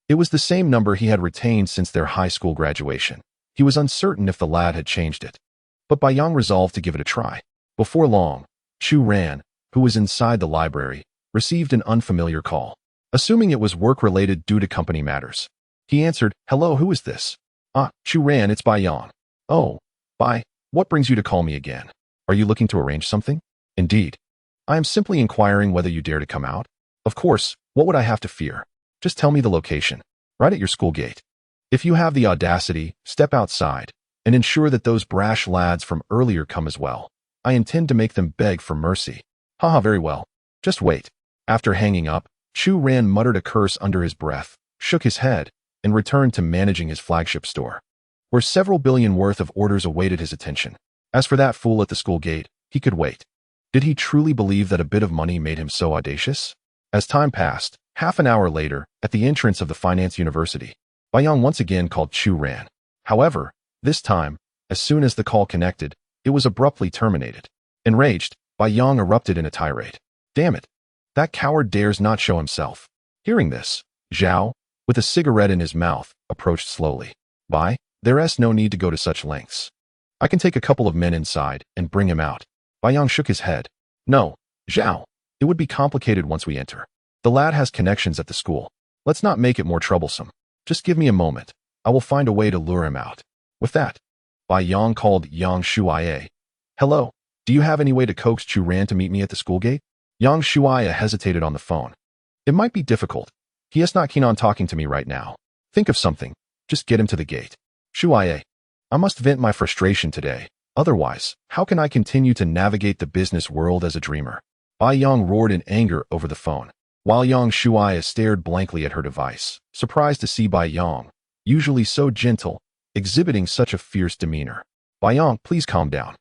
It was the same number he had retained since their high school graduation. He was uncertain if the lad had changed it, but Bai Yang resolved to give it a try. Before long, Chu Ran, who was inside the library, received an unfamiliar call. Assuming it was work-related due to company matters, he answered, Hello, who is this? Ah, Chu Ran, it's Bai Yang. Oh, Bai, what brings you to call me again? Are you looking to arrange something? Indeed. I am simply inquiring whether you dare to come out. Of course, what would I have to fear? Just tell me the location, right at your school gate. If you have the audacity, step outside, and ensure that those brash lads from earlier come as well. I intend to make them beg for mercy. Haha, very well. Just wait. After hanging up, Chu Ran muttered a curse under his breath, shook his head, and returned to managing his flagship store, where several billion worth of orders awaited his attention. As for that fool at the school gate, he could wait. Did he truly believe that a bit of money made him so audacious? As time passed, half an hour later, at the entrance of the finance university, Bai Yang once again called Chu Ran. However, this time, as soon as the call connected, it was abruptly terminated. Enraged, Bai Yang erupted in a tirade. Damn it! That coward dares not show himself. Hearing this, Xiao, with a cigarette in his mouth, approached slowly. Bai, there's no need to go to such lengths. I can take a couple of men inside and bring him out. Bai Yang shook his head. No, Xiao, it would be complicated once we enter. The lad has connections at the school. Let's not make it more troublesome. Just give me a moment. I will find a way to lure him out. With that, Bai Yang called Yang Xihe. Hello, do you have any way to coax Chu Ran to meet me at the school gate? Yang Xihe hesitated on the phone. It might be difficult. He is not keen on talking to me right now. Think of something. Just get him to the gate. Xihe, I must vent my frustration today. Otherwise, how can I continue to navigate the business world as a dreamer? Bai Yang roared in anger over the phone, while Yang Xihe stared blankly at her device, surprised to see Bai Yang, usually so gentle, exhibiting such a fierce demeanor. Bai Yang, please calm down.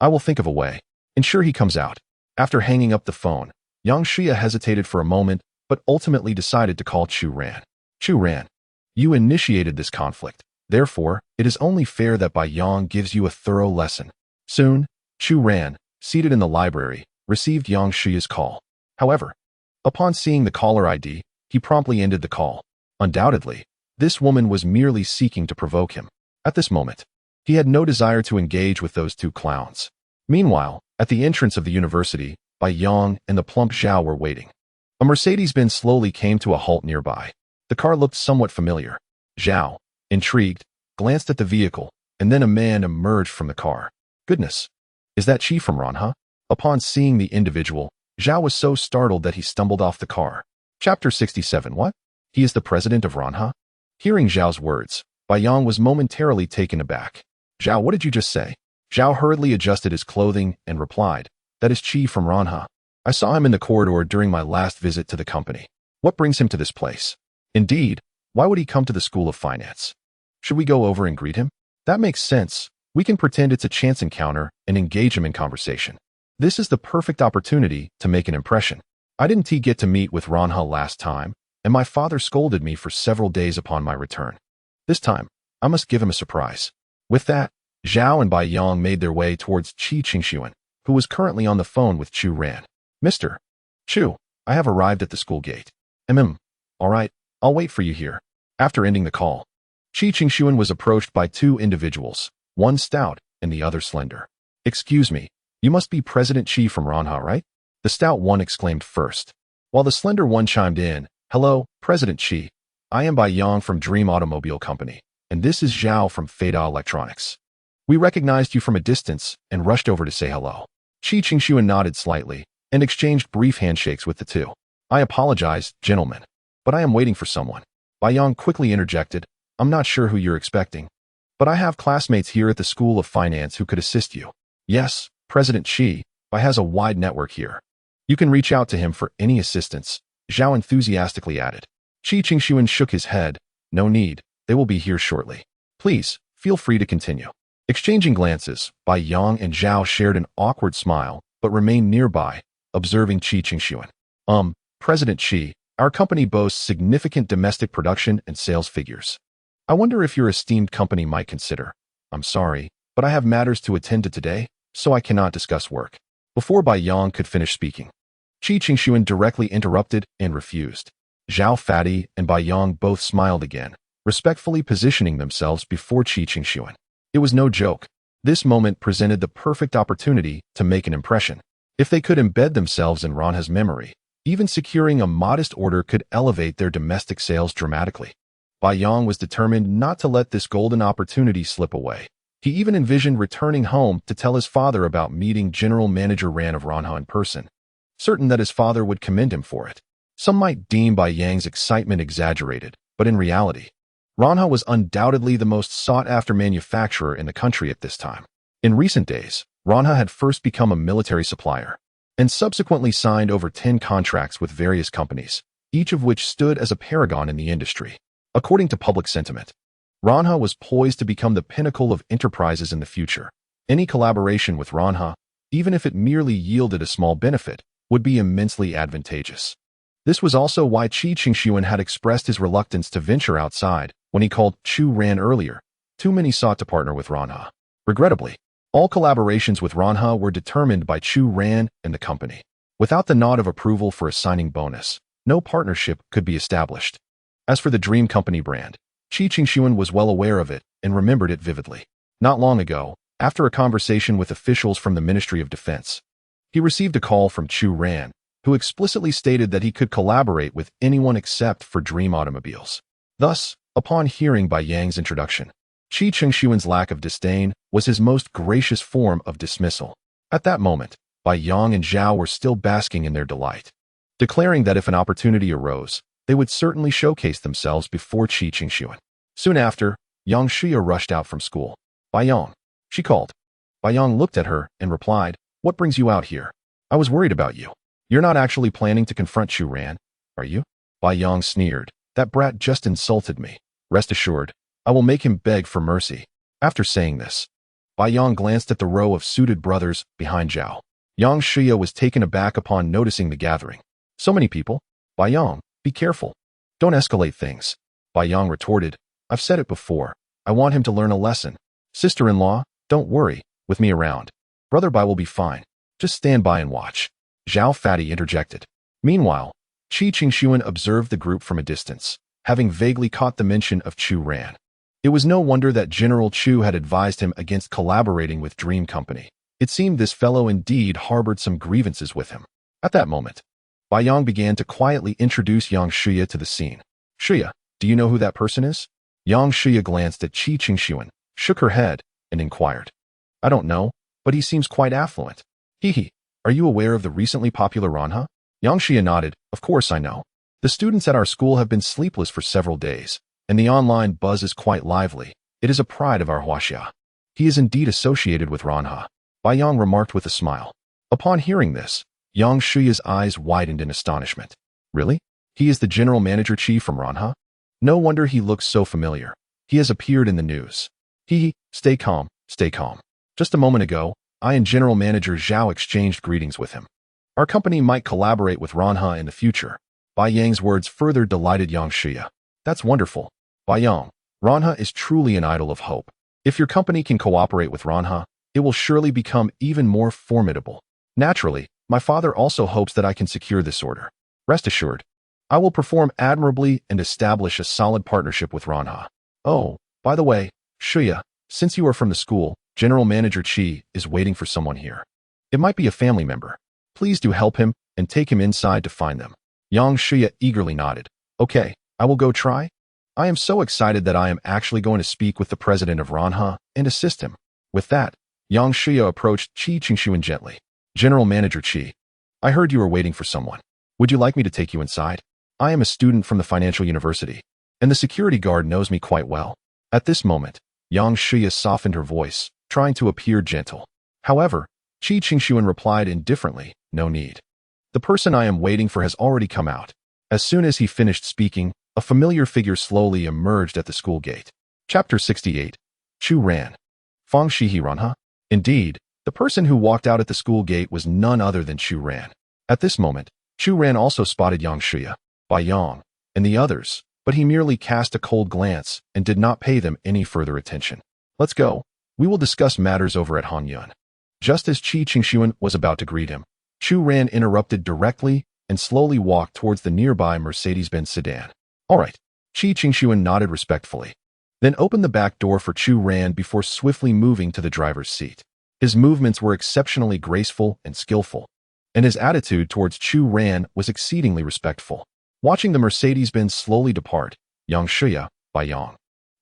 I will think of a way. Ensure he comes out. After hanging up the phone, Yang Xihe hesitated for a moment, but ultimately decided to call Chu Ran. Chu Ran, you initiated this conflict. Therefore, it is only fair that Bai Yang gives you a thorough lesson. Soon, Chu Ran, seated in the library, received Yang Xihe's call. However, upon seeing the caller ID, he promptly ended the call. Undoubtedly, this woman was merely seeking to provoke him. At this moment, he had no desire to engage with those two clowns. Meanwhile, at the entrance of the university, Bai Yang and the plump Xiao were waiting. A Mercedes-Benz slowly came to a halt nearby. The car looked somewhat familiar. Xiao, intrigued, glanced at the vehicle, and then a man emerged from the car. Goodness, is that Xihe from Ranha? Upon seeing the individual, Xiao was so startled that he stumbled off the car. Chapter 67. What? He is the president of Ranha? Hearing Xiao's words, Bai Yang was momentarily taken aback. Xiao, what did you just say? Xiao hurriedly adjusted his clothing and replied, That is Xihe from Ranha. I saw him in the corridor during my last visit to the company. What brings him to this place? Indeed, why would he come to the School of Finance? Should we go over and greet him? That makes sense. We can pretend it's a chance encounter and engage him in conversation. This is the perfect opportunity to make an impression. I didn't get to meet with Ranha last time, and my father scolded me for several days upon my return. This time, I must give him a surprise. With that, Zhao and Bai Yang made their way towards Qi Qingxuan, who was currently on the phone with Chu Ran. Mr. Chu, I have arrived at the school gate. All right, I'll wait for you here. After ending the call, Qi Qingxuan was approached by two individuals, one stout and the other slender. Excuse me, you must be President Qi from Ranha, right? The stout one exclaimed first, while the slender one chimed in, Hello, President Qi. I am Bai Yang from Dream Automobile Company, and this is Zhao from Feda Electronics. We recognized you from a distance and rushed over to say hello. Qi Qingxuan nodded slightly and exchanged brief handshakes with the two. I apologize, gentlemen, but I am waiting for someone. Bai Yang quickly interjected, I'm not sure who you're expecting, but I have classmates here at the School of Finance who could assist you. Yes, President Qi, Bai has a wide network here. You can reach out to him for any assistance, Zhao enthusiastically added. Qi Qingxuan shook his head. No need, they will be here shortly. Please, feel free to continue. Exchanging glances, Bai Yang and Zhao shared an awkward smile, but remained nearby, observing Qi Qingxuan. President Qi, our company boasts significant domestic production and sales figures. I wonder if your esteemed company might consider. I'm sorry, but I have matters to attend to today, so I cannot discuss work. Before Bai Yang could finish speaking, Qi Qingxuan directly interrupted and refused. Zhao Fadi and Bai Yang both smiled again, respectfully positioning themselves before Qi Qingxuan. It was no joke. This moment presented the perfect opportunity to make an impression. If they could embed themselves in Ranha's memory, even securing a modest order could elevate their domestic sales dramatically. Bai Yang was determined not to let this golden opportunity slip away. He even envisioned returning home to tell his father about meeting General Manager Ran of Ranha in person, certain that his father would commend him for it. Some might deem Bai Yang's excitement exaggerated, but in reality, Ranha was undoubtedly the most sought-after manufacturer in the country at this time. In recent days, Ranha had first become a military supplier, and subsequently signed over 10 contracts with various companies, each of which stood as a paragon in the industry. According to public sentiment, Ranha was poised to become the pinnacle of enterprises in the future. Any collaboration with Ranha, even if it merely yielded a small benefit, would be immensely advantageous. This was also why Qi Qingxuan had expressed his reluctance to venture outside when he called Chu Ran earlier. Too many sought to partner with Ranha. Regrettably, all collaborations with Ranha were determined by Chu Ran and the company. Without the nod of approval for a signing bonus, no partnership could be established. As for the Dream Company brand, Qi Qingxuan was well aware of it and remembered it vividly. Not long ago, after a conversation with officials from the Ministry of Defense, he received a call from Chu Ran, who explicitly stated that he could collaborate with anyone except for Dream Automobiles. Thus, upon hearing Bai Yang's introduction, Qi Qingxuan's lack of disdain was his most gracious form of dismissal. At that moment, Bai Yang and Zhao were still basking in their delight, declaring that if an opportunity arose, they would certainly showcase themselves before Qi Qingxuan. Soon after, Yang Xihe rushed out from school. Bai Yang, she called. Bai Yang looked at her and replied, What brings you out here? I was worried about you. You're not actually planning to confront Chu Ran, are you? Bai Yang sneered. That brat just insulted me. Rest assured, I will make him beg for mercy. After saying this, Bai Yang glanced at the row of suited brothers behind Zhao. Yang Xihe was taken aback upon noticing the gathering. So many people? Bai Yang, be careful. Don't escalate things. Bai Yang retorted, I've said it before. I want him to learn a lesson. Sister-in-law, don't worry, with me around. Brother Bai will be fine. Just stand by and watch. Zhao Fadi interjected. Meanwhile, Qi Qingxuan observed the group from a distance, having vaguely caught the mention of Chu Ran. It was no wonder that General Chu had advised him against collaborating with Dream Company. It seemed this fellow indeed harbored some grievances with him. At that moment, Bai Yang began to quietly introduce Yang Xihe to the scene. Xihe, do you know who that person is? Yang Xihe glanced at Qi Qingxuan, shook her head, and inquired. I don't know, but he seems quite affluent. Hehe, are you aware of the recently popular Ranha? Yang Xihe nodded, of course I know. The students at our school have been sleepless for several days, and the online buzz is quite lively. It is a pride of our Huaxia. He is indeed associated with Ranha, Bai Yang remarked with a smile. Upon hearing this, Yang Xihe's eyes widened in astonishment. Really? He is the general manager Qi from Ranha? No wonder he looks so familiar. He has appeared in the news. Hehe, stay calm, stay calm. Just a moment ago, I and General Manager Zhao exchanged greetings with him. Our company might collaborate with Ranha in the future. Bai Yang's words further delighted Yang Xihe. That's wonderful. Bai Yang, Ranha is truly an idol of hope. If your company can cooperate with Ranha, it will surely become even more formidable. Naturally, my father also hopes that I can secure this order. Rest assured, I will perform admirably and establish a solid partnership with Ranha. Oh, by the way, Xihe, since you are from the school, General Manager Qihe is waiting for someone here. It might be a family member. Please do help him and take him inside to find them. Yang Xihe eagerly nodded. Okay, I will go try. I am so excited that I am actually going to speak with the president of Ranha and assist him. With that, Yang Xihe approached Qi Qingshuan gently. General Manager Qihe, I heard you were waiting for someone. Would you like me to take you inside? I am a student from the financial university, and the security guard knows me quite well. At this moment, Yang Xihe softened her voice, trying to appear gentle. However, Qi Qingshuan replied indifferently, no need. The person I am waiting for has already come out. As soon as he finished speaking, a familiar figure slowly emerged at the school gate. Chapter 68. Chu Ran. Fang Xihe Ranha? Indeed, the person who walked out at the school gate was none other than Chu Ran. At this moment, Chu Ran also spotted Yang Xihe, Bai Yang, and the others, but he merely cast a cold glance and did not pay them any further attention. Let's go. We will discuss matters over at Hanyun. Just as Qi Qingshuan was about to greet him, Chu Ran interrupted directly and slowly walked towards the nearby Mercedes-Benz sedan. All right, Qi Qingshuan nodded respectfully, then opened the back door for Chu Ran before swiftly moving to the driver's seat. His movements were exceptionally graceful and skillful, and his attitude towards Chu Ran was exceedingly respectful. Watching the Mercedes-Benz slowly depart, Yang Xihe, Bai Yang,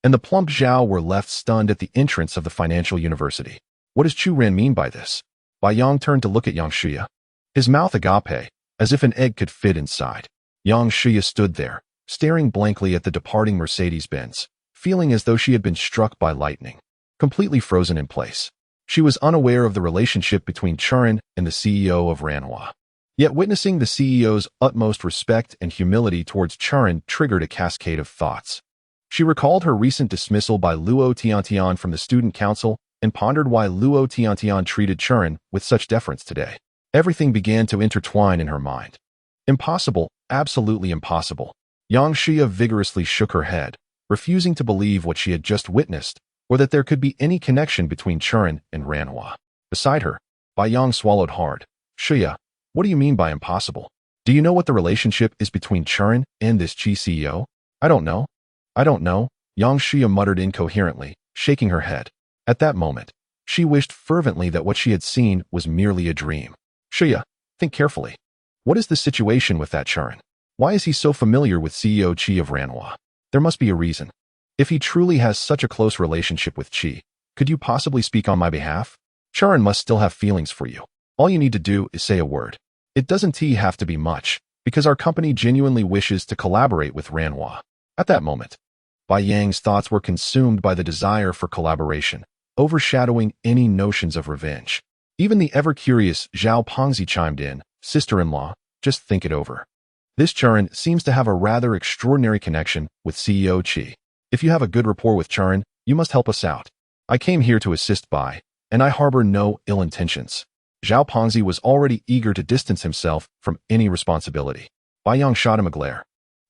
and the plump Zhao were left stunned at the entrance of the financial university. What does Chu Ran mean by this? Bai Yang turned to look at Yang Xihe. His mouth agape, as if an egg could fit inside. Yang Xihe stood there, staring blankly at the departing Mercedes-Benz, feeling as though she had been struck by lightning, completely frozen in place. She was unaware of the relationship between Chu Ran and the CEO of Ranhua. Yet witnessing the CEO's utmost respect and humility towards Chu Ran triggered a cascade of thoughts. She recalled her recent dismissal by Luo Tiantian from the student council and pondered why Luo Tiantian treated Chu Ran with such deference today. Everything began to intertwine in her mind. Impossible, absolutely impossible. Yang Xihe vigorously shook her head, refusing to believe what she had just witnessed, or that there could be any connection between Chu Ran and Ranhua. Beside her, Bai Yang swallowed hard. Xihe, what do you mean by impossible? Do you know what the relationship is between Chu Ran and this Qi CEO? I don't know. I don't know, Yang Xihe muttered incoherently, shaking her head. At that moment, she wished fervently that what she had seen was merely a dream. Xihe, think carefully. What is the situation with that Chu Ran? Why is he so familiar with CEO Qi of Ranhua? There must be a reason. If he truly has such a close relationship with Qi, could you possibly speak on my behalf? Chu Ran must still have feelings for you. All you need to do is say a word. It doesn't have to be much, because our company genuinely wishes to collaborate with Ranhua. At that moment, Bai Yang's thoughts were consumed by the desire for collaboration, overshadowing any notions of revenge. Even the ever-curious Zhao Pengzi chimed in, sister-in-law, just think it over. This Chu Ran seems to have a rather extraordinary connection with CEO Qi. If you have a good rapport with Chu Ran, you must help us out. I came here to assist Bai, and I harbor no ill intentions. Zhao Pengzi was already eager to distance himself from any responsibility. Bai Yang shot him a glare,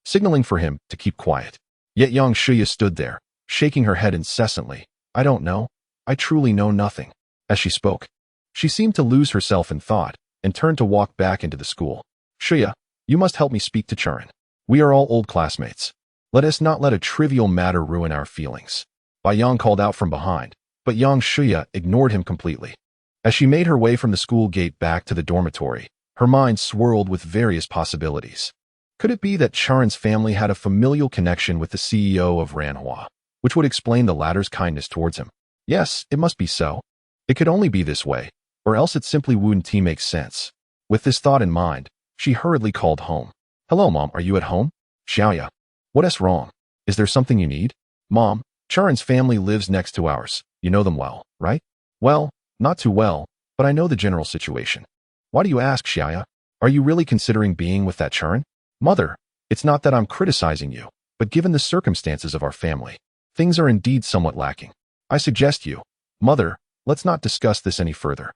signaling for him to keep quiet. Yet Yang Xihe stood there, shaking her head incessantly. I don't know. I truly know nothing. As she spoke, she seemed to lose herself in thought and turned to walk back into the school. Xihe, you must help me speak to Chu Ran. We are all old classmates. Let us not let a trivial matter ruin our feelings. Bai Yang called out from behind, but Yang Xihe ignored him completely. As she made her way from the school gate back to the dormitory, her mind swirled with various possibilities. Could it be that Chu Ran's family had a familial connection with the CEO of Ranhua, which would explain the latter's kindness towards him? Yes, it must be so. It could only be this way, or else it simply wouldn't make sense. With this thought in mind, she hurriedly called home. Hello, Mom, are you at home? Xiaoya. What's wrong? Is there something you need? Mom, Chu Ran's family lives next to ours. You know them well, right? Well, not too well, but I know the general situation. Why do you ask, Xiaoya? Are you really considering being with that Chu Ran? Mother, it's not that I'm criticizing you, but given the circumstances of our family, things are indeed somewhat lacking. I suggest you, Mother, let's not discuss this any further.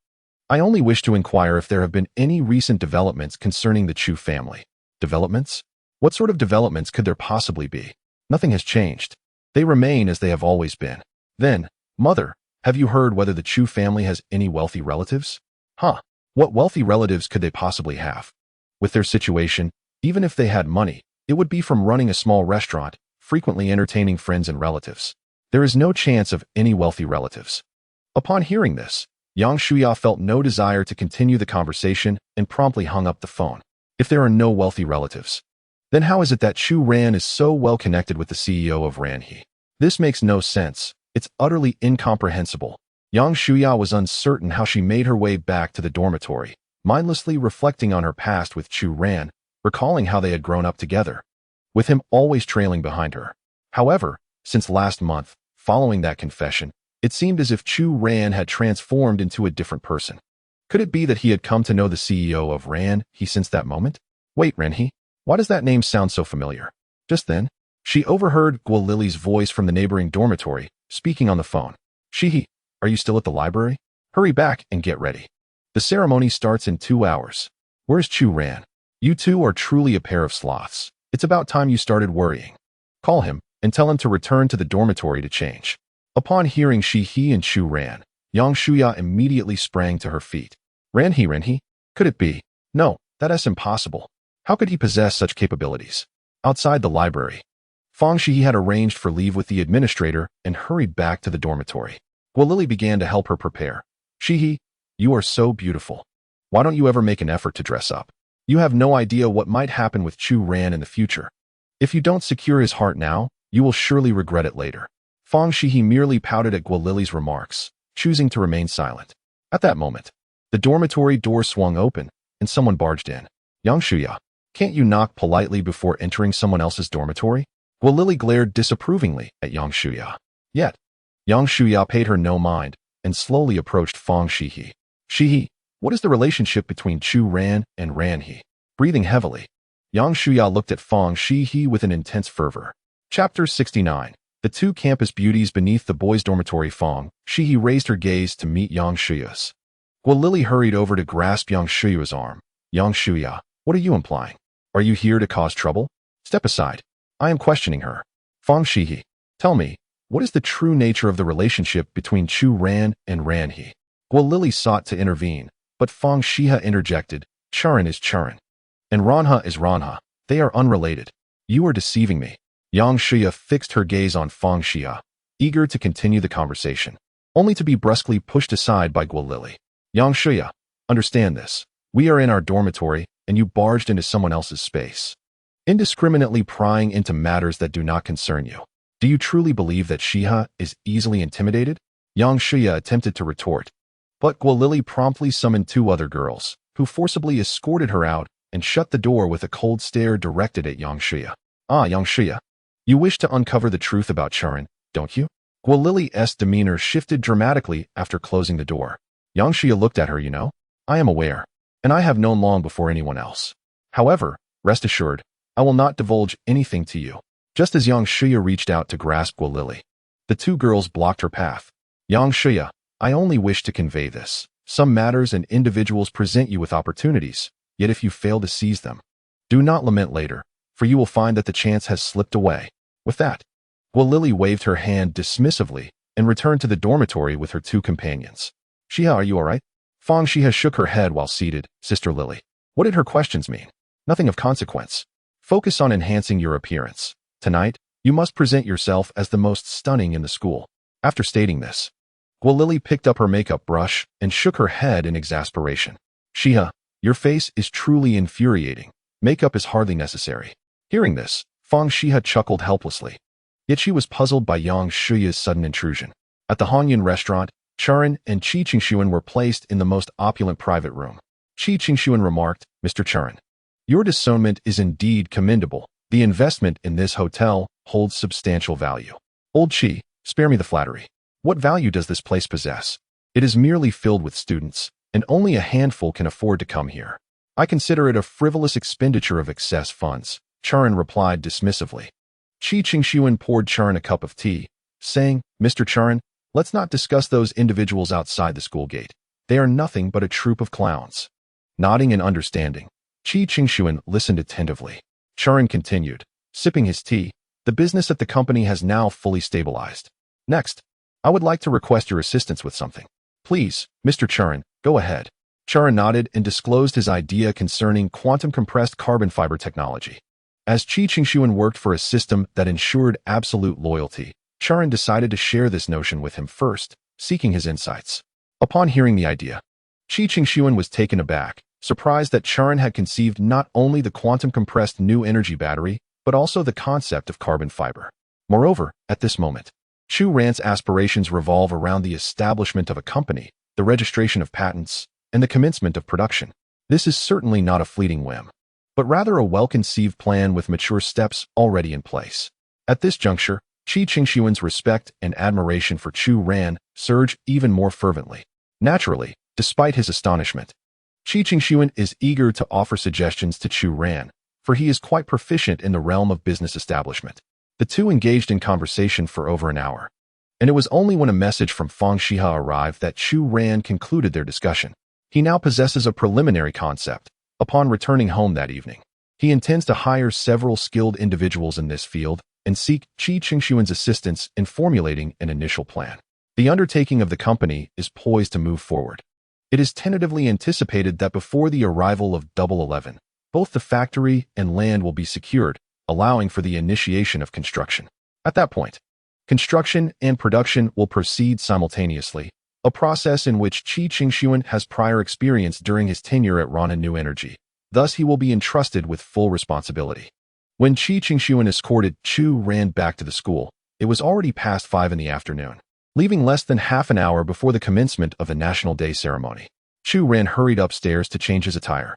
I only wish to inquire if there have been any recent developments concerning the Chu family. Developments? What sort of developments could there possibly be? Nothing has changed. They remain as they have always been. Then, "Mother, have you heard whether the Chu family has any wealthy relatives?" "Huh? What wealthy relatives could they possibly have? With their situation, even if they had money, it would be from running a small restaurant, frequently entertaining friends and relatives. There is no chance of any wealthy relatives." Upon hearing this, Yang Shuya felt no desire to continue the conversation and promptly hung up the phone. If there are no wealthy relatives, then how is it that Chu Ran is so well connected with the CEO of Ranhe? This makes no sense. It's utterly incomprehensible. Yang Shuya was uncertain how she made her way back to the dormitory, mindlessly reflecting on her past with Chu Ran, recalling how they had grown up together, with him always trailing behind her. However, since last month, following that confession, it seemed as if Chu Ran had transformed into a different person. Could it be that he had come to know the CEO of Ranhe since that moment? Wait, Ranhe? Why does that name sound so familiar? Just then, she overheard Guo Lily's voice from the neighboring dormitory, speaking on the phone. "Xihe, are you still at the library? Hurry back and get ready. The ceremony starts in 2 hours. Where's Chu Ran? You two are truly a pair of sloths. It's about time you started worrying. Call him and tell him to return to the dormitory to change." Upon hearing Xihe and Chu Ran, Yang Shuya immediately sprang to her feet. Ranhe? Could it be? No, that's impossible. How could he possess such capabilities? Outside the library, Fang Xihe had arranged for leave with the administrator and hurried back to the dormitory. Guo Lily began to help her prepare. "Xihe, you are so beautiful. Why don't you ever make an effort to dress up? You have no idea what might happen with Chu Ran in the future. If you don't secure his heart now, you will surely regret it later." Fang Xihe merely pouted at Guo Lily's remarks, choosing to remain silent. At that moment, the dormitory door swung open, and someone barged in. "Yang Shuya, can't you knock politely before entering someone else's dormitory?" Guo Lily glared disapprovingly at Yang Shuya. Yet, Yang Shuya paid her no mind and slowly approached Fang Xihe. "Xihe, what is the relationship between Chu Ran and Ranhe?" Breathing heavily, Yang Shuya looked at Fang Xihe with an intense fervor. Chapter 69. The two campus beauties beneath the boys' dormitory. Fang Xihe raised her gaze to meet Yang Shuya's. Guo Lily hurried over to grasp Yang Shuya's arm. "Yang Shuya, what are you implying? Are you here to cause trouble? Step aside. I am questioning her." "Fang Xihe, tell me, what is the true nature of the relationship between Chu Ran and Ranhe?" Guo Lily sought to intervene, but Fang Xihe interjected. "Churan is Churan, and Ranha is Ranha. They are unrelated. You are deceiving me." Yang Shuya fixed her gaze on Fang Xihe, eager to continue the conversation, only to be brusquely pushed aside by Guo Lily. "Yang Shuya, understand this. We are in our dormitory, and you barged into someone else's space, indiscriminately prying into matters that do not concern you. Do you truly believe that Xihe is easily intimidated?" Yang Shuya attempted to retort, but Guo Lily promptly summoned 2 other girls, who forcibly escorted her out and shut the door with a cold stare directed at Yang Shuya. "Ah, Yang Shuya, you wish to uncover the truth about Churan, don't you?" Guo Lily's demeanor shifted dramatically after closing the door. Yang Shuya looked at her. "You know, I am aware, and I have known long before anyone else. However, rest assured, I will not divulge anything to you." Just as Yang Shuya reached out to grasp Guo Lily, the 2 girls blocked her path. "Yang Shuya, I only wish to convey this. Some matters and individuals present you with opportunities, yet if you fail to seize them, do not lament later, for you will find that the chance has slipped away." With that, Guo Lily waved her hand dismissively and returned to the dormitory with her 2 companions. "Xihe, are you all right?" Fang Xihe shook her head while seated. "Sister Lily, what did her questions mean?" "Nothing of consequence. Focus on enhancing your appearance. Tonight, you must present yourself as the most stunning in the school." After stating this, Guo Lily picked up her makeup brush and shook her head in exasperation. "Xihe, your face is truly infuriating. Makeup is hardly necessary." Hearing this, Fang Xihe chuckled helplessly. Yet she was puzzled by Yang Shuya's sudden intrusion. At the Hongyan restaurant, Churan and Qi Qingshuan were placed in the most opulent private room. Qi Qingshuan remarked, "Mr. Churan, your discernment is indeed commendable. The investment in this hotel holds substantial value." "Old Qi, spare me the flattery. What value does this place possess? It is merely filled with students, and only a handful can afford to come here. I consider it a frivolous expenditure of excess funds," Churan replied dismissively. Qi Qingshuan poured Churan a cup of tea, saying, "Mr. Churan, let's not discuss those individuals outside the school gate. They are nothing but a troop of clowns." Nodding in understanding, Qi Qingshuan listened attentively. Churan continued, sipping his tea. "The business at the company has now fully stabilized. Next, I would like to request your assistance with something. Please, Mr. Chu Ran, go ahead. Chu Ran nodded and disclosed his idea concerning quantum compressed carbon fiber technology. As Qi Qingshuan worked for a system that ensured absolute loyalty, Chu Ran decided to share this notion with him first, seeking his insights. Upon hearing the idea, Qi Qingshuan was taken aback, surprised that Chu Ran had conceived not only the quantum compressed new energy battery, but also the concept of carbon fiber. Moreover, at this moment, Chu Ran's aspirations revolve around the establishment of a company, the registration of patents, and the commencement of production. This is certainly not a fleeting whim, but rather a well-conceived plan with mature steps already in place. At this juncture, Qi Qingshuan's respect and admiration for Chu Ran surged even more fervently. Naturally, despite his astonishment, Qi Qingshuan is eager to offer suggestions to Chu Ran, for he is quite proficient in the realm of business establishment. The two engaged in conversation for over an hour, and it was only when a message from Fang Xihe arrived that Chu Ran concluded their discussion. He now possesses a preliminary concept. Upon returning home that evening, he intends to hire several skilled individuals in this field and seek Qi Qingshuan's assistance in formulating an initial plan. The undertaking of the company is poised to move forward. It is tentatively anticipated that before the arrival of 11, both the factory and land will be secured, allowing for the initiation of construction. At that point, construction and production will proceed simultaneously, a process in which Qi Qingshuan has prior experience during his tenure at Ran New Energy. Thus, he will be entrusted with full responsibility. When Qi Qingshuan escorted Chu Ran back to the school, it was already past 5 in the afternoon, leaving less than half an hour before the commencement of the National Day ceremony. Chu Ran hurried upstairs to change his attire,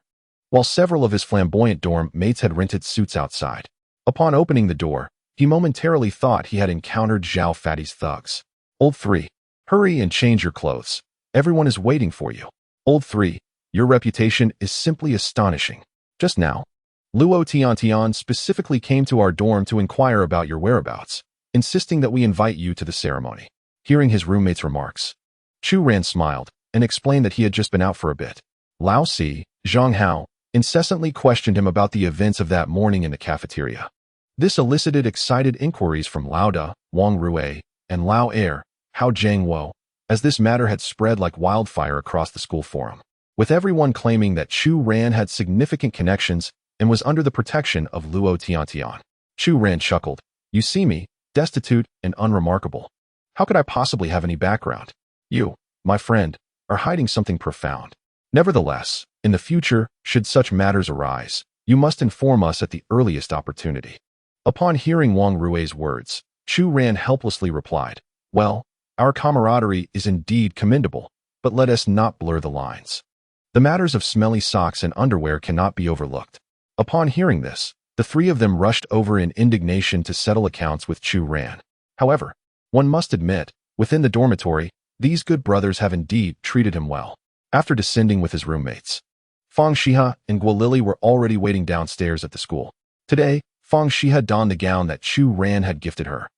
while several of his flamboyant dorm mates had rented suits outside. Upon opening the door, he momentarily thought he had encountered Zhao Fatty's thugs. Old 3, hurry and change your clothes. Everyone is waiting for you. Old 3, your reputation is simply astonishing. Just now, Luo Tiantian specifically came to our dorm to inquire about your whereabouts, insisting that we invite you to the ceremony. Hearing his roommate's remarks, Chu Ran smiled and explained that he had just been out for a bit. Lao Si, Zhang Hao, incessantly questioned him about the events of that morning in the cafeteria. This elicited excited inquiries from Lao Da, Wang Rui, and Lao Er, Hao Jiangwo, as this matter had spread like wildfire across the school forum, with everyone claiming that Chu Ran had significant connections and was under the protection of Luo Tiantian. Chu Ran chuckled. You see me, destitute and unremarkable. How could I possibly have any background? You, my friend, are hiding something profound. Nevertheless, in the future, should such matters arise, you must inform us at the earliest opportunity. Upon hearing Wang Rui's words, Chu Ran helplessly replied, well, our camaraderie is indeed commendable, but let us not blur the lines. The matters of smelly socks and underwear cannot be overlooked. Upon hearing this, the three of them rushed over in indignation to settle accounts with Chu Ran. However, one must admit, within the dormitory, these good brothers have indeed treated him well. After descending with his roommates, Fang Xihe and Guo Lili were already waiting downstairs at the school. Today, Fang Xihe donned the gown that Chu Ran had gifted her,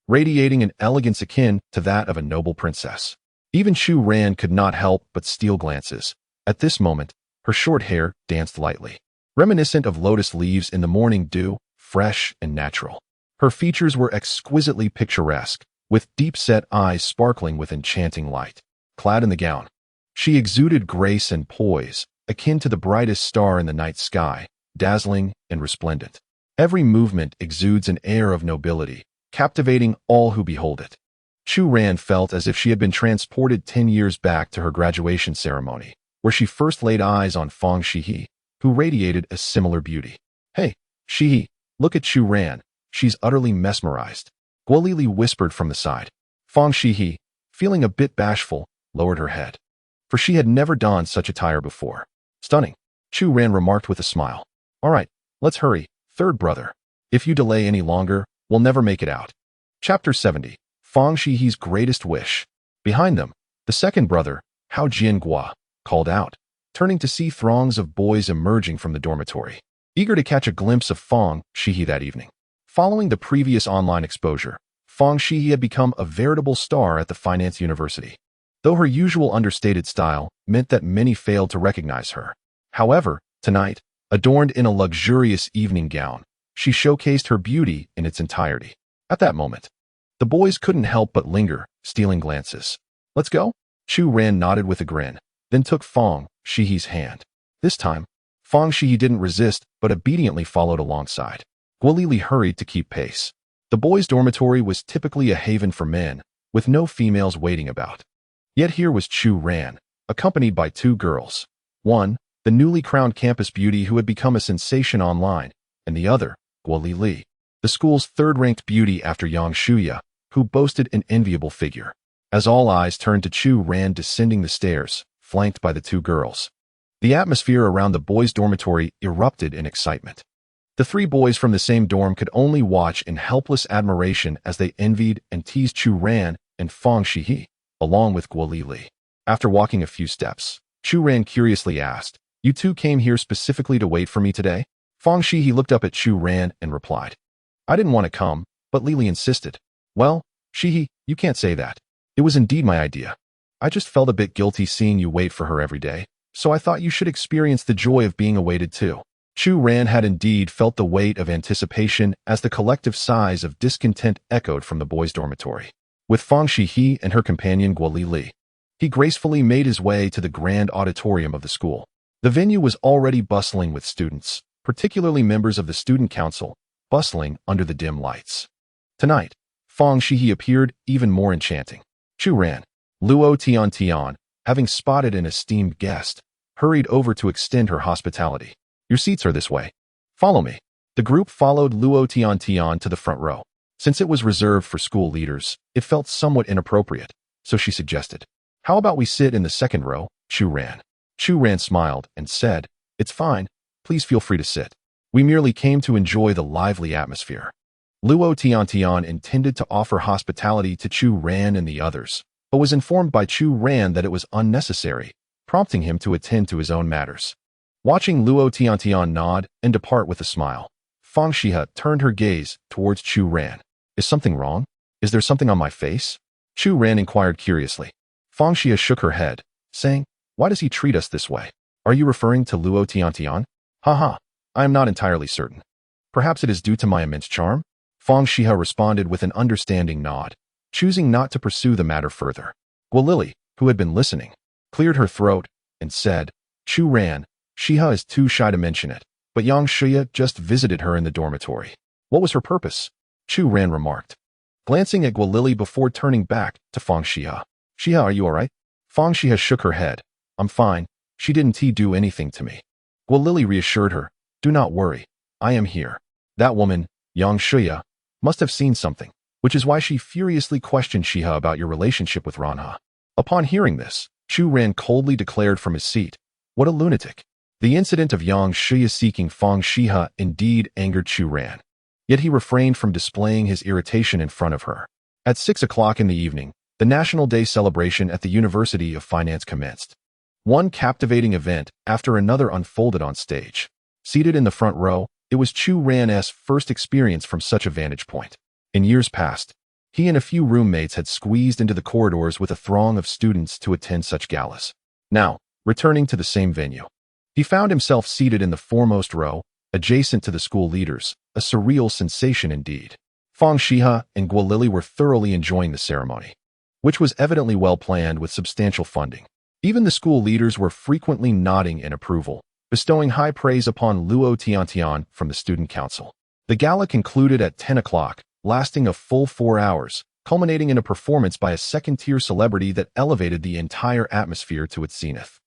radiating an elegance akin to that of a noble princess. Even Chu Ran could not help but steal glances. At this moment, her short hair danced lightly, reminiscent of lotus leaves in the morning dew, fresh and natural. Her features were exquisitely picturesque, with deep-set eyes sparkling with enchanting light. Clad in the gown, she exuded grace and poise, akin to the brightest star in the night sky, dazzling and resplendent. Every movement exudes an air of nobility, captivating all who behold it. Chu Ran felt as if she had been transported 10 years back to her graduation ceremony, where she first laid eyes on Fang Xihe, who radiated a similar beauty. Hey, Xihe, look at Chu Ran. She's utterly mesmerized. Guo Lili whispered from the side. Fang Xihe, feeling a bit bashful, lowered her head, for she had never donned such attire before. Stunning, Chu Ran remarked with a smile. All right, let's hurry, third brother. If you delay any longer, we'll never make it out. Chapter 70. Fang Xihe's greatest wish. Behind them, the second brother, Hao Jiangua, called out, turning to see throngs of boys emerging from the dormitory, eager to catch a glimpse of Fang Xihe that evening. Following the previous online exposure, Fang Xihe had become a veritable star at the finance university, though her usual understated style meant that many failed to recognize her. However, tonight, adorned in a luxurious evening gown, she showcased her beauty in its entirety. At that moment, The boys couldn't help but linger, stealing glances. Let's go? Chu Ran nodded with a grin, then took Fang Xihe's hand. This time, Fang Xihe didn't resist but obediently followed alongside. Guolili hurried to keep pace. The boys' dormitory was typically a haven for men, with no females waiting about. Yet here was Chu Ran, accompanied by two girls. One, the newly crowned campus beauty who had become a sensation online, and the other, Guolili, the school's third-ranked beauty after Yang Shuya, who boasted an enviable figure. As all eyes turned to Chu Ran descending the stairs, flanked by the two girls, the atmosphere around the boys' dormitory erupted in excitement. The three boys from the same dorm could only watch in helpless admiration as they envied and teased Chu Ran and Fang Xihe, along with Guolili. After walking a few steps, Chu Ran curiously asked, "You two came here specifically to wait for me today?" Fang Xihe looked up at Chu Ran and replied, "I didn't want to come, but Lili insisted." "Well, Xihe, you can't say that. It was indeed my idea. I just felt a bit guilty seeing you wait for her every day, so I thought you should experience the joy of being awaited too." Chu Ran had indeed felt the weight of anticipation as the collective sighs of discontent echoed from the boys' dormitory. With Fang Xihe and her companion Guolili, he gracefully made his way to the grand auditorium of the school. The venue was already bustling with students, particularly members of the student council, bustling under the dim lights. Tonight, Fang Xihe appeared even more enchanting. Chu Ran, Luo Tian, having spotted an esteemed guest, hurried over to extend her hospitality. "Your seats are this way. Follow me." The group followed Luo Tian to the front row. Since it was reserved for school leaders, it felt somewhat inappropriate, so she suggested, "How about we sit in the second row, Chu Ran?" Chu Ran smiled and said, "It's fine. Please feel free to sit. We merely came to enjoy the lively atmosphere." Luo Tian intended to offer hospitality to Chu Ran and the others, but was informed by Chu Ran that it was unnecessary, prompting him to attend to his own matters. Watching Luo Tian nod and depart with a smile, Fang Xihe turned her gaze towards Chu Ran. "Is something wrong? Is there something on my face?" Chu Ran inquired curiously. Fang Xihe shook her head, saying, "Why does he treat us this way? Are you referring to Luo Tian? Haha, I am not entirely certain. Perhaps it is due to my immense charm?" Fang Xihe responded with an understanding nod, choosing not to pursue the matter further. Guolili, who had been listening, cleared her throat and said, "Chu Ran, Xihe is too shy to mention it, but Yang Shuya just visited her in the dormitory." "What was her purpose?" Chu Ran remarked, glancing at Guolili before turning back to Fang Xihe. "Xihe, are you all right?" Fang Xihe shook her head. "I'm fine. She didn't do anything to me." Guolili reassured her, "Do not worry. I am here." That woman, Yang Shuya, must have seen something, which is why she furiously questioned Xihe about your relationship with Ranha. Upon hearing this, Chu Ran coldly declared from his seat, "What a lunatic." The incident of Yang Shuya seeking Fang Xihe indeed angered Chu Ran, yet he refrained from displaying his irritation in front of her. At 6 o'clock in the evening, the National Day celebration at the University of Finance commenced. One captivating event after another unfolded on stage. Seated in the front row, it was Chu Ran's first experience from such a vantage point. In years past, he and a few roommates had squeezed into the corridors with a throng of students to attend such galas. Now, returning to the same venue, he found himself seated in the foremost row, adjacent to the school leaders, a surreal sensation indeed. Fang Xihe and Guolili were thoroughly enjoying the ceremony, which was evidently well planned with substantial funding. Even the school leaders were frequently nodding in approval, bestowing high praise upon Luo Tian from the student council. The gala concluded at 10 o'clock, lasting a full 4 hours, culminating in a performance by a second-tier celebrity that elevated the entire atmosphere to its zenith.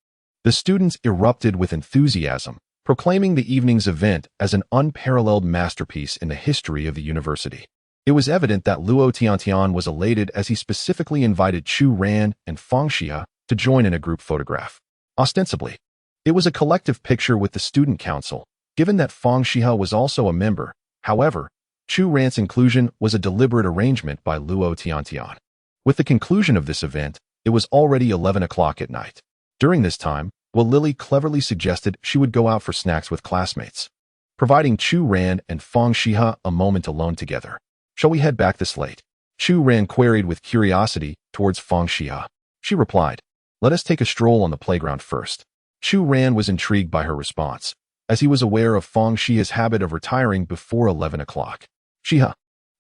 The students erupted with enthusiasm, proclaiming the evening's event as an unparalleled masterpiece in the history of the university. It was evident that Luo Tian was elated as he specifically invited Chu Ran and Fang Xihe to join in a group photograph. Ostensibly, it was a collective picture with the student council, given that Fang Xihe was also a member. However, Chu Ran's inclusion was a deliberate arrangement by Luo Tian. With the conclusion of this event, it was already 11 o'clock at night. During this time, Guolili cleverly suggested she would go out for snacks with classmates, providing Chu Ran and Fang Xihe a moment alone together. "Shall we head back this late?" Chu Ran queried with curiosity towards Fang Xihe. She replied, "Let us take a stroll on the playground first." Chu Ran was intrigued by her response, as he was aware of Fang Xihe's habit of retiring before 11 o'clock. "Xihe,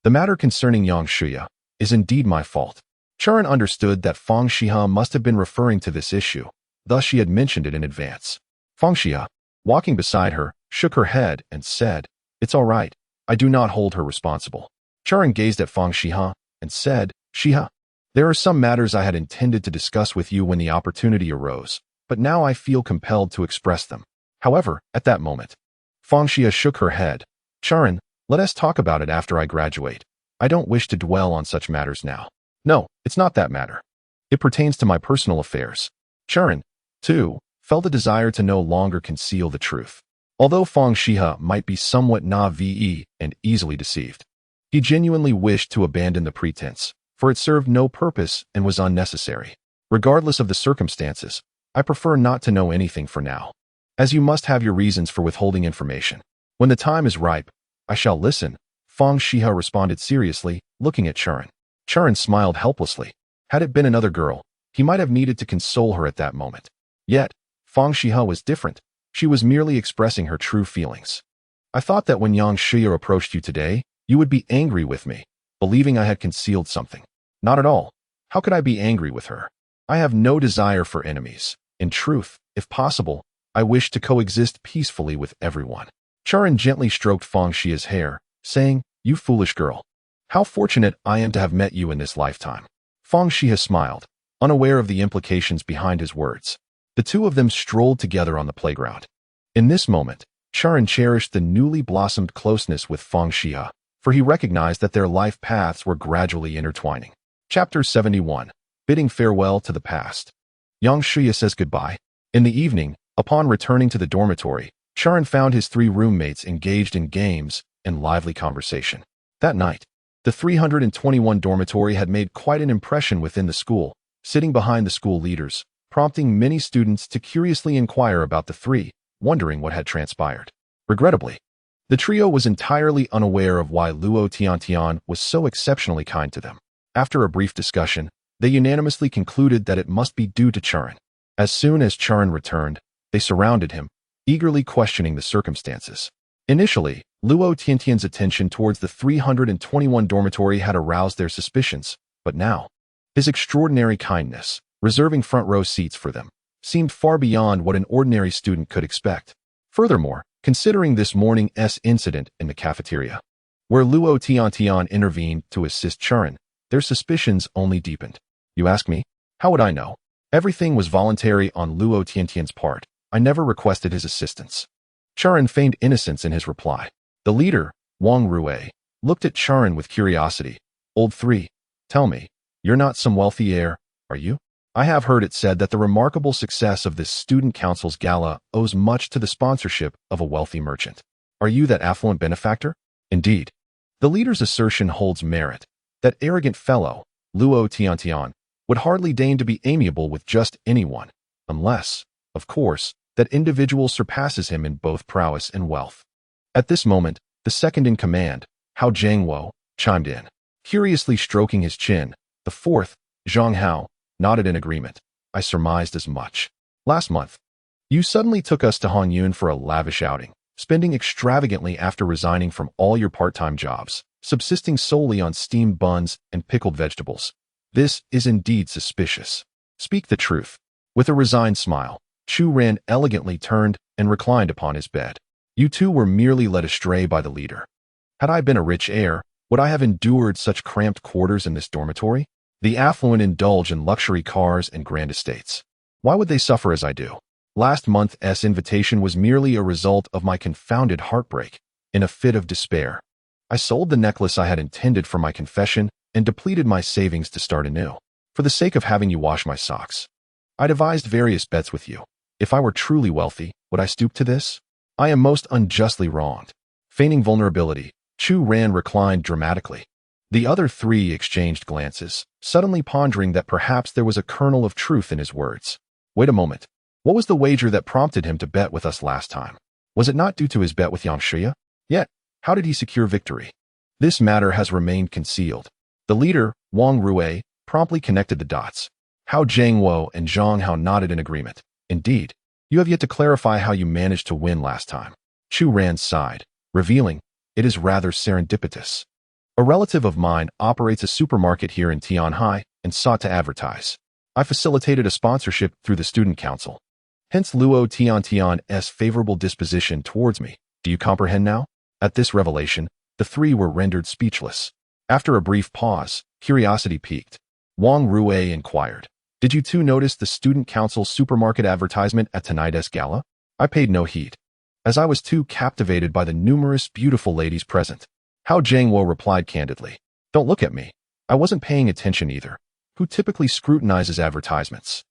the matter concerning Yang Shuya, is indeed my fault. Chu Ran understood that Fang Xihe must have been referring to this issue, thus she had mentioned it in advance. Fang Xihe, walking beside her, shook her head and said, "It's all right. I do not hold her responsible." Chu Ran gazed at Fang Xihe and said, "Xihe, there are some matters I had intended to discuss with you when the opportunity arose, but now I feel compelled to express them." However, at that moment, Fang Xihe shook her head. "Chu Ran, let us talk about it after I graduate. I don't wish to dwell on such matters now." "No, it's not that matter. It pertains to my personal affairs." Chu Ran, too, felt a desire to no longer conceal the truth. Although Fang Xihe might be somewhat naive and easily deceived, he genuinely wished to abandon the pretense, for it served no purpose and was unnecessary. "Regardless of the circumstances, I prefer not to know anything for now, as you must have your reasons for withholding information. When the time is ripe, I shall listen," Fang Xihe responded seriously, looking at Chu Ran. Chu Ran smiled helplessly. Had it been another girl, he might have needed to console her at that moment. Yet, Fang Xihe was different. She was merely expressing her true feelings. "I thought that when Xihe approached you today, you would be angry with me, believing I had concealed something." "Not at all. How could I be angry with her? I have no desire for enemies. In truth, if possible, I wish to coexist peacefully with everyone." Chu Ran gently stroked Fang Xihe's hair, saying, "You foolish girl. How fortunate I am to have met you in this lifetime." Fang Xihe smiled, unaware of the implications behind his words. The two of them strolled together on the playground. In this moment, Chu Ran cherished the newly blossomed closeness with Fang Xihe, for he recognized that their life paths were gradually intertwining. Chapter 71. Bidding farewell to the past. Xihe says goodbye. In the evening, upon returning to the dormitory, Chu Ran found his three roommates engaged in games and lively conversation. That night, the 321 dormitory had made quite an impression within the school, sitting behind the school leaders, prompting many students to curiously inquire about the three, wondering what had transpired. Regrettably, the trio was entirely unaware of why Luo Tiantian was so exceptionally kind to them. After a brief discussion, they unanimously concluded that it must be due to Chu Ran. As soon as Chu Ran returned, they surrounded him, eagerly questioning the circumstances. Initially, Luo Tiantian's attention towards the 321 dormitory had aroused their suspicions, but now, his extraordinary kindness, reserving front row seats for them, seemed far beyond what an ordinary student could expect. Furthermore, considering this morning's incident in the cafeteria, where Luo Tiantian intervened to assist Chu Ran, their suspicions only deepened. "You ask me? How would I know? Everything was voluntary on Luo Tiantian's part. I never requested his assistance." Chu Ran feigned innocence in his reply. The leader, Wang Rue, looked at Chu Ran with curiosity. "Old three, tell me, you're not some wealthy heir, are you? I have heard it said that the remarkable success of this student council's gala owes much to the sponsorship of a wealthy merchant. Are you that affluent benefactor?" "Indeed." The leader's assertion holds merit. That arrogant fellow, Luo Tiantian, would hardly deign to be amiable with just anyone, unless, of course, that individual surpasses him in both prowess and wealth. At this moment, the second in command, Hao Jiangwo, chimed in. Curiously stroking his chin, the fourth, Zhang Hao, nodded in agreement. "I surmised as much. Last month, you suddenly took us to Hongyun for a lavish outing, spending extravagantly after resigning from all your part-time jobs, subsisting solely on steamed buns and pickled vegetables. This is indeed suspicious. Speak the truth." With a resigned smile, Chu Ran elegantly turned and reclined upon his bed. "You two were merely led astray by the leader. Had I been a rich heir, would I have endured such cramped quarters in this dormitory? The affluent indulge in luxury cars and grand estates. Why would they suffer as I do? Last month's invitation was merely a result of my confounded heartbreak. In a fit of despair, I sold the necklace I had intended for my confession and depleted my savings to start anew. For the sake of having you wash my socks, I devised various bets with you. If I were truly wealthy, would I stoop to this? I am most unjustly wronged." Feigning vulnerability, Chu Ran reclined dramatically. The other three exchanged glances, suddenly pondering that perhaps there was a kernel of truth in his words. Wait a moment. What was the wager that prompted him to bet with us last time? Was it not due to his bet with Xihe? Yet, how did he secure victory? This matter has remained concealed. The leader, Wang Rue, promptly connected the dots. Hao Jiangwo and Zhang Hao nodded in agreement. "Indeed, you have yet to clarify how you managed to win last time." Chu Ran sighed, revealing, "It is rather serendipitous." A relative of mine operates a supermarket here in Tianhai and sought to advertise. I facilitated a sponsorship through the student council. Hence Luo Tiantian's favorable disposition towards me. Do you comprehend now? At this revelation, the three were rendered speechless. After a brief pause, curiosity piqued. Wang Rue inquired, "Did you two notice the student council's supermarket advertisement at tonight's gala?" I paid no heed, as I was too captivated by the numerous beautiful ladies present. Hao Jiangwo replied candidly, "Don't look at me. I wasn't paying attention either. Who typically scrutinizes advertisements?"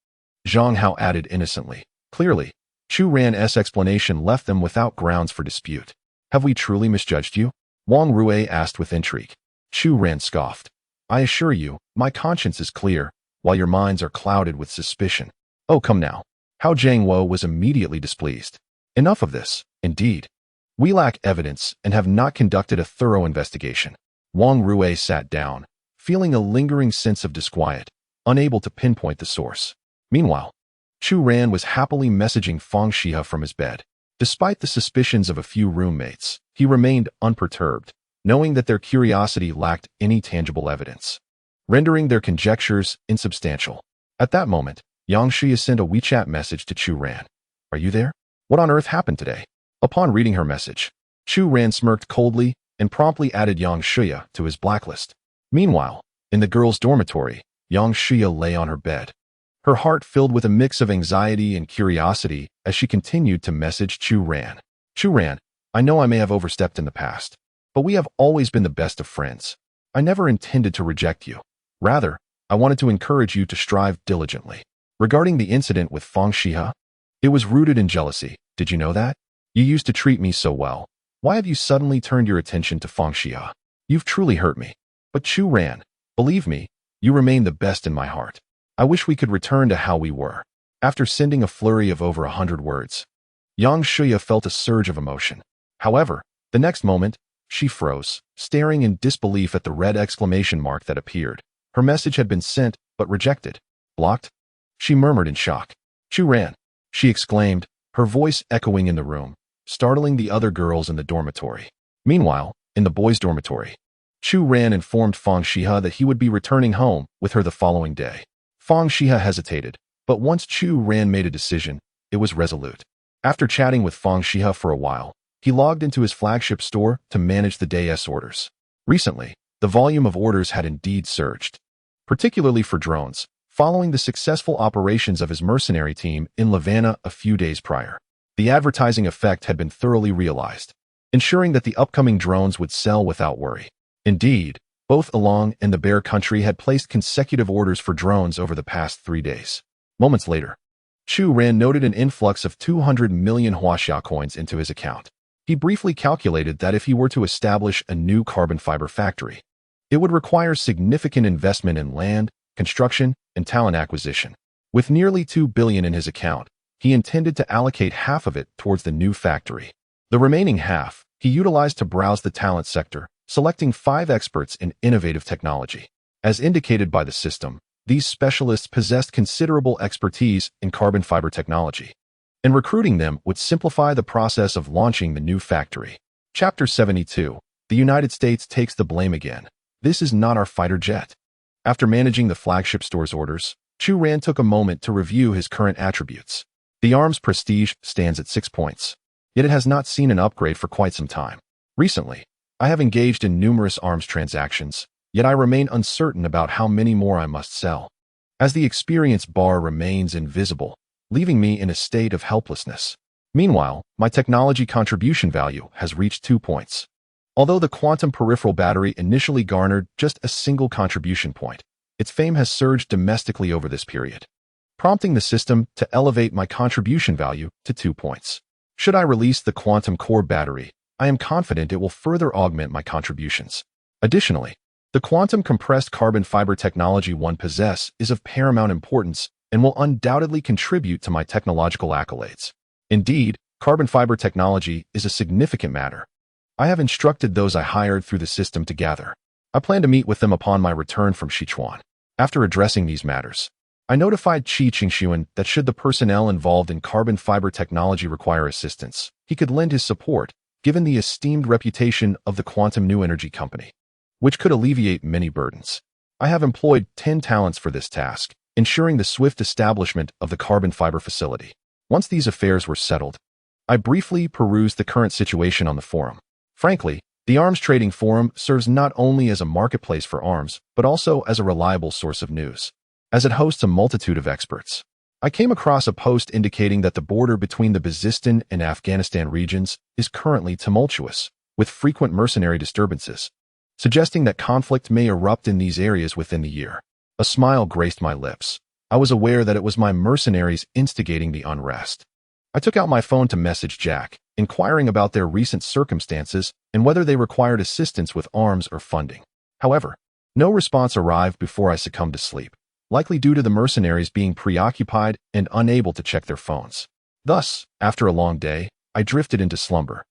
Zhang Hao added innocently. Clearly, Chu Ran's explanation left them without grounds for dispute. "Have we truly misjudged you?" Wang Rue asked with intrigue. Chu Ran scoffed. "I assure you, my conscience is clear, while your minds are clouded with suspicion." "Oh, come now." Hao Jiangwo was immediately displeased. "Enough of this, indeed. We lack evidence and have not conducted a thorough investigation." Wang Rue sat down, feeling a lingering sense of disquiet, unable to pinpoint the source. Meanwhile, Chu Ran was happily messaging Fang Xihe from his bed. Despite the suspicions of a few roommates, he remained unperturbed, knowing that their curiosity lacked any tangible evidence, rendering their conjectures insubstantial. At that moment, Yang Xihe sent a WeChat message to Chu Ran. "Are you there? What on earth happened today?" Upon reading her message, Chu Ran smirked coldly and promptly added Yang Xihe to his blacklist. Meanwhile, in the girls' dormitory, Yang Xihe lay on her bed, her heart filled with a mix of anxiety and curiosity as she continued to message Chu Ran. "Chu Ran, I know I may have overstepped in the past, but we have always been the best of friends. I never intended to reject you. Rather, I wanted to encourage you to strive diligently. Regarding the incident with Fang Xihe, it was rooted in jealousy. Did you know that? You used to treat me so well. Why have you suddenly turned your attention to Fang Xihe? You've truly hurt me. But Chu Ran, believe me, you remain the best in my heart. I wish we could return to how we were." After sending a flurry of over 100 words, Yang Xihe felt a surge of emotion. However, the next moment, she froze, staring in disbelief at the red exclamation mark that appeared. Her message had been sent, but rejected. "Blocked?" She murmured in shock. "Chu Ran," she exclaimed, her voice echoing in the room, startling the other girls in the dormitory. Meanwhile, in the boys' dormitory, Chu Ran informed Fang Xihe that he would be returning home with her the following day. Fang Xihe hesitated, but once Chu Ran made a decision, it was resolute. After chatting with Fang Xihe for a while, he logged into his flagship store to manage the day's orders. Recently, the volume of orders had indeed surged, particularly for drones, following the successful operations of his mercenary team in Lavanna a few days prior. The advertising effect had been thoroughly realized, ensuring that the upcoming drones would sell without worry. Indeed, both Along and the Bear Country had placed consecutive orders for drones over the past 3 days. Moments later, Chu Ran noted an influx of 200 million Huaxia coins into his account. He briefly calculated that if he were to establish a new carbon fiber factory, it would require significant investment in land, construction, and talent acquisition. With nearly 2 billion in his account, he intended to allocate half of it towards the new factory. The remaining half, he utilized to browse the talent sector, selecting 5 experts in innovative technology. As indicated by the system, these specialists possessed considerable expertise in carbon fiber technology, and recruiting them would simplify the process of launching the new factory. Chapter 72. The United States takes the blame again. This is not our fighter jet. After managing the flagship store's orders, Chu Ran took a moment to review his current attributes. The arm's prestige stands at 6 points, yet it has not seen an upgrade for quite some time. Recently, I have engaged in numerous arms transactions, yet I remain uncertain about how many more I must sell, as the experience bar remains invisible, leaving me in a state of helplessness. Meanwhile, my technology contribution value has reached 2 points. Although the quantum peripheral battery initially garnered just a single contribution point, its fame has surged domestically over this period, prompting the system to elevate my contribution value to 2 points. Should I release the quantum core battery, I am confident it will further augment my contributions. Additionally, the quantum compressed carbon fiber technology one possess is of paramount importance and will undoubtedly contribute to my technological accolades. Indeed, carbon fiber technology is a significant matter. I have instructed those I hired through the system to gather. I plan to meet with them upon my return from Sichuan. After addressing these matters, I notified Qi Qingxuan that should the personnel involved in carbon fiber technology require assistance, he could lend his support, given the esteemed reputation of the Quantum New Energy Company. which could alleviate many burdens. I have employed 10 talents for this task, ensuring the swift establishment of the carbon fiber facility. Once these affairs were settled, I briefly perused the current situation on the forum. Frankly, the arms trading forum serves not only as a marketplace for arms, but also as a reliable source of news, as it hosts a multitude of experts. I came across a post indicating that the border between the Bezistan and Afghanistan regions is currently tumultuous, with frequent mercenary disturbances, suggesting that conflict may erupt in these areas within the year. A smile graced my lips. I was aware that it was my mercenaries instigating the unrest. I took out my phone to message Jack, inquiring about their recent circumstances and whether they required assistance with arms or funding. However, no response arrived before I succumbed to sleep, likely due to the mercenaries being preoccupied and unable to check their phones. Thus, after a long day, I drifted into slumber.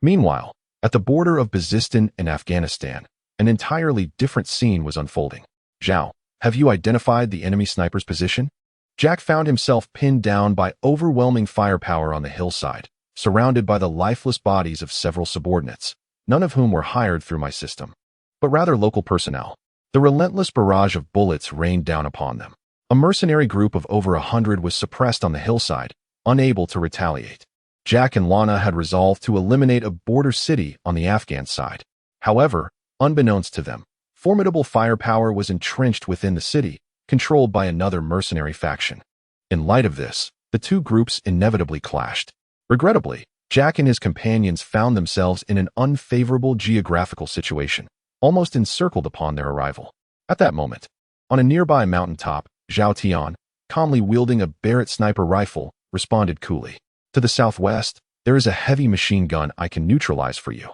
Meanwhile, at the border of Bezistan and Afghanistan, an entirely different scene was unfolding. Zhao, have you identified the enemy sniper's position? Jack found himself pinned down by overwhelming firepower on the hillside, surrounded by the lifeless bodies of several subordinates, none of whom were hired through my system, but rather local personnel. The relentless barrage of bullets rained down upon them. A mercenary group of over 100 was suppressed on the hillside, unable to retaliate. Jack and Lana had resolved to eliminate a border city on the Afghan side. However, unbeknownst to them, formidable firepower was entrenched within the city, controlled by another mercenary faction. In light of this, the two groups inevitably clashed. Regrettably, Jack and his companions found themselves in an unfavorable geographical situation, almost encircled upon their arrival. At that moment, on a nearby mountaintop, Zhao Tian, calmly wielding a Barrett sniper rifle, responded coolly. To the southwest, there is a heavy machine gun I can neutralize for you.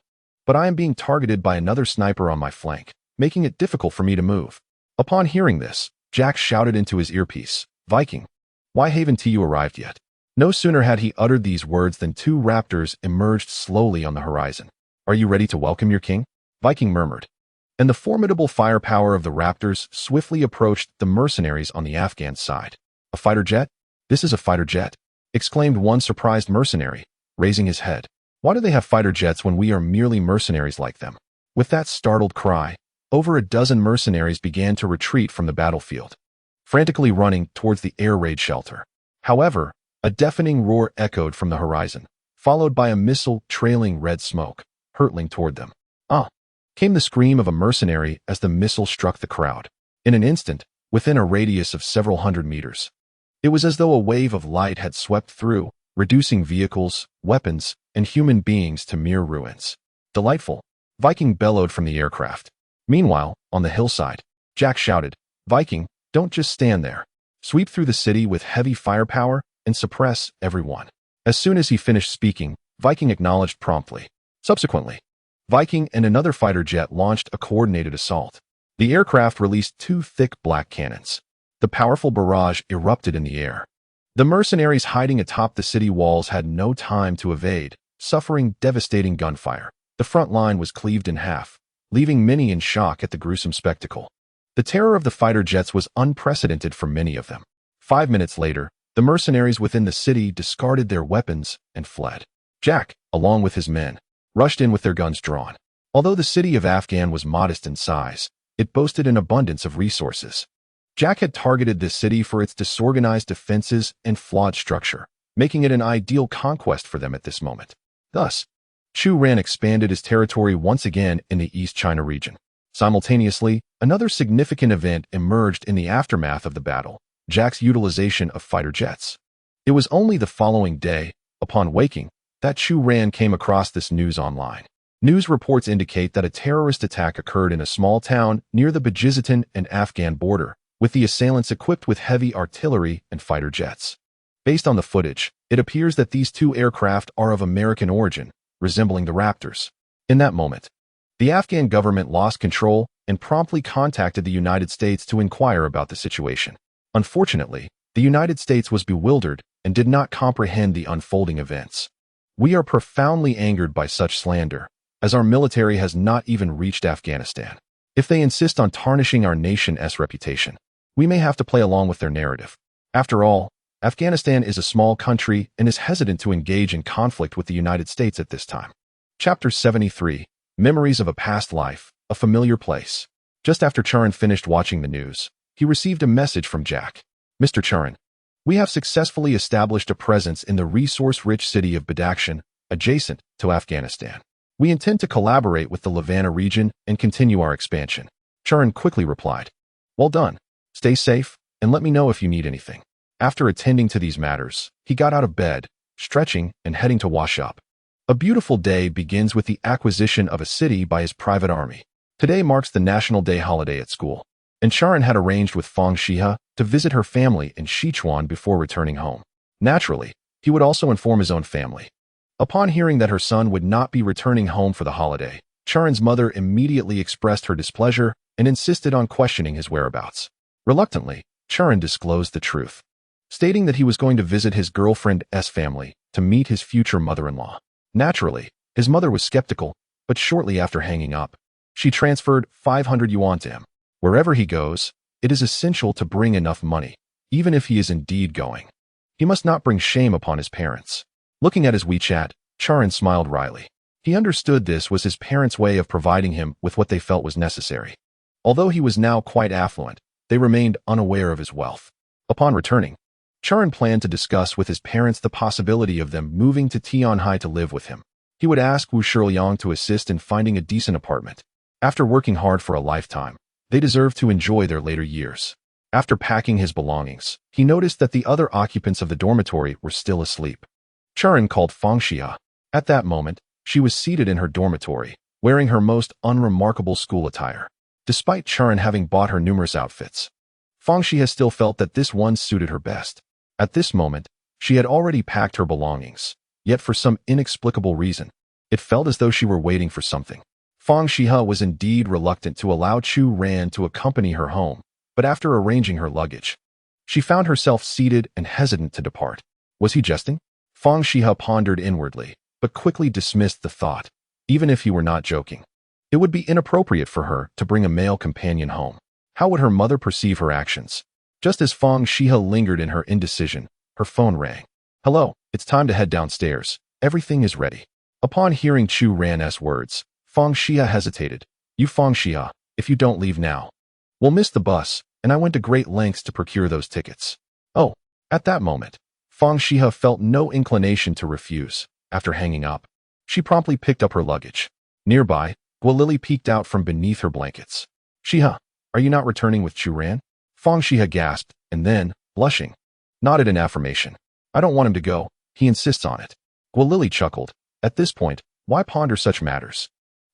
But I am being targeted by another sniper on my flank, making it difficult for me to move. Upon hearing this, Jack shouted into his earpiece, Viking, why haven't you arrived yet? No sooner had he uttered these words than two raptors emerged slowly on the horizon. Are you ready to welcome your king? Viking murmured. And the formidable firepower of the raptors swiftly approached the mercenaries on the Afghan side. A fighter jet? This is a fighter jet, exclaimed one surprised mercenary, raising his head. Why do they have fighter jets when we are merely mercenaries like them? With that startled cry, over a dozen mercenaries began to retreat from the battlefield, frantically running towards the air raid shelter. However, a deafening roar echoed from the horizon, followed by a missile trailing red smoke, hurtling toward them. Came the scream of a mercenary as the missile struck the crowd. In an instant, within a radius of several hundred meters, it was as though a wave of light had swept through, reducing vehicles, weapons, and human beings to mere ruins. Delightful, Viking bellowed from the aircraft. Meanwhile, on the hillside, Jack shouted, Viking, don't just stand there. Sweep through the city with heavy firepower and suppress everyone. As soon as he finished speaking, Viking acknowledged promptly. Subsequently, Viking and another fighter jet launched a coordinated assault. The aircraft released two thick black cannons. The powerful barrage erupted in the air. The mercenaries hiding atop the city walls had no time to evade, suffering devastating gunfire. The front line was cleaved in half, leaving many in shock at the gruesome spectacle. The terror of the fighter jets was unprecedented for many of them. 5 minutes later, the mercenaries within the city discarded their weapons and fled. Jack, along with his men, rushed in with their guns drawn. Although the city of Afghan was modest in size, it boasted an abundance of resources. Jack had targeted this city for its disorganized defenses and flawed structure, making it an ideal conquest for them at this moment. Thus, Chu Ran expanded his territory once again in the East China region. Simultaneously, another significant event emerged in the aftermath of the battle, Jack's utilization of fighter jets. It was only the following day, upon waking, that Chu Ran came across this news online. News reports indicate that a terrorist attack occurred in a small town near the Bezistan and Afghan border, with the assailants equipped with heavy artillery and fighter jets. Based on the footage, it appears that these two aircraft are of American origin, resembling the Raptors. In that moment, the Afghan government lost control and promptly contacted the United States to inquire about the situation. Unfortunately, the United States was bewildered and did not comprehend the unfolding events. We are profoundly angered by such slander, as our military has not even reached Afghanistan. If they insist on tarnishing our nation's reputation, we may have to play along with their narrative. After all, Afghanistan is a small country and is hesitant to engage in conflict with the United States at this time. Chapter 73, Memories of a Past Life, a familiar place. Just after Chu Ran finished watching the news, he received a message from Jack. Mr. Chu Ran, we have successfully established a presence in the resource-rich city of Badakhshan, adjacent to Afghanistan. We intend to collaborate with the Levana region and continue our expansion. Chu Ran quickly replied, well done. Stay safe, and let me know if you need anything. After attending to these matters, he got out of bed, stretching and heading to wash up. A beautiful day begins with the acquisition of a city by his private army. Today marks the National Day holiday at school, and Chu Ran had arranged with Fang Xihe to visit her family in Sichuan before returning home. Naturally, he would also inform his own family. Upon hearing that her son would not be returning home for the holiday, Chu Ran's mother immediately expressed her displeasure and insisted on questioning his whereabouts. Reluctantly, Chu Ran disclosed the truth, stating that he was going to visit his girlfriend's family to meet his future mother-in-law. Naturally, his mother was skeptical, but shortly after hanging up, she transferred 500 yuan to him. Wherever he goes, it is essential to bring enough money, even if he is indeed going. He must not bring shame upon his parents. Looking at his WeChat, Chu Ran smiled wryly. He understood this was his parents' way of providing him with what they felt was necessary. Although he was now quite affluent, they remained unaware of his wealth. Upon returning, Chu Ran planned to discuss with his parents the possibility of them moving to Tianhai to live with him. He would ask Wu Shiliang to assist in finding a decent apartment. After working hard for a lifetime, they deserved to enjoy their later years. After packing his belongings, he noticed that the other occupants of the dormitory were still asleep. Chu Ran called Fang Xihe. At that moment, she was seated in her dormitory, wearing her most unremarkable school attire. Despite Chu Ran having bought her numerous outfits, Fang Xihe still felt that this one suited her best. At this moment, she had already packed her belongings, yet for some inexplicable reason, it felt as though she were waiting for something. Fang Xihe was indeed reluctant to allow Chu Ran to accompany her home, but after arranging her luggage, she found herself seated and hesitant to depart. Was he jesting? Fang Xihe pondered inwardly, but quickly dismissed the thought. Even if he were not joking, it would be inappropriate for her to bring a male companion home. How would her mother perceive her actions? Just as Fang Xihe lingered in her indecision, her phone rang. Hello, it's time to head downstairs. Everything is ready. Upon hearing Chu Ran's words, Fang Xihe hesitated. You Fang Xihe, if you don't leave now, we'll miss the bus, and I went to great lengths to procure those tickets. Oh, at that moment, Fang Xihe felt no inclination to refuse. After hanging up, she promptly picked up her luggage. Nearby, Guolili peeked out from beneath her blankets. Xihe, are you not returning with Chu Ran? Fang Xihe gasped, and then, blushing, nodded in affirmation. I don't want him to go. He insists on it. Guolili chuckled. At this point, why ponder such matters?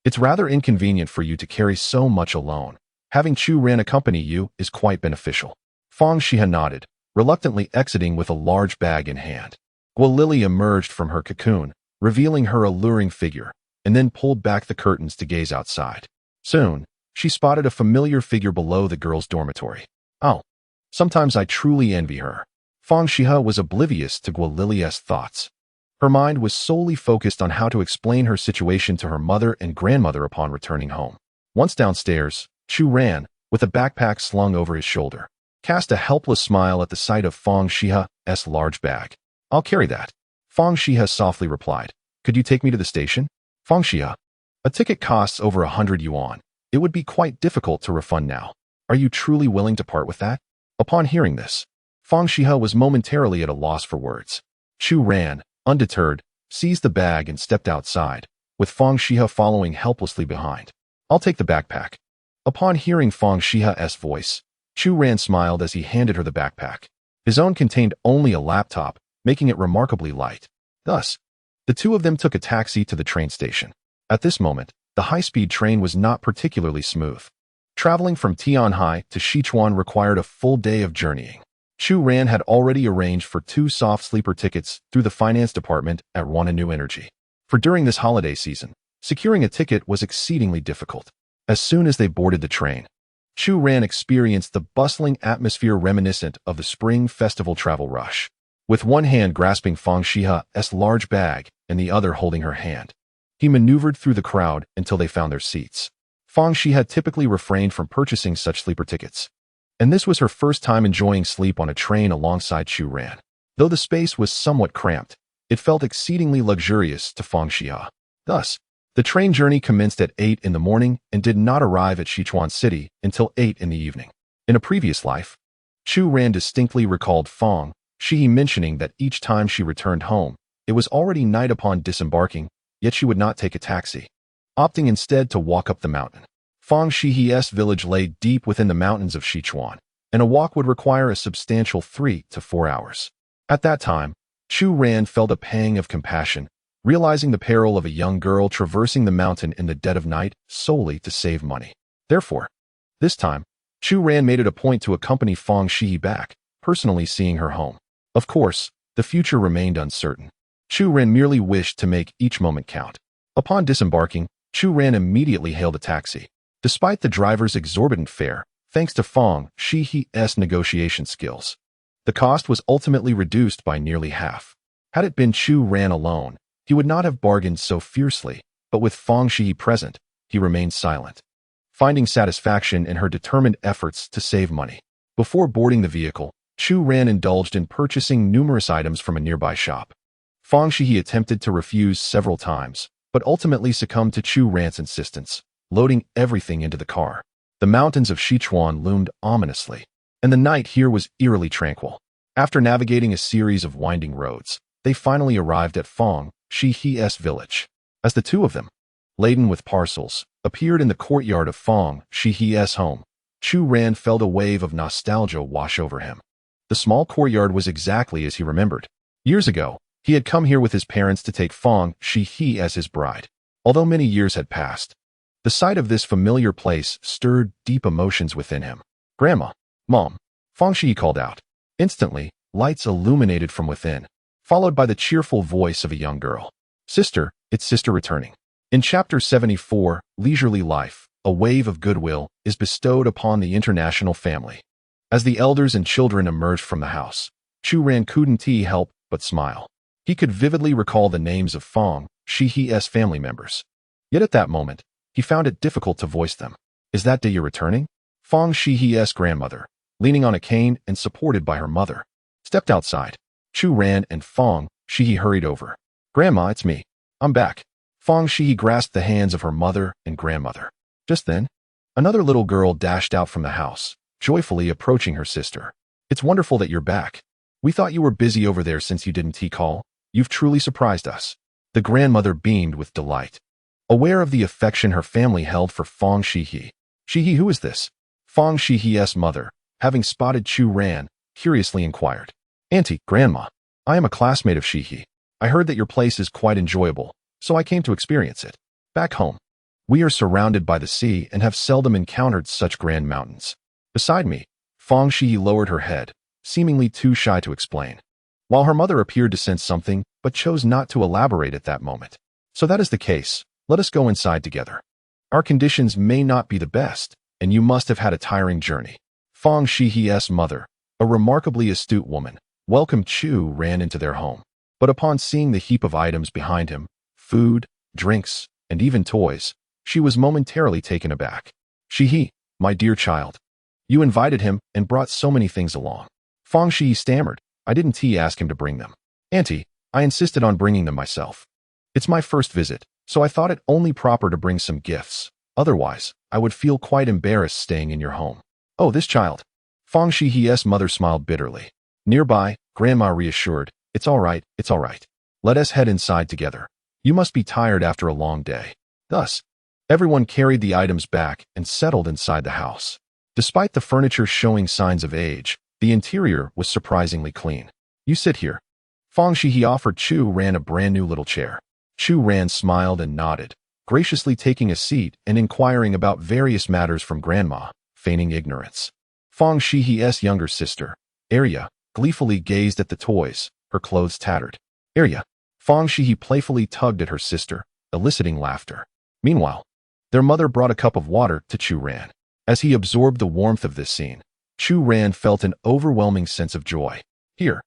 It's rather inconvenient for you to carry so much alone. Having Chu Ran accompany you is quite beneficial. Fang Xihe nodded, reluctantly exiting with a large bag in hand. Guolili emerged from her cocoon, revealing her alluring figure, and then pulled back the curtains to gaze outside. Soon, she spotted a familiar figure below the girls' dormitory. Oh, sometimes I truly envy her. Fang Xihe was oblivious to Guolili's thoughts. Her mind was solely focused on how to explain her situation to her mother and grandmother upon returning home. Once downstairs, Chu Ran, with a backpack slung over his shoulder, cast a helpless smile at the sight of Fang Xihe's large bag. I'll carry that. Fang Xihe softly replied. Could you take me to the station? Fang Xihe, a ticket costs over 100 yuan. It would be quite difficult to refund now. Are you truly willing to part with that? Upon hearing this, Fang Xihe was momentarily at a loss for words. Chu Ran, undeterred, seized the bag and stepped outside, with Fang Xihe following helplessly behind. I'll take the backpack. Upon hearing Fang Xihe's voice, Chu Ran smiled as he handed her the backpack. His own contained only a laptop, making it remarkably light. Thus, the two of them took a taxi to the train station. At this moment, the high-speed train was not particularly smooth. Traveling from Tianhai to Sichuan required a full day of journeying. Chu Ran had already arranged for 2 soft sleeper tickets through the finance department at Wana New Energy. For during this holiday season, securing a ticket was exceedingly difficult. As soon as they boarded the train, Chu Ran experienced the bustling atmosphere reminiscent of the spring festival travel rush. With one hand grasping Fang Xihe's large bag and the other holding her hand, he maneuvered through the crowd until they found their seats. Fang Xihe typically refrained from purchasing such sleeper tickets, and this was her first time enjoying sleep on a train alongside Chu Ran. Though the space was somewhat cramped, it felt exceedingly luxurious to Fang Xihe. Thus, The train journey commenced at 8 in the morning and did not arrive at Sichuan City until 8 in the evening. In a previous life, Chu Ran distinctly recalled Fang, Xihe mentioning that each time she returned home, it was already night upon disembarking, yet she would not take a taxi, opting instead to walk up the mountain. Fang Xihe's village lay deep within the mountains of Sichuan, and a walk would require a substantial 3 to 4 hours. At that time, Chu Ran felt a pang of compassion, realizing the peril of a young girl traversing the mountain in the dead of night solely to save money. Therefore, this time, Chu Ran made it a point to accompany Fang Xihe back, personally seeing her home. Of course, the future remained uncertain. Chu Ran merely wished to make each moment count. Upon disembarking, Chu Ran immediately hailed a taxi. Despite the driver's exorbitant fare, thanks to Fang Xihe's negotiation skills, the cost was ultimately reduced by nearly half. Had it been Chu Ran alone, he would not have bargained so fiercely, but with Fang Xihe present, he remained silent, finding satisfaction in her determined efforts to save money. Before boarding the vehicle, Chu Ran indulged in purchasing numerous items from a nearby shop. Fang Xihe attempted to refuse several times, but ultimately succumbed to Chu Ran's insistence, loading everything into the car. The mountains of Sichuan loomed ominously, and the night here was eerily tranquil. After navigating a series of winding roads, they finally arrived at Fang Xihe's village. As the two of them, laden with parcels, appeared in the courtyard of Fang Xihe's home, Chu Ran felt a wave of nostalgia wash over him. The small courtyard was exactly as he remembered. Years ago, he had come here with his parents to take Fang Xihe as his bride. Although many years had passed, the sight of this familiar place stirred deep emotions within him. "Grandma, Mom," Fang Xihe called out. Instantly, lights illuminated from within, followed by the cheerful voice of a young girl. "Sister, it's sister returning." In Chapter 74, Leisurely Life, a wave of goodwill is bestowed upon the international family. As the elders and children emerged from the house, Chu Ran couldn't help but smile. He could vividly recall the names of Fang Xihe's family members. Yet at that moment, he found it difficult to voice them. "Is that day you're returning?" Fang Xihe's grandmother, leaning on a cane and supported by her mother, stepped outside. Chu Ran and Fang Xihe hurried over. "Grandma, it's me. I'm back." Fang Xihe grasped the hands of her mother and grandmother. Just then, another little girl dashed out from the house, joyfully approaching her sister. "It's wonderful that you're back. We thought you were busy over there since you didn't call. You've truly surprised us." The grandmother beamed with delight, aware of the affection her family held for Fang Xihe. "Xihe, who is this?" Fang Xihe's mother, having spotted Chu Ran, curiously inquired. "Auntie, Grandma, I am a classmate of Xihe. I heard that your place is quite enjoyable, so I came to experience it. Back home, we are surrounded by the sea and have seldom encountered such grand mountains." Beside me, Fang Xihe lowered her head, seemingly too shy to explain, while her mother appeared to sense something but chose not to elaborate at that moment. "So that is the case. Let us go inside together. Our conditions may not be the best, and you must have had a tiring journey." Fang Xihe's mother, a remarkably astute woman, welcomed Chu Ran into their home. But upon seeing the heap of items behind him, food, drinks, and even toys, she was momentarily taken aback. "Xihe, my dear child, you invited him and brought so many things along." Fang Xihe stammered. "I didn't ask him to bring them. Auntie, I insisted on bringing them myself. It's my first visit, so I thought it only proper to bring some gifts. Otherwise, I would feel quite embarrassed staying in your home." "Oh, this child." Fang Xihe's mother smiled bitterly. Nearby, Grandma reassured, it's all right. Let us head inside together. You must be tired after a long day." Thus, everyone carried the items back and settled inside the house. Despite the furniture showing signs of age, the interior was surprisingly clean. "You sit here." Fang Xihe offered Chu Ran a brand new little chair. Chu Ran smiled and nodded, graciously taking a seat and inquiring about various matters from Grandma, feigning ignorance. Fang Xihe's younger sister, Arya, gleefully gazed at the toys, her clothes tattered. "Arya." Fang Xihe playfully tugged at her sister, eliciting laughter. Meanwhile, their mother brought a cup of water to Chu Ran. As he absorbed the warmth of this scene, Chu Ran felt an overwhelming sense of joy. Here,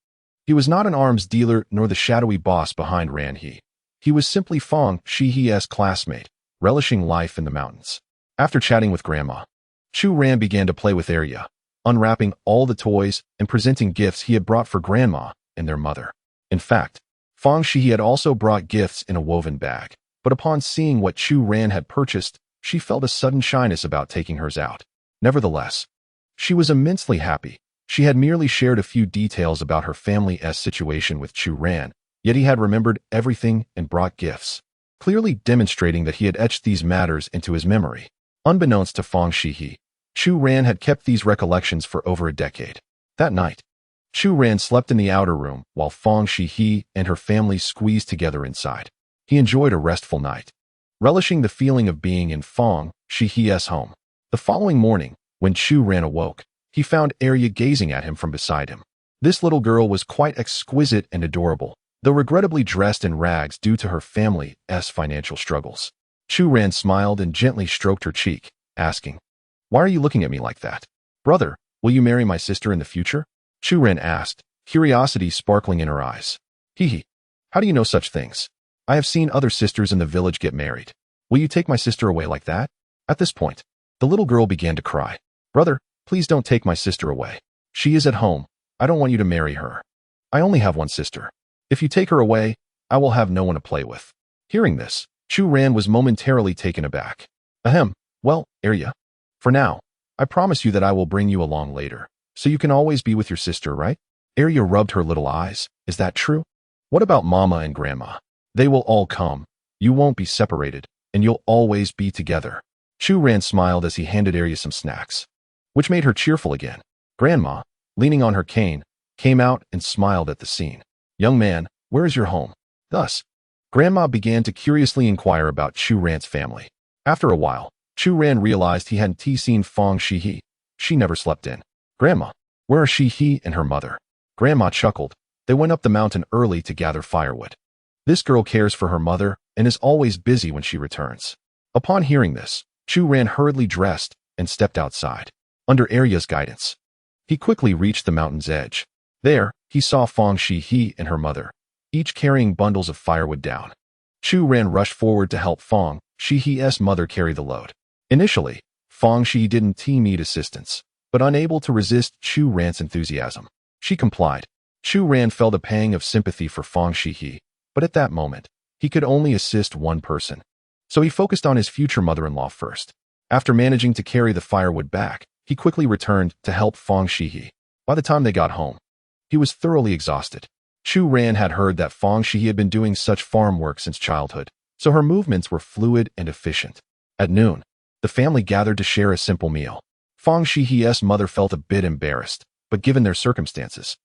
he was not an arms dealer nor the shadowy boss behind Ran He. He was simply Fang Xihe's classmate, relishing life in the mountains. After chatting with Grandma, Chu Ran began to play with Arya, unwrapping all the toys and presenting gifts he had brought for Grandma and their mother. In fact, Fang Xihe had also brought gifts in a woven bag, but upon seeing what Chu Ran had purchased, she felt a sudden shyness about taking hers out. Nevertheless, she was immensely happy. She had merely shared a few details about her family's situation with Chu Ran, yet he had remembered everything and brought gifts, clearly demonstrating that he had etched these matters into his memory. Unbeknownst to Fang Xihe, Chu Ran had kept these recollections for over a decade. That night, Chu Ran slept in the outer room while Fang Xihe and her family squeezed together inside. He enjoyed a restful night, relishing the feeling of being in Fang Xihe's home. The following morning, when Chu Ran awoke, he found Arya gazing at him from beside him. This little girl was quite exquisite and adorable, though regrettably dressed in rags due to her family's financial struggles. Chu Ran smiled and gently stroked her cheek, asking, "Why are you looking at me like that? Brother, will you marry my sister in the future?" Chu Ran asked, curiosity sparkling in her eyes. "Hehe, how do you know such things? I have seen other sisters in the village get married. Will you take my sister away like that?" At this point, the little girl began to cry. "Brother, please don't take my sister away. She is at home. I don't want you to marry her. I only have one sister. If you take her away, I will have no one to play with." Hearing this, Chu Ran was momentarily taken aback. "Ahem, well, Arya, for now, I promise you that I will bring you along later, so you can always be with your sister, right?" Arya rubbed her little eyes. "Is that true? What about Mama and Grandma? They will all come. You won't be separated, and you'll always be together." Chu Ran smiled as he handed Arya some snacks, which made her cheerful again. Grandma, leaning on her cane, came out and smiled at the scene. "Young man, where is your home?" Thus, Grandma began to curiously inquire about Chu Ran's family. After a while, Chu Ran realized he hadn't seen Fang Xihe. She never slept in. "Grandma, where are Xihe and her mother?" Grandma chuckled. "They went up the mountain early to gather firewood. This girl cares for her mother and is always busy when she returns." Upon hearing this, Chu Ran hurriedly dressed and stepped outside. Under Arya's guidance, he quickly reached the mountain's edge. There, he saw Fang Xihe and her mother, each carrying bundles of firewood down. Chu Ran rushed forward to help Fang Xihe's mother carry the load. Initially, Fang Xihe didn't need assistance, but unable to resist Chu Ran's enthusiasm, she complied. Chu Ran felt a pang of sympathy for Fang Xihe, but at that moment, he could only assist one person. So he focused on his future mother-in-law first. After managing to carry the firewood back, he quickly returned to help Fang Xihe. By the time they got home, he was thoroughly exhausted. Chu Ran had heard that Fang Xihe had been doing such farm work since childhood, so her movements were fluid and efficient. At noon, the family gathered to share a simple meal. Fang Xihe's mother felt a bit embarrassed, but given their circumstances,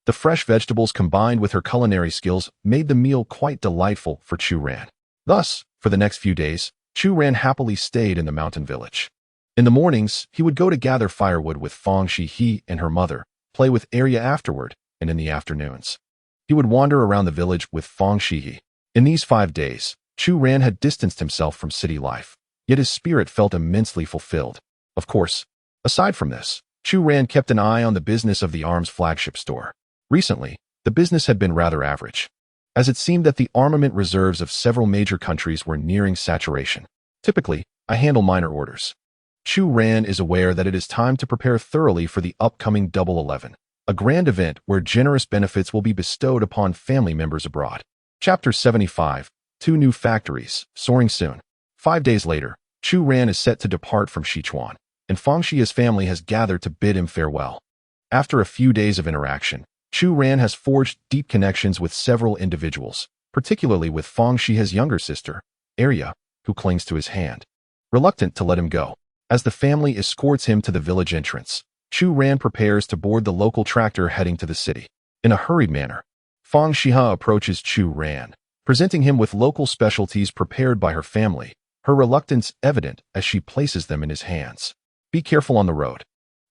the fresh vegetables combined with her culinary skills made the meal quite delightful for Chu Ran. Thus, for the next few days, Chu Ran happily stayed in the mountain village. In the mornings, he would go to gather firewood with Fang Xihe and her mother, play with Arya afterward, and in the afternoons, he would wander around the village with Fang Xihe. In these 5 days, Chu Ran had distanced himself from city life, yet his spirit felt immensely fulfilled. Of course, aside from this, Chu Ran kept an eye on the business of the arms flagship store. Recently, the business had been rather average, as it seemed that the armament reserves of several major countries were nearing saturation. Typically, I handle minor orders. Chu Ran is aware that it is time to prepare thoroughly for the upcoming Double 11, a grand event where generous benefits will be bestowed upon family members abroad. Chapter 75, 2 new factories, soaring soon. 5 days later, Chu Ran is set to depart from Sichuan, and Fang Xihe's family has gathered to bid him farewell. After a few days of interaction, Chu Ran has forged deep connections with several individuals, particularly with Fang Xihe's younger sister, Arya, who clings to his hand, reluctant to let him go. As the family escorts him to the village entrance, Chu Ran prepares to board the local tractor heading to the city. In a hurried manner, Fang Xihe approaches Chu Ran, presenting him with local specialties prepared by her family, her reluctance evident as she places them in his hands. "Be careful on the road."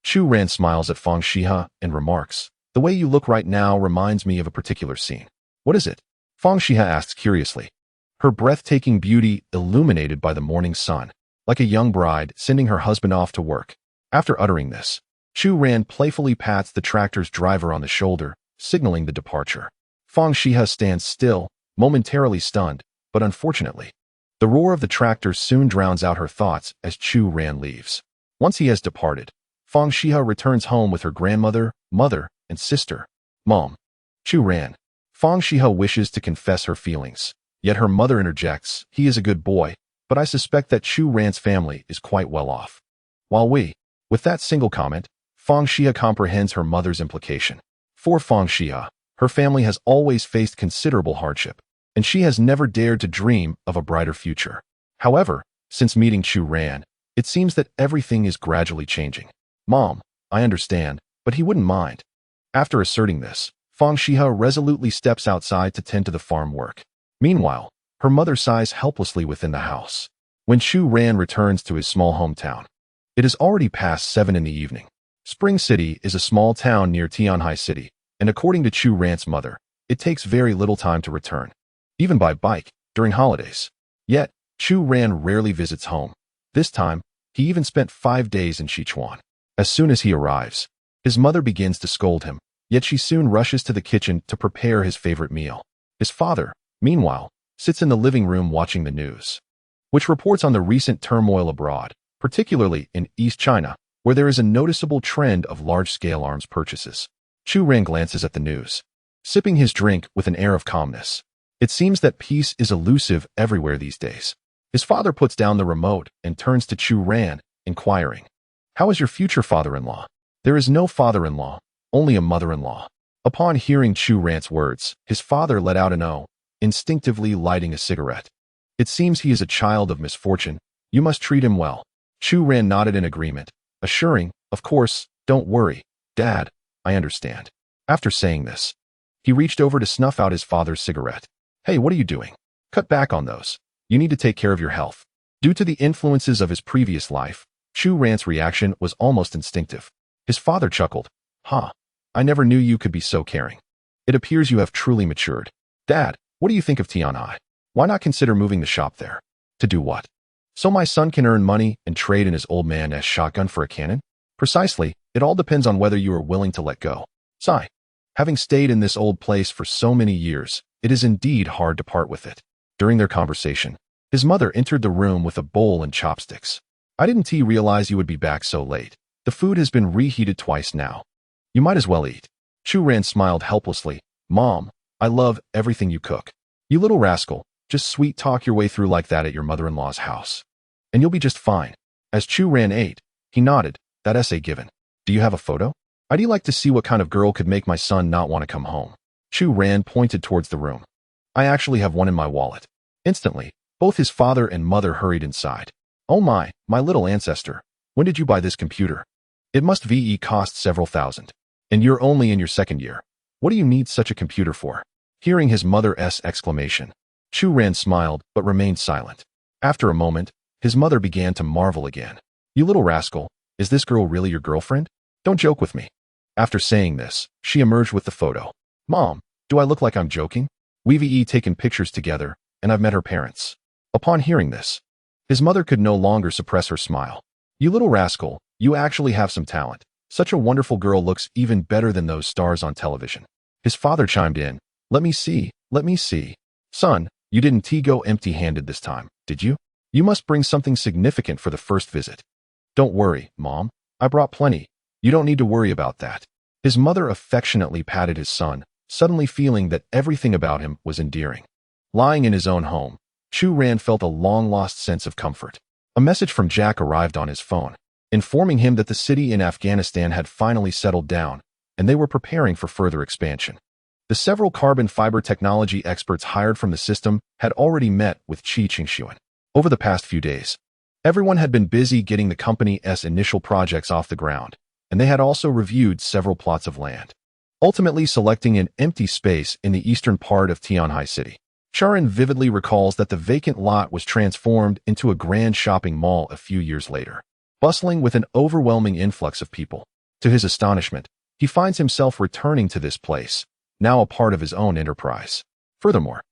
Chu Ran smiles at Fang Xihe and remarks, "The way you look right now reminds me of a particular scene." "What is it?" Fang Xihe asks curiously, her breathtaking beauty illuminated by the morning sun, like a young bride sending her husband off to work. After uttering this, Chu Ran playfully pats the tractor's driver on the shoulder, signaling the departure. Fang Xihe stands still, momentarily stunned, but unfortunately, the roar of the tractor soon drowns out her thoughts as Chu Ran leaves. Once he has departed, Fang Xihe returns home with her grandmother, mother, and sister. "Mom." Chu Ran. Fang Xihe wishes to confess her feelings, Yet her mother interjects, he is a good boy, but I suspect that Chu Ran's family is quite well off. With that single comment, Fang Xihe comprehends her mother's implication. For Fang Xihe, her family has always faced considerable hardship, and she has never dared to dream of a brighter future. However, since meeting Chu Ran, it seems that everything is gradually changing. Mom, I understand, but he wouldn't mind. After asserting this, Fang Xihe resolutely steps outside to tend to the farm work. Meanwhile, her mother sighs helplessly within the house. When Chu Ran returns to his small hometown, it is already past 7 in the evening. Spring City is a small town near Tianhai City, and according to Chu Ran's mother, it takes very little time to return, even by bike, during holidays. Yet, Chu Ran rarely visits home. This time, he even spent 5 days in Sichuan. As soon as he arrives, his mother begins to scold him, yet she soon rushes to the kitchen to prepare his favorite meal. His father, meanwhile, sits in the living room watching the news, which reports on the recent turmoil abroad, particularly in East China, where there is a noticeable trend of large-scale arms purchases. Chu Ran glances at the news, sipping his drink with an air of calmness. It seems that peace is elusive everywhere these days. His father puts down the remote and turns to Chu Ran, inquiring, "How is your future father-in-law?" "There is no father-in-law, only a mother-in-law." Upon hearing Chu Ran's words, his father let out an "oh," instinctively lighting a cigarette. "It seems he is a child of misfortune. You must treat him well." Chu Ran nodded in agreement, assuring, "Of course, don't worry, Dad, I understand." After saying this, he reached over to snuff out his father's cigarette. "Hey, what are you doing? Cut back on those. You need to take care of your health." Due to the influences of his previous life, Chu Ran's reaction was almost instinctive. His father chuckled, I never knew you could be so caring. It appears you have truly matured. Dad, what do you think of Tianhai? Why not consider moving the shop there?" "To do what?" "So my son can earn money and trade in his old man's shotgun for a cannon?" "Precisely, it all depends on whether you are willing to let go." Sigh. Having stayed in this old place for so many years, it is indeed hard to part with it. During their conversation, his mother entered the room with a bowl and chopsticks. "I didn't realize you would be back so late. The food has been reheated twice now. You might as well eat." Chu Ran smiled helplessly. "Mom, I love everything you cook. You little rascal, just sweet talk your way through like that at your mother-in-law's house, and you'll be just fine." As Chu Ran ate, he nodded, "That essay given. Do you have a photo? I'd like to see what kind of girl could make my son not want to come home." Chu Ran pointed towards the room. "I actually have one in my wallet." Instantly, both his father and mother hurried inside. "Oh my little ancestor, when did you buy this computer? It must cost several thousand. And you're only in your second year. What do you need such a computer for?" Hearing his mother's exclamation, Chu Ran smiled but remained silent. After a moment, his mother began to marvel again. "You little rascal, is this girl really your girlfriend? Don't joke with me." After saying this, she emerged with the photo. "Mom, do I look like I'm joking? We've taken pictures together, and I've met her parents." Upon hearing this, his mother could no longer suppress her smile. "You little rascal, you actually have some talent. Such a wonderful girl looks even better than those stars on television." His father chimed in, Let me see. "Son, you didn't go empty-handed this time, did you? You must bring something significant for the first visit." "Don't worry, Mom. I brought plenty. You don't need to worry about that." His mother affectionately patted his son, suddenly feeling that everything about him was endearing. Lying in his own home, Chu Ran felt a long-lost sense of comfort. A message from Jack arrived on his phone, informing him that the city in Afghanistan had finally settled down, and they were preparing for further expansion. The several carbon fiber technology experts hired from the system had already met with Xihe. Over the past few days, everyone had been busy getting the company's initial projects off the ground, and they had also reviewed several plots of land, ultimately selecting an empty space in the eastern part of Tianhai City. Chu Ran vividly recalls that the vacant lot was transformed into a grand shopping mall a few years later, bustling with an overwhelming influx of people. To his astonishment, he finds himself returning to this place, now a part of his own enterprise. Furthermore,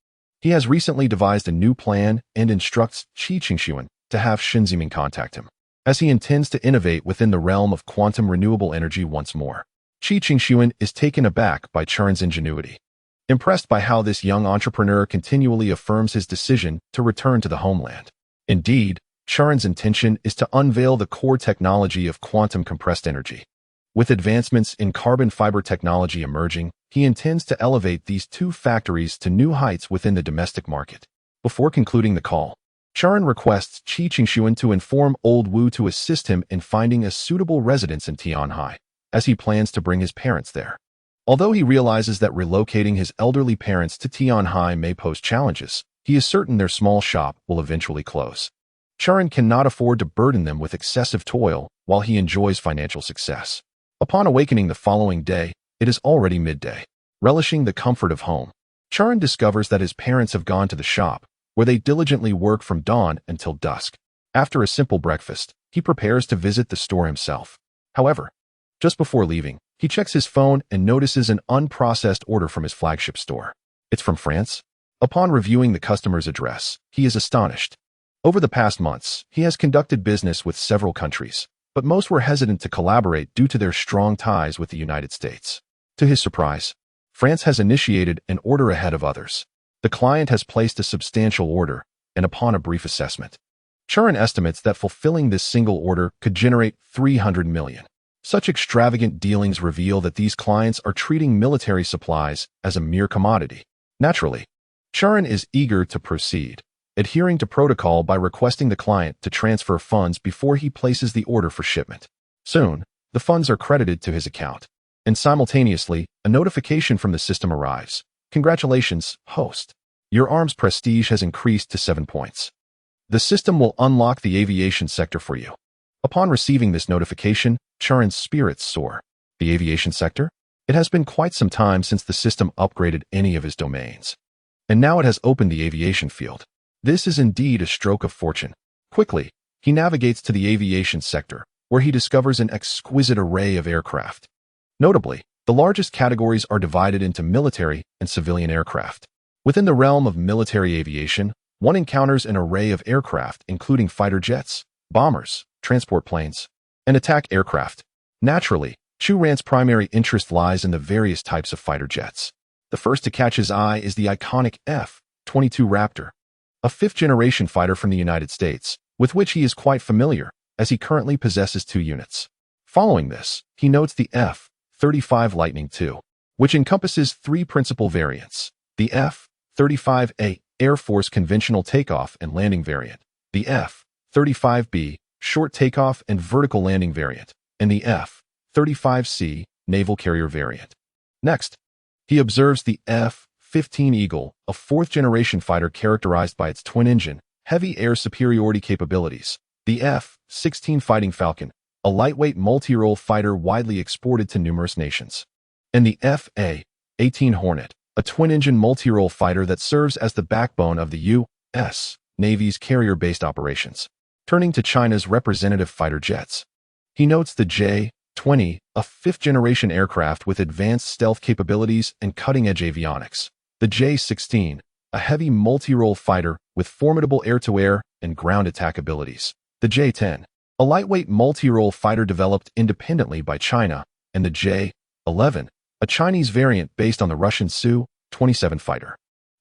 he has recently devised a new plan and instructs Xihe to have Shinziming contact him, as he intends to innovate within the realm of quantum renewable energy once more. Xihe is taken aback by Chu Ran's ingenuity, impressed by how this young entrepreneur continually affirms his decision to return to the homeland. Indeed, Chu Ran's intention is to unveil the core technology of quantum compressed energy. With advancements in carbon fiber technology emerging, he intends to elevate these two factories to new heights within the domestic market. Before concluding the call, Chu Ran requests Qi Qingshuan to inform Old Wu to assist him in finding a suitable residence in Tianhai, as he plans to bring his parents there. Although he realizes that relocating his elderly parents to Tianhai may pose challenges, he is certain their small shop will eventually close. Chu Ran cannot afford to burden them with excessive toil while he enjoys financial success. Upon awakening the following day, it is already midday. Relishing the comfort of home, Chu Ran discovers that his parents have gone to the shop, where they diligently work from dawn until dusk. After a simple breakfast, he prepares to visit the store himself. However, just before leaving, he checks his phone and notices an unprocessed order from his flagship store. It's from France? Upon reviewing the customer's address, he is astonished. Over the past months, he has conducted business with several countries, but most were hesitant to collaborate due to their strong ties with the United States. To his surprise, France has initiated an order ahead of others. The client has placed a substantial order, and upon a brief assessment, Chu Ran estimates that fulfilling this single order could generate 300 million. Such extravagant dealings reveal that these clients are treating military supplies as a mere commodity. Naturally, Chu Ran is eager to proceed, adhering to protocol by requesting the client to transfer funds before he places the order for shipment. Soon, the funds are credited to his account, and simultaneously, a notification from the system arrives. Congratulations, host. Your arm's prestige has increased to 7 points. The system will unlock the aviation sector for you. Upon receiving this notification, Chu Ran's spirits soar. The aviation sector? It has been quite some time since the system upgraded any of his domains. And now it has opened the aviation field. This is indeed a stroke of fortune. Quickly, he navigates to the aviation sector, where he discovers an exquisite array of aircraft. Notably, the largest categories are divided into military and civilian aircraft. Within the realm of military aviation, one encounters an array of aircraft including fighter jets, bombers, transport planes, and attack aircraft. Naturally, Chu Ran's primary interest lies in the various types of fighter jets. The first to catch his eye is the iconic F-22 Raptor, a fifth-generation fighter from the United States, with which he is quite familiar, as he currently possesses 2 units. Following this, he notes the F-35 Lightning II, which encompasses 3 principal variants: the F-35A Air Force Conventional Takeoff and Landing Variant, the F-35B Short Takeoff and Vertical Landing Variant, and the F-35C Naval Carrier Variant. Next, he observes the F-15 Eagle, a 4th-generation fighter characterized by its twin-engine, heavy air superiority capabilities, the F-16 Fighting Falcon, a lightweight multi-role fighter widely exported to numerous nations, and the F-A-18 Hornet, a twin-engine multi-role fighter that serves as the backbone of the U.S. Navy's carrier-based operations. Turning to China's representative fighter jets, he notes the J-20, a 5th-generation aircraft with advanced stealth capabilities and cutting-edge avionics, the J-16, a heavy multi-role fighter with formidable air-to-air and ground attack abilities, the J-10, a lightweight multi-role fighter developed independently by China, and the J-11, a Chinese variant based on the Russian Su-27 fighter.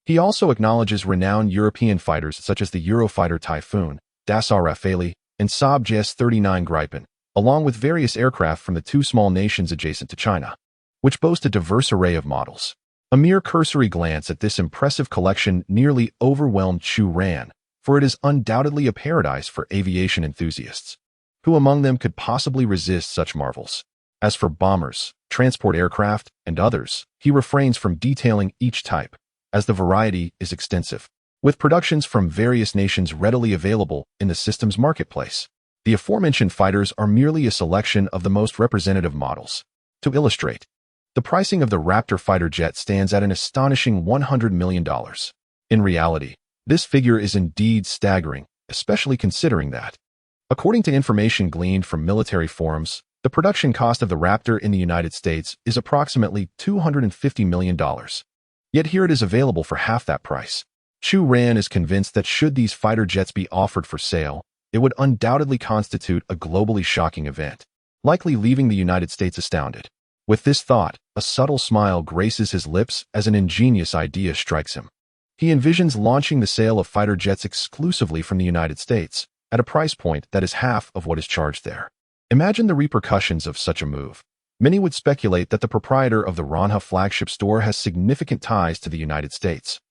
He also acknowledges renowned European fighters such as the Eurofighter Typhoon, Dassault Rafale, and Saab JS-39 Gripen, along with various aircraft from the 2 small nations adjacent to China, which boast a diverse array of models. A mere cursory glance at this impressive collection nearly overwhelmed Chu Ran, for it is undoubtedly a paradise for aviation enthusiasts. Who among them could possibly resist such marvels? As for bombers, transport aircraft, and others, he refrains from detailing each type, as the variety is extensive, with productions from various nations readily available in the system's marketplace. The aforementioned fighters are merely a selection of the most representative models. To illustrate, the pricing of the Raptor fighter jet stands at an astonishing $100 million. In reality, this figure is indeed staggering, especially considering that, according to information gleaned from military forums, the production cost of the Raptor in the United States is approximately $250 million. Yet here it is available for half that price. Chu Ran is convinced that should these fighter jets be offered for sale, it would undoubtedly constitute a globally shocking event, likely leaving the United States astounded. With this thought, a subtle smile graces his lips as an ingenious idea strikes him. He envisions launching the sale of fighter jets exclusively from the United States, at a price point that is half of what is charged there. Imagine the repercussions of such a move. Many would speculate that the proprietor of the Ranha flagship store has significant ties to the United States.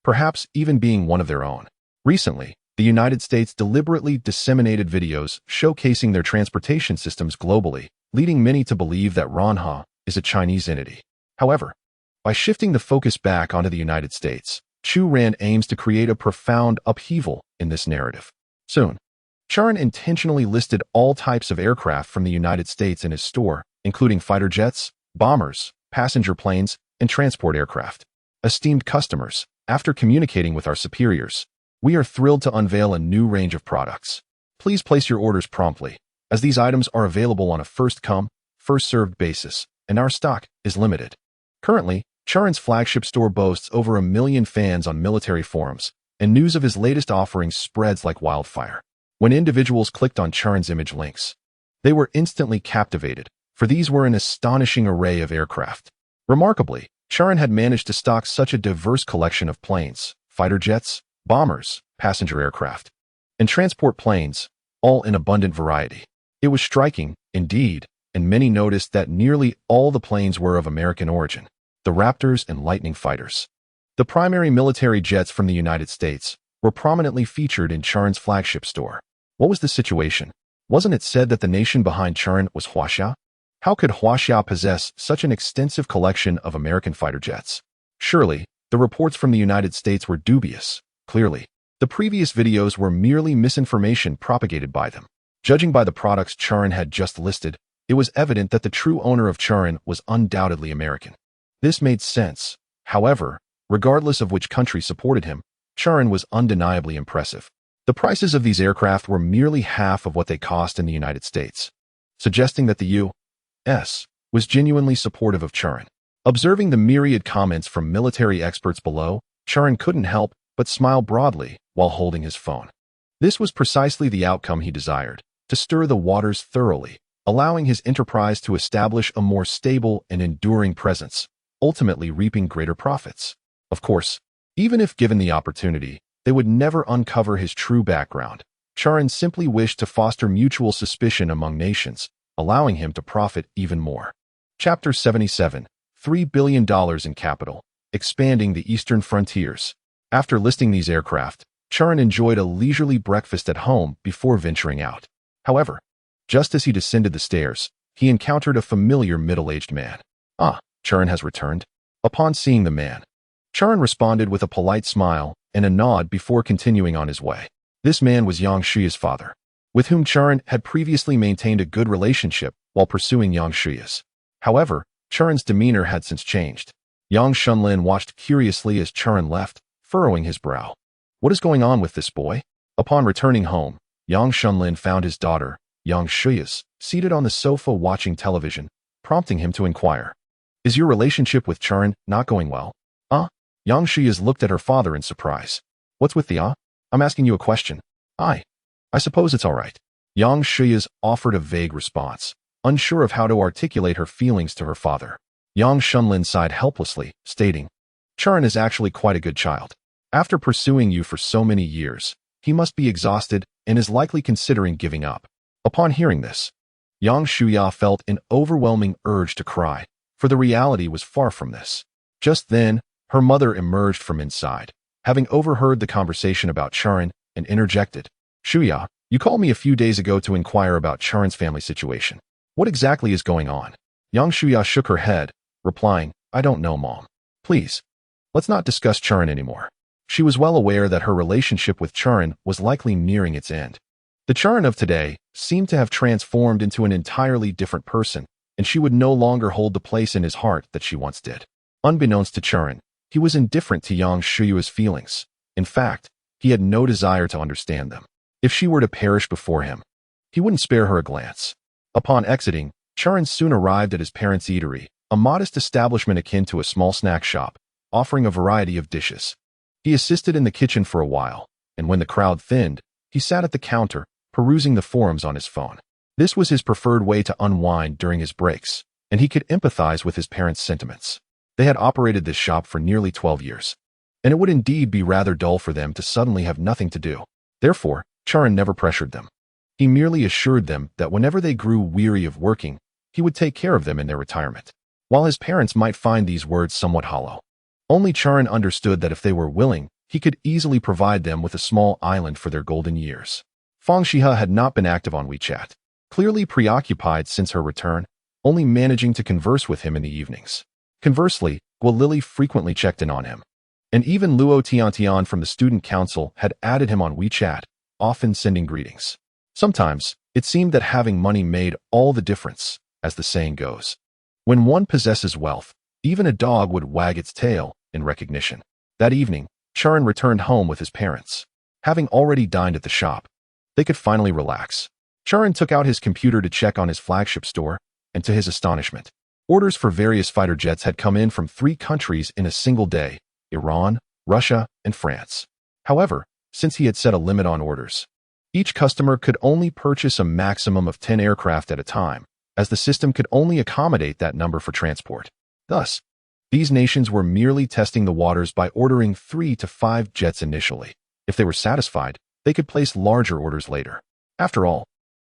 perhaps even being one of their own. Recently, the United States deliberately disseminated videos showcasing their transportation systems globally, leading many to believe that Xihe is a Chinese entity. However, by shifting the focus back onto the United States, Chu Ran aims to create a profound upheaval in this narrative. Soon, Chu Ran intentionally listed all types of aircraft from the United States in his store, including fighter jets, bombers, passenger planes, and transport aircraft. Esteemed customers, after communicating with our superiors, we are thrilled to unveil a new range of products. Please place your orders promptly, as these items are available on a first-come, first-served basis, and our stock is limited. Currently, Chu Ran's flagship store boasts over 1 million fans on military forums, and news of his latest offerings spreads like wildfire. When individuals clicked on Chu Ran's image links, they were instantly captivated, for these were an astonishing array of aircraft. Remarkably, Chu Ran had managed to stock such a diverse collection of planes, fighter jets, bombers, passenger aircraft, and transport planes, all in abundant variety. It was striking, indeed, and many noticed that nearly all the planes were of American origin, the Raptors and Lightning fighters. The primary military jets from the United States were prominently featured in Chu Ran's flagship store. What was the situation? Wasn't it said that the nation behind Chu Ran was Xihe? How could Xihe possess such an extensive collection of American fighter jets? Surely, the reports from the United States were dubious. Clearly, the previous videos were merely misinformation propagated by them. Judging by the products Chu Ran had just listed, it was evident that the true owner of Chu Ran was undoubtedly American. This made sense. However, regardless of which country supported him, Chu Ran was undeniably impressive. The prices of these aircraft were merely half of what they cost in the United States, suggesting that the U.S. was genuinely supportive of Chu Ran. Observing the myriad comments from military experts below, Chu Ran couldn't help but smile broadly while holding his phone. This was precisely the outcome he desired, to stir the waters thoroughly, allowing his enterprise to establish a more stable and enduring presence, ultimately reaping greater profits. Of course, even if given the opportunity, they would never uncover his true background. Chu Ran simply wished to foster mutual suspicion among nations, allowing him to profit even more. Chapter 77, $3 billion in capital, expanding the eastern frontiers. After listing these aircraft, Chu Ran enjoyed a leisurely breakfast at home before venturing out. However, just as he descended the stairs, he encountered a familiar middle-aged man. "Ah, Chu Ran has returned." Upon seeing the man, Chu Ran responded with a polite smile and a nod before continuing on his way. This man was Xihe's father, with whom Chu Ran had previously maintained a good relationship while pursuing Xihe's. However, Chu Ran's demeanor had since changed. Xianlin watched curiously as Chu Ran left, furrowing his brow. What is going on with this boy? Upon returning home, Xianlin found his daughter, Xihe, seated on the sofa watching television, prompting him to inquire, "Is your relationship with Chu Ran not going well?" Xihe looked at her father in surprise. "What's with the I'm asking you a question." I suppose it's all right." Xihe offered a vague response, unsure of how to articulate her feelings to her father. Xianlin sighed helplessly, stating, "Chu Ran is actually quite a good child. After pursuing you for so many years, he must be exhausted and is likely considering giving up." Upon hearing this, Xihe felt an overwhelming urge to cry, for the reality was far from this. Just then, her mother emerged from inside, having overheard the conversation about Chu Ran, and interjected, "Xihe, you called me a few days ago to inquire about Chu Ran's family situation. What exactly is going on?" Xihe shook her head, replying, "I don't know, Mom. Please, let's not discuss Chu Ran anymore." She was well aware that her relationship with Chu Ran was likely nearing its end. The Chu Ran of today seemed to have transformed into an entirely different person, and she would no longer hold the place in his heart that she once did. Unbeknownst to Chu Ran, he was indifferent to Xihe's feelings. In fact, he had no desire to understand them. If she were to perish before him, he wouldn't spare her a glance. Upon exiting, Chu Ran soon arrived at his parents' eatery, a modest establishment akin to a small snack shop, offering a variety of dishes. He assisted in the kitchen for a while, and when the crowd thinned, he sat at the counter, perusing the forums on his phone. This was his preferred way to unwind during his breaks, and he could empathize with his parents' sentiments. They had operated this shop for nearly 12 years, and it would indeed be rather dull for them to suddenly have nothing to do. Therefore, Chu Ran never pressured them. He merely assured them that whenever they grew weary of working, he would take care of them in their retirement. While his parents might find these words somewhat hollow, only Chu Ran understood that if they were willing, he could easily provide them with a small island for their golden years. Fang Xihe had not been active on WeChat, clearly preoccupied since her return, only managing to converse with him in the evenings. Conversely, Guo Lily frequently checked in on him. And even Luo Tiantian from the student council had added him on WeChat, often sending greetings. Sometimes, it seemed that having money made all the difference, as the saying goes. When one possesses wealth, even a dog would wag its tail in recognition. That evening, Chu Ran returned home with his parents. Having already dined at the shop, they could finally relax. Chu Ran took out his computer to check on his flagship store, and to his astonishment, orders for various fighter jets had come in from 3 countries in a single day: Iran, Russia, and France. However, since he had set a limit on orders, each customer could only purchase a maximum of 10 aircraft at a time, as the system could only accommodate that number for transport. Thus, these nations were merely testing the waters by ordering 3 to 5 jets initially. If they were satisfied, they could place larger orders later. After all,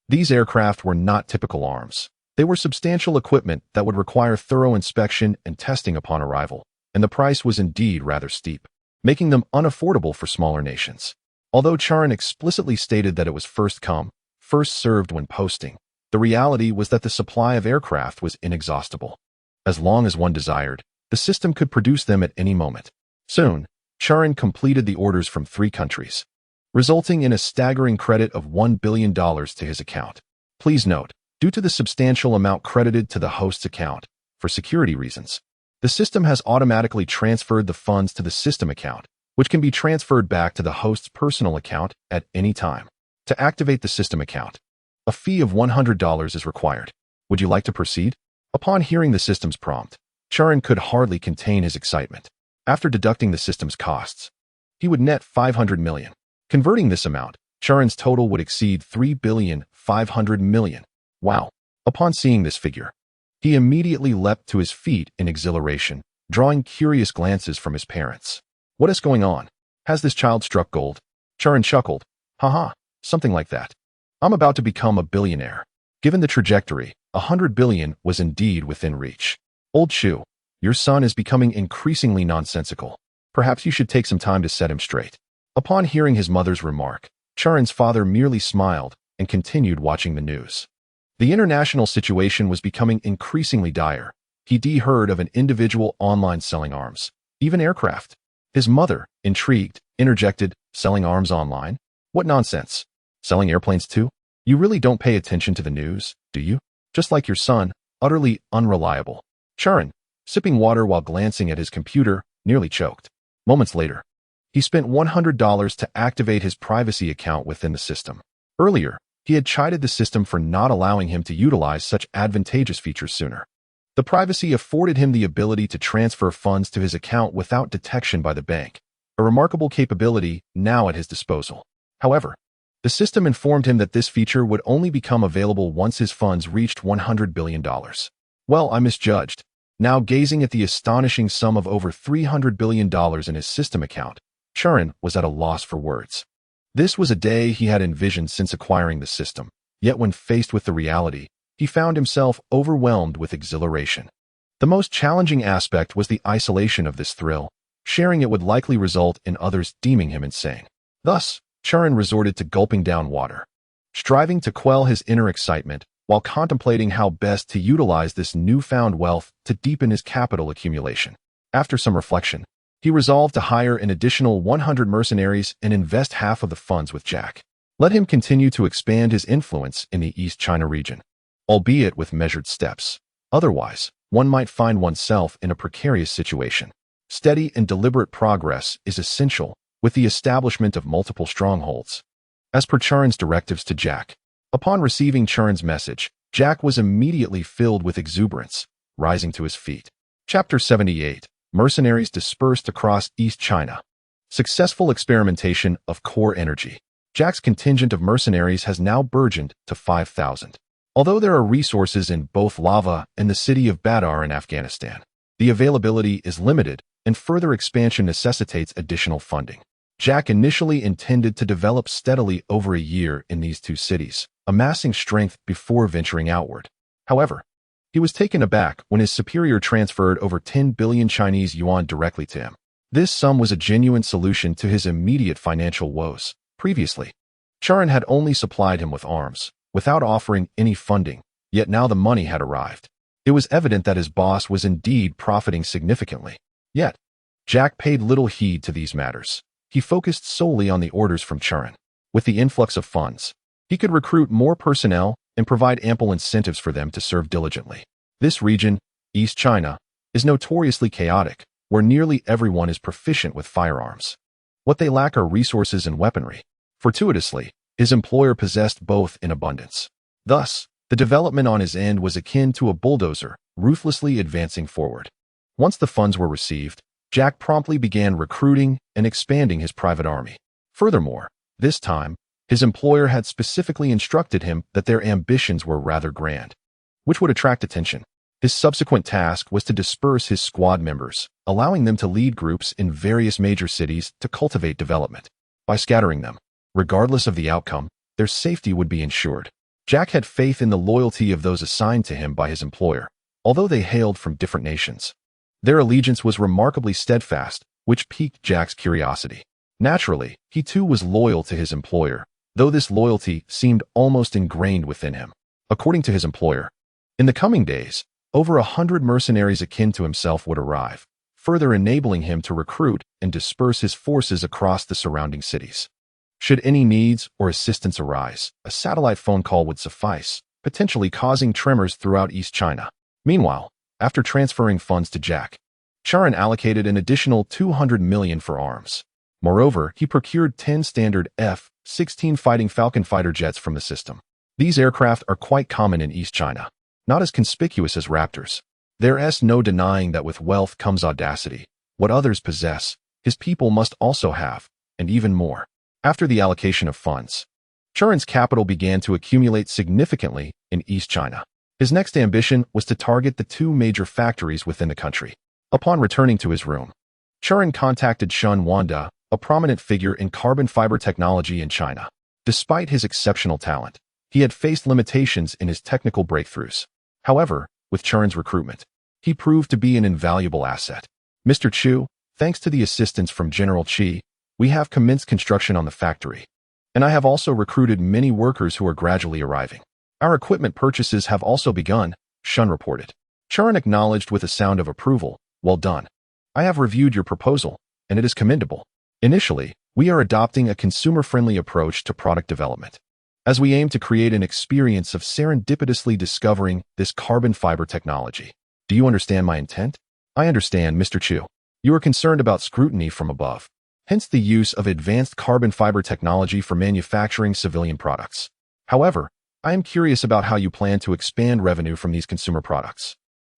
these aircraft were not typical arms. They were substantial equipment that would require thorough inspection and testing upon arrival, and the price was indeed rather steep, making them unaffordable for smaller nations. Although Chu Ran explicitly stated that it was first come, first served when posting, the reality was that the supply of aircraft was inexhaustible. As long as one desired, the system could produce them at any moment. Soon, Chu Ran completed the orders from 3 countries, resulting in a staggering credit of $1 billion to his account. Please note, due to the substantial amount credited to the host's account, for security reasons, the system has automatically transferred the funds to the system account, which can be transferred back to the host's personal account at any time. To activate the system account, a fee of $100 is required. Would you like to proceed? Upon hearing the system's prompt, Chu Ran could hardly contain his excitement. After deducting the system's costs, he would net 500 million. Converting this amount, Chu Ran's total would exceed 3,500 million. Wow! Upon seeing this figure, he immediately leapt to his feet in exhilaration, drawing curious glances from his parents. What is going on? Has this child struck gold? Chu Ran chuckled. Haha, something like that. I'm about to become a billionaire. Given the trajectory, 100 billion was indeed within reach. Old Chu, your son is becoming increasingly nonsensical. Perhaps you should take some time to set him straight. Upon hearing his mother's remark, Chu Ran's father merely smiled and continued watching the news. The international situation was becoming increasingly dire. He heard of an individual online selling arms, even aircraft. His mother, intrigued, interjected, selling arms online? What nonsense. Selling airplanes too? You really don't pay attention to the news, do you? Just like your son, utterly unreliable. Chu Ran, sipping water while glancing at his computer, nearly choked. Moments later, he spent $100 to activate his privacy account within the system. Earlier, he had chided the system for not allowing him to utilize such advantageous features sooner. The privacy afforded him the ability to transfer funds to his account without detection by the bank, a remarkable capability now at his disposal. However, the system informed him that this feature would only become available once his funds reached $100 billion. Well, I misjudged. Now gazing at the astonishing sum of over $300 billion in his system account, Chu Ran was at a loss for words. This was a day he had envisioned since acquiring the system, yet when faced with the reality, he found himself overwhelmed with exhilaration. The most challenging aspect was the isolation of this thrill. Sharing it would likely result in others deeming him insane. Thus, Chu Ran resorted to gulping down water, striving to quell his inner excitement while contemplating how best to utilize this newfound wealth to deepen his capital accumulation. After some reflection, he resolved to hire an additional 100 mercenaries and invest half of the funds with Jack. Let him continue to expand his influence in the East China region, albeit with measured steps. Otherwise, one might find oneself in a precarious situation. Steady and deliberate progress is essential with the establishment of multiple strongholds. As per Chu Ran's directives to Jack, upon receiving Chu Ran's message, Jack was immediately filled with exuberance, rising to his feet. Chapter 78. Mercenaries dispersed across East China. Successful experimentation of core energy. Jack's contingent of mercenaries has now burgeoned to 5,000. Although there are resources in both Lava and the city of Badar in Afghanistan, the availability is limited and further expansion necessitates additional funding. Jack initially intended to develop steadily over a year in these 2 cities, amassing strength before venturing outward. However, he was taken aback when his superior transferred over 10 billion Chinese yuan directly to him. This sum was a genuine solution to his immediate financial woes. Previously, Chu Ran had only supplied him with arms, without offering any funding, yet now the money had arrived. It was evident that his boss was indeed profiting significantly. Yet, Jack paid little heed to these matters. He focused solely on the orders from Chu Ran. With the influx of funds, he could recruit more personnel and provide ample incentives for them to serve diligently. This region, East China, is notoriously chaotic, where nearly everyone is proficient with firearms. What they lack are resources and weaponry. Fortuitously, his employer possessed both in abundance. Thus, the development on his end was akin to a bulldozer, ruthlessly advancing forward. Once the funds were received, Jack promptly began recruiting and expanding his private army. Furthermore, this time, his employer had specifically instructed him that their ambitions were rather grand, which would attract attention. His subsequent task was to disperse his squad members, allowing them to lead groups in various major cities to cultivate development. By scattering them, regardless of the outcome, their safety would be ensured. Jack had faith in the loyalty of those assigned to him by his employer, although they hailed from different nations. Their allegiance was remarkably steadfast, which piqued Jack's curiosity. Naturally, he too was loyal to his employer, though this loyalty seemed almost ingrained within him. According to his employer, in the coming days, over 100 mercenaries akin to himself would arrive, further enabling him to recruit and disperse his forces across the surrounding cities. Should any needs or assistance arise, a satellite phone call would suffice, potentially causing tremors throughout East China. Meanwhile, after transferring funds to Jack, Chu Ran allocated an additional 200 million for arms. Moreover, he procured 10 standard F-16 Fighting Falcon fighter jets from the system. These aircraft are quite common in East China, not as conspicuous as Raptors. There's no denying that with wealth comes audacity. What others possess, his people must also have, and even more. After the allocation of funds, Chu Ran's capital began to accumulate significantly in East China. His next ambition was to target the two major factories within the country. Upon returning to his room, Chu Ran contacted Shun Wanda, a prominent figure in carbon fiber technology in China. Despite his exceptional talent, he had faced limitations in his technical breakthroughs. However, with Chu Ran's recruitment, he proved to be an invaluable asset. Mr. Chu, thanks to the assistance from General Xihe, we have commenced construction on the factory, and I have also recruited many workers who are gradually arriving. Our equipment purchases have also begun, Shun reported. Chu Ran acknowledged with a sound of approval. Well done. I have reviewed your proposal, and it is commendable. Initially, we are adopting a consumer-friendly approach to product development, as we aim to create an experience of serendipitously discovering this carbon fiber technology. Do you understand my intent? I understand, Mr. Chu. You are concerned about scrutiny from above, hence the use of advanced carbon fiber technology for manufacturing civilian products. However, I am curious about how you plan to expand revenue from these consumer products.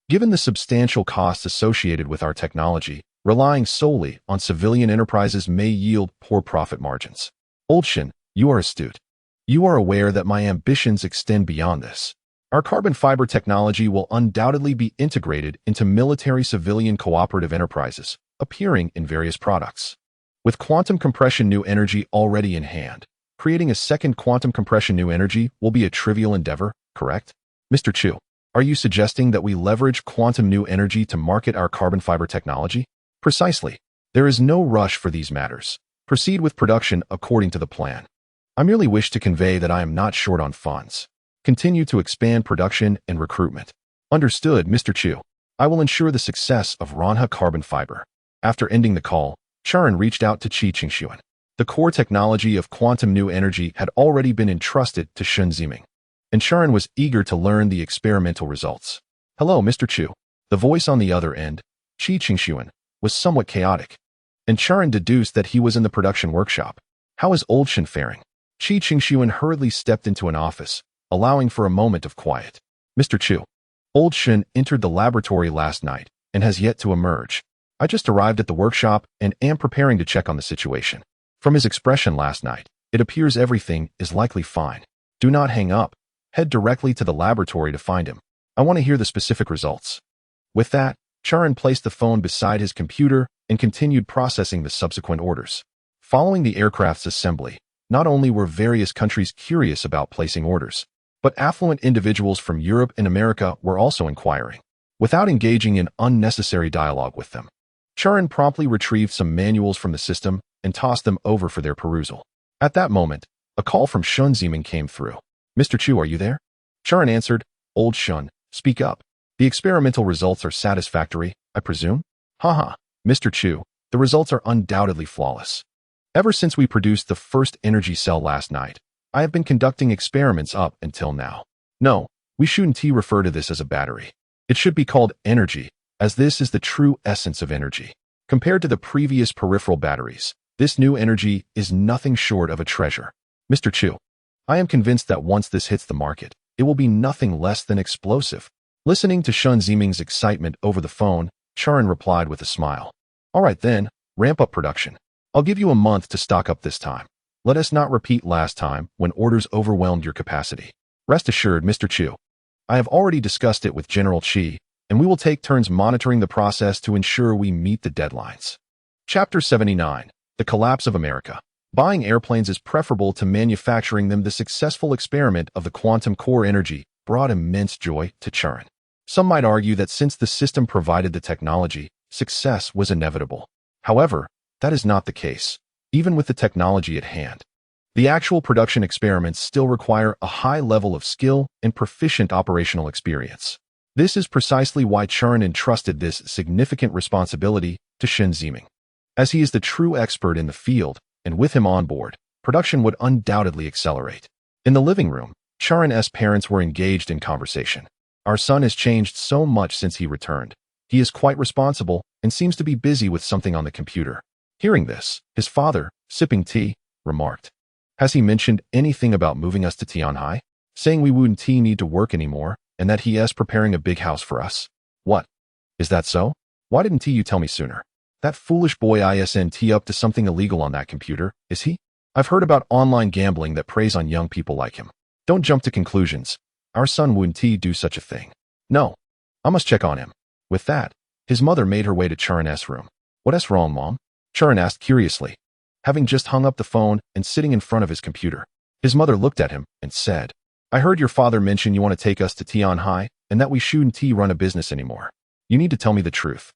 Given the substantial costs associated with our technology, relying solely on civilian enterprises may yield poor profit margins. Old Shin, you are astute. You are aware that my ambitions extend beyond this. Our carbon fiber technology will undoubtedly be integrated into military-civilian cooperative enterprises, appearing in various products. With quantum compression new energy already in hand, creating a second quantum compression new energy will be a trivial endeavor, correct? Mr. Chu, are you suggesting that we leverage quantum new energy to market our carbon fiber technology? Precisely. There is no rush for these matters. Proceed with production according to the plan. I merely wish to convey that I am not short on funds. Continue to expand production and recruitment. Understood, Mr. Chu. I will ensure the success of Ranha carbon fiber. After ending the call, Chu Ran reached out to Xihe. The core technology of quantum new energy had already been entrusted to Shun Ziming, and Chu Ran was eager to learn the experimental results. Hello, Mr. Chu. The voice on the other end, Xihe, was somewhat chaotic, and Chu Ran deduced that he was in the production workshop. How is Old Shin faring? Xihe hurriedly stepped into an office, allowing for a moment of quiet. Mr. Chu, Old Shin entered the laboratory last night and has yet to emerge. I just arrived at the workshop and am preparing to check on the situation. From his expression last night, it appears everything is likely fine. Do not hang up. Head directly to the laboratory to find him. I want to hear the specific results. With that, Chu Ran placed the phone beside his computer and continued processing the subsequent orders. Following the aircraft's assembly, not only were various countries curious about placing orders, but affluent individuals from Europe and America were also inquiring. Without engaging in unnecessary dialogue with them, Chu Ran promptly retrieved some manuals from the system and tossed them over for their perusal. At that moment, a call from Shun Zieming came through. "Mr. Chu, are you there?" Chu Ran answered, "Old Shun, speak up. The experimental results are satisfactory, I presume?" "Haha, Mr. Chu, the results are undoubtedly flawless. Ever since we produced the first energy cell last night, I have been conducting experiments up until now. No, we shouldn't refer to this as a battery. It should be called energy, as this is the true essence of energy. Compared to the previous peripheral batteries, this new energy is nothing short of a treasure. Mr. Chu, I am convinced that once this hits the market, it will be nothing less than explosive." Listening to Shun Zieming's excitement over the phone, Chu Ran replied with a smile. "All right then, ramp up production. I'll give you a month to stock up this time. Let us not repeat last time when orders overwhelmed your capacity. Rest assured, Mr. Chu, I have already discussed it with General Xihe, and we will take turns monitoring the process to ensure we meet the deadlines." Chapter 79. The Collapse of America. Buying airplanes is preferable to manufacturing them. The successful experiment of the quantum core energy brought immense joy to Chu Ran. Some might argue that since the system provided the technology, success was inevitable. However, that is not the case, even with the technology at hand. The actual production experiments still require a high level of skill and proficient operational experience. This is precisely why Chu Ran entrusted this significant responsibility to Shun Zieming. As he is the true expert in the field, and with him on board, production would undoubtedly accelerate. In the living room, Chu Ran's parents were engaged in conversation. "Our son has changed so much since he returned. He is quite responsible and seems to be busy with something on the computer." Hearing this, his father, sipping tea, remarked, "Has he mentioned anything about moving us to Tianhai? Saying we wouldn't need to work anymore, and that he is preparing a big house for us?" "What? Is that so? Why didn't you tell me sooner? That foolish boy isn't up to something illegal on that computer, is he? I've heard about online gambling that preys on young people like him. Don't jump to conclusions. Our son wouldn't do such a thing. No, I must check on him." With that, his mother made her way to Chu Ran's room. "What's wrong, Mom?" Chu Ran asked curiously. Having just hung up the phone and sitting in front of his computer, his mother looked at him and said, "I heard your father mention you want to take us to Tianhai and that we shouldn't run a business anymore. You need to tell me the truth.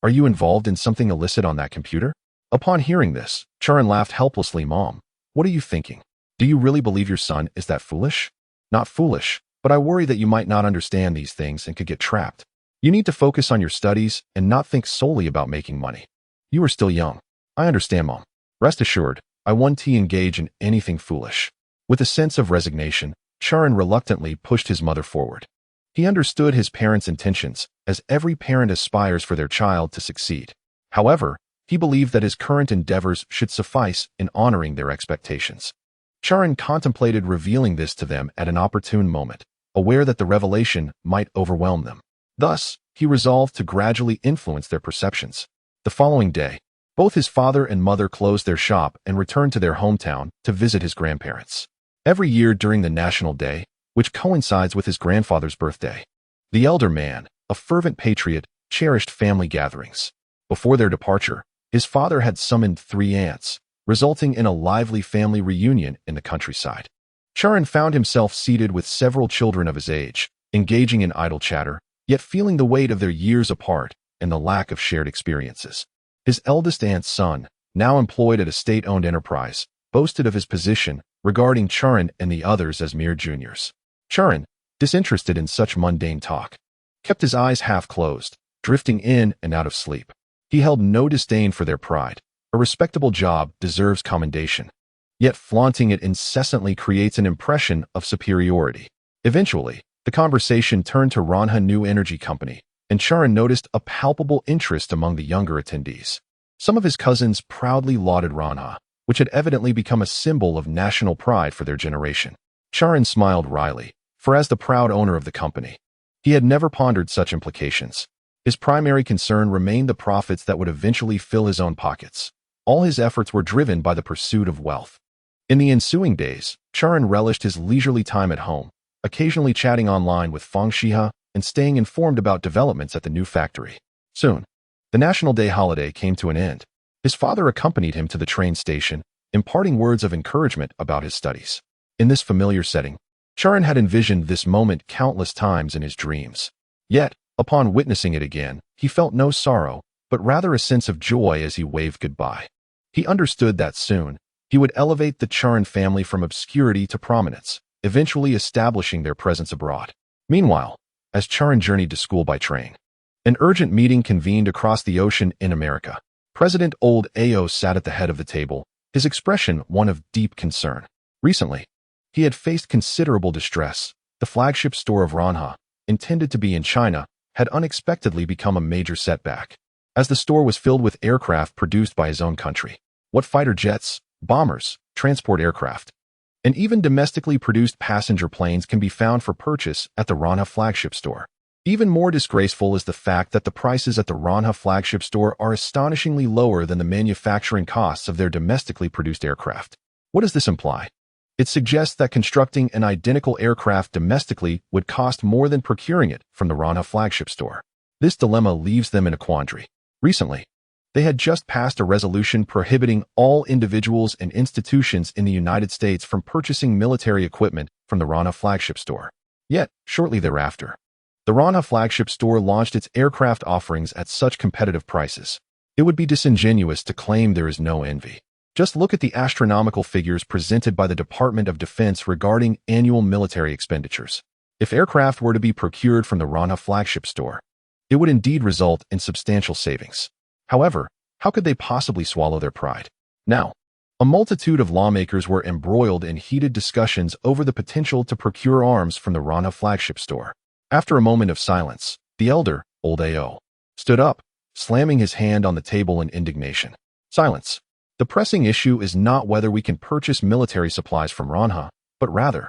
Are you involved in something illicit on that computer?" Upon hearing this, Chu Ran laughed helplessly. "Mom, what are you thinking? Do you really believe your son is that foolish?" "Not foolish, but I worry that you might not understand these things and could get trapped. You need to focus on your studies and not think solely about making money. You are still young." "I understand, Mom. Rest assured, I won't engage in anything foolish." With a sense of resignation, Chu Ran reluctantly pushed his mother forward. He understood his parents' intentions, as every parent aspires for their child to succeed. However, he believed that his current endeavors should suffice in honoring their expectations. Chu Ran contemplated revealing this to them at an opportune moment, aware that the revelation might overwhelm them. Thus, he resolved to gradually influence their perceptions. The following day, both his father and mother closed their shop and returned to their hometown to visit his grandparents. Every year during the National Day, which coincides with his grandfather's birthday, the elder man, a fervent patriot, cherished family gatherings. Before their departure, his father had summoned 3 aunts, resulting in a lively family reunion in the countryside. Chu Ran found himself seated with several children of his age, engaging in idle chatter, yet feeling the weight of their years apart and the lack of shared experiences. His eldest aunt's son, now employed at a state-owned enterprise, boasted of his position, regarding Chu Ran and the others as mere juniors. Chu Ran, disinterested in such mundane talk, kept his eyes half closed, drifting in and out of sleep. He held no disdain for their pride. A respectable job deserves commendation, yet flaunting it incessantly creates an impression of superiority. Eventually, the conversation turned to Ranha New Energy Company, and Chu Ran noticed a palpable interest among the younger attendees. Some of his cousins proudly lauded Ranha, which had evidently become a symbol of national pride for their generation. Chu Ran smiled wryly, for as the proud owner of the company, he had never pondered such implications. His primary concern remained the profits that would eventually fill his own pockets. All his efforts were driven by the pursuit of wealth. In the ensuing days, Chu Ran relished his leisurely time at home, occasionally chatting online with Fang Xihe and staying informed about developments at the new factory. Soon, the National Day holiday came to an end. His father accompanied him to the train station, imparting words of encouragement about his studies. In this familiar setting, Chu Ran had envisioned this moment countless times in his dreams. Yet, upon witnessing it again, he felt no sorrow, but rather a sense of joy as he waved goodbye. He understood that soon, he would elevate the Chu Ran family from obscurity to prominence, eventually establishing their presence abroad. Meanwhile, as Chu Ran journeyed to school by train, an urgent meeting convened across the ocean in America. President Old Ao sat at the head of the table, his expression one of deep concern. Recently, he had faced considerable distress. The flagship store of Ranha, intended to be in China, had unexpectedly become a major setback, as the store was filled with aircraft produced by his own country. What fighter jets, bombers, transport aircraft, and even domestically produced passenger planes can be found for purchase at the Ranha flagship store. Even more disgraceful is the fact that the prices at the Ranha flagship store are astonishingly lower than the manufacturing costs of their domestically produced aircraft. What does this imply? It suggests that constructing an identical aircraft domestically would cost more than procuring it from the Ranha flagship store. This dilemma leaves them in a quandary. Recently, they had just passed a resolution prohibiting all individuals and institutions in the United States from purchasing military equipment from the Ranha flagship store. Yet, shortly thereafter, the Ranha flagship store launched its aircraft offerings at such competitive prices. It would be disingenuous to claim there is no envy. Just look at the astronomical figures presented by the Department of Defense regarding annual military expenditures. If aircraft were to be procured from the Ranha flagship store, it would indeed result in substantial savings. However, how could they possibly swallow their pride? Now, a multitude of lawmakers were embroiled in heated discussions over the potential to procure arms from the Ranha flagship store. After a moment of silence, the elder, Old Ao, stood up, slamming his hand on the table in indignation. Silence. The pressing issue is not whether we can purchase military supplies from Ranha, but rather,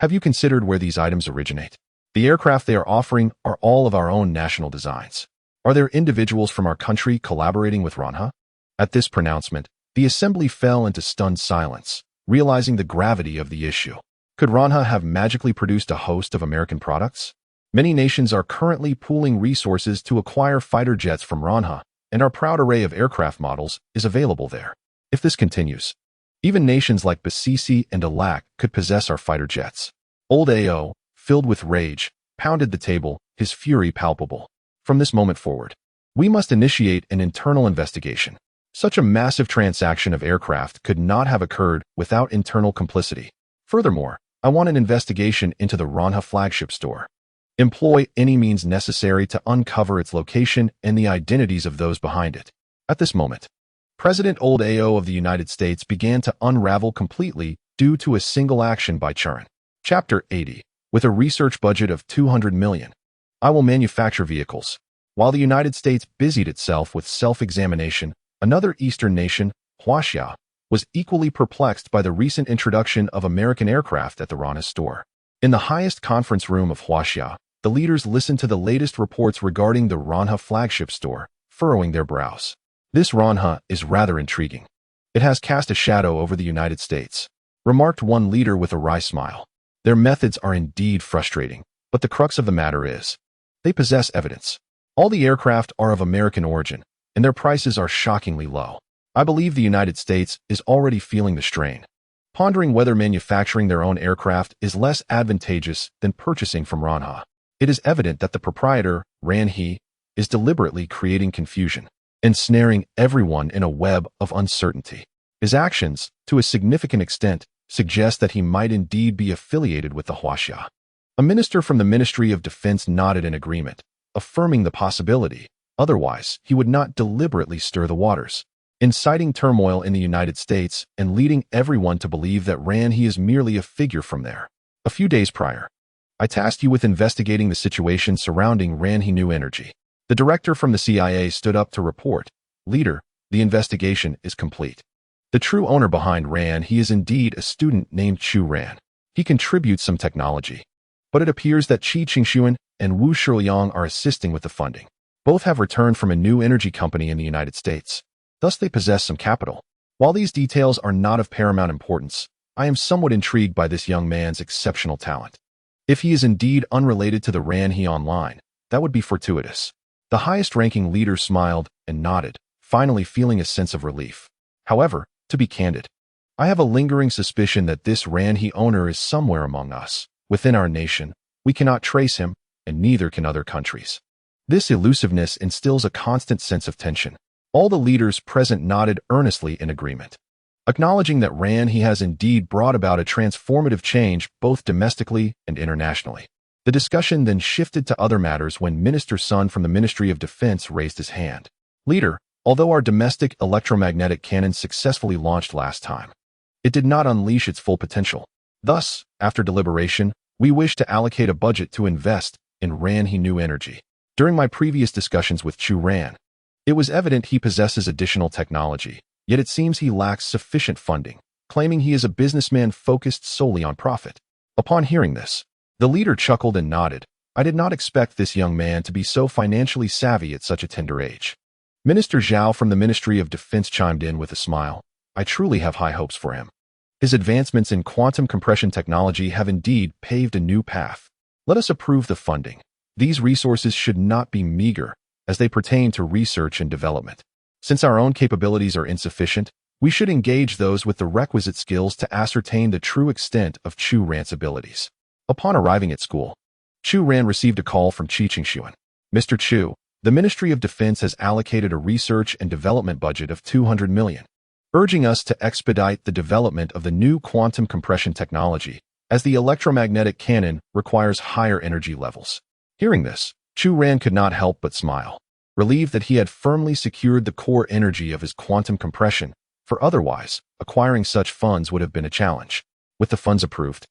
have you considered where these items originate? The aircraft they are offering are all of our own national designs. Are there individuals from our country collaborating with Ranha? At this pronouncement, the assembly fell into stunned silence, realizing the gravity of the issue. Could Ranha have magically produced a host of American products? Many nations are currently pooling resources to acquire fighter jets from Ranha, and our proud array of aircraft models is available there. If this continues, even nations like Basisi and Alak could possess our fighter jets. Old Ao, filled with rage, pounded the table, his fury palpable. From this moment forward, we must initiate an internal investigation. Such a massive transaction of aircraft could not have occurred without internal complicity. Furthermore, I want an investigation into the Ranha flagship store. Employ any means necessary to uncover its location and the identities of those behind it. At this moment, President Old Ao of the United States began to unravel completely due to a single action by Chu Ran. Chapter 80. With a research budget of $200 million, I will manufacture vehicles. While the United States busied itself with self-examination, another Eastern nation, Xihe, was equally perplexed by the recent introduction of American aircraft at the Ranha store. In the highest conference room of Xihe, the leaders listened to the latest reports regarding the Ranha flagship store, furrowing their brows. This Ranha is rather intriguing. It has cast a shadow over the United States, remarked one leader with a wry smile. Their methods are indeed frustrating, but the crux of the matter is, they possess evidence. All the aircraft are of American origin, and their prices are shockingly low. I believe the United States is already feeling the strain, pondering whether manufacturing their own aircraft is less advantageous than purchasing from Ranha. It is evident that the proprietor, Xihe, is deliberately creating confusion, ensnaring everyone in a web of uncertainty. His actions, to a significant extent, suggest that he might indeed be affiliated with the Xihe. A minister from the Ministry of Defense nodded in agreement, affirming the possibility. Otherwise, he would not deliberately stir the waters, inciting turmoil in the United States and leading everyone to believe that Xihe is merely a figure from there. A few days prior, I tasked you with investigating the situation surrounding Xihe New Energy. The director from the CIA stood up to report, "Leader, the investigation is complete. The true owner behind Xihe is indeed a student named Chu Ran. He contributes some technology, but it appears that Qi Qingxuan and Wu Shiliang are assisting with the funding. Both have returned from a new energy company in the United States. Thus they possess some capital. While these details are not of paramount importance, I am somewhat intrigued by this young man's exceptional talent. If he is indeed unrelated to the Xihe online, that would be fortuitous." The highest-ranking leader smiled and nodded, finally feeling a sense of relief. However, to be candid, I have a lingering suspicion that this Xihe owner is somewhere among us. Within our nation, we cannot trace him, and neither can other countries. This elusiveness instills a constant sense of tension. All the leaders present nodded earnestly in agreement, acknowledging that Ran He has indeed brought about a transformative change both domestically and internationally. The discussion then shifted to other matters when Minister Sun from the Ministry of Defense raised his hand. Leader, although our domestic electromagnetic cannon successfully launched last time, it did not unleash its full potential. Thus, after deliberation, we wish to allocate a budget to invest in Ran He new energy. During my previous discussions with Chu Ran, it was evident he possesses additional technology, yet it seems he lacks sufficient funding, claiming he is a businessman focused solely on profit. Upon hearing this, the leader chuckled and nodded. I did not expect this young man to be so financially savvy at such a tender age. Minister Zhao from the Ministry of Defense chimed in with a smile. I truly have high hopes for him. His advancements in quantum compression technology have indeed paved a new path. Let us approve the funding. These resources should not be meager, as they pertain to research and development. Since our own capabilities are insufficient, we should engage those with the requisite skills to ascertain the true extent of Chu Ran's abilities. Upon arriving at school, Chu Ran received a call from Xihe. Mr. Chu, the Ministry of Defense has allocated a research and development budget of 200 million, urging us to expedite the development of the new quantum compression technology, as the electromagnetic cannon requires higher energy levels. Hearing this, Chu Ran could not help but smile, relieved that he had firmly secured the core energy of his quantum compression, for otherwise, acquiring such funds would have been a challenge. With the funds approved,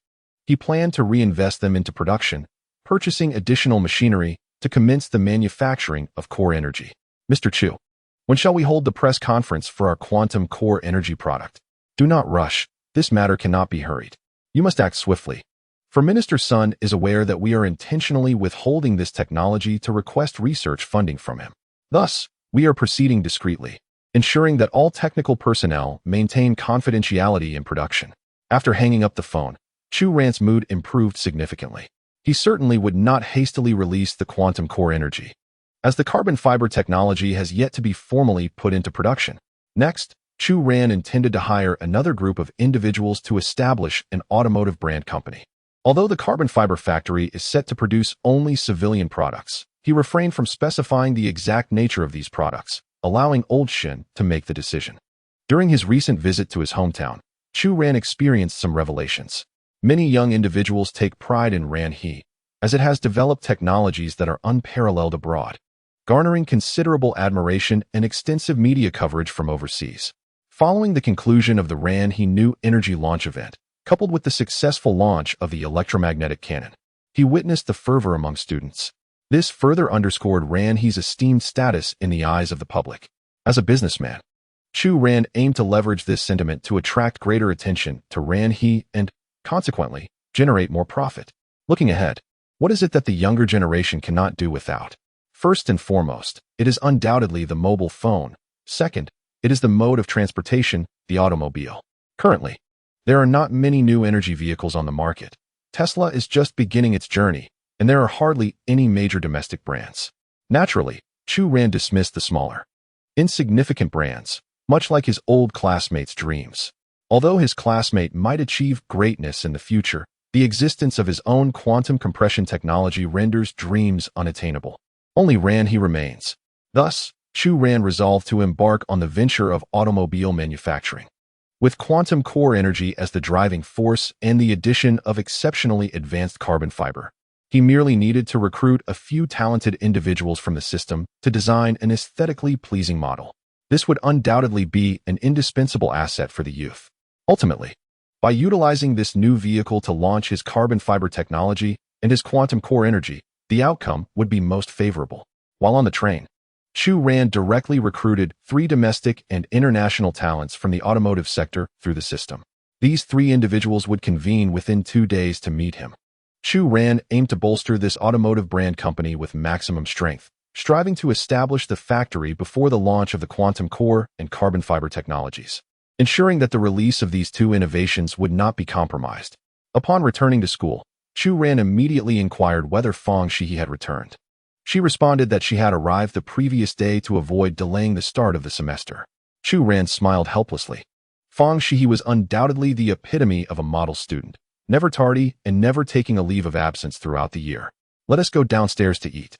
he planned to reinvest them into production, purchasing additional machinery to commence the manufacturing of core energy. Mr. Chu, when shall we hold the press conference for our quantum core energy product? Do not rush. This matter cannot be hurried. You must act swiftly. For Minister Sun is aware that we are intentionally withholding this technology to request research funding from him. Thus, we are proceeding discreetly, ensuring that all technical personnel maintain confidentiality in production. After hanging up the phone, Chu Ran's mood improved significantly. He certainly would not hastily release the quantum core energy, as the carbon fiber technology has yet to be formally put into production. Next, Chu Ran intended to hire another group of individuals to establish an automotive brand company. Although the carbon fiber factory is set to produce only civilian products, he refrained from specifying the exact nature of these products, allowing Old Shin to make the decision. During his recent visit to his hometown, Chu Ran experienced some revelations. Many young individuals take pride in Ran He, as it has developed technologies that are unparalleled abroad, garnering considerable admiration and extensive media coverage from overseas. Following the conclusion of the Ran He New Energy launch event, coupled with the successful launch of the electromagnetic cannon, he witnessed the fervor among students. This further underscored Ran He's esteemed status in the eyes of the public. As a businessman, Chu Ran aimed to leverage this sentiment to attract greater attention to Ran He and, consequently, generate more profit. Looking ahead, what is it that the younger generation cannot do without? First and foremost, it is undoubtedly the mobile phone. Second, it is the mode of transportation, the automobile. Currently, there are not many new energy vehicles on the market. Tesla is just beginning its journey, and there are hardly any major domestic brands. Naturally, Chu Ran dismissed the smaller, insignificant brands, much like his old classmate's dreams. Although his classmate might achieve greatness in the future, the existence of his own quantum compression technology renders dreams unattainable. Only Ran He remains. Thus, Chu Ran resolved to embark on the venture of automobile manufacturing. With quantum core energy as the driving force and the addition of exceptionally advanced carbon fiber, he merely needed to recruit a few talented individuals from the system to design an aesthetically pleasing model. This would undoubtedly be an indispensable asset for the youth. Ultimately, by utilizing this new vehicle to launch his carbon fiber technology and his quantum core energy, the outcome would be most favorable. While on the train, Chu Ran directly recruited 3 domestic and international talents from the automotive sector through the system. These 3 individuals would convene within 2 days to meet him. Chu Ran aimed to bolster this automotive brand company with maximum strength, striving to establish the factory before the launch of the quantum core and carbon fiber technologies, ensuring that the release of these 2 innovations would not be compromised. Upon returning to school, Chu Ran immediately inquired whether Fang Xihe had returned. She responded that she had arrived the previous day to avoid delaying the start of the semester. Chu Ran smiled helplessly. Fang Xihe was undoubtedly the epitome of a model student, never tardy and never taking a leave of absence throughout the year. Let us go downstairs to eat.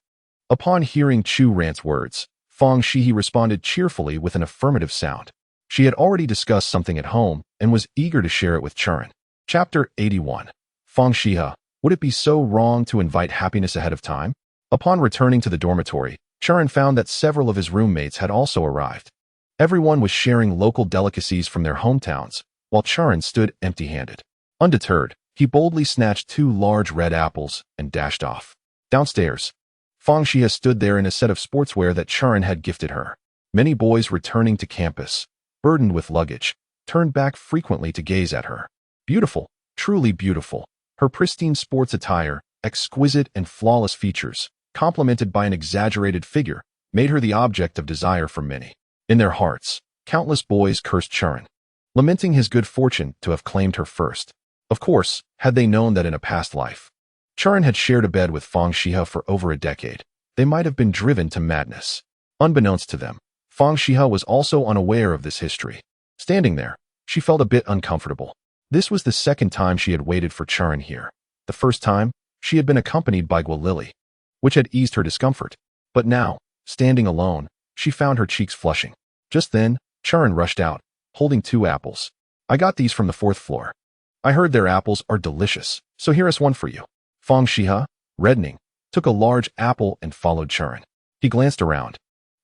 Upon hearing Chu Ran's words, Fang Xihe responded cheerfully with an affirmative sound. She had already discussed something at home and was eager to share it with Chu Ran. Chapter 81. Fang Xihe, would it be so wrong to invite happiness ahead of time? Upon returning to the dormitory, Chu Ran found that several of his roommates had also arrived. Everyone was sharing local delicacies from their hometowns, while Chu Ran stood empty-handed. Undeterred, he boldly snatched 2 large red apples and dashed off. Downstairs, Fang Xihe stood there in a set of sportswear that Chu Ran had gifted her. Many boys returning to campus, burdened with luggage, turned back frequently to gaze at her. Beautiful, truly beautiful. Her pristine sports attire, exquisite and flawless features, complemented by an exaggerated figure, made her the object of desire for many. In their hearts, countless boys cursed Chu Ran, lamenting his good fortune to have claimed her first. Of course, had they known that in a past life, Chu Ran had shared a bed with Fang Xihe for over a decade, they might have been driven to madness. Unbeknownst to them, Fang Xihe was also unaware of this history. Standing there, she felt a bit uncomfortable. This was the second time she had waited for Chu Ran here. The first time, she had been accompanied by Guilili, which had eased her discomfort. But now, standing alone, she found her cheeks flushing. Just then, Chu Ran rushed out, holding 2 apples. I got these from the 4th floor. I heard their apples are delicious, so here is one for you. Fang Xihe, reddening, took a large apple and followed Chu Ran. He glanced around,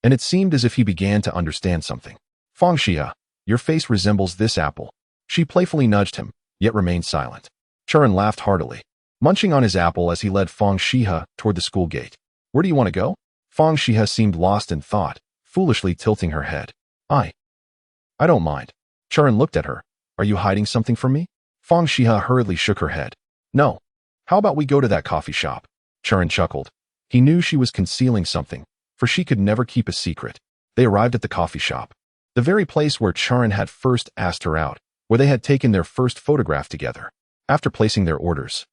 and it seemed as if he began to understand something. Fang Xihe, your face resembles this apple. She playfully nudged him, yet remained silent. Chu Ran laughed heartily, munching on his apple as he led Fang Xihe toward the school gate. Where do you want to go? Fang Xihe seemed lost in thought, foolishly tilting her head. I don't mind. Chu Ran looked at her. Are you hiding something from me? Fang Xihe hurriedly shook her head. No. How about we go to that coffee shop? Chu Ran chuckled. He knew she was concealing something, for she could never keep a secret. They arrived at the coffee shop, the very place where Chu Ran had first asked her out, where they had taken their first photograph together. After placing their orders,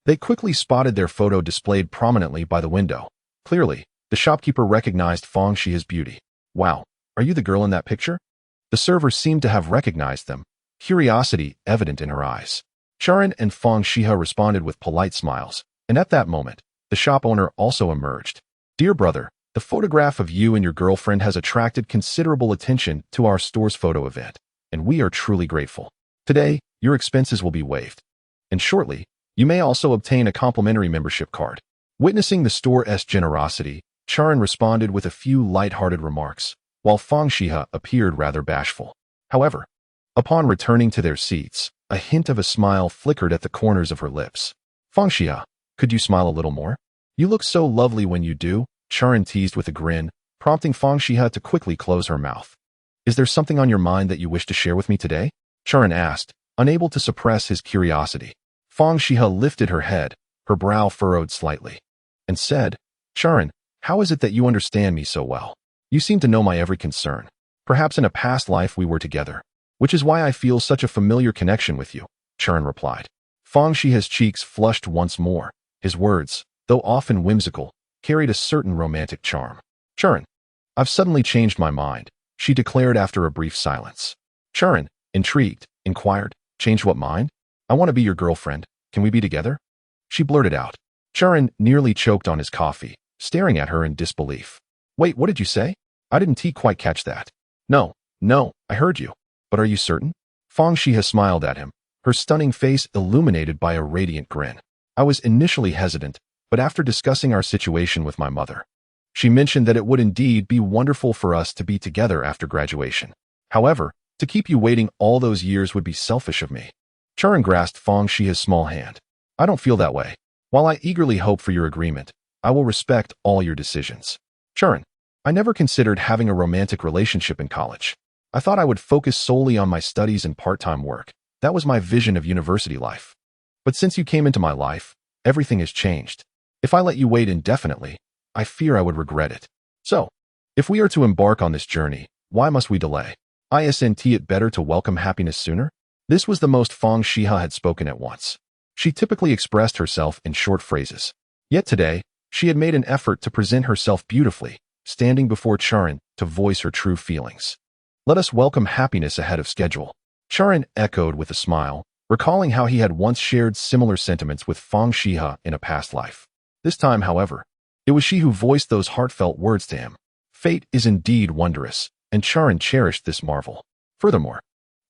they quickly spotted their photo displayed prominently by the window. Clearly, the shopkeeper recognized Fang Xihe's beauty. Wow, are you the girl in that picture? The server seemed to have recognized them, curiosity evident in her eyes. Chu Ran and Fang Xihe responded with polite smiles, and at that moment, the shop owner also emerged. Dear brother, the photograph of you and your girlfriend has attracted considerable attention to our store's photo event, and we are truly grateful. Today, your expenses will be waived. And shortly, you may also obtain a complimentary membership card. Witnessing the store's generosity, Chu Ran responded with a few light-hearted remarks, while Fang Xihe appeared rather bashful. However, upon returning to their seats, a hint of a smile flickered at the corners of her lips. Fang Xihe, could you smile a little more? You look so lovely when you do, Chu Ran teased with a grin, prompting Fang Xihe to quickly close her mouth. Is there something on your mind that you wish to share with me today? Chu Ran asked, unable to suppress his curiosity. Fang Xihe lifted her head, her brow furrowed slightly, and said, Chu Ran, how is it that you understand me so well? You seem to know my every concern. Perhaps in a past life we were together, which is why I feel such a familiar connection with you, Chu Ran replied. Fang Xihe's cheeks flushed once more. His words, though often whimsical, carried a certain romantic charm. Chu Ran, I've suddenly changed my mind, she declared after a brief silence. Chu Ran, intrigued, inquired, change what mind? I want to be your girlfriend. Can we be together? She blurted out. Chu Ran nearly choked on his coffee, staring at her in disbelief. Wait, what did you say? I didn't quite catch that. No, I heard you. But are you certain? Fang Xihe smiled at him, her stunning face illuminated by a radiant grin. I was initially hesitant, but after discussing our situation with my mother, she mentioned that it would indeed be wonderful for us to be together after graduation. However, to keep you waiting all those years would be selfish of me. Chu Ran grasped Fang Xihe's small hand. I don't feel that way. While I eagerly hope for your agreement, I will respect all your decisions. Chu Ran, I never considered having a romantic relationship in college. I thought I would focus solely on my studies and part-time work. That was my vision of university life. But since you came into my life, everything has changed. If I let you wait indefinitely, I fear I would regret it. So, if we are to embark on this journey, why must we delay? Isn't it better to welcome happiness sooner? This was the most Fang Xihe had spoken at once. She typically expressed herself in short phrases. Yet today, she had made an effort to present herself beautifully, standing before Chu Ran to voice her true feelings. Let us welcome happiness ahead of schedule. Chu Ran echoed with a smile, recalling how he had once shared similar sentiments with Fang Xihe in a past life. This time, however, It was she who voiced those heartfelt words to him. Fate is indeed wondrous, and Chu Ran cherished this marvel. Furthermore,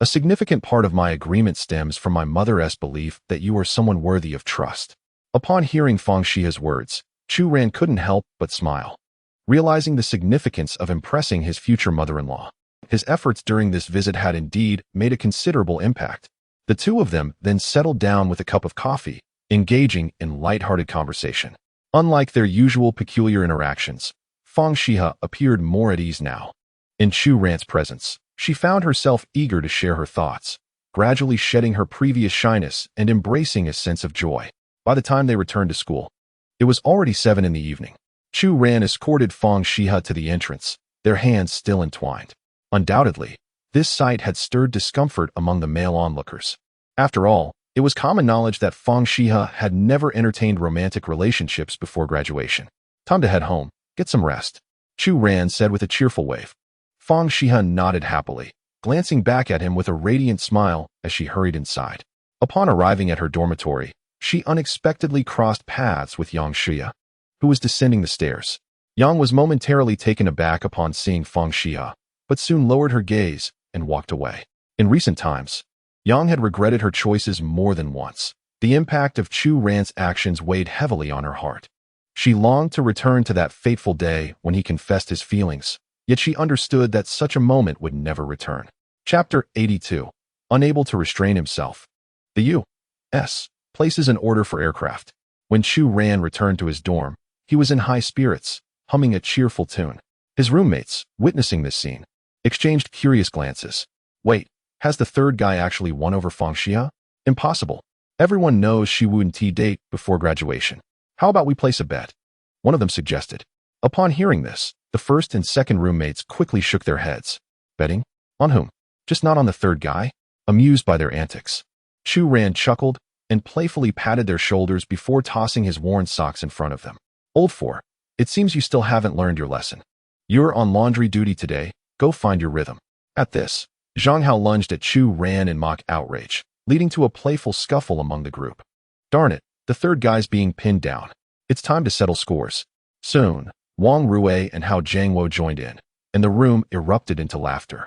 a significant part of my agreement stems from my mother's belief that you are someone worthy of trust. Upon hearing Fang Xihe's words, Chu Ran couldn't help but smile, realizing the significance of impressing his future mother-in-law. His efforts during this visit had indeed made a considerable impact. The two of them then settled down with a cup of coffee, engaging in light-hearted conversation. Unlike their usual peculiar interactions, Fang Xihe appeared more at ease now. In Chu Ran's presence, she found herself eager to share her thoughts, gradually shedding her previous shyness and embracing a sense of joy. By the time they returned to school, it was already 7 in the evening. Chu Ran escorted Fang Xihe to the entrance, their hands still entwined. Undoubtedly, this sight had stirred discomfort among the male onlookers. After all, it was common knowledge that Fang Xihe had never entertained romantic relationships before graduation. Time to head home, get some rest, Chu Ran said with a cheerful wave. Fang Xihe nodded happily, glancing back at him with a radiant smile as she hurried inside. Upon arriving at her dormitory, she unexpectedly crossed paths with Xihe, who was descending the stairs. Yang was momentarily taken aback upon seeing Fang Xihe, but soon lowered her gaze and walked away. In recent times, Yang had regretted her choices more than once. The impact of Chu Ran's actions weighed heavily on her heart. She longed to return to that fateful day when he confessed his feelings, yet she understood that such a moment would never return. Chapter 82. Unable to restrain himself. The U.S. places an order for aircraft. When Chu Ran returned to his dorm, he was in high spirits, humming a cheerful tune. His roommates, witnessing this scene, exchanged curious glances. Wait, has the third guy actually won over Fang Xihe? Impossible. Everyone knows she wouldn't date before graduation. How about we place a bet? One of them suggested. Upon hearing this, the first and second roommates quickly shook their heads. Betting? On whom? Just not on the third guy? Amused by their antics, Chu Ran chuckled and playfully patted their shoulders before tossing his worn socks in front of them. Old four, it seems you still haven't learned your lesson. You're on laundry duty today, go find your rhythm. At this, Zhang Hao lunged at Chu Ran in mock outrage, leading to a playful scuffle among the group. Darn it, the third guy's being pinned down. It's time to settle scores. Soon, Wang Rui and Hao Jiangwo joined in, and the room erupted into laughter.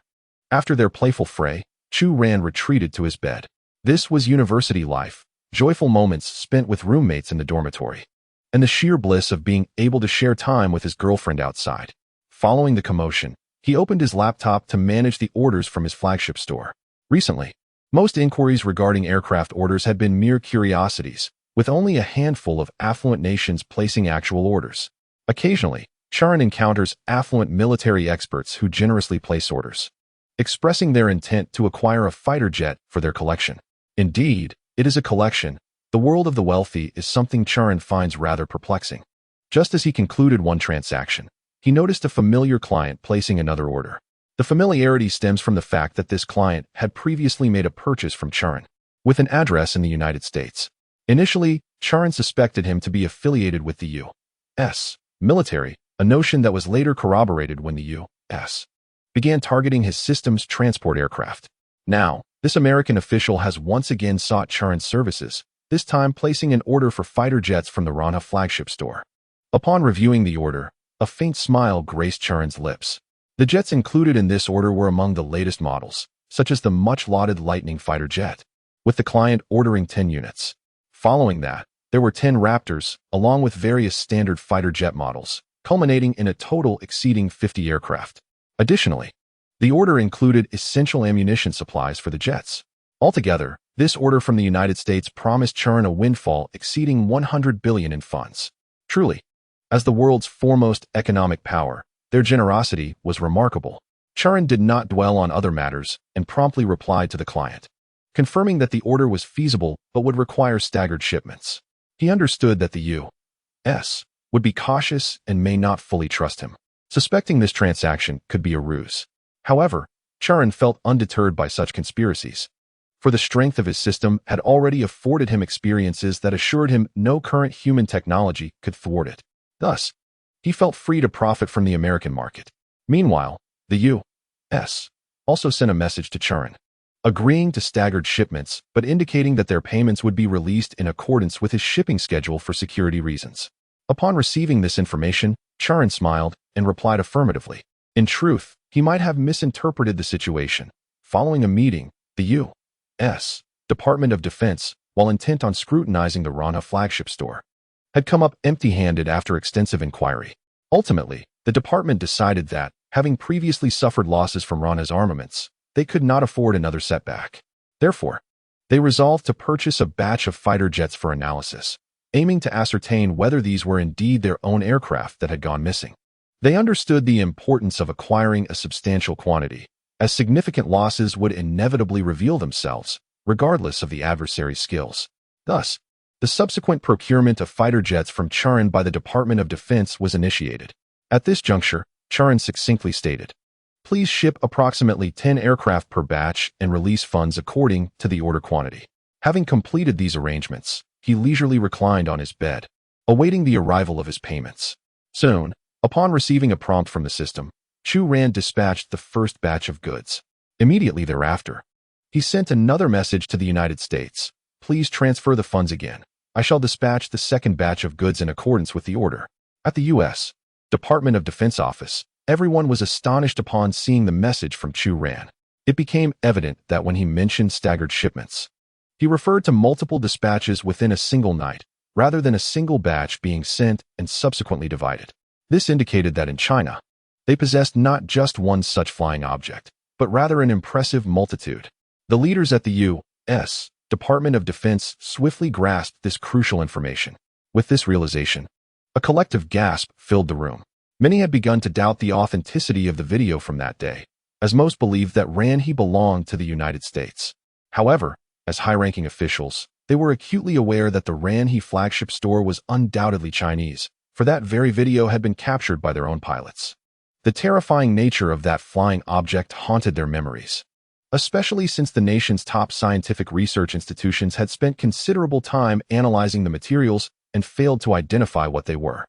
After their playful fray, Chu Ran retreated to his bed. This was university life, joyful moments spent with roommates in the dormitory, and the sheer bliss of being able to share time with his girlfriend outside. Following the commotion, he opened his laptop to manage the orders from his flagship store. Recently, most inquiries regarding aircraft orders had been mere curiosities, with only a handful of affluent nations placing actual orders. Occasionally, Chu Ran encounters affluent military experts who generously place orders, expressing their intent to acquire a fighter jet for their collection. Indeed, it is a collection. The world of the wealthy is something Chu Ran finds rather perplexing. Just as he concluded one transaction, he noticed a familiar client placing another order. The familiarity stems from the fact that this client had previously made a purchase from Chu Ran, with an address in the United States. Initially, Chu Ran suspected him to be affiliated with the U.S. military, a notion that was later corroborated when the U.S. began targeting his systems transport aircraft. Now, this American official has once again sought Chu Ran's services, this time placing an order for fighter jets from the Ranha flagship store. Upon reviewing the order, a faint smile graced Chu Ran's lips. The jets included in this order were among the latest models, such as the much-lauded Lightning fighter jet, with the client ordering 10 units. Following that, there were 10 Raptors, along with various standard fighter jet models, culminating in a total exceeding 50 aircraft. Additionally, the order included essential ammunition supplies for the jets. Altogether, this order from the United States promised Chu Ran a windfall exceeding 100 billion in funds. Truly, as the world's foremost economic power, their generosity was remarkable. Chu Ran did not dwell on other matters and promptly replied to the client, confirming that the order was feasible but would require staggered shipments. He understood that the U.S. would be cautious and may not fully trust him, suspecting this transaction could be a ruse. However, Chu Ran felt undeterred by such conspiracies, for the strength of his system had already afforded him experiences that assured him no current human technology could thwart it. Thus, he felt free to profit from the American market. Meanwhile, the U.S. also sent a message to Chu Ran, agreeing to staggered shipments but indicating that their payments would be released in accordance with his shipping schedule for security reasons. Upon receiving this information, Chu Ran smiled and replied affirmatively. In truth, he might have misinterpreted the situation. Following a meeting, the U.S. Department of Defense, while intent on scrutinizing the Ranha flagship store, had come up empty-handed after extensive inquiry. Ultimately, the department decided that, having previously suffered losses from Ranha's armaments, they could not afford another setback. Therefore, they resolved to purchase a batch of fighter jets for analysis, aiming to ascertain whether these were indeed their own aircraft that had gone missing. They understood the importance of acquiring a substantial quantity, as significant losses would inevitably reveal themselves, regardless of the adversary's skills. Thus, the subsequent procurement of fighter jets from Chu Ran by the Department of Defense was initiated. At this juncture, Chu Ran succinctly stated, "Please ship approximately 10 aircraft per batch and release funds according to the order quantity." Having completed these arrangements, he leisurely reclined on his bed, awaiting the arrival of his payments. Soon, upon receiving a prompt from the system, Chu Ran dispatched the first batch of goods. Immediately thereafter, he sent another message to the United States. "Please transfer the funds again. I shall dispatch the second batch of goods in accordance with the order." At the U.S. Department of Defense office, everyone was astonished upon seeing the message from Chu Ran. It became evident that when he mentioned staggered shipments, he referred to multiple dispatches within a single night, rather than a single batch being sent and subsequently divided. This indicated that in China, they possessed not just one such flying object, but rather an impressive multitude. The leaders at the U.S. Department of Defense swiftly grasped this crucial information. With this realization, a collective gasp filled the room. Many had begun to doubt the authenticity of the video from that day, as most believed that Xihe belonged to the United States. However, as high-ranking officials, they were acutely aware that the Xihe flagship store was undoubtedly Chinese, for that very video had been captured by their own pilots. The terrifying nature of that flying object haunted their memories, especially since the nation's top scientific research institutions had spent considerable time analyzing the materials and failed to identify what they were.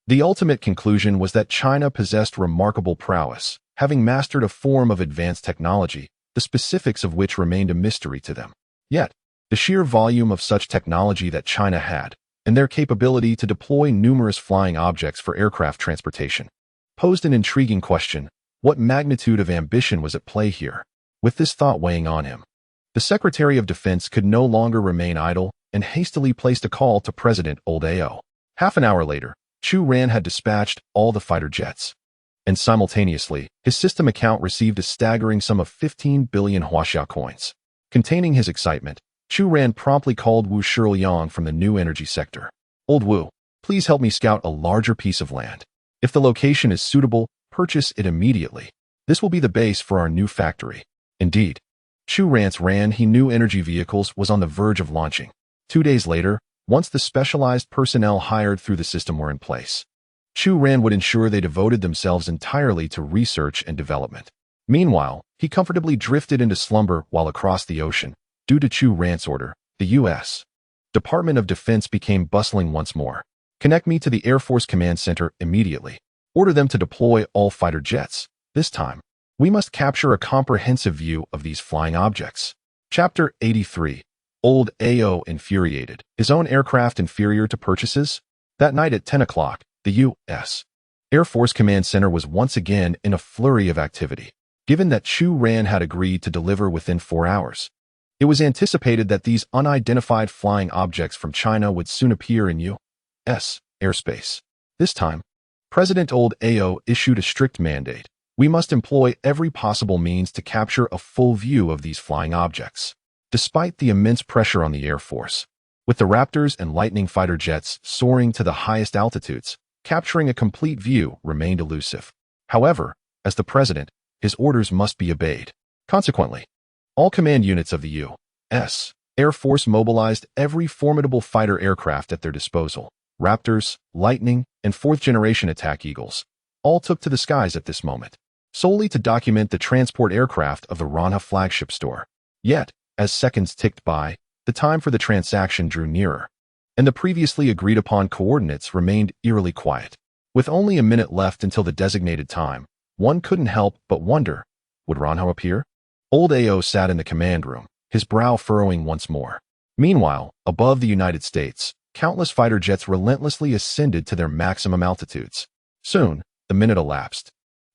The ultimate conclusion was that China possessed remarkable prowess, having mastered a form of advanced technology, the specifics of which remained a mystery to them. Yet, the sheer volume of such technology that China had, and their capability to deploy numerous flying objects for aircraft transportation, posed an intriguing question: what magnitude of ambition was at play here? With this thought weighing on him, the Secretary of Defense could no longer remain idle and hastily placed a call to President Old Ao. Half an hour later, Chu Ran had dispatched all the fighter jets, and simultaneously, his system account received a staggering sum of 15 billion Huaxia coins. Containing his excitement, Chu Ran promptly called Wu Shiliang from the new energy sector. "Old Wu, please help me scout a larger piece of land. If the location is suitable, purchase it immediately. This will be the base for our new factory." Indeed, Chu Ran's Xihe new energy vehicles was on the verge of launching. 2 days later, once the specialized personnel hired through the system were in place, Chu Ran would ensure they devoted themselves entirely to research and development. Meanwhile, he comfortably drifted into slumber while across the ocean. Due to Chu Ran's order, the U.S. Department of Defense became bustling once more. "Connect me to the Air Force Command Center immediately. Order them to deploy all fighter jets. This time, we must capture a comprehensive view of these flying objects." Chapter 83. Old Ao infuriated. His own aircraft inferior to purchases? That night at 10 o'clock, the U.S. Air Force Command Center was once again in a flurry of activity. Given that Chu Ran had agreed to deliver within 4 hours, it was anticipated that these unidentified flying objects from China would soon appear in U.S. airspace. This time, President Old Ao issued a strict mandate. "We must employ every possible means to capture a full view of these flying objects." Despite the immense pressure on the Air Force, with the Raptors and Lightning fighter jets soaring to the highest altitudes, capturing a complete view remained elusive. However, as the president, his orders must be obeyed. Consequently, all command units of the U.S. Air Force mobilized every formidable fighter aircraft at their disposal. Raptors, Lightning, and fourth-generation attack Eagles all took to the skies at this moment, solely to document the transport aircraft of the Ranha flagship store. Yet, as seconds ticked by, the time for the transaction drew nearer, and the previously agreed-upon coordinates remained eerily quiet. With only a minute left until the designated time, one couldn't help but wonder, would Ranha appear? Old Ao sat in the command room, his brow furrowing once more. Meanwhile, above the United States, Countless fighter jets relentlessly ascended to their maximum altitudes. Soon, the minute elapsed,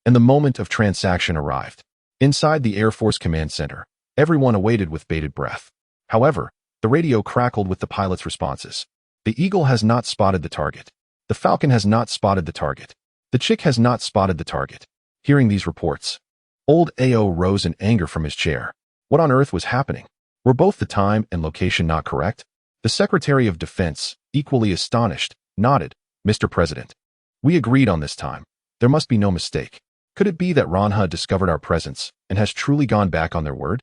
and the moment of transaction arrived. Inside the Air Force Command Center, everyone awaited with bated breath. However, the radio crackled with the pilot's responses. The Eagle has not spotted the target. The Falcon has not spotted the target. The Chick has not spotted the target. Hearing these reports, old AO rose in anger from his chair. What on earth was happening? Were both the time and location not correct? The Secretary of Defense, equally astonished, nodded. Mr. President, we agreed on this time. There must be no mistake. Could it be that Ranha discovered our presence and has truly gone back on their word?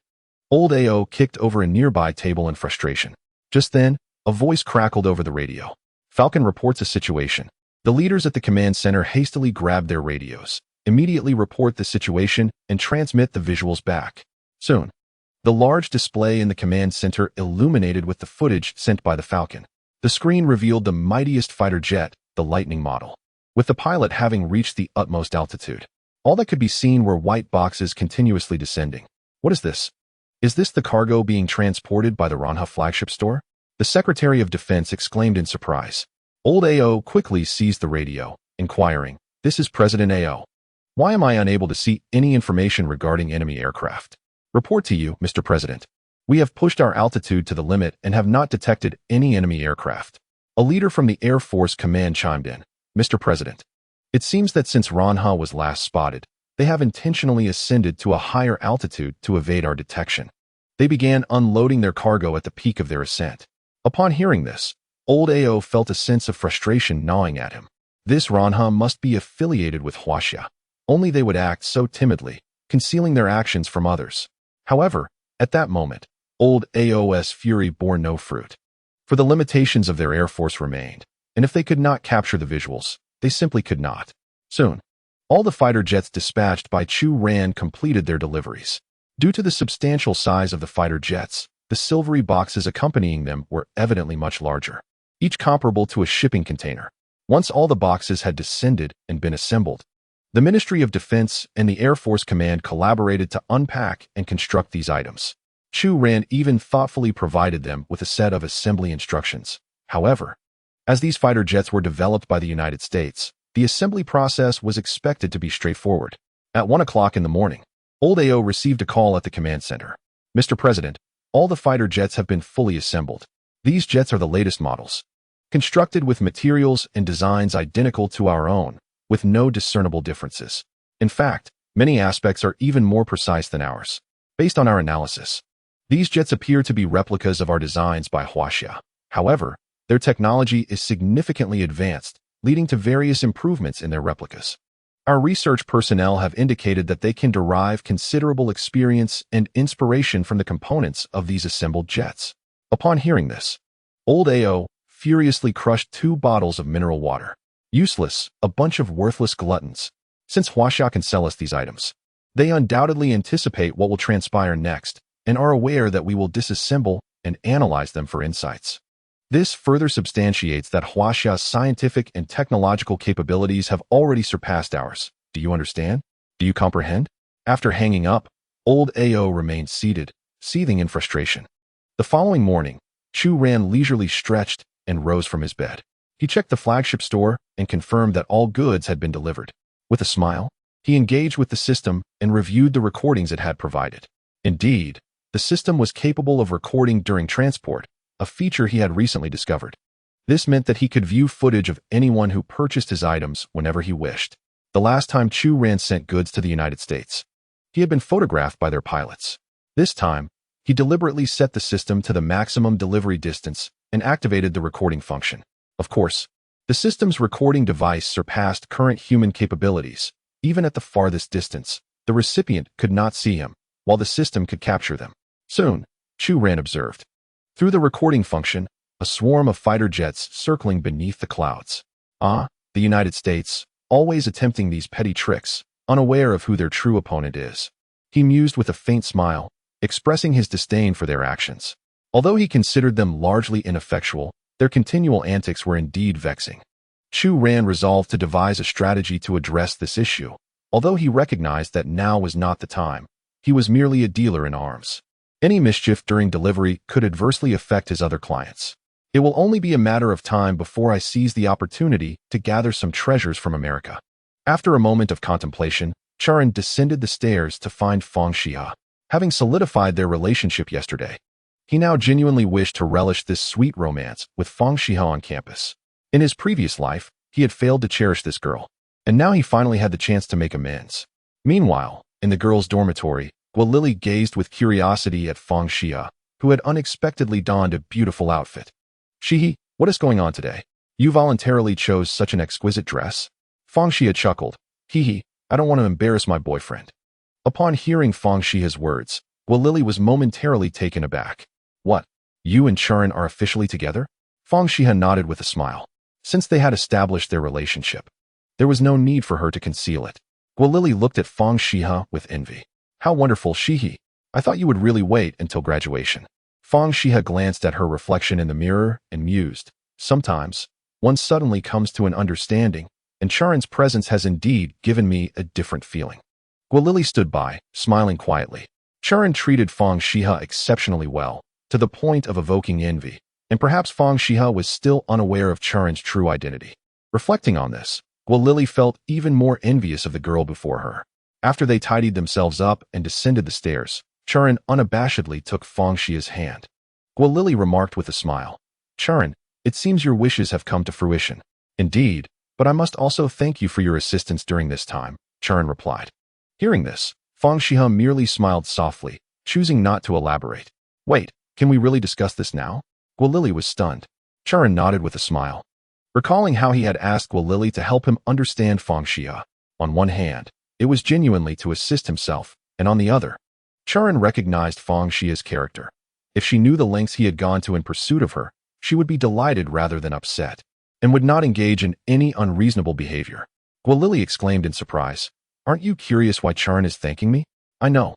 Old AO kicked over a nearby table in frustration. Just then, a voice crackled over the radio. Falcon reports a situation. The leaders at the command center hastily grab their radios, immediately report the situation, and transmit the visuals back. Soon, the large display in the command center illuminated with the footage sent by the Falcon. The screen revealed the mightiest fighter jet, the Lightning model, with the pilot having reached the utmost altitude. All that could be seen were white boxes continuously descending. What is this? Is this the cargo being transported by the Ranha flagship store? The Secretary of Defense exclaimed in surprise. Old AO quickly seized the radio, inquiring, "This is President AO. Why am I unable to see any information regarding enemy aircraft?" "Report to you, Mr. President. We have pushed our altitude to the limit and have not detected any enemy aircraft." A leader from the Air Force Command chimed in. "Mr. President, it seems that since Ranha was last spotted, they have intentionally ascended to a higher altitude to evade our detection. They began unloading their cargo at the peak of their ascent." Upon hearing this, old AO felt a sense of frustration gnawing at him. This Ranha must be affiliated with Xihe. Only they would act so timidly, concealing their actions from others. However, at that moment, old AO's fury bore no fruit. For the limitations of their air force remained, and if they could not capture the visuals, they simply could not. Soon, all the fighter jets dispatched by Chu Ran completed their deliveries. Due to the substantial size of the fighter jets, the silvery boxes accompanying them were evidently much larger, each comparable to a shipping container. Once all the boxes had descended and been assembled, the Ministry of Defense and the Air Force Command collaborated to unpack and construct these items. Chu Ran even thoughtfully provided them with a set of assembly instructions. However, as these fighter jets were developed by the United States, the assembly process was expected to be straightforward. At 1 o'clock in the morning, old AO received a call at the command center. "Mr. President, all the fighter jets have been fully assembled. These jets are the latest models, constructed with materials and designs identical to our own, with no discernible differences. In fact, many aspects are even more precise than ours. Based on our analysis, these jets appear to be replicas of our designs by Xihe. However, their technology is significantly advanced, leading to various improvements in their replicas. Our research personnel have indicated that they can derive considerable experience and inspiration from the components of these assembled jets." Upon hearing this, old AO furiously crushed 2 bottles of mineral water. "Useless, a bunch of worthless gluttons. Since Xihe can sell us these items, they undoubtedly anticipate what will transpire next and are aware that we will disassemble and analyze them for insights. This further substantiates that Xihe's scientific and technological capabilities have already surpassed ours. Do you understand? Do you comprehend?" After hanging up, old AO remained seated, seething in frustration. The following morning, Chu Ran leisurely stretched and rose from his bed. He checked the flagship store and confirmed that all goods had been delivered. With a smile, he engaged with the system and reviewed the recordings it had provided. Indeed, the system was capable of recording during transport, a feature he had recently discovered. This meant that he could view footage of anyone who purchased his items whenever he wished. The last time Chu Ran sent goods to the United States, he had been photographed by their pilots. This time, he deliberately set the system to the maximum delivery distance and activated the recording function. Of course, the system's recording device surpassed current human capabilities. Even at the farthest distance, the recipient could not see him, while the system could capture them. Soon, Chu Ran observed, through the recording function, a swarm of fighter jets circling beneath the clouds. The United States, always attempting these petty tricks, unaware of who their true opponent is. He mused with a faint smile, expressing his disdain for their actions. Although he considered them largely ineffectual, their continual antics were indeed vexing. Chu Ran resolved to devise a strategy to address this issue. Although he recognized that now was not the time, he was merely a dealer in arms. Any mischief during delivery could adversely affect his other clients. It will only be a matter of time before I seize the opportunity to gather some treasures from America. After a moment of contemplation, Chu Ran descended the stairs to find Fang Xihe. Having solidified their relationship yesterday, he now genuinely wished to relish this sweet romance with Fang Xihe on campus. In his previous life, he had failed to cherish this girl, and now he finally had the chance to make amends. Meanwhile, in the girls' dormitory, Guolili gazed with curiosity at Fang Xihe, who had unexpectedly donned a beautiful outfit. "Xihe, what is going on today? You voluntarily chose such an exquisite dress?" Fang Xihe chuckled. "Hehe, I don't want to embarrass my boyfriend." Upon hearing Fang Xihe's words, Guolili was momentarily taken aback. "What? You and Chu Ran are officially together?" Fang Xihe nodded with a smile. Since they had established their relationship, there was no need for her to conceal it. Guolili looked at Fang Xihe with envy. "How wonderful, Xihe. I thought you would really wait until graduation." Fang Xihe glanced at her reflection in the mirror and mused. Sometimes, one suddenly comes to an understanding, and Chu Ran's presence has indeed given me a different feeling. Guolili stood by, smiling quietly. Chu Ran treated Fang Xihe exceptionally well, to the point of evoking envy, and perhaps Fang Xihe was still unaware of Chu Ran's true identity. Reflecting on this, Guolili felt even more envious of the girl before her. After they tidied themselves up and descended the stairs, Chu Ran unabashedly took Fang Xihe's hand. Guolili remarked with a smile, "Chu Ran, it seems your wishes have come to fruition." "Indeed, but I must also thank you for your assistance during this time," Chu Ran replied. Hearing this, Fang Xihe merely smiled softly, choosing not to elaborate. "Wait, can we really discuss this now?" Guolili was stunned. Chu Ran nodded with a smile. Recalling how he had asked Guolili to help him understand Fang Xihe, on one hand, it was genuinely to assist himself, and on the other, Chu Ran recognized Fang Xihe's character. If she knew the lengths he had gone to in pursuit of her, she would be delighted rather than upset, and would not engage in any unreasonable behavior. Guolili exclaimed in surprise, "Aren't you curious why Chu Ran is thanking me?" "I know.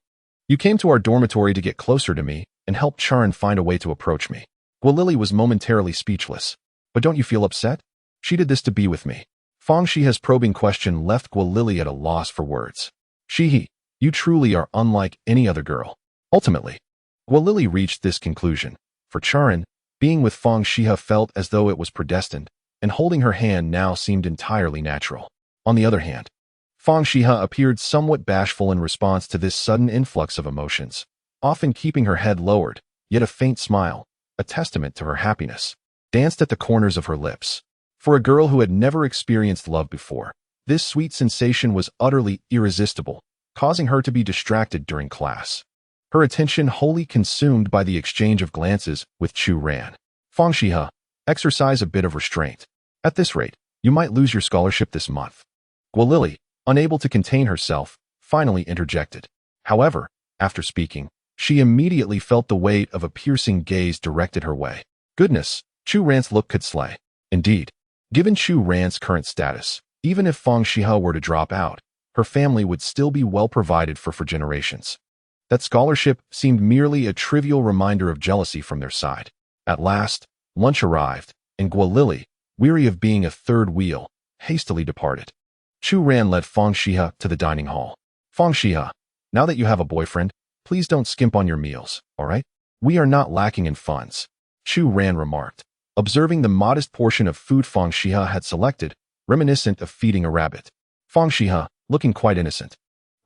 You came to our dormitory to get closer to me and help Chu Ran find a way to approach me." Guolili was momentarily speechless. "But don't you feel upset? She did this to be with me." Fang Xihe's probing question left Guolili at a loss for words. "Xihe, you truly are unlike any other girl." Ultimately, Guolili reached this conclusion. For Chu Ran, being with Fang Xihe felt as though it was predestined, and holding her hand now seemed entirely natural. On the other hand, Fang Xihe appeared somewhat bashful in response to this sudden influx of emotions, often keeping her head lowered, yet a faint smile, a testament to her happiness, danced at the corners of her lips. For a girl who had never experienced love before, this sweet sensation was utterly irresistible, causing her to be distracted during class, her attention wholly consumed by the exchange of glances with Chu Ran. "Fang Xihe, exercise a bit of restraint. At this rate, you might lose your scholarship this month." Guolili, unable to contain herself, finally interjected. However, after speaking, she immediately felt the weight of a piercing gaze directed her way. Goodness, Chu Ran's look could slay. Indeed, given Chu Ran's current status, even if Fang Xihe were to drop out, her family would still be well provided for generations. That scholarship seemed merely a trivial reminder of jealousy from their side. At last, lunch arrived, and Guolili, weary of being a third wheel, hastily departed. Chu Ran led Fang Xihe to the dining hall. "Fang Xihe, now that you have a boyfriend, please don't skimp on your meals, all right? We are not lacking in funds," Chu Ran remarked, observing the modest portion of food Fang Xihe had selected, reminiscent of feeding a rabbit. Fang Xihe, looking quite innocent,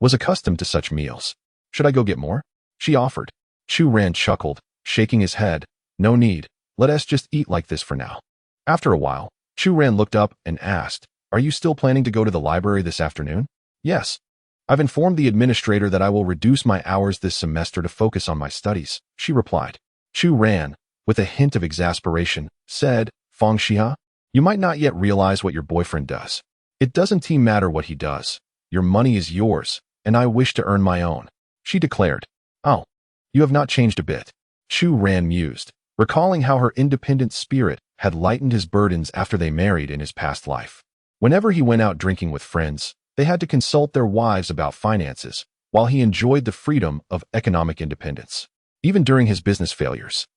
was accustomed to such meals. "Should I go get more?" she offered. Chu Ran chuckled, shaking his head. "No need, let us just eat like this for now." After a while, Chu Ran looked up and asked, "Are you still planning to go to the library this afternoon?" "Yes. I've informed the administrator that I will reduce my hours this semester to focus on my studies," she replied. Chu Ran, with a hint of exasperation, said, "Fang Xihe, you might not yet realize what your boyfriend does. It doesn't matter what he does. Your money is yours, and I wish to earn my own," she declared. "Oh, you have not changed a bit." Chu Ran mused, recalling how her independent spirit had lightened his burdens after they married in his past life. Whenever he went out drinking with friends, they had to consult their wives about finances, while he enjoyed the freedom of economic independence. Even during his business failures,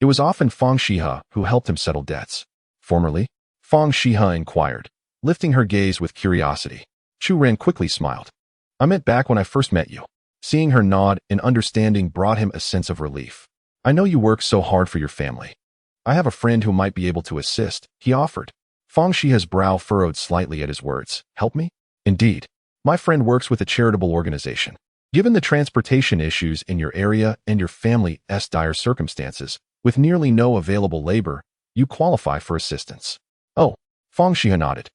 it was often Fang Xihe who helped him settle debts. "Formerly?" Fang Xihe inquired, lifting her gaze with curiosity. Chu Ran quickly smiled. "I meant back when I first met you." Seeing her nod in understanding brought him a sense of relief. "I know you work so hard for your family. I have a friend who might be able to assist, he offered. Fang Xihe's brow furrowed slightly at his words. Help me? Indeed. My friend works with a charitable organization. Given the transportation issues in your area and your family's dire circumstances, with nearly no available labor, you qualify for assistance. Oh, Fang Xihe nodded,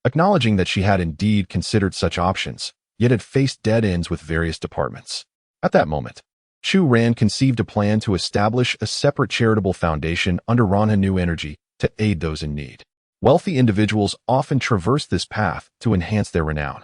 acknowledging that she had indeed considered such options, yet had faced dead ends with various departments. At that moment, Chu Ran conceived a plan to establish a separate charitable foundation under Ranha New Energy to aid those in need. Wealthy individuals often traverse this path to enhance their renown.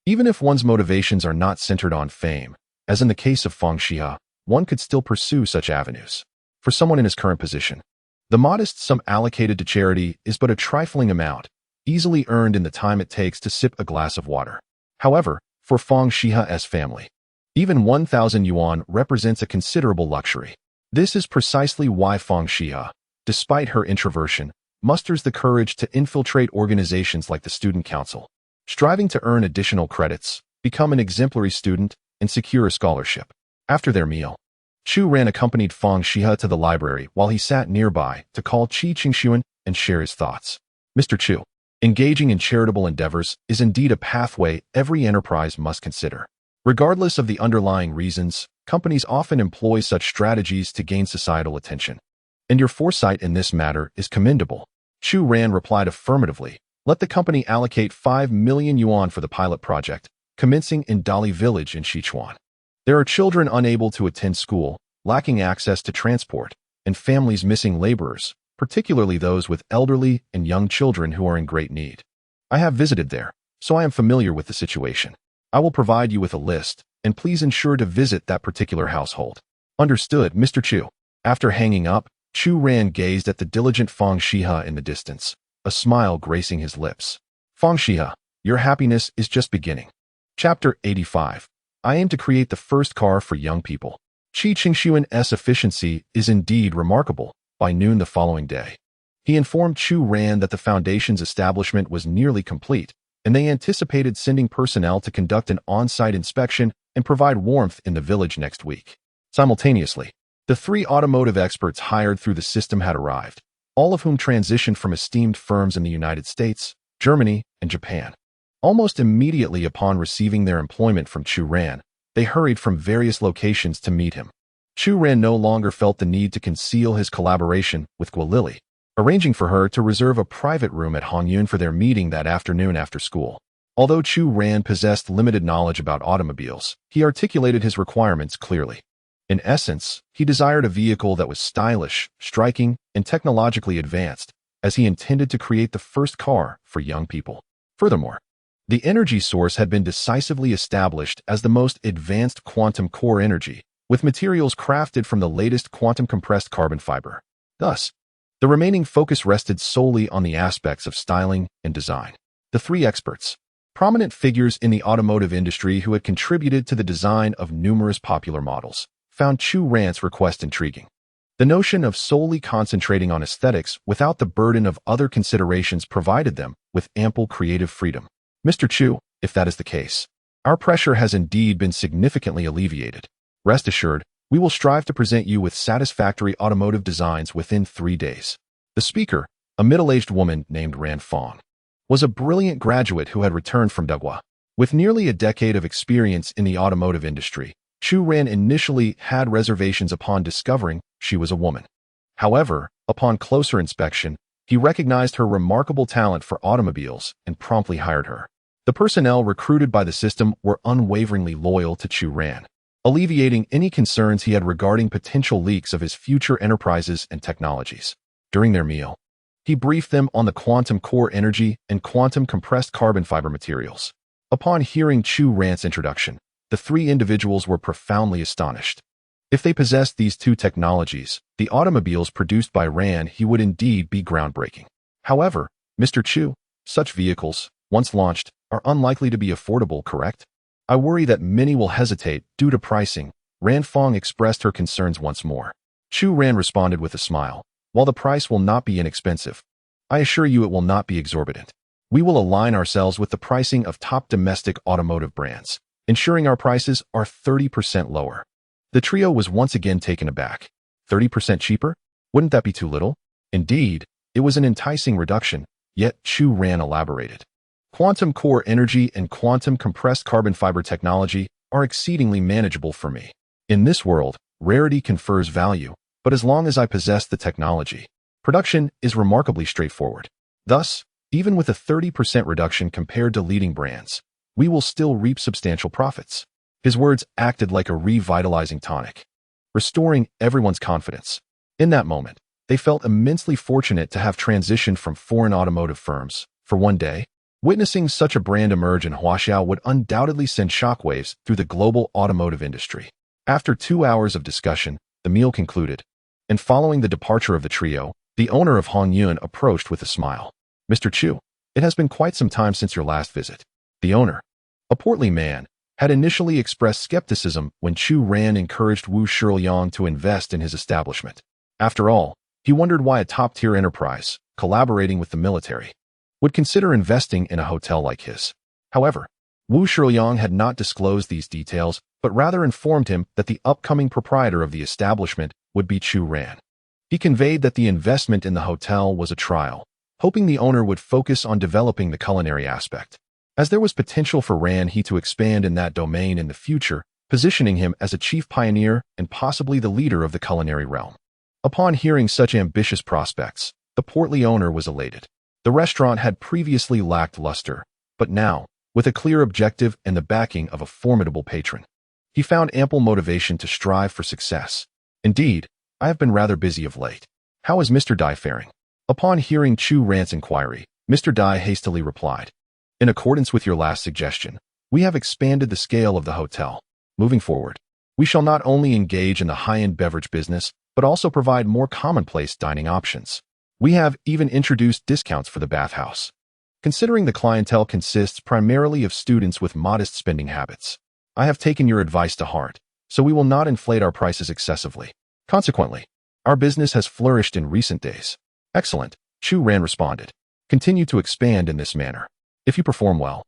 Even if one's motivations are not centered on fame, as in the case of Fang Xihe, one could still pursue such avenues. For someone in his current position, the modest sum allocated to charity is but a trifling amount, easily earned in the time it takes to sip a glass of water. However, for Fang Xihe's family, even 1,000 yuan represents a considerable luxury. This is precisely why Fang Xihe, despite her introversion, musters the courage to infiltrate organizations like the Student Council, striving to earn additional credits, become an exemplary student, and secure a scholarship. After their meal, Chu Ran accompanied Fang Xihe to the library while he sat nearby to call Qi Qingshuan and share his thoughts. Mr. Chu, engaging in charitable endeavors is indeed a pathway every enterprise must consider. Regardless of the underlying reasons, companies often employ such strategies to gain societal attention. And your foresight in this matter is commendable. Chu Ran replied affirmatively. Let the company allocate 5 million yuan for the pilot project, commencing in Dali village in Sichuan. There are children unable to attend school, lacking access to transport, and families missing laborers, particularly those with elderly and young children who are in great need. I have visited there, so I am familiar with the situation. I will provide you with a list, and please ensure to visit that particular household. Understood, Mr. Chu. After hanging up, Chu Ran gazed at the diligent Fang Xihe in the distance, a smile gracing his lips. Fang Xihe, your happiness is just beginning. Chapter 85. I aim to create the first car for young people. Qi Qingshuan's efficiency is indeed remarkable. By noon the following day, he informed Chu Ran that the foundation's establishment was nearly complete, and they anticipated sending personnel to conduct an on-site inspection and provide warmth in the village next week. Simultaneously, the 3 automotive experts hired through the system had arrived, all of whom transitioned from esteemed firms in the United States, Germany, and Japan. Almost immediately upon receiving their employment from Chu Ran, they hurried from various locations to meet him. Chu Ran no longer felt the need to conceal his collaboration with Guilili, arranging for her to reserve a private room at Hongyun for their meeting that afternoon after school. Although Chu Ran possessed limited knowledge about automobiles, he articulated his requirements clearly. In essence, he desired a vehicle that was stylish, striking, and technologically advanced, as he intended to create the first car for young people. Furthermore, the energy source had been decisively established as the most advanced quantum core energy, with materials crafted from the latest quantum compressed carbon fiber. Thus, the remaining focus rested solely on the aspects of styling and design. The 3 experts, prominent figures in the automotive industry who had contributed to the design of numerous popular models, found Chu Ran's request intriguing. The notion of solely concentrating on aesthetics without the burden of other considerations provided them with ample creative freedom. Mr. Chu, if that is the case, our pressure has indeed been significantly alleviated. Rest assured, we will strive to present you with satisfactory automotive designs within 3 days. The speaker, a middle-aged woman named Ran Fang, was a brilliant graduate who had returned from Dugwa. With nearly a decade of experience in the automotive industry, Chu Ran initially had reservations upon discovering she was a woman. However, upon closer inspection, he recognized her remarkable talent for automobiles and promptly hired her. The personnel recruited by the system were unwaveringly loyal to Chu Ran, alleviating any concerns he had regarding potential leaks of his future enterprises and technologies. During their meal, he briefed them on the quantum core energy and quantum compressed carbon fiber materials. Upon hearing Chu Ran's introduction, the 3 individuals were profoundly astonished. If they possessed these 2 technologies, the automobiles produced by Ran he would indeed be groundbreaking. However, Mr. Chu, such vehicles, once launched, are unlikely to be affordable, correct? I worry that many will hesitate due to pricing. Ran Fang expressed her concerns once more. Chu Ran responded with a smile. While the price will not be inexpensive, I assure you it will not be exorbitant. We will align ourselves with the pricing of top domestic automotive brands, ensuring our prices are 30% lower. The trio was once again taken aback. 30% cheaper? Wouldn't that be too little? Indeed, it was an enticing reduction, yet Chu Ran elaborated. Quantum core energy and quantum compressed carbon fiber technology are exceedingly manageable for me. In this world, rarity confers value, but as long as I possess the technology, production is remarkably straightforward. Thus, even with a 30% reduction compared to leading brands, we will still reap substantial profits. His words acted like a revitalizing tonic, restoring everyone's confidence. In that moment, they felt immensely fortunate to have transitioned from foreign automotive firms. For one day, witnessing such a brand emerge in Huaxiao would undoubtedly send shockwaves through the global automotive industry. After 2 hours of discussion, the meal concluded, and following the departure of the trio, the owner of Hongyun approached with a smile. Mr. Chu, it has been quite some time since your last visit. The owner, a portly man, had initially expressed skepticism when Chu Ran encouraged Wu Shiliang to invest in his establishment. After all, he wondered why a top-tier enterprise, collaborating with the military, would consider investing in a hotel like his. However, Wu Shiliang had not disclosed these details, but rather informed him that the upcoming proprietor of the establishment would be Chu Ran. He conveyed that the investment in the hotel was a trial, hoping the owner would focus on developing the culinary aspect, as there was potential for Ran-He to expand in that domain in the future, positioning him as a chief pioneer and possibly the leader of the culinary realm. Upon hearing such ambitious prospects, the portly owner was elated. The restaurant had previously lacked luster, but now, with a clear objective and the backing of a formidable patron, he found ample motivation to strive for success. Indeed, I have been rather busy of late. How is Mr. Dai faring? Upon hearing Chu Ran's inquiry, Mr. Dai hastily replied, in accordance with your last suggestion, we have expanded the scale of the hotel. Moving forward, we shall not only engage in the high-end beverage business, but also provide more commonplace dining options. We have even introduced discounts for the bathhouse. Considering the clientele consists primarily of students with modest spending habits, I have taken your advice to heart, so we will not inflate our prices excessively. Consequently, our business has flourished in recent days. Excellent, Chu Ran responded. Continue to expand in this manner. If you perform well,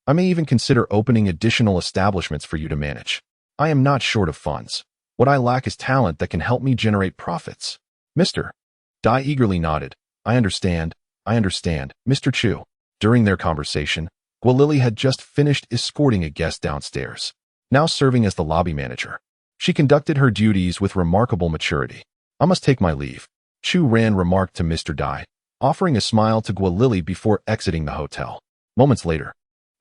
I may even consider opening additional establishments for you to manage. I am not short of funds. What I lack is talent that can help me generate profits. Mr. Dai eagerly nodded. I understand, Mr. Chu. During their conversation, Guilili had just finished escorting a guest downstairs, now serving as the lobby manager. She conducted her duties with remarkable maturity. I must take my leave, Chu Ran remarked to Mr. Dai, offering a smile to Guilili before exiting the hotel. Moments later,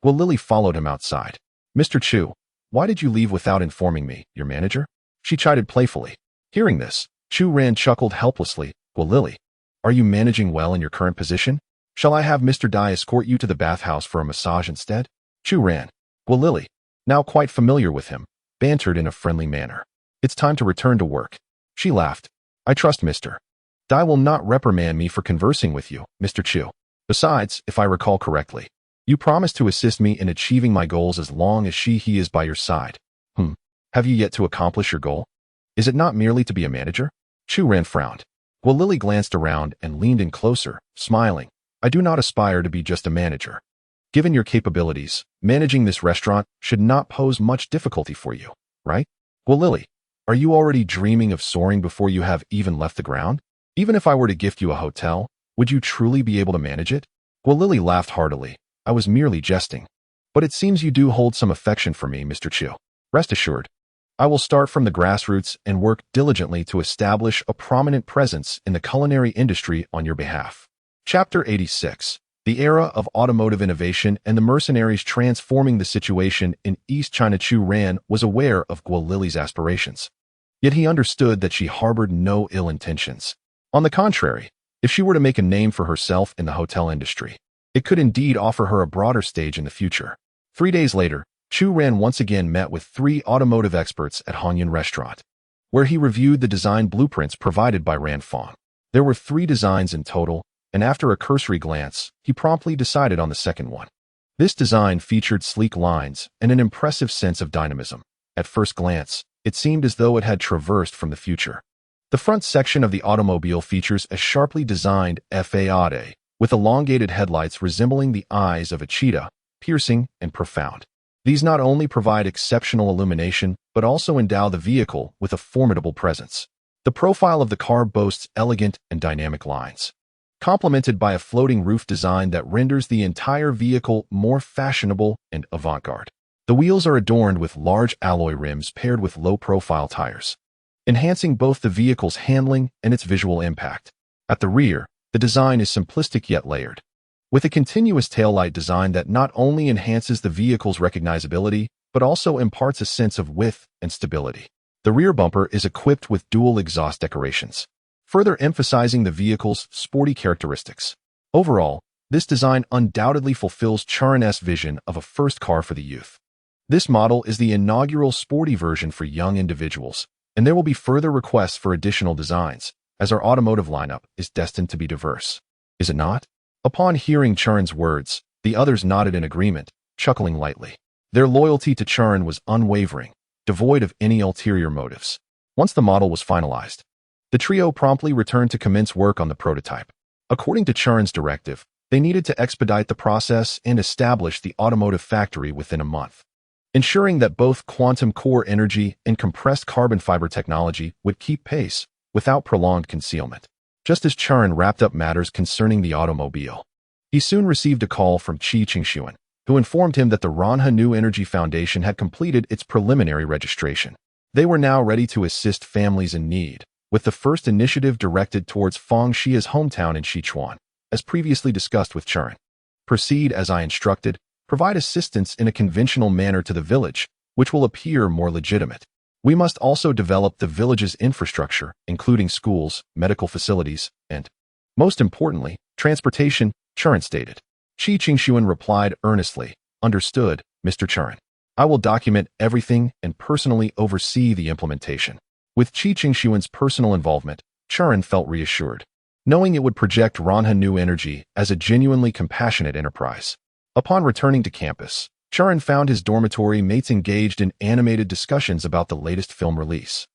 Guilili followed him outside. Mr. Chu, why did you leave without informing me, your manager? She chided playfully. Hearing this, Chu Ran chuckled helplessly. Guilili, are you managing well in your current position? Shall I have Mr. Dai escort you to the bathhouse for a massage instead? Chu Ran, Guilili, now quite familiar with him, bantered in a friendly manner. It's time to return to work. She laughed. I trust Mr. Dai will not reprimand me for conversing with you, Mr. Chu. Besides, if I recall correctly, you promised to assist me in achieving my goals as long as Xihe is by your side. Have you yet to accomplish your goal? Is it not merely to be a manager? Chu Ran frowned. Guilili glanced around and leaned in closer, smiling. I do not aspire to be just a manager. Given your capabilities, managing this restaurant should not pose much difficulty for you, right? Guilili, are you already dreaming of soaring before you have even left the ground? Even if I were to gift you a hotel, would you truly be able to manage it? Guilili laughed heartily. I was merely jesting. But it seems you do hold some affection for me, Mr. Chu. Rest assured, I will start from the grassroots and work diligently to establish a prominent presence in the culinary industry on your behalf. Chapter 86. The Era of Automotive Innovation and the Mercenaries Transforming the Situation in East China. Chu Ran was aware of Guilili's aspirations. Yet he understood that she harbored no ill intentions. On the contrary, if she were to make a name for herself in the hotel industry, it could indeed offer her a broader stage in the future. 3 days later, Chu Ran once again met with 3 automotive experts at Hongyun Restaurant, where he reviewed the design blueprints provided by Fang. There were 3 designs in total, and after a cursory glance, he promptly decided on the second one. This design featured sleek lines and an impressive sense of dynamism. At first glance, it seemed as though it had traversed from the future. The front section of the automobile features a sharply designed faade, with elongated headlights resembling the eyes of a cheetah, piercing and profound. These not only provide exceptional illumination, but also endow the vehicle with a formidable presence. The profile of the car boasts elegant and dynamic lines, complemented by a floating roof design that renders the entire vehicle more fashionable and avant-garde. The wheels are adorned with large alloy rims paired with low-profile tires, enhancing both the vehicle's handling and its visual impact. At the rear, the design is simplistic yet layered, with a continuous taillight design that not only enhances the vehicle's recognizability, but also imparts a sense of width and stability. The rear bumper is equipped with dual exhaust decorations, further emphasizing the vehicle's sporty characteristics. Overall, this design undoubtedly fulfills Chu Ran's vision of a first car for the youth. This model is the inaugural sporty version for young individuals, and there will be further requests for additional designs, as our automotive lineup is destined to be diverse. Is it not? Upon hearing Chu Ran's words, the others nodded in agreement, chuckling lightly. Their loyalty to Chu Ran was unwavering, devoid of any ulterior motives. Once the model was finalized, the trio promptly returned to commence work on the prototype. According to Chu Ran's directive, they needed to expedite the process and establish the automotive factory within a month, ensuring that both quantum core energy and compressed carbon fiber technology would keep pace without prolonged concealment. Just as Chu Ran wrapped up matters concerning the automobile, he soon received a call from Xihe, who informed him that the Ranha New Energy Foundation had completed its preliminary registration. They were now ready to assist families in need, with the first initiative directed towards Fang Xihe's hometown in Sichuan, as previously discussed with Chu Ran. Proceed as I instructed, provide assistance in a conventional manner to the village, which will appear more legitimate. We must also develop the village's infrastructure, including schools, medical facilities, and, most importantly, transportation, Chu Ran stated. Xihe replied earnestly, Understood, Mr. Chu Ran. I will document everything and personally oversee the implementation. With Xihe's personal involvement, Chu Ran felt reassured, knowing it would project Ranha New Energy as a genuinely compassionate enterprise. Upon returning to campus, Chu Ran found his dormitory mates engaged in animated discussions about the latest film release,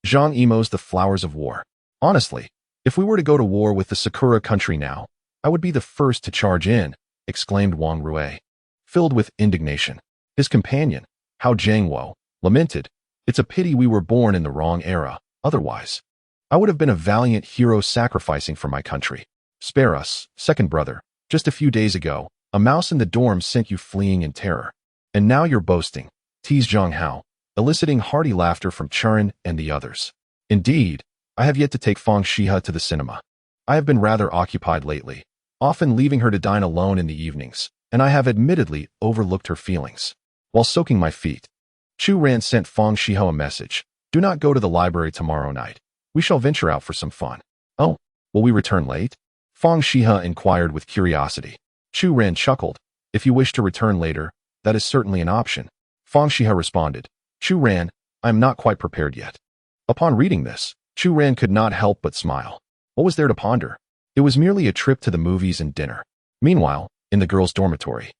Zhang Yimou's The Flowers of War. Honestly, if we were to go to war with the Sakura country now, I would be the first to charge in, exclaimed Wang Rui, filled with indignation. His companion, Hao Jiangwo, lamented, It's a pity we were born in the wrong era, otherwise I would have been a valiant hero sacrificing for my country. Spare us, second brother. Just a few days ago, a mouse in the dorm sent you fleeing in terror. And now you're boasting, teased Zhang Hao, eliciting hearty laughter from Chu Ran and the others. Indeed, I have yet to take Fang Xihe to the cinema. I have been rather occupied lately, often leaving her to dine alone in the evenings, and I have admittedly overlooked her feelings. While soaking my feet, Chu Ran sent Fang Xihe a message. Do not go to the library tomorrow night. We shall venture out for some fun. Oh, will we return late? Fang Xihe inquired with curiosity. Chu Ran chuckled. If you wish to return later, that is certainly an option. Fang Xihe responded. Chu Ran, I am not quite prepared yet. Upon reading this, Chu Ran could not help but smile. What was there to ponder? It was merely a trip to the movies and dinner. Meanwhile, in the girls' dormitory,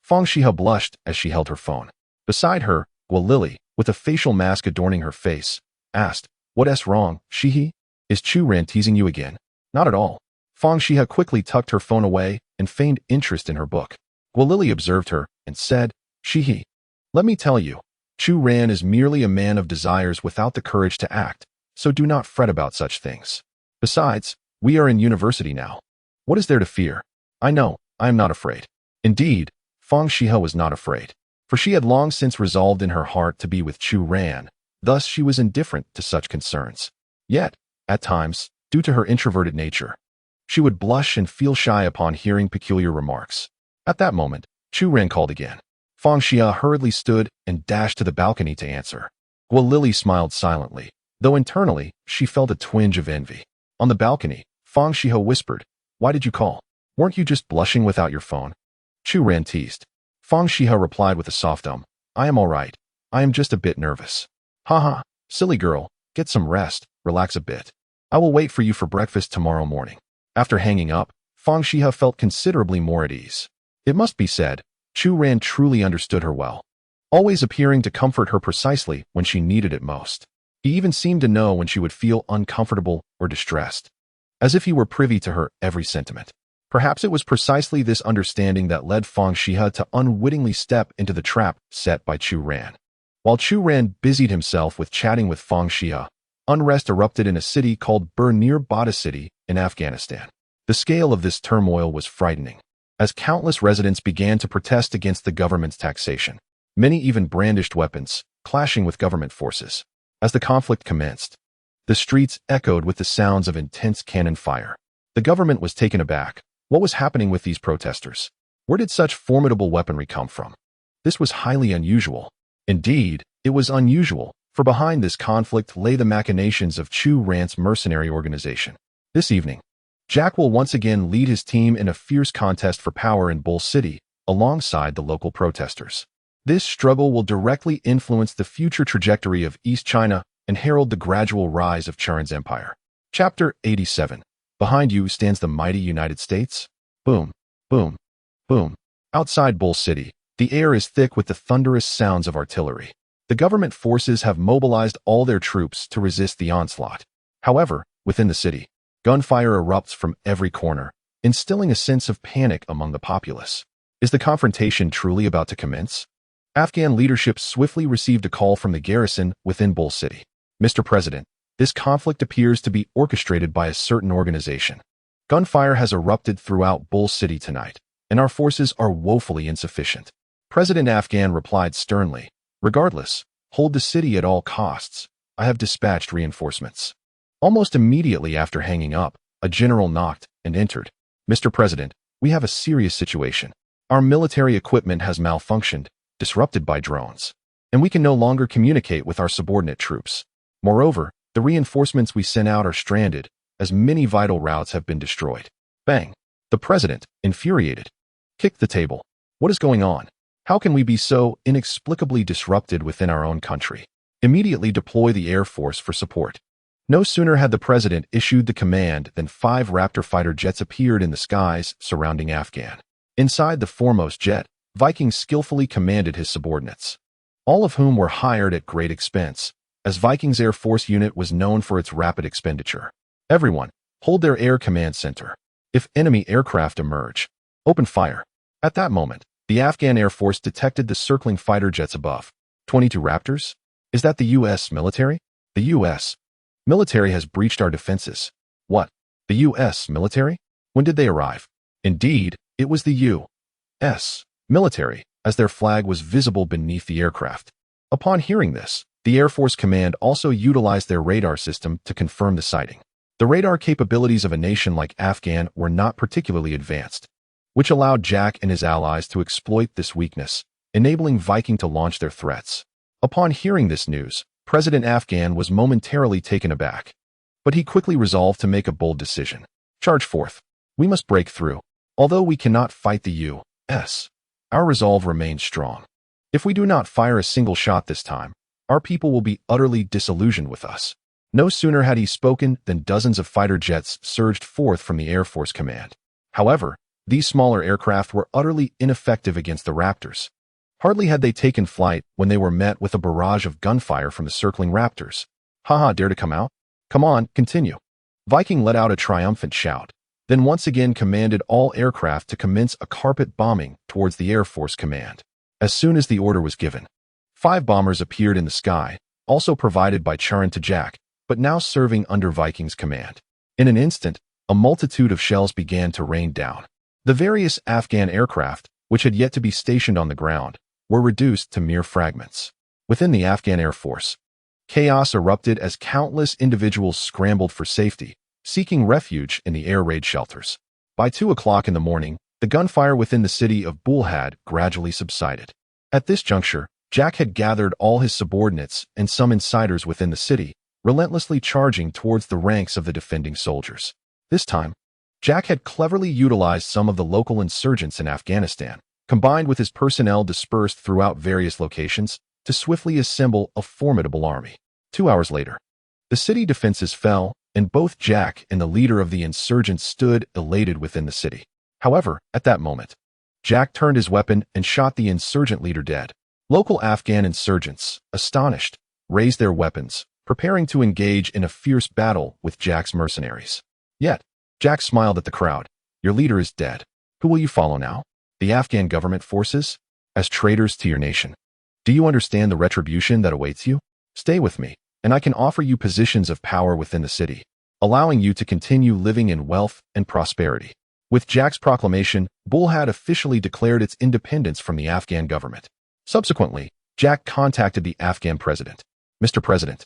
Fang Xihe blushed as she held her phone. Beside her, Guo Lily, with a facial mask adorning her face, asked, What's wrong, Xihe? Is Chu Ran teasing you again? Not at all. Fang Xihe quickly tucked her phone away and feigned interest in her book. Guo Lily observed her and said, Xihe, let me tell you, Chu Ran is merely a man of desires without the courage to act, so do not fret about such things. Besides, we are in university now. What is there to fear? I know, I am not afraid. Indeed, Fang Xihe was not afraid, for she had long since resolved in her heart to be with Chu Ran, thus she was indifferent to such concerns. Yet, at times, due to her introverted nature, she would blush and feel shy upon hearing peculiar remarks. At that moment, Chu Ran called again. Fang Xihe hurriedly stood and dashed to the balcony to answer. Guo Lily smiled silently, though internally she felt a twinge of envy. On the balcony, Fang Xihe whispered, Why did you call? Weren't you just blushing without your phone? Chu Ran teased. Fang Xihe replied with a soft I am all right. I am just a bit nervous. Haha, silly girl, get some rest, relax a bit. I will wait for you for breakfast tomorrow morning. After hanging up, Fang Xihe felt considerably more at ease. It must be said, Chu Ran truly understood her well, always appearing to comfort her precisely when she needed it most. He even seemed to know when she would feel uncomfortable or distressed, as if he were privy to her every sentiment. Perhaps it was precisely this understanding that led Fang Xihe to unwittingly step into the trap set by Chu Ran. While Chu Ran busied himself with chatting with Fang Xihe, unrest erupted in a city called Bur near Bada City in Afghanistan. The scale of this turmoil was frightening, as countless residents began to protest against the government's taxation. Many even brandished weapons, clashing with government forces. As the conflict commenced, the streets echoed with the sounds of intense cannon fire. The government was taken aback. What was happening with these protesters? Where did such formidable weaponry come from? This was highly unusual. Indeed, it was unusual, for behind this conflict lay the machinations of Chu Ran's mercenary organization. This evening, Jack will once again lead his team in a fierce contest for power in Bull City, alongside the local protesters. This struggle will directly influence the future trajectory of East China and herald the gradual rise of Chu Ran's empire. Chapter 87. Behind you stands the mighty United States. Boom, boom, boom. Outside Bull City, the air is thick with the thunderous sounds of artillery. The government forces have mobilized all their troops to resist the onslaught. However, within the city, gunfire erupts from every corner, instilling a sense of panic among the populace. Is the confrontation truly about to commence? Afghan leadership swiftly received a call from the garrison within Bull City. Mr. President, this conflict appears to be orchestrated by a certain organization. Gunfire has erupted throughout Bull City tonight, and our forces are woefully insufficient. President Afghan replied sternly, regardless, hold the city at all costs. I have dispatched reinforcements. Almost immediately after hanging up, a general knocked and entered. Mr. President, we have a serious situation. Our military equipment has malfunctioned, disrupted by drones, and we can no longer communicate with our subordinate troops. Moreover, the reinforcements we sent out are stranded, as many vital routes have been destroyed. Fang, the president, infuriated, kicked the table. What is going on? How can we be so inexplicably disrupted within our own country? Immediately deploy the Air Force for support. No sooner had the president issued the command than 5 Raptor fighter jets appeared in the skies surrounding Afghan. Inside the foremost jet, Viking skillfully commanded his subordinates, all of whom were hired at great expense, as Viking's Air Force unit was known for its rapid expenditure. Everyone, hold their air command center. If enemy aircraft emerge, open fire. At that moment, the Afghan Air Force detected the circling fighter jets above. 22 Raptors? Is that the U.S. military? The U.S. military has breached our defenses. What? The U.S. military? When did they arrive? Indeed, it was the U.S. military, as their flag was visible beneath the aircraft. Upon hearing this, the Air Force Command also utilized their radar system to confirm the sighting. The radar capabilities of a nation like Afghan were not particularly advanced, which allowed Jack and his allies to exploit this weakness, enabling Viking to launch their threats. Upon hearing this news, President Afghan was momentarily taken aback, but he quickly resolved to make a bold decision. Charge forth. We must break through. Although we cannot fight the U.S., our resolve remains strong. If we do not fire a single shot this time, our people will be utterly disillusioned with us. No sooner had he spoken than dozens of fighter jets surged forth from the Air Force Command. However, these smaller aircraft were utterly ineffective against the Raptors. Hardly had they taken flight when they were met with a barrage of gunfire from the circling Raptors. Haha, dare to come out? Come on, continue. Viking let out a triumphant shout, then once again commanded all aircraft to commence a carpet bombing towards the Air Force Command. As soon as the order was given, 5 bombers appeared in the sky, also provided by Chu Ran to Jack, but now serving under Viking's command. In an instant, a multitude of shells began to rain down. The various Afghan aircraft, which had yet to be stationed on the ground, were reduced to mere fragments. Within the Afghan Air Force, chaos erupted as countless individuals scrambled for safety, seeking refuge in the air raid shelters. By 2 o'clock in the morning, the gunfire within the city of Bull had gradually subsided. At this juncture, Jack had gathered all his subordinates and some insiders within the city, relentlessly charging towards the ranks of the defending soldiers. This time, Jack had cleverly utilized some of the local insurgents in Afghanistan, combined with his personnel dispersed throughout various locations, to swiftly assemble a formidable army. 2 hours later, the city defenses fell, and both Jack and the leader of the insurgents stood elated within the city. However, at that moment, Jack turned his weapon and shot the insurgent leader dead. Local Afghan insurgents, astonished, raised their weapons, preparing to engage in a fierce battle with Jack's mercenaries. Yet, Jack smiled at the crowd. Your leader is dead. Who will you follow now? The Afghan government forces? As traitors to your nation. Do you understand the retribution that awaits you? Stay with me. and I can offer you positions of power within the city, allowing you to continue living in wealth and prosperity. With Jack's proclamation, Bull had officially declared its independence from the Afghan government. Subsequently, Jack contacted the Afghan president. Mr. President,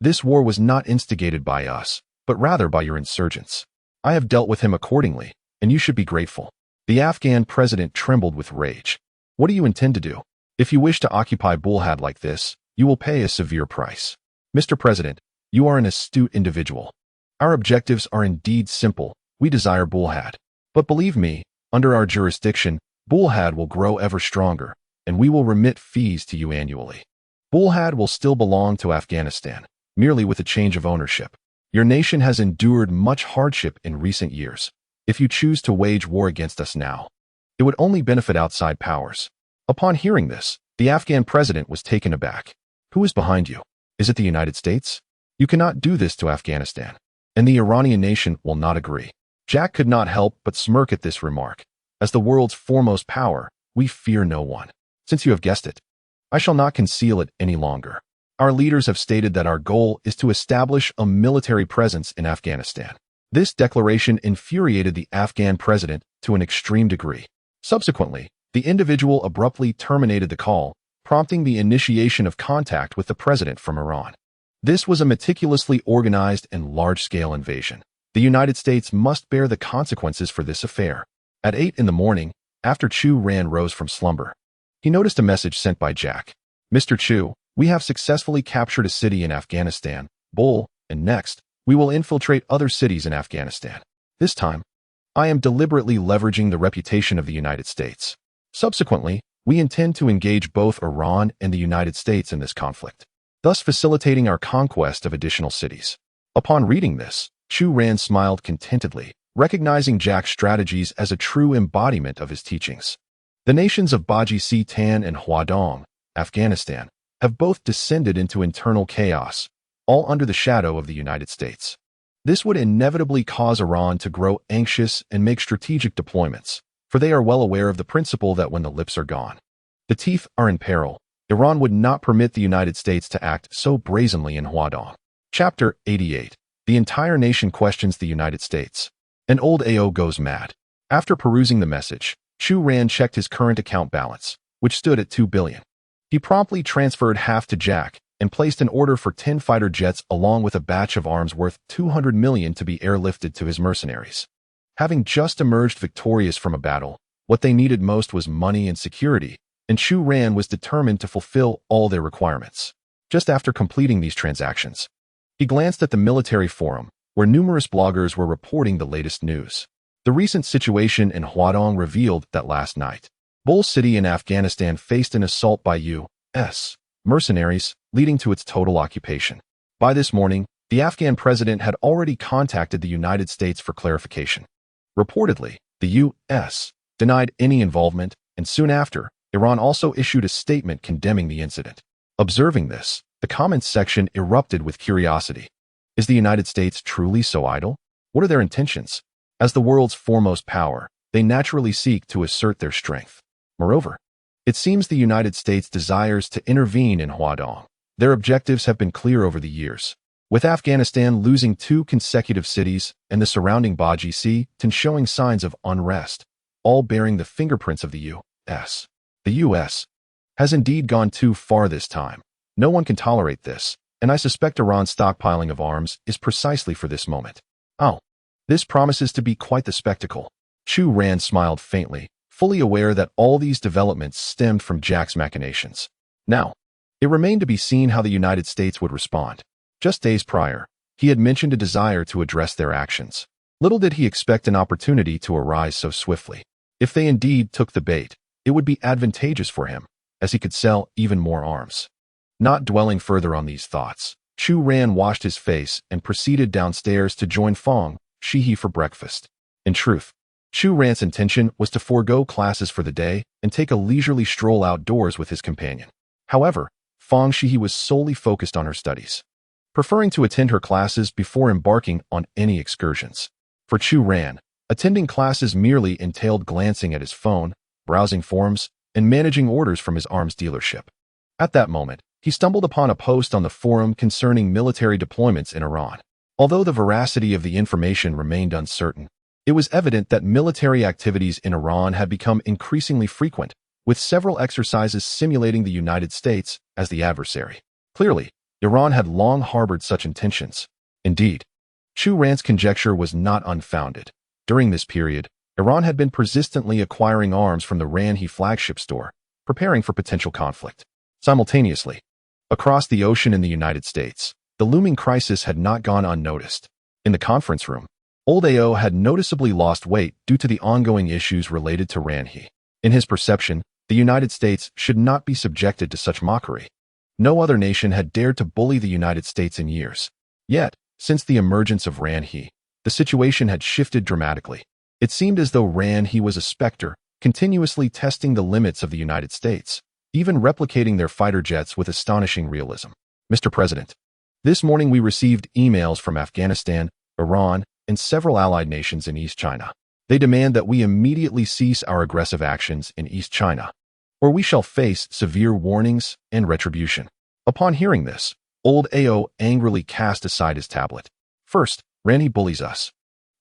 this war was not instigated by us, but rather by your insurgents. I have dealt with him accordingly, and you should be grateful. The Afghan president trembled with rage. What do you intend to do? If you wish to occupy Bullhead like this, you will pay a severe price. Mr. President, you are an astute individual. Our objectives are indeed simple. We desire Bullhead. But believe me, under our jurisdiction, Bullhead will grow ever stronger, and we will remit fees to you annually. Bullhead will still belong to Afghanistan, merely with a change of ownership. Your nation has endured much hardship in recent years. If you choose to wage war against us now, it would only benefit outside powers. Upon hearing this, the Afghan president was taken aback. Who is behind you? Is it the United States? You cannot do this to Afghanistan, and the Iranian nation will not agree. Jack could not help but smirk at this remark. As the world's foremost power, we fear no one. Since you have guessed it, I shall not conceal it any longer. Our leaders have stated that our goal is to establish a military presence in Afghanistan. This declaration infuriated the Afghan president to an extreme degree. Subsequently, the individual abruptly terminated the call, prompting the initiation of contact with the president from Iran. This was a meticulously organized and large-scale invasion. The United States must bear the consequences for this affair. At 8 in the morning, after Chu Ran rose from slumber, he noticed a message sent by Jack. Mr. Chu, we have successfully captured a city in Afghanistan, Bull, and next, we will infiltrate other cities in Afghanistan. This time, I am deliberately leveraging the reputation of the United States. Subsequently, we intend to engage both Iran and the United States in this conflict, thus facilitating our conquest of additional cities. Upon reading this, Chu Ran smiled contentedly, recognizing Jack's strategies as a true embodiment of his teachings. The nations of Baji-Tan and Huadong, Afghanistan, have both descended into internal chaos, all under the shadow of the United States. This would inevitably cause Iran to grow anxious and make strategic deployments, for they are well aware of the principle that when the lips are gone, the teeth are in peril. Iran would not permit the United States to act so brazenly in Huadong. Chapter 88. The entire nation questions the United States. An old AO goes mad. After perusing the message, Chu Ran checked his current account balance, which stood at $2 billion. He promptly transferred half to Jack and placed an order for 10 fighter jets along with a batch of arms worth $200 million to be airlifted to his mercenaries. Having just emerged victorious from a battle, what they needed most was money and security, and Chu Ran was determined to fulfill all their requirements. Just after completing these transactions, he glanced at the military forum, where numerous bloggers were reporting the latest news. The recent situation in Huadong revealed that last night, Bull City in Afghanistan faced an assault by U.S. mercenaries, leading to its total occupation. By this morning, the Afghan president had already contacted the United States for clarification. Reportedly, the U.S. denied any involvement, and soon after, Iran also issued a statement condemning the incident. Observing this, the comments section erupted with curiosity. Is the United States truly so idle? What are their intentions? As the world's foremost power, they naturally seek to assert their strength. Moreover, it seems the United States desires to intervene in Huadong. Their objectives have been clear over the years, with Afghanistan losing 2 consecutive cities and the surrounding Baji-Tan showing signs of unrest, all bearing the fingerprints of the U.S. The U.S. has indeed gone too far this time. No one can tolerate this, and I suspect Iran's stockpiling of arms is precisely for this moment. Oh, this promises to be quite the spectacle. Chu Ran smiled faintly, fully aware that all these developments stemmed from Jack's machinations. Now, it remained to be seen how the United States would respond. Just days prior, he had mentioned a desire to address their actions. Little did he expect an opportunity to arise so swiftly. If they indeed took the bait, it would be advantageous for him, as he could sell even more arms. Not dwelling further on these thoughts, Chu Ran washed his face and proceeded downstairs to join Fang, Xihe for breakfast. In truth, Chu Ran's intention was to forego classes for the day and take a leisurely stroll outdoors with his companion. However, Fang Xihe was solely focused on her studies, preferring to attend her classes before embarking on any excursions. For Chu Ran, attending classes merely entailed glancing at his phone, browsing forums, and managing orders from his arms dealership. At that moment, he stumbled upon a post on the forum concerning military deployments in Iran. Although the veracity of the information remained uncertain, it was evident that military activities in Iran had become increasingly frequent, with several exercises simulating the United States as the adversary. Clearly, Iran had long harbored such intentions. Indeed, Chu Ran's conjecture was not unfounded. During this period, Iran had been persistently acquiring arms from the Xihe flagship store, preparing for potential conflict. Simultaneously, across the ocean in the United States, the looming crisis had not gone unnoticed. In the conference room, Old AO had noticeably lost weight due to the ongoing issues related to Xihe. In his perception, the United States should not be subjected to such mockery. No other nation had dared to bully the United States in years. Yet, since the emergence of Xihe, the situation had shifted dramatically. It seemed as though Xihe was a specter, continuously testing the limits of the United States, even replicating their fighter jets with astonishing realism. Mr. President, this morning we received emails from Afghanistan, Iran, and several allied nations in East China. They demand that we immediately cease our aggressive actions in East China, or we shall face severe warnings and retribution. Upon hearing this, Old AO angrily cast aside his tablet. First, Xihe bullies us,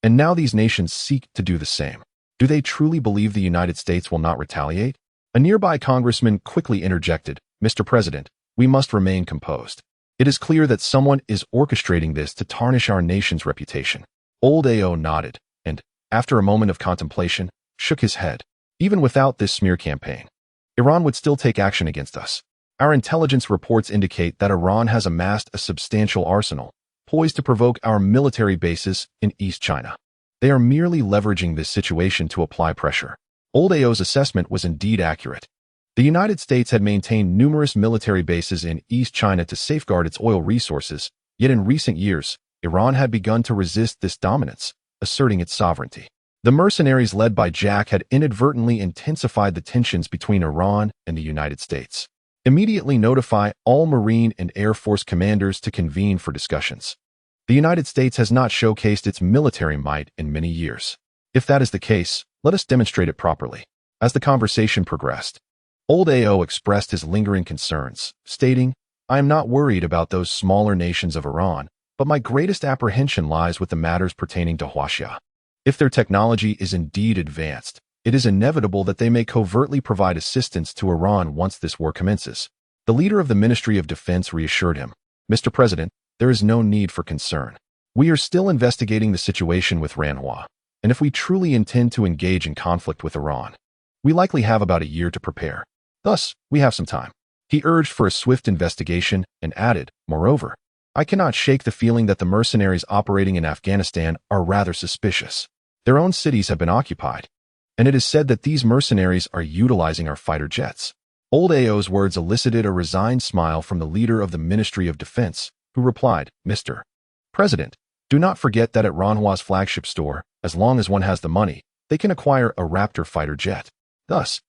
and now these nations seek to do the same. Do they truly believe the United States will not retaliate? A nearby congressman quickly interjected, Mr. President, we must remain composed. It is clear that someone is orchestrating this to tarnish our nation's reputation. Old AO nodded, and, after a moment of contemplation, shook his head. Even without this smear campaign, Iran would still take action against us. Our intelligence reports indicate that Iran has amassed a substantial arsenal, poised to provoke our military bases in East China. They are merely leveraging this situation to apply pressure. Old AO's assessment was indeed accurate. The United States had maintained numerous military bases in East China to safeguard its oil resources, yet in recent years, Iran had begun to resist this dominance, asserting its sovereignty. The mercenaries led by Jack had inadvertently intensified the tensions between Iran and the United States. Immediately notify all Marine and Air Force commanders to convene for discussions. The United States has not showcased its military might in many years. If that is the case, let us demonstrate it properly. As the conversation progressed, Old AO expressed his lingering concerns, stating, I am not worried about those smaller nations of Iran, but my greatest apprehension lies with the matters pertaining to Xihe. If their technology is indeed advanced, it is inevitable that they may covertly provide assistance to Iran once this war commences. The leader of the Ministry of Defense reassured him, Mr. President, there is no need for concern. We are still investigating the situation with Xihe, and if we truly intend to engage in conflict with Iran, we likely have about a year to prepare. Thus, we have some time. He urged for a swift investigation and added, moreover, I cannot shake the feeling that the mercenaries operating in Afghanistan are rather suspicious. Their own cities have been occupied, and it is said that these mercenaries are utilizing our fighter jets. Old AO's words elicited a resigned smile from the leader of the Ministry of Defense, who replied, Mr. President, do not forget that at Xihe's flagship store, as long as one has the money, they can acquire a Raptor fighter jet. Thus,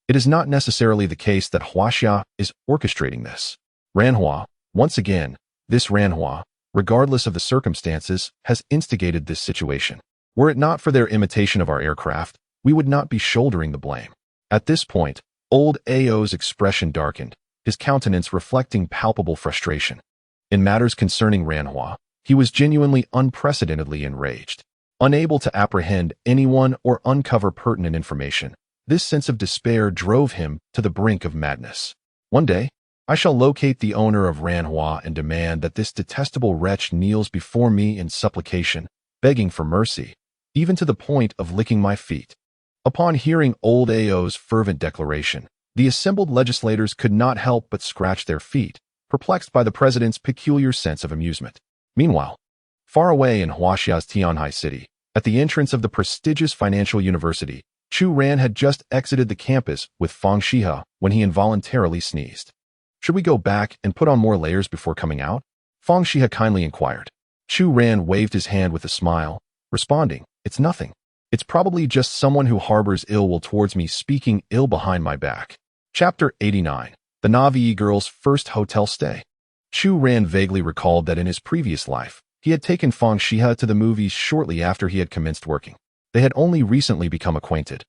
it is not necessarily the case that Xihe is orchestrating this. Xihe, once again, this Xihe, regardless of the circumstances, has instigated this situation. Were it not for their imitation of our aircraft, we would not be shouldering the blame. At this point, Old AO's expression darkened, his countenance reflecting palpable frustration. In matters concerning Xihe, he was genuinely unprecedentedly enraged. Unable to apprehend anyone or uncover pertinent information, this sense of despair drove him to the brink of madness. One day, I shall locate the owner of Xihe and demand that this detestable wretch kneels before me in supplication, begging for mercy, even to the point of licking my feet. Upon hearing Old AO's fervent declaration, the assembled legislators could not help but scratch their feet, perplexed by the president's peculiar sense of amusement. Meanwhile, far away in Xihe's Tianhai City, at the entrance of the prestigious financial university, Chu Ran had just exited the campus with Fang Xihe when he involuntarily sneezed. Should we go back and put on more layers before coming out? Fang Xihe kindly inquired. Chu Ran waved his hand with a smile, responding, It's nothing. It's probably just someone who harbors ill will towards me speaking ill behind my back. Chapter 89. The Navi girl's first hotel stay. Chu Ran vaguely recalled that in his previous life, he had taken Fang Xihe to the movies shortly after he had commenced working. They had only recently become acquainted.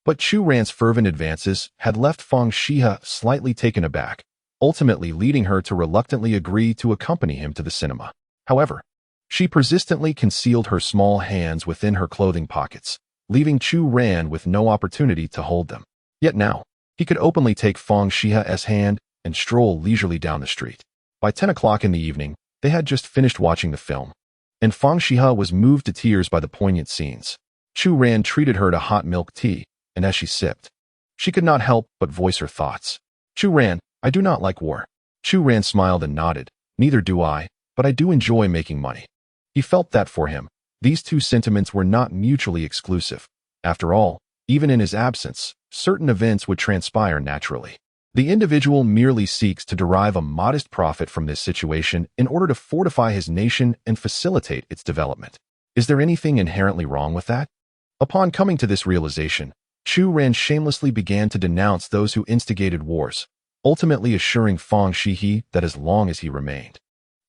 But Chu Ran's fervent advances had left Fang Xihe slightly taken aback, ultimately leading her to reluctantly agree to accompany him to the cinema. However, she persistently concealed her small hands within her clothing pockets, leaving Chu Ran with no opportunity to hold them. Yet now, he could openly take Fang Xihe's hand and stroll leisurely down the street. By 10 o'clock in the evening, they had just finished watching the film, and Fang Xihe was moved to tears by the poignant scenes. Chu Ran treated her to hot milk tea, and as she sipped, she could not help but voice her thoughts. Chu Ran, I do not like war. Chu Ran smiled and nodded. Neither do I, but I do enjoy making money. He felt that for him, these two sentiments were not mutually exclusive. After all, even in his absence, certain events would transpire naturally. The individual merely seeks to derive a modest profit from this situation in order to fortify his nation and facilitate its development. Is there anything inherently wrong with that? Upon coming to this realization, Chu Ran shamelessly began to denounce those who instigated wars, ultimately assuring Fang Xihe that as long as he remained,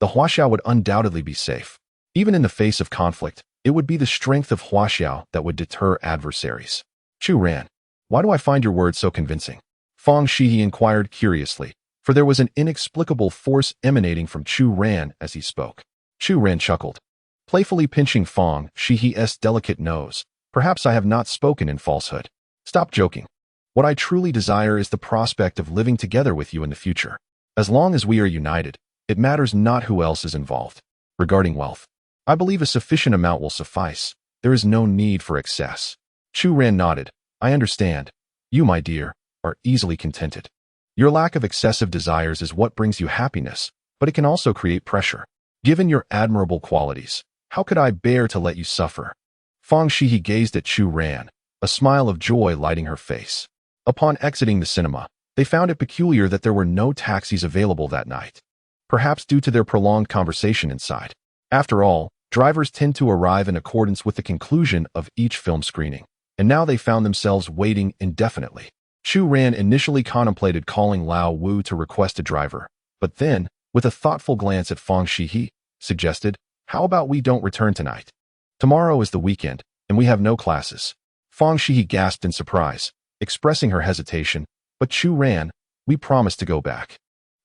the Huaxiao would undoubtedly be safe. Even in the face of conflict, it would be the strength of Huaxiao that would deter adversaries. Chu Ran, why do I find your words so convincing? Fang Xihe inquired curiously, for there was an inexplicable force emanating from Chu Ran as he spoke. Chu Ran chuckled, playfully pinching Fang Xihe's delicate nose. Perhaps I have not spoken in falsehood. Stop joking. What I truly desire is the prospect of living together with you in the future. As long as we are united, it matters not who else is involved. Regarding wealth, I believe a sufficient amount will suffice. There is no need for excess. Chu Ran nodded. I understand. You, my dear, are easily contented. Your lack of excessive desires is what brings you happiness, but it can also create pressure. Given your admirable qualities, how could I bear to let you suffer? Fang Xihe gazed at Chu Ran, a smile of joy lighting her face. Upon exiting the cinema, they found it peculiar that there were no taxis available that night, perhaps due to their prolonged conversation inside. After all, drivers tend to arrive in accordance with the conclusion of each film screening, and now they found themselves waiting indefinitely. Chu Ran initially contemplated calling Lao Wu to request a driver, but then, with a thoughtful glance at Fang Xihe, suggested, how about we don't return tonight? Tomorrow is the weekend, and we have no classes. Fang Xihe gasped in surprise, expressing her hesitation, but Chu Ran, we promised to go back.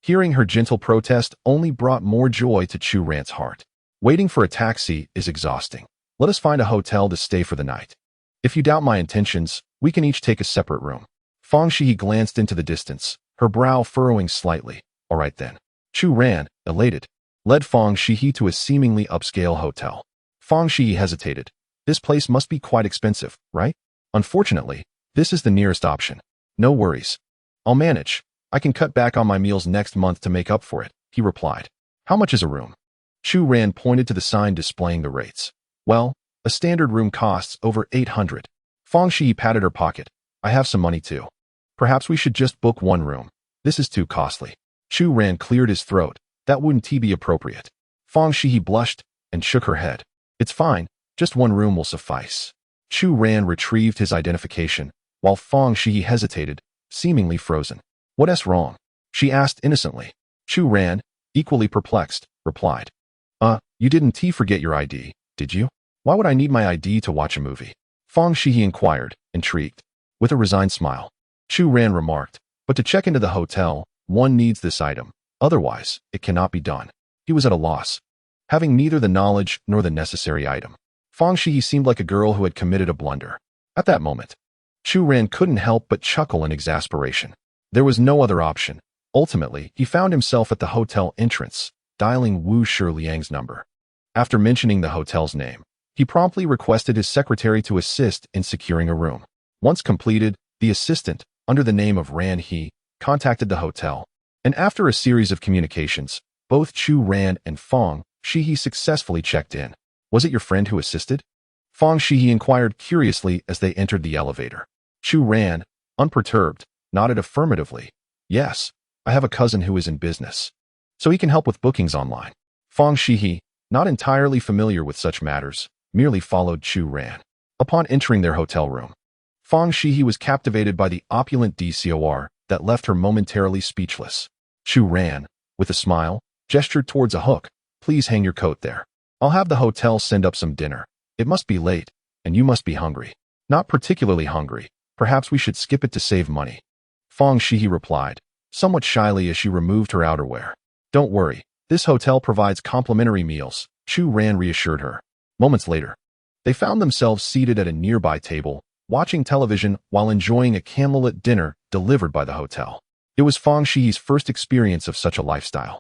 Hearing her gentle protest only brought more joy to Chu Ran's heart. Waiting for a taxi is exhausting. Let us find a hotel to stay for the night. If you doubt my intentions, we can each take a separate room. Fang Xihe glanced into the distance, her brow furrowing slightly. All right then. Chu Ran, elated, led Fang Xihe to a seemingly upscale hotel. Fang Xihe hesitated. This place must be quite expensive, right? Unfortunately, this is the nearest option. No worries. I'll manage. I can cut back on my meals next month to make up for it, he replied. How much is a room? Chu Ran pointed to the sign displaying the rates. Well, a standard room costs over 800. Fang Xihe patted her pocket. I have some money too. Perhaps we should just book one room. This is too costly. Chu Ran cleared his throat. That wouldn't be appropriate. Fang Xihe blushed and shook her head. It's fine. Just one room will suffice. Chu Ran retrieved his identification, while Fang Xihe hesitated, seemingly frozen. What's wrong? She asked innocently. Chu Ran, equally perplexed, replied. You didn't forget your ID, did you? Why would I need my ID to watch a movie? Fang Xihe inquired, intrigued. With a resigned smile. Chu Ran remarked, but to check into the hotel, one needs this item. Otherwise, it cannot be done. He was at a loss, having neither the knowledge nor the necessary item. Fang Xihe seemed like a girl who had committed a blunder. At that moment, Chu Ran couldn't help but chuckle in exasperation. There was no other option. Ultimately, he found himself at the hotel entrance, dialing Wu Shiliang's number. After mentioning the hotel's name, he promptly requested his secretary to assist in securing a room. Once completed, the assistant, under the name of Ran He, contacted the hotel, and after a series of communications, both Chu Ran and Fang Xihe successfully checked in. Was it your friend who assisted? Fang Xihe inquired curiously as they entered the elevator. Chu Ran, unperturbed, nodded affirmatively. Yes, I have a cousin who is in business, so he can help with bookings online. Fang Xihe, not entirely familiar with such matters, merely followed Chu Ran. Upon entering their hotel room, Fang Xihe was captivated by the opulent decor that left her momentarily speechless. Chu Ran, with a smile, gestured towards a hook. Please hang your coat there. I'll have the hotel send up some dinner. It must be late, and you must be hungry. Not particularly hungry. Perhaps we should skip it to save money. Fang Xihe replied. somewhat shyly as she removed her outerwear. Don't worry, this hotel provides complimentary meals, Chu Ran reassured her. Moments later, they found themselves seated at a nearby table, watching television while enjoying a candlelit dinner delivered by the hotel. It was Fang Xihe's first experience of such a lifestyle,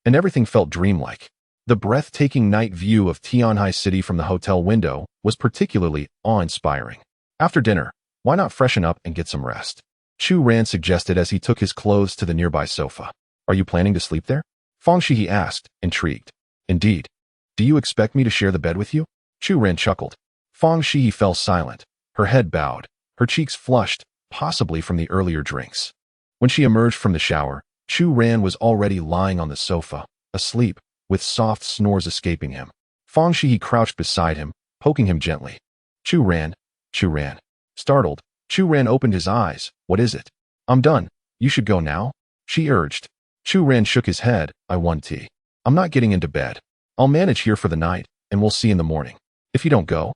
and everything felt dreamlike. The breathtaking night view of Tianhai City from the hotel window was particularly awe-inspiring. After dinner, why not freshen up and get some rest? Chu Ran suggested as he took his clothes to the nearby sofa. Are you planning to sleep there? Fang Xihe asked, intrigued. Indeed. Do you expect me to share the bed with you? Chu Ran chuckled. Fang Xihe fell silent, her head bowed, her cheeks flushed, possibly from the earlier drinks. When she emerged from the shower, Chu Ran was already lying on the sofa, asleep, with soft snores escaping him. Fang Xihe crouched beside him, poking him gently. Chu Ran. Chu Ran. Startled, Chu Ran opened his eyes. What is it? I'm done. You should go now, she urged. Chu Ran shook his head. I want tea. I'm not getting into bed. I'll manage here for the night, and we'll see in the morning. If you don't go,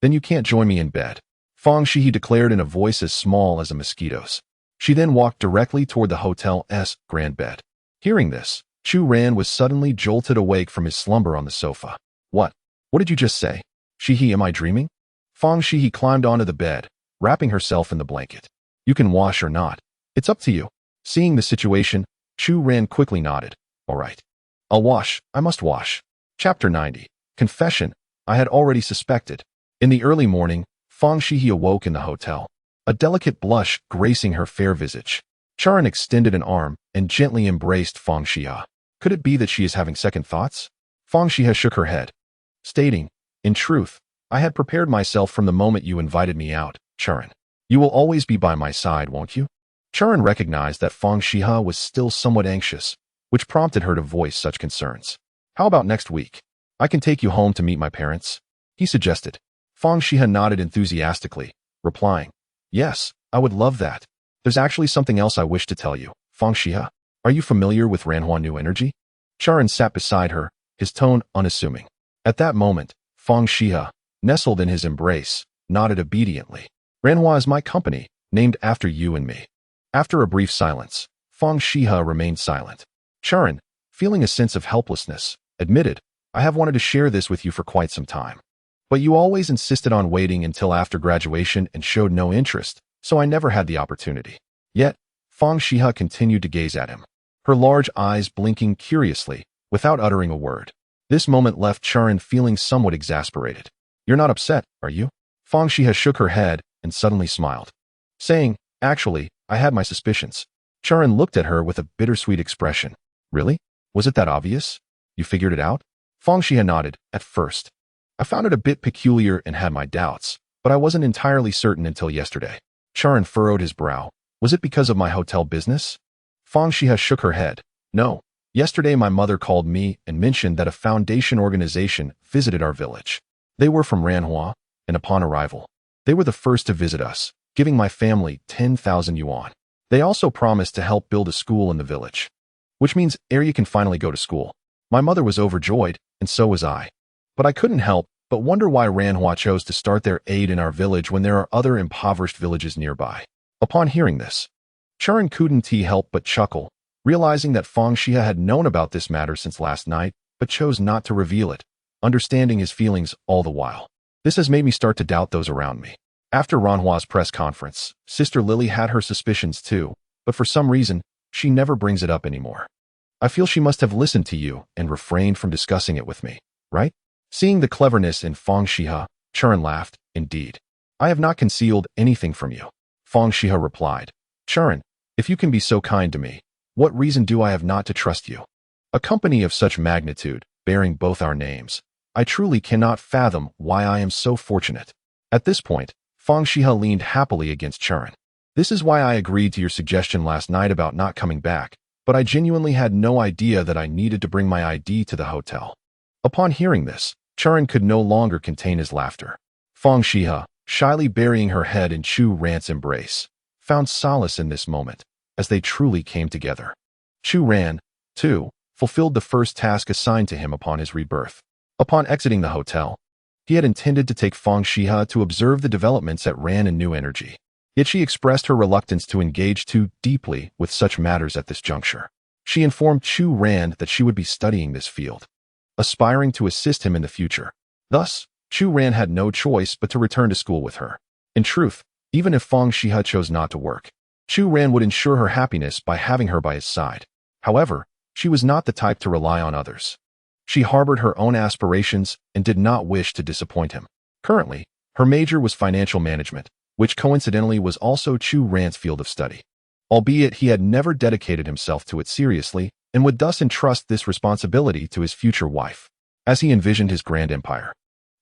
then you can't join me in bed, Fang Xihe declared in a voice as small as a mosquito's. She then walked directly toward the hotel's grand bed. Hearing this, Chu Ran was suddenly jolted awake from his slumber on the sofa. What? What did you just say? Xihe, am I dreaming? Fang Xihe climbed onto the bed, wrapping herself in the blanket. You can wash or not. It's up to you. Seeing the situation, Chu Ran quickly nodded. All right. I'll wash. I must wash. Chapter 90. Confession. I had already suspected. In the early morning, Fang Xihe awoke in the hotel, a delicate blush gracing her fair visage. Chu Ran extended an arm and gently embraced Fang Xihe. Could it be that she is having second thoughts? Fang Xihe shook her head, stating, in truth, I had prepared myself from the moment you invited me out, Chu Ran. You will always be by my side, won't you? Chu Ran recognized that Fang Xihe was still somewhat anxious, which prompted her to voice such concerns. How about next week? I can take you home to meet my parents, he suggested. Fang Xihe nodded enthusiastically, replying, yes, I would love that. There's actually something else I wish to tell you. Fang Xihe, are you familiar with Ranhua New Energy? Chu Ran sat beside her, his tone unassuming. At that moment, Fang Xihe, nestled in his embrace, nodded obediently. Ranhua is my company, named after you and me. After a brief silence, Fang Xihe remained silent. Chu Ran, feeling a sense of helplessness, admitted, I have wanted to share this with you for quite some time. But you always insisted on waiting until after graduation and showed no interest, so I never had the opportunity. Yet, Fang Xihe continued to gaze at him, her large eyes blinking curiously, without uttering a word. This moment left Chu Ran feeling somewhat exasperated. You're not upset, are you? Fang Xihe shook her head and suddenly smiled, saying, actually, I had my suspicions. Chu Ran looked at her with a bittersweet expression. Really? Was it that obvious? You figured it out? Fang Xihe nodded, at first. I found it a bit peculiar and had my doubts, but I wasn't entirely certain until yesterday. Chu Ran furrowed his brow. Was it because of my hotel business? Fang Xihe shook her head. No. Yesterday my mother called me and mentioned that a foundation organization visited our village. They were from Ranhua, and upon arrival, they were the first to visit us, giving my family 10,000 yuan. They also promised to help build a school in the village, which means Arya can finally go to school. My mother was overjoyed, and so was I. But I couldn't help but wonder why Ranhua chose to start their aid in our village when there are other impoverished villages nearby. Upon hearing this, Chu Ran couldn't help but chuckle, realizing that Fang Xihe had known about this matter since last night, but chose not to reveal it, understanding his feelings all the while. This has made me start to doubt those around me. After Ranhua's press conference, Sister Lily had her suspicions too, but for some reason, she never brings it up anymore. I feel she must have listened to you and refrained from discussing it with me, right? Seeing the cleverness in Fang Xihe, Chu Ran laughed. Indeed. I have not concealed anything from you. Fang Xihe replied. Chu Ran, if you can be so kind to me, what reason do I have not to trust you? A company of such magnitude, bearing both our names, I truly cannot fathom why I am so fortunate. At this point, Fang Xihe leaned happily against Chu Ran. This is why I agreed to your suggestion last night about not coming back, but I genuinely had no idea that I needed to bring my ID to the hotel. Upon hearing this, Chu Ran could no longer contain his laughter. Fang Xihe, shyly burying her head in Chu Ran's embrace, found solace in this moment, as they truly came together. Chu Ran, too, fulfilled the first task assigned to him upon his rebirth. Upon exiting the hotel, he had intended to take Fang Xihe to observe the developments at Ran and New Energy. Yet she expressed her reluctance to engage too deeply with such matters at this juncture. She informed Chu Ran that she would be studying this field, aspiring to assist him in the future. Thus, Chu Ran had no choice but to return to school with her. In truth, even if Fang Xihe chose not to work, Chu Ran would ensure her happiness by having her by his side. However, she was not the type to rely on others. She harbored her own aspirations and did not wish to disappoint him. Currently, her major was financial management, which coincidentally was also Chu Ran's field of study. Albeit he had never dedicated himself to it seriously and would thus entrust this responsibility to his future wife. As he envisioned his grand empire,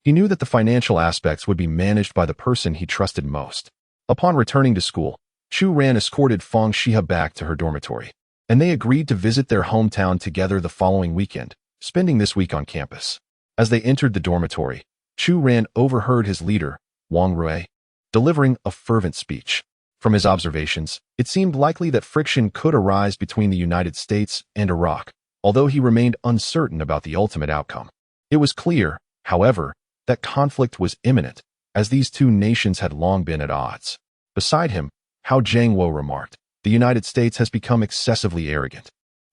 he knew that the financial aspects would be managed by the person he trusted most. Upon returning to school, Chu Ran escorted Fang Xihe back to her dormitory, and they agreed to visit their hometown together the following weekend, spending this week on campus. As they entered the dormitory, Chu Ran overheard his leader, Wang Rui, delivering a fervent speech. From his observations, it seemed likely that friction could arise between the United States and Iraq, although he remained uncertain about the ultimate outcome. It was clear, however, that conflict was imminent, as these two nations had long been at odds. Beside him, Hao Jiangwo remarked, "The United States has become excessively arrogant.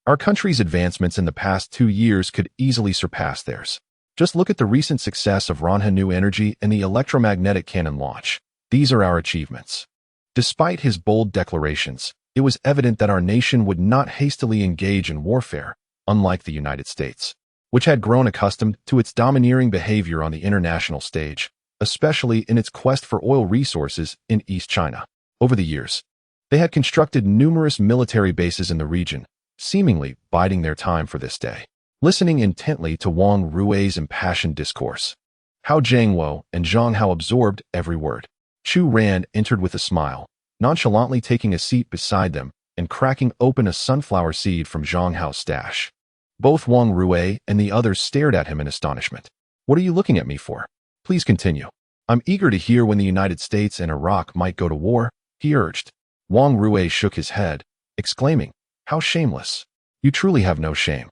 Our country's advancements in the past 2 years could easily surpass theirs. Just look at the recent success of Ranhe New Energy and the electromagnetic cannon launch. These are our achievements." Despite his bold declarations, it was evident that our nation would not hastily engage in warfare, unlike the United States, which had grown accustomed to its domineering behavior on the international stage, especially in its quest for oil resources in East China. Over the years, they had constructed numerous military bases in the region, seemingly biding their time for this day. Listening intently to Wang Rui's impassioned discourse, Hao Jiangwo and Zhang Hao absorbed every word. Chu Ran entered with a smile, nonchalantly taking a seat beside them and cracking open a sunflower seed from Zhang Hao's stash. Both Wang Rui and the others stared at him in astonishment. "What are you looking at me for? Please continue. I'm eager to hear when the United States and Iraq might go to war," he urged. Wang Rui shook his head, exclaiming, "How shameless. You truly have no shame.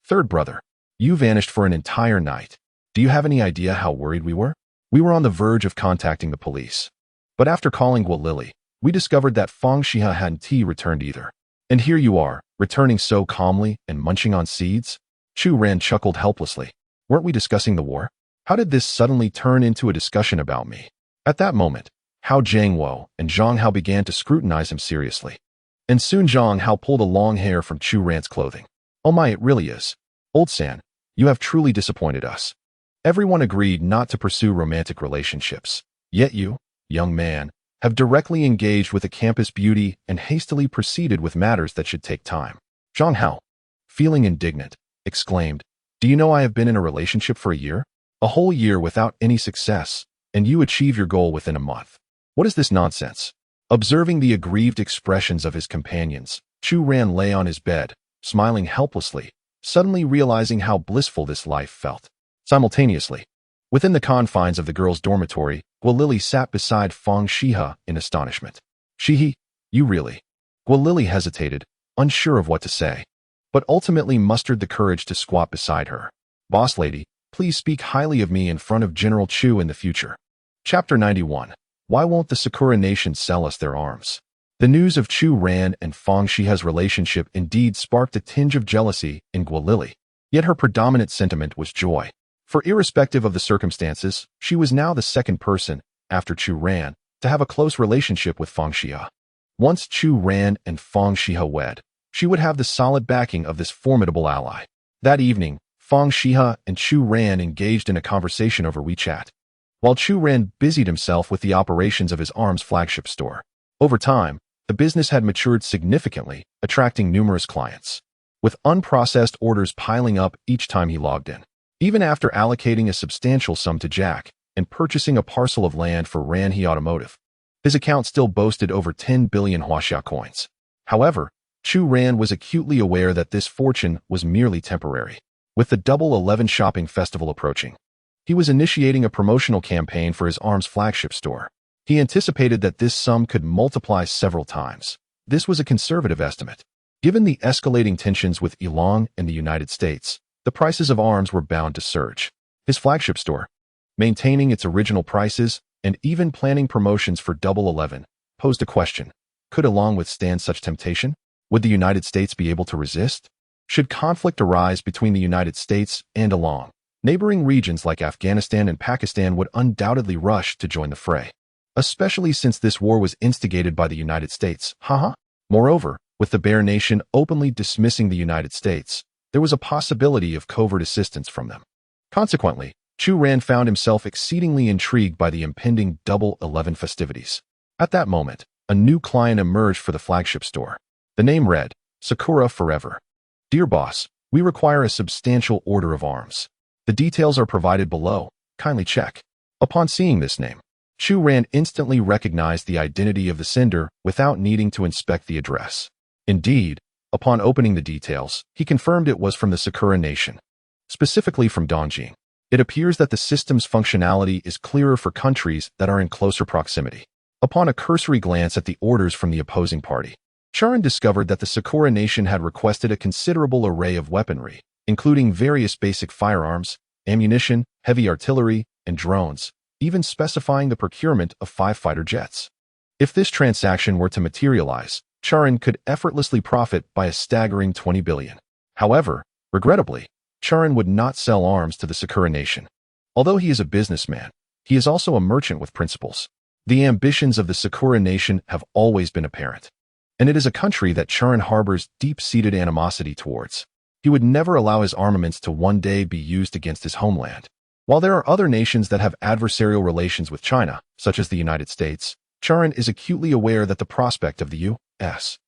Third brother, you vanished for an entire night. Do you have any idea how worried we were? We were on the verge of contacting the police. But after calling Guolili, we discovered that Fang Xihe hadn't returned either. And here you are, returning so calmly and munching on seeds?" Chu Ran chuckled helplessly. "Weren't we discussing the war? How did this suddenly turn into a discussion about me?" At that moment, Hao Jiangwo and Zhang Hao began to scrutinize him seriously. And soon Zhang Hao pulled a long hair from Chu Ran's clothing. "Oh my, it really is. Old San, you have truly disappointed us. Everyone agreed not to pursue romantic relationships. Yet you, young man, have directly engaged with a campus beauty and hastily proceeded with matters that should take time." Zhang Hao, feeling indignant, exclaimed, "Do you know I have been in a relationship for a year? A whole year without any success, and you achieve your goal within a month. What is this nonsense?" Observing the aggrieved expressions of his companions, Chu Ran lay on his bed, smiling helplessly, suddenly realizing how blissful this life felt. Simultaneously, within the confines of the girls' dormitory, Guolili sat beside Fang Xihe in astonishment. "Xihe, you really..." Guolili hesitated, unsure of what to say, but ultimately mustered the courage to squat beside her. "Boss lady, please speak highly of me in front of General Chu in the future." Chapter 91. Why won't the Sakura nation sell us their arms? The news of Chu Ran and Fang Xihe's relationship indeed sparked a tinge of jealousy in Guolili, yet her predominant sentiment was joy. For irrespective of the circumstances, she was now the second person, after Chu Ran, to have a close relationship with Fang Xihe. Once Chu Ran and Fang Xihe wed, she would have the solid backing of this formidable ally. That evening, Fang Xihe and Chu Ran engaged in a conversation over WeChat, while Chu Ran busied himself with the operations of his arms flagship store. Over time, the business had matured significantly, attracting numerous clients, with unprocessed orders piling up each time he logged in. Even after allocating a substantial sum to Jack and purchasing a parcel of land for Ranhe Automotive, his account still boasted over 10 billion Huaxia coins. However, Chu Ran was acutely aware that this fortune was merely temporary. With the Double 11 shopping festival approaching, he was initiating a promotional campaign for his arms flagship store. He anticipated that this sum could multiply several times. This was a conservative estimate. Given the escalating tensions with Iran and the United States, the prices of arms were bound to surge. His flagship store, maintaining its original prices and even planning promotions for Double 11, posed a question. Could Along withstand such temptation? Would the United States be able to resist? Should conflict arise between the United States and Along, neighboring regions like Afghanistan and Pakistan would undoubtedly rush to join the fray, especially since this war was instigated by the United States. Moreover, with the Bear Nation openly dismissing the United States, there was a possibility of covert assistance from them. Consequently, Chu Ran found himself exceedingly intrigued by the impending Double 11 festivities. At that moment, a new client emerged for the flagship store. The name read, Sakura Forever. Dear boss, we require a substantial order of arms. The details are provided below. Kindly check. Upon seeing this name, Chu Ran instantly recognized the identity of the sender without needing to inspect the address. Indeed, upon opening the details, he confirmed it was from the Sakura Nation, specifically from Dongjing. It appears that the system's functionality is clearer for countries that are in closer proximity. Upon a cursory glance at the orders from the opposing party, Chu Ran discovered that the Sakura Nation had requested a considerable array of weaponry, including various basic firearms, ammunition, heavy artillery, and drones, even specifying the procurement of 5 fighter jets. If this transaction were to materialize, Chu Ran could effortlessly profit by a staggering 20 billion. However, regrettably, Chu Ran would not sell arms to the Sakura Nation. Although he is a businessman, he is also a merchant with principles. The ambitions of the Sakura Nation have always been apparent, and it is a country that Chu Ran harbors deep-seated animosity towards. He would never allow his armaments to one day be used against his homeland. While there are other nations that have adversarial relations with China, such as the United States, Chu Ran is acutely aware that the prospect of the U.S.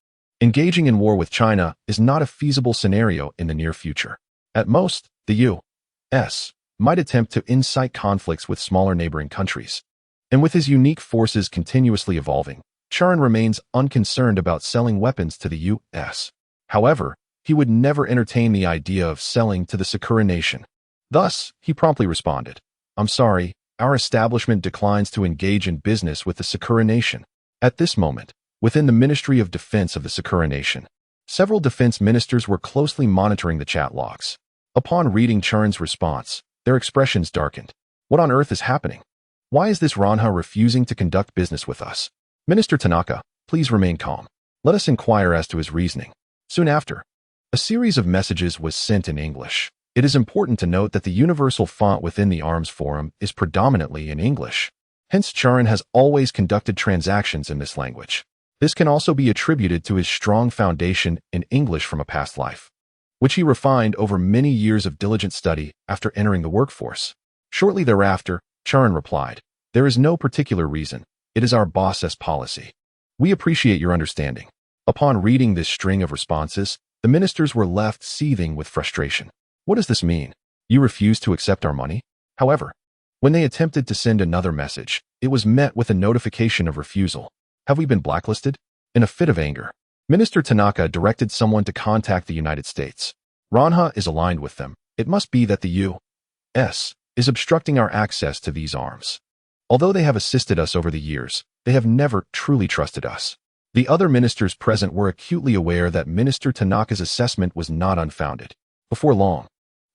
engaging in war with China is not a feasible scenario in the near future. At most, the U.S. might attempt to incite conflicts with smaller neighboring countries. And with his unique forces continuously evolving, Chu Ran remains unconcerned about selling weapons to the U.S. However, he would never entertain the idea of selling to the Sakura Nation. Thus, he promptly responded, I'm sorry, our establishment declines to engage in business with the Sakura Nation. At this moment, within the Ministry of Defense of the Sakura Nation, several defense ministers were closely monitoring the chat logs. Upon reading Chu Ran's response, their expressions darkened. What on earth is happening? Why is this Ranha refusing to conduct business with us? Minister Tanaka, please remain calm. Let us inquire as to his reasoning. Soon after, a series of messages was sent in English. It is important to note that the universal font within the ARMS forum is predominantly in English. Hence, Chu Ran has always conducted transactions in this language. This can also be attributed to his strong foundation in English from a past life, which he refined over many years of diligent study after entering the workforce. Shortly thereafter, Chu Ran replied, There is no particular reason. It is our boss's policy. We appreciate your understanding. Upon reading this string of responses, the ministers were left seething with frustration. What does this mean? You refuse to accept our money? However, when they attempted to send another message, it was met with a notification of refusal. Have we been blacklisted? In a fit of anger, Minister Tanaka directed someone to contact the United States. Ranha is aligned with them. It must be that the U.S. is obstructing our access to these arms. Although they have assisted us over the years, they have never truly trusted us. The other ministers present were acutely aware that Minister Tanaka's assessment was not unfounded. Before long,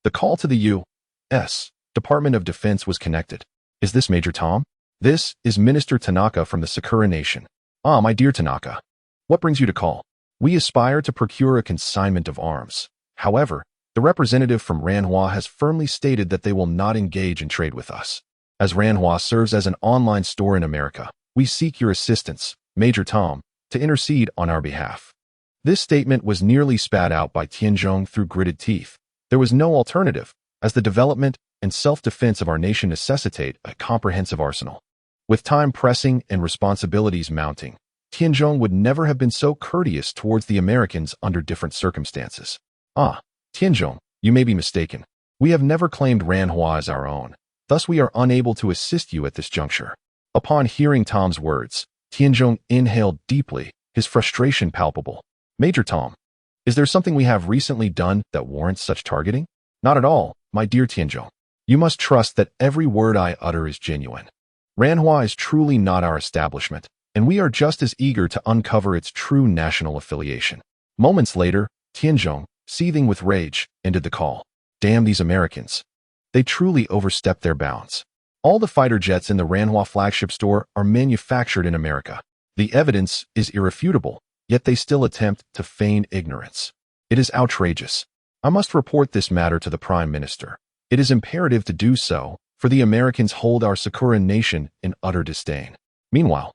the call to the U.S. Department of Defense was connected. Is this Major Tom? This is Minister Tanaka from the Sakura Nation. Ah, my dear Tanaka. What brings you to call? We aspire to procure a consignment of arms. However, the representative from Ranhua has firmly stated that they will not engage in trade with us. As Ranhua serves as an online store in America, we seek your assistance, Major Tom, to intercede on our behalf. This statement was nearly spat out by Tianzhong through gritted teeth. There was no alternative, as the development and self-defense of our nation necessitate a comprehensive arsenal. With time pressing and responsibilities mounting, Tianzhong would never have been so courteous towards the Americans under different circumstances. Ah, Tianzhong, you may be mistaken. We have never claimed Ranhua as our own. Thus we are unable to assist you at this juncture. Upon hearing Tom's words, Tianzhong inhaled deeply, his frustration palpable. Major Tom, is there something we have recently done that warrants such targeting? Not at all, my dear Tianzhong. You must trust that every word I utter is genuine. Ranhua is truly not our establishment, and we are just as eager to uncover its true national affiliation. Moments later, Tianzhong, seething with rage, ended the call. Damn these Americans. They truly overstepped their bounds. All the fighter jets in the Ranhua flagship store are manufactured in America. The evidence is irrefutable, yet they still attempt to feign ignorance. It is outrageous. I must report this matter to the Prime Minister. It is imperative to do so, for the Americans hold our Sakura nation in utter disdain. Meanwhile,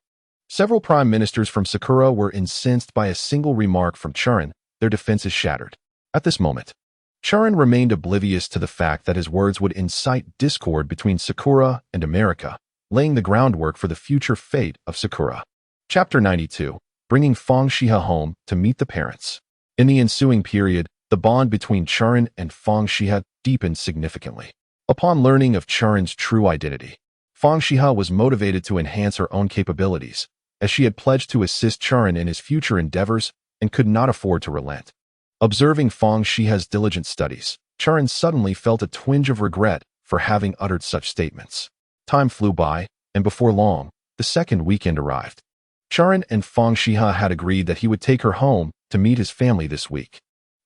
several prime ministers from Sakura were incensed by a single remark from Chu Ran. Their defenses shattered. At this moment, Chu Ran remained oblivious to the fact that his words would incite discord between Sakura and America, laying the groundwork for the future fate of Sakura. Chapter 92. Bringing Fang Xihe home to meet the parents. In the ensuing period, the bond between Chu Ran and Fang Xihe deepened significantly. Upon learning of Chu Ran's true identity, Fang Xihe was motivated to enhance her own capabilities, as she had pledged to assist Chu Ran in his future endeavors and could not afford to relent. Observing Fang Xihe's diligent studies, Chu Ran suddenly felt a twinge of regret for having uttered such statements. Time flew by, and before long, the second weekend arrived. Chu Ran and Fang Xihe had agreed that he would take her home to meet his family this week.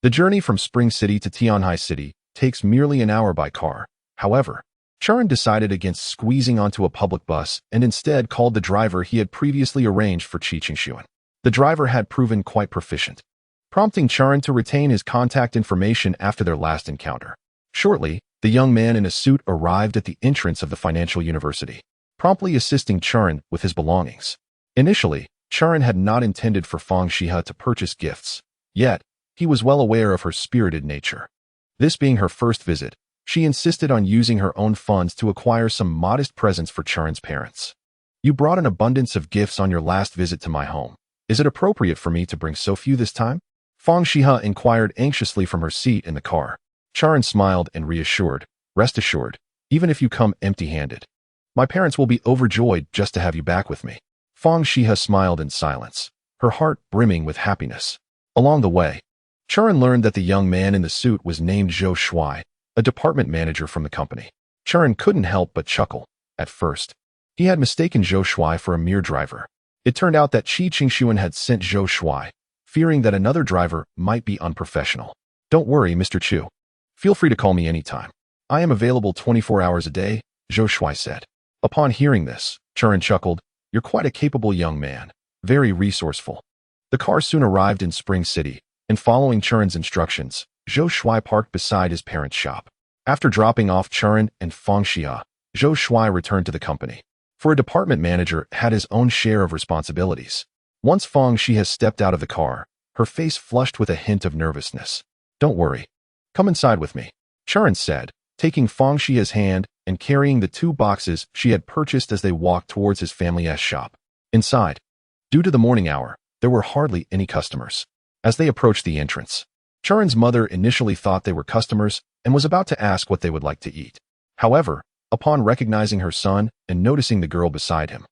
The journey from Spring City to Tianhai City takes merely an hour by car. However, Chu Ran decided against squeezing onto a public bus and instead called the driver he had previously arranged for Xihe. The driver had proven quite proficient, prompting Chu Ran to retain his contact information after their last encounter. Shortly, the young man in a suit arrived at the entrance of the financial university, promptly assisting Chu Ran with his belongings. Initially, Chu Ran had not intended for Fang Xihe to purchase gifts, yet he was well aware of her spirited nature. This being her first visit, she insisted on using her own funds to acquire some modest presents for Chu Ran's parents. You brought an abundance of gifts on your last visit to my home. Is it appropriate for me to bring so few this time? Fang Xihe inquired anxiously from her seat in the car. Chu Ran smiled and reassured, rest assured, even if you come empty-handed, my parents will be overjoyed just to have you back with me. Fang Xihe smiled in silence, her heart brimming with happiness. Along the way, Chu Ran learned that the young man in the suit was named Zhou Shuai, a department manager from the company. Chu Ran couldn't help but chuckle. At first, he had mistaken Zhou Shuai for a mere driver. It turned out that Xihe had sent Zhou Shuai, fearing that another driver might be unprofessional. Don't worry, Mr. Chu. Feel free to call me anytime. I am available 24 hours a day, Zhou Shuai said. Upon hearing this, Chu Ran chuckled. You're quite a capable young man, very resourceful. The car soon arrived in Spring City, and following Chu Ran's instructions, Zhou Shuai parked beside his parents' shop. After dropping off Chu Ran and Fang Xihe, Zhou Shuai returned to the company. For a department manager had his own share of responsibilities. Once Fang Xihe stepped out of the car, her face flushed with a hint of nervousness. Don't worry. Come inside with me, Chu Ran said, taking Fang Xihe's hand and carrying the 2 boxes she had purchased as they walked towards his family's shop. Inside, due to the morning hour, there were hardly any customers. As they approached the entrance, Chu Ran's mother initially thought they were customers and was about to ask what they would like to eat. However, upon recognizing her son and noticing the girl beside him,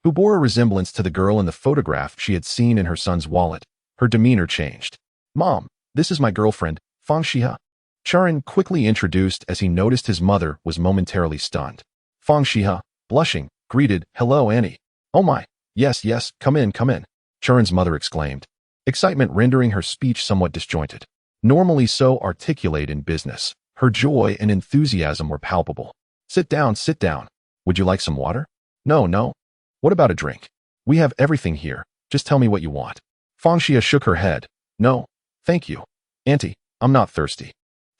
who bore a resemblance to the girl in the photograph she had seen in her son's wallet, her demeanor changed. Mom, this is my girlfriend, Fang Xihe. Chu Ran quickly introduced as he noticed his mother was momentarily stunned. Fang Xihe, blushing, greeted, Hello, Annie. Oh my, yes, come in. Chu Ran's mother exclaimed, excitement rendering her speech somewhat disjointed. Normally so articulate in business, her joy and enthusiasm were palpable. Sit down. Would you like some water? No. What about a drink? We have everything here. Just tell me what you want. Fang Xihe shook her head. No, thank you. Auntie, I'm not thirsty.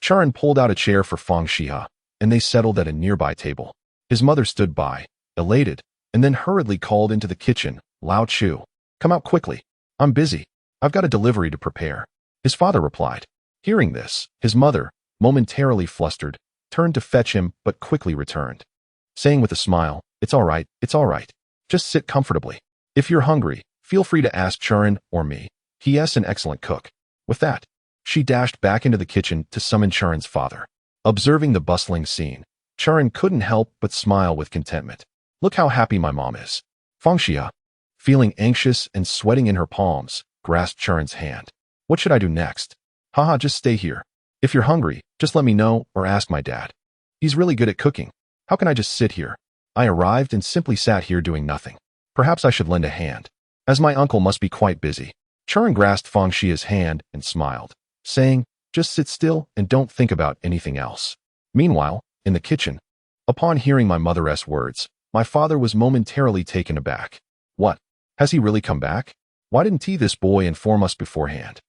Chu Ran pulled out a chair for Fang Xihe, and they settled at a nearby table. His mother stood by, elated, and then hurriedly called into the kitchen, Lao Chu. Come out quickly. I'm busy. I've got a delivery to prepare. His father replied. Hearing this, his mother, momentarily flustered, turned to fetch him but quickly returned, saying with a smile, It's all right. Just sit comfortably. If you're hungry, feel free to ask Chu Ran or me. He is an excellent cook. With that, she dashed back into the kitchen to summon Chu Ran's father. Observing the bustling scene, Chu Ran couldn't help but smile with contentment. Look how happy my mom is. Fang Xihe, feeling anxious and sweating in her palms, grasped Chu Ran's hand. What should I do next? Haha, just stay here. If you're hungry, just let me know or ask my dad. He's really good at cooking. How can I just sit here? I arrived and simply sat here doing nothing. Perhaps I should lend a hand, as my uncle must be quite busy. Chu Ran grasped Fang Xihe's hand and smiled, saying, Just sit still and don't think about anything else. Meanwhile, in the kitchen, upon hearing my mother's words, my father was momentarily taken aback. What? Has he really come back? Why didn't this boy inform us beforehand?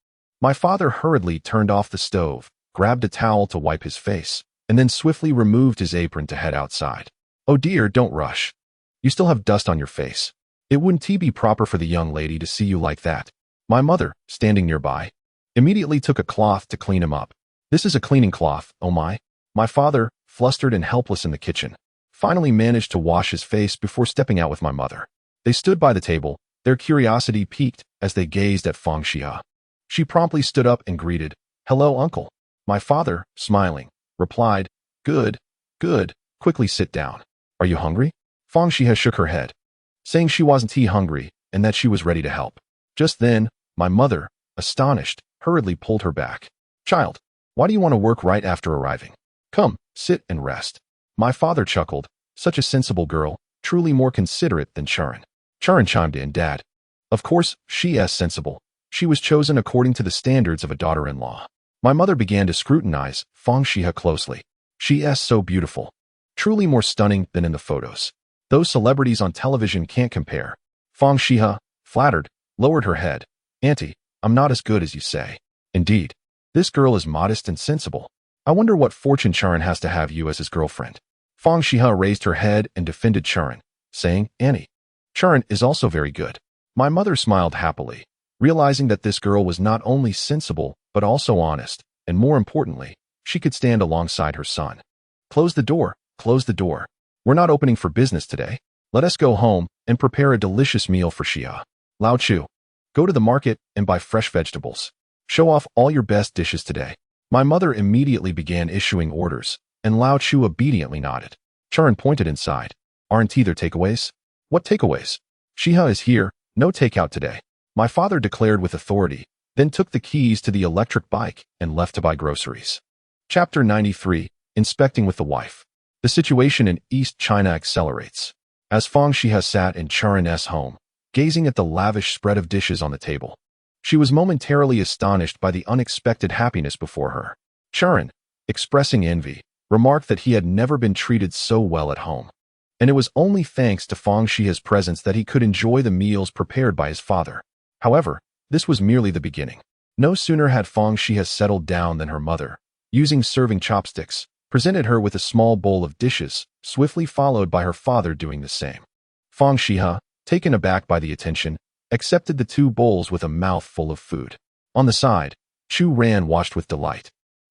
My father hurriedly turned off the stove, grabbed a towel to wipe his face, and then swiftly removed his apron to head outside. Oh dear, don't rush. You still have dust on your face. It wouldn't be proper for the young lady to see you like that. My mother, standing nearby, immediately took a cloth to clean him up. This is a cleaning cloth, oh my. My father, flustered and helpless in the kitchen, finally managed to wash his face before stepping out with my mother. They stood by the table, their curiosity piqued as they gazed at Fang Xihe. She promptly stood up and greeted, "Hello, uncle." My father, smiling, replied, Good, good, quickly sit down. Are you hungry? Fang Xihe shook her head, saying she wasn't hungry and that she was ready to help. Just then, my mother, astonished, hurriedly pulled her back. Child, why do you want to work right after arriving? Come, sit and rest. My father chuckled, such a sensible girl, truly more considerate than Chu Ran. Chu Ran chimed in, Dad. Of course, she's sensible. She was chosen according to the standards of a daughter-in-law. My mother began to scrutinize Fang Xihe closely. She's so beautiful. Truly more stunning than in the photos. Those celebrities on television can't compare. Fang Xihe, flattered, lowered her head. Auntie, I'm not as good as you say. Indeed, this girl is modest and sensible. I wonder what fortune Chu Ran has to have you as his girlfriend. Fang Xihe raised her head and defended Chu Ran, saying, Annie, Chu Ran is also very good. My mother smiled happily, realizing that this girl was not only sensible, but also honest, and more importantly, she could stand alongside her son. Close the door, close the door. We're not opening for business today. Let us go home and prepare a delicious meal for Xihe. Lao Chu, go to the market and buy fresh vegetables. Show off all your best dishes today. My mother immediately began issuing orders, and Lao Chu obediently nodded. Chu Ran pointed inside. Aren't there takeaways? What takeaways? Xihe is here, no takeout today. My father declared with authority, then took the keys to the electric bike and left to buy groceries. Chapter 93, Inspecting with the Wife. The situation in East China accelerates. As Fang Xihe sat in Chu Ran's home, gazing at the lavish spread of dishes on the table, she was momentarily astonished by the unexpected happiness before her. Chu Ran, expressing envy, remarked that he had never been treated so well at home. And it was only thanks to Fang Xihe's presence that he could enjoy the meals prepared by his father. However, this was merely the beginning. No sooner had Fang Xihe settled down than her mother, using serving chopsticks, presented her with a small bowl of dishes, swiftly followed by her father doing the same. Fang Xihe, taken aback by the attention, accepted the two bowls with a mouth full of food. On the side, Chu Ran watched with delight,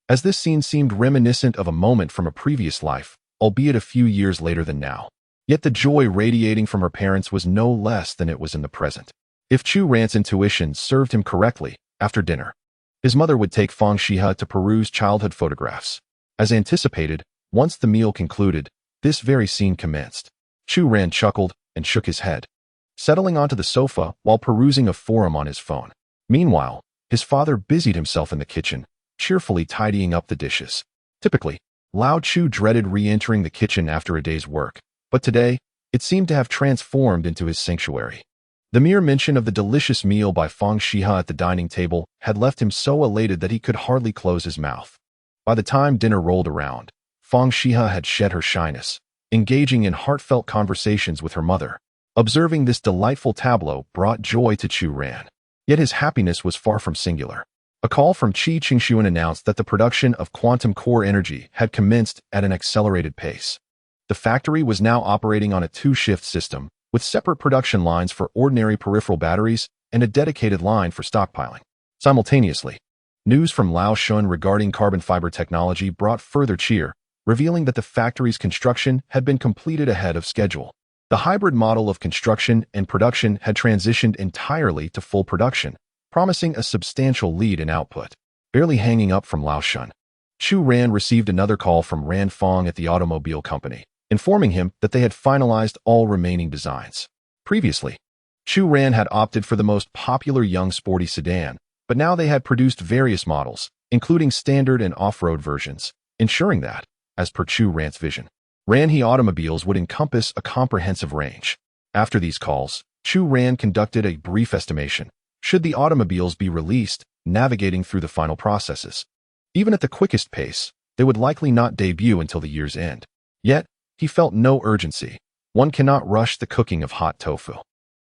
as this scene seemed reminiscent of a moment from a previous life, albeit a few years later than now. Yet the joy radiating from her parents was no less than it was in the present. If Chu Ran's intuition served him correctly, after dinner, his mother would take Fang Xihe to peruse childhood photographs. As anticipated, once the meal concluded, this very scene commenced. Chu Ran chuckled and shook his head, settling onto the sofa while perusing a forum on his phone. Meanwhile, his father busied himself in the kitchen, cheerfully tidying up the dishes. Typically, Lao Chu dreaded re-entering the kitchen after a day's work, but today, it seemed to have transformed into his sanctuary. The mere mention of the delicious meal by Fang Xihe at the dining table had left him so elated that he could hardly close his mouth. By the time dinner rolled around, Fang Xihe had shed her shyness, engaging in heartfelt conversations with her mother. Observing this delightful tableau brought joy to Chu Ran. Yet his happiness was far from singular. A call from Qi Qingshuan announced that the production of quantum core energy had commenced at an accelerated pace. The factory was now operating on a two-shift system, with separate production lines for ordinary peripheral batteries and a dedicated line for stockpiling. Simultaneously, news from Laoshun regarding carbon fiber technology brought further cheer, revealing that the factory's construction had been completed ahead of schedule. The hybrid model of construction and production had transitioned entirely to full production, promising a substantial lead in output. Barely hanging up from Laoshun, Chu Ran received another call from Ran Fang at the automobile company, informing him that they had finalized all remaining designs. Previously, Chu Ran had opted for the most popular young sporty sedan, but now they had produced various models, including standard and off-road versions, ensuring that, as per Chu Ran's vision, Ranhe automobiles would encompass a comprehensive range. After these calls, Chu Ran conducted a brief estimation, should the automobiles be released, navigating through the final processes. Even at the quickest pace, they would likely not debut until the year's end. Yet, he felt no urgency. One cannot rush the cooking of hot tofu.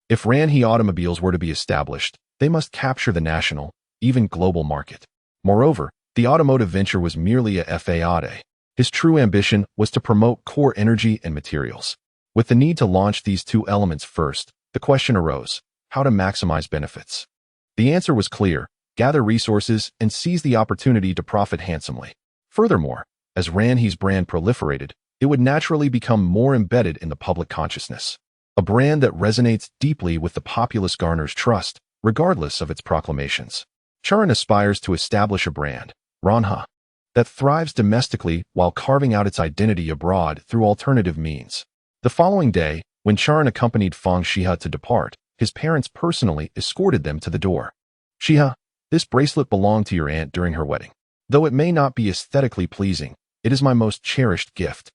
If Ranhe automobiles were to be established, they must capture the national, even global market. Moreover, the automotive venture was merely a fade. His true ambition was to promote core energy and materials. With the need to launch these two elements first, the question arose: how to maximize benefits? The answer was clear: gather resources and seize the opportunity to profit handsomely. Furthermore, as Ranhe's brand proliferated, it would naturally become more embedded in the public consciousness. A brand that resonates deeply with the populace garners trust, regardless of its proclamations. Chu Ran aspires to establish a brand, Ranhe, that thrives domestically while carving out its identity abroad through alternative means. The following day, when Chu Ran accompanied Fang Xihe to depart, his parents personally escorted them to the door. Xihe, this bracelet belonged to your aunt during her wedding. Though it may not be aesthetically pleasing, it is my most cherished gift.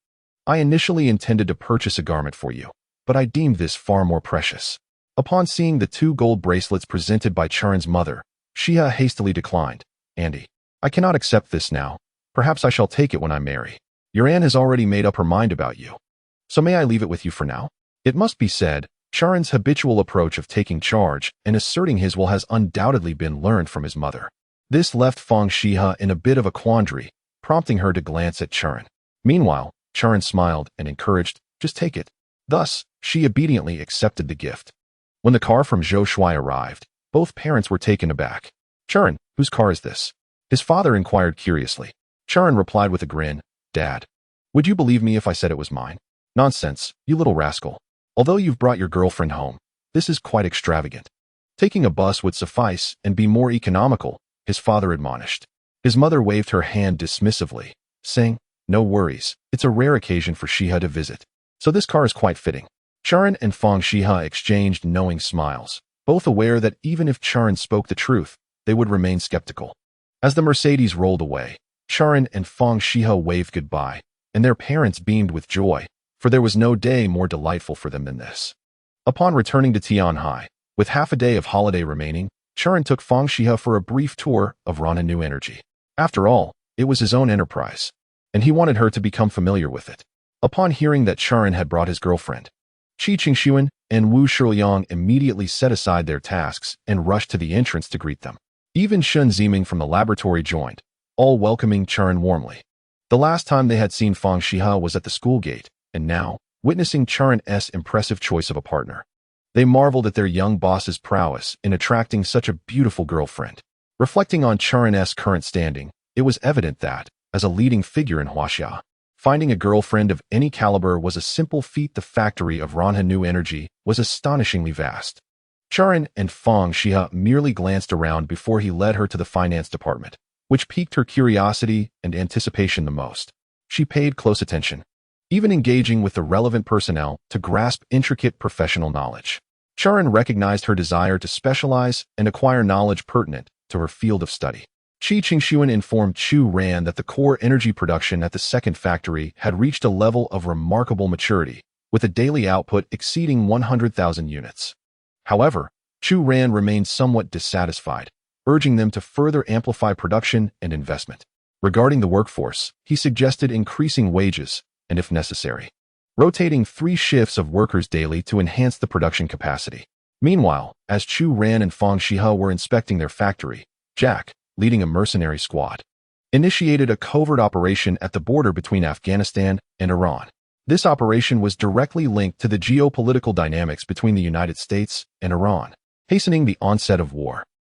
I initially intended to purchase a garment for you, but I deemed this far more precious. Upon seeing the two gold bracelets presented by Chu Ran's mother, Xihe hastily declined. Auntie, I cannot accept this now. Perhaps I shall take it when I marry. Your aunt has already made up her mind about you. So may I leave it with you for now? It must be said, Chu Ran's habitual approach of taking charge and asserting his will has undoubtedly been learned from his mother. This left Fang Xihe in a bit of a quandary, prompting her to glance at Chu Ran. Meanwhile, Chu Ran smiled and encouraged, just take it. Thus, she obediently accepted the gift. When the car from Zhou Shui arrived, both parents were taken aback. Chu Ran, whose car is this? His father inquired curiously. Chu Ran replied with a grin, Dad, would you believe me if I said it was mine? Nonsense, you little rascal. Although you've brought your girlfriend home, this is quite extravagant. Taking a bus would suffice and be more economical, his father admonished. His mother waved her hand dismissively, saying, no worries, it's a rare occasion for Xihe to visit. So this car is quite fitting. Chu Ran and Fang Xihe exchanged knowing smiles, both aware that even if Chu Ran spoke the truth, they would remain skeptical. As the Mercedes rolled away, Chu Ran and Fang Xihe waved goodbye, and their parents beamed with joy, for there was no day more delightful for them than this. Upon returning to Tianhai, with half a day of holiday remaining, Chu Ran took Fang Xihe for a brief tour of Ranhe New Energy. After all, it was his own enterprise, and he wanted her to become familiar with it. Upon hearing that Chu Ran had brought his girlfriend, Qi Qingshuan and Wu Shiliang immediately set aside their tasks and rushed to the entrance to greet them. Even Shun Ziming from the laboratory joined, all welcoming Chu Ran warmly. The last time they had seen Fang Xihe was at the school gate, and now, witnessing Chu Ran's impressive choice of a partner, they marveled at their young boss's prowess in attracting such a beautiful girlfriend. Reflecting on Chu Ran's current standing, it was evident that, as a leading figure in Huaxia, finding a girlfriend of any caliber was a simple feat. The factory of Ranhe New Energy was astonishingly vast. Chu Ran and Fang Xihe merely glanced around before he led her to the finance department, which piqued her curiosity and anticipation the most. She paid close attention, even engaging with the relevant personnel to grasp intricate professional knowledge. Chu Ran recognized her desire to specialize and acquire knowledge pertinent to her field of study. Qi Qingshuan informed Chu Ran that the core energy production at the second factory had reached a level of remarkable maturity, with a daily output exceeding 100,000 units. However, Chu Ran remained somewhat dissatisfied, urging them to further amplify production and investment. Regarding the workforce, he suggested increasing wages, and if necessary, rotating 3 shifts of workers daily to enhance the production capacity. Meanwhile, as Chu Ran and Fang Xihe were inspecting their factory, Jack, leading a mercenary squad, initiated a covert operation at the border between Afghanistan and Iran. This operation was directly linked to the geopolitical dynamics between the United States and Iran, hastening the onset of war.